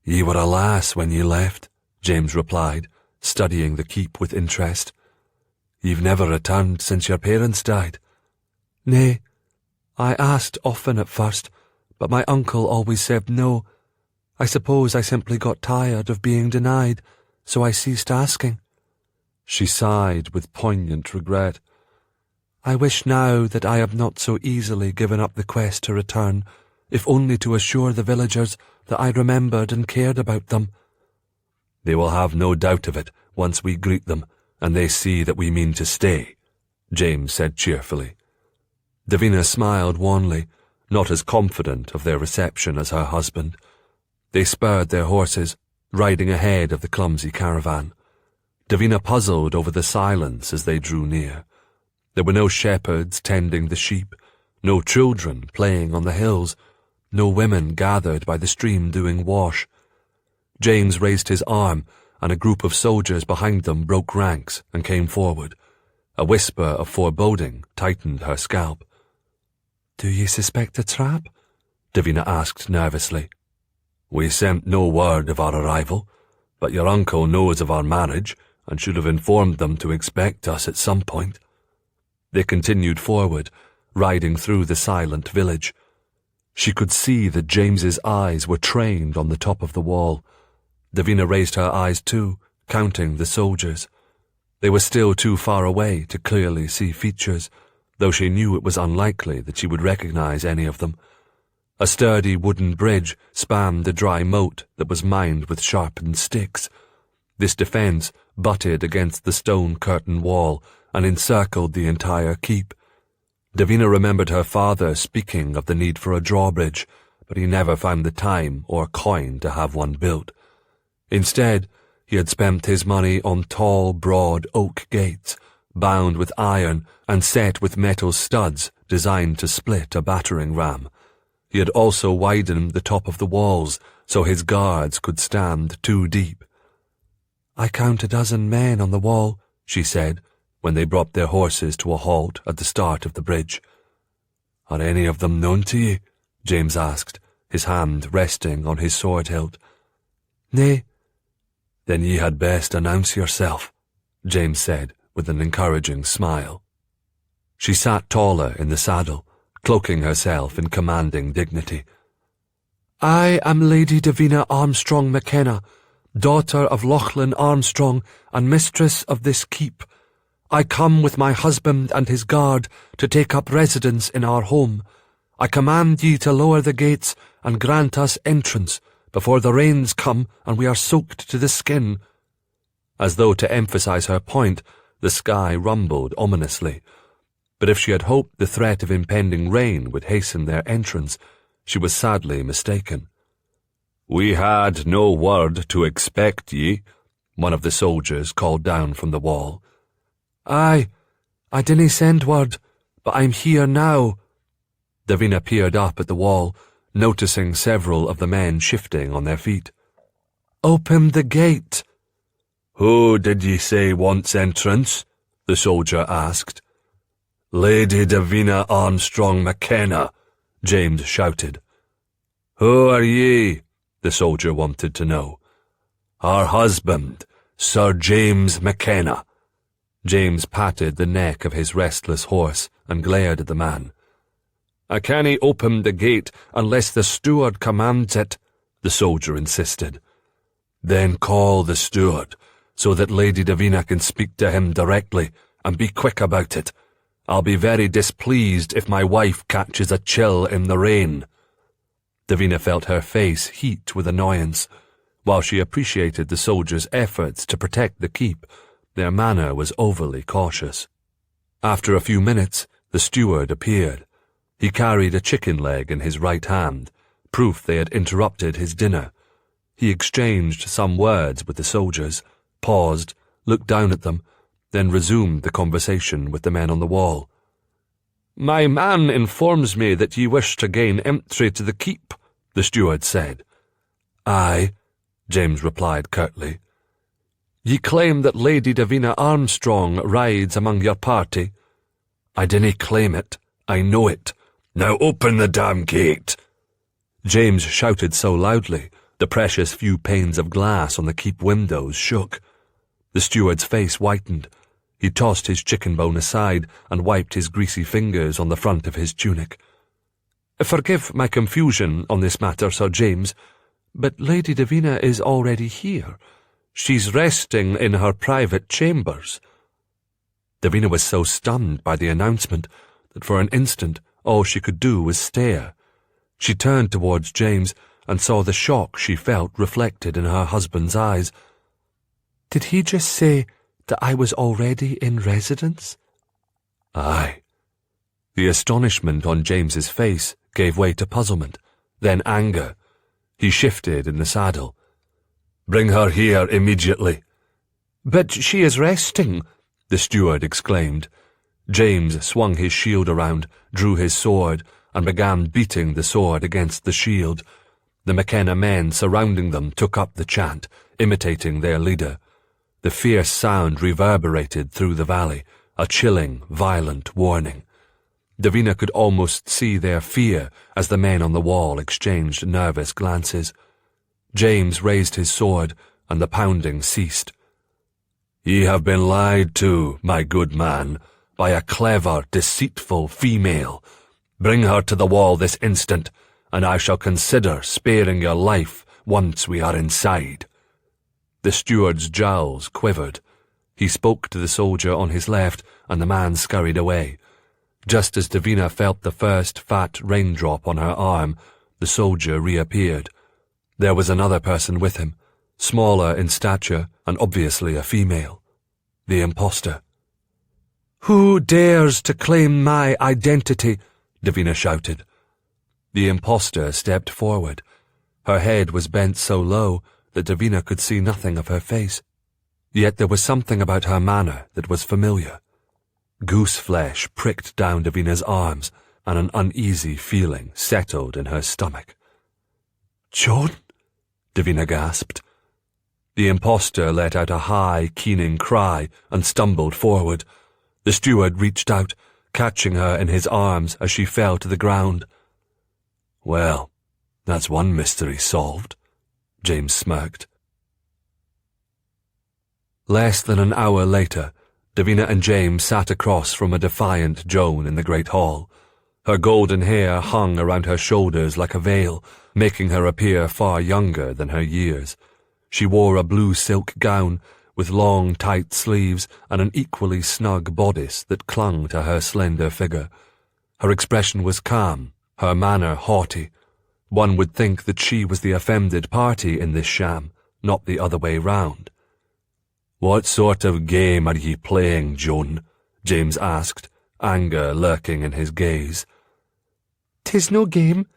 "Ye were a lass when ye left," James replied, studying the keep with interest. "You've never returned since your parents died." "Nay, I asked often at first, but my uncle always said no. I suppose I simply got tired of being denied, so I ceased asking." She sighed with poignant regret. "I wish now that I have not so easily given up the quest to return, if only to assure the villagers that I remembered and cared about them." "They will have no doubt of it once we greet them, and they see that we mean to stay," James said cheerfully. Davina smiled wanly, not as confident of their reception as her husband. They spurred their horses, riding ahead of the clumsy caravan. Davina puzzled over the silence as they drew near. There were no shepherds tending the sheep, no children playing on the hills, no women gathered by the stream doing wash. James raised his arm, and a group of soldiers behind them broke ranks and came forward. A whisper of foreboding tightened her scalp. "Do ye suspect a trap?" Davina asked nervously. "We sent no word of our arrival, but your uncle knows of our marriage and should have informed them to expect us at some point." They continued forward, riding through the silent village. She could see that James's eyes were trained on the top of the wall. Davina raised her eyes too, counting the soldiers. They were still too far away to clearly see features, though she knew it was unlikely that she would recognize any of them. A sturdy wooden bridge spanned the dry moat that was mined with sharpened sticks. This defence butted against the stone curtain wall and encircled the entire keep. Davina remembered her father speaking of the need for a drawbridge, but he never found the time or coin to have one built. Instead, he had spent his money on tall, broad oak gates, bound with iron and set with metal studs designed to split a battering ram. He had also widened the top of the walls so his guards could stand 2 deep. "I count a dozen men on the wall," she said, when they brought their horses to a halt at the start of the bridge. "Are any of them known to ye?" James asked, his hand resting on his sword hilt. "Nay." "Then ye had best announce yourself," James said with an encouraging smile. She sat taller in the saddle, cloaking herself in commanding dignity. "I am Lady Davina Armstrong McKenna, daughter of Lachlan Armstrong and mistress of this keep. I come with my husband and his guard to take up residence in our home. I command ye to lower the gates and grant us entrance before the rains come and we are soaked to the skin." As though to emphasize her point, the sky rumbled ominously. But if she had hoped the threat of impending rain would hasten their entrance, she was sadly mistaken. "We had no word to expect ye," one of the soldiers called down from the wall. "Aye, I didn't send word, but I'm here now." Davina peered up at the wall, noticing several of the men shifting on their feet. "Open the gate." "Who did ye say wants entrance?" the soldier asked. "Lady Davina Armstrong McKenna," James shouted. "Who are ye?" the soldier wanted to know. "Her husband, Sir James McKenna." James patted the neck of his restless horse and glared at the man. "I cannae open the gate unless the steward commands it," the soldier insisted. "Then call the steward, so that Lady Davina can speak to him directly, and be quick about it. I'll be very displeased if my wife catches a chill in the rain." Davina felt her face heat with annoyance. While she appreciated the soldier's efforts to protect the keep, their manner was overly cautious. After a few minutes, the steward appeared. He carried a chicken leg in his right hand, proof they had interrupted his dinner. He exchanged some words with the soldiers, paused, looked down at them, then resumed the conversation with the men on the wall. "My man informs me that ye wish to gain entry to the keep," the steward said. "Aye," James replied curtly. "Ye claim that Lady Davina Armstrong rides among your party." "I dinna claim it. I know it. Now open the damn gate." James shouted so loudly, the precious few panes of glass on the keep windows shook. The steward's face whitened. He tossed his chicken bone aside and wiped his greasy fingers on the front of his tunic. "Forgive my confusion on this matter, Sir James, but Lady Davina is already here. She's resting in her private chambers." Davina was so stunned by the announcement that for an instant all she could do was stare. She turned towards James and saw the shock she felt reflected in her husband's eyes. "Did he just say that I was already in residence?" "Aye." The astonishment on James's face gave way to puzzlement, then anger. He shifted in the saddle. "Bring her here immediately." "But she is resting," the steward exclaimed. James swung his shield around, drew his sword, and began beating the sword against the shield. The McKenna men surrounding them took up the chant, imitating their leader. The fierce sound reverberated through the valley, a chilling, violent warning. Davina could almost see their fear as the men on the wall exchanged nervous glances. James raised his sword, and the pounding ceased. "Ye have been lied to, my good man, by a clever, deceitful female. Bring her to the wall this instant, and I shall consider sparing your life once we are inside." The steward's jowls quivered. He spoke to the soldier on his left, and the man scurried away. Just as Davina felt the first fat raindrop on her arm, the soldier reappeared. There was another person with him, smaller in stature and obviously a female. The impostor. "Who dares to claim my identity?" Davina shouted. The impostor stepped forward. Her head was bent so low that Davina could see nothing of her face. Yet there was something about her manner that was familiar. Goose flesh pricked down Davina's arms, and an uneasy feeling settled in her stomach. "John?" Davina gasped. The impostor let out a high, keening cry and stumbled forward. The steward reached out, catching her in his arms as she fell to the ground. "Well, that's one mystery solved," James smirked. Less than an hour later, Davina and James sat across from a defiant Joan in the great hall. Her golden hair hung around her shoulders like a veil, making her appear far younger than her years. She wore a blue silk gown with long, tight sleeves and an equally snug bodice that clung to her slender figure. Her expression was calm, her manner haughty. One would think that she was the offended party in this sham, not the other way round. "What sort of game are ye playing, Joan?" James asked, anger lurking in his gaze. "'Tis no game.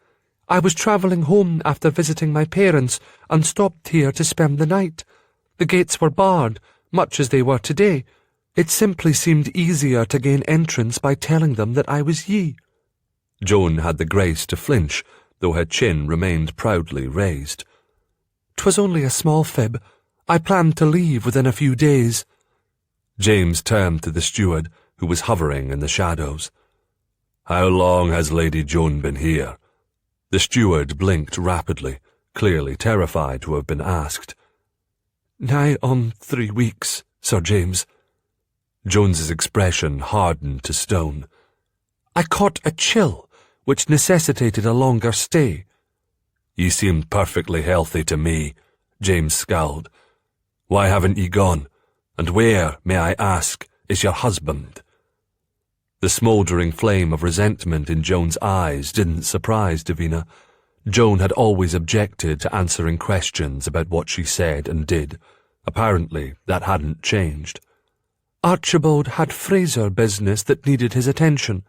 I was travelling home after visiting my parents and stopped here to spend the night. The gates were barred, much as they were today. It simply seemed easier to gain entrance by telling them that I was ye." Joan had the grace to flinch, though her chin remained proudly raised. "'Twas only a small fib. I planned to leave within a few days." James turned to the steward, who was hovering in the shadows. "How long has Lady Joan been here?" The steward blinked rapidly, clearly terrified to have been asked. "Nigh on 3 weeks, Sir James." Jones's expression hardened to stone. "I caught a chill, which necessitated a longer stay." "You seemed perfectly healthy to me," James scowled. "Why haven't ye gone? And where, may I ask, is your husband?" The smouldering flame of resentment in Joan's eyes didn't surprise Davina. Joan had always objected to answering questions about what she said and did. Apparently, that hadn't changed. "Archibald had Fraser business that needed his attention."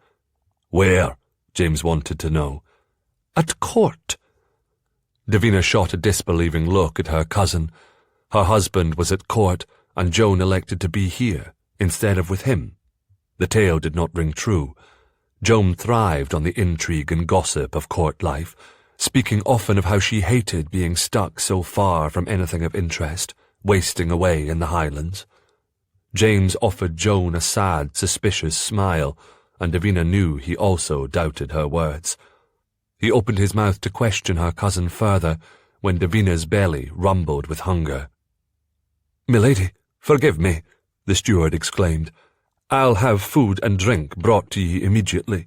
"Where?" James wanted to know. "At court." Davina shot a disbelieving look at her cousin. Her husband was at court, and Joan elected to be here, instead of with him. The tale did not ring true. Joan thrived on the intrigue and gossip of court life, speaking often of how she hated being stuck so far from anything of interest, wasting away in the Highlands. James offered Joan a sad, suspicious smile, and Davina knew he also doubted her words. He opened his mouth to question her cousin further, when Davina's belly rumbled with hunger. "Milady, forgive me," the steward exclaimed. "I'll have food and drink brought to ye immediately."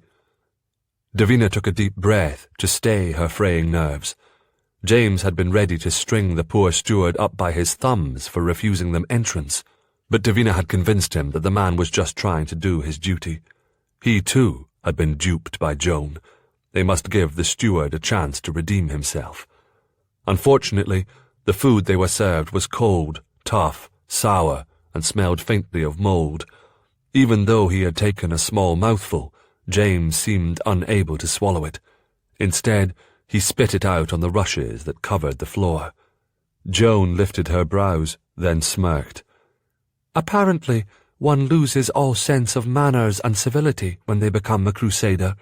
Davina took a deep breath to stay her fraying nerves. James had been ready to string the poor steward up by his thumbs for refusing them entrance, but Davina had convinced him that the man was just trying to do his duty. He, too, had been duped by Joan. They must give the steward a chance to redeem himself. Unfortunately, the food they were served was cold, tough, sour, and smelled faintly of mould. Even though he had taken a small mouthful, James seemed unable to swallow it. Instead, he spit it out on the rushes that covered the floor. Joan lifted her brows, then smirked. "Apparently, one loses all sense of manners and civility when they become a crusader."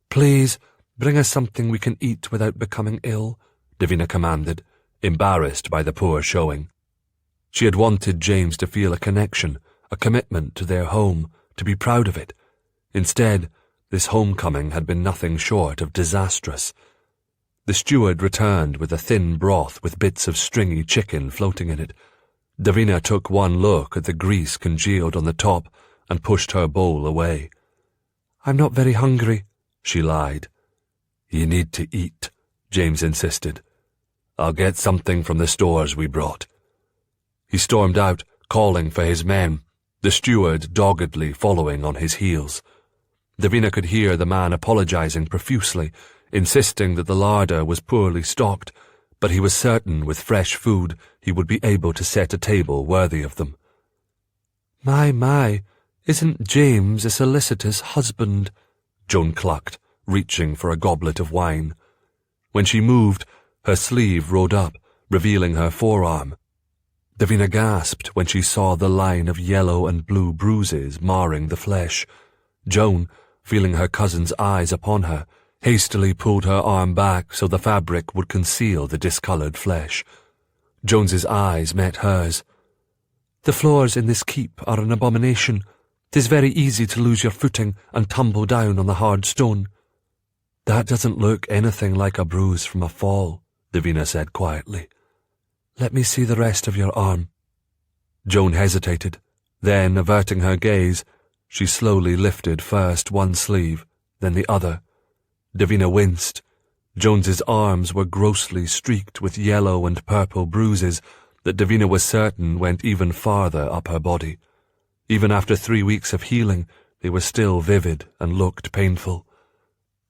"Please, bring us something we can eat without becoming ill," Davina commanded, embarrassed by the poor showing. She had wanted James to feel a connection, a commitment to their home, to be proud of it. Instead, this homecoming had been nothing short of disastrous. The steward returned with a thin broth with bits of stringy chicken floating in it. Davina took one look at the grease congealed on the top and pushed her bowl away. "I'm not very hungry," she lied. "You need to eat," James insisted. "I'll get something from the stores we brought." He stormed out, calling for his men, the steward doggedly following on his heels. Davina could hear the man apologizing profusely, insisting that the larder was poorly stocked, but he was certain with fresh food he would be able to set a table worthy of them. My, isn't James a solicitous husband?" Joan clucked, reaching for a goblet of wine. When she moved, her sleeve rode up, revealing her forearm. Davina gasped when she saw the line of yellow and blue bruises marring the flesh. Joan, feeling her cousin's eyes upon her, hastily pulled her arm back so the fabric would conceal the discoloured flesh. Jones's eyes met hers. "The floors in this keep are an abomination. 'Tis very easy to lose your footing and tumble down on the hard stone." "That doesn't look anything like a bruise from a fall," Davina said quietly. "Let me see the rest of your arm." Joan hesitated. Then, averting her gaze, she slowly lifted first one sleeve, then the other. Davina winced. Jones's arms were grossly streaked with yellow and purple bruises that Davina was certain went even farther up her body. Even after 3 weeks of healing, they were still vivid and looked painful.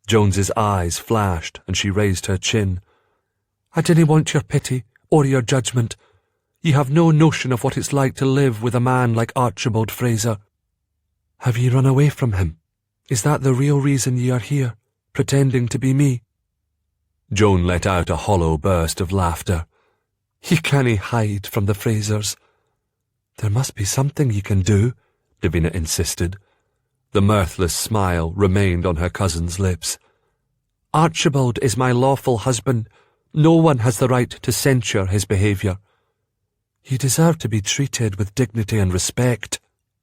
Jones's eyes flashed and she raised her chin. "I dinna want your pity or your judgment. Ye have no notion of what it's like to live with a man like Archibald Fraser." "Have ye run away from him? Is that the real reason ye are here, pretending to be me?" Joan let out a hollow burst of laughter. "Ye cannae hide from the Frasers." "There must be something ye can do," Davina insisted. The mirthless smile remained on her cousin's lips. "Archibald is my lawful husband. No one has the right to censure his behaviour." "You deserve to be treated with dignity and respect,"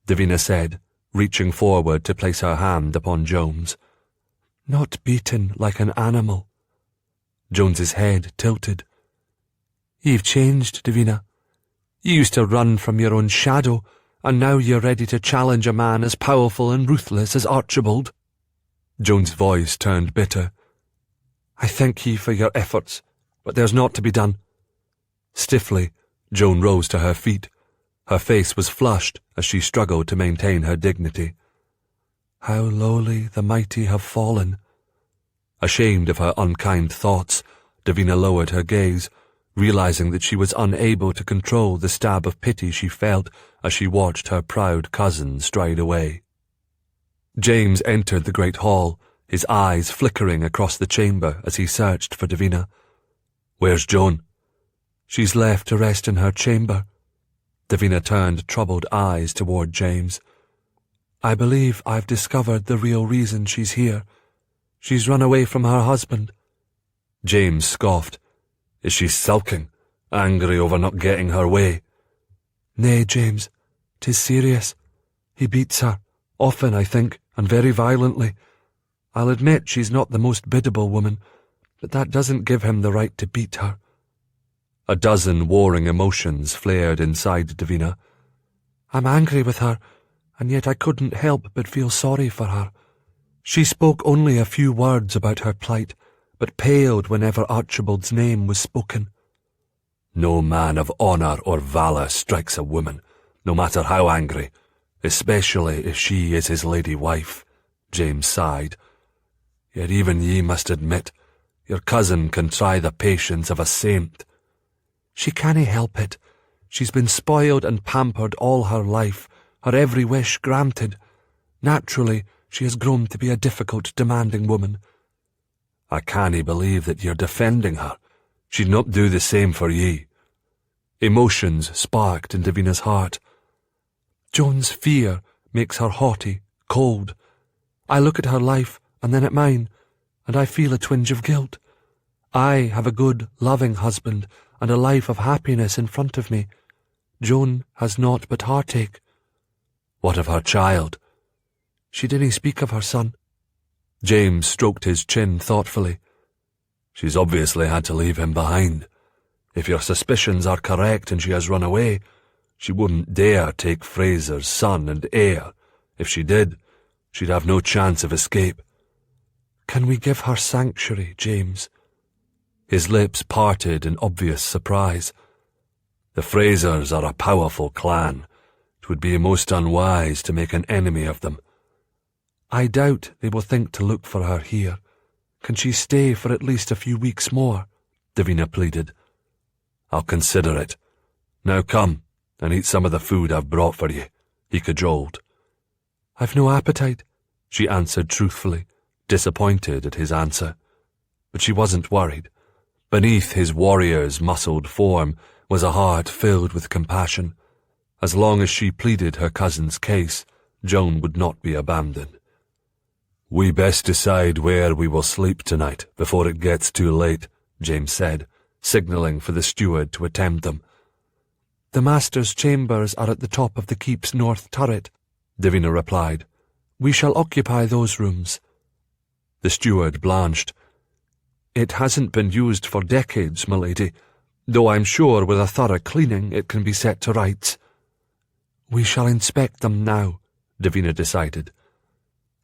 Davina said, reaching forward to place her hand upon Joan's. "Not beaten like an animal." Jones's head tilted. "You've changed, Davina. You used to run from your own shadow, and now you're ready to challenge a man as powerful and ruthless as Archibald." Joan's voice turned bitter. "I thank ye for your efforts, but there's naught to be done." Stiffly, Joan rose to her feet. Her face was flushed as she struggled to maintain her dignity. "How lowly the mighty have fallen." Ashamed of her unkind thoughts, Davina lowered her gaze, realizing that she was unable to control the stab of pity she felt as she watched her proud cousin stride away. James entered the great hall, his eyes flickering across the chamber as he searched for Davina. "Where's Joan?" "She's left to rest in her chamber." Davina turned troubled eyes toward James. "I believe I've discovered the real reason she's here. She's run away from her husband." James scoffed. "Is she sulking, angry over not getting her way?" "Nay, James, 'tis serious. He beats her, often, I think, and very violently. I'll admit she's not the most biddable woman, but that doesn't give him the right to beat her." A dozen warring emotions flared inside Davina. "I'm angry with her, and yet I couldn't help but feel sorry for her. She spoke only a few words about her plight, but paled whenever Archibald's name was spoken." "No man of honour or valour strikes a woman, no matter how angry, especially if she is his lady wife," James sighed. "Yet even ye must admit, your cousin can try the patience of a saint." "She cannae help it. She's been spoiled and pampered all her life, her every wish granted. Naturally, she has grown to be a difficult, demanding woman." "I cannae believe that you're defending her. She'd not do the same for ye." Emotions sparked in Davina's heart. "Joan's fear makes her haughty, cold. I look at her life and then at mine, and I feel a twinge of guilt. I have a good, loving husband and a life of happiness in front of me. Joan has naught but heartache." "What of her child?" "She didn't speak of her son." James stroked his chin thoughtfully. "She's obviously had to leave him behind. If your suspicions are correct and she has run away, she wouldn't dare take Fraser's son and heir. If she did, she'd have no chance of escape." "Can we give her sanctuary, James?" His lips parted in obvious surprise. "The Frasers are a powerful clan. It would be most unwise to make an enemy of them." "I doubt they will think to look for her here. Can she stay for at least a few weeks more?" Davina pleaded. "I'll consider it. Now come and eat some of the food I've brought for ye," he cajoled. "I've no appetite," she answered truthfully, disappointed at his answer. But she wasn't worried. Beneath his warrior's muscled form was a heart filled with compassion. As long as she pleaded her cousin's case, Joan would not be abandoned. "We best decide where we will sleep tonight before it gets too late," James said, signalling for the steward to attend them. "The master's chambers are at the top of the keep's north turret," Davina replied. "We shall occupy those rooms." The steward blanched. "It hasn't been used for decades, my lady, though I'm sure with a thorough cleaning it can be set to rights." "We shall inspect them now," Davina decided.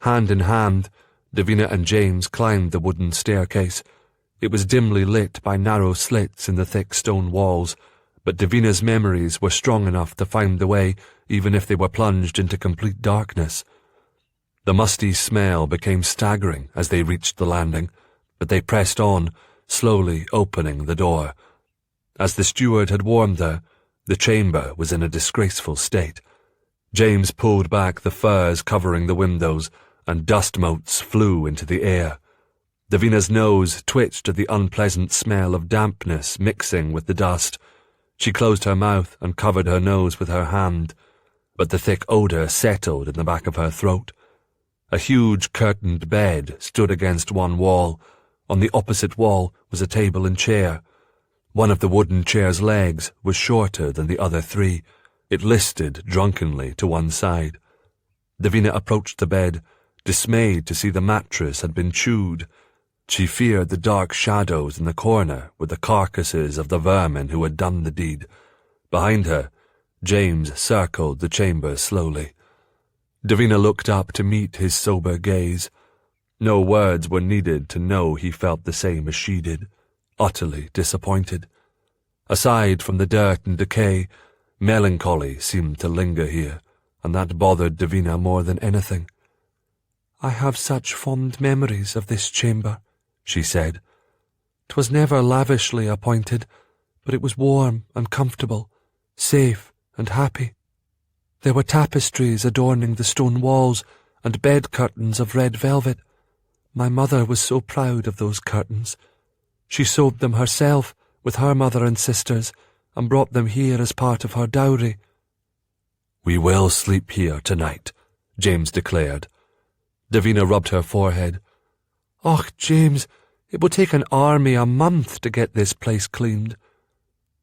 Hand in hand, Davina and James climbed the wooden staircase. It was dimly lit by narrow slits in the thick stone walls, but Davina's memories were strong enough to find the way even if they were plunged into complete darkness. The musty smell became staggering as they reached the landing, but they pressed on, slowly opening the door. As the steward had warned her, the chamber was in a disgraceful state. James pulled back the furs covering the windows, and dust motes flew into the air. Davina's nose twitched at the unpleasant smell of dampness mixing with the dust. She closed her mouth and covered her nose with her hand, but the thick odour settled in the back of her throat. A huge curtained bed stood against one wall. On the opposite wall was a table and chair. One of the wooden chair's legs was shorter than the other three. It listed drunkenly to one side. Davina approached the bed, dismayed to see the mattress had been chewed. She feared the dark shadows in the corner were the carcasses of the vermin who had done the deed. Behind her, James circled the chamber slowly. Davina looked up to meet his sober gaze. No words were needed to know he felt the same as she did, utterly disappointed. Aside from the dirt and decay, melancholy seemed to linger here, and that bothered Davina more than anything. "I have such fond memories of this chamber," she said. "'Twas never lavishly appointed, but it was warm and comfortable, safe and happy. There were tapestries adorning the stone walls and bed curtains of red velvet. My mother was so proud of those curtains. She sewed them herself with her mother and sisters and brought them here as part of her dowry." "We will sleep here tonight," James declared. Davina rubbed her forehead. "Och, James, it will take an army a month to get this place cleaned."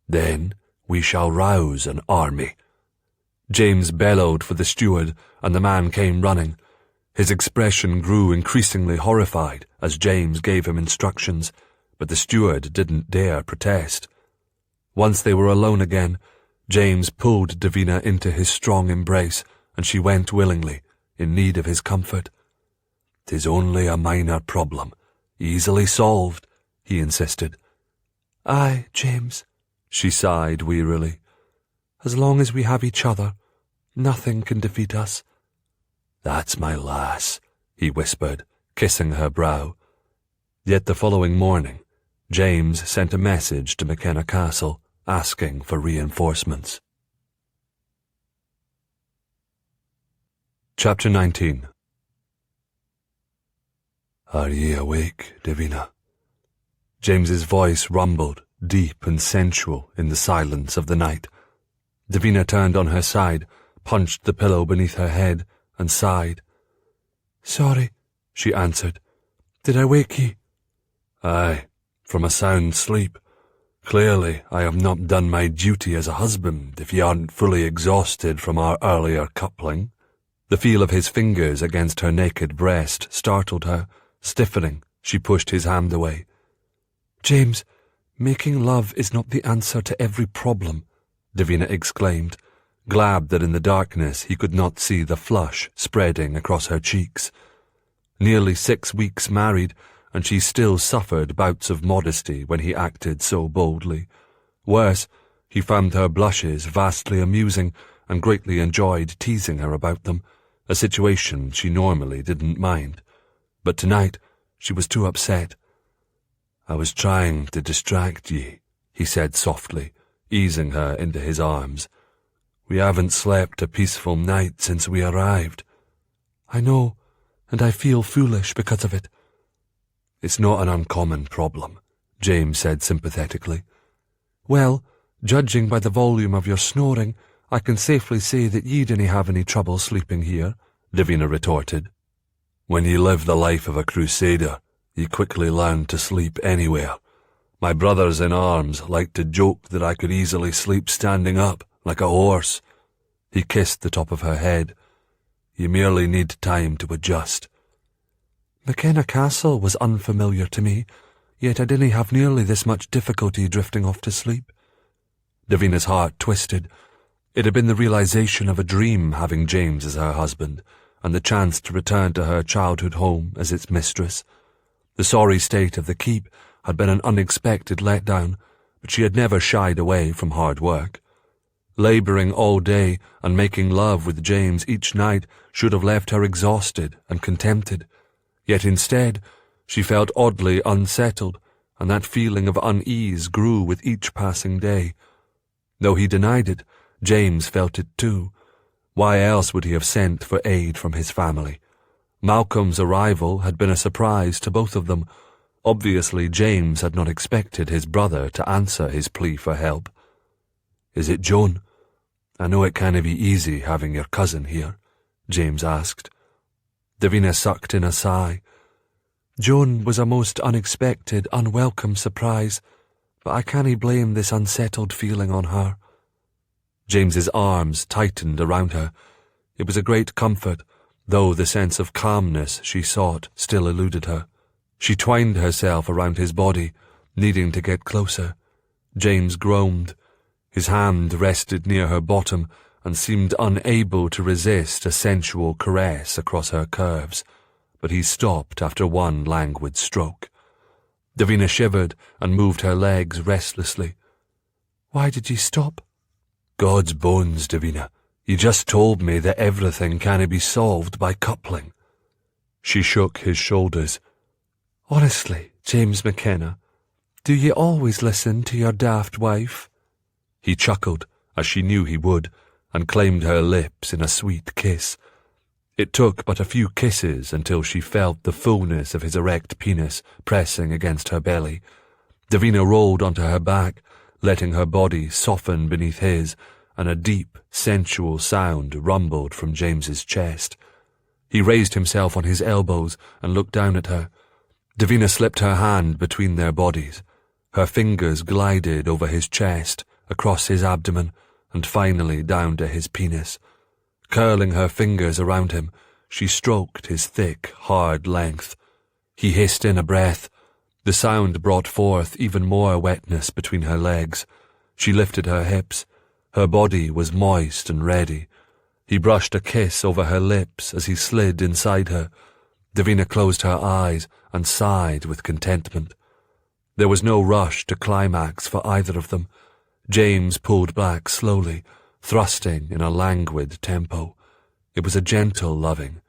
"Then we shall rouse an army." James bellowed for the steward, and the man came running. His expression grew increasingly horrified as James gave him instructions, but the steward didn't dare protest. Once they were alone again, James pulled Davina into his strong embrace, and she went willingly, in need of his comfort. "'Tis only a minor problem, easily solved," he insisted. "Aye, James," she sighed wearily. "As long as we have each other, nothing can defeat us." "That's my lass," he whispered, kissing her brow. Yet the following morning, James sent a message to McKenna Castle, asking for reinforcements. Chapter 19. "Are ye awake, Davina?" James's voice rumbled, deep and sensual, in the silence of the night. Davina turned on her side, punched the pillow beneath her head, and sighed. "Sorry," she answered. "Did I wake ye?" "Aye, from a sound sleep. Clearly I have not done my duty as a husband if ye aren't fully exhausted from our earlier coupling." The feel of his fingers against her naked breast startled her. Stiffening, she pushed his hand away. "James, making love is not the answer to every problem," Davina exclaimed, glad that in the darkness he could not see the flush spreading across her cheeks. Nearly 6 weeks married, and she still suffered bouts of modesty when he acted so boldly. Worse, he found her blushes vastly amusing and greatly enjoyed teasing her about them, a situation she normally didn't mind. But tonight she was too upset. "I was trying to distract ye," he said softly, easing her into his arms. "We haven't slept a peaceful night since we arrived." "I know, and I feel foolish because of it." "It's not an uncommon problem," James said sympathetically. "Well, judging by the volume of your snoring, I can safely say that ye didn't have any trouble sleeping here," Davina retorted. "When ye live the life of a crusader, ye quickly learn to sleep anywhere. My brothers in arms liked to joke that I could easily sleep standing up, like a horse." He kissed the top of her head. "You merely need time to adjust." "McKenna Castle was unfamiliar to me, yet I didn't have nearly this much difficulty drifting off to sleep." Davina's heart twisted. It had been the realization of a dream having James as her husband, and the chance to return to her childhood home as its mistress. The sorry state of the keep had been an unexpected letdown, but she had never shied away from hard work. Labouring all day and making love with James each night should have left her exhausted and contented. Yet instead, she felt oddly unsettled, and that feeling of unease grew with each passing day. Though he denied it, James felt it too. Why else would he have sent for aid from his family? Malcolm's arrival had been a surprise to both of them. Obviously, James had not expected his brother to answer his plea for help. "Is it Joan? I know it can't be easy having your cousin here," James asked. Davina sucked in a sigh. "Joan was a most unexpected, unwelcome surprise, but I can't blame this unsettled feeling on her." James's arms tightened around her. It was a great comfort, though the sense of calmness she sought still eluded her. She twined herself around his body, needing to get closer. James groaned. His hand rested near her bottom and seemed unable to resist a sensual caress across her curves, but he stopped after one languid stroke. Davina shivered and moved her legs restlessly. "Why did ye stop?" "God's bones, Davina. You just told me that everything canna be solved by coupling." She shook his shoulders. "Honestly, James McKenna, do ye always listen to your daft wife?" He chuckled, as she knew he would, and claimed her lips in a sweet kiss. It took but a few kisses until she felt the fullness of his erect penis pressing against her belly. Davina rolled onto her back, letting her body soften beneath his, and a deep, sensual sound rumbled from James's chest. He raised himself on his elbows and looked down at her. Davina slipped her hand between their bodies. Her fingers glided over his chest, across his abdomen, and finally down to his penis. Curling her fingers around him, she stroked his thick, hard length. He hissed in a breath. The sound brought forth even more wetness between her legs. She lifted her hips. Her body was moist and ready. He brushed a kiss over her lips as he slid inside her. Davina closed her eyes and sighed with contentment. There was no rush to climax for either of them. James pulled back slowly, thrusting in a languid tempo. It was a gentle loving,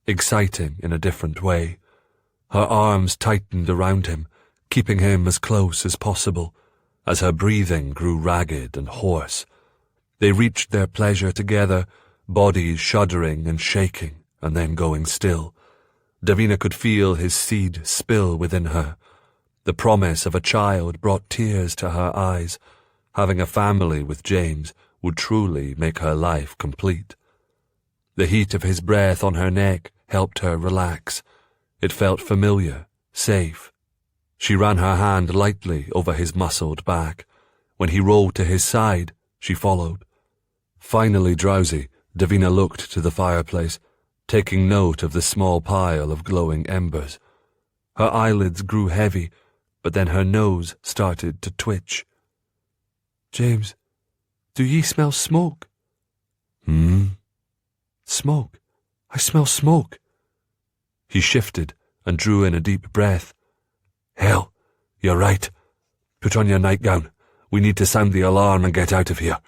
exciting in a different way. Her arms tightened around him, keeping him as close as possible, as her breathing grew ragged and hoarse. They reached their pleasure together, bodies shuddering and shaking, and then going still. Davina could feel his seed spill within her. The promise of a child brought tears to her eyes. Having a family with James would truly make her life complete. The heat of his breath on her neck helped her relax. It felt familiar, safe. She ran her hand lightly over his muscled back. When he rolled to his side, she followed. Finally drowsy, Davina looked to the fireplace, taking note of the small pile of glowing embers. Her eyelids grew heavy, but then her nose started to twitch. "James, do ye smell smoke?" "Smoke? I smell smoke." He shifted and drew in a deep breath. "Hell, you're right. Put on your nightgown. We need to sound the alarm and get out of here."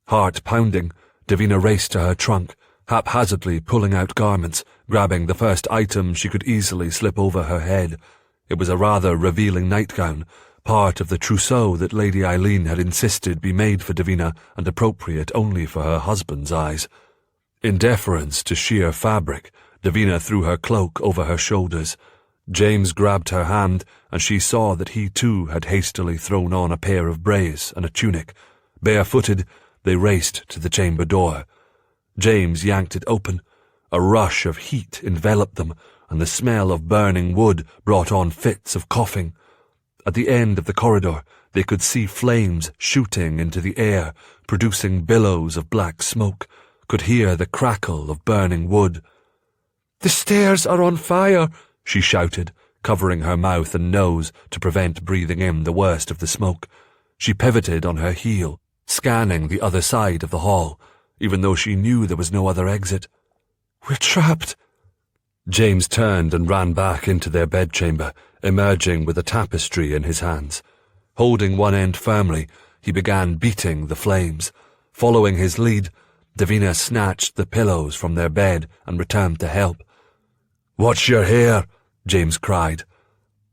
Heart pounding, Davina raced to her trunk, haphazardly pulling out garments, grabbing the first item she could easily slip over her head. It was a rather revealing nightgown, part of the trousseau that Lady Eileen had insisted be made for Davina and appropriate only for her husband's eyes. In deference to sheer fabric, Davina threw her cloak over her shoulders. James grabbed her hand, and she saw that he too had hastily thrown on a pair of brace and a tunic. Barefooted, they raced to the chamber door. James yanked it open. A rush of heat enveloped them, and the smell of burning wood brought on fits of coughing. At the end of the corridor, they could see flames shooting into the air, producing billows of black smoke, could hear the crackle of burning wood. "The stairs are on fire!" she shouted, covering her mouth and nose to prevent breathing in the worst of the smoke. She pivoted on her heel, scanning the other side of the hall, even though she knew there was no other exit. "We're trapped!" James turned and ran back into their bedchamber, emerging with a tapestry in his hands. Holding one end firmly, he began beating the flames. Following his lead, Davina snatched the pillows from their bed and returned to help. "Watch your hair!" James cried.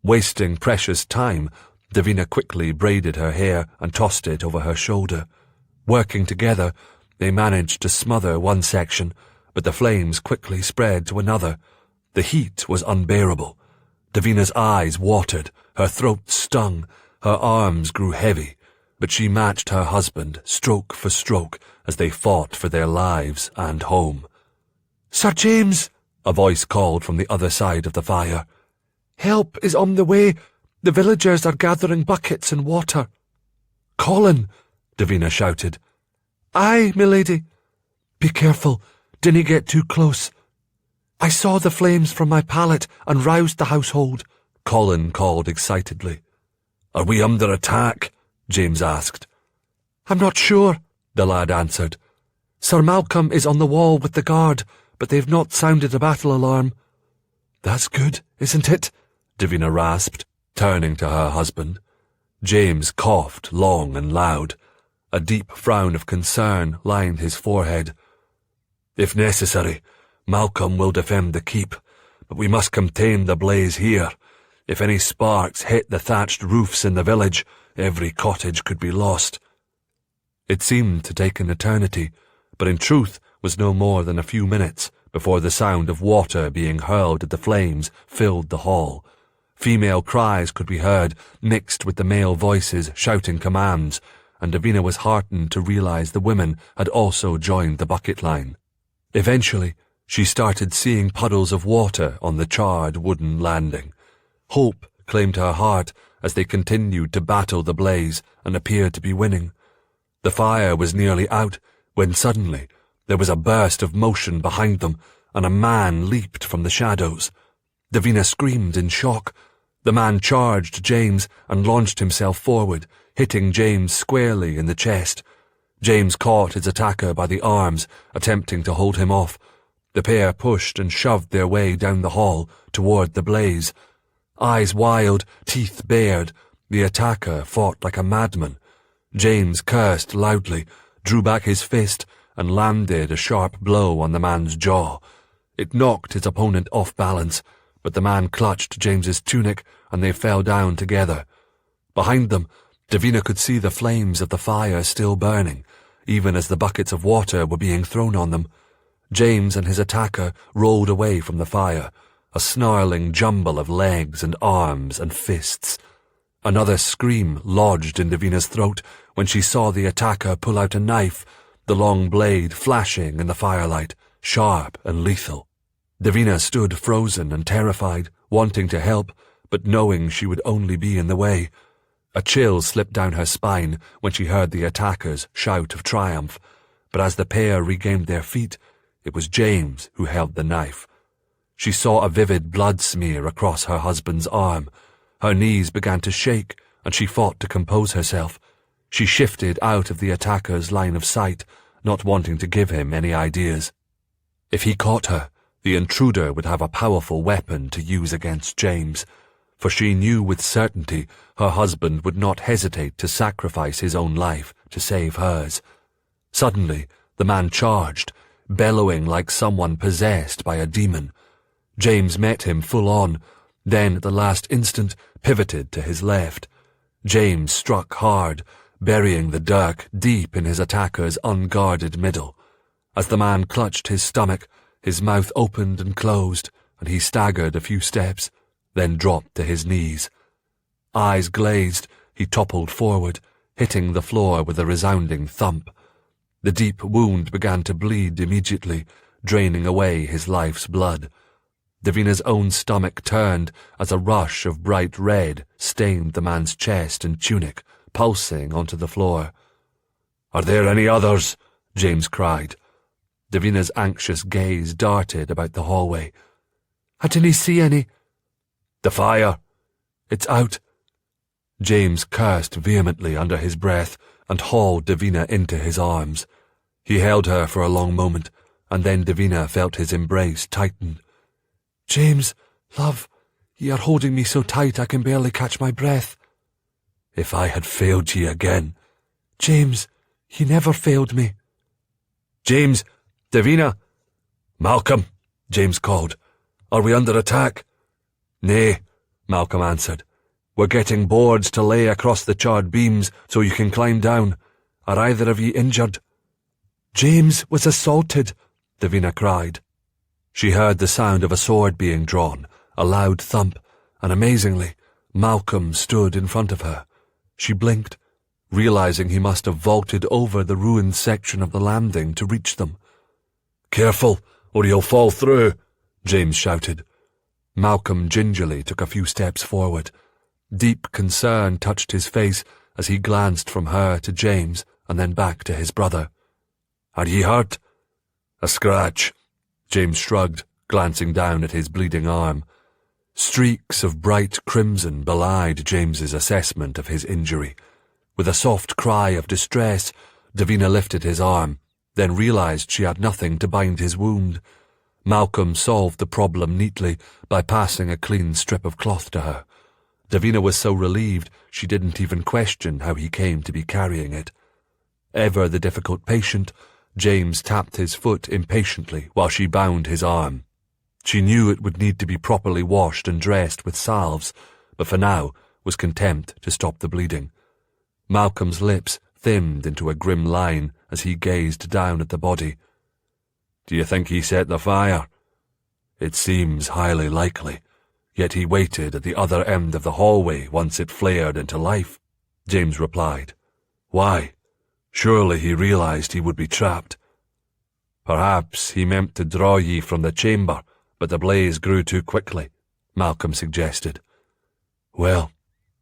Wasting precious time, Davina quickly braided her hair and tossed it over her shoulder. Working together, they managed to smother one section, but the flames quickly spread to another. The heat was unbearable. Davina's eyes watered, her throat stung, her arms grew heavy, but she matched her husband stroke for stroke as they fought for their lives and home. "Sir James!" a voice called from the other side of the fire. "Help is on the way. The villagers are gathering buckets and water." "Colin!" Davina shouted. "Aye, milady." "Be careful. Dinna get too close." "I saw the flames from my pallet and roused the household," Colin called excitedly. "Are we under attack?" James asked. I'm not sure, the lad answered. Sir Malcolm is on the wall with the guard, but they've not sounded a battle alarm. That's good, isn't it? Davina rasped, turning to her husband. James coughed long and loud. A deep frown of concern lined his forehead. If necessary, Malcolm will defend the keep, but we must contain the blaze here. If any sparks hit the thatched roofs in the village, every cottage could be lost. It seemed to take an eternity, but in truth was no more than a few minutes before the sound of water being hurled at the flames filled the hall. Female cries could be heard, mixed with the male voices shouting commands, and Davina was heartened to realize the women had also joined the bucket line. Eventually, she started seeing puddles of water on the charred wooden landing. Hope claimed her heart as they continued to battle the blaze and appeared to be winning. The fire was nearly out when suddenly there was a burst of motion behind them and a man leaped from the shadows. Davina screamed in shock. The man charged James and launched himself forward, hitting James squarely in the chest. James caught his attacker by the arms, attempting to hold him off. The pair pushed and shoved their way down the hall toward the blaze. Eyes wild, teeth bared, the attacker fought like a madman. James cursed loudly, drew back his fist, and landed a sharp blow on the man's jaw. It knocked his opponent off balance, but the man clutched James's tunic and they fell down together. Behind them, Davina could see the flames of the fire still burning, even as the buckets of water were being thrown on them. James and his attacker rolled away from the fire, a snarling jumble of legs and arms and fists. Another scream lodged in Davina's throat when she saw the attacker pull out a knife, the long blade flashing in the firelight, sharp and lethal. Davina stood frozen and terrified, wanting to help, but knowing she would only be in the way. A chill slipped down her spine when she heard the attacker's shout of triumph, but as the pair regained their feet, it was James who held the knife. She saw a vivid blood smear across her husband's arm. Her knees began to shake, and she fought to compose herself. She shifted out of the attacker's line of sight, not wanting to give him any ideas. If he caught her, the intruder would have a powerful weapon to use against James, for she knew with certainty her husband would not hesitate to sacrifice his own life to save hers. Suddenly, the man charged, bellowing like someone possessed by a demon. James met him full on, then at the last instant pivoted to his left. James struck hard, burying the dirk deep in his attacker's unguarded middle. As the man clutched his stomach, his mouth opened and closed, and he staggered a few steps, then dropped to his knees. Eyes glazed, he toppled forward, hitting the floor with a resounding thump. The deep wound began to bleed immediately, draining away his life's blood. Davina's own stomach turned as a rush of bright red stained the man's chest and tunic, pulsing onto the floor. "Are there any others?" James cried. Davina's anxious gaze darted about the hallway. "I didn't see any." "The fire." "It's out." James cursed vehemently under his breath and hauled Davina into his arms. He held her for a long moment, and then Davina felt his embrace tighten. "James, love, ye are holding me so tight I can barely catch my breath." "If I had failed ye again." "James, ye never failed me." "James, Davina." "Malcolm," James called. "Are we under attack?" "Nay," Malcolm answered. "We're getting boards to lay across the charred beams so you can climb down. Are either of ye injured?" "James was assaulted," Davina cried. She heard the sound of a sword being drawn, a loud thump, and amazingly, Malcolm stood in front of her. She blinked, realizing he must have vaulted over the ruined section of the landing to reach them. "Careful, or you'll fall through," James shouted. Malcolm gingerly took a few steps forward. Deep concern touched his face as he glanced from her to James and then back to his brother. "Are ye hurt?" "A scratch," James shrugged, glancing down at his bleeding arm. Streaks of bright crimson belied James's assessment of his injury. With a soft cry of distress, Davina lifted his arm, then realized she had nothing to bind his wound. Malcolm solved the problem neatly by passing a clean strip of cloth to her. Davina was so relieved she didn't even question how he came to be carrying it. Ever the difficult patient, James tapped his foot impatiently while she bound his arm. She knew it would need to be properly washed and dressed with salves, but for now was content to stop the bleeding. Malcolm's lips thinned into a grim line as he gazed down at the body. "Do you think he set the fire?" "It seems highly likely, yet he waited at the other end of the hallway once it flared into life," James replied. "Why? Surely he realized he would be trapped." "Perhaps he meant to draw ye from the chamber, but the blaze grew too quickly," Malcolm suggested. "Well,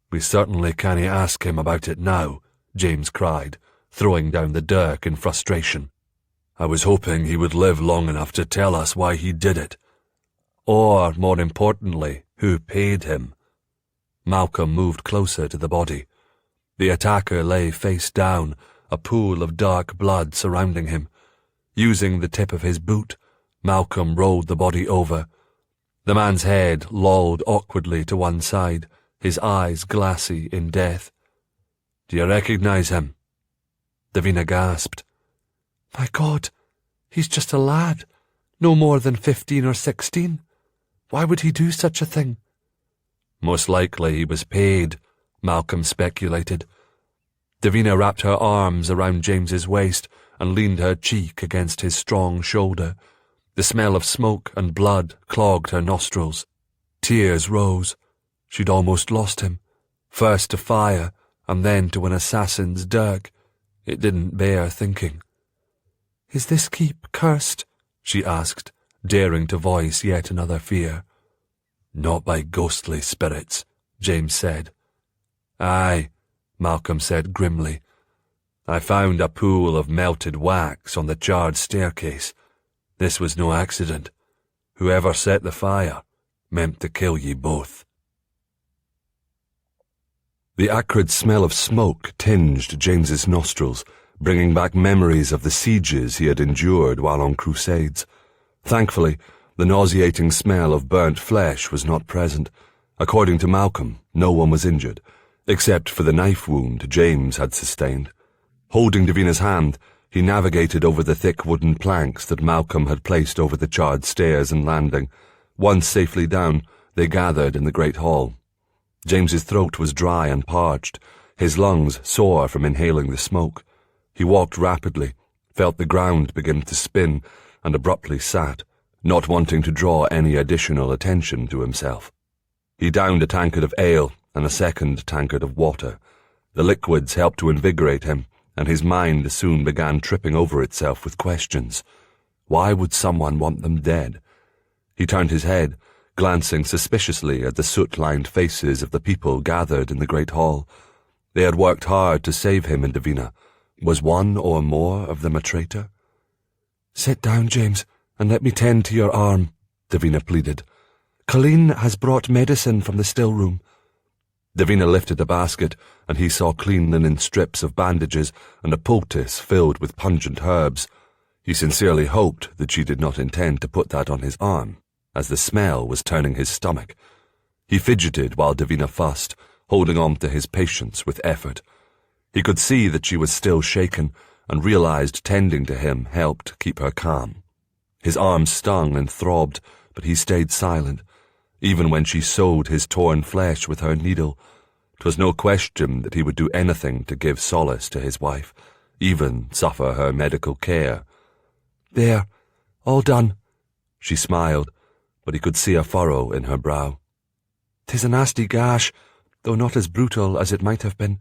we certainly can't ask him about it now," James cried, throwing down the dirk in frustration. "I was hoping he would live long enough to tell us why he did it. Or, more importantly, who paid him." Malcolm moved closer to the body. The attacker lay face down, a pool of dark blood surrounding him. Using the tip of his boot, Malcolm rolled the body over. The man's head lolled awkwardly to one side, his eyes glassy in death. "Do you recognize him?" Davina gasped. "My God, he's just a lad, no more than 15 or 16. Why would he do such a thing?" "Most likely he was paid," Malcolm speculated. Davina wrapped her arms around James's waist and leaned her cheek against his strong shoulder. The smell of smoke and blood clogged her nostrils. Tears rose. She'd almost lost him, first to fire and then to an assassin's dirk. It didn't bear thinking. "Is this keep cursed?" she asked, daring to voice yet another fear. "Not by ghostly spirits," James said. "Aye," Malcolm said grimly. "I found a pool of melted wax on the charred staircase. This was no accident. Whoever set the fire meant to kill ye both." The acrid smell of smoke tinged James's nostrils, bringing back memories of the sieges he had endured while on crusades. Thankfully, the nauseating smell of burnt flesh was not present. According to Malcolm, no one was injured, except for the knife wound James had sustained. Holding Davina's hand, he navigated over the thick wooden planks that Malcolm had placed over the charred stairs and landing. Once safely down, they gathered in the great hall. James's throat was dry and parched, his lungs sore from inhaling the smoke. He walked rapidly, felt the ground begin to spin, and abruptly sat, not wanting to draw any additional attention to himself. He downed a tankard of ale and a second tankard of water. The liquids helped to invigorate him, and his mind soon began tripping over itself with questions. Why would someone want them dead? He turned his head, glancing suspiciously at the soot-lined faces of the people gathered in the great hall. They had worked hard to save him and Davina. Was one or more of them a traitor? "Sit down, James, and let me tend to your arm," Davina pleaded. "Colleen has brought medicine from the still room." Davina lifted a basket, and he saw clean linen strips of bandages and a poultice filled with pungent herbs. He sincerely hoped that she did not intend to put that on his arm, as the smell was turning his stomach. He fidgeted while Davina fussed, holding on to his patience with effort. He could see that she was still shaken, and realized tending to him helped keep her calm. His arm stung and throbbed, but he stayed silent, even when she sewed his torn flesh with her needle. 'Twas no question that he would do anything to give solace to his wife, even suffer her medical care. "There, all done," she smiled, but he could see a furrow in her brow. "'Tis a nasty gash, though not as brutal as it might have been.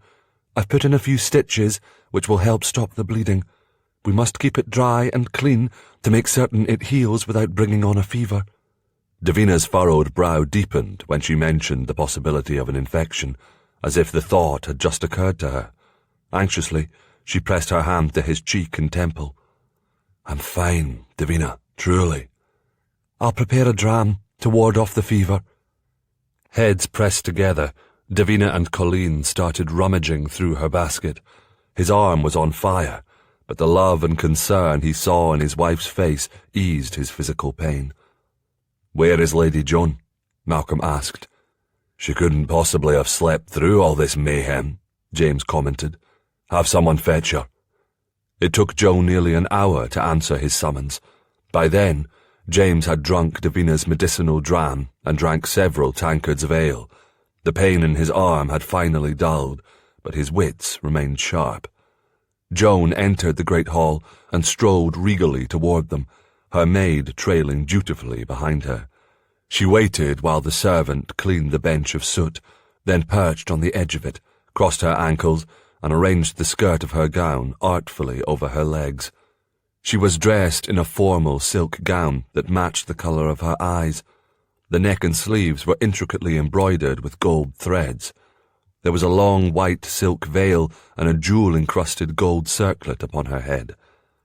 I've put in a few stitches, which will help stop the bleeding. We must keep it dry and clean to make certain it heals without bringing on a fever." Davina's furrowed brow deepened when she mentioned the possibility of an infection, as if the thought had just occurred to her. Anxiously, she pressed her hand to his cheek and temple. "I'm fine, Davina, truly." "I'll prepare a dram to ward off the fever." Heads pressed together, Davina and Colleen started rummaging through her basket. His arm was on fire, but the love and concern he saw in his wife's face eased his physical pain. "Where is Lady Joan?" Malcolm asked. "She couldn't possibly have slept through all this mayhem," James commented. "Have someone fetch her." It took Joan nearly an hour to answer his summons. By then, James had drunk Davina's medicinal dram and drank several tankards of ale. The pain in his arm had finally dulled, but his wits remained sharp. Joan entered the great hall and strolled regally toward them, her maid trailing dutifully behind her. She waited while the servant cleaned the bench of soot, then perched on the edge of it, crossed her ankles, and arranged the skirt of her gown artfully over her legs. She was dressed in a formal silk gown that matched the colour of her eyes. The neck and sleeves were intricately embroidered with gold threads. There was a long white silk veil and a jewel-encrusted gold circlet upon her head.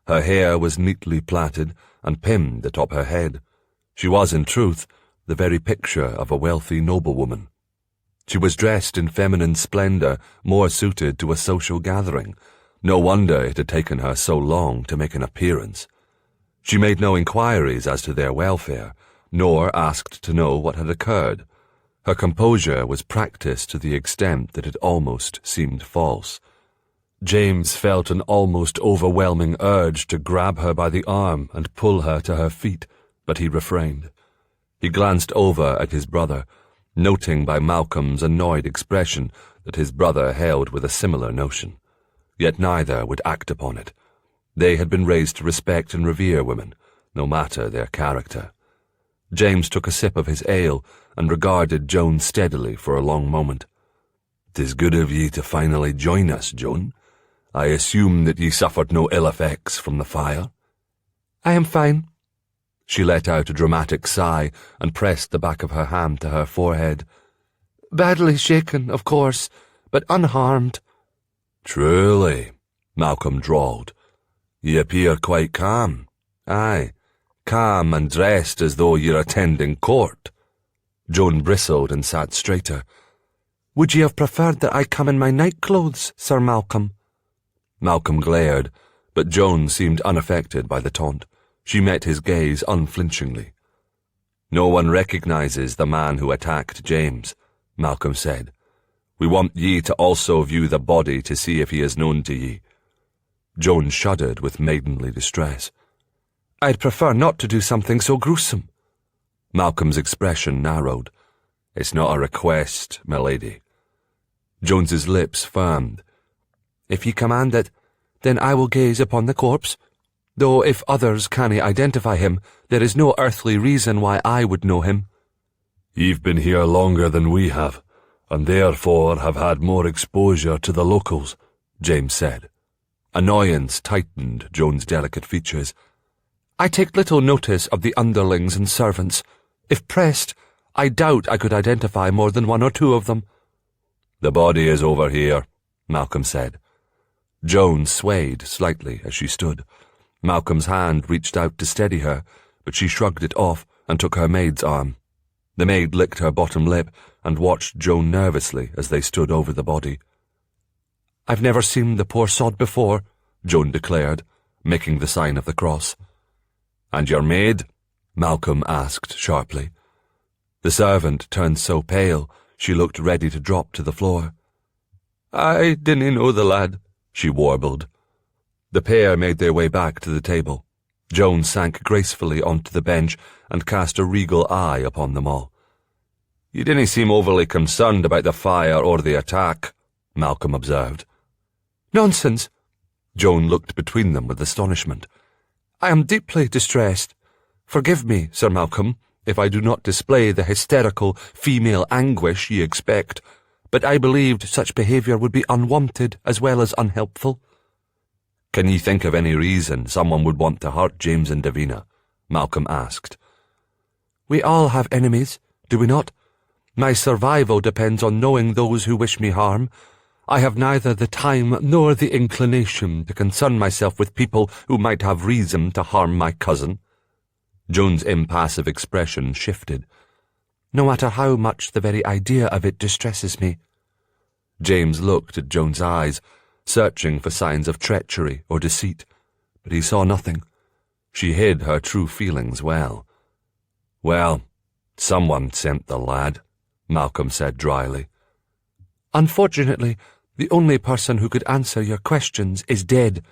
Her hair was neatly plaited and pinned atop her head. She was, in truth, the very picture of a wealthy noblewoman. She was dressed in feminine splendour, more suited to a social gathering. No wonder it had taken her so long to make an appearance. She made no inquiries as to their welfare, nor asked to know what had occurred. Her composure was practised to the extent that it almost seemed false. James felt an almost overwhelming urge to grab her by the arm and pull her to her feet, but he refrained. He glanced over at his brother, noting by Malcolm's annoyed expression that his brother held with a similar notion. Yet neither would act upon it. They had been raised to respect and revere women, no matter their character. James took a sip of his ale and regarded Joan steadily for a long moment. "'Tis good of ye to finally join us, Joan. I assume that ye suffered no ill effects from the fire." "I am fine." She let out a dramatic sigh and pressed the back of her hand to her forehead. "Badly shaken, of course, but unharmed." "Truly," Malcolm drawled. "Ye appear quite calm. Aye, calm and dressed as though ye're attending court." Joan bristled and sat straighter. "Would ye have preferred that I come in my night-clothes, Sir Malcolm?" Malcolm glared, but Joan seemed unaffected by the taunt. She met his gaze unflinchingly. "No one recognizes the man who attacked James," Malcolm said. "We want ye to also view the body to see if he is known to ye." Joan shuddered with maidenly distress. "I'd prefer not to do something so gruesome." Malcolm's expression narrowed. "It's not a request, my lady." Jones's lips firmed. "If ye command it, then I will gaze upon the corpse. Though if others cannae identify him, there is no earthly reason why I would know him." "You've been here longer than we have, and therefore have had more exposure to the locals," James said. Annoyance tightened Joan's delicate features. "I take little notice of the underlings and servants. If pressed, I doubt I could identify more than one or two of them." "The body is over here," Malcolm said. Joan swayed slightly as she stood. Malcolm's hand reached out to steady her, but she shrugged it off and took her maid's arm. The maid licked her bottom lip and watched Joan nervously as they stood over the body. "I've never seen the poor sod before," Joan declared, making the sign of the cross. "And your maid?" Malcolm asked sharply. The servant turned so pale she looked ready to drop to the floor. "I dinna know the lad," she warbled. The pair made their way back to the table. Joan sank gracefully onto the bench and cast a regal eye upon them all. "You didn't seem overly concerned about the fire or the attack," Malcolm observed. "Nonsense!" Joan looked between them with astonishment. "I am deeply distressed. Forgive me, Sir Malcolm, if I do not display the hysterical female anguish ye expect, but I believed such behaviour would be unwanted as well as unhelpful." "Can ye think of any reason someone would want to hurt James and Davina?" Malcolm asked. "We all have enemies, do we not? My survival depends on knowing those who wish me harm. I have neither the time nor the inclination to concern myself with people who might have reason to harm my cousin." Joan's impassive expression shifted. "No matter how much the very idea of it distresses me," James looked at Joan's eyes, searching for signs of treachery or deceit, but he saw nothing. She hid her true feelings well. Well, someone sent the lad, Malcolm said dryly. Unfortunately, the only person who could answer your questions is dead.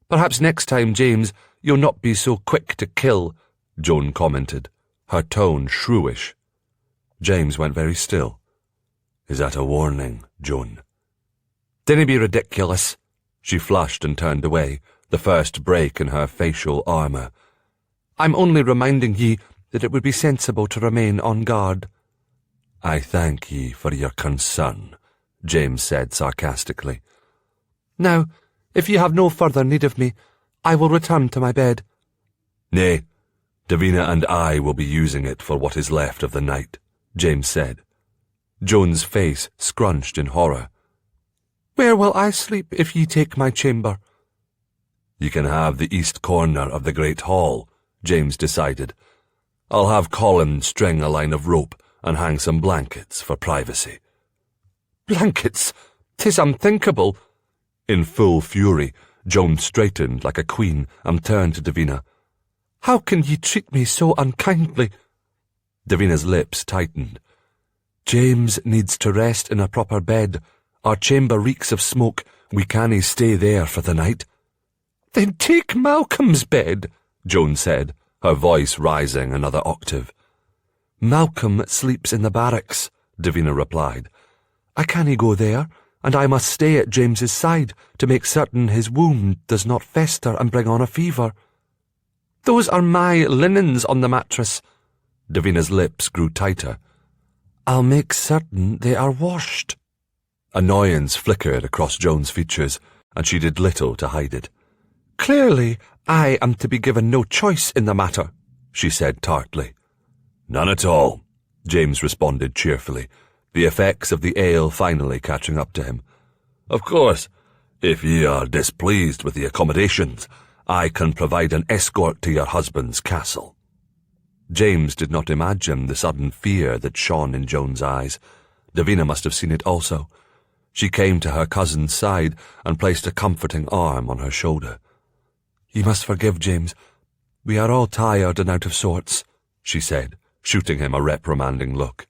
Perhaps next time, James, you'll not be so quick to kill, Joan commented, her tone shrewish. James went very still. Is that a warning, Joan? Dinna be ridiculous. She flushed and turned away, the first break in her facial armour. I'm only reminding ye that it would be sensible to remain on guard. I thank ye for your concern, James said sarcastically. Now, if ye have no further need of me, I will return to my bed. Nay, Davina and I will be using it for what is left of the night, James said. Joan's face scrunched in horror. Where will I sleep if ye take my chamber? You can have the east corner of the great hall, James decided. I'll have Colin string a line of rope and hang some blankets for privacy. Blankets? 'Tis unthinkable. In full fury, Joan straightened like a queen and turned to Davina. How can ye treat me so unkindly? Davina's lips tightened. James needs to rest in a proper bed. Our chamber reeks of smoke. We cannae stay there for the night. Then take Malcolm's bed, Joan said, her voice rising another octave. Malcolm sleeps in the barracks, Davina replied. I cannae go there, and I must stay at James's side to make certain his wound does not fester and bring on a fever. Those are my linens on the mattress. Davina's lips grew tighter. I'll make certain they are washed. Annoyance flickered across Joan's features, and she did little to hide it. Clearly, I am to be given no choice in the matter, she said tartly. None at all, James responded cheerfully, the effects of the ale finally catching up to him. Of course, if ye are displeased with the accommodations, I can provide an escort to your husband's castle. James did not imagine the sudden fear that shone in Joan's eyes. Davina must have seen it also. She came to her cousin's side and placed a comforting arm on her shoulder. "You must forgive, James. We are all tired and out of sorts," she said, shooting him a reprimanding look.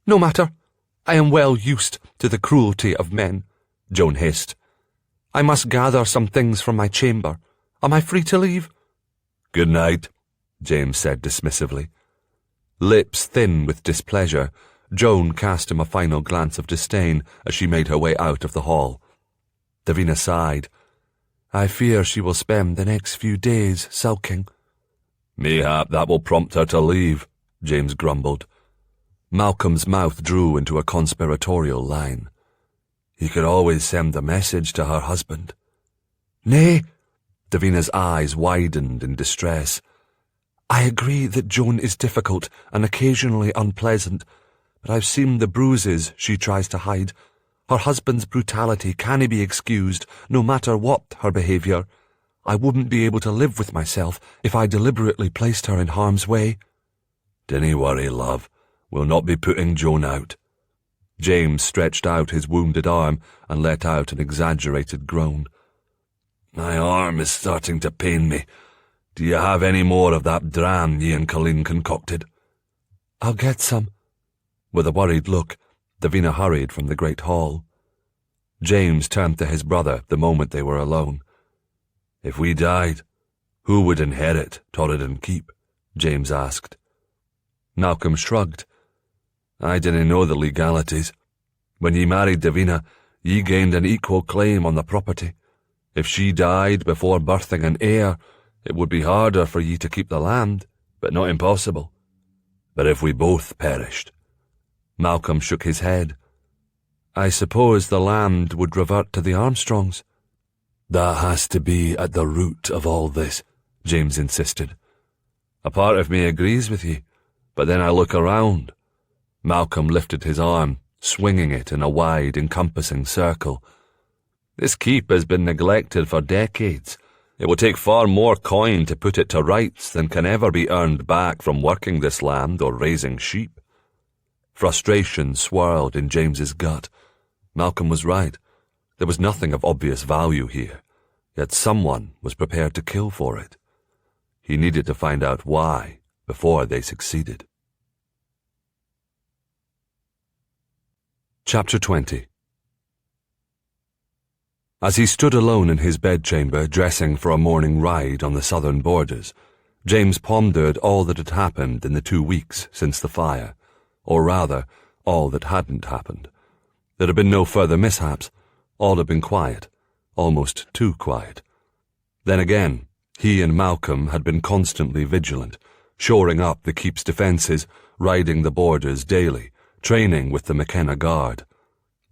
"No matter. I am well used to the cruelty of men," Joan hissed. "I must gather some things from my chamber. Am I free to leave?" "Good night," James said dismissively. Lips thin with displeasure, Joan cast him a final glance of disdain as she made her way out of the hall. Davina sighed. "I fear she will spend the next few days sulking." "Mayhap that will prompt her to leave," James grumbled. Malcolm's mouth drew into a conspiratorial line. "He could always send a message to her husband." "Nay." Davina's eyes widened in distress. "I agree that Joan is difficult and occasionally unpleasant, but I've seen the bruises she tries to hide. Her husband's brutality can't be excused, no matter what her behaviour. I wouldn't be able to live with myself if I deliberately placed her in harm's way." "Dinna worry, love. We'll not be putting Joan out." James stretched out his wounded arm and let out an exaggerated groan. "My arm is starting to pain me. Do you have any more of that dram ye and Colleen concocted?" "I'll get some." With a worried look, Davina hurried from the great hall. James turned to his brother the moment they were alone. "If we died, who would inherit Torridon Keep?" James asked. Malcolm shrugged. "I didn't know the legalities. When ye married Davina, ye gained an equal claim on the property. If she died before birthing an heir, it would be harder for ye to keep the land, but not impossible. But if we both perished—" Malcolm shook his head. "I suppose the land would revert to the Armstrongs." "That has to be at the root of all this," James insisted. "A part of me agrees with ye, but then I look around." Malcolm lifted his arm, swinging it in a wide, encompassing circle. "This keep has been neglected for decades. It will take far more coin to put it to rights than can ever be earned back from working this land or raising sheep." Frustration swirled in James's gut. Malcolm was right. There was nothing of obvious value here, yet someone was prepared to kill for it. He needed to find out why before they succeeded. Chapter 20. As he stood alone in his bedchamber, dressing for a morning ride on the southern borders, James pondered all that had happened in the 2 weeks since the fire, or rather, all that hadn't happened. There had been no further mishaps. All had been quiet, almost too quiet. Then again, he and Malcolm had been constantly vigilant, shoring up the keep's defences, riding the borders daily, training with the McKenna guard.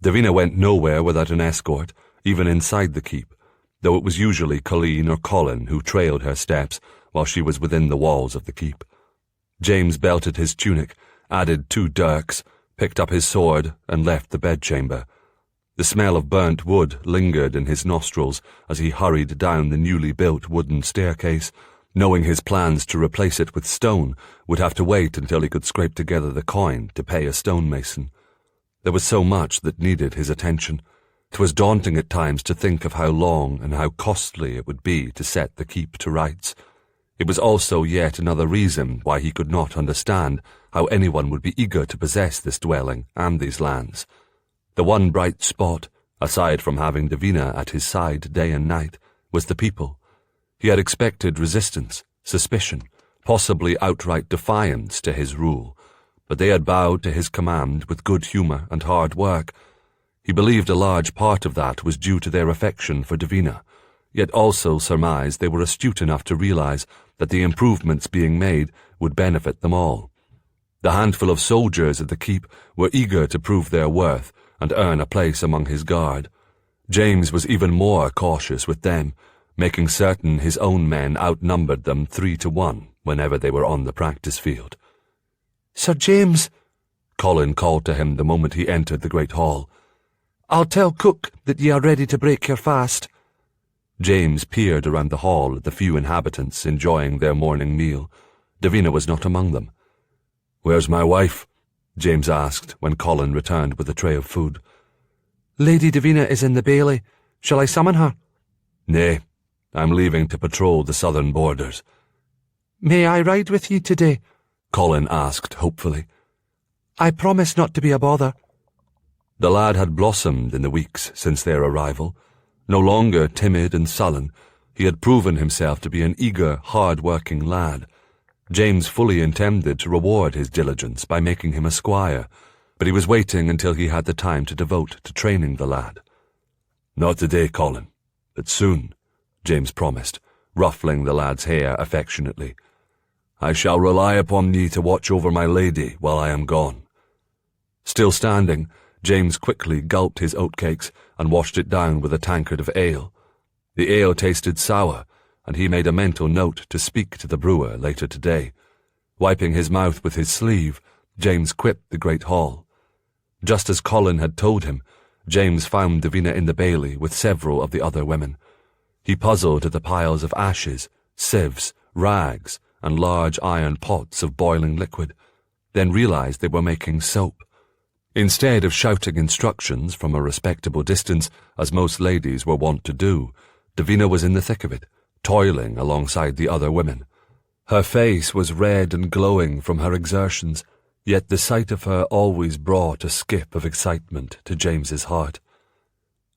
Davina went nowhere without an escort, even inside the keep, though it was usually Colleen or Colin who trailed her steps while she was within the walls of the keep. James belted his tunic, added 2 dirks, picked up his sword, and left the bedchamber. The smell of burnt wood lingered in his nostrils as he hurried down the newly built wooden staircase, knowing his plans to replace it with stone would have to wait until he could scrape together the coin to pay a stonemason. There was so much that needed his attention. 'Twas daunting at times to think of how long and how costly it would be to set the keep to rights. It was also yet another reason why he could not understand how anyone would be eager to possess this dwelling and these lands. The one bright spot, aside from having Davina at his side day and night, was the people. He had expected resistance, suspicion, possibly outright defiance to his rule, but they had bowed to his command with good humour and hard work. He believed a large part of that was due to their affection for Davina, yet also surmised they were astute enough to realise that the improvements being made would benefit them all. The handful of soldiers at the keep were eager to prove their worth and earn a place among his guard. James was even more cautious with them, making certain his own men outnumbered them 3 to 1 whenever they were on the practice field. "Sir James," Colin called to him the moment he entered the great hall. "I'll tell cook that ye are ready to break your fast." James peered around the hall at the few inhabitants enjoying their morning meal. Davina was not among them. "Where's my wife?" James asked when Colin returned with a tray of food. "Lady Davina is in the bailey. Shall I summon her?" "Nay, I'm leaving to patrol the southern borders." "May I ride with ye today?" Colin asked hopefully. "I promise not to be a bother." The lad had blossomed in the weeks since their arrival. No longer timid and sullen, he had proven himself to be an eager, hard-working lad. James fully intended to reward his diligence by making him a squire, but he was waiting until he had the time to devote to training the lad. "Not today, Colin, but soon," James promised, ruffling the lad's hair affectionately. "I shall rely upon thee to watch over my lady while I am gone." Still standing, James quickly gulped his oatcakes and washed it down with a tankard of ale. The ale tasted sour, and he made a mental note to speak to the brewer later today. Wiping his mouth with his sleeve, James quit the great hall. Just as Colin had told him, James found Davina in the bailey with several of the other women. He puzzled at the piles of ashes, sieves, rags, and large iron pots of boiling liquid, then realised they were making soap. Instead of shouting instructions from a respectable distance, as most ladies were wont to do, Davina was in the thick of it, toiling alongside the other women. Her face was red and glowing from her exertions, yet the sight of her always brought a skip of excitement to James's heart.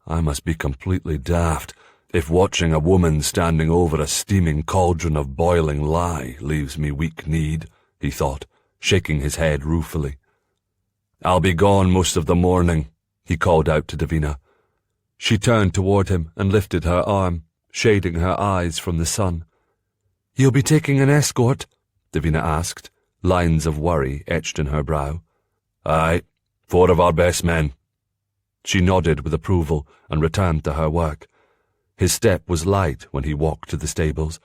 I must be completely daft if watching a woman standing over a steaming cauldron of boiling lye leaves me weak-kneed, he thought, shaking his head ruefully. "I'll be gone most of the morning," he called out to Davina. She turned toward him and lifted her arm, shading her eyes from the sun. "You'll be taking an escort?" Davina asked, lines of worry etched in her brow. "Aye, 4 of our best men." She nodded with approval and returned to her work. His step was light when he walked to the stables.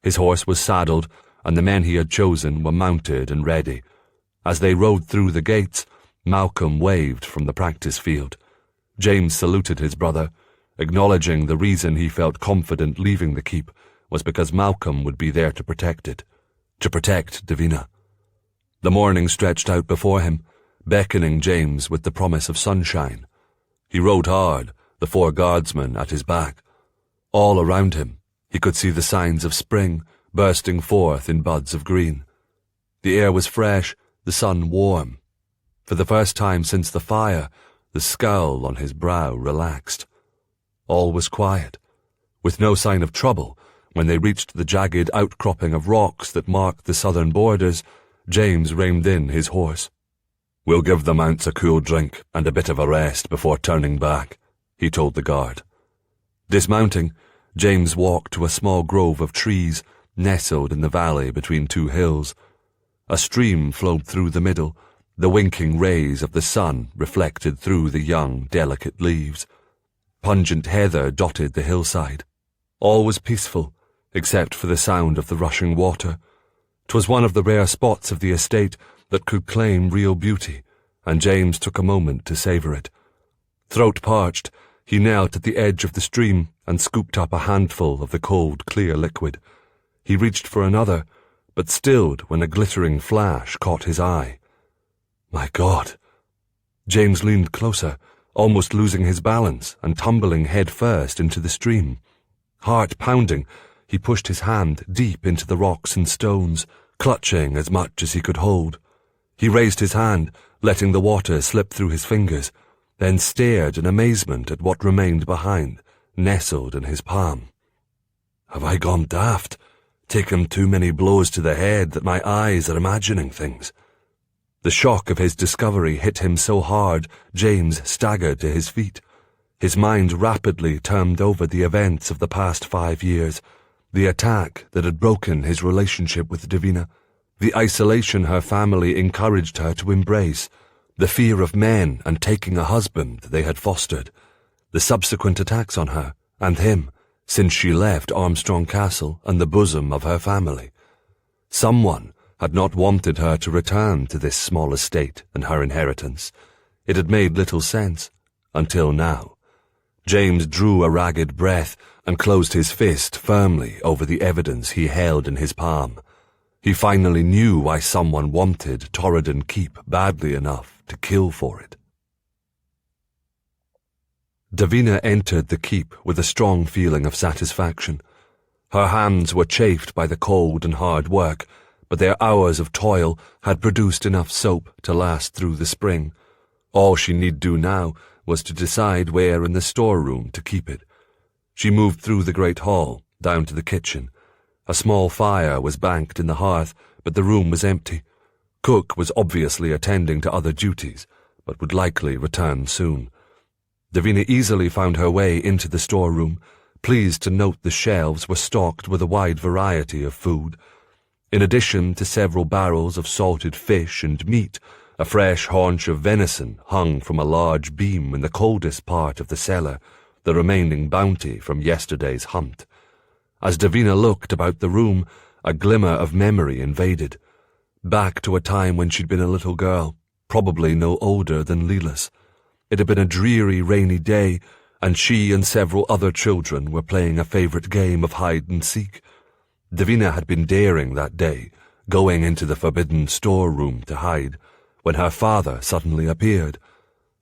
His horse was saddled, and the men he had chosen were mounted and ready. As they rode through the gates, Malcolm waved from the practice field. James saluted his brother, acknowledging the reason he felt confident leaving the keep was because Malcolm would be there to protect it, to protect Davina. The morning stretched out before him, beckoning James with the promise of sunshine. He rode hard, the 4 guardsmen at his back. All around him, he could see the signs of spring bursting forth in buds of green. The air was fresh, the sun warm. For the first time since the fire, the scowl on his brow relaxed. All was quiet. With no sign of trouble, when they reached the jagged outcropping of rocks that marked the southern borders, James reined in his horse. "We'll give the mounts a cool drink and a bit of a rest before turning back," he told the guard. Dismounting, James walked to a small grove of trees nestled in the valley between 2 hills. A stream flowed through the middle, the winking rays of the sun reflected through the young, delicate leaves. Pungent heather dotted the hillside. All was peaceful, except for the sound of the rushing water. 'Twas one of the rare spots of the estate that could claim real beauty, and James took a moment to savour it. Throat parched, he knelt at the edge of the stream and scooped up a handful of the cold, clear liquid. He reached for another, but stilled when a glittering flash caught his eye. My God! James leaned closer, almost losing his balance and tumbling head first into the stream. Heart pounding, he pushed his hand deep into the rocks and stones, clutching as much as he could hold. He raised his hand, letting the water slip through his fingers, then stared in amazement at what remained behind, nestled in his palm. Have I gone daft? Taken too many blows to the head that my eyes are imagining things? The shock of his discovery hit him so hard, James staggered to his feet. His mind rapidly turned over the events of the past 5 years, the attack that had broken his relationship with Davina, the isolation her family encouraged her to embrace, the fear of men and taking a husband they had fostered, the subsequent attacks on her and him since she left Armstrong Castle and the bosom of her family. Someone had not wanted her to return to this small estate and her inheritance. It had made little sense, until now. James drew a ragged breath and closed his fist firmly over the evidence he held in his palm. He finally knew why someone wanted Torridon Keep badly enough to kill for it. Davina entered the keep with a strong feeling of satisfaction. Her hands were chafed by the cold and hard work, but their hours of toil had produced enough soap to last through the spring. All she need do now was to decide where in the storeroom to keep it. She moved through the great hall, down to the kitchen. A small fire was banked in the hearth, but the room was empty. Cook was obviously attending to other duties, but would likely return soon. Davina easily found her way into the storeroom, pleased to note the shelves were stocked with a wide variety of food. In addition to several barrels of salted fish and meat, a fresh haunch of venison hung from a large beam in the coldest part of the cellar, the remaining bounty from yesterday's hunt. As Davina looked about the room, a glimmer of memory invaded. Back to a time when she'd been a little girl, probably no older than Leela's. It had been a dreary, rainy day, and she and several other children were playing a favourite game of hide-and-seek. Davina had been daring that day, going into the forbidden storeroom to hide, when her father suddenly appeared.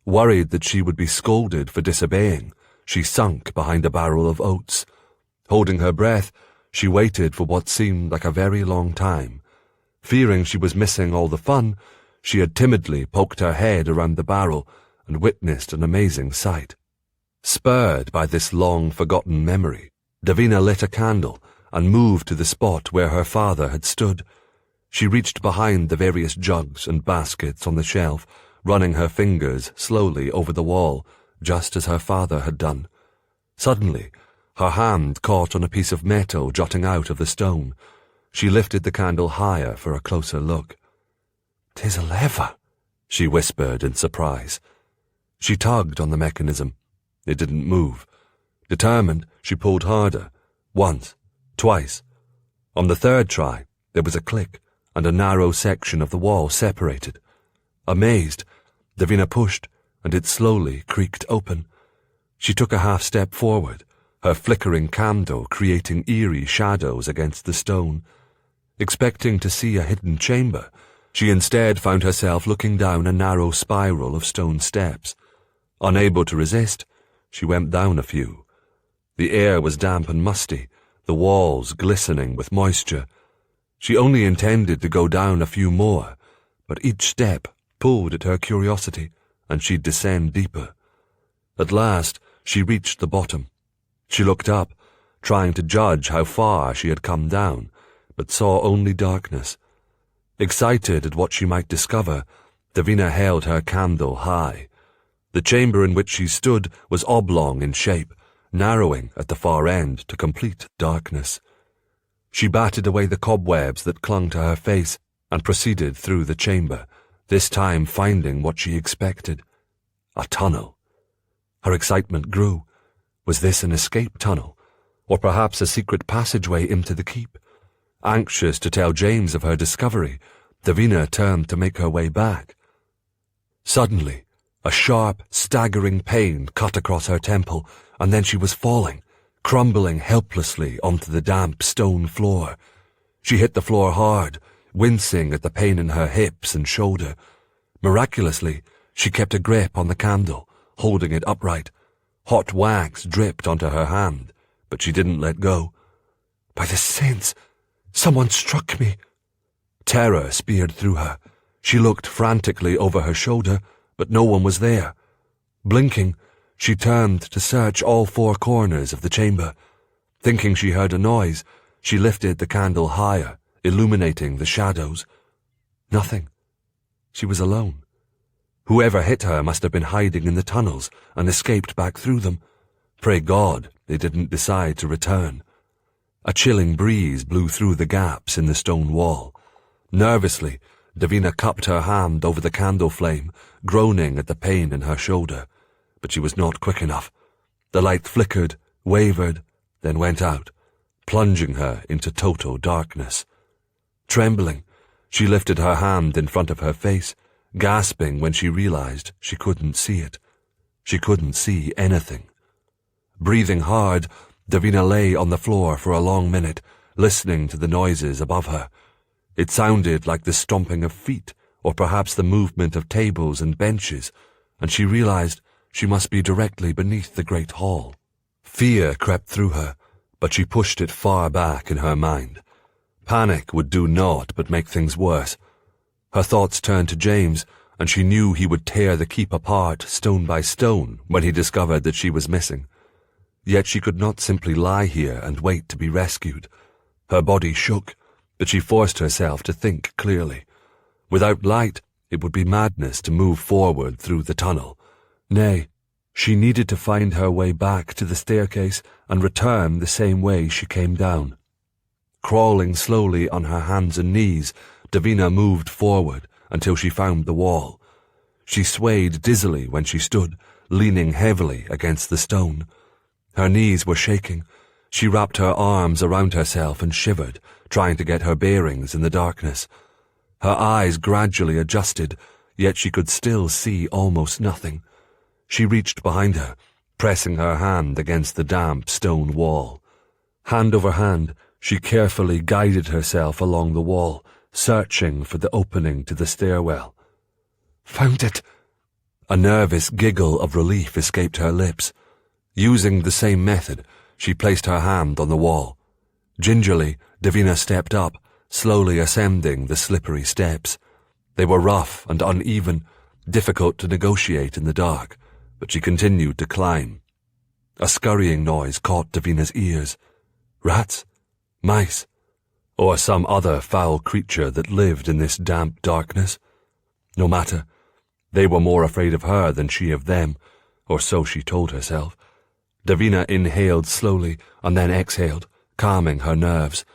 Worried that she would be scolded for disobeying, she sunk behind a barrel of oats. Holding her breath, she waited for what seemed like a very long time. Fearing she was missing all the fun, she had timidly poked her head around the barrel and witnessed an amazing sight. Spurred by this long-forgotten memory, Davina lit a candle and moved to the spot where her father had stood. She reached behind the various jugs and baskets on the shelf, running her fingers slowly over the wall, just as her father had done. Suddenly, her hand caught on a piece of metal jutting out of the stone. She lifted the candle higher for a closer look. "'Tis a lever," she whispered in surprise. She tugged on the mechanism. It didn't move. Determined, she pulled harder. Once, twice. On the third try, there was a click, and a narrow section of the wall separated. Amazed, Davina pushed, and it slowly creaked open. She took a half-step forward, her flickering candle creating eerie shadows against the stone. Expecting to see a hidden chamber, she instead found herself looking down a narrow spiral of stone steps. Unable to resist, she went down a few. The air was damp and musty, the walls glistening with moisture. She only intended to go down a few more, but each step pulled at her curiosity, and she'd descend deeper. At last, she reached the bottom. She looked up, trying to judge how far she had come down, but saw only darkness. Excited at what she might discover, Davina held her candle high. The chamber in which she stood was oblong in shape, narrowing at the far end to complete darkness. She batted away the cobwebs that clung to her face and proceeded through the chamber, this time finding what she expected. A tunnel. Her excitement grew. Was this an escape tunnel, or perhaps a secret passageway into the keep? Anxious to tell James of her discovery, Davina turned to make her way back. Suddenly, a sharp, staggering pain cut across her temple, and then she was falling, crumbling helplessly onto the damp stone floor. She hit the floor hard, wincing at the pain in her hips and shoulder. Miraculously, she kept a grip on the candle, holding it upright. Hot wax dripped onto her hand, but she didn't let go. By the saints, someone struck me. Terror speared through her. She looked frantically over her shoulder, but no one was there. Blinking, she turned to search all four corners of the chamber. Thinking she heard a noise, she lifted the candle higher, illuminating the shadows. Nothing. She was alone. Whoever hit her must have been hiding in the tunnels and escaped back through them. Pray God they didn't decide to return. A chilling breeze blew through the gaps in the stone wall. Nervously, Davina cupped her hand over the candle flame, groaning at the pain in her shoulder. But she was not quick enough. The light flickered, wavered, then went out, plunging her into total darkness. Trembling, she lifted her hand in front of her face, gasping when she realized she couldn't see it. She couldn't see anything. Breathing hard, Davina lay on the floor for a long minute, listening to the noises above her. It sounded like the stomping of feet, or perhaps the movement of tables and benches, and she realized she must be directly beneath the great hall. Fear crept through her, but she pushed it far back in her mind. Panic would do naught but make things worse. Her thoughts turned to James, and she knew he would tear the keep apart stone by stone when he discovered that she was missing. Yet she could not simply lie here and wait to be rescued. Her body shook, but she forced herself to think clearly. Without light, it would be madness to move forward through the tunnel. Nay, she needed to find her way back to the staircase and return the same way she came down. Crawling slowly on her hands and knees, Davina moved forward until she found the wall. She swayed dizzily when she stood, leaning heavily against the stone. Her knees were shaking. She wrapped her arms around herself and shivered, trying to get her bearings in the darkness. Her eyes gradually adjusted, yet she could still see almost nothing. She reached behind her, pressing her hand against the damp stone wall. Hand over hand, she carefully guided herself along the wall, searching for the opening to the stairwell. Found it! A nervous giggle of relief escaped her lips. Using the same method, she placed her hand on the wall. Gingerly, Davina stepped up, slowly ascending the slippery steps. They were rough and uneven, difficult to negotiate in the dark, but she continued to climb. A scurrying noise caught Davina's ears. Rats? Mice? Or some other foul creature that lived in this damp darkness? No matter. They were more afraid of her than she of them, or so she told herself. Davina inhaled slowly and then exhaled, calming her nerves.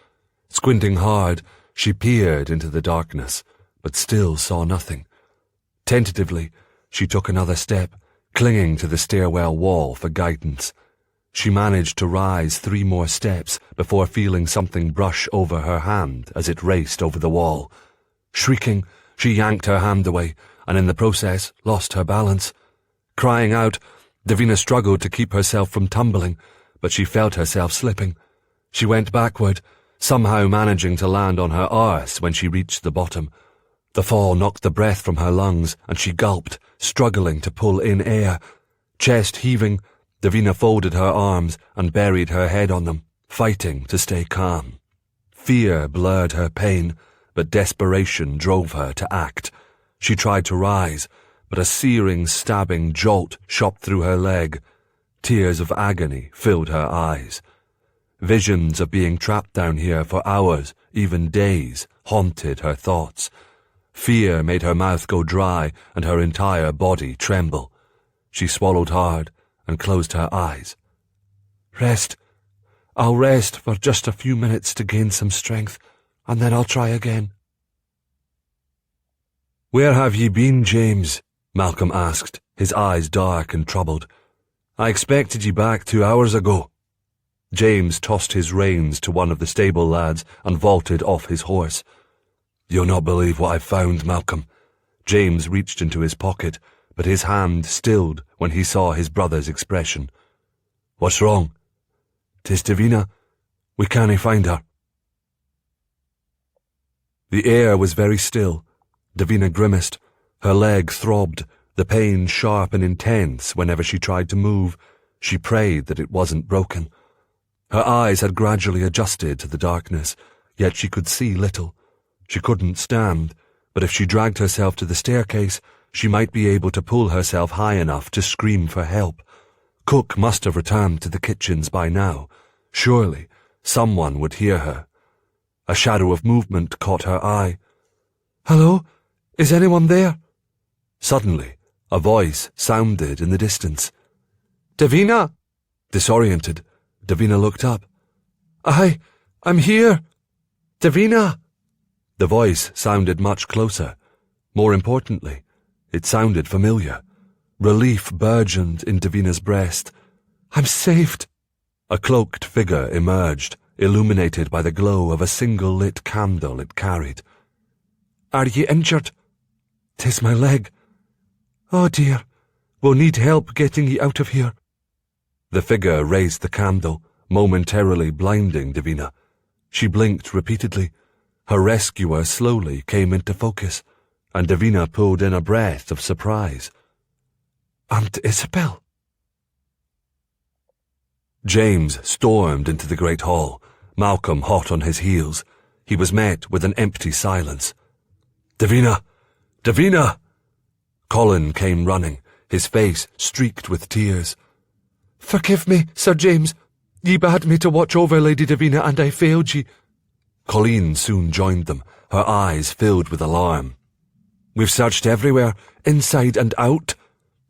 Squinting hard, she peered into the darkness, but still saw nothing. Tentatively, she took another step, clinging to the stairwell wall for guidance. She managed to rise 3 more steps before feeling something brush over her hand as it raced over the wall. Shrieking, she yanked her hand away, and in the process lost her balance. Crying out, Davina struggled to keep herself from tumbling, but she felt herself slipping. She went backward, somehow managing to land on her arse when she reached the bottom. The fall knocked the breath from her lungs, and she gulped, struggling to pull in air. Chest heaving, Davina folded her arms and buried her head on them, fighting to stay calm. Fear blurred her pain, but desperation drove her to act. She tried to rise, but a searing, stabbing jolt shot through her leg. Tears of agony filled her eyes. Visions of being trapped down here for hours, even days, haunted her thoughts. Fear made her mouth go dry and her entire body tremble. She swallowed hard and closed her eyes. Rest. I'll rest for just a few minutes to gain some strength, and then I'll try again. Where have ye been, James? Malcolm asked, his eyes dark and troubled. I expected ye back 2 hours ago. James tossed his reins to one of the stable lads and vaulted off his horse. You'll not believe what I've found, Malcolm. James reached into his pocket, but his hand stilled when he saw his brother's expression. What's wrong? 'Tis Davina. We cannae find her. The air was very still. Davina grimaced. Her leg throbbed, the pain sharp and intense whenever she tried to move. She prayed that it wasn't broken. Her eyes had gradually adjusted to the darkness, yet she could see little. She couldn't stand, but if she dragged herself to the staircase, she might be able to pull herself high enough to scream for help. Cook must have returned to the kitchens by now. Surely someone would hear her. A shadow of movement caught her eye. Hello? Is anyone there? Suddenly, a voice sounded in the distance. Davina! Disoriented, Davina looked up. I'm here! Davina! The voice sounded much closer. More importantly, it sounded familiar. Relief burgeoned in Davina's breast. I'm saved! A cloaked figure emerged, illuminated by the glow of a single lit candle it carried. Are ye injured? 'Tis my leg. Oh dear, we'll need help getting ye out of here. The figure raised the candle, momentarily blinding Davina. She blinked repeatedly. Her rescuer slowly came into focus, and Davina pulled in a breath of surprise. Aunt Isabel! James stormed into the great hall, Malcolm hot on his heels. He was met with an empty silence. Davina! Davina! Colin came running, his face streaked with tears. Forgive me, Sir James. Ye bade me to watch over Lady Davina, and I failed ye. Colleen soon joined them, her eyes filled with alarm. We've searched everywhere, inside and out.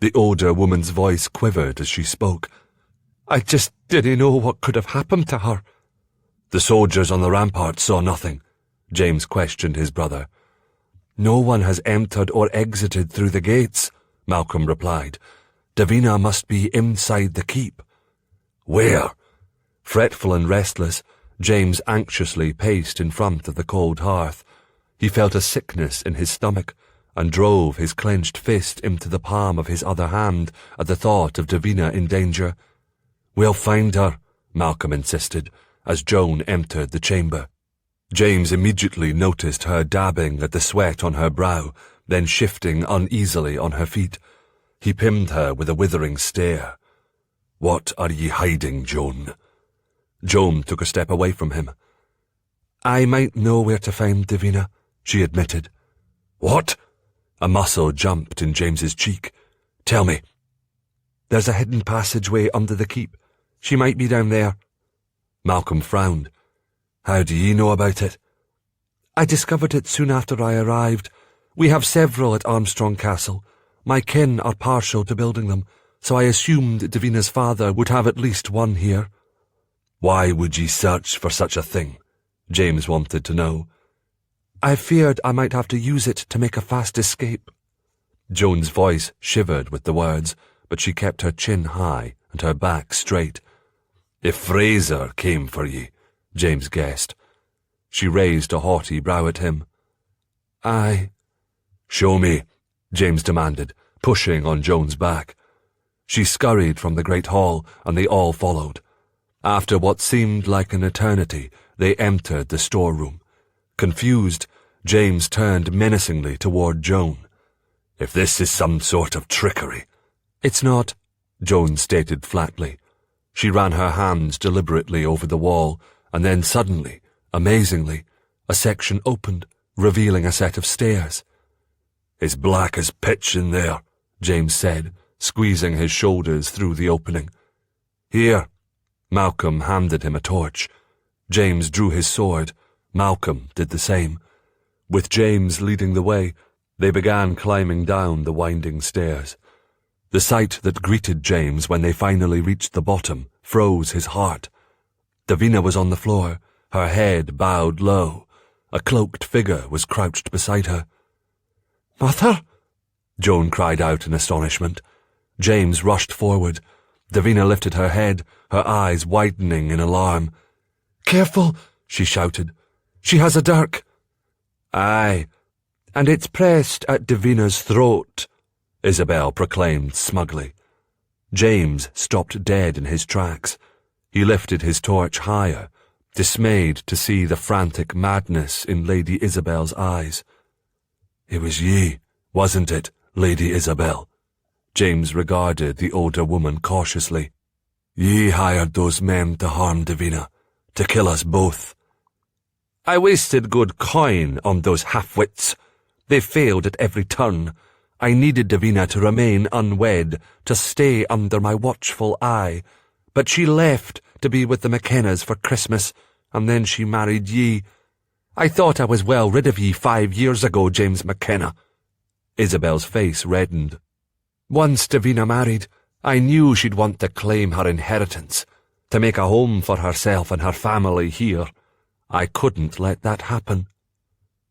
The older woman's voice quivered as she spoke. I just didn't know what could have happened to her. The soldiers on the ramparts saw nothing, James questioned his brother. No one has entered or exited through the gates, Malcolm replied. Davina must be inside the keep. Where? Fretful and restless, James anxiously paced in front of the cold hearth. He felt a sickness in his stomach and drove his clenched fist into the palm of his other hand at the thought of Davina in danger. We'll find her, Malcolm insisted, as Joan entered the chamber. James immediately noticed her dabbing at the sweat on her brow, then shifting uneasily on her feet. He pinned her with a withering stare. What are ye hiding, Joan? Joan took a step away from him. I might know where to find Davina, she admitted. What? A muscle jumped in James's cheek. Tell me. There's a hidden passageway under the keep. She might be down there. Malcolm frowned. How do ye know about it? I discovered it soon after I arrived. We have several at Armstrong Castle. My kin are partial to building them, so I assumed Davina's father would have at least one here. Why would ye search for such a thing? James wanted to know. I feared I might have to use it to make a fast escape. Joan's voice shivered with the words, but she kept her chin high and her back straight. If Fraser came for ye, James guessed. She raised a haughty brow at him. Aye. Show me, James demanded, pushing on Joan's back. She scurried from the great hall, and they all followed. After what seemed like an eternity, they entered the storeroom. Confused, James turned menacingly toward Joan. If this is some sort of trickery. It's not, Joan stated flatly. She ran her hands deliberately over the wall, and then suddenly, amazingly, a section opened, revealing a set of stairs. "It's black as pitch in there," James said, squeezing his shoulders through the opening. "Here." Malcolm handed him a torch. James drew his sword. Malcolm did the same. With James leading the way, they began climbing down the winding stairs. The sight that greeted James when they finally reached the bottom froze his heart. Davina was on the floor, her head bowed low. A cloaked figure was crouched beside her. "Mother?" Joan cried out in astonishment. James rushed forward. Davina lifted her head, her eyes widening in alarm. "Careful," she shouted. "She has a dirk." "Aye, and it's pressed at Davina's throat," Isabel proclaimed smugly. James stopped dead in his tracks. He lifted his torch higher, dismayed to see the frantic madness in Lady Isabel's eyes. "It was ye, wasn't it, Lady Isabel?" James regarded the older woman cautiously. "Ye hired those men to harm Davina, to kill us both." "I wasted good coin on those half-wits. They failed at every turn. I needed Davina to remain unwed, to stay under my watchful eye. But she left to be with the McKennas for Christmas, and then she married ye. I thought I was well rid of ye 5 years ago, James McKenna." Isabel's face reddened. "Once Davina married, I knew she'd want to claim her inheritance, to make a home for herself and her family here. I couldn't let that happen."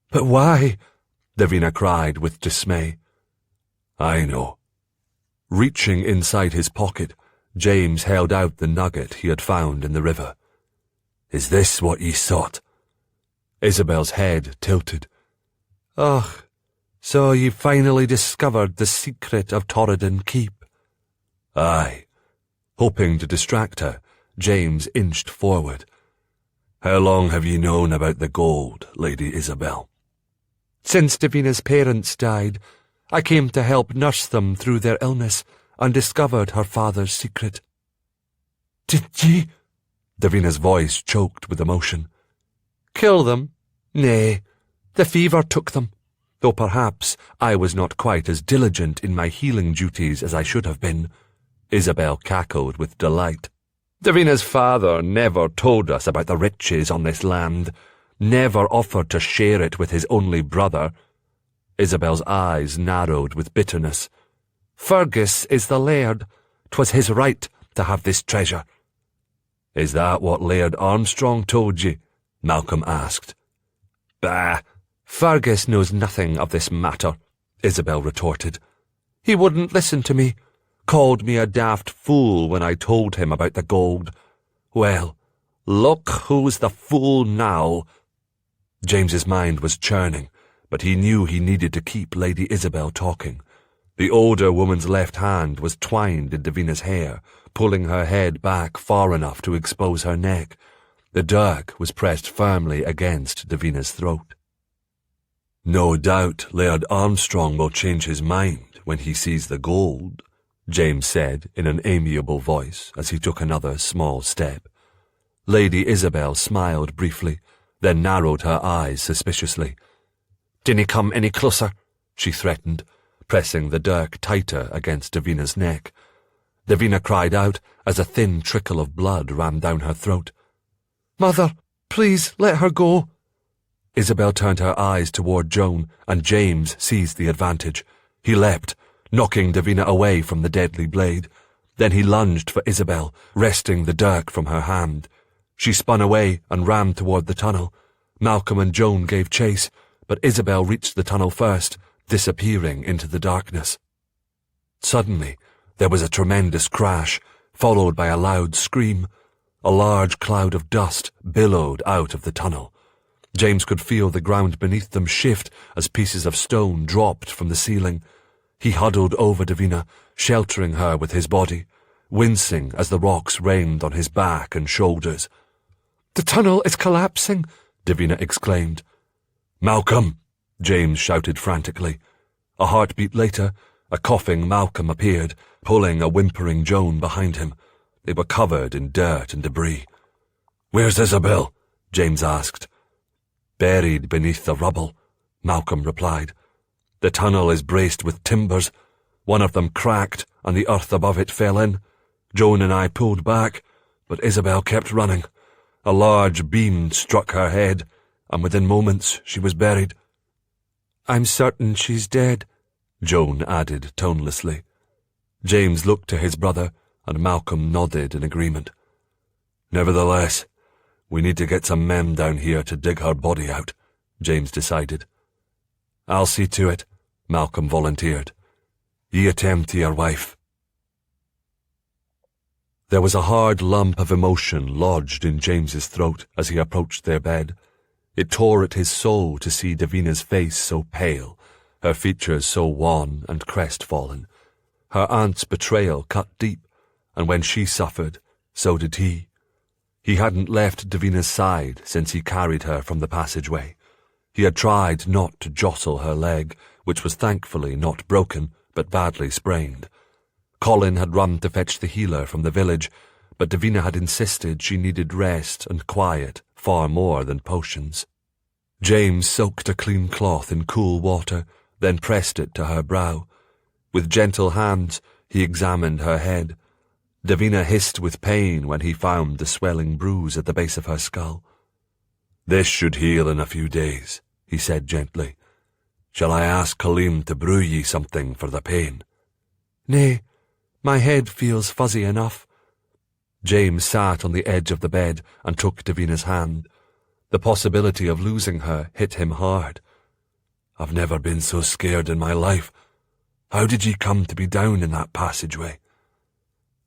"But why?" Davina cried with dismay. "I know." Reaching inside his pocket, James held out the nugget he had found in the river. "Is this what ye sought?" Isabel's head tilted. "Oh, so you finally discovered the secret of Torridon Keep?" "Aye." Hoping to distract her, James inched forward. "How long have ye known about the gold, Lady Isabel?" "Since Davina's parents died, I came to help nurse them through their illness and discovered her father's secret." "Did ye?" Davina's voice choked with emotion. "Kill them? Nay, the fever took them. Though perhaps I was not quite as diligent in my healing duties as I should have been." Isabel cackled with delight. "Davina's father never told us about the riches on this land, never offered to share it with his only brother." Isabel's eyes narrowed with bitterness. "Fergus is the laird. 'Twas his right to have this treasure." "Is that what Laird Armstrong told ye?" Malcolm asked. "Bah! Fergus knows nothing of this matter," Isabel retorted. "He wouldn't listen to me, called me a daft fool when I told him about the gold. Well, look who's the fool now." James's mind was churning, but he knew he needed to keep Lady Isabel talking. The older woman's left hand was twined in Davina's hair, pulling her head back far enough to expose her neck. The dirk was pressed firmly against Davina's throat. "No doubt Laird Armstrong will change his mind when he sees the gold," James said in an amiable voice as he took another small step. Lady Isabel smiled briefly, then narrowed her eyes suspiciously. "Dinna come any closer," she threatened, pressing the dirk tighter against Davina's neck. Davina cried out as a thin trickle of blood ran down her throat. "Mother, please let her go." Isabel turned her eyes toward Joan, and James seized the advantage. He leapt, knocking Davina away from the deadly blade. Then he lunged for Isabel, wresting the dirk from her hand. She spun away and ran toward the tunnel. Malcolm and Joan gave chase, but Isabel reached the tunnel first, disappearing into the darkness. Suddenly, there was a tremendous crash, followed by a loud scream. A large cloud of dust billowed out of the tunnel. James could feel the ground beneath them shift as pieces of stone dropped from the ceiling. He huddled over Davina, sheltering her with his body, wincing as the rocks rained on his back and shoulders. "The tunnel is collapsing," Davina exclaimed. "Malcolm!" James shouted frantically. A heartbeat later, a coughing Malcolm appeared, pulling a whimpering Joan behind him. They were covered in dirt and debris. "Where's Isabel?" James asked. "Buried beneath the rubble," Malcolm replied. "The tunnel is braced with timbers. One of them cracked, and the earth above it fell in. Joan and I pulled back, but Isabel kept running. A large beam struck her head, and within moments she was buried." "I'm certain she's dead," Joan added tonelessly. James looked to his brother, and Malcolm nodded in agreement. "Nevertheless, we need to get some men down here to dig her body out," James decided. "I'll see to it," Malcolm volunteered. "Ye attend to your wife." There was a hard lump of emotion lodged in James's throat as he approached their bed. It tore at his soul to see Davina's face so pale, her features so wan and crestfallen. Her aunt's betrayal cut deep, and when she suffered, so did he. He hadn't left Davina's side since he carried her from the passageway. He had tried not to jostle her leg, which was thankfully not broken, but badly sprained. Colin had run to fetch the healer from the village, but Davina had insisted she needed rest and quiet far more than potions. James soaked a clean cloth in cool water, then pressed it to her brow. With gentle hands, he examined her head. Davina hissed with pain when he found the swelling bruise at the base of her skull. "This should heal in a few days," he said gently. "Shall I ask Colleen to brew ye something for the pain?" "Nay, my head feels fuzzy enough." James sat on the edge of the bed and took Davina's hand. The possibility of losing her hit him hard. "I've never been so scared in my life. How did ye come to be down in that passageway?"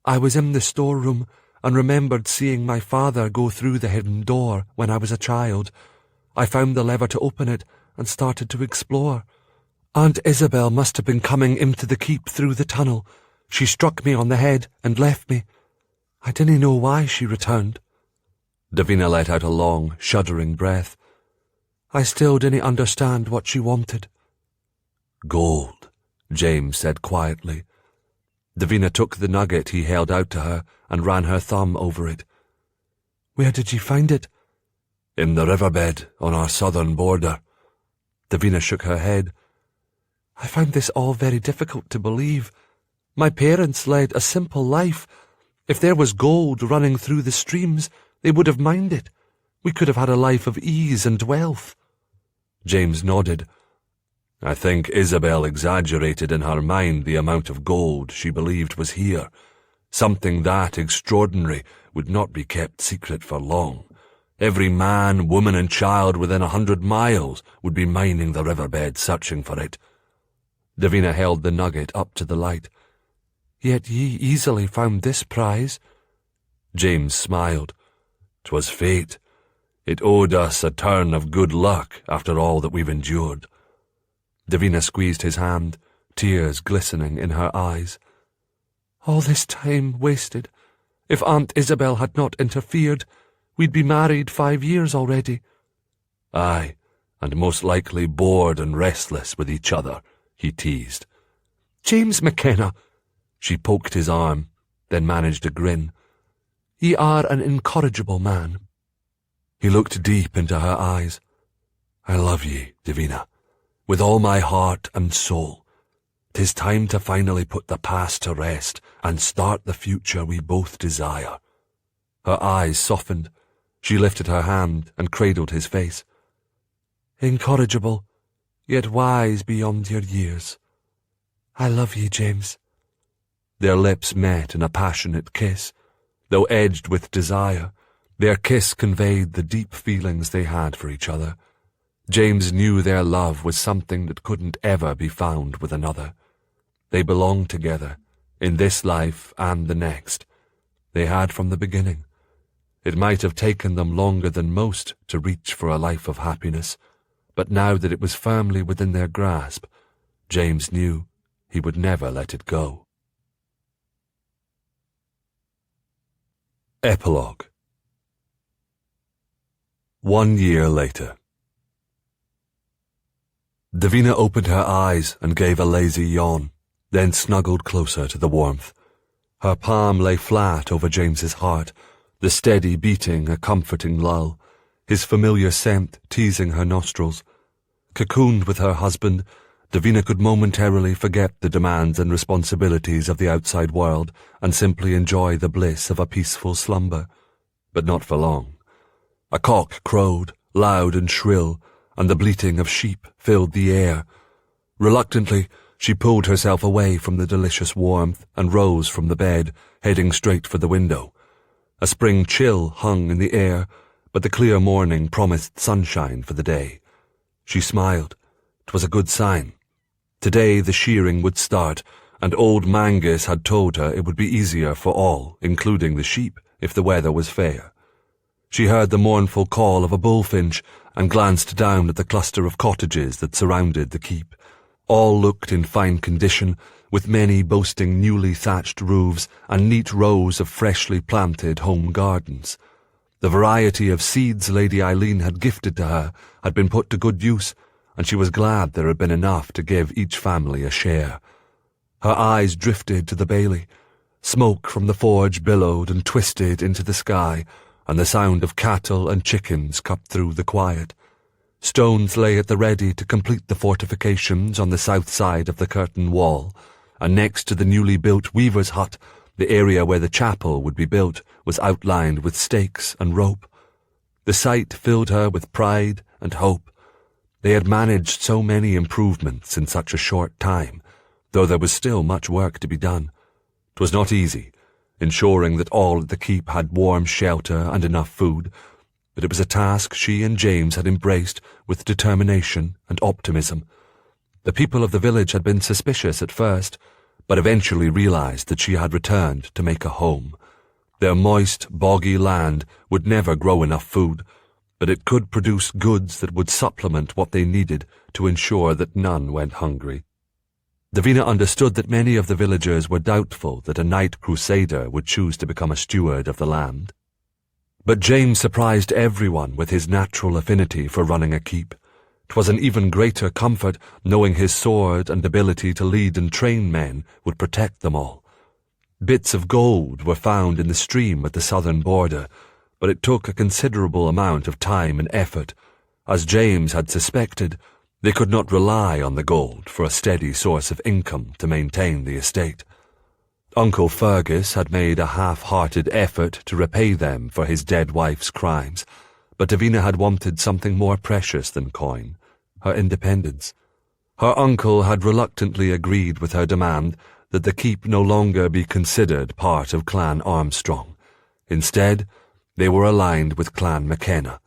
"I was in the storeroom and remembered seeing my father go through the hidden door when I was a child. I found the lever to open it and started to explore. Aunt Isabel must have been coming into the keep through the tunnel. She struck me on the head and left me. I didn't know why she returned." Davina let out a long, shuddering breath. "I still didn't understand what she wanted." "Gold," James said quietly. Davina took the nugget he held out to her and ran her thumb over it. "Where did you find it?" "In the riverbed on our southern border." Davina shook her head. "I find this all very difficult to believe. My parents led a simple life. If there was gold running through the streams, they would have mined it. We could have had a life of ease and wealth." James nodded. "I think Isabel exaggerated in her mind the amount of gold she believed was here. Something that extraordinary would not be kept secret for long. Every man, woman and child within 100 miles would be mining the riverbed searching for it." Davina held the nugget up to the light. "Yet ye easily found this prize." James smiled. "'Twas fate. It owed us a turn of good luck after all that we've endured." Davina squeezed his hand, tears glistening in her eyes. "All this time wasted. If Aunt Isabel had not interfered, we'd be married 5 years already." "Aye, and most likely bored and restless with each other," he teased. "James McKenna!" She poked his arm, then managed a grin. "Ye are an incorrigible man." He looked deep into her eyes. "I love ye, Davina, with all my heart and soul. 'Tis time to finally put the past to rest and start the future we both desire." Her eyes softened. She lifted her hand and cradled his face. "Incorrigible, yet wise beyond your years. I love ye, James." Their lips met in a passionate kiss. Though edged with desire, their kiss conveyed the deep feelings they had for each other. James knew their love was something that couldn't ever be found with another. They belonged together, in this life and the next. They had from the beginning. It might have taken them longer than most to reach for a life of happiness, but now that it was firmly within their grasp, James knew he would never let it go. Epilogue. 1 year later. Davina opened her eyes and gave a lazy yawn. then snuggled closer to the warmth. Her palm lay flat over James's heart, the steady beating a comforting lull, his familiar scent teasing her nostrils. Cocooned with her husband, Davina could momentarily forget the demands and responsibilities of the outside world and simply enjoy the bliss of a peaceful slumber. But not for long. A cock crowed, loud and shrill, and the bleating of sheep filled the air. Reluctantly, she pulled herself away from the delicious warmth and rose from the bed, heading straight for the window. A spring chill hung in the air, but the clear morning promised sunshine for the day. She smiled. 'Twas a good sign. Today the shearing would start, and old Mangus had told her it would be easier for all, including the sheep, if the weather was fair. She heard the mournful call of a bullfinch and glanced down at the cluster of cottages that surrounded the keep. All looked in fine condition, with many boasting newly thatched roofs and neat rows of freshly planted home gardens. The variety of seeds Lady Eileen had gifted to her had been put to good use, and she was glad there had been enough to give each family a share. Her eyes drifted to the bailey. Smoke from the forge billowed and twisted into the sky, and the sound of cattle and chickens cut through the quiet. Stones lay at the ready to complete the fortifications on the south side of the curtain wall, and next to the newly built weaver's hut, the area where the chapel would be built was outlined with stakes and rope. The sight filled her with pride and hope. They had managed so many improvements in such a short time, though there was still much work to be done. 'Twas not easy, ensuring that all at the keep had warm shelter and enough food, but it was a task she and James had embraced with determination and optimism. The people of the village had been suspicious at first, but eventually realized that she had returned to make a home. Their moist, boggy land would never grow enough food, but it could produce goods that would supplement what they needed to ensure that none went hungry. Davina understood that many of the villagers were doubtful that a knight crusader would choose to become a steward of the land. But James surprised everyone with his natural affinity for running a keep. 'Twas an even greater comfort knowing his sword and ability to lead and train men would protect them all. Bits of gold were found in the stream at the southern border, but it took a considerable amount of time and effort. As James had suspected, they could not rely on the gold for a steady source of income to maintain the estate. Uncle Fergus had made a half-hearted effort to repay them for his dead wife's crimes, but Davina had wanted something more precious than coin, her independence. Her uncle had reluctantly agreed with her demand that the keep no longer be considered part of Clan Armstrong. Instead, they were aligned with Clan McKenna,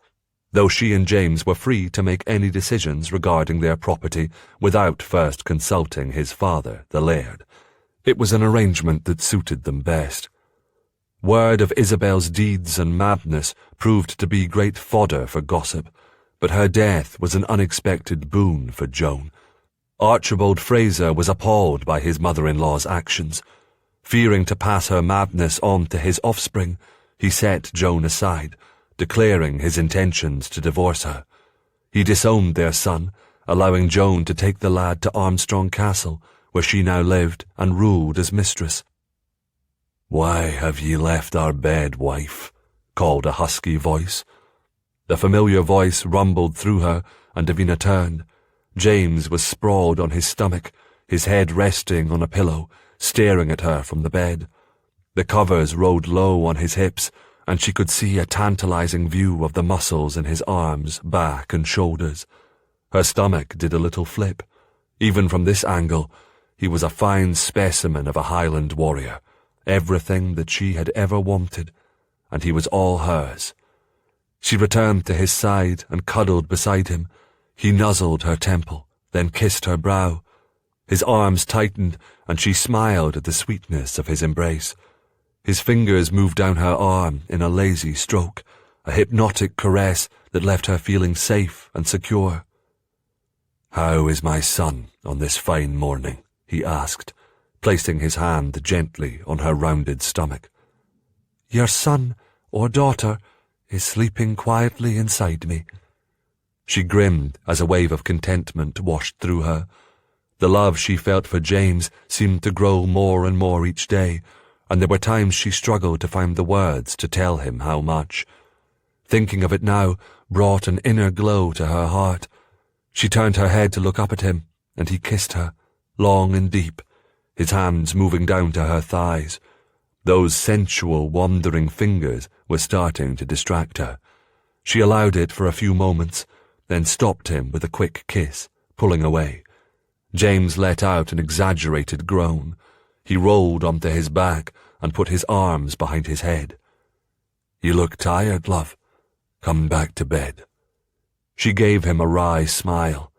though she and James were free to make any decisions regarding their property without first consulting his father, the laird. It was an arrangement that suited them best. Word of Isabel's deeds and madness proved to be great fodder for gossip, but her death was an unexpected boon for Joan. Archibald Fraser was appalled by his mother-in-law's actions. Fearing to pass her madness on to his offspring, he set Joan aside, declaring his intentions to divorce her. He disowned their son, allowing Joan to take the lad to Armstrong Castle, where she now lived and ruled as mistress. "Why have ye left our bed, wife?" called a husky voice. The familiar voice rumbled through her, and Davina turned. James was sprawled on his stomach, his head resting on a pillow, staring at her from the bed. The covers rode low on his hips, and she could see a tantalizing view of the muscles in his arms, back, and shoulders. Her stomach did a little flip. Even from this angle, he was a fine specimen of a Highland warrior, everything that she had ever wanted, and he was all hers. She returned to his side and cuddled beside him. He nuzzled her temple, then kissed her brow. His arms tightened, and she smiled at the sweetness of his embrace. His fingers moved down her arm in a lazy stroke, a hypnotic caress that left her feeling safe and secure. "How is my son on this fine morning?" he asked, placing his hand gently on her rounded stomach. "Your son, or daughter, is sleeping quietly inside me." She grinned as a wave of contentment washed through her. The love she felt for James seemed to grow more and more each day, and there were times she struggled to find the words to tell him how much. Thinking of it now brought an inner glow to her heart. She turned her head to look up at him, and he kissed her, long and deep, his hands moving down to her thighs. Those sensual, wandering fingers were starting to distract her. She allowed it for a few moments, then stopped him with a quick kiss, pulling away. James let out an exaggerated groan. He rolled onto his back and put his arms behind his head. "You look tired, love. Come back to bed." She gave him a wry smile.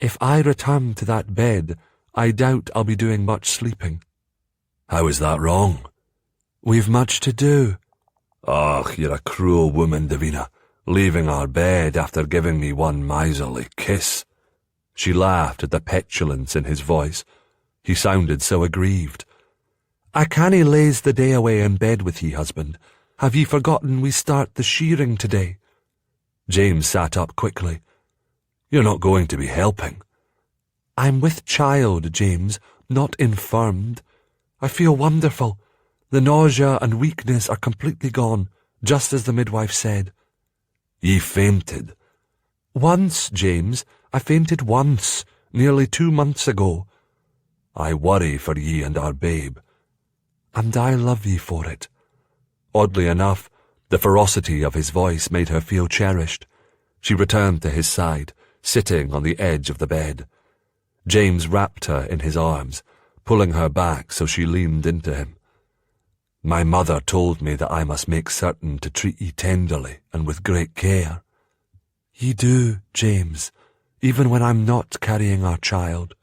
"If I return to that bed, I doubt I'll be doing much sleeping." "How is that wrong?" "We've much to do." "Och, you're a cruel woman, Davina, leaving our bed after giving me one miserly kiss." She laughed at the petulance in his voice. He sounded so aggrieved. "I cannae laze the day away in bed with ye, husband. Have ye forgotten we start the shearing today?" James sat up quickly. "You're not going to be helping?" "I'm with child, James, not infirmed. I feel wonderful. The nausea and weakness are completely gone, just as the midwife said." "Ye fainted?" "Once, James. I fainted once, nearly 2 months ago." "I worry for ye and our babe." "And I love ye for it." Oddly enough, the ferocity of his voice made her feel cherished. She returned to his side, sitting on the edge of the bed. James wrapped her in his arms, pulling her back so she leaned into him. "My mother told me that I must make certain to treat ye tenderly and with great care." "Ye do, James, even when I'm not carrying our child."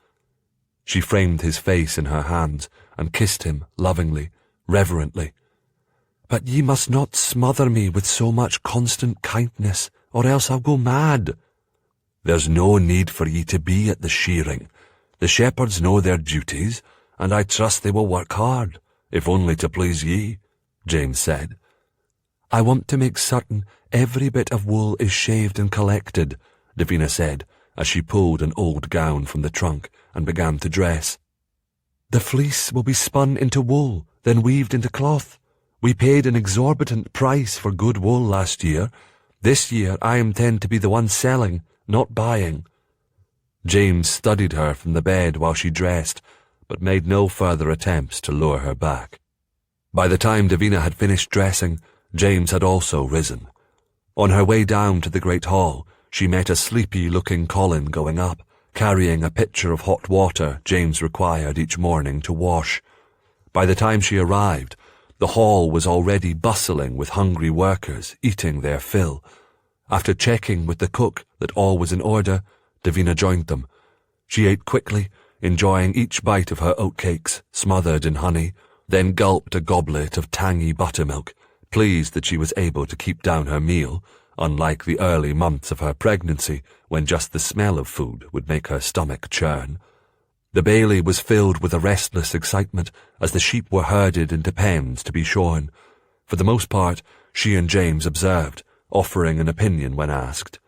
She framed his face in her hands and kissed him lovingly, reverently. "But ye must not smother me with so much constant kindness, or else I'll go mad." "There's no need for ye to be at the shearing. The shepherds know their duties, and I trust they will work hard, if only to please ye," James said. "I want to make certain every bit of wool is shaved and collected," Davina said, as she pulled an old gown from the trunk and began to dress. "The fleece will be spun into wool, then weaved into cloth. We paid an exorbitant price for good wool last year. This year I intend to be the one selling, not buying." James studied her from the bed while she dressed, but made no further attempts to lure her back. By the time Davina had finished dressing, James had also risen. On her way down to the great hall, she met a sleepy-looking Colin going up, carrying a pitcher of hot water James required each morning to wash. By the time she arrived, the hall was already bustling with hungry workers eating their fill. After checking with the cook that all was in order, Davina joined them. She ate quickly, enjoying each bite of her oatcakes, smothered in honey, then gulped a goblet of tangy buttermilk, pleased that she was able to keep down her meal, unlike the early months of her pregnancy, when just the smell of food would make her stomach churn. The bailey was filled with a restless excitement as the sheep were herded into pens to be shorn. For the most part, she and James observed, offering an opinion when asked.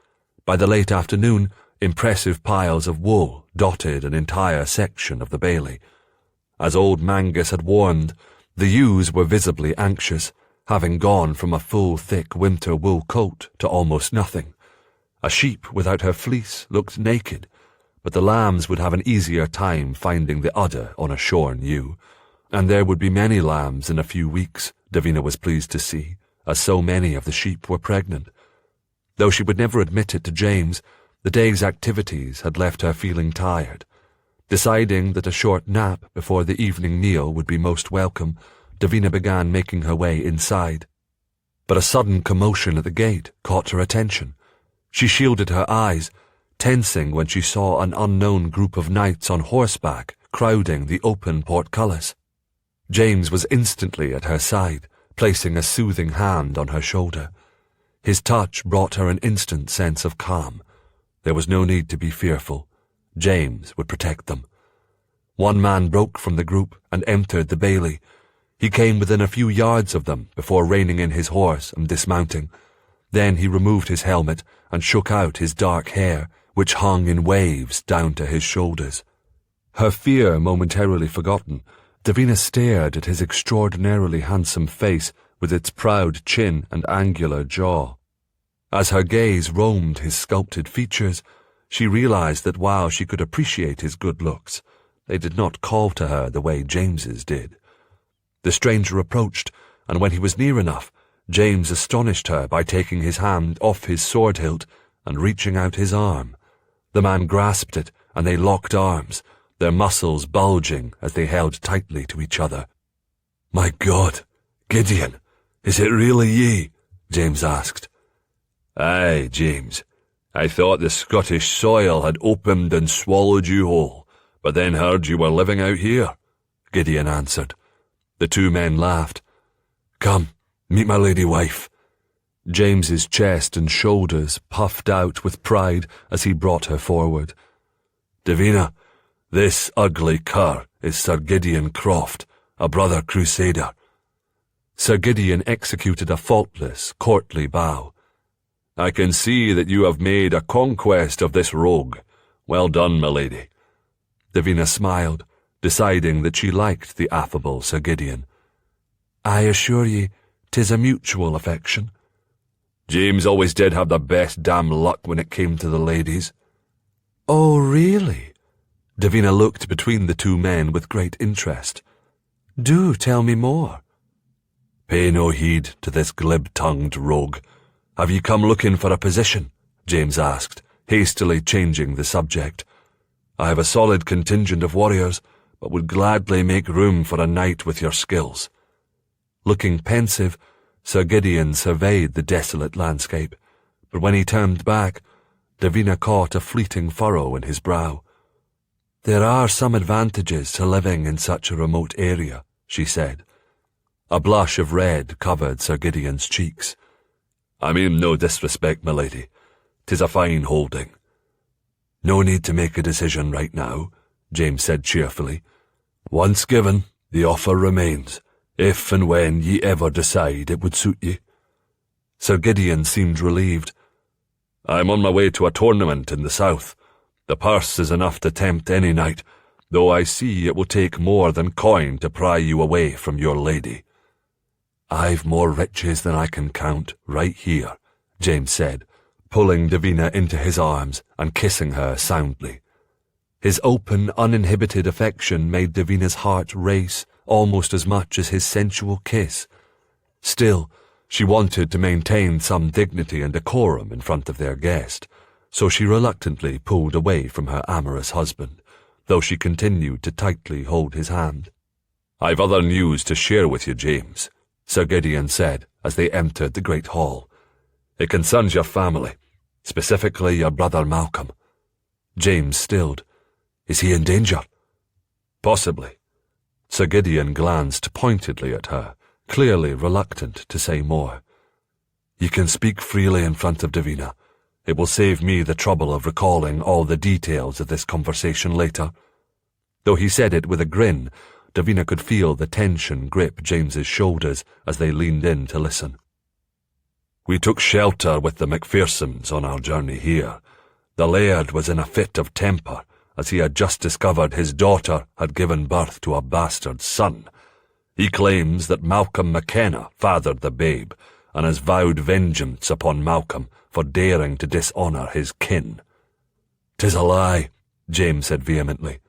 By the late afternoon, impressive piles of wool dotted an entire section of the bailey. As old Mangus had warned, the ewes were visibly anxious, having gone from a full, thick winter wool coat to almost nothing. A sheep without her fleece looked naked, but the lambs would have an easier time finding the udder on a shorn ewe, and there would be many lambs in a few weeks, Davina was pleased to see, as so many of the sheep were pregnant. Though she would never admit it to James, the day's activities had left her feeling tired. Deciding that a short nap before the evening meal would be most welcome, Davina began making her way inside. But a sudden commotion at the gate caught her attention. She shielded her eyes, tensing when she saw an unknown group of knights on horseback crowding the open portcullis. James was instantly at her side, placing a soothing hand on her shoulder. His touch brought her an instant sense of calm. There was no need to be fearful. James would protect them. One man broke from the group and entered the bailey. He came within a few yards of them before reining in his horse and dismounting. Then he removed his helmet and shook out his dark hair, which hung in waves down to his shoulders. Her fear momentarily forgotten, Davina stared at his extraordinarily handsome face with its proud chin and angular jaw. As her gaze roamed his sculpted features, she realized that while she could appreciate his good looks, they did not call to her the way James's did. The stranger approached, and when he was near enough, James astonished her by taking his hand off his sword hilt and reaching out his arm. The man grasped it, and they locked arms, their muscles bulging as they held tightly to each other. "My God, Gideon, is it really ye?" James asked. "Aye, James. I thought the Scottish soil had opened and swallowed you whole, but then heard you were living out here," Gideon answered. The two men laughed. "Come, meet my lady wife." James's chest and shoulders puffed out with pride as he brought her forward. "Davina, this ugly cur is Sir Gideon Croft, a brother crusader." Sir Gideon executed a faultless, courtly bow. "I can see that you have made a conquest of this rogue. Well done, my lady." Davina smiled, deciding that she liked the affable Sir Gideon. "I assure ye, 'tis a mutual affection." James always did have the best damn luck when it came to the ladies. "Oh, really?" Davina looked between the two men with great interest. "Do tell me more." "Pay no heed to this glib-tongued rogue. Have you come looking for a position?" James asked, hastily changing the subject. "I have a solid contingent of warriors, but would gladly make room for a knight with your skills." Looking pensive, Sir Gideon surveyed the desolate landscape, but when he turned back, Davina caught a fleeting furrow in his brow. "There are some advantages to living in such a remote area," she said. A blush of red covered Sir Gideon's cheeks. "I mean no disrespect, my lady. 'Tis a fine holding." "No need to make a decision right now," James said cheerfully. "Once given, the offer remains, if and when ye ever decide it would suit ye." Sir Gideon seemed relieved. "I'm on my way to a tournament in the south. The purse is enough to tempt any knight, though I see it will take more than coin to pry you away from your lady." "I've more riches than I can count, right here," James said, pulling Davina into his arms and kissing her soundly. His open, uninhibited affection made Davina's heart race almost as much as his sensual kiss. Still, she wanted to maintain some dignity and decorum in front of their guest, so she reluctantly pulled away from her amorous husband, though she continued to tightly hold his hand. "I've other news to share with you, James," Sir Gideon said as they entered the great hall. "It concerns your family, specifically your brother Malcolm." James stilled. "Is he in danger?" "Possibly." Sir Gideon glanced pointedly at her, clearly reluctant to say more. "You can speak freely in front of Davina. It will save me the trouble of recalling all the details of this conversation later." Though he said it with a grin, Davina could feel the tension grip James's shoulders as they leaned in to listen. "We took shelter with the Macphersons on our journey here. The laird was in a fit of temper, as he had just discovered his daughter had given birth to a bastard son. He claims that Malcolm McKenna fathered the babe, and has vowed vengeance upon Malcolm for daring to dishonour his kin." "'Tis a lie," James said vehemently.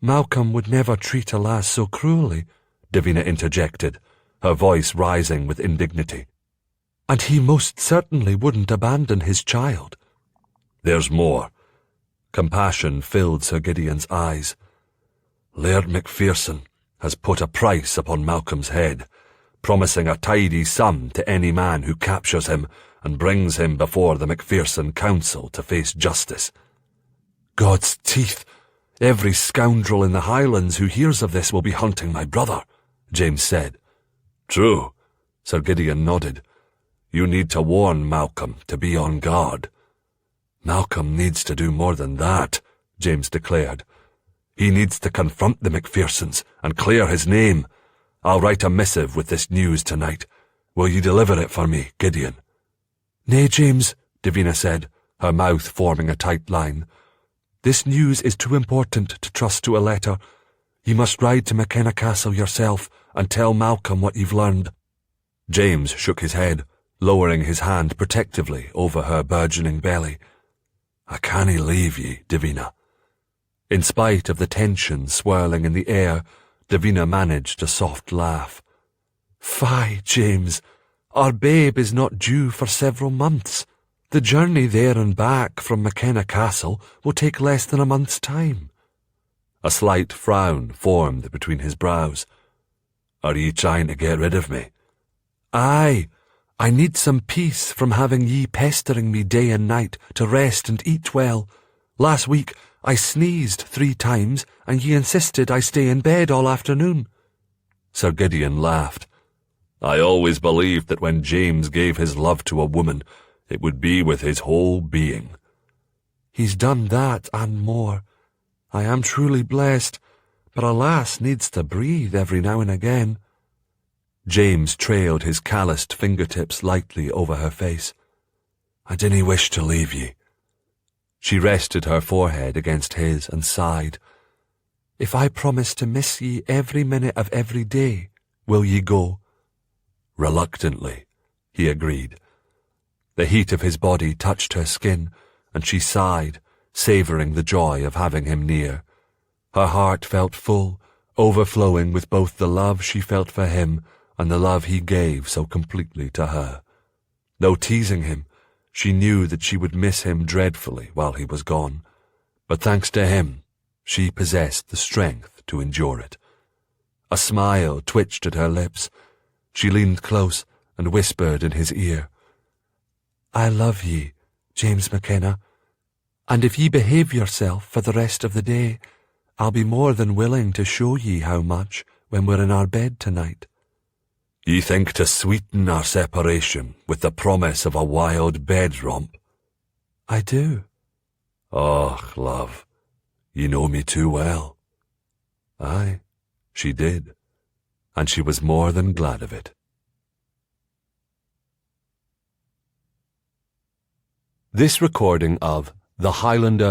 "Malcolm would never treat a lass so cruelly," Davina interjected, her voice rising with indignity. "And he most certainly wouldn't abandon his child." "There's more." Compassion filled Sir Gideon's eyes. "Laird Macpherson has put a price upon Malcolm's head, promising a tidy sum to any man who captures him and brings him before the Macpherson Council to face justice." "God's teeth! Every scoundrel in the Highlands who hears of this will be hunting my brother," James said. "True," Sir Gideon nodded. "You need to warn Malcolm to be on guard." "Malcolm needs to do more than that," James declared. "He needs to confront the Macphersons and clear his name. I'll write a missive with this news tonight. Will you deliver it for me, Gideon?" "Nay, James," Davina said, her mouth forming a tight line. This news is too important to trust to a letter. You must ride to McKenna Castle yourself and tell Malcolm what you've learned." James shook his head, lowering his hand protectively over her burgeoning belly. "I cannae leave ye, Davina." In spite of the tension swirling in the air, Davina managed a soft laugh. "Fie, James. Our babe is not due for several months. The journey there and back from McKenna Castle will take less than a month's time." A slight frown formed between his brows. "Are ye trying to get rid of me?" "Aye. I need some peace from having ye pestering me day and night to rest and eat well. Last week I sneezed 3 times, and ye insisted I stay in bed all afternoon." Sir Gideon laughed. "I always believed that when James gave his love to a woman, it would be with his whole being." "He's done that and more. I am truly blessed, but a lass needs to breathe every now and again." James trailed his calloused fingertips lightly over her face. "I dinna wish to leave ye." She rested her forehead against his and sighed. "If I promise to miss ye every minute of every day, will ye go?" "Reluctantly," he agreed. The heat of his body touched her skin, and she sighed, savouring the joy of having him near. Her heart felt full, overflowing with both the love she felt for him and the love he gave so completely to her. Though teasing him, she knew that she would miss him dreadfully while he was gone, but thanks to him, she possessed the strength to endure it. A smile twitched at her lips. She leaned close and whispered in his ear, "I love ye, James McKenna, and if ye behave yourself for the rest of the day, I'll be more than willing to show ye how much when we're in our bed tonight." "Ye think to sweeten our separation with the promise of a wild bed romp?" "I do." "Och, love, ye know me too well." Aye, she did, and she was more than glad of it. This recording of The Highlander